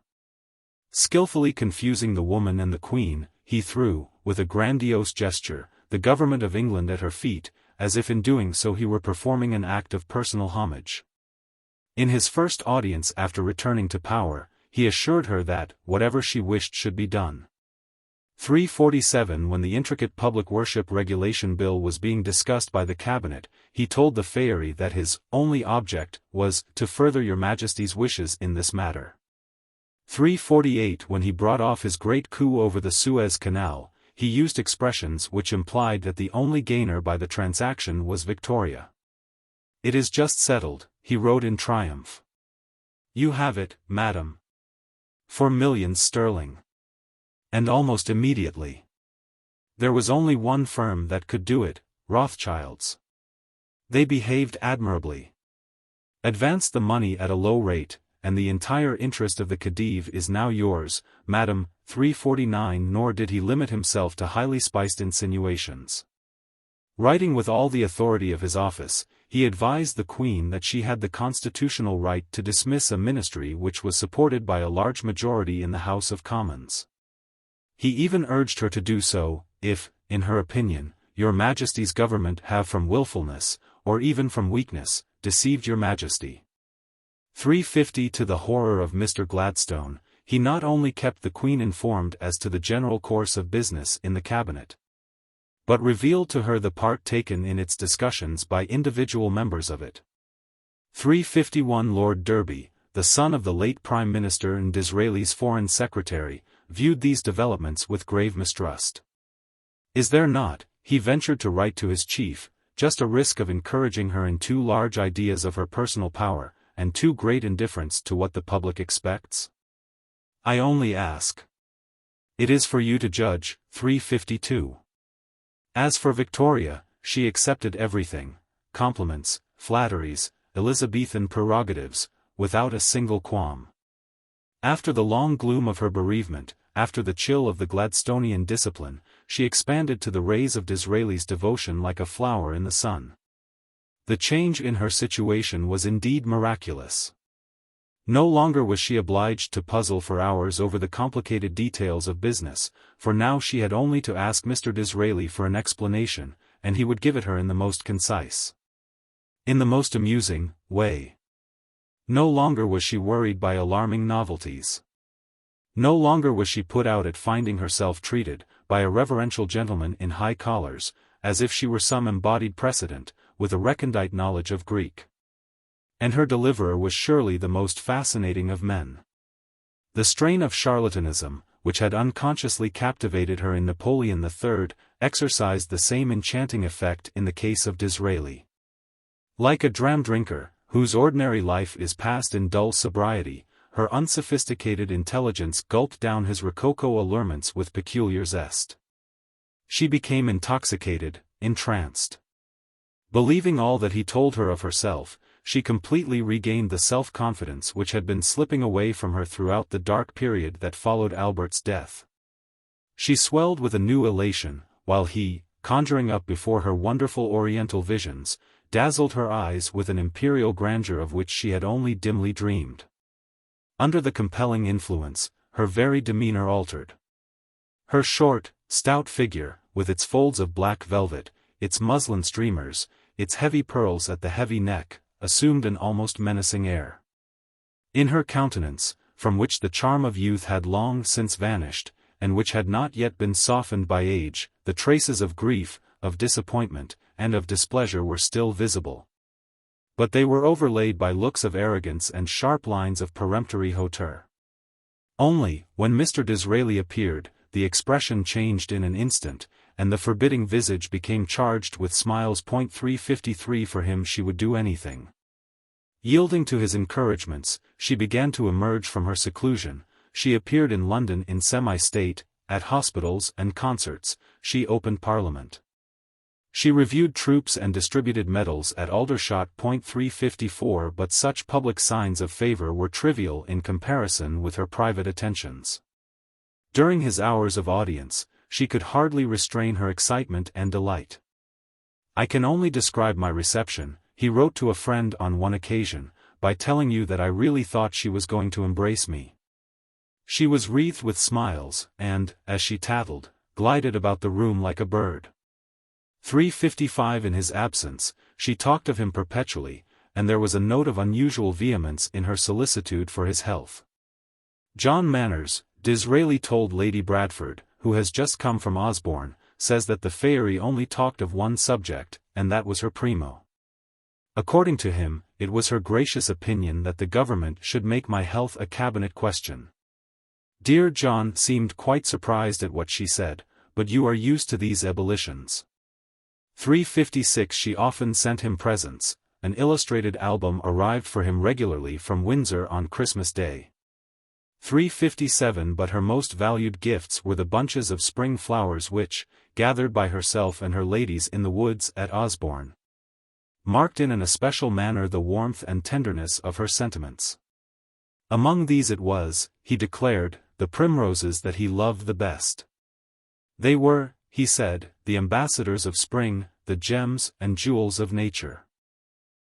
Skillfully confusing the woman and the Queen, he threw, with a grandiose gesture, the government of England at her feet, as if in doing so he were performing an act of personal homage. In his first audience after returning to power, he assured her that, whatever she wished should be done. 347 When the intricate public worship regulation bill was being discussed by the cabinet, he told the Fairy that his only object was to further your Majesty's wishes in this matter. 348 When he brought off his great coup over the Suez Canal, he used expressions which implied that the only gainer by the transaction was Victoria. It is just settled, he wrote in triumph. You have it, madam. For millions sterling. And almost immediately. There was only one firm that could do it, Rothschild's. They behaved admirably. Advanced the money at a low rate, and the entire interest of the Khedive is now yours, madam. 349 Nor did he limit himself to highly spiced insinuations. Writing with all the authority of his office, he advised the Queen that she had the constitutional right to dismiss a ministry which was supported by a large majority in the House of Commons. He even urged her to do so, if, in her opinion, your Majesty's government have from willfulness, or even from weakness, deceived your Majesty. 350 To the horror of Mr. Gladstone, he not only kept the Queen informed as to the general course of business in the cabinet, but revealed to her the part taken in its discussions by individual members of it. 351 Lord Derby, the son of the late Prime Minister and Disraeli's Foreign Secretary, viewed these developments with grave mistrust. Is there not, he ventured to write to his chief, just a risk of encouraging her in too large ideas of her personal power, and too great indifference to what the public expects? I only ask. It is for you to judge. 352. As for Victoria, she accepted everything, compliments, flatteries, Elizabethan prerogatives, without a single qualm. After the long gloom of her bereavement, after the chill of the Gladstonian discipline, she expanded to the rays of Disraeli's devotion like a flower in the sun. The change in her situation was indeed miraculous. No longer was she obliged to puzzle for hours over the complicated details of business, for now she had only to ask Mr. Disraeli for an explanation, and he would give it her in the most concise, in the most amusing, way. No longer was she worried by alarming novelties. No longer was she put out at finding herself treated, by a reverential gentleman in high collars, as if she were some embodied precedent, with a recondite knowledge of Greek. And her deliverer was surely the most fascinating of men. The strain of charlatanism, which had unconsciously captivated her in Napoleon III, exercised the same enchanting effect in the case of Disraeli. Like a dram drinker, whose ordinary life is passed in dull sobriety, her unsophisticated intelligence gulped down his rococo allurements with peculiar zest. She became intoxicated, entranced. Believing all that he told her of herself, she completely regained the self-confidence which had been slipping away from her throughout the dark period that followed Albert's death. She swelled with a new elation, while he, conjuring up before her wonderful oriental visions, dazzled her eyes with an imperial grandeur of which she had only dimly dreamed. Under the compelling influence, her very demeanor altered. Her short, stout figure, with its folds of black velvet, its muslin streamers, its heavy pearls at the heavy neck, assumed an almost menacing air. In her countenance, from which the charm of youth had long since vanished, and which had not yet been softened by age, the traces of grief, of disappointment, and of displeasure were still visible. But they were overlaid by looks of arrogance and sharp lines of peremptory hauteur. Only, when Mr. Disraeli appeared, the expression changed in an instant, and the forbidding visage became charged with smiles. 353 For him she would do anything. Yielding to his encouragements, she began to emerge from her seclusion. She appeared in London in semi-state, at hospitals and concerts. She opened Parliament. She reviewed troops and distributed medals at Aldershot. 354 But such public signs of favor were trivial in comparison with her private attentions. During his hours of audience, she could hardly restrain her excitement and delight. I can only describe my reception, he wrote to a friend on one occasion, by telling you that I really thought she was going to embrace me. She was wreathed with smiles, and, as she tattled, glided about the room like a bird. 355 In his absence, she talked of him perpetually, and there was a note of unusual vehemence in her solicitude for his health. John Manners, Disraeli told Lady Bradford, who has just come from Osborne, says that the fairy only talked of one subject, and that was her primo. According to him, it was her gracious opinion that the government should make my health a cabinet question. Dear John seemed quite surprised at what she said, but you are used to these ebullitions. 356 She often sent him presents. An illustrated album arrived for him regularly from Windsor on Christmas Day. 357 But her most valued gifts were the bunches of spring flowers which, gathered by herself and her ladies in the woods at Osborne, marked in an especial manner the warmth and tenderness of her sentiments. Among these it was, he declared, the primroses that he loved the best. They were, he said, the ambassadors of spring, the gems and jewels of nature.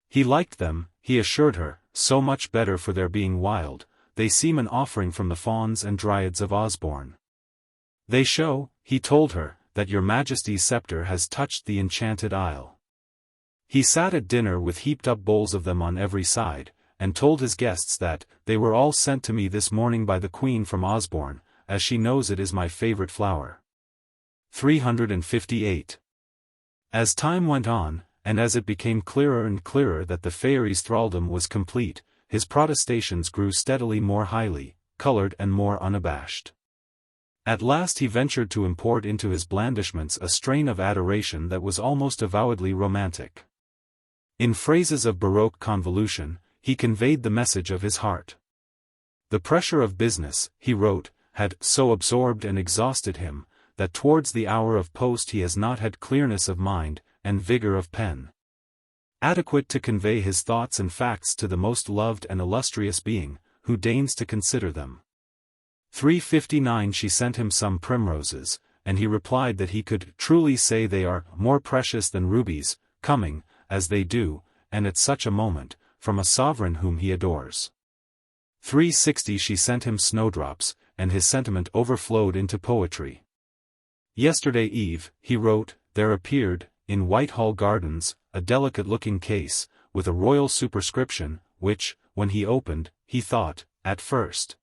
He liked them, he assured her, so much better for their being wild. They seem an offering from the fauns and dryads of Osborne. They show, he told her, that your Majesty's sceptre has touched the enchanted isle. He sat at dinner with heaped-up bowls of them on every side, and told his guests that, they were all sent to me this morning by the Queen from Osborne, as she knows it is my favourite flower. 358. As time went on, and as it became clearer and clearer that the fairy's thraldom was complete, his protestations grew steadily more highly coloured and more unabashed. At last he ventured to import into his blandishments a strain of adoration that was almost avowedly romantic. In phrases of Baroque convolution, he conveyed the message of his heart. The pressure of business, he wrote, had so absorbed and exhausted him, that towards the hour of post he has not had clearness of mind, and vigour of pen, adequate to convey his thoughts and facts to the most loved and illustrious being, who deigns to consider them. 359 She sent him some primroses, and he replied that he could truly say they are more precious than rubies, coming, as they do, and at such a moment, from a sovereign whom he adores. 360 She sent him snowdrops, and his sentiment overflowed into poetry. Yesterday eve, he wrote, there appeared, in Whitehall Gardens, a delicate-looking case, with a royal superscription, which, when he opened, he thought, at first,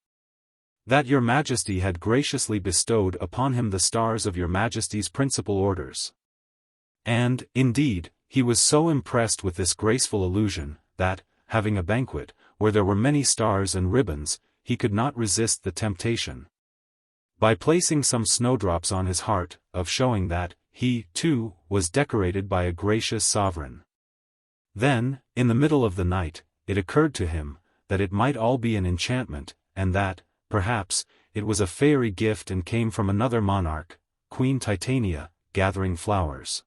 that your Majesty had graciously bestowed upon him the stars of your Majesty's principal orders. And, indeed, he was so impressed with this graceful allusion, that, having a banquet, where there were many stars and ribbons, he could not resist the temptation, by placing some snowdrops on his heart, of showing that, he, too, was decorated by a gracious sovereign. Then, in the middle of the night, it occurred to him, that it might all be an enchantment, and that, perhaps, it was a fairy gift and came from another monarch, Queen Titania, gathering flowers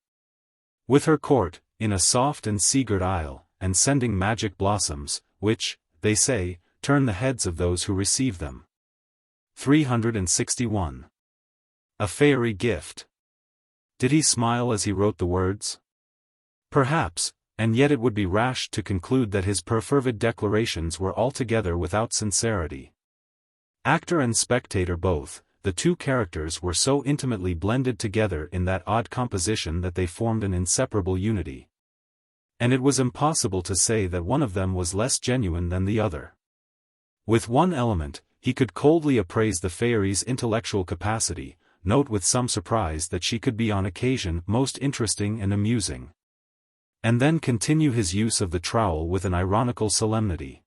with her court, in a soft and sea-girt isle, and sending magic blossoms, which, they say, turn the heads of those who receive them. 361. A fairy gift. Did he smile as he wrote the words? Perhaps, and yet it would be rash to conclude that his perfervid declarations were altogether without sincerity. Actor and spectator both, the two characters were so intimately blended together in that odd composition that they formed an inseparable unity. And it was impossible to say that one of them was less genuine than the other. With one element, he could coldly appraise the fairy's intellectual capacity, note with some surprise that she could be on occasion most interesting and amusing, and then continue his use of the trowel with an ironical solemnity.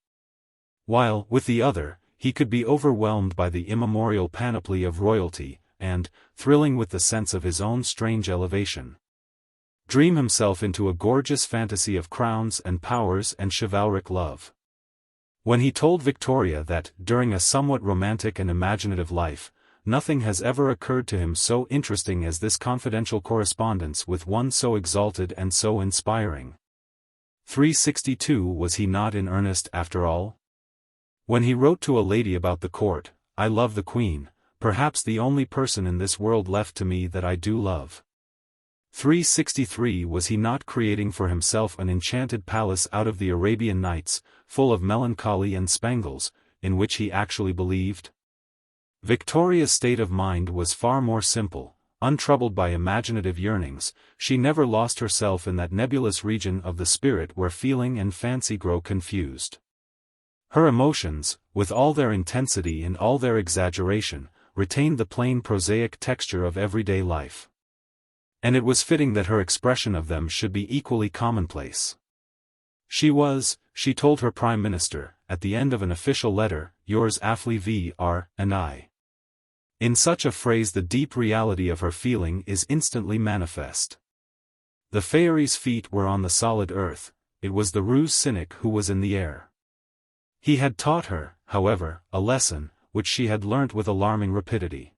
While, with the other, he could be overwhelmed by the immemorial panoply of royalty, and, thrilling with the sense of his own strange elevation, dream himself into a gorgeous fantasy of crowns and powers and chivalric love. When he told Victoria that, during a somewhat romantic and imaginative life, nothing has ever occurred to him so interesting as this confidential correspondence with one so exalted and so inspiring. 362 Was he not in earnest after all? When he wrote to a lady about the court, I love the Queen, perhaps the only person in this world left to me that I do love. 363 Was he not creating for himself an enchanted palace out of the Arabian Nights, full of melancholy and spangles, in which he actually believed? Victoria's state of mind was far more simple, untroubled by imaginative yearnings, she never lost herself in that nebulous region of the spirit where feeling and fancy grow confused. Her emotions, with all their intensity and all their exaggeration, retained the plain prosaic texture of everyday life. And it was fitting that her expression of them should be equally commonplace. She was, she told her Prime Minister, at the end of an official letter, yours affably V.R. and I. In such a phrase the deep reality of her feeling is instantly manifest. The Fairy's feet were on the solid earth, it was the ruse cynic who was in the air. He had taught her, however, a lesson, which she had learnt with alarming rapidity.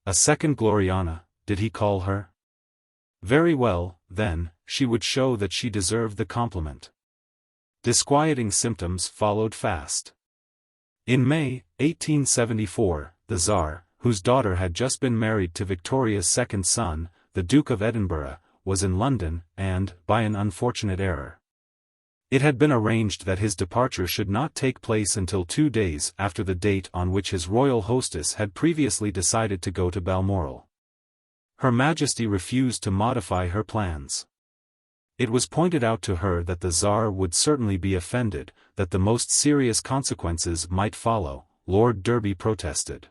A second Gloriana, did he call her? Very well, then, she would show that she deserved the compliment. Disquieting symptoms followed fast. In May, 1874, the Tsar, whose daughter had just been married to Victoria's second son, the Duke of Edinburgh, was in London, and, by an unfortunate error, it had been arranged that his departure should not take place until 2 days after the date on which his royal hostess had previously decided to go to Balmoral. Her Majesty refused to modify her plans. It was pointed out to her that the Tsar would certainly be offended, that the most serious consequences might follow. Lord Derby protested.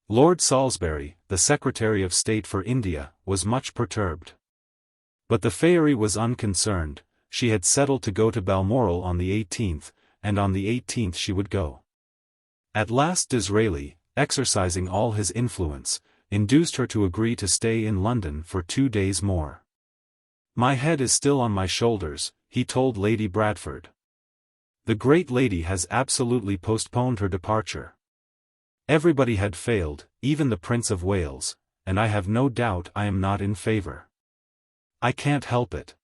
Lord Salisbury, the Secretary of State for India, was much perturbed. But the Fairy was unconcerned. She had settled to go to Balmoral on the 18th, and on the 18th she would go. At last Disraeli, exercising all his influence, induced her to agree to stay in London for 2 days more. "My head is still on my shoulders," he told Lady Bradford. "The great lady has absolutely postponed her departure. Everybody had failed, even the Prince of Wales, and I have no doubt I am not in favour. I can't help it.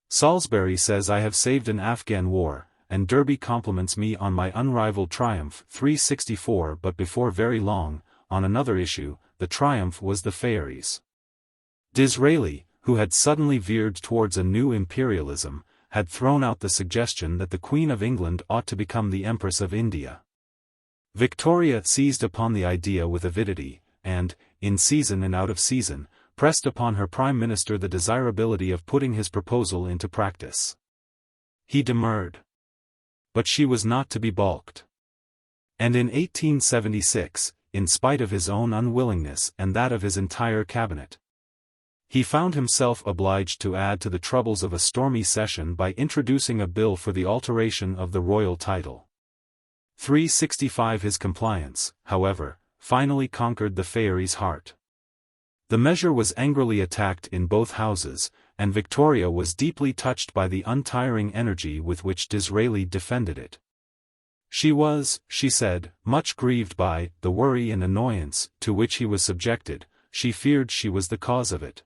Salisbury says I have saved an Afghan war, and Derby compliments me on my unrivalled triumph 364 but before very long, on another issue, the triumph was the Fairy's." Disraeli, who had suddenly veered towards a new imperialism, had thrown out the suggestion that the Queen of England ought to become the Empress of India. Victoria seized upon the idea with avidity, and, in season and out of season, pressed upon her Prime Minister the desirability of putting his proposal into practice. He demurred. But she was not to be balked. And in 1876, in spite of his own unwillingness and that of his entire cabinet, he found himself obliged to add to the troubles of a stormy session by introducing a bill for the alteration of the royal title. 365. His compliance, however, finally conquered the Fairy's heart. The measure was angrily attacked in both houses, and Victoria was deeply touched by the untiring energy with which Disraeli defended it. She was, she said, much grieved by the worry and annoyance to which he was subjected. She feared she was the cause of it.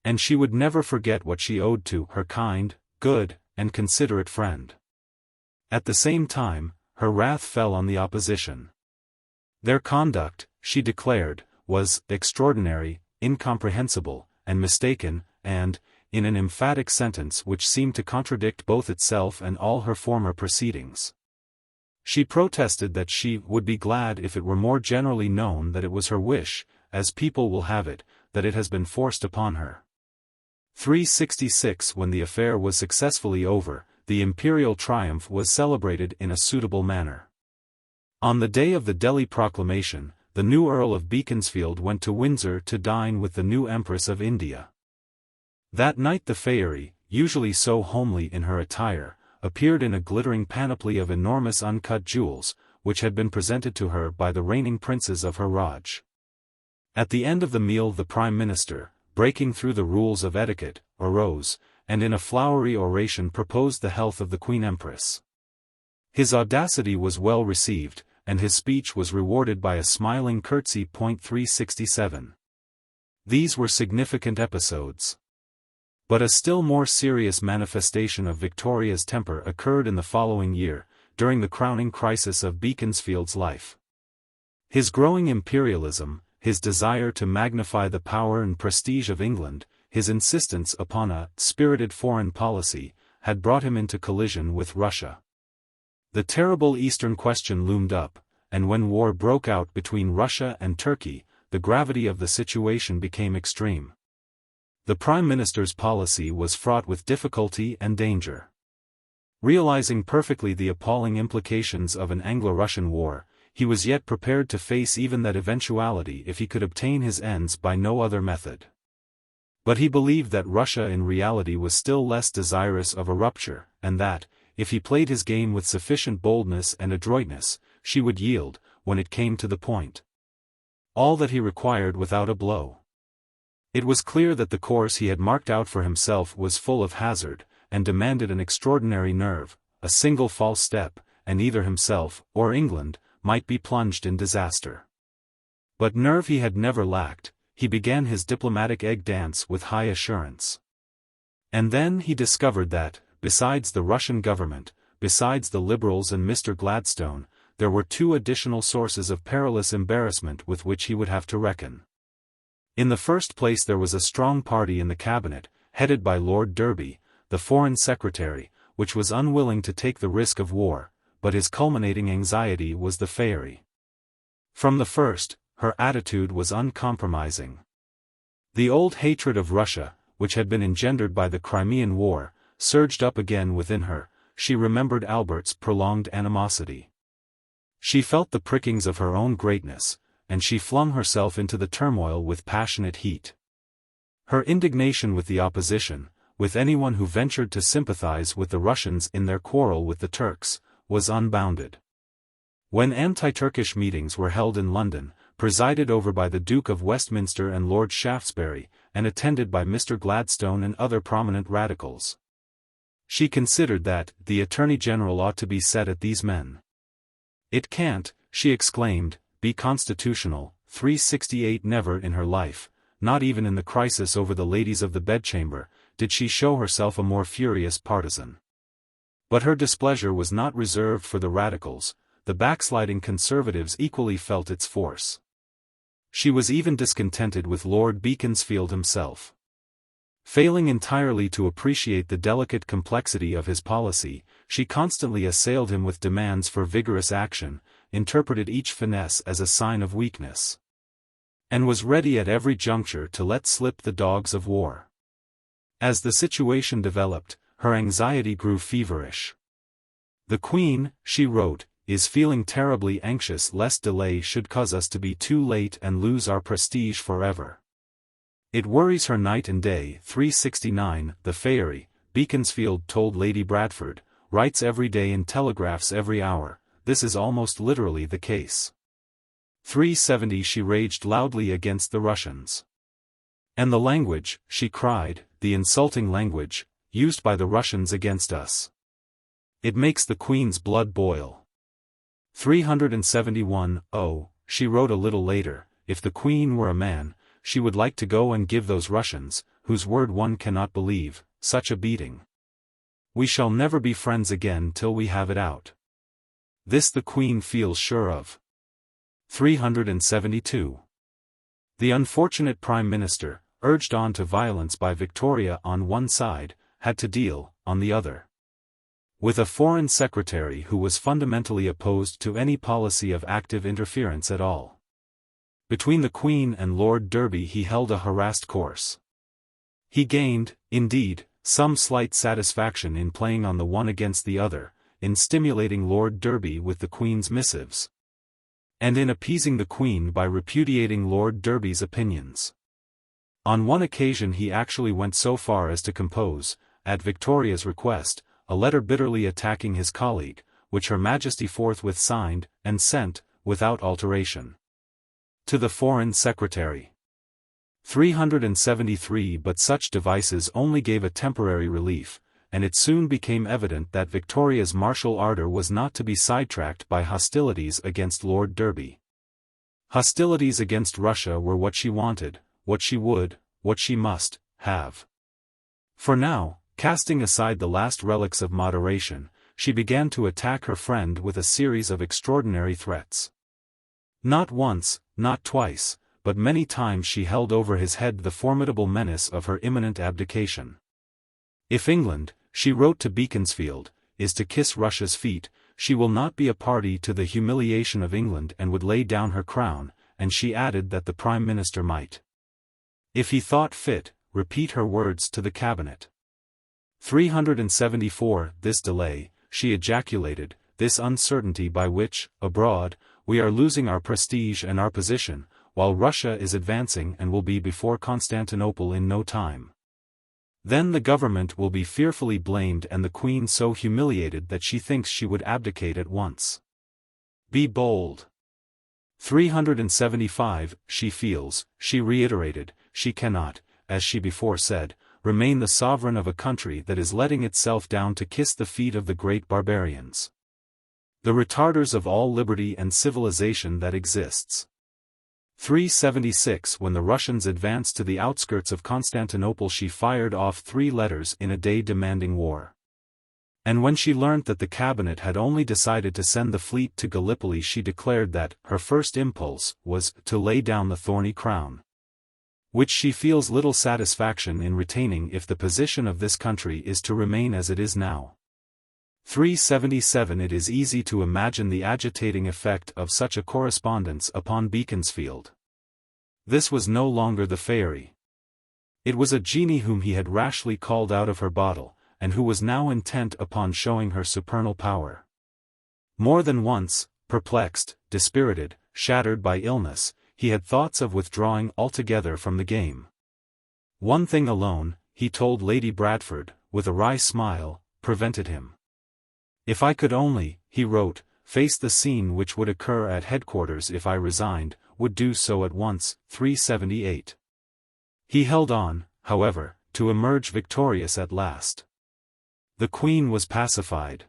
And she would never forget what she owed to her kind, good, and considerate friend. At the same time, her wrath fell on the opposition. Their conduct, she declared, was extraordinary, incomprehensible, and mistaken, and, in an emphatic sentence which seemed to contradict both itself and all her former proceedings, she protested that she would be glad if it were more generally known that it was her wish, as people will have it, that it has been forced upon her. 366. When the affair was successfully over, the imperial triumph was celebrated in a suitable manner. On the day of the Delhi proclamation, the new Earl of Beaconsfield went to Windsor to dine with the new Empress of India. That night the Fairy, usually so homely in her attire, appeared in a glittering panoply of enormous uncut jewels, which had been presented to her by the reigning princes of her Raj. At the end of the meal the Prime Minister, breaking through the rules of etiquette, arose, and in a flowery oration proposed the health of the Queen Empress. His audacity was well received, and his speech was rewarded by a smiling curtsy. 367. These were significant episodes. But a still more serious manifestation of Victoria's temper occurred in the following year, during the crowning crisis of Beaconsfield's life. His growing imperialism, his desire to magnify the power and prestige of England, his insistence upon a spirited foreign policy, had brought him into collision with Russia. The terrible Eastern question loomed up, and when war broke out between Russia and Turkey, the gravity of the situation became extreme. The Prime Minister's policy was fraught with difficulty and danger. Realizing perfectly the appalling implications of an Anglo-Russian war, he was yet prepared to face even that eventuality if he could obtain his ends by no other method. But he believed that Russia in reality was still less desirous of a rupture, and that, if he played his game with sufficient boldness and adroitness, she would yield, when it came to the point. All that he required without a blow. It was clear that the course he had marked out for himself was full of hazard, and demanded an extraordinary nerve. A single false step, and either himself, or England, might be plunged in disaster. But nerve he had never lacked. He began his diplomatic egg dance with high assurance. And then he discovered that, besides the Russian government, besides the Liberals and Mr. Gladstone, there were two additional sources of perilous embarrassment with which he would have to reckon. In the first place there was a strong party in the cabinet, headed by Lord Derby, the Foreign Secretary, which was unwilling to take the risk of war, but his culminating anxiety was the Faery. From the first, her attitude was uncompromising. The old hatred of Russia, which had been engendered by the Crimean War, surged up again within her. She remembered Albert's prolonged animosity. She felt the prickings of her own greatness, and she flung herself into the turmoil with passionate heat. Her indignation with the opposition, with anyone who ventured to sympathize with the Russians in their quarrel with the Turks, was unbounded. When anti-Turkish meetings were held in London, presided over by the Duke of Westminster and Lord Shaftesbury, and attended by Mr. Gladstone and other prominent radicals, she considered that the Attorney General ought to be set at these men. "It can't," she exclaimed, "be constitutional." 368. Never in her life, not even in the crisis over the ladies of the bedchamber, did she show herself a more furious partisan. But her displeasure was not reserved for the radicals. The backsliding Conservatives equally felt its force. She was even discontented with Lord Beaconsfield himself. Failing entirely to appreciate the delicate complexity of his policy, she constantly assailed him with demands for vigorous action, interpreted each finesse as a sign of weakness, and was ready at every juncture to let slip the dogs of war. As the situation developed, her anxiety grew feverish. "The Queen," she wrote, "is feeling terribly anxious lest delay should cause us to be too late and lose our prestige forever. It worries her night and day." 369. The Faery, Beaconsfield told Lady Bradford, writes every day and telegraphs every hour. This is almost literally the case. 370. She raged loudly against the Russians. "And the language," she cried, "the insulting language, used by the Russians against us. It makes the Queen's blood boil." 371. "Oh," she wrote a little later, "if the Queen were a man, she would like to go and give those Russians, whose word one cannot believe, such a beating. We shall never be friends again till we have it out. This the Queen feels sure of." 372. The unfortunate Prime Minister, urged on to violence by Victoria on one side, had to deal, on the other, with a Foreign Secretary who was fundamentally opposed to any policy of active interference at all. Between the Queen and Lord Derby he held a harassed course. He gained, indeed, some slight satisfaction in playing on the one against the other, in stimulating Lord Derby with the Queen's missives, and in appeasing the Queen by repudiating Lord Derby's opinions. On one occasion he actually went so far as to compose, at Victoria's request, a letter bitterly attacking his colleague, which Her Majesty forthwith signed, and sent, without alteration, to the Foreign Secretary. 373. But such devices only gave a temporary relief, and it soon became evident that Victoria's martial ardor was not to be sidetracked by hostilities against Lord Derby. Hostilities against Russia were what she wanted, what she would, what she must, have. For now, casting aside the last relics of moderation, she began to attack her friend with a series of extraordinary threats. Not once, not twice, but many times she held over his head the formidable menace of her imminent abdication. "If England," she wrote to Beaconsfield, "is to kiss Russia's feet, she will not be a party to the humiliation of England and would lay down her crown, and she added that the Prime Minister might, if he thought fit, repeat her words to the cabinet. 374. This delay, she ejaculated, this uncertainty by which, abroad, we are losing our prestige and our position, while Russia is advancing and will be before Constantinople in no time. Then the government will be fearfully blamed and the Queen so humiliated that she thinks she would abdicate at once. Be bold. 375. She feels, she reiterated, she cannot, as she before said, remain the sovereign of a country that is letting itself down to kiss the feet of the great barbarians, the retarders of all liberty and civilization that exists. 376. When the Russians advanced to the outskirts of Constantinople, she fired off 3 letters in a day demanding war. And when she learnt that the cabinet had only decided to send the fleet to Gallipoli, she declared that her first impulse was to lay down the thorny crown, which she feels little satisfaction in retaining if the position of this country is to remain as it is now. 377. It is easy to imagine the agitating effect of such a correspondence upon Beaconsfield. This was no longer the fairy. It was a genie whom he had rashly called out of her bottle, and who was now intent upon showing her supernal power. More than once, perplexed, dispirited, shattered by illness, he had thoughts of withdrawing altogether from the game. One thing alone, he told Lady Bradford, with a wry smile, prevented him. If I could only, he wrote, face the scene which would occur at headquarters if I resigned, would do so at once. 378. He held on, however, to emerge victorious at last. The Queen was pacified.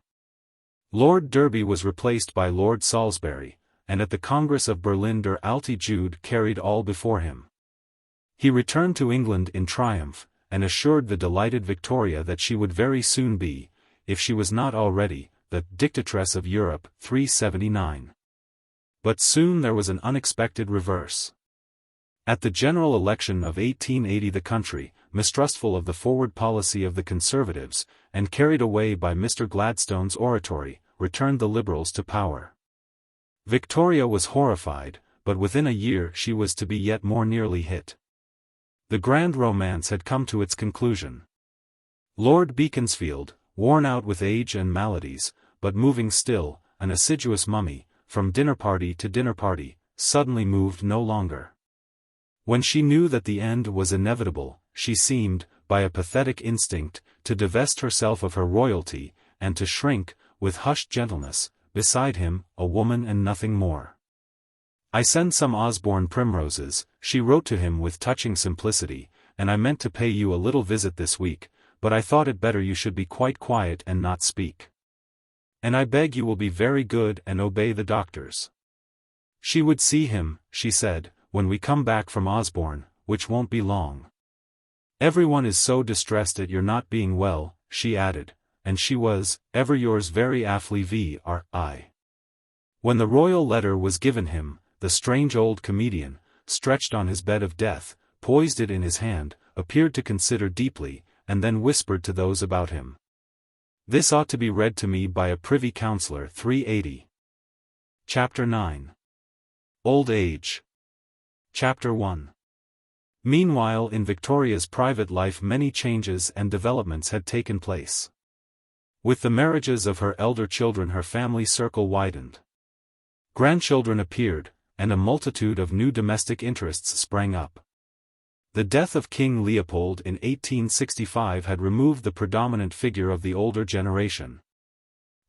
Lord Derby was replaced by Lord Salisbury, and at the Congress of Berlin der Alte Jude carried all before him. He returned to England in triumph, and assured the delighted Victoria that she would very soon be, if she was not already, the dictatress of Europe. 379. But soon there was an unexpected reverse. At the general election of 1880 the country, mistrustful of the forward policy of the Conservatives, and carried away by Mr. Gladstone's oratory, returned the Liberals to power. Victoria was horrified, but within a year she was to be yet more nearly hit. The grand romance had come to its conclusion. Lord Beaconsfield, worn out with age and maladies, but moving still, an assiduous mummy, from dinner party to dinner party, suddenly moved no longer. When she knew that the end was inevitable, she seemed, by a pathetic instinct, to divest herself of her royalty, and to shrink, with hushed gentleness, beside him, a woman and nothing more. I send some Osborne primroses, she wrote to him with touching simplicity, and I meant to pay you a little visit this week, but I thought it better you should be quite quiet and not speak. And I beg you will be very good and obey the doctors. She would see him, she said, when we come back from Osborne, which won't be long. Everyone is so distressed at your not being well, she added, and she was, ever yours very affably V.R.I. When the royal letter was given him, the strange old comedian, stretched on his bed of death, poised it in his hand, appeared to consider deeply, and then whispered to those about him. This ought to be read to me by a privy councillor. 380. Chapter 9. Old Age. Chapter 1. Meanwhile in Victoria's private life many changes and developments had taken place. With the marriages of her elder children her family circle widened. Grandchildren appeared, and a multitude of new domestic interests sprang up. The death of King Leopold in 1865 had removed the predominant figure of the older generation.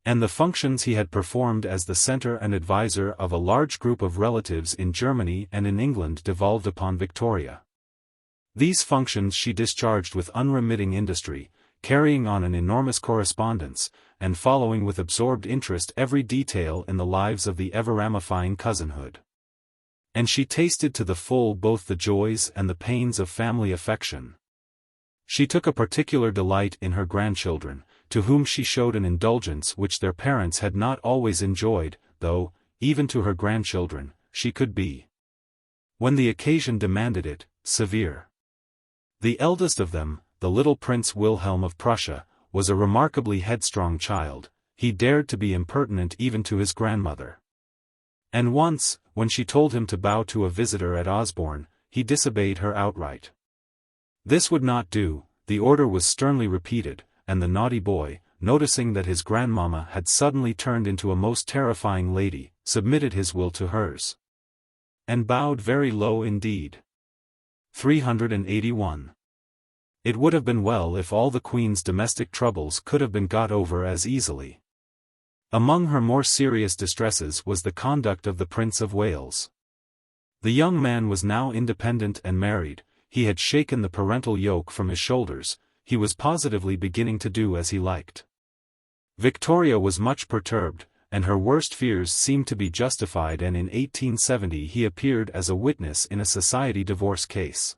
And the functions he had performed as the center and advisor of a large group of relatives in Germany and in England devolved upon Victoria. These functions she discharged with unremitting industry, carrying on an enormous correspondence, and following with absorbed interest every detail in the lives of the ever-ramifying cousinhood. And she tasted to the full both the joys and the pains of family affection. She took a particular delight in her grandchildren, to whom she showed an indulgence which their parents had not always enjoyed, though, even to her grandchildren, she could be, when the occasion demanded it, severe. The eldest of them, the little Prince Wilhelm of Prussia, was a remarkably headstrong child. He dared to be impertinent even to his grandmother. And once, when she told him to bow to a visitor at Osborne, he disobeyed her outright. This would not do, the order was sternly repeated, and the naughty boy, noticing that his grandmamma had suddenly turned into a most terrifying lady, submitted his will to hers. And bowed very low indeed. 381. It would have been well if all the Queen's domestic troubles could have been got over as easily. Among her more serious distresses was the conduct of the Prince of Wales. The young man was now independent and married, he had shaken the parental yoke from his shoulders, he was positively beginning to do as he liked. Victoria was much perturbed, and her worst fears seemed to be justified, and in 1870 he appeared as a witness in a society divorce case.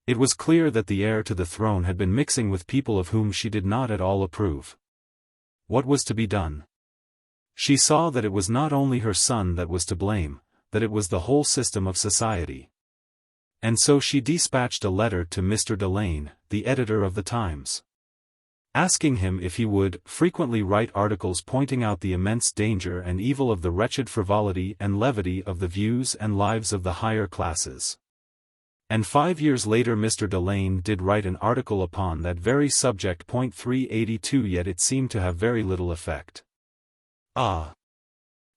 It was clear that the heir to the throne had been mixing with people of whom she did not at all approve. What was to be done? She saw that it was not only her son that was to blame, that it was the whole system of society. And so she dispatched a letter to Mr. Delane, the editor of the Times, asking him if he would frequently write articles pointing out the immense danger and evil of the wretched frivolity and levity of the views and lives of the higher classes. And 5 years later Mr. Delane did write an article upon that very subject. 382 Yet it seemed to have very little effect. Ah!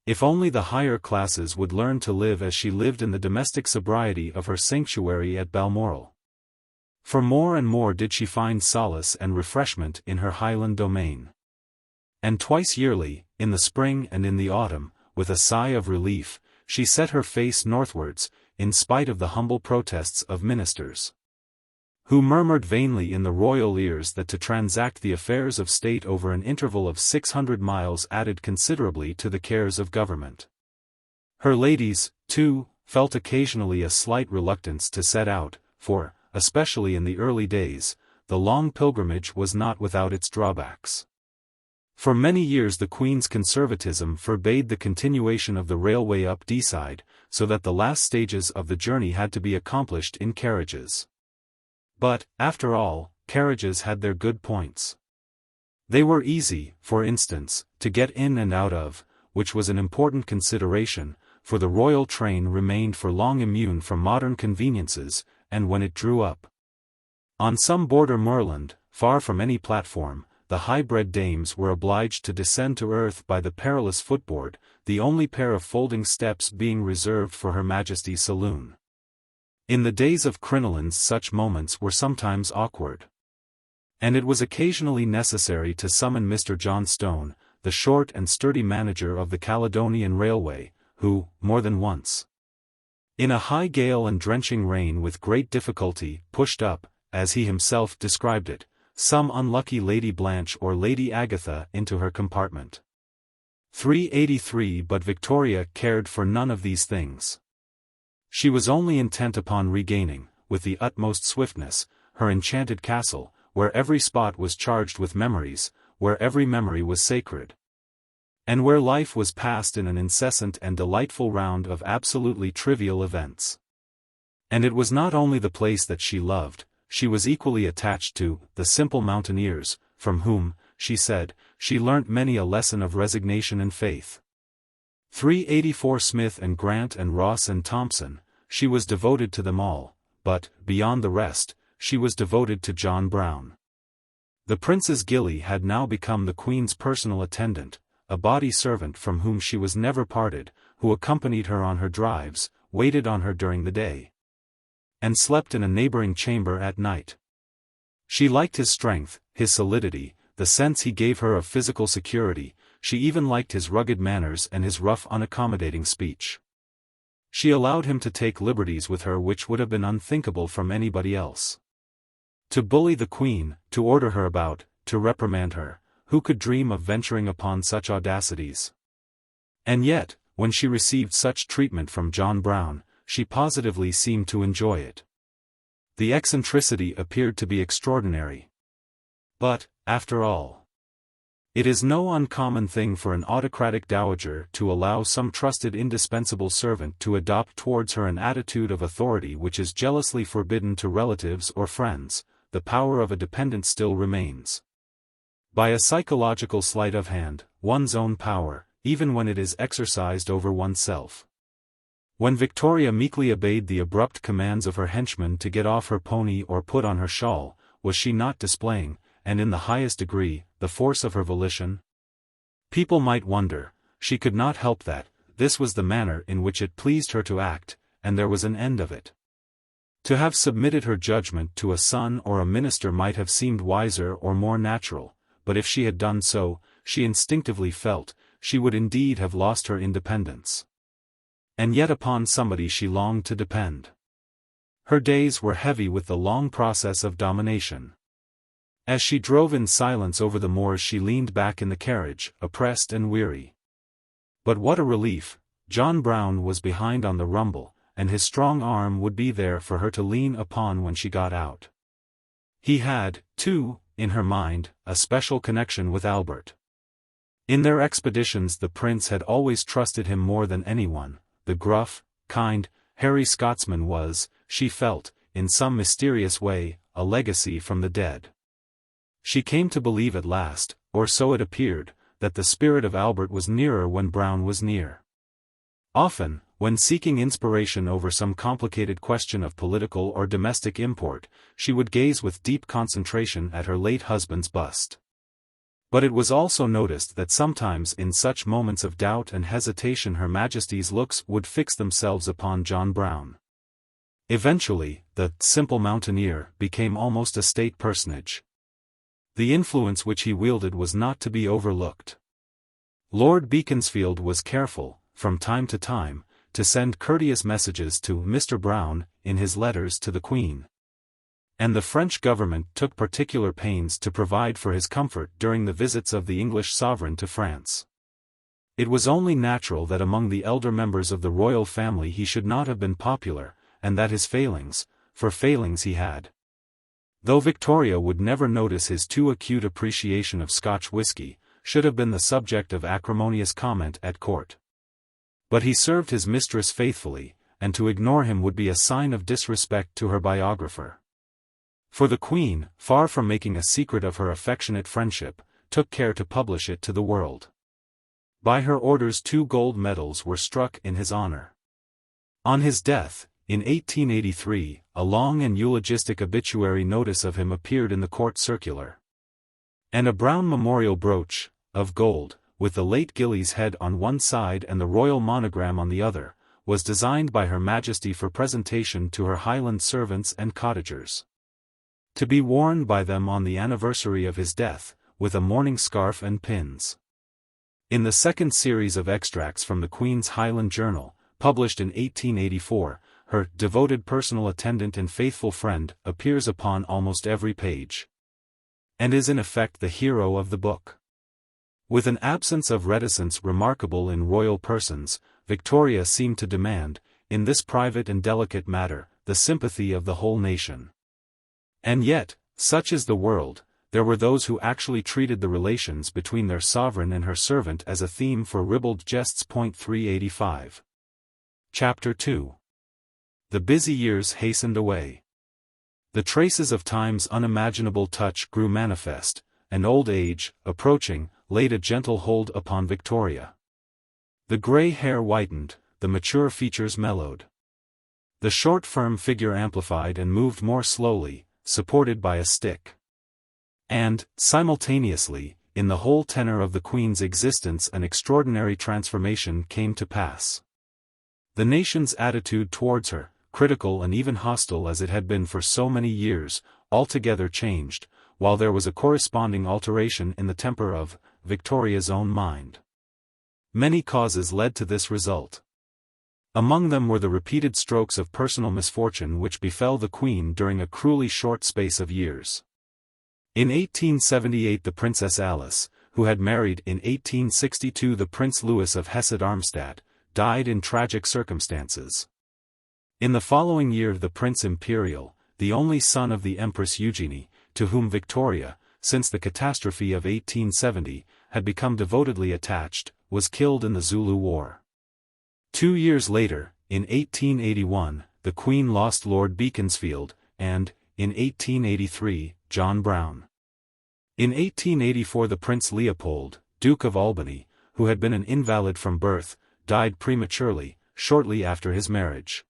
If only the higher classes would learn to live as she lived in the domestic sobriety of her sanctuary at Balmoral. For more and more did she find solace and refreshment in her Highland domain. And twice yearly, in the spring and in the autumn, with a sigh of relief, she set her face northwards, in spite of the humble protests of ministers, who murmured vainly in the royal ears that to transact the affairs of state over an interval of 600 miles added considerably to the cares of government. Her ladies, too, felt occasionally a slight reluctance to set out, for, especially in the early days, the long pilgrimage was not without its drawbacks. For many years the Queen's conservatism forbade the continuation of the railway up Deeside, so that the last stages of the journey had to be accomplished in carriages. But, after all, carriages had their good points. They were easy, for instance, to get in and out of, which was an important consideration, for the royal train remained for long immune from modern conveniences, and when it drew up on some border moorland, far from any platform, the high-bred dames were obliged to descend to earth by the perilous footboard, the only pair of folding steps being reserved for Her Majesty's saloon. In the days of crinolines such moments were sometimes awkward. And it was occasionally necessary to summon Mr. John Stone, the short and sturdy manager of the Caledonian Railway, who, more than once, in a high gale and drenching rain with great difficulty, pushed up, as he himself described it, some unlucky Lady Blanche or Lady Agatha into her compartment. 383 But Victoria cared for none of these things. She was only intent upon regaining, with the utmost swiftness, her enchanted castle, where every spot was charged with memories, where every memory was sacred, and where life was passed in an incessant and delightful round of absolutely trivial events. And it was not only the place that she loved, she was equally attached to the simple mountaineers, from whom, she said, she learnt many a lesson of resignation and faith. 384 Smith and Grant and Ross and Thompson, she was devoted to them all, but, beyond the rest, she was devoted to John Brown. The Princess Gilly had now become the Queen's personal attendant, a body servant from whom she was never parted, who accompanied her on her drives, waited on her during the day, and slept in a neighboring chamber at night. She liked his strength, his solidity, the sense he gave her of physical security, she even liked his rugged manners and his rough unaccommodating speech. She allowed him to take liberties with her which would have been unthinkable from anybody else. To bully the Queen, to order her about, to reprimand her, who could dream of venturing upon such audacities? And yet, when she received such treatment from John Brown, she positively seemed to enjoy it. The eccentricity appeared to be extraordinary. But, after all, it is no uncommon thing for an autocratic dowager to allow some trusted indispensable servant to adopt towards her an attitude of authority which is jealously forbidden to relatives or friends. The power of a dependent still remains. By a psychological sleight of hand, one's own power, even when it is exercised over oneself. When Victoria meekly obeyed the abrupt commands of her henchman to get off her pony or put on her shawl, was she not displaying, and in the highest degree, the force of her volition? People might wonder, she could not help that, this was the manner in which it pleased her to act, and there was an end of it. To have submitted her judgment to a son or a minister might have seemed wiser or more natural, but if she had done so, she instinctively felt, she would indeed have lost her independence. And yet upon somebody she longed to depend. Her days were heavy with the long process of domination. As she drove in silence over the moors she leaned back in the carriage, oppressed and weary. But what a relief, John Brown was behind on the rumble, and his strong arm would be there for her to lean upon when she got out. He had, too, in her mind, a special connection with Albert. In their expeditions the prince had always trusted him more than anyone. The gruff, kind, hairy Scotsman was, she felt, in some mysterious way, a legacy from the dead. She came to believe at last, or so it appeared, that the spirit of Albert was nearer when Brown was near. Often, when seeking inspiration over some complicated question of political or domestic import, she would gaze with deep concentration at her late husband's bust. But it was also noticed that sometimes in such moments of doubt and hesitation Her Majesty's looks would fix themselves upon John Brown. Eventually, the simple mountaineer became almost a state personage. The influence which he wielded was not to be overlooked. Lord Beaconsfield was careful, from time to time, to send courteous messages to Mr. Brown, in his letters to the Queen. And the French government took particular pains to provide for his comfort during the visits of the English sovereign to France. It was only natural that among the elder members of the royal family he should not have been popular, and that his failings, for failings he had. Though Victoria would never notice his too acute appreciation of Scotch whisky, should have been the subject of acrimonious comment at court. But he served his mistress faithfully, and to ignore him would be a sign of disrespect to her biographer. For the Queen, far from making a secret of her affectionate friendship, took care to publish it to the world. By her orders 2 gold medals were struck in his honor. On his death, in 1883, a long and eulogistic obituary notice of him appeared in the court circular. And a brown memorial brooch, of gold, with the late Gillies' head on one side and the royal monogram on the other, was designed by Her Majesty for presentation to her Highland servants and cottagers. To be worn by them on the anniversary of his death, with a mourning scarf and pins. In the second series of extracts from the Queen's Highland Journal, published in 1884, her devoted personal attendant and faithful friend appears upon almost every page. And is in effect the hero of the book. With an absence of reticence remarkable in royal persons, Victoria seemed to demand, in this private and delicate matter, the sympathy of the whole nation. And yet, such is the world, there were those who actually treated the relations between their sovereign and her servant as a theme for ribald jests. 385. Chapter 2. The busy years hastened away. The traces of time's unimaginable touch grew manifest, and old age, approaching, laid a gentle hold upon Victoria. The grey hair whitened, the mature features mellowed. The short firm figure amplified and moved more slowly, supported by a stick. And, simultaneously, in the whole tenor of the Queen's existence an extraordinary transformation came to pass. The nation's attitude towards her, critical and even hostile as it had been for so many years, altogether changed, while there was a corresponding alteration in the temper of Victoria's own mind. Many causes led to this result. Among them were the repeated strokes of personal misfortune which befell the Queen during a cruelly short space of years. In 1878 the Princess Alice, who had married in 1862 the Prince Louis of Hesse-Darmstadt, died in tragic circumstances. In the following year the Prince Imperial, the only son of the Empress Eugenie, to whom Victoria, since the catastrophe of 1870, had become devotedly attached, was killed in the Zulu War. 2 years later, in 1881, the Queen lost Lord Beaconsfield, and, in 1883, John Brown. In 1884 the Prince Leopold, Duke of Albany, who had been an invalid from birth, died prematurely, shortly after his marriage.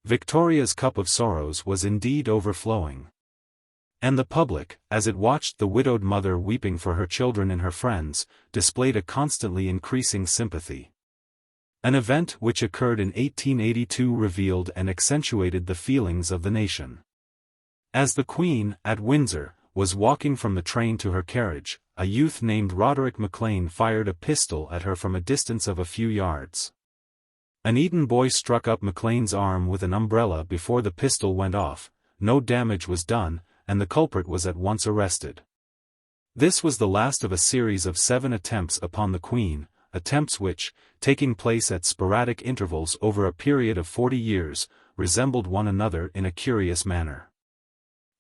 Victoria's cup of sorrows was indeed overflowing. And the public, as it watched the widowed mother weeping for her children and her friends, displayed a constantly increasing sympathy. An event which occurred in 1882 revealed and accentuated the feelings of the nation. As the Queen, at Windsor, was walking from the train to her carriage, a youth named Roderick Maclean fired a pistol at her from a distance of a few yards. An Eton boy struck up Maclean's arm with an umbrella before the pistol went off, no damage was done, and the culprit was at once arrested. This was the last of a series of 7 attempts upon the Queen, attempts which, taking place at sporadic intervals over a period of 40 years, resembled one another in a curious manner.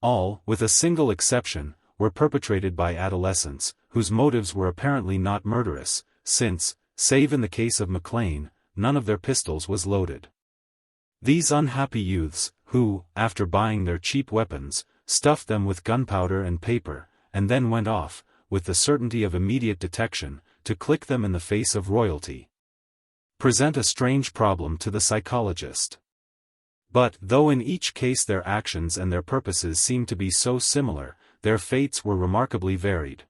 All, with a single exception, were perpetrated by adolescents, whose motives were apparently not murderous, since, save in the case of Maclean, none of their pistols was loaded. These unhappy youths, who, after buying their cheap weapons, stuffed them with gunpowder and paper, and then went off, with the certainty of immediate detection, to click them in the face of royalty, present a strange problem to the psychologist. But, though in each case their actions and their purposes seemed to be so similar, their fates were remarkably varied.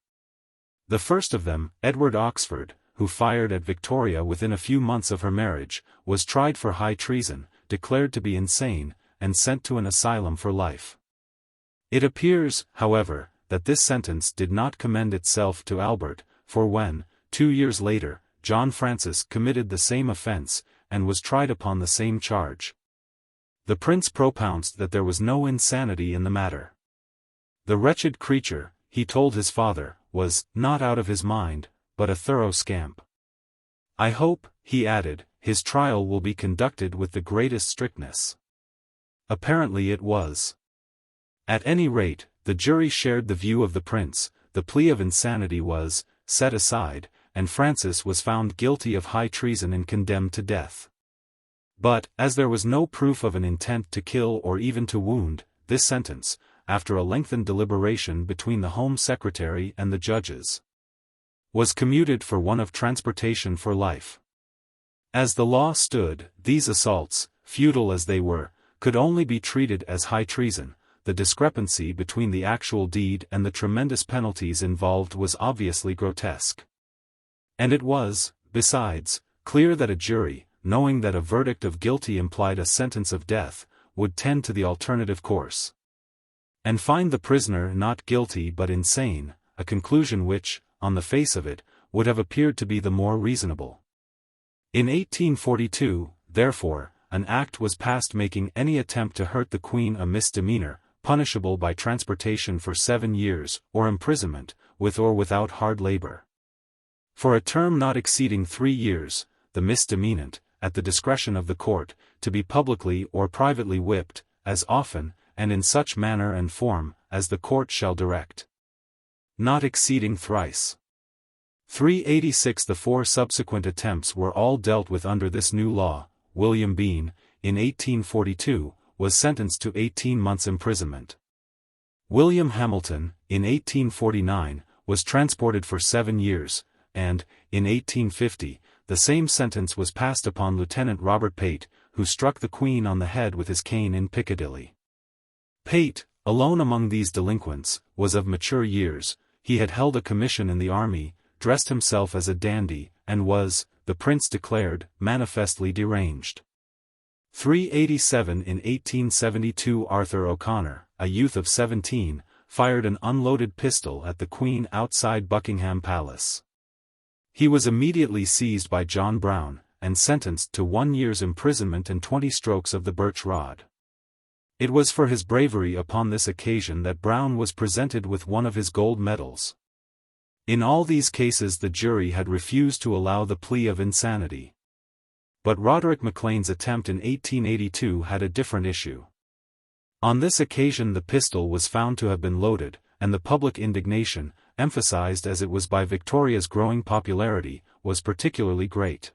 The first of them, Edward Oxford, who fired at Victoria within a few months of her marriage, was tried for high treason, declared to be insane, and sent to an asylum for life. It appears, however, that this sentence did not commend itself to Albert, for when, 2 years later, John Francis committed the same offence, and was tried upon the same charge, the prince propounded that there was no insanity in the matter. The wretched creature, he told his father, was not out of his mind, but a thorough scamp. I hope, he added, his trial will be conducted with the greatest strictness. Apparently it was. At any rate, the jury shared the view of the prince, the plea of insanity was set aside, and Francis was found guilty of high treason and condemned to death. But, as there was no proof of an intent to kill or even to wound, this sentence, after a lengthened deliberation between the Home Secretary and the judges, was commuted for one of transportation for life. As the law stood, these assaults, futile as they were, could only be treated as high treason. The discrepancy between the actual deed and the tremendous penalties involved was obviously grotesque. And it was, besides, clear that a jury, knowing that a verdict of guilty implied a sentence of death, would tend to the alternative course, and find the prisoner not guilty but insane, a conclusion which, on the face of it, would have appeared to be the more reasonable. In 1842, therefore, an act was passed making any attempt to hurt the Queen a misdemeanor, punishable by transportation for 7 years, or imprisonment, with or without hard labor, for a term not exceeding 3 years, the misdemeanant, at the discretion of the court, to be publicly or privately whipped, as often, and in such manner and form, as the court shall direct, not exceeding thrice. 386. The 4 subsequent attempts were all dealt with under this new law. William Bean, in 1842, was sentenced to 18 months' imprisonment. William Hamilton, in 1849, was transported for 7 years, and, in 1850, the same sentence was passed upon Lieutenant Robert Pate, who struck the Queen on the head with his cane in Piccadilly. Pate, alone among these delinquents, was of mature years. He had held a commission in the army, dressed himself as a dandy, and was, the prince declared, manifestly deranged. 387. In 1872 Arthur O'Connor, a youth of 17, fired an unloaded pistol at the Queen outside Buckingham Palace. He was immediately seized by John Brown, and sentenced to 1 year's imprisonment and 20 strokes of the birch rod. It was for his bravery upon this occasion that Brown was presented with one of his gold medals. In all these cases the jury had refused to allow the plea of insanity. But Roderick Maclean's attempt in 1882 had a different issue. On this occasion the pistol was found to have been loaded, and the public indignation, emphasized as it was by Victoria's growing popularity, was particularly great.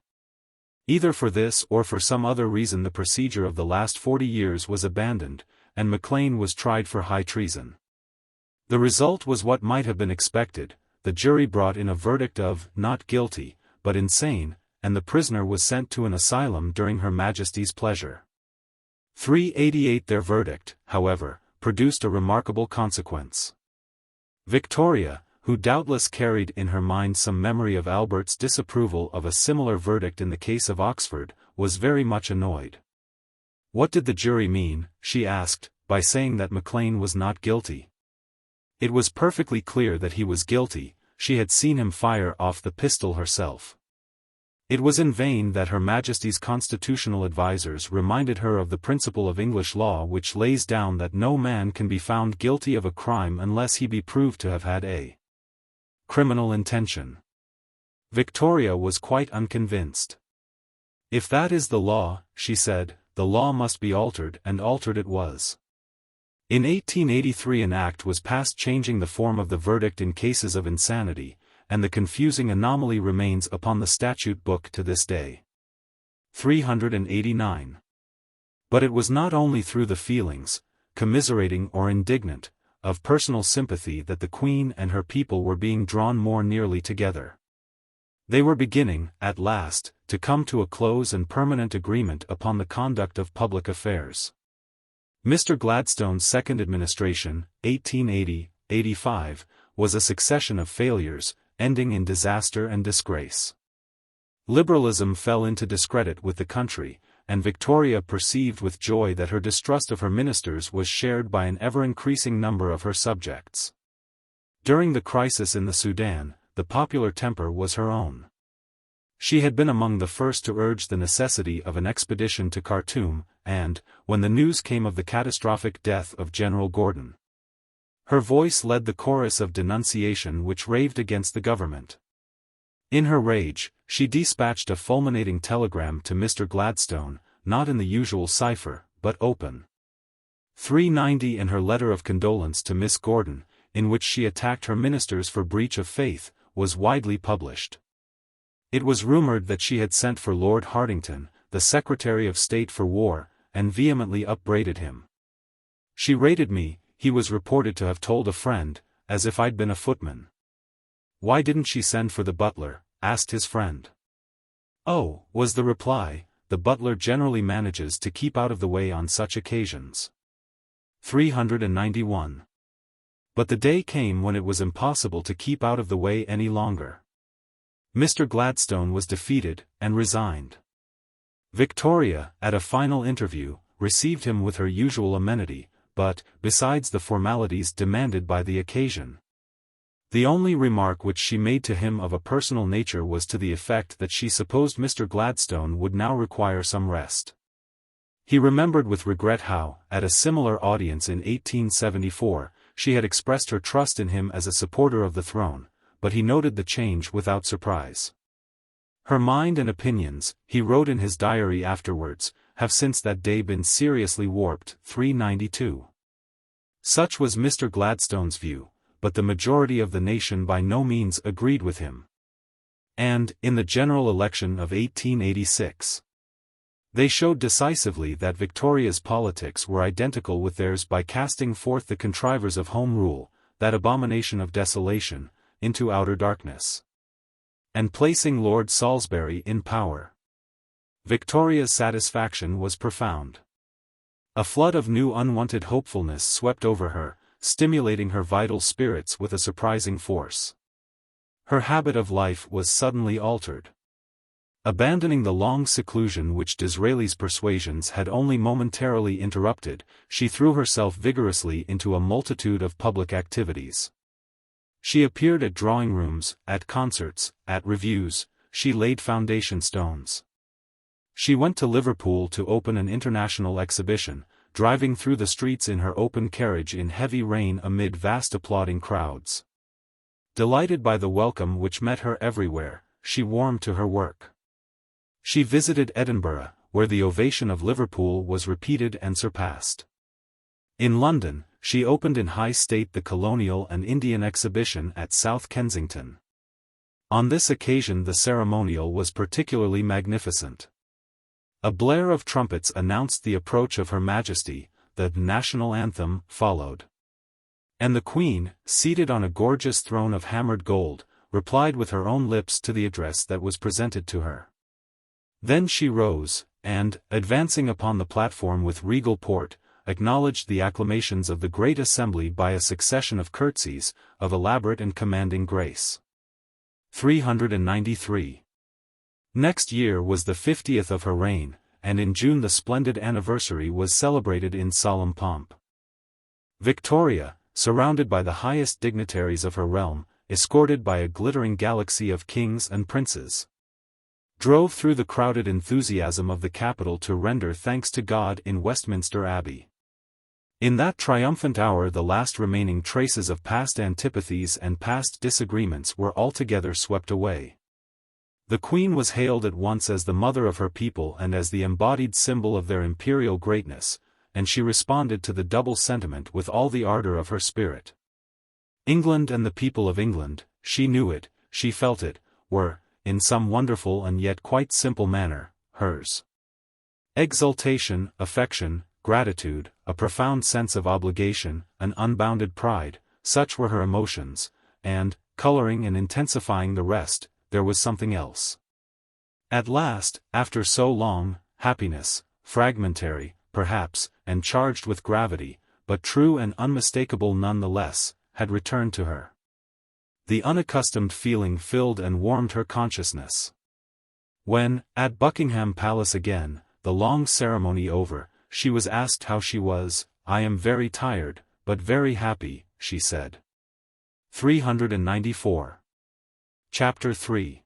Either for this or for some other reason the procedure of the last 40 years was abandoned, and Maclean was tried for high treason. The result was what might have been expected. The jury brought in a verdict of not guilty, but insane, and the prisoner was sent to an asylum during Her Majesty's pleasure. 388 Their verdict, however, produced a remarkable consequence. Victoria, who doubtless carried in her mind some memory of Albert's disapproval of a similar verdict in the case of Oxford, was very much annoyed. What did the jury mean, she asked, by saying that Maclean was not guilty? It was perfectly clear that he was guilty. She had seen him fire off the pistol herself. It was in vain that Her Majesty's constitutional advisers reminded her of the principle of English law which lays down that no man can be found guilty of a crime unless he be proved to have had a criminal intention. Victoria was quite unconvinced. If that is the law, she said, the law must be altered, and altered it was. In 1883 an act was passed changing the form of the verdict in cases of insanity, and the confusing anomaly remains upon the statute book to this day. 389. But it was not only through the feelings, commiserating or indignant, of personal sympathy that the Queen and her people were being drawn more nearly together. They were beginning, at last, to come to a close and permanent agreement upon the conduct of public affairs. Mr. Gladstone's second administration, 1880-85, was a succession of failures, ending in disaster and disgrace. Liberalism fell into discredit with the country, and Victoria perceived with joy that her distrust of her ministers was shared by an ever-increasing number of her subjects. During the crisis in the Sudan, the popular temper was her own. She had been among the first to urge the necessity of an expedition to Khartoum, and, when the news came of the catastrophic death of General Gordon, her voice led the chorus of denunciation which raved against the government. In her rage, she dispatched a fulminating telegram to Mr. Gladstone, not in the usual cipher, but open. 390 and her letter of condolence to Miss Gordon, in which she attacked her ministers for breach of faith, was widely published. It was rumored that she had sent for Lord Hartington, the Secretary of State for War, and vehemently upbraided him. She rated me, he was reported to have told a friend, as if I'd been a footman. Why didn't she send for the butler? Asked his friend. Oh, was the reply, the butler generally manages to keep out of the way on such occasions. 391. But the day came when it was impossible to keep out of the way any longer. Mr. Gladstone was defeated, and resigned. Victoria, at a final interview, received him with her usual amenity, but, besides the formalities demanded by the occasion, the only remark which she made to him of a personal nature was to the effect that she supposed Mr. Gladstone would now require some rest. He remembered with regret how, at a similar audience in 1874, she had expressed her trust in him as a supporter of the throne, but he noted the change without surprise. Her mind and opinions, he wrote in his diary afterwards, have since that day been seriously warped. 392. Such was Mr. Gladstone's view, but the majority of the nation by no means agreed with him. And, in the general election of 1886, they showed decisively that Victoria's politics were identical with theirs by casting forth the contrivers of Home Rule, that abomination of desolation, into outer darkness, and placing Lord Salisbury in power. Victoria's satisfaction was profound. A flood of new unwanted hopefulness swept over her, stimulating her vital spirits with a surprising force. Her habit of life was suddenly altered. Abandoning the long seclusion which Disraeli's persuasions had only momentarily interrupted, she threw herself vigorously into a multitude of public activities. She appeared at drawing rooms, at concerts, at reviews. She laid foundation stones. She went to Liverpool to open an international exhibition, driving through the streets in her open carriage in heavy rain amid vast applauding crowds. Delighted by the welcome which met her everywhere, she warmed to her work. She visited Edinburgh, where the ovation of Liverpool was repeated and surpassed. In London, she opened in high state the Colonial and Indian Exhibition at South Kensington. On this occasion the ceremonial was particularly magnificent. A blare of trumpets announced the approach of Her Majesty, the national anthem followed. And the Queen, seated on a gorgeous throne of hammered gold, replied with her own lips to the address that was presented to her. Then she rose, and, advancing upon the platform with regal port, acknowledged the acclamations of the great assembly by a succession of curtsies, of elaborate and commanding grace. 393. Next year was the 50th of her reign, and in June the splendid anniversary was celebrated in solemn pomp. Victoria, surrounded by the highest dignitaries of her realm, escorted by a glittering galaxy of kings and princes, drove through the crowded enthusiasm of the capital to render thanks to God in Westminster Abbey. In that triumphant hour the last remaining traces of past antipathies and past disagreements were altogether swept away. The Queen was hailed at once as the mother of her people and as the embodied symbol of their imperial greatness, and she responded to the double sentiment with all the ardor of her spirit. England and the people of England, she knew it, she felt it, were, in some wonderful and yet quite simple manner, hers. Exultation, affection, gratitude, a profound sense of obligation, an unbounded pride, such were her emotions, and, coloring and intensifying the rest, there was something else. At last, after so long, happiness, fragmentary, perhaps, and charged with gravity, but true and unmistakable none the less, had returned to her. The unaccustomed feeling filled and warmed her consciousness. When, at Buckingham Palace again, the long ceremony over, she was asked how she was. "I am very tired, but very happy," she said. 394. Chapter 3.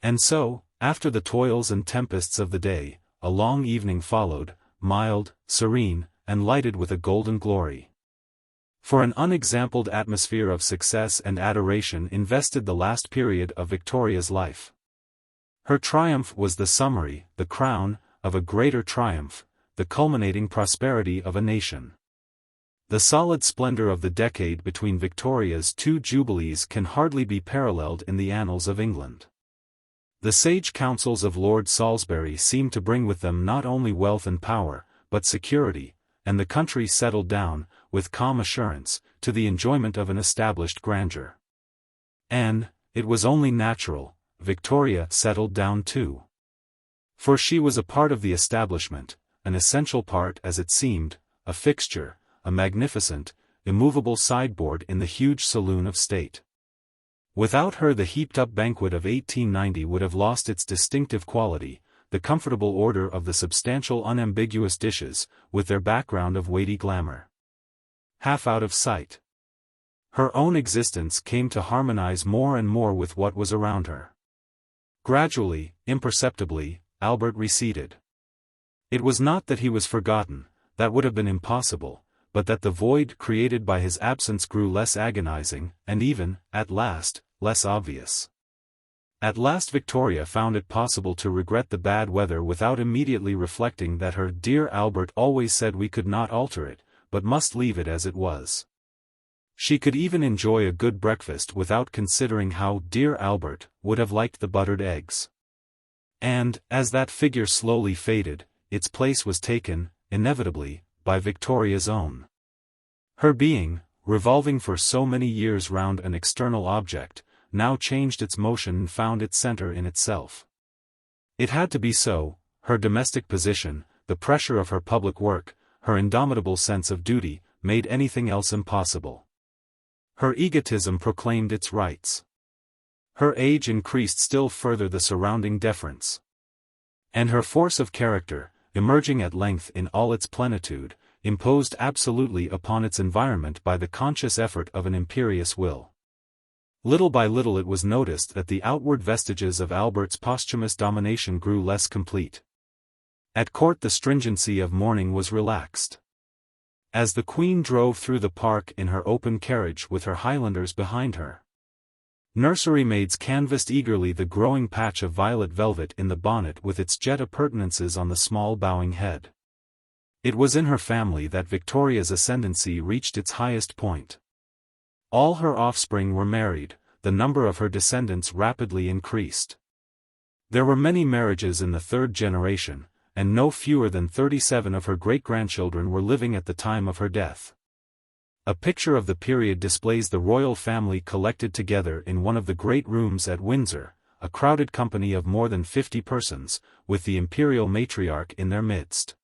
And so, after the toils and tempests of the day, a long evening followed, mild, serene, and lighted with a golden glory. For an unexampled atmosphere of success and adoration invested the last period of Victoria's life. Her triumph was the summary, the crown, of a greater triumph, the culminating prosperity of a nation. The solid splendor of the decade between Victoria's two jubilees can hardly be paralleled in the annals of England. The sage counsels of Lord Salisbury seemed to bring with them not only wealth and power, but security, and the country settled down, with calm assurance, to the enjoyment of an established grandeur. And, it was only natural, Victoria settled down too. For she was a part of the establishment, an essential part as it seemed, a fixture, a magnificent, immovable sideboard in the huge saloon of state. Without her the heaped-up banquet of 1890 would have lost its distinctive quality, the comfortable order of the substantial unambiguous dishes, with their background of weighty glamour. Half out of sight. Her own existence came to harmonize more and more with what was around her. Gradually, imperceptibly, Albert receded. It was not that he was forgotten, that would have been impossible, but that the void created by his absence grew less agonizing, and even, at last, less obvious. At last Victoria found it possible to regret the bad weather without immediately reflecting that her dear Albert always said we could not alter it, but must leave it as it was. She could even enjoy a good breakfast without considering how dear Albert would have liked the buttered eggs. And, as that figure slowly faded, its place was taken, inevitably, by Victoria's own. Her being, revolving for so many years round an external object, now changed its motion and found its center in itself. It had to be so. Her domestic position, the pressure of her public work, her indomitable sense of duty, made anything else impossible. Her egotism proclaimed its rights. Her age increased still further the surrounding deference. And her force of character, emerging at length in all its plenitude, imposed absolutely upon its environment by the conscious effort of an imperious will. Little by little it was noticed that the outward vestiges of Albert's posthumous domination grew less complete. At court the stringency of mourning was relaxed. As the Queen drove through the park in her open carriage with her Highlanders behind her, nursery maids canvassed eagerly the growing patch of violet velvet in the bonnet with its jet appurtenances on the small bowing head. It was in her family that Victoria's ascendancy reached its highest point. All her offspring were married, the number of her descendants rapidly increased. There were many marriages in the third generation, and no fewer than 37 of her great-grandchildren were living at the time of her death. A picture of the period displays the royal family collected together in one of the great rooms at Windsor, a crowded company of more than 50 persons, with the imperial matriarch in their midst.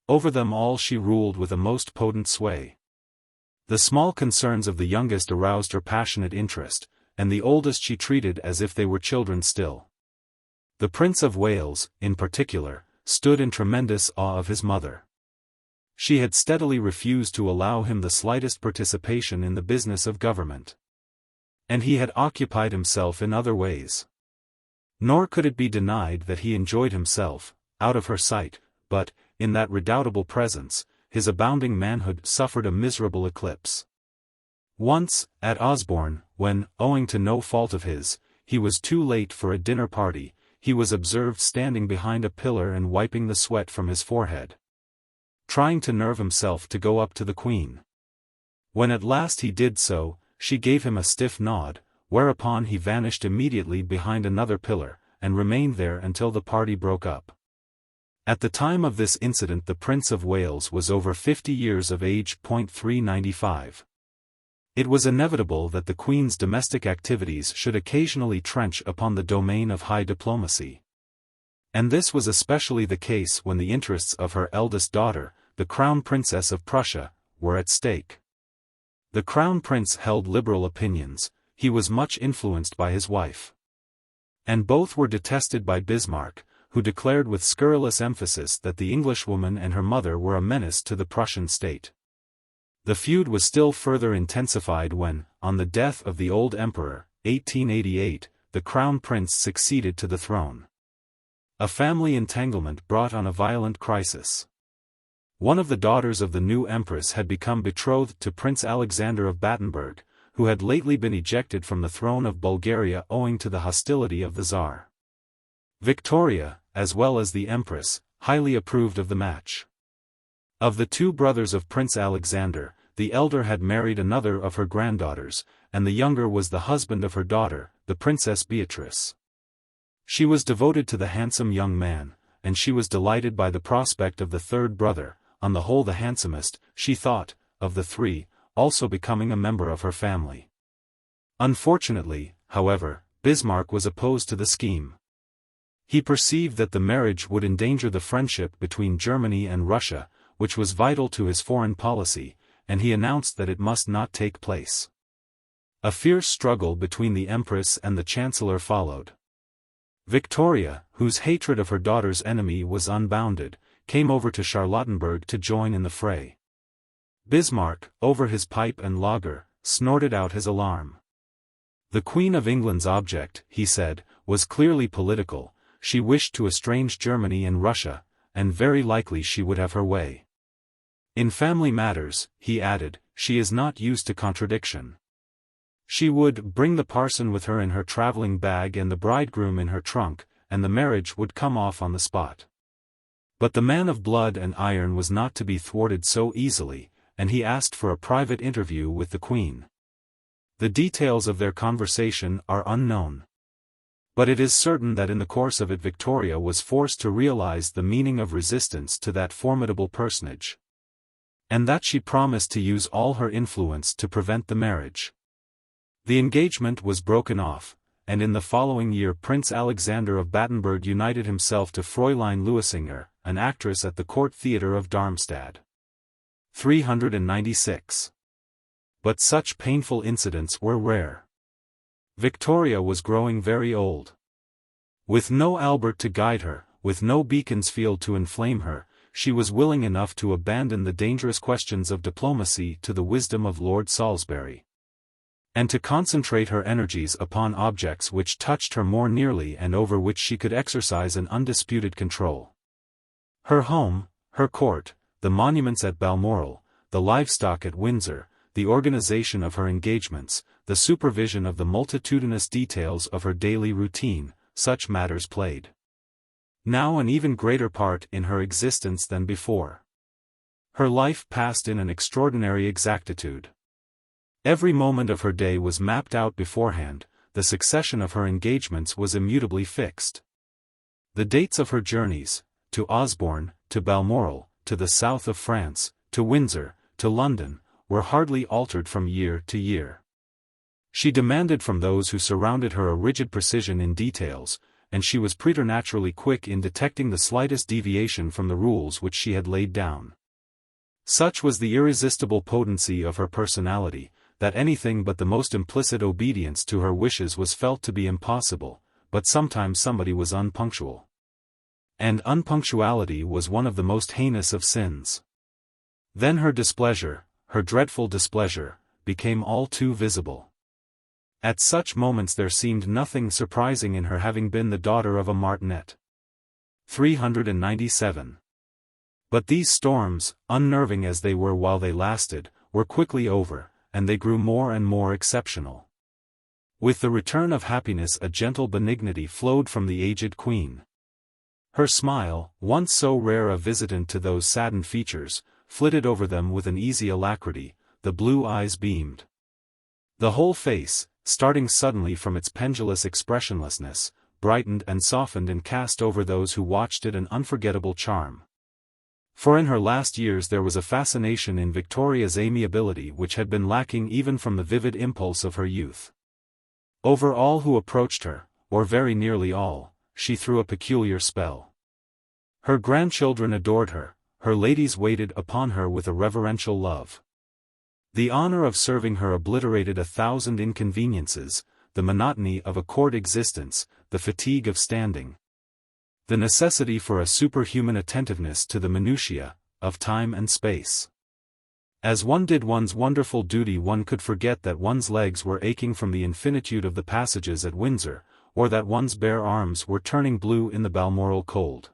Over them all she ruled with a most potent sway. The small concerns of the youngest aroused her passionate interest, and the oldest she treated as if they were children still. The Prince of Wales, in particular, stood in tremendous awe of his mother. She had steadily refused to allow him the slightest participation in the business of government. And he had occupied himself in other ways. Nor could it be denied that he enjoyed himself, out of her sight, but, in that redoubtable presence, his abounding manhood suffered a miserable eclipse. Once, at Osborne, when, owing to no fault of his, he was too late for a dinner party, he was observed standing behind a pillar and wiping the sweat from his forehead, trying to nerve himself to go up to the Queen. When at last he did so, she gave him a stiff nod, whereupon he vanished immediately behind another pillar, and remained there until the party broke up. At the time of this incident the Prince of Wales was over 50 years of age. 395. It was inevitable that the Queen's domestic activities should occasionally trench upon the domain of high diplomacy. And this was especially the case when the interests of her eldest daughter, the Crown Princess of Prussia, were at stake. The Crown Prince held liberal opinions, he was much influenced by his wife. And both were detested by Bismarck, who declared with scurrilous emphasis that the Englishwoman and her mother were a menace to the Prussian state. The feud was still further intensified when, on the death of the old emperor, 1888, the Crown Prince succeeded to the throne. A family entanglement brought on a violent crisis. One of the daughters of the new empress had become betrothed to Prince Alexander of Battenberg, who had lately been ejected from the throne of Bulgaria owing to the hostility of the Tsar. Victoria, as well as the empress, highly approved of the match. Of the two brothers of Prince Alexander, the elder had married another of her granddaughters, and the younger was the husband of her daughter, the Princess Beatrice. She was devoted to the handsome young man, and she was delighted by the prospect of the third brother, on the whole the handsomest, she thought, of the three, also becoming a member of her family. Unfortunately, however, Bismarck was opposed to the scheme. He perceived that the marriage would endanger the friendship between Germany and Russia, which was vital to his foreign policy, and he announced that it must not take place. A fierce struggle between the Empress and the Chancellor followed. Victoria, whose hatred of her daughter's enemy was unbounded, came over to Charlottenburg to join in the fray. Bismarck, over his pipe and lager, snorted out his alarm. The Queen of England's object, he said, was clearly political. She wished to estrange Germany and Russia, and very likely she would have her way. In family matters, he added, she is not used to contradiction. She would bring the parson with her in her traveling bag and the bridegroom in her trunk, and the marriage would come off on the spot. But the man of blood and iron was not to be thwarted so easily, and he asked for a private interview with the Queen. The details of their conversation are unknown. But it is certain that in the course of it Victoria was forced to realize the meaning of resistance to that formidable personage. And that she promised to use all her influence to prevent the marriage. The engagement was broken off, and in the following year Prince Alexander of Battenberg united himself to Fräulein Luisinger, an actress at the Court Theatre of Darmstadt. 396. But such painful incidents were rare. Victoria was growing very old. With no Albert to guide her, with no Beaconsfield to inflame her, she was willing enough to abandon the dangerous questions of diplomacy to the wisdom of Lord Salisbury, and to concentrate her energies upon objects which touched her more nearly and over which she could exercise an undisputed control. Her home, her court, the monuments at Balmoral, the livestock at Windsor, the organization of her engagements, the supervision of the multitudinous details of her daily routine, such matters played now an even greater part in her existence than before. Her life passed in an extraordinary exactitude. Every moment of her day was mapped out beforehand, the succession of her engagements was immutably fixed. The dates of her journeys, to Osborne, to Balmoral, to the south of France, to Windsor, to London, were hardly altered from year to year. She demanded from those who surrounded her a rigid precision in details, and she was preternaturally quick in detecting the slightest deviation from the rules which she had laid down. Such was the irresistible potency of her personality, that anything but the most implicit obedience to her wishes was felt to be impossible, but sometimes somebody was unpunctual. And unpunctuality was one of the most heinous of sins. Then her displeasure, her dreadful displeasure, became all too visible. At such moments there seemed nothing surprising in her having been the daughter of a martinet. 397. But these storms, unnerving as they were while they lasted, were quickly over, and they grew more and more exceptional. With the return of happiness a gentle benignity flowed from the aged queen. Her smile, once so rare a visitant to those saddened features, flitted over them with an easy alacrity, the blue eyes beamed. The whole face, starting suddenly from its pendulous expressionlessness, brightened and softened and cast over those who watched it an unforgettable charm. For in her last years there was a fascination in Victoria's amiability which had been lacking even from the vivid impulse of her youth. Over all who approached her, or very nearly all, she threw a peculiar spell. Her grandchildren adored her, her ladies waited upon her with a reverential love. The honor of serving her obliterated 1,000 inconveniences, the monotony of a court existence, the fatigue of standing. The necessity for a superhuman attentiveness to the minutiae, of time and space. As one did one's wonderful duty one could forget that one's legs were aching from the infinitude of the passages at Windsor, or that one's bare arms were turning blue in the Balmoral cold.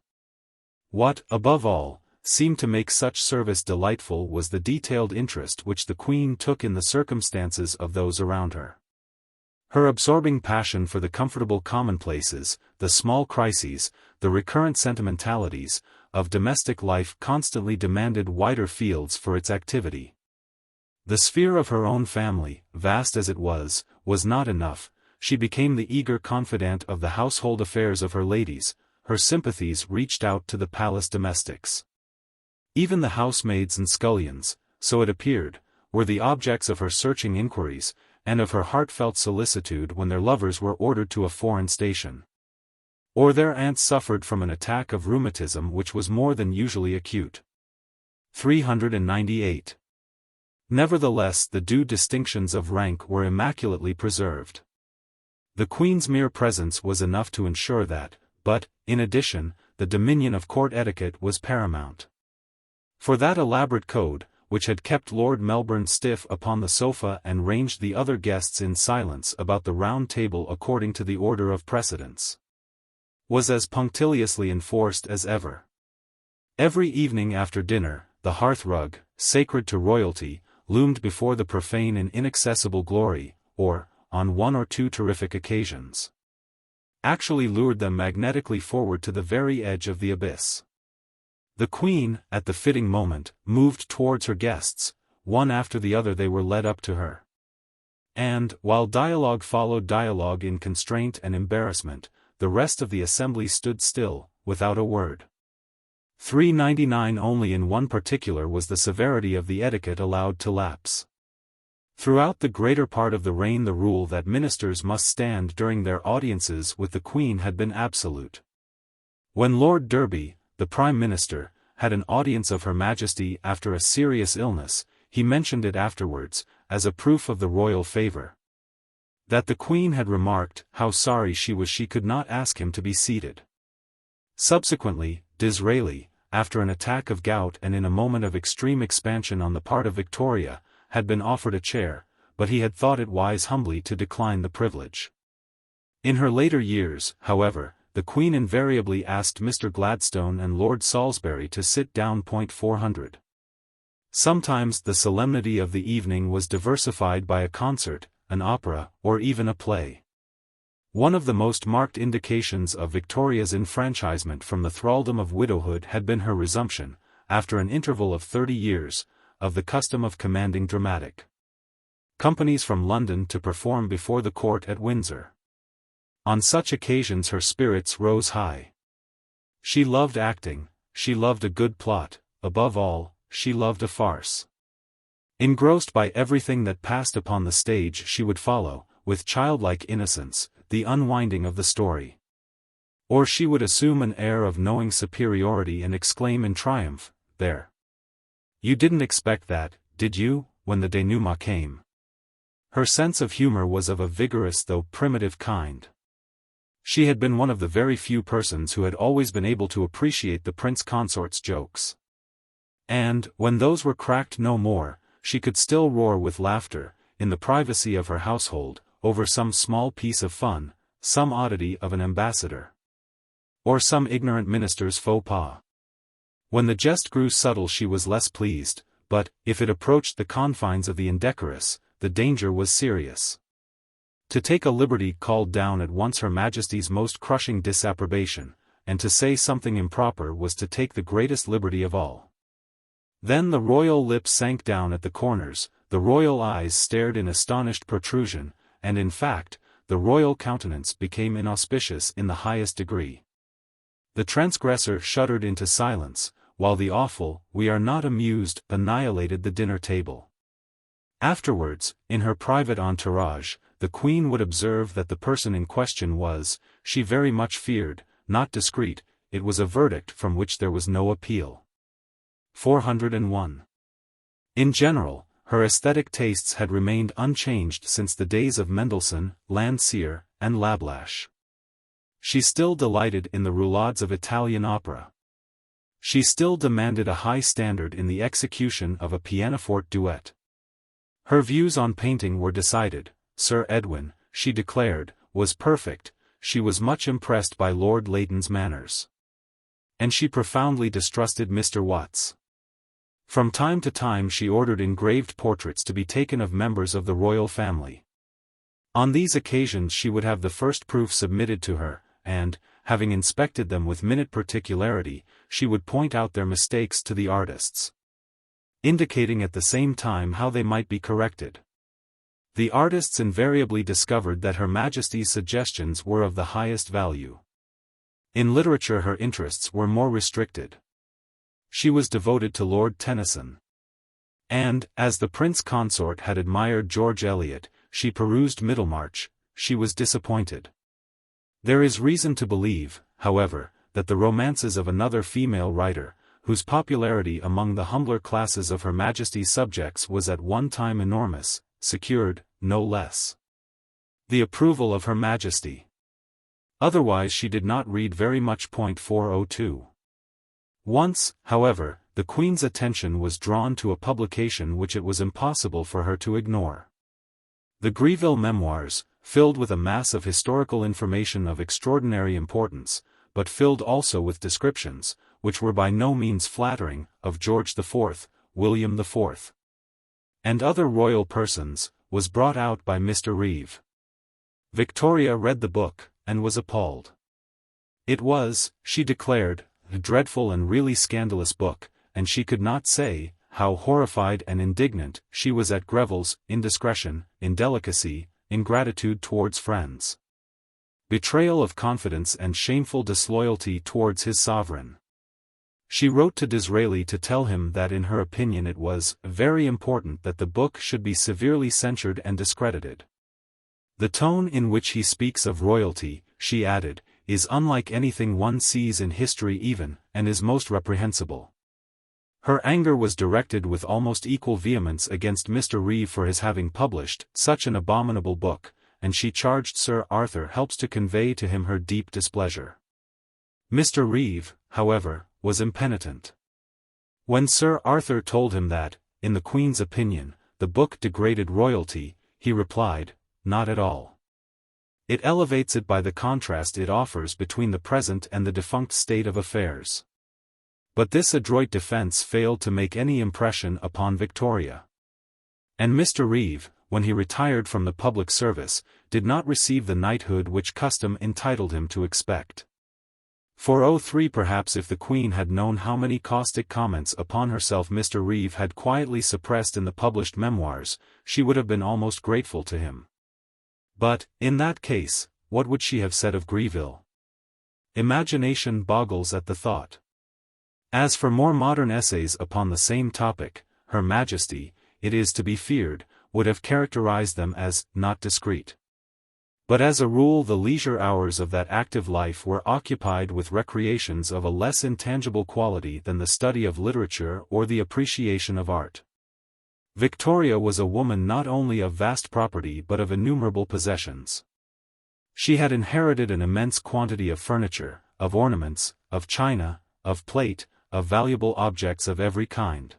What, above all, seemed to make such service delightful was the detailed interest which the Queen took in the circumstances of those around her. Her absorbing passion for the comfortable commonplaces, the small crises, the recurrent sentimentalities, of domestic life constantly demanded wider fields for its activity. The sphere of her own family, vast as it was not enough. She became the eager confidant of the household affairs of her ladies, her sympathies reached out to the palace domestics. Even the housemaids and scullions, so it appeared, were the objects of her searching inquiries, and of her heartfelt solicitude when their lovers were ordered to a foreign station. Or their aunts suffered from an attack of rheumatism which was more than usually acute. 398. Nevertheless the due distinctions of rank were immaculately preserved. The Queen's mere presence was enough to ensure that, but, in addition, the dominion of court etiquette was paramount. For that elaborate code, which had kept Lord Melbourne stiff upon the sofa and ranged the other guests in silence about the round table according to the order of precedence, was as punctiliously enforced as ever. Every evening after dinner, the hearth-rug, sacred to royalty, loomed before the profane in inaccessible glory, or, on one or two terrific occasions, actually lured them magnetically forward to the very edge of the abyss. The Queen, at the fitting moment, moved towards her guests, one after the other they were led up to her. And, while dialogue followed dialogue in constraint and embarrassment, the rest of the assembly stood still, without a word. 399 Only in one particular was the severity of the etiquette allowed to lapse. Throughout the greater part of the reign the rule that ministers must stand during their audiences with the Queen had been absolute. When Lord Derby, the Prime Minister, had an audience of Her Majesty after a serious illness, he mentioned it afterwards, as a proof of the royal favour, that the Queen had remarked how sorry she was she could not ask him to be seated. Subsequently, Disraeli, after an attack of gout and in a moment of extreme expansion on the part of Victoria, had been offered a chair, but he had thought it wise humbly to decline the privilege. In her later years, however, the Queen invariably asked Mr. Gladstone and Lord Salisbury to sit down. 400. Sometimes the solemnity of the evening was diversified by a concert, an opera, or even a play. One of the most marked indications of Victoria's enfranchisement from the thraldom of widowhood had been her resumption, after an interval of 30 years, of the custom of commanding dramatic companies from London to perform before the court at Windsor. On such occasions her spirits rose high. She loved acting, she loved a good plot, above all, she loved a farce. Engrossed by everything that passed upon the stage, she would follow, with childlike innocence, the unwinding of the story. Or she would assume an air of knowing superiority and exclaim in triumph, "There! You didn't expect that, did you?" when the denouement came. Her sense of humor was of a vigorous though primitive kind. She had been one of the very few persons who had always been able to appreciate the Prince Consort's jokes. And, when those were cracked no more, she could still roar with laughter, in the privacy of her household, over some small piece of fun, some oddity of an ambassador, or some ignorant minister's faux pas. When the jest grew subtle she was less pleased, but, if it approached the confines of the indecorous, the danger was serious. To take a liberty called down at once Her Majesty's most crushing disapprobation, and to say something improper was to take the greatest liberty of all. Then the royal lips sank down at the corners, the royal eyes stared in astonished protrusion, and in fact, the royal countenance became inauspicious in the highest degree. The transgressor shuddered into silence, while the awful, "We are not amused," annihilated the dinner table. Afterwards, in her private entourage, the Queen would observe that the person in question was, she very much feared, not discreet. It was a verdict from which there was no appeal. 401. In general, her aesthetic tastes had remained unchanged since the days of Mendelssohn, Landseer, and Lablache. She still delighted in the roulades of Italian opera. She still demanded a high standard in the execution of a pianoforte duet. Her views on painting were decided. Sir Edwin, she declared, was perfect. She was much impressed by Lord Leighton's manners. And she profoundly distrusted Mr. Watts. From time to time she ordered engraved portraits to be taken of members of the royal family. On these occasions she would have the first proof submitted to her, and, having inspected them with minute particularity, she would point out their mistakes to the artists, indicating at the same time how they might be corrected. The artists invariably discovered that Her Majesty's suggestions were of the highest value. In literature her interests were more restricted. She was devoted to Lord Tennyson. And, as the Prince Consort had admired George Eliot, she perused Middlemarch. She was disappointed. There is reason to believe, however, that the romances of another female writer, whose popularity among the humbler classes of Her Majesty's subjects was at one time enormous, secured, no less, the approval of Her Majesty. Otherwise she did not read very much. 402. Once, however, the Queen's attention was drawn to a publication which it was impossible for her to ignore. The Greville Memoirs, filled with a mass of historical information of extraordinary importance, but filled also with descriptions, which were by no means flattering, of George IV, William IV, and other royal persons, was brought out by Mr. Reeve. Victoria read the book, and was appalled. It was, she declared, a dreadful and really scandalous book, and she could not say how horrified and indignant she was at Greville's indiscretion, indelicacy, ingratitude towards friends, betrayal of confidence and shameful disloyalty towards his sovereign. She wrote to Disraeli to tell him that in her opinion it was very important that the book should be severely censured and discredited. The tone in which he speaks of royalty, she added, is unlike anything one sees in history even, and is most reprehensible. Her anger was directed with almost equal vehemence against Mr. Reeve for his having published such an abominable book, and she charged Sir Arthur Helps to convey to him her deep displeasure. Mr. Reeve, however, was impenitent. When Sir Arthur told him that, in the Queen's opinion, the book degraded royalty, he replied, "Not at all. It elevates it by the contrast it offers between the present and the defunct state of affairs." But this adroit defense failed to make any impression upon Victoria. And Mr. Reeve, when he retired from the public service, did not receive the knighthood which custom entitled him to expect. 403 Perhaps if the Queen had known how many caustic comments upon herself Mr. Reeve had quietly suppressed in the published memoirs, she would have been almost grateful to him. But, in that case, what would she have said of Greville? Imagination boggles at the thought. As for more modern essays upon the same topic, Her Majesty, it is to be feared, would have characterized them as not discreet. But as a rule the leisure hours of that active life were occupied with recreations of a less intangible quality than the study of literature or the appreciation of art. Victoria was a woman not only of vast property but of innumerable possessions. She had inherited an immense quantity of furniture, of ornaments, of china, of plate, of valuable objects of every kind.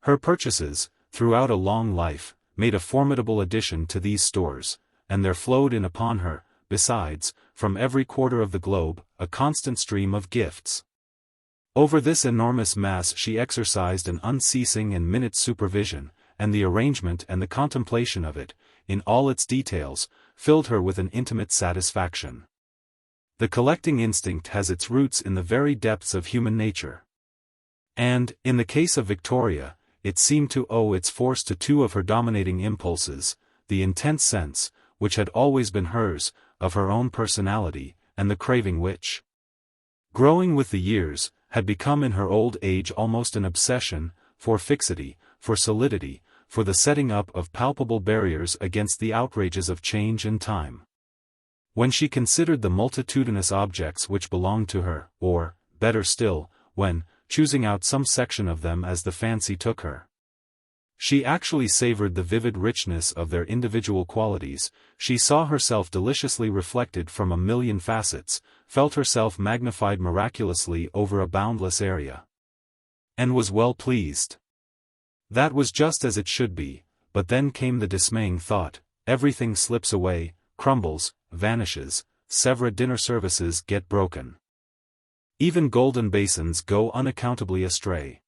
Her purchases, throughout a long life, made a formidable addition to these stores, and there flowed in upon her, besides, from every quarter of the globe, a constant stream of gifts. Over this enormous mass she exercised an unceasing and minute supervision, and the arrangement and the contemplation of it, in all its details, filled her with an intimate satisfaction. The collecting instinct has its roots in the very depths of human nature. And, in the case of Victoria, it seemed to owe its force to two of her dominating impulses, the intense sense, which had always been hers, of her own personality, and the craving which, growing with the years, had become in her old age almost an obsession, for fixity, for solidity, for the setting up of palpable barriers against the outrages of change and time. When she considered the multitudinous objects which belonged to her, or, better still, when, choosing out some section of them as the fancy took her, she actually savored the vivid richness of their individual qualities, she saw herself deliciously reflected from a million facets, felt herself magnified miraculously over a boundless area, and was well pleased. That was just as it should be, but then came the dismaying thought, everything slips away, crumbles, vanishes, severed dinner services get broken. Even golden basins go unaccountably astray.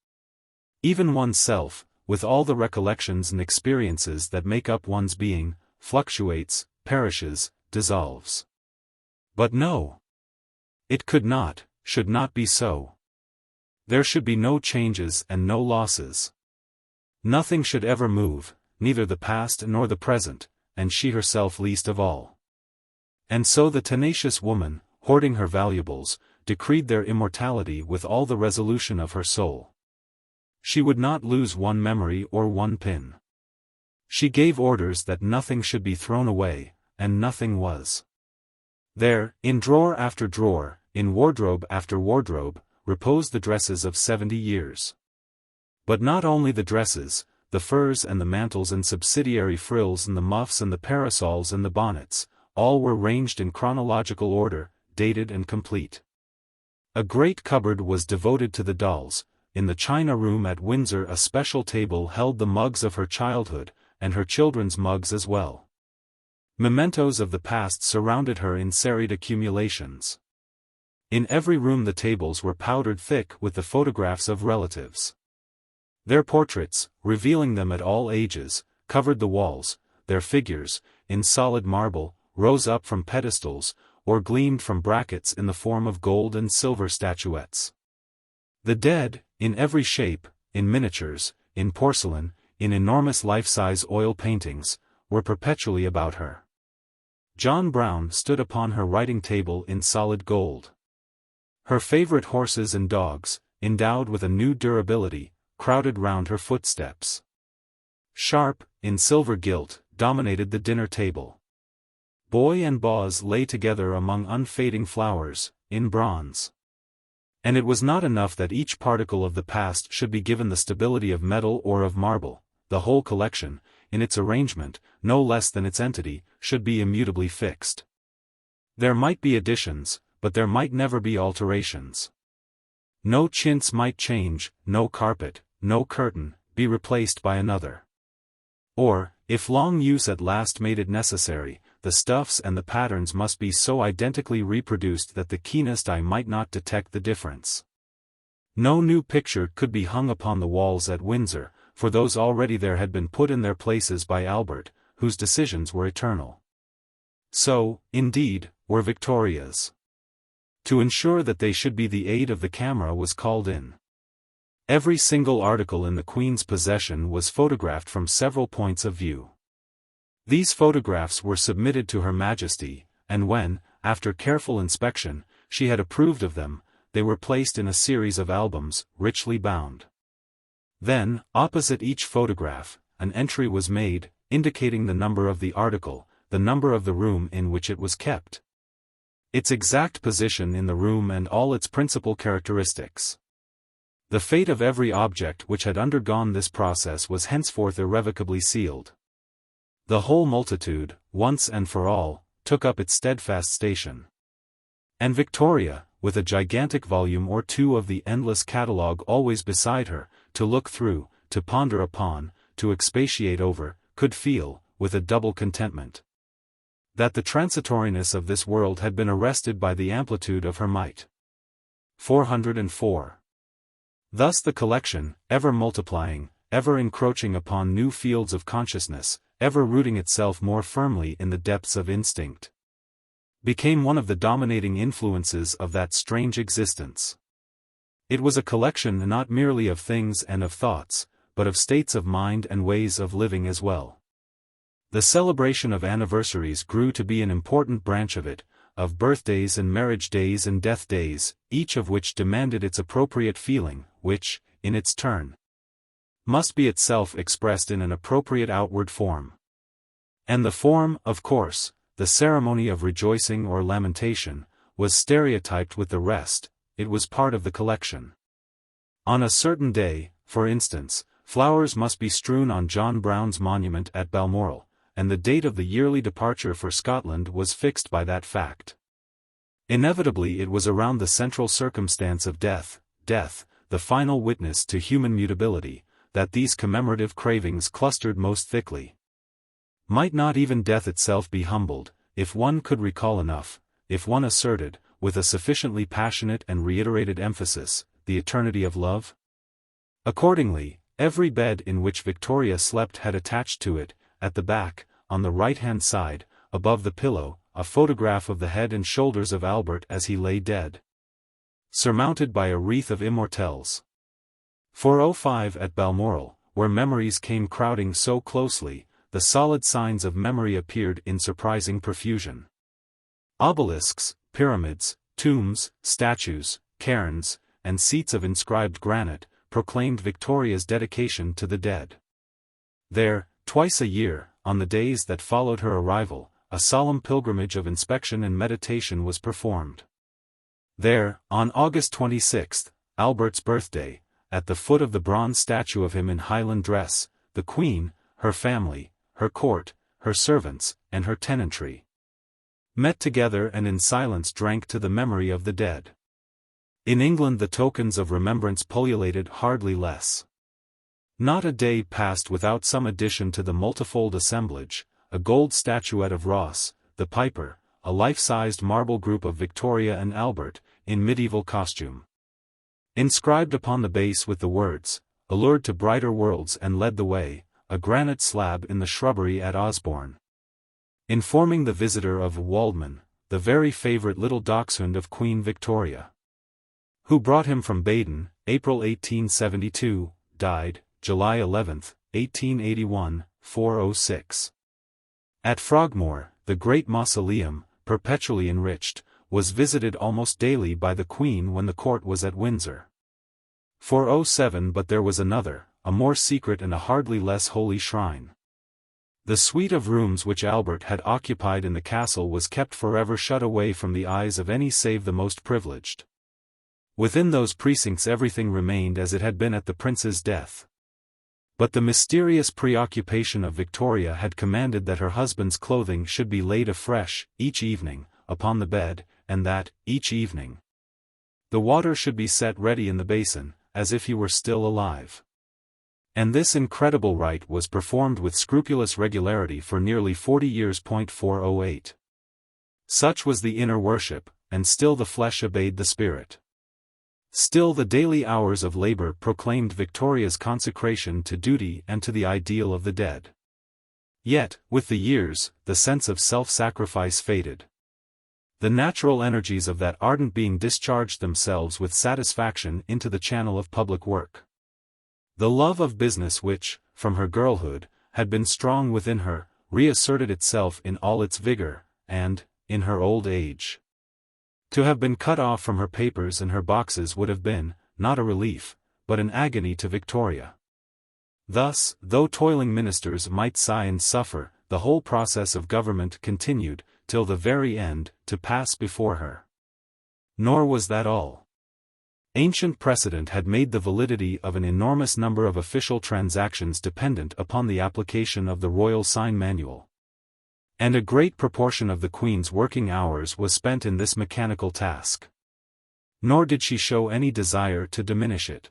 Even oneself, with all the recollections and experiences that make up one's being, fluctuates, perishes, dissolves. But no. It could not, should not be so. There should be no changes and no losses. Nothing should ever move, neither the past nor the present, and she herself least of all. And so the tenacious woman, hoarding her valuables, decreed their immortality with all the resolution of her soul. She would not lose one memory or one pin. She gave orders that nothing should be thrown away, and nothing was. There, in drawer after drawer, in wardrobe after wardrobe, reposed the dresses of 70 years. But not only the dresses, the furs and the mantles and subsidiary frills and the muffs and the parasols and the bonnets, all were ranged in chronological order, dated and complete. A great cupboard was devoted to the dolls. In the china room at Windsor a special table held the mugs of her childhood, and her children's mugs as well. Mementos of the past surrounded her in serried accumulations. In every room the tables were powdered thick with the photographs of relatives. Their portraits, revealing them at all ages, covered the walls, their figures, in solid marble, rose up from pedestals, or gleamed from brackets in the form of gold and silver statuettes. The dead, in every shape, in miniatures, in porcelain, in enormous life-size oil paintings, were perpetually about her. John Brown stood upon her writing table in solid gold. Her favorite horses and dogs, endowed with a new durability, crowded round her footsteps. Sharp, in silver gilt, dominated the dinner table. Boy and Boz lay together among unfading flowers, in bronze. And it was not enough that each particle of the past should be given the stability of metal or of marble, the whole collection, in its arrangement, no less than its entity, should be immutably fixed. There might be additions, but there might never be alterations. No chintz might change, no carpet, no curtain, be replaced by another. Or, if long use at last made it necessary, the stuffs and the patterns must be so identically reproduced that the keenest eye might not detect the difference. No new picture could be hung upon the walls at Windsor, for those already there had been put in their places by Albert, whose decisions were eternal. So, indeed, were Victoria's. To ensure that they should be the aid of the camera was called in. Every single article in the Queen's possession was photographed from several points of view. These photographs were submitted to Her Majesty, and when, after careful inspection, she had approved of them, they were placed in a series of albums, richly bound. Then, opposite each photograph, an entry was made, indicating the number of the article, the number of the room in which it was kept, its exact position in the room and all its principal characteristics. The fate of every object which had undergone this process was henceforth irrevocably sealed. The whole multitude, once and for all, took up its steadfast station. And Victoria, with a gigantic volume or two of the endless catalogue always beside her, to look through, to ponder upon, to expatiate over, could feel, with a double contentment, that the transitoriness of this world had been arrested by the amplitude of her might. 404. Thus the collection, ever multiplying, ever encroaching upon new fields of consciousness, ever rooting itself more firmly in the depths of instinct, became one of the dominating influences of that strange existence. It was a collection not merely of things and of thoughts, but of states of mind and ways of living as well. The celebration of anniversaries grew to be an important branch of it, of birthdays and marriage days and death days, each of which demanded its appropriate feeling, which, in its turn, must be itself expressed in an appropriate outward form. And the form, of course, the ceremony of rejoicing or lamentation, was stereotyped with the rest. It was part of the collection. On a certain day, for instance, flowers must be strewn on John Brown's monument at Balmoral, and the date of the yearly departure for Scotland was fixed by that fact. Inevitably it was around the central circumstance of death, the final witness to human mutability, that these commemorative cravings clustered most thickly. Might not even death itself be humbled, if one could recall enough, if one asserted, with a sufficiently passionate and reiterated emphasis, the eternity of love? Accordingly, every bed in which Victoria slept had attached to it, at the back, on the right-hand side, above the pillow, a photograph of the head and shoulders of Albert as he lay dead, surmounted by a wreath of immortelles. 405 at Balmoral, where memories came crowding so closely, the solid signs of memory appeared in surprising profusion. Obelisks, pyramids, tombs, statues, cairns, and seats of inscribed granite, proclaimed Victoria's dedication to the dead. There, twice a year, on the days that followed her arrival, a solemn pilgrimage of inspection and meditation was performed. There, on August 26, Albert's birthday, at the foot of the bronze statue of him in Highland dress, the Queen, her family, her court, her servants, and her tenantry met together and in silence drank to the memory of the dead. In England the tokens of remembrance pullulated hardly less. Not a day passed without some addition to the multifold assemblage, a gold statuette of Ross, the piper, a life-sized marble group of Victoria and Albert, in medieval costume, inscribed upon the base with the words, "Allured to brighter worlds and led the way," a granite slab in the shrubbery at Osborne, informing the visitor of Waldman, the very favourite little dachshund of Queen Victoria, who brought him from Baden, April 1872, died, July 11, 1881, 406. At Frogmore, the great mausoleum, perpetually enriched, was visited almost daily by the Queen when the court was at Windsor. 407. But there was another, a more secret and a hardly less holy shrine. The suite of rooms which Albert had occupied in the castle was kept forever shut away from the eyes of any save the most privileged. Within those precincts everything remained as it had been at the prince's death. But the mysterious preoccupation of Victoria had commanded that her husband's clothing should be laid afresh, each evening, upon the bed, and that, each evening, the water should be set ready in the basin, as if he were still alive. And this incredible rite was performed with scrupulous regularity for nearly 40 years. 408. Such was the inner worship, and still the flesh obeyed the spirit. Still the daily hours of labor proclaimed Victoria's consecration to duty and to the ideal of the dead. Yet, with the years, the sense of self-sacrifice faded. The natural energies of that ardent being discharged themselves with satisfaction into the channel of public work. The love of business which, from her girlhood, had been strong within her, reasserted itself in all its vigor, and, in her old age, to have been cut off from her papers and her boxes would have been, not a relief, but an agony to Victoria. Thus, though toiling ministers might sigh and suffer, the whole process of government continued, till the very end, to pass before her. Nor was that all. Ancient precedent had made the validity of an enormous number of official transactions dependent upon the application of the Royal Sign Manual. And a great proportion of the Queen's working hours was spent in this mechanical task. Nor did she show any desire to diminish it.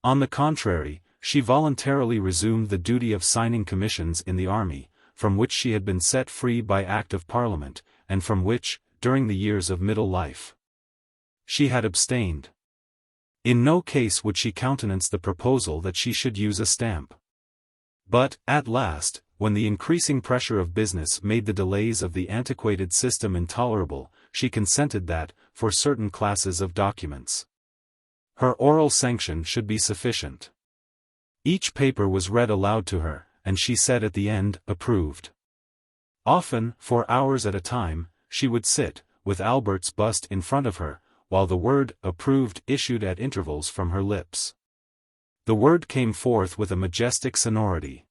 On the contrary, she voluntarily resumed the duty of signing commissions in the army, from which she had been set free by Act of Parliament, and from which, during the years of middle life, she had abstained. In no case would she countenance the proposal that she should use a stamp. But, at last, when the increasing pressure of business made the delays of the antiquated system intolerable, she consented that, for certain classes of documents, her oral sanction should be sufficient. Each paper was read aloud to her, and she said at the end, approved. Often, for hours at a time, she would sit, with Albert's bust in front of her, while the word approved issued at intervals from her lips. The word came forth with a majestic sonority.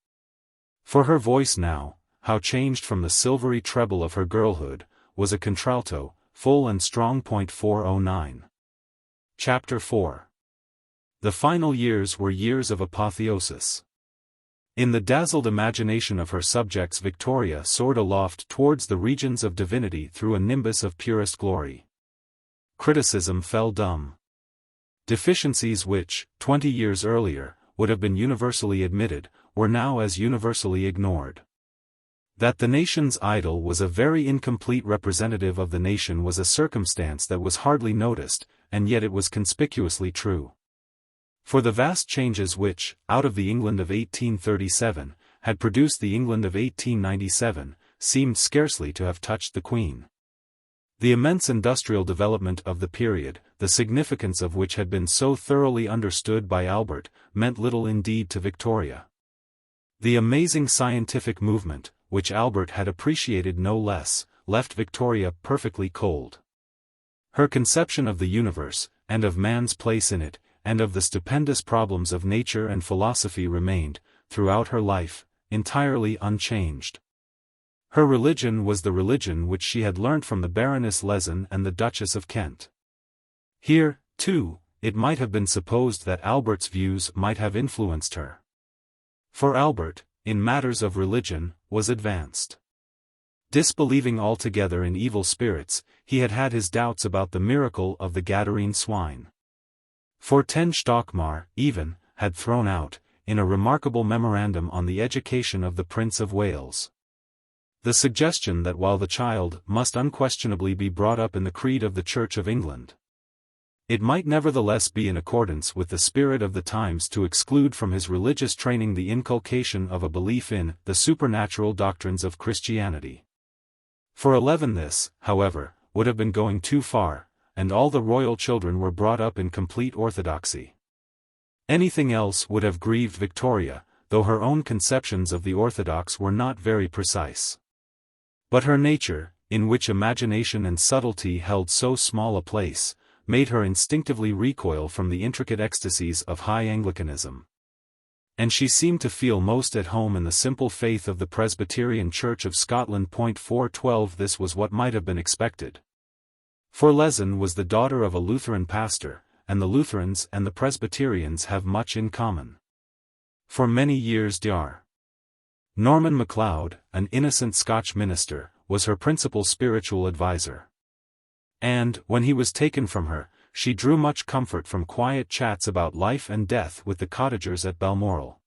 For her voice now, how changed from the silvery treble of her girlhood, was a contralto, full and strong. 409. Chapter 4. The final years were years of apotheosis. In the dazzled imagination of her subjects, Victoria soared aloft towards the regions of divinity through a nimbus of purest glory. Criticism fell dumb. Deficiencies which, 20 years earlier, would have been universally admitted, were now as universally ignored. That the nation's idol was a very incomplete representative of the nation was a circumstance that was hardly noticed, and yet it was conspicuously true. For the vast changes which, out of the England of 1837, had produced the England of 1897, seemed scarcely to have touched the Queen. The immense industrial development of the period, the significance of which had been so thoroughly understood by Albert, meant little indeed to Victoria. The amazing scientific movement, which Albert had appreciated no less, left Victoria perfectly cold. Her conception of the universe, and of man's place in it, and of the stupendous problems of nature and philosophy remained, throughout her life, entirely unchanged. Her religion was the religion which she had learnt from the Baroness Lezen and the Duchess of Kent. Here, too, it might have been supposed that Albert's views might have influenced her. For Albert, in matters of religion, was advanced. Disbelieving altogether in evil spirits, he had had his doubts about the miracle of the Gadarene swine. For Ten Stockmar, even, had thrown out, in a remarkable memorandum on the education of the Prince of Wales, the suggestion that while the child must unquestionably be brought up in the creed of the Church of England, it might nevertheless be in accordance with the spirit of the times to exclude from his religious training the inculcation of a belief in the supernatural doctrines of Christianity. For this, however, would have been going too far, and all the royal children were brought up in complete orthodoxy. Anything else would have grieved Victoria, though her own conceptions of the orthodox were not very precise. But her nature, in which imagination and subtlety held so small a place, made her instinctively recoil from the intricate ecstasies of high Anglicanism. And she seemed to feel most at home in the simple faith of the Presbyterian Church of Scotland. 412 This was what might have been expected. For Lezen was the daughter of a Lutheran pastor, and the Lutherans and the Presbyterians have much in common. For many years Dr. Norman MacLeod, an innocent Scotch minister, was her principal spiritual adviser. And, when he was taken from her, she drew much comfort from quiet chats about life and death with the cottagers at Balmoral.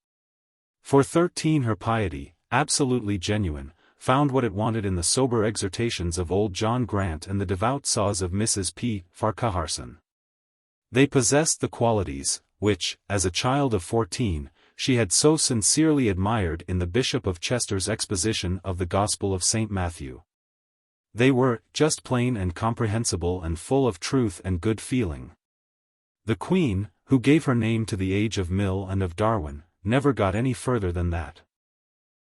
For 13 her piety, absolutely genuine, found what it wanted in the sober exhortations of old John Grant and the devout saws of Mrs. P. Farquharson. They possessed the qualities, which, as a child of 14, she had so sincerely admired in the Bishop of Chester's exposition of the Gospel of St. Matthew. They were, just plain and comprehensible and full of truth and good feeling. The Queen, who gave her name to the age of Mill and of Darwin, never got any further than that.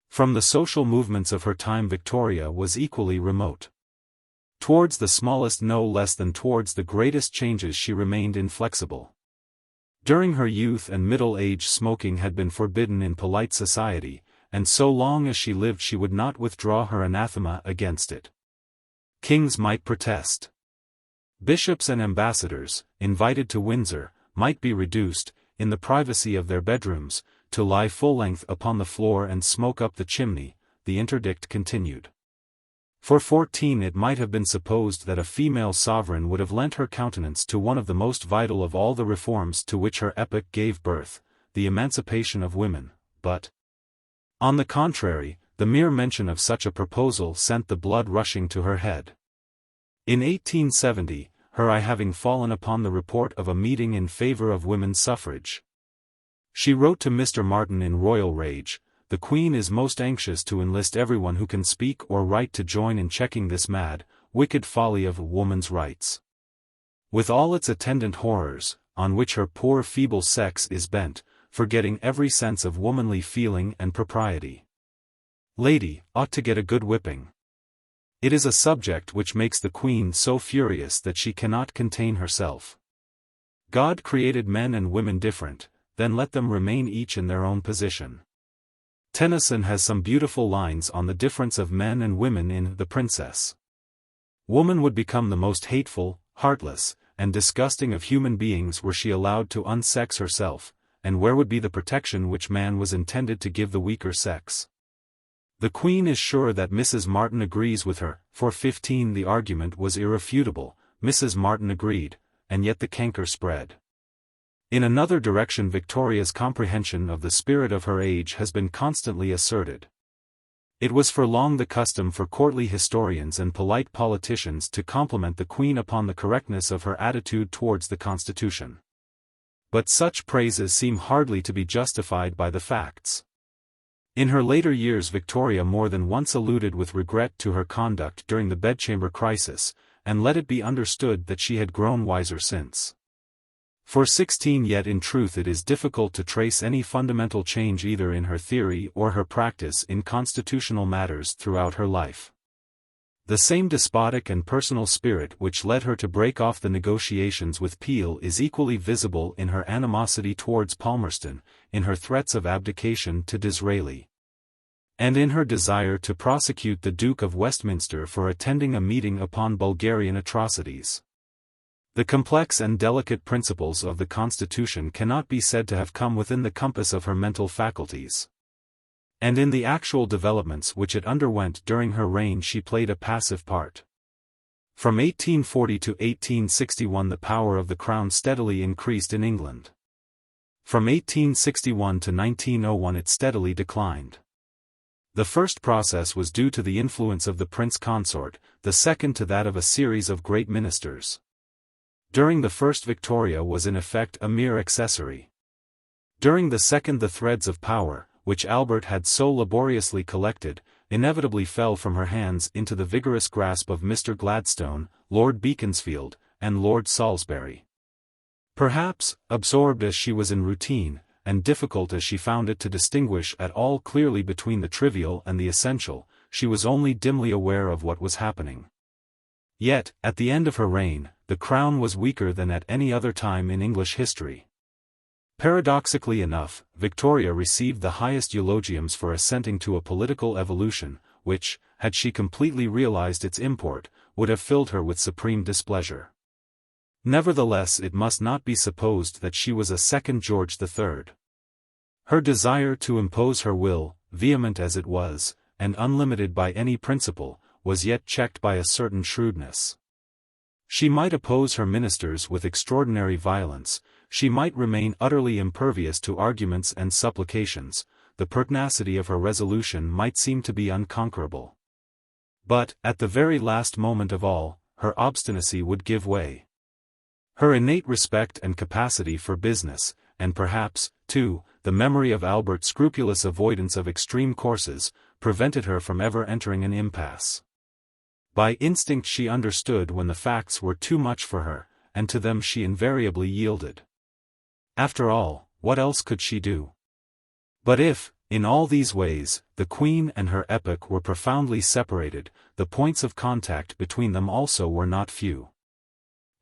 From the social movements of her time Victoria was equally remote. Towards the smallest no less than towards the greatest changes she remained inflexible. During her youth and middle age smoking had been forbidden in polite society, and so long as she lived she would not withdraw her anathema against it. Kings might protest. Bishops and ambassadors, invited to Windsor, might be reduced, in the privacy of their bedrooms, to lie full length upon the floor and smoke up the chimney, the interdict continued. For 14 it might have been supposed that a female sovereign would have lent her countenance to one of the most vital of all the reforms to which her epoch gave birth, the emancipation of women, but, on the contrary, the mere mention of such a proposal sent the blood rushing to her head. In 1870, her eye having fallen upon the report of a meeting in favor of women's suffrage, she wrote to Mr. Martin in royal rage, "The Queen is most anxious to enlist everyone who can speak or write to join in checking this mad, wicked folly of woman's rights, with all its attendant horrors, on which her poor feeble sex is bent, forgetting every sense of womanly feeling and propriety. Lady ought to get a good whipping. It is a subject which makes the Queen so furious that she cannot contain herself. God created men and women different, then let them remain each in their own position." Tennyson has some beautiful lines on the difference of men and women in The Princess. Woman would become the most hateful, heartless, and disgusting of human beings were she allowed to unsex herself, and where would be the protection which man was intended to give the weaker sex? The Queen is sure that Mrs. Martin agrees with her, for 15 the argument was irrefutable, Mrs. Martin agreed, and yet the canker spread. In another direction Victoria's comprehension of the spirit of her age has been constantly asserted. It was for long the custom for courtly historians and polite politicians to compliment the Queen upon the correctness of her attitude towards the Constitution. But such praises seem hardly to be justified by the facts. In her later years Victoria more than once alluded with regret to her conduct during the bedchamber crisis, and let it be understood that she had grown wiser since. For 16 yet in truth it is difficult to trace any fundamental change either in her theory or her practice in constitutional matters throughout her life. The same despotic and personal spirit which led her to break off the negotiations with Peel is equally visible in her animosity towards Palmerston, in her threats of abdication to Disraeli, and in her desire to prosecute the Duke of Westminster for attending a meeting upon Bulgarian atrocities. The complex and delicate principles of the Constitution cannot be said to have come within the compass of her mental faculties. And in the actual developments which it underwent during her reign she played a passive part. From 1840 to 1861 the power of the Crown steadily increased in England. From 1861 to 1901 it steadily declined. The first process was due to the influence of the Prince Consort, the second to that of a series of great ministers. During the first Victoria was in effect a mere accessory. During the second the threads of power, which Albert had so laboriously collected, inevitably fell from her hands into the vigorous grasp of Mr. Gladstone, Lord Beaconsfield, and Lord Salisbury. Perhaps, absorbed as she was in routine, and difficult as she found it to distinguish at all clearly between the trivial and the essential, she was only dimly aware of what was happening. Yet, at the end of her reign, the Crown was weaker than at any other time in English history. Paradoxically enough, Victoria received the highest eulogiums for assenting to a political evolution, which, had she completely realized its import, would have filled her with supreme displeasure. Nevertheless it must not be supposed that she was a second George III. Her desire to impose her will, vehement as it was, and unlimited by any principle, was yet checked by a certain shrewdness. She might oppose her ministers with extraordinary violence, she might remain utterly impervious to arguments and supplications, the pertinacity of her resolution might seem to be unconquerable. But, at the very last moment of all, her obstinacy would give way. Her innate respect and capacity for business, and perhaps, too, the memory of Albert's scrupulous avoidance of extreme courses, prevented her from ever entering an impasse. By instinct she understood when the facts were too much for her, and to them she invariably yielded. After all, what else could she do? But if, in all these ways, the Queen and her epoch were profoundly separated, the points of contact between them also were not few.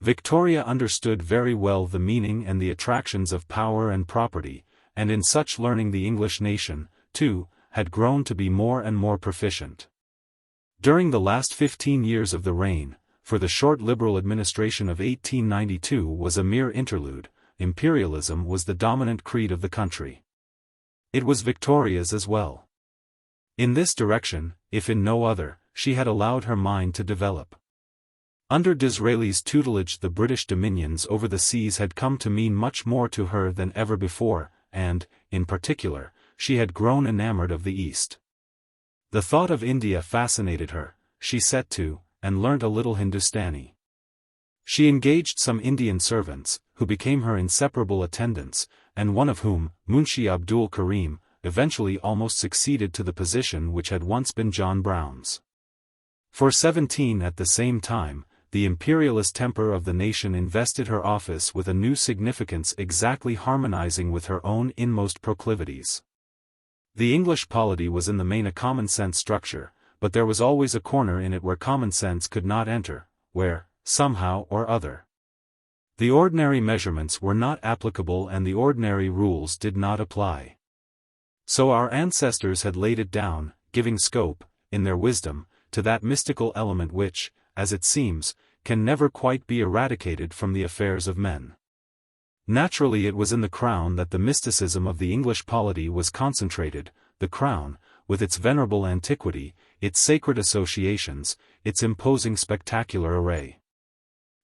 Victoria understood very well the meaning and the attractions of power and property, and in such learning the English nation, too, had grown to be more and more proficient. During the last 15 years of the reign, for the short Liberal administration of 1892 was a mere interlude, imperialism was the dominant creed of the country. It was Victoria's as well. In this direction, if in no other, she had allowed her mind to develop. Under Disraeli's tutelage the British dominions over the seas had come to mean much more to her than ever before, and, in particular, she had grown enamored of the East. The thought of India fascinated her. She set to, and learnt a little Hindustani. She engaged some Indian servants, who became her inseparable attendants, and one of whom, Munshi Abdul Karim, eventually almost succeeded to the position which had once been John Brown's. For 17 at the same time, the imperialist temper of the nation invested her office with a new significance exactly harmonizing with her own inmost proclivities. The English polity was in the main a common-sense structure, but there was always a corner in it where common sense could not enter, where, somehow or other, the ordinary measurements were not applicable and the ordinary rules did not apply. So our ancestors had laid it down, giving scope, in their wisdom, to that mystical element which, as it seems, can never quite be eradicated from the affairs of men. Naturally it was in the Crown that the mysticism of the English polity was concentrated, the Crown, with its venerable antiquity, its sacred associations, its imposing spectacular array.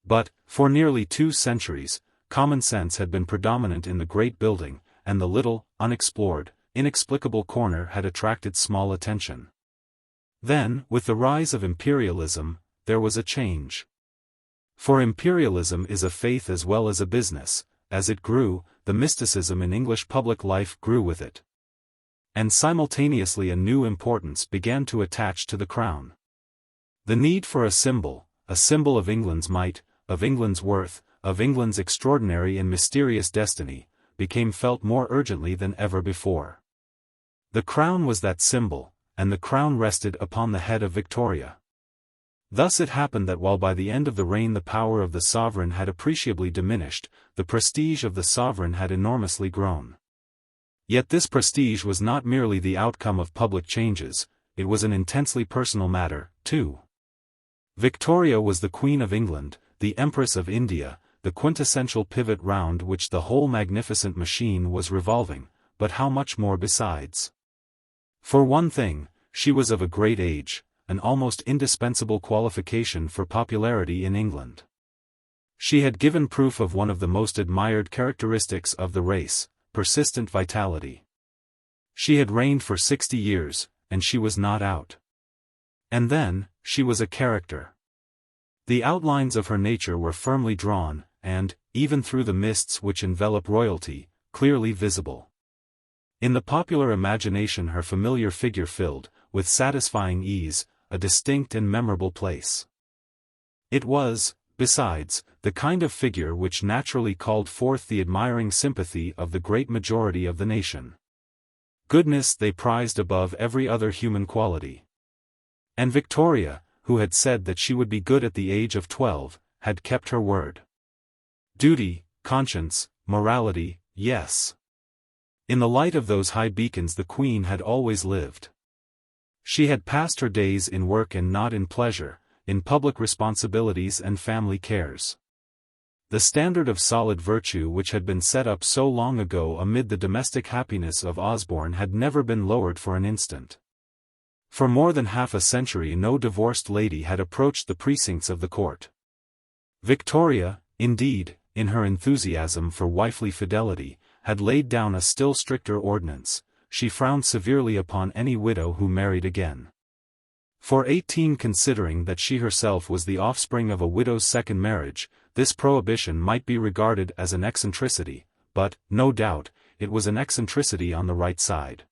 But, for nearly 2 centuries, common sense had been predominant in the great building, and the little, unexplored, inexplicable corner had attracted small attention. Then, with the rise of imperialism, there was a change. For imperialism is a faith as well as a business. As it grew, the mysticism in English public life grew with it. And simultaneously a new importance began to attach to the Crown. The need for a symbol of England's might, of England's worth, of England's extraordinary and mysterious destiny, became felt more urgently than ever before. The Crown was that symbol, and the Crown rested upon the head of Victoria. Thus it happened that while by the end of the reign the power of the sovereign had appreciably diminished, the prestige of the sovereign had enormously grown. Yet this prestige was not merely the outcome of public changes, it was an intensely personal matter, too. Victoria was the Queen of England, the Empress of India, the quintessential pivot round which the whole magnificent machine was revolving, but how much more besides? For one thing, she was of a great age, an almost indispensable qualification for popularity in England. She had given proof of one of the most admired characteristics of the race, persistent vitality. She had reigned for 60 years, and she was not out. And then, she was a character. The outlines of her nature were firmly drawn, and, even through the mists which envelop royalty, clearly visible. In the popular imagination her familiar figure filled, with satisfying ease, a distinct and memorable place. It was, besides, the kind of figure which naturally called forth the admiring sympathy of the great majority of the nation. Goodness they prized above every other human quality. And Victoria, who had said that she would be good at the age of 12, had kept her word. Duty, conscience, morality, yes. In the light of those high beacons the Queen had always lived. She had passed her days in work and not in pleasure, in public responsibilities and family cares. The standard of solid virtue which had been set up so long ago amid the domestic happiness of Osborne had never been lowered for an instant. For more than half a century no divorced lady had approached the precincts of the court. Victoria, indeed, in her enthusiasm for wifely fidelity, had laid down a still stricter ordinance. She frowned severely upon any widow who married again. For 18 considering that she herself was the offspring of a widow's second marriage, this prohibition might be regarded as an eccentricity, but, no doubt, it was an eccentricity on the right side.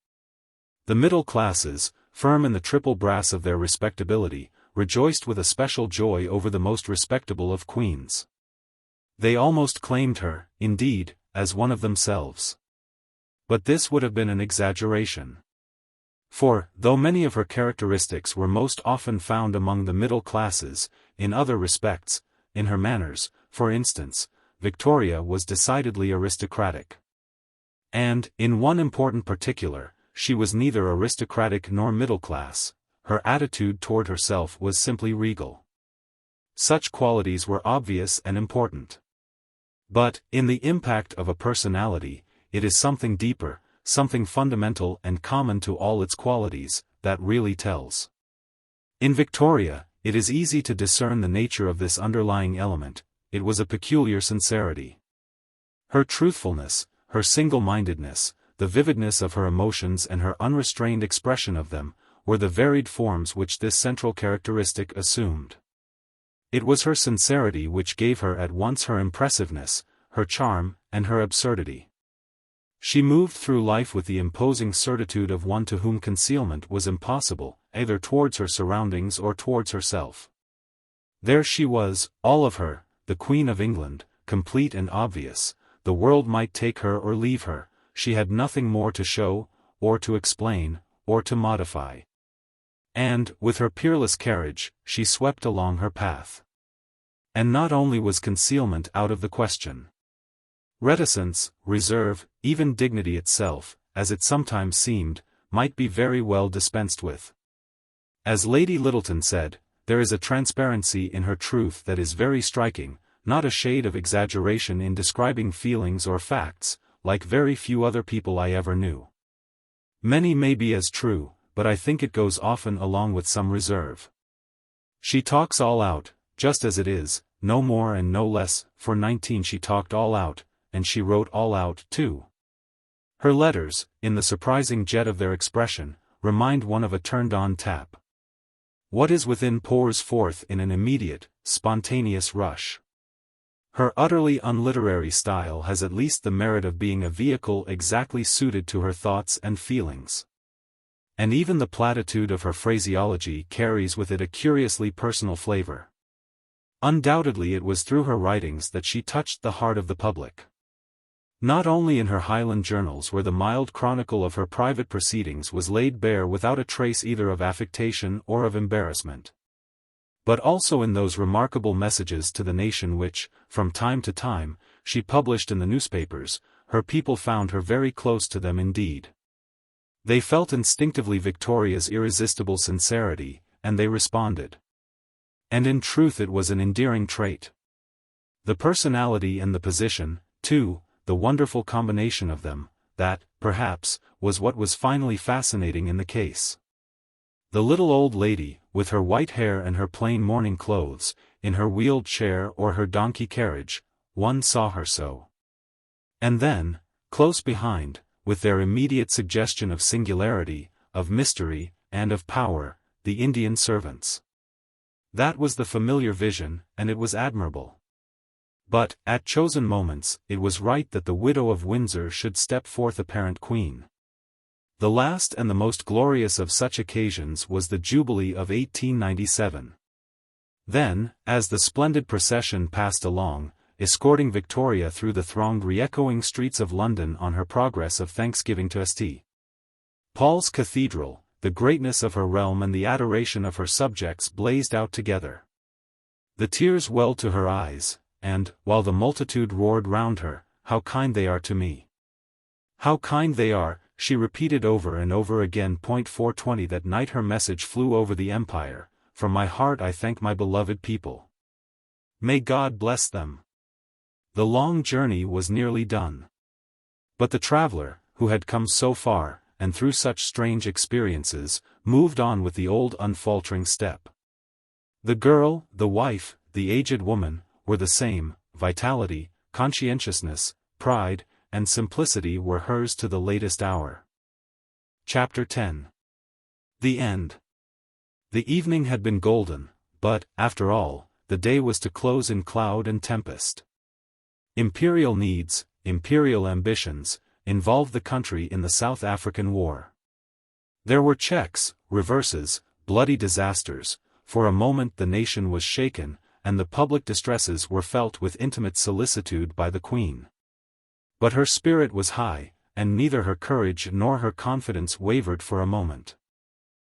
The middle classes, firm in the triple brass of their respectability, rejoiced with a special joy over the most respectable of queens. They almost claimed her, indeed, as one of themselves. But this would have been an exaggeration. For, though many of her characteristics were most often found among the middle classes, in other respects, in her manners, for instance, Victoria was decidedly aristocratic. And, in one important particular, she was neither aristocratic nor middle class. Her attitude toward herself was simply regal. Such qualities were obvious and important. But, in the impact of a personality, it is something deeper, something fundamental and common to all its qualities, that really tells. In Victoria, it is easy to discern the nature of this underlying element. It was a peculiar sincerity. Her truthfulness, her single-mindedness, the vividness of her emotions and her unrestrained expression of them, were the varied forms which this central characteristic assumed. It was her sincerity which gave her at once her impressiveness, her charm, and her absurdity. She moved through life with the imposing certitude of one to whom concealment was impossible, either towards her surroundings or towards herself. There she was, all of her, the Queen of England, complete and obvious. The world might take her or leave her, she had nothing more to show, or to explain, or to modify. And, with her peerless carriage, she swept along her path. And not only was concealment out of the question. Reticence, reserve, even dignity itself, as it sometimes seemed, might be very well dispensed with. As Lady Lyttelton said, there is a transparency in her truth that is very striking, not a shade of exaggeration in describing feelings or facts, like very few other people I ever knew. Many may be as true, but I think it goes often along with some reserve. She talks all out, just as it is, no more and no less. For 19 she talked all out, and she wrote all out, too. Her letters, in the surprising jet of their expression, remind one of a turned-on tap. What is within pours forth in an immediate, spontaneous rush. Her utterly unliterary style has at least the merit of being a vehicle exactly suited to her thoughts and feelings. And even the platitude of her phraseology carries with it a curiously personal flavor. Undoubtedly it was through her writings that she touched the heart of the public. Not only in her Highland journals where the mild chronicle of her private proceedings was laid bare without a trace either of affectation or of embarrassment, but also in those remarkable messages to the nation which, from time to time, she published in the newspapers. Her people found her very close to them indeed. They felt instinctively Victoria's irresistible sincerity, and they responded. And in truth it was an endearing trait. The personality and the position, too, the wonderful combination of them, that, perhaps, was what was finally fascinating in the case. The little old lady, with her white hair and her plain mourning clothes, in her wheeled chair or her donkey carriage, one saw her so. And then, close behind, with their immediate suggestion of singularity, of mystery, and of power, the Indian servants. That was the familiar vision, and it was admirable. But, at chosen moments, it was right that the widow of Windsor should step forth apparent queen. The last and the most glorious of such occasions was the Jubilee of 1897. Then, as the splendid procession passed along, escorting Victoria through the thronged re-echoing streets of London on her progress of Thanksgiving to St. Paul's Cathedral, the greatness of her realm and the adoration of her subjects blazed out together. The tears welled to her eyes, and, while the multitude roared round her, "How kind they are to me! How kind they are!" she repeated over and over again. 420 That night her message flew over the empire. "From my heart I thank my beloved people. May God bless them." The long journey was nearly done. But the traveler, who had come so far, and through such strange experiences, moved on with the old unfaltering step. The girl, the wife, the aged woman, were the same. Vitality, conscientiousness, pride, and simplicity were hers to the latest hour. Chapter 10. The End. The evening had been golden, but, after all, the day was to close in cloud and tempest. Imperial needs, imperial ambitions, involved the country in the South African War. There were checks, reverses, bloody disasters. For a moment the nation was shaken, and the public distresses were felt with intimate solicitude by the Queen. But her spirit was high, and neither her courage nor her confidence wavered for a moment.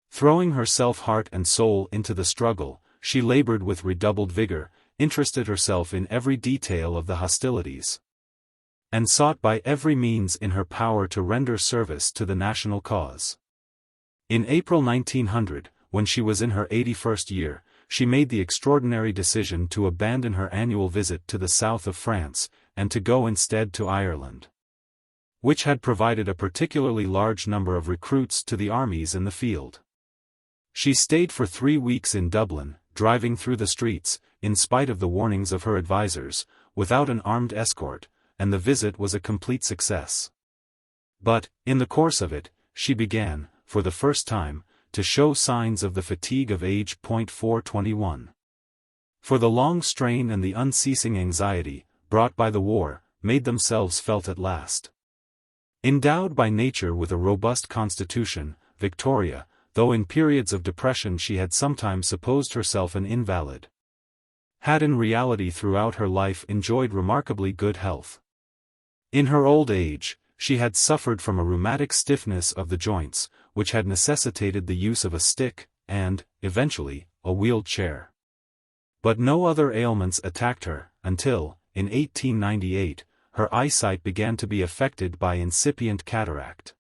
Throwing herself heart and soul into the struggle, she labored with redoubled vigor, interested herself in every detail of the hostilities, and sought by every means in her power to render service to the national cause. In April 1900, when she was in her 81st year, she made the extraordinary decision to abandon her annual visit to the south of France, and to go instead to Ireland, which had provided a particularly large number of recruits to the armies in the field. She stayed for 3 weeks in Dublin, driving through the streets, in spite of the warnings of her advisers, without an armed escort, and the visit was a complete success. But, in the course of it, she began, for the first time, to show signs of the fatigue of age. 421. For the long strain and the unceasing anxiety, brought by the war, made themselves felt at last. Endowed by nature with a robust constitution, Victoria, though in periods of depression she had sometimes supposed herself an invalid, had in reality throughout her life enjoyed remarkably good health. In her old age, she had suffered from a rheumatic stiffness of the joints, which had necessitated the use of a stick, and, eventually, a wheeled chair. But no other ailments attacked her, until, in 1898, her eyesight began to be affected by incipient cataract.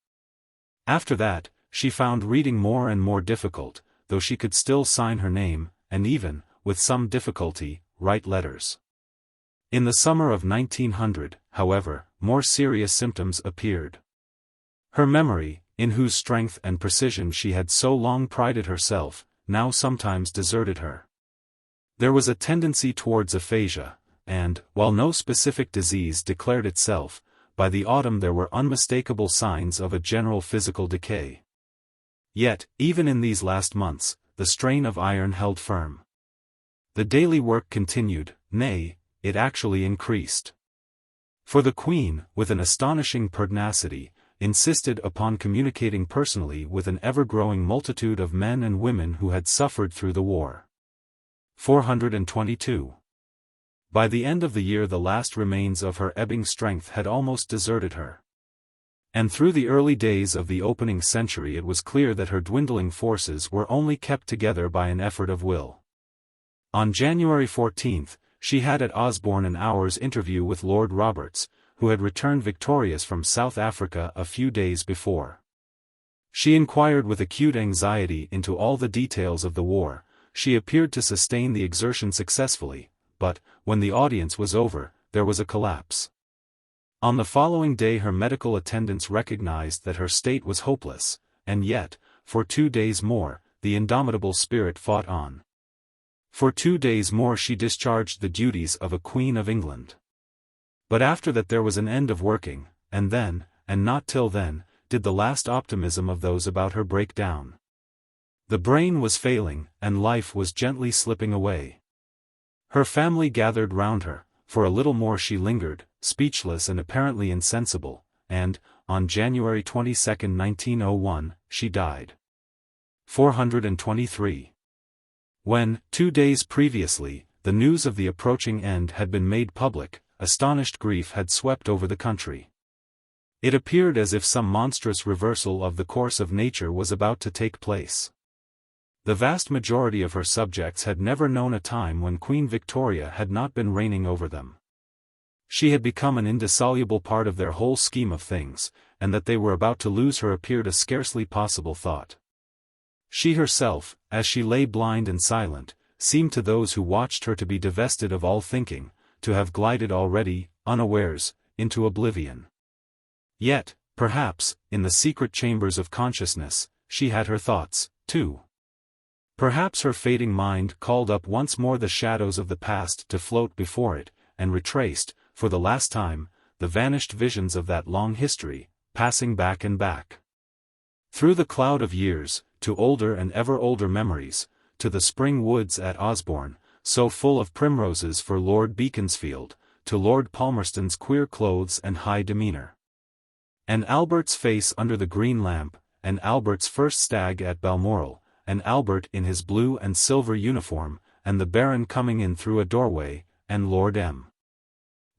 After that, she found reading more and more difficult, though she could still sign her name, and even, with some difficulty, write letters. In the summer of 1900, however, more serious symptoms appeared. Her memory, in whose strength and precision she had so long prided herself, now sometimes deserted her. There was a tendency towards aphasia, and, while no specific disease declared itself, by the autumn there were unmistakable signs of a general physical decay. Yet, even in these last months, the strain of iron held firm. The daily work continued, nay, it actually increased. For the Queen, with an astonishing pertinacity, insisted upon communicating personally with an ever-growing multitude of men and women who had suffered through the war. 422. By the end of the year the last remains of her ebbing strength had almost deserted her. And through the early days of the opening century it was clear that her dwindling forces were only kept together by an effort of will. On January 14, she had at Osborne an hour's interview with Lord Roberts, who had returned victorious from South Africa a few days before. She inquired with acute anxiety into all the details of the war. She appeared to sustain the exertion successfully, but, when the audience was over, there was a collapse. On the following day her medical attendants recognized that her state was hopeless, and yet, for 2 days more, the indomitable spirit fought on. For 2 days more she discharged the duties of a Queen of England. But after that there was an end of working, and then, and not till then, did the last optimism of those about her break down. The brain was failing, and life was gently slipping away. Her family gathered round her. For a little more she lingered, speechless and apparently insensible, and, on January 22, 1901, she died. 423. When, 2 days previously, the news of the approaching end had been made public, astonished grief had swept over the country. It appeared as if some monstrous reversal of the course of nature was about to take place. The vast majority of her subjects had never known a time when Queen Victoria had not been reigning over them. She had become an indissoluble part of their whole scheme of things, and that they were about to lose her appeared a scarcely possible thought. She herself, as she lay blind and silent, seemed to those who watched her to be divested of all thinking, to have glided already, unawares, into oblivion. Yet, perhaps, in the secret chambers of consciousness, she had her thoughts, too. Perhaps her fading mind called up once more the shadows of the past to float before it, and retraced, for the last time, the vanished visions of that long history, passing back and back. Through the cloud of years, to older and ever older memories, to the spring woods at Osborne, so full of primroses for Lord Beaconsfield, to Lord Palmerston's queer clothes and high demeanour. And Albert's face under the green lamp, and Albert's first stag at Balmoral, and Albert in his blue and silver uniform, and the Baron coming in through a doorway, and Lord M.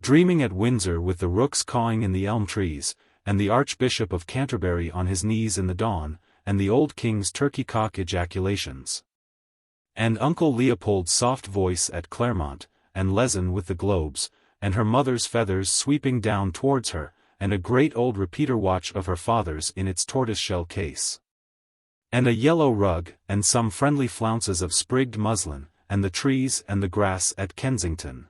dreaming at Windsor with the rooks cawing in the elm trees, and the Archbishop of Canterbury on his knees in the dawn, and the old King's turkey-cock ejaculations. And Uncle Leopold's soft voice at Claremont, and leaden with the globes, and her mother's feathers sweeping down towards her, and a great old repeater watch of her father's in its tortoise-shell case. And a yellow rug, and some friendly flounces of sprigged muslin, and the trees and the grass at Kensington.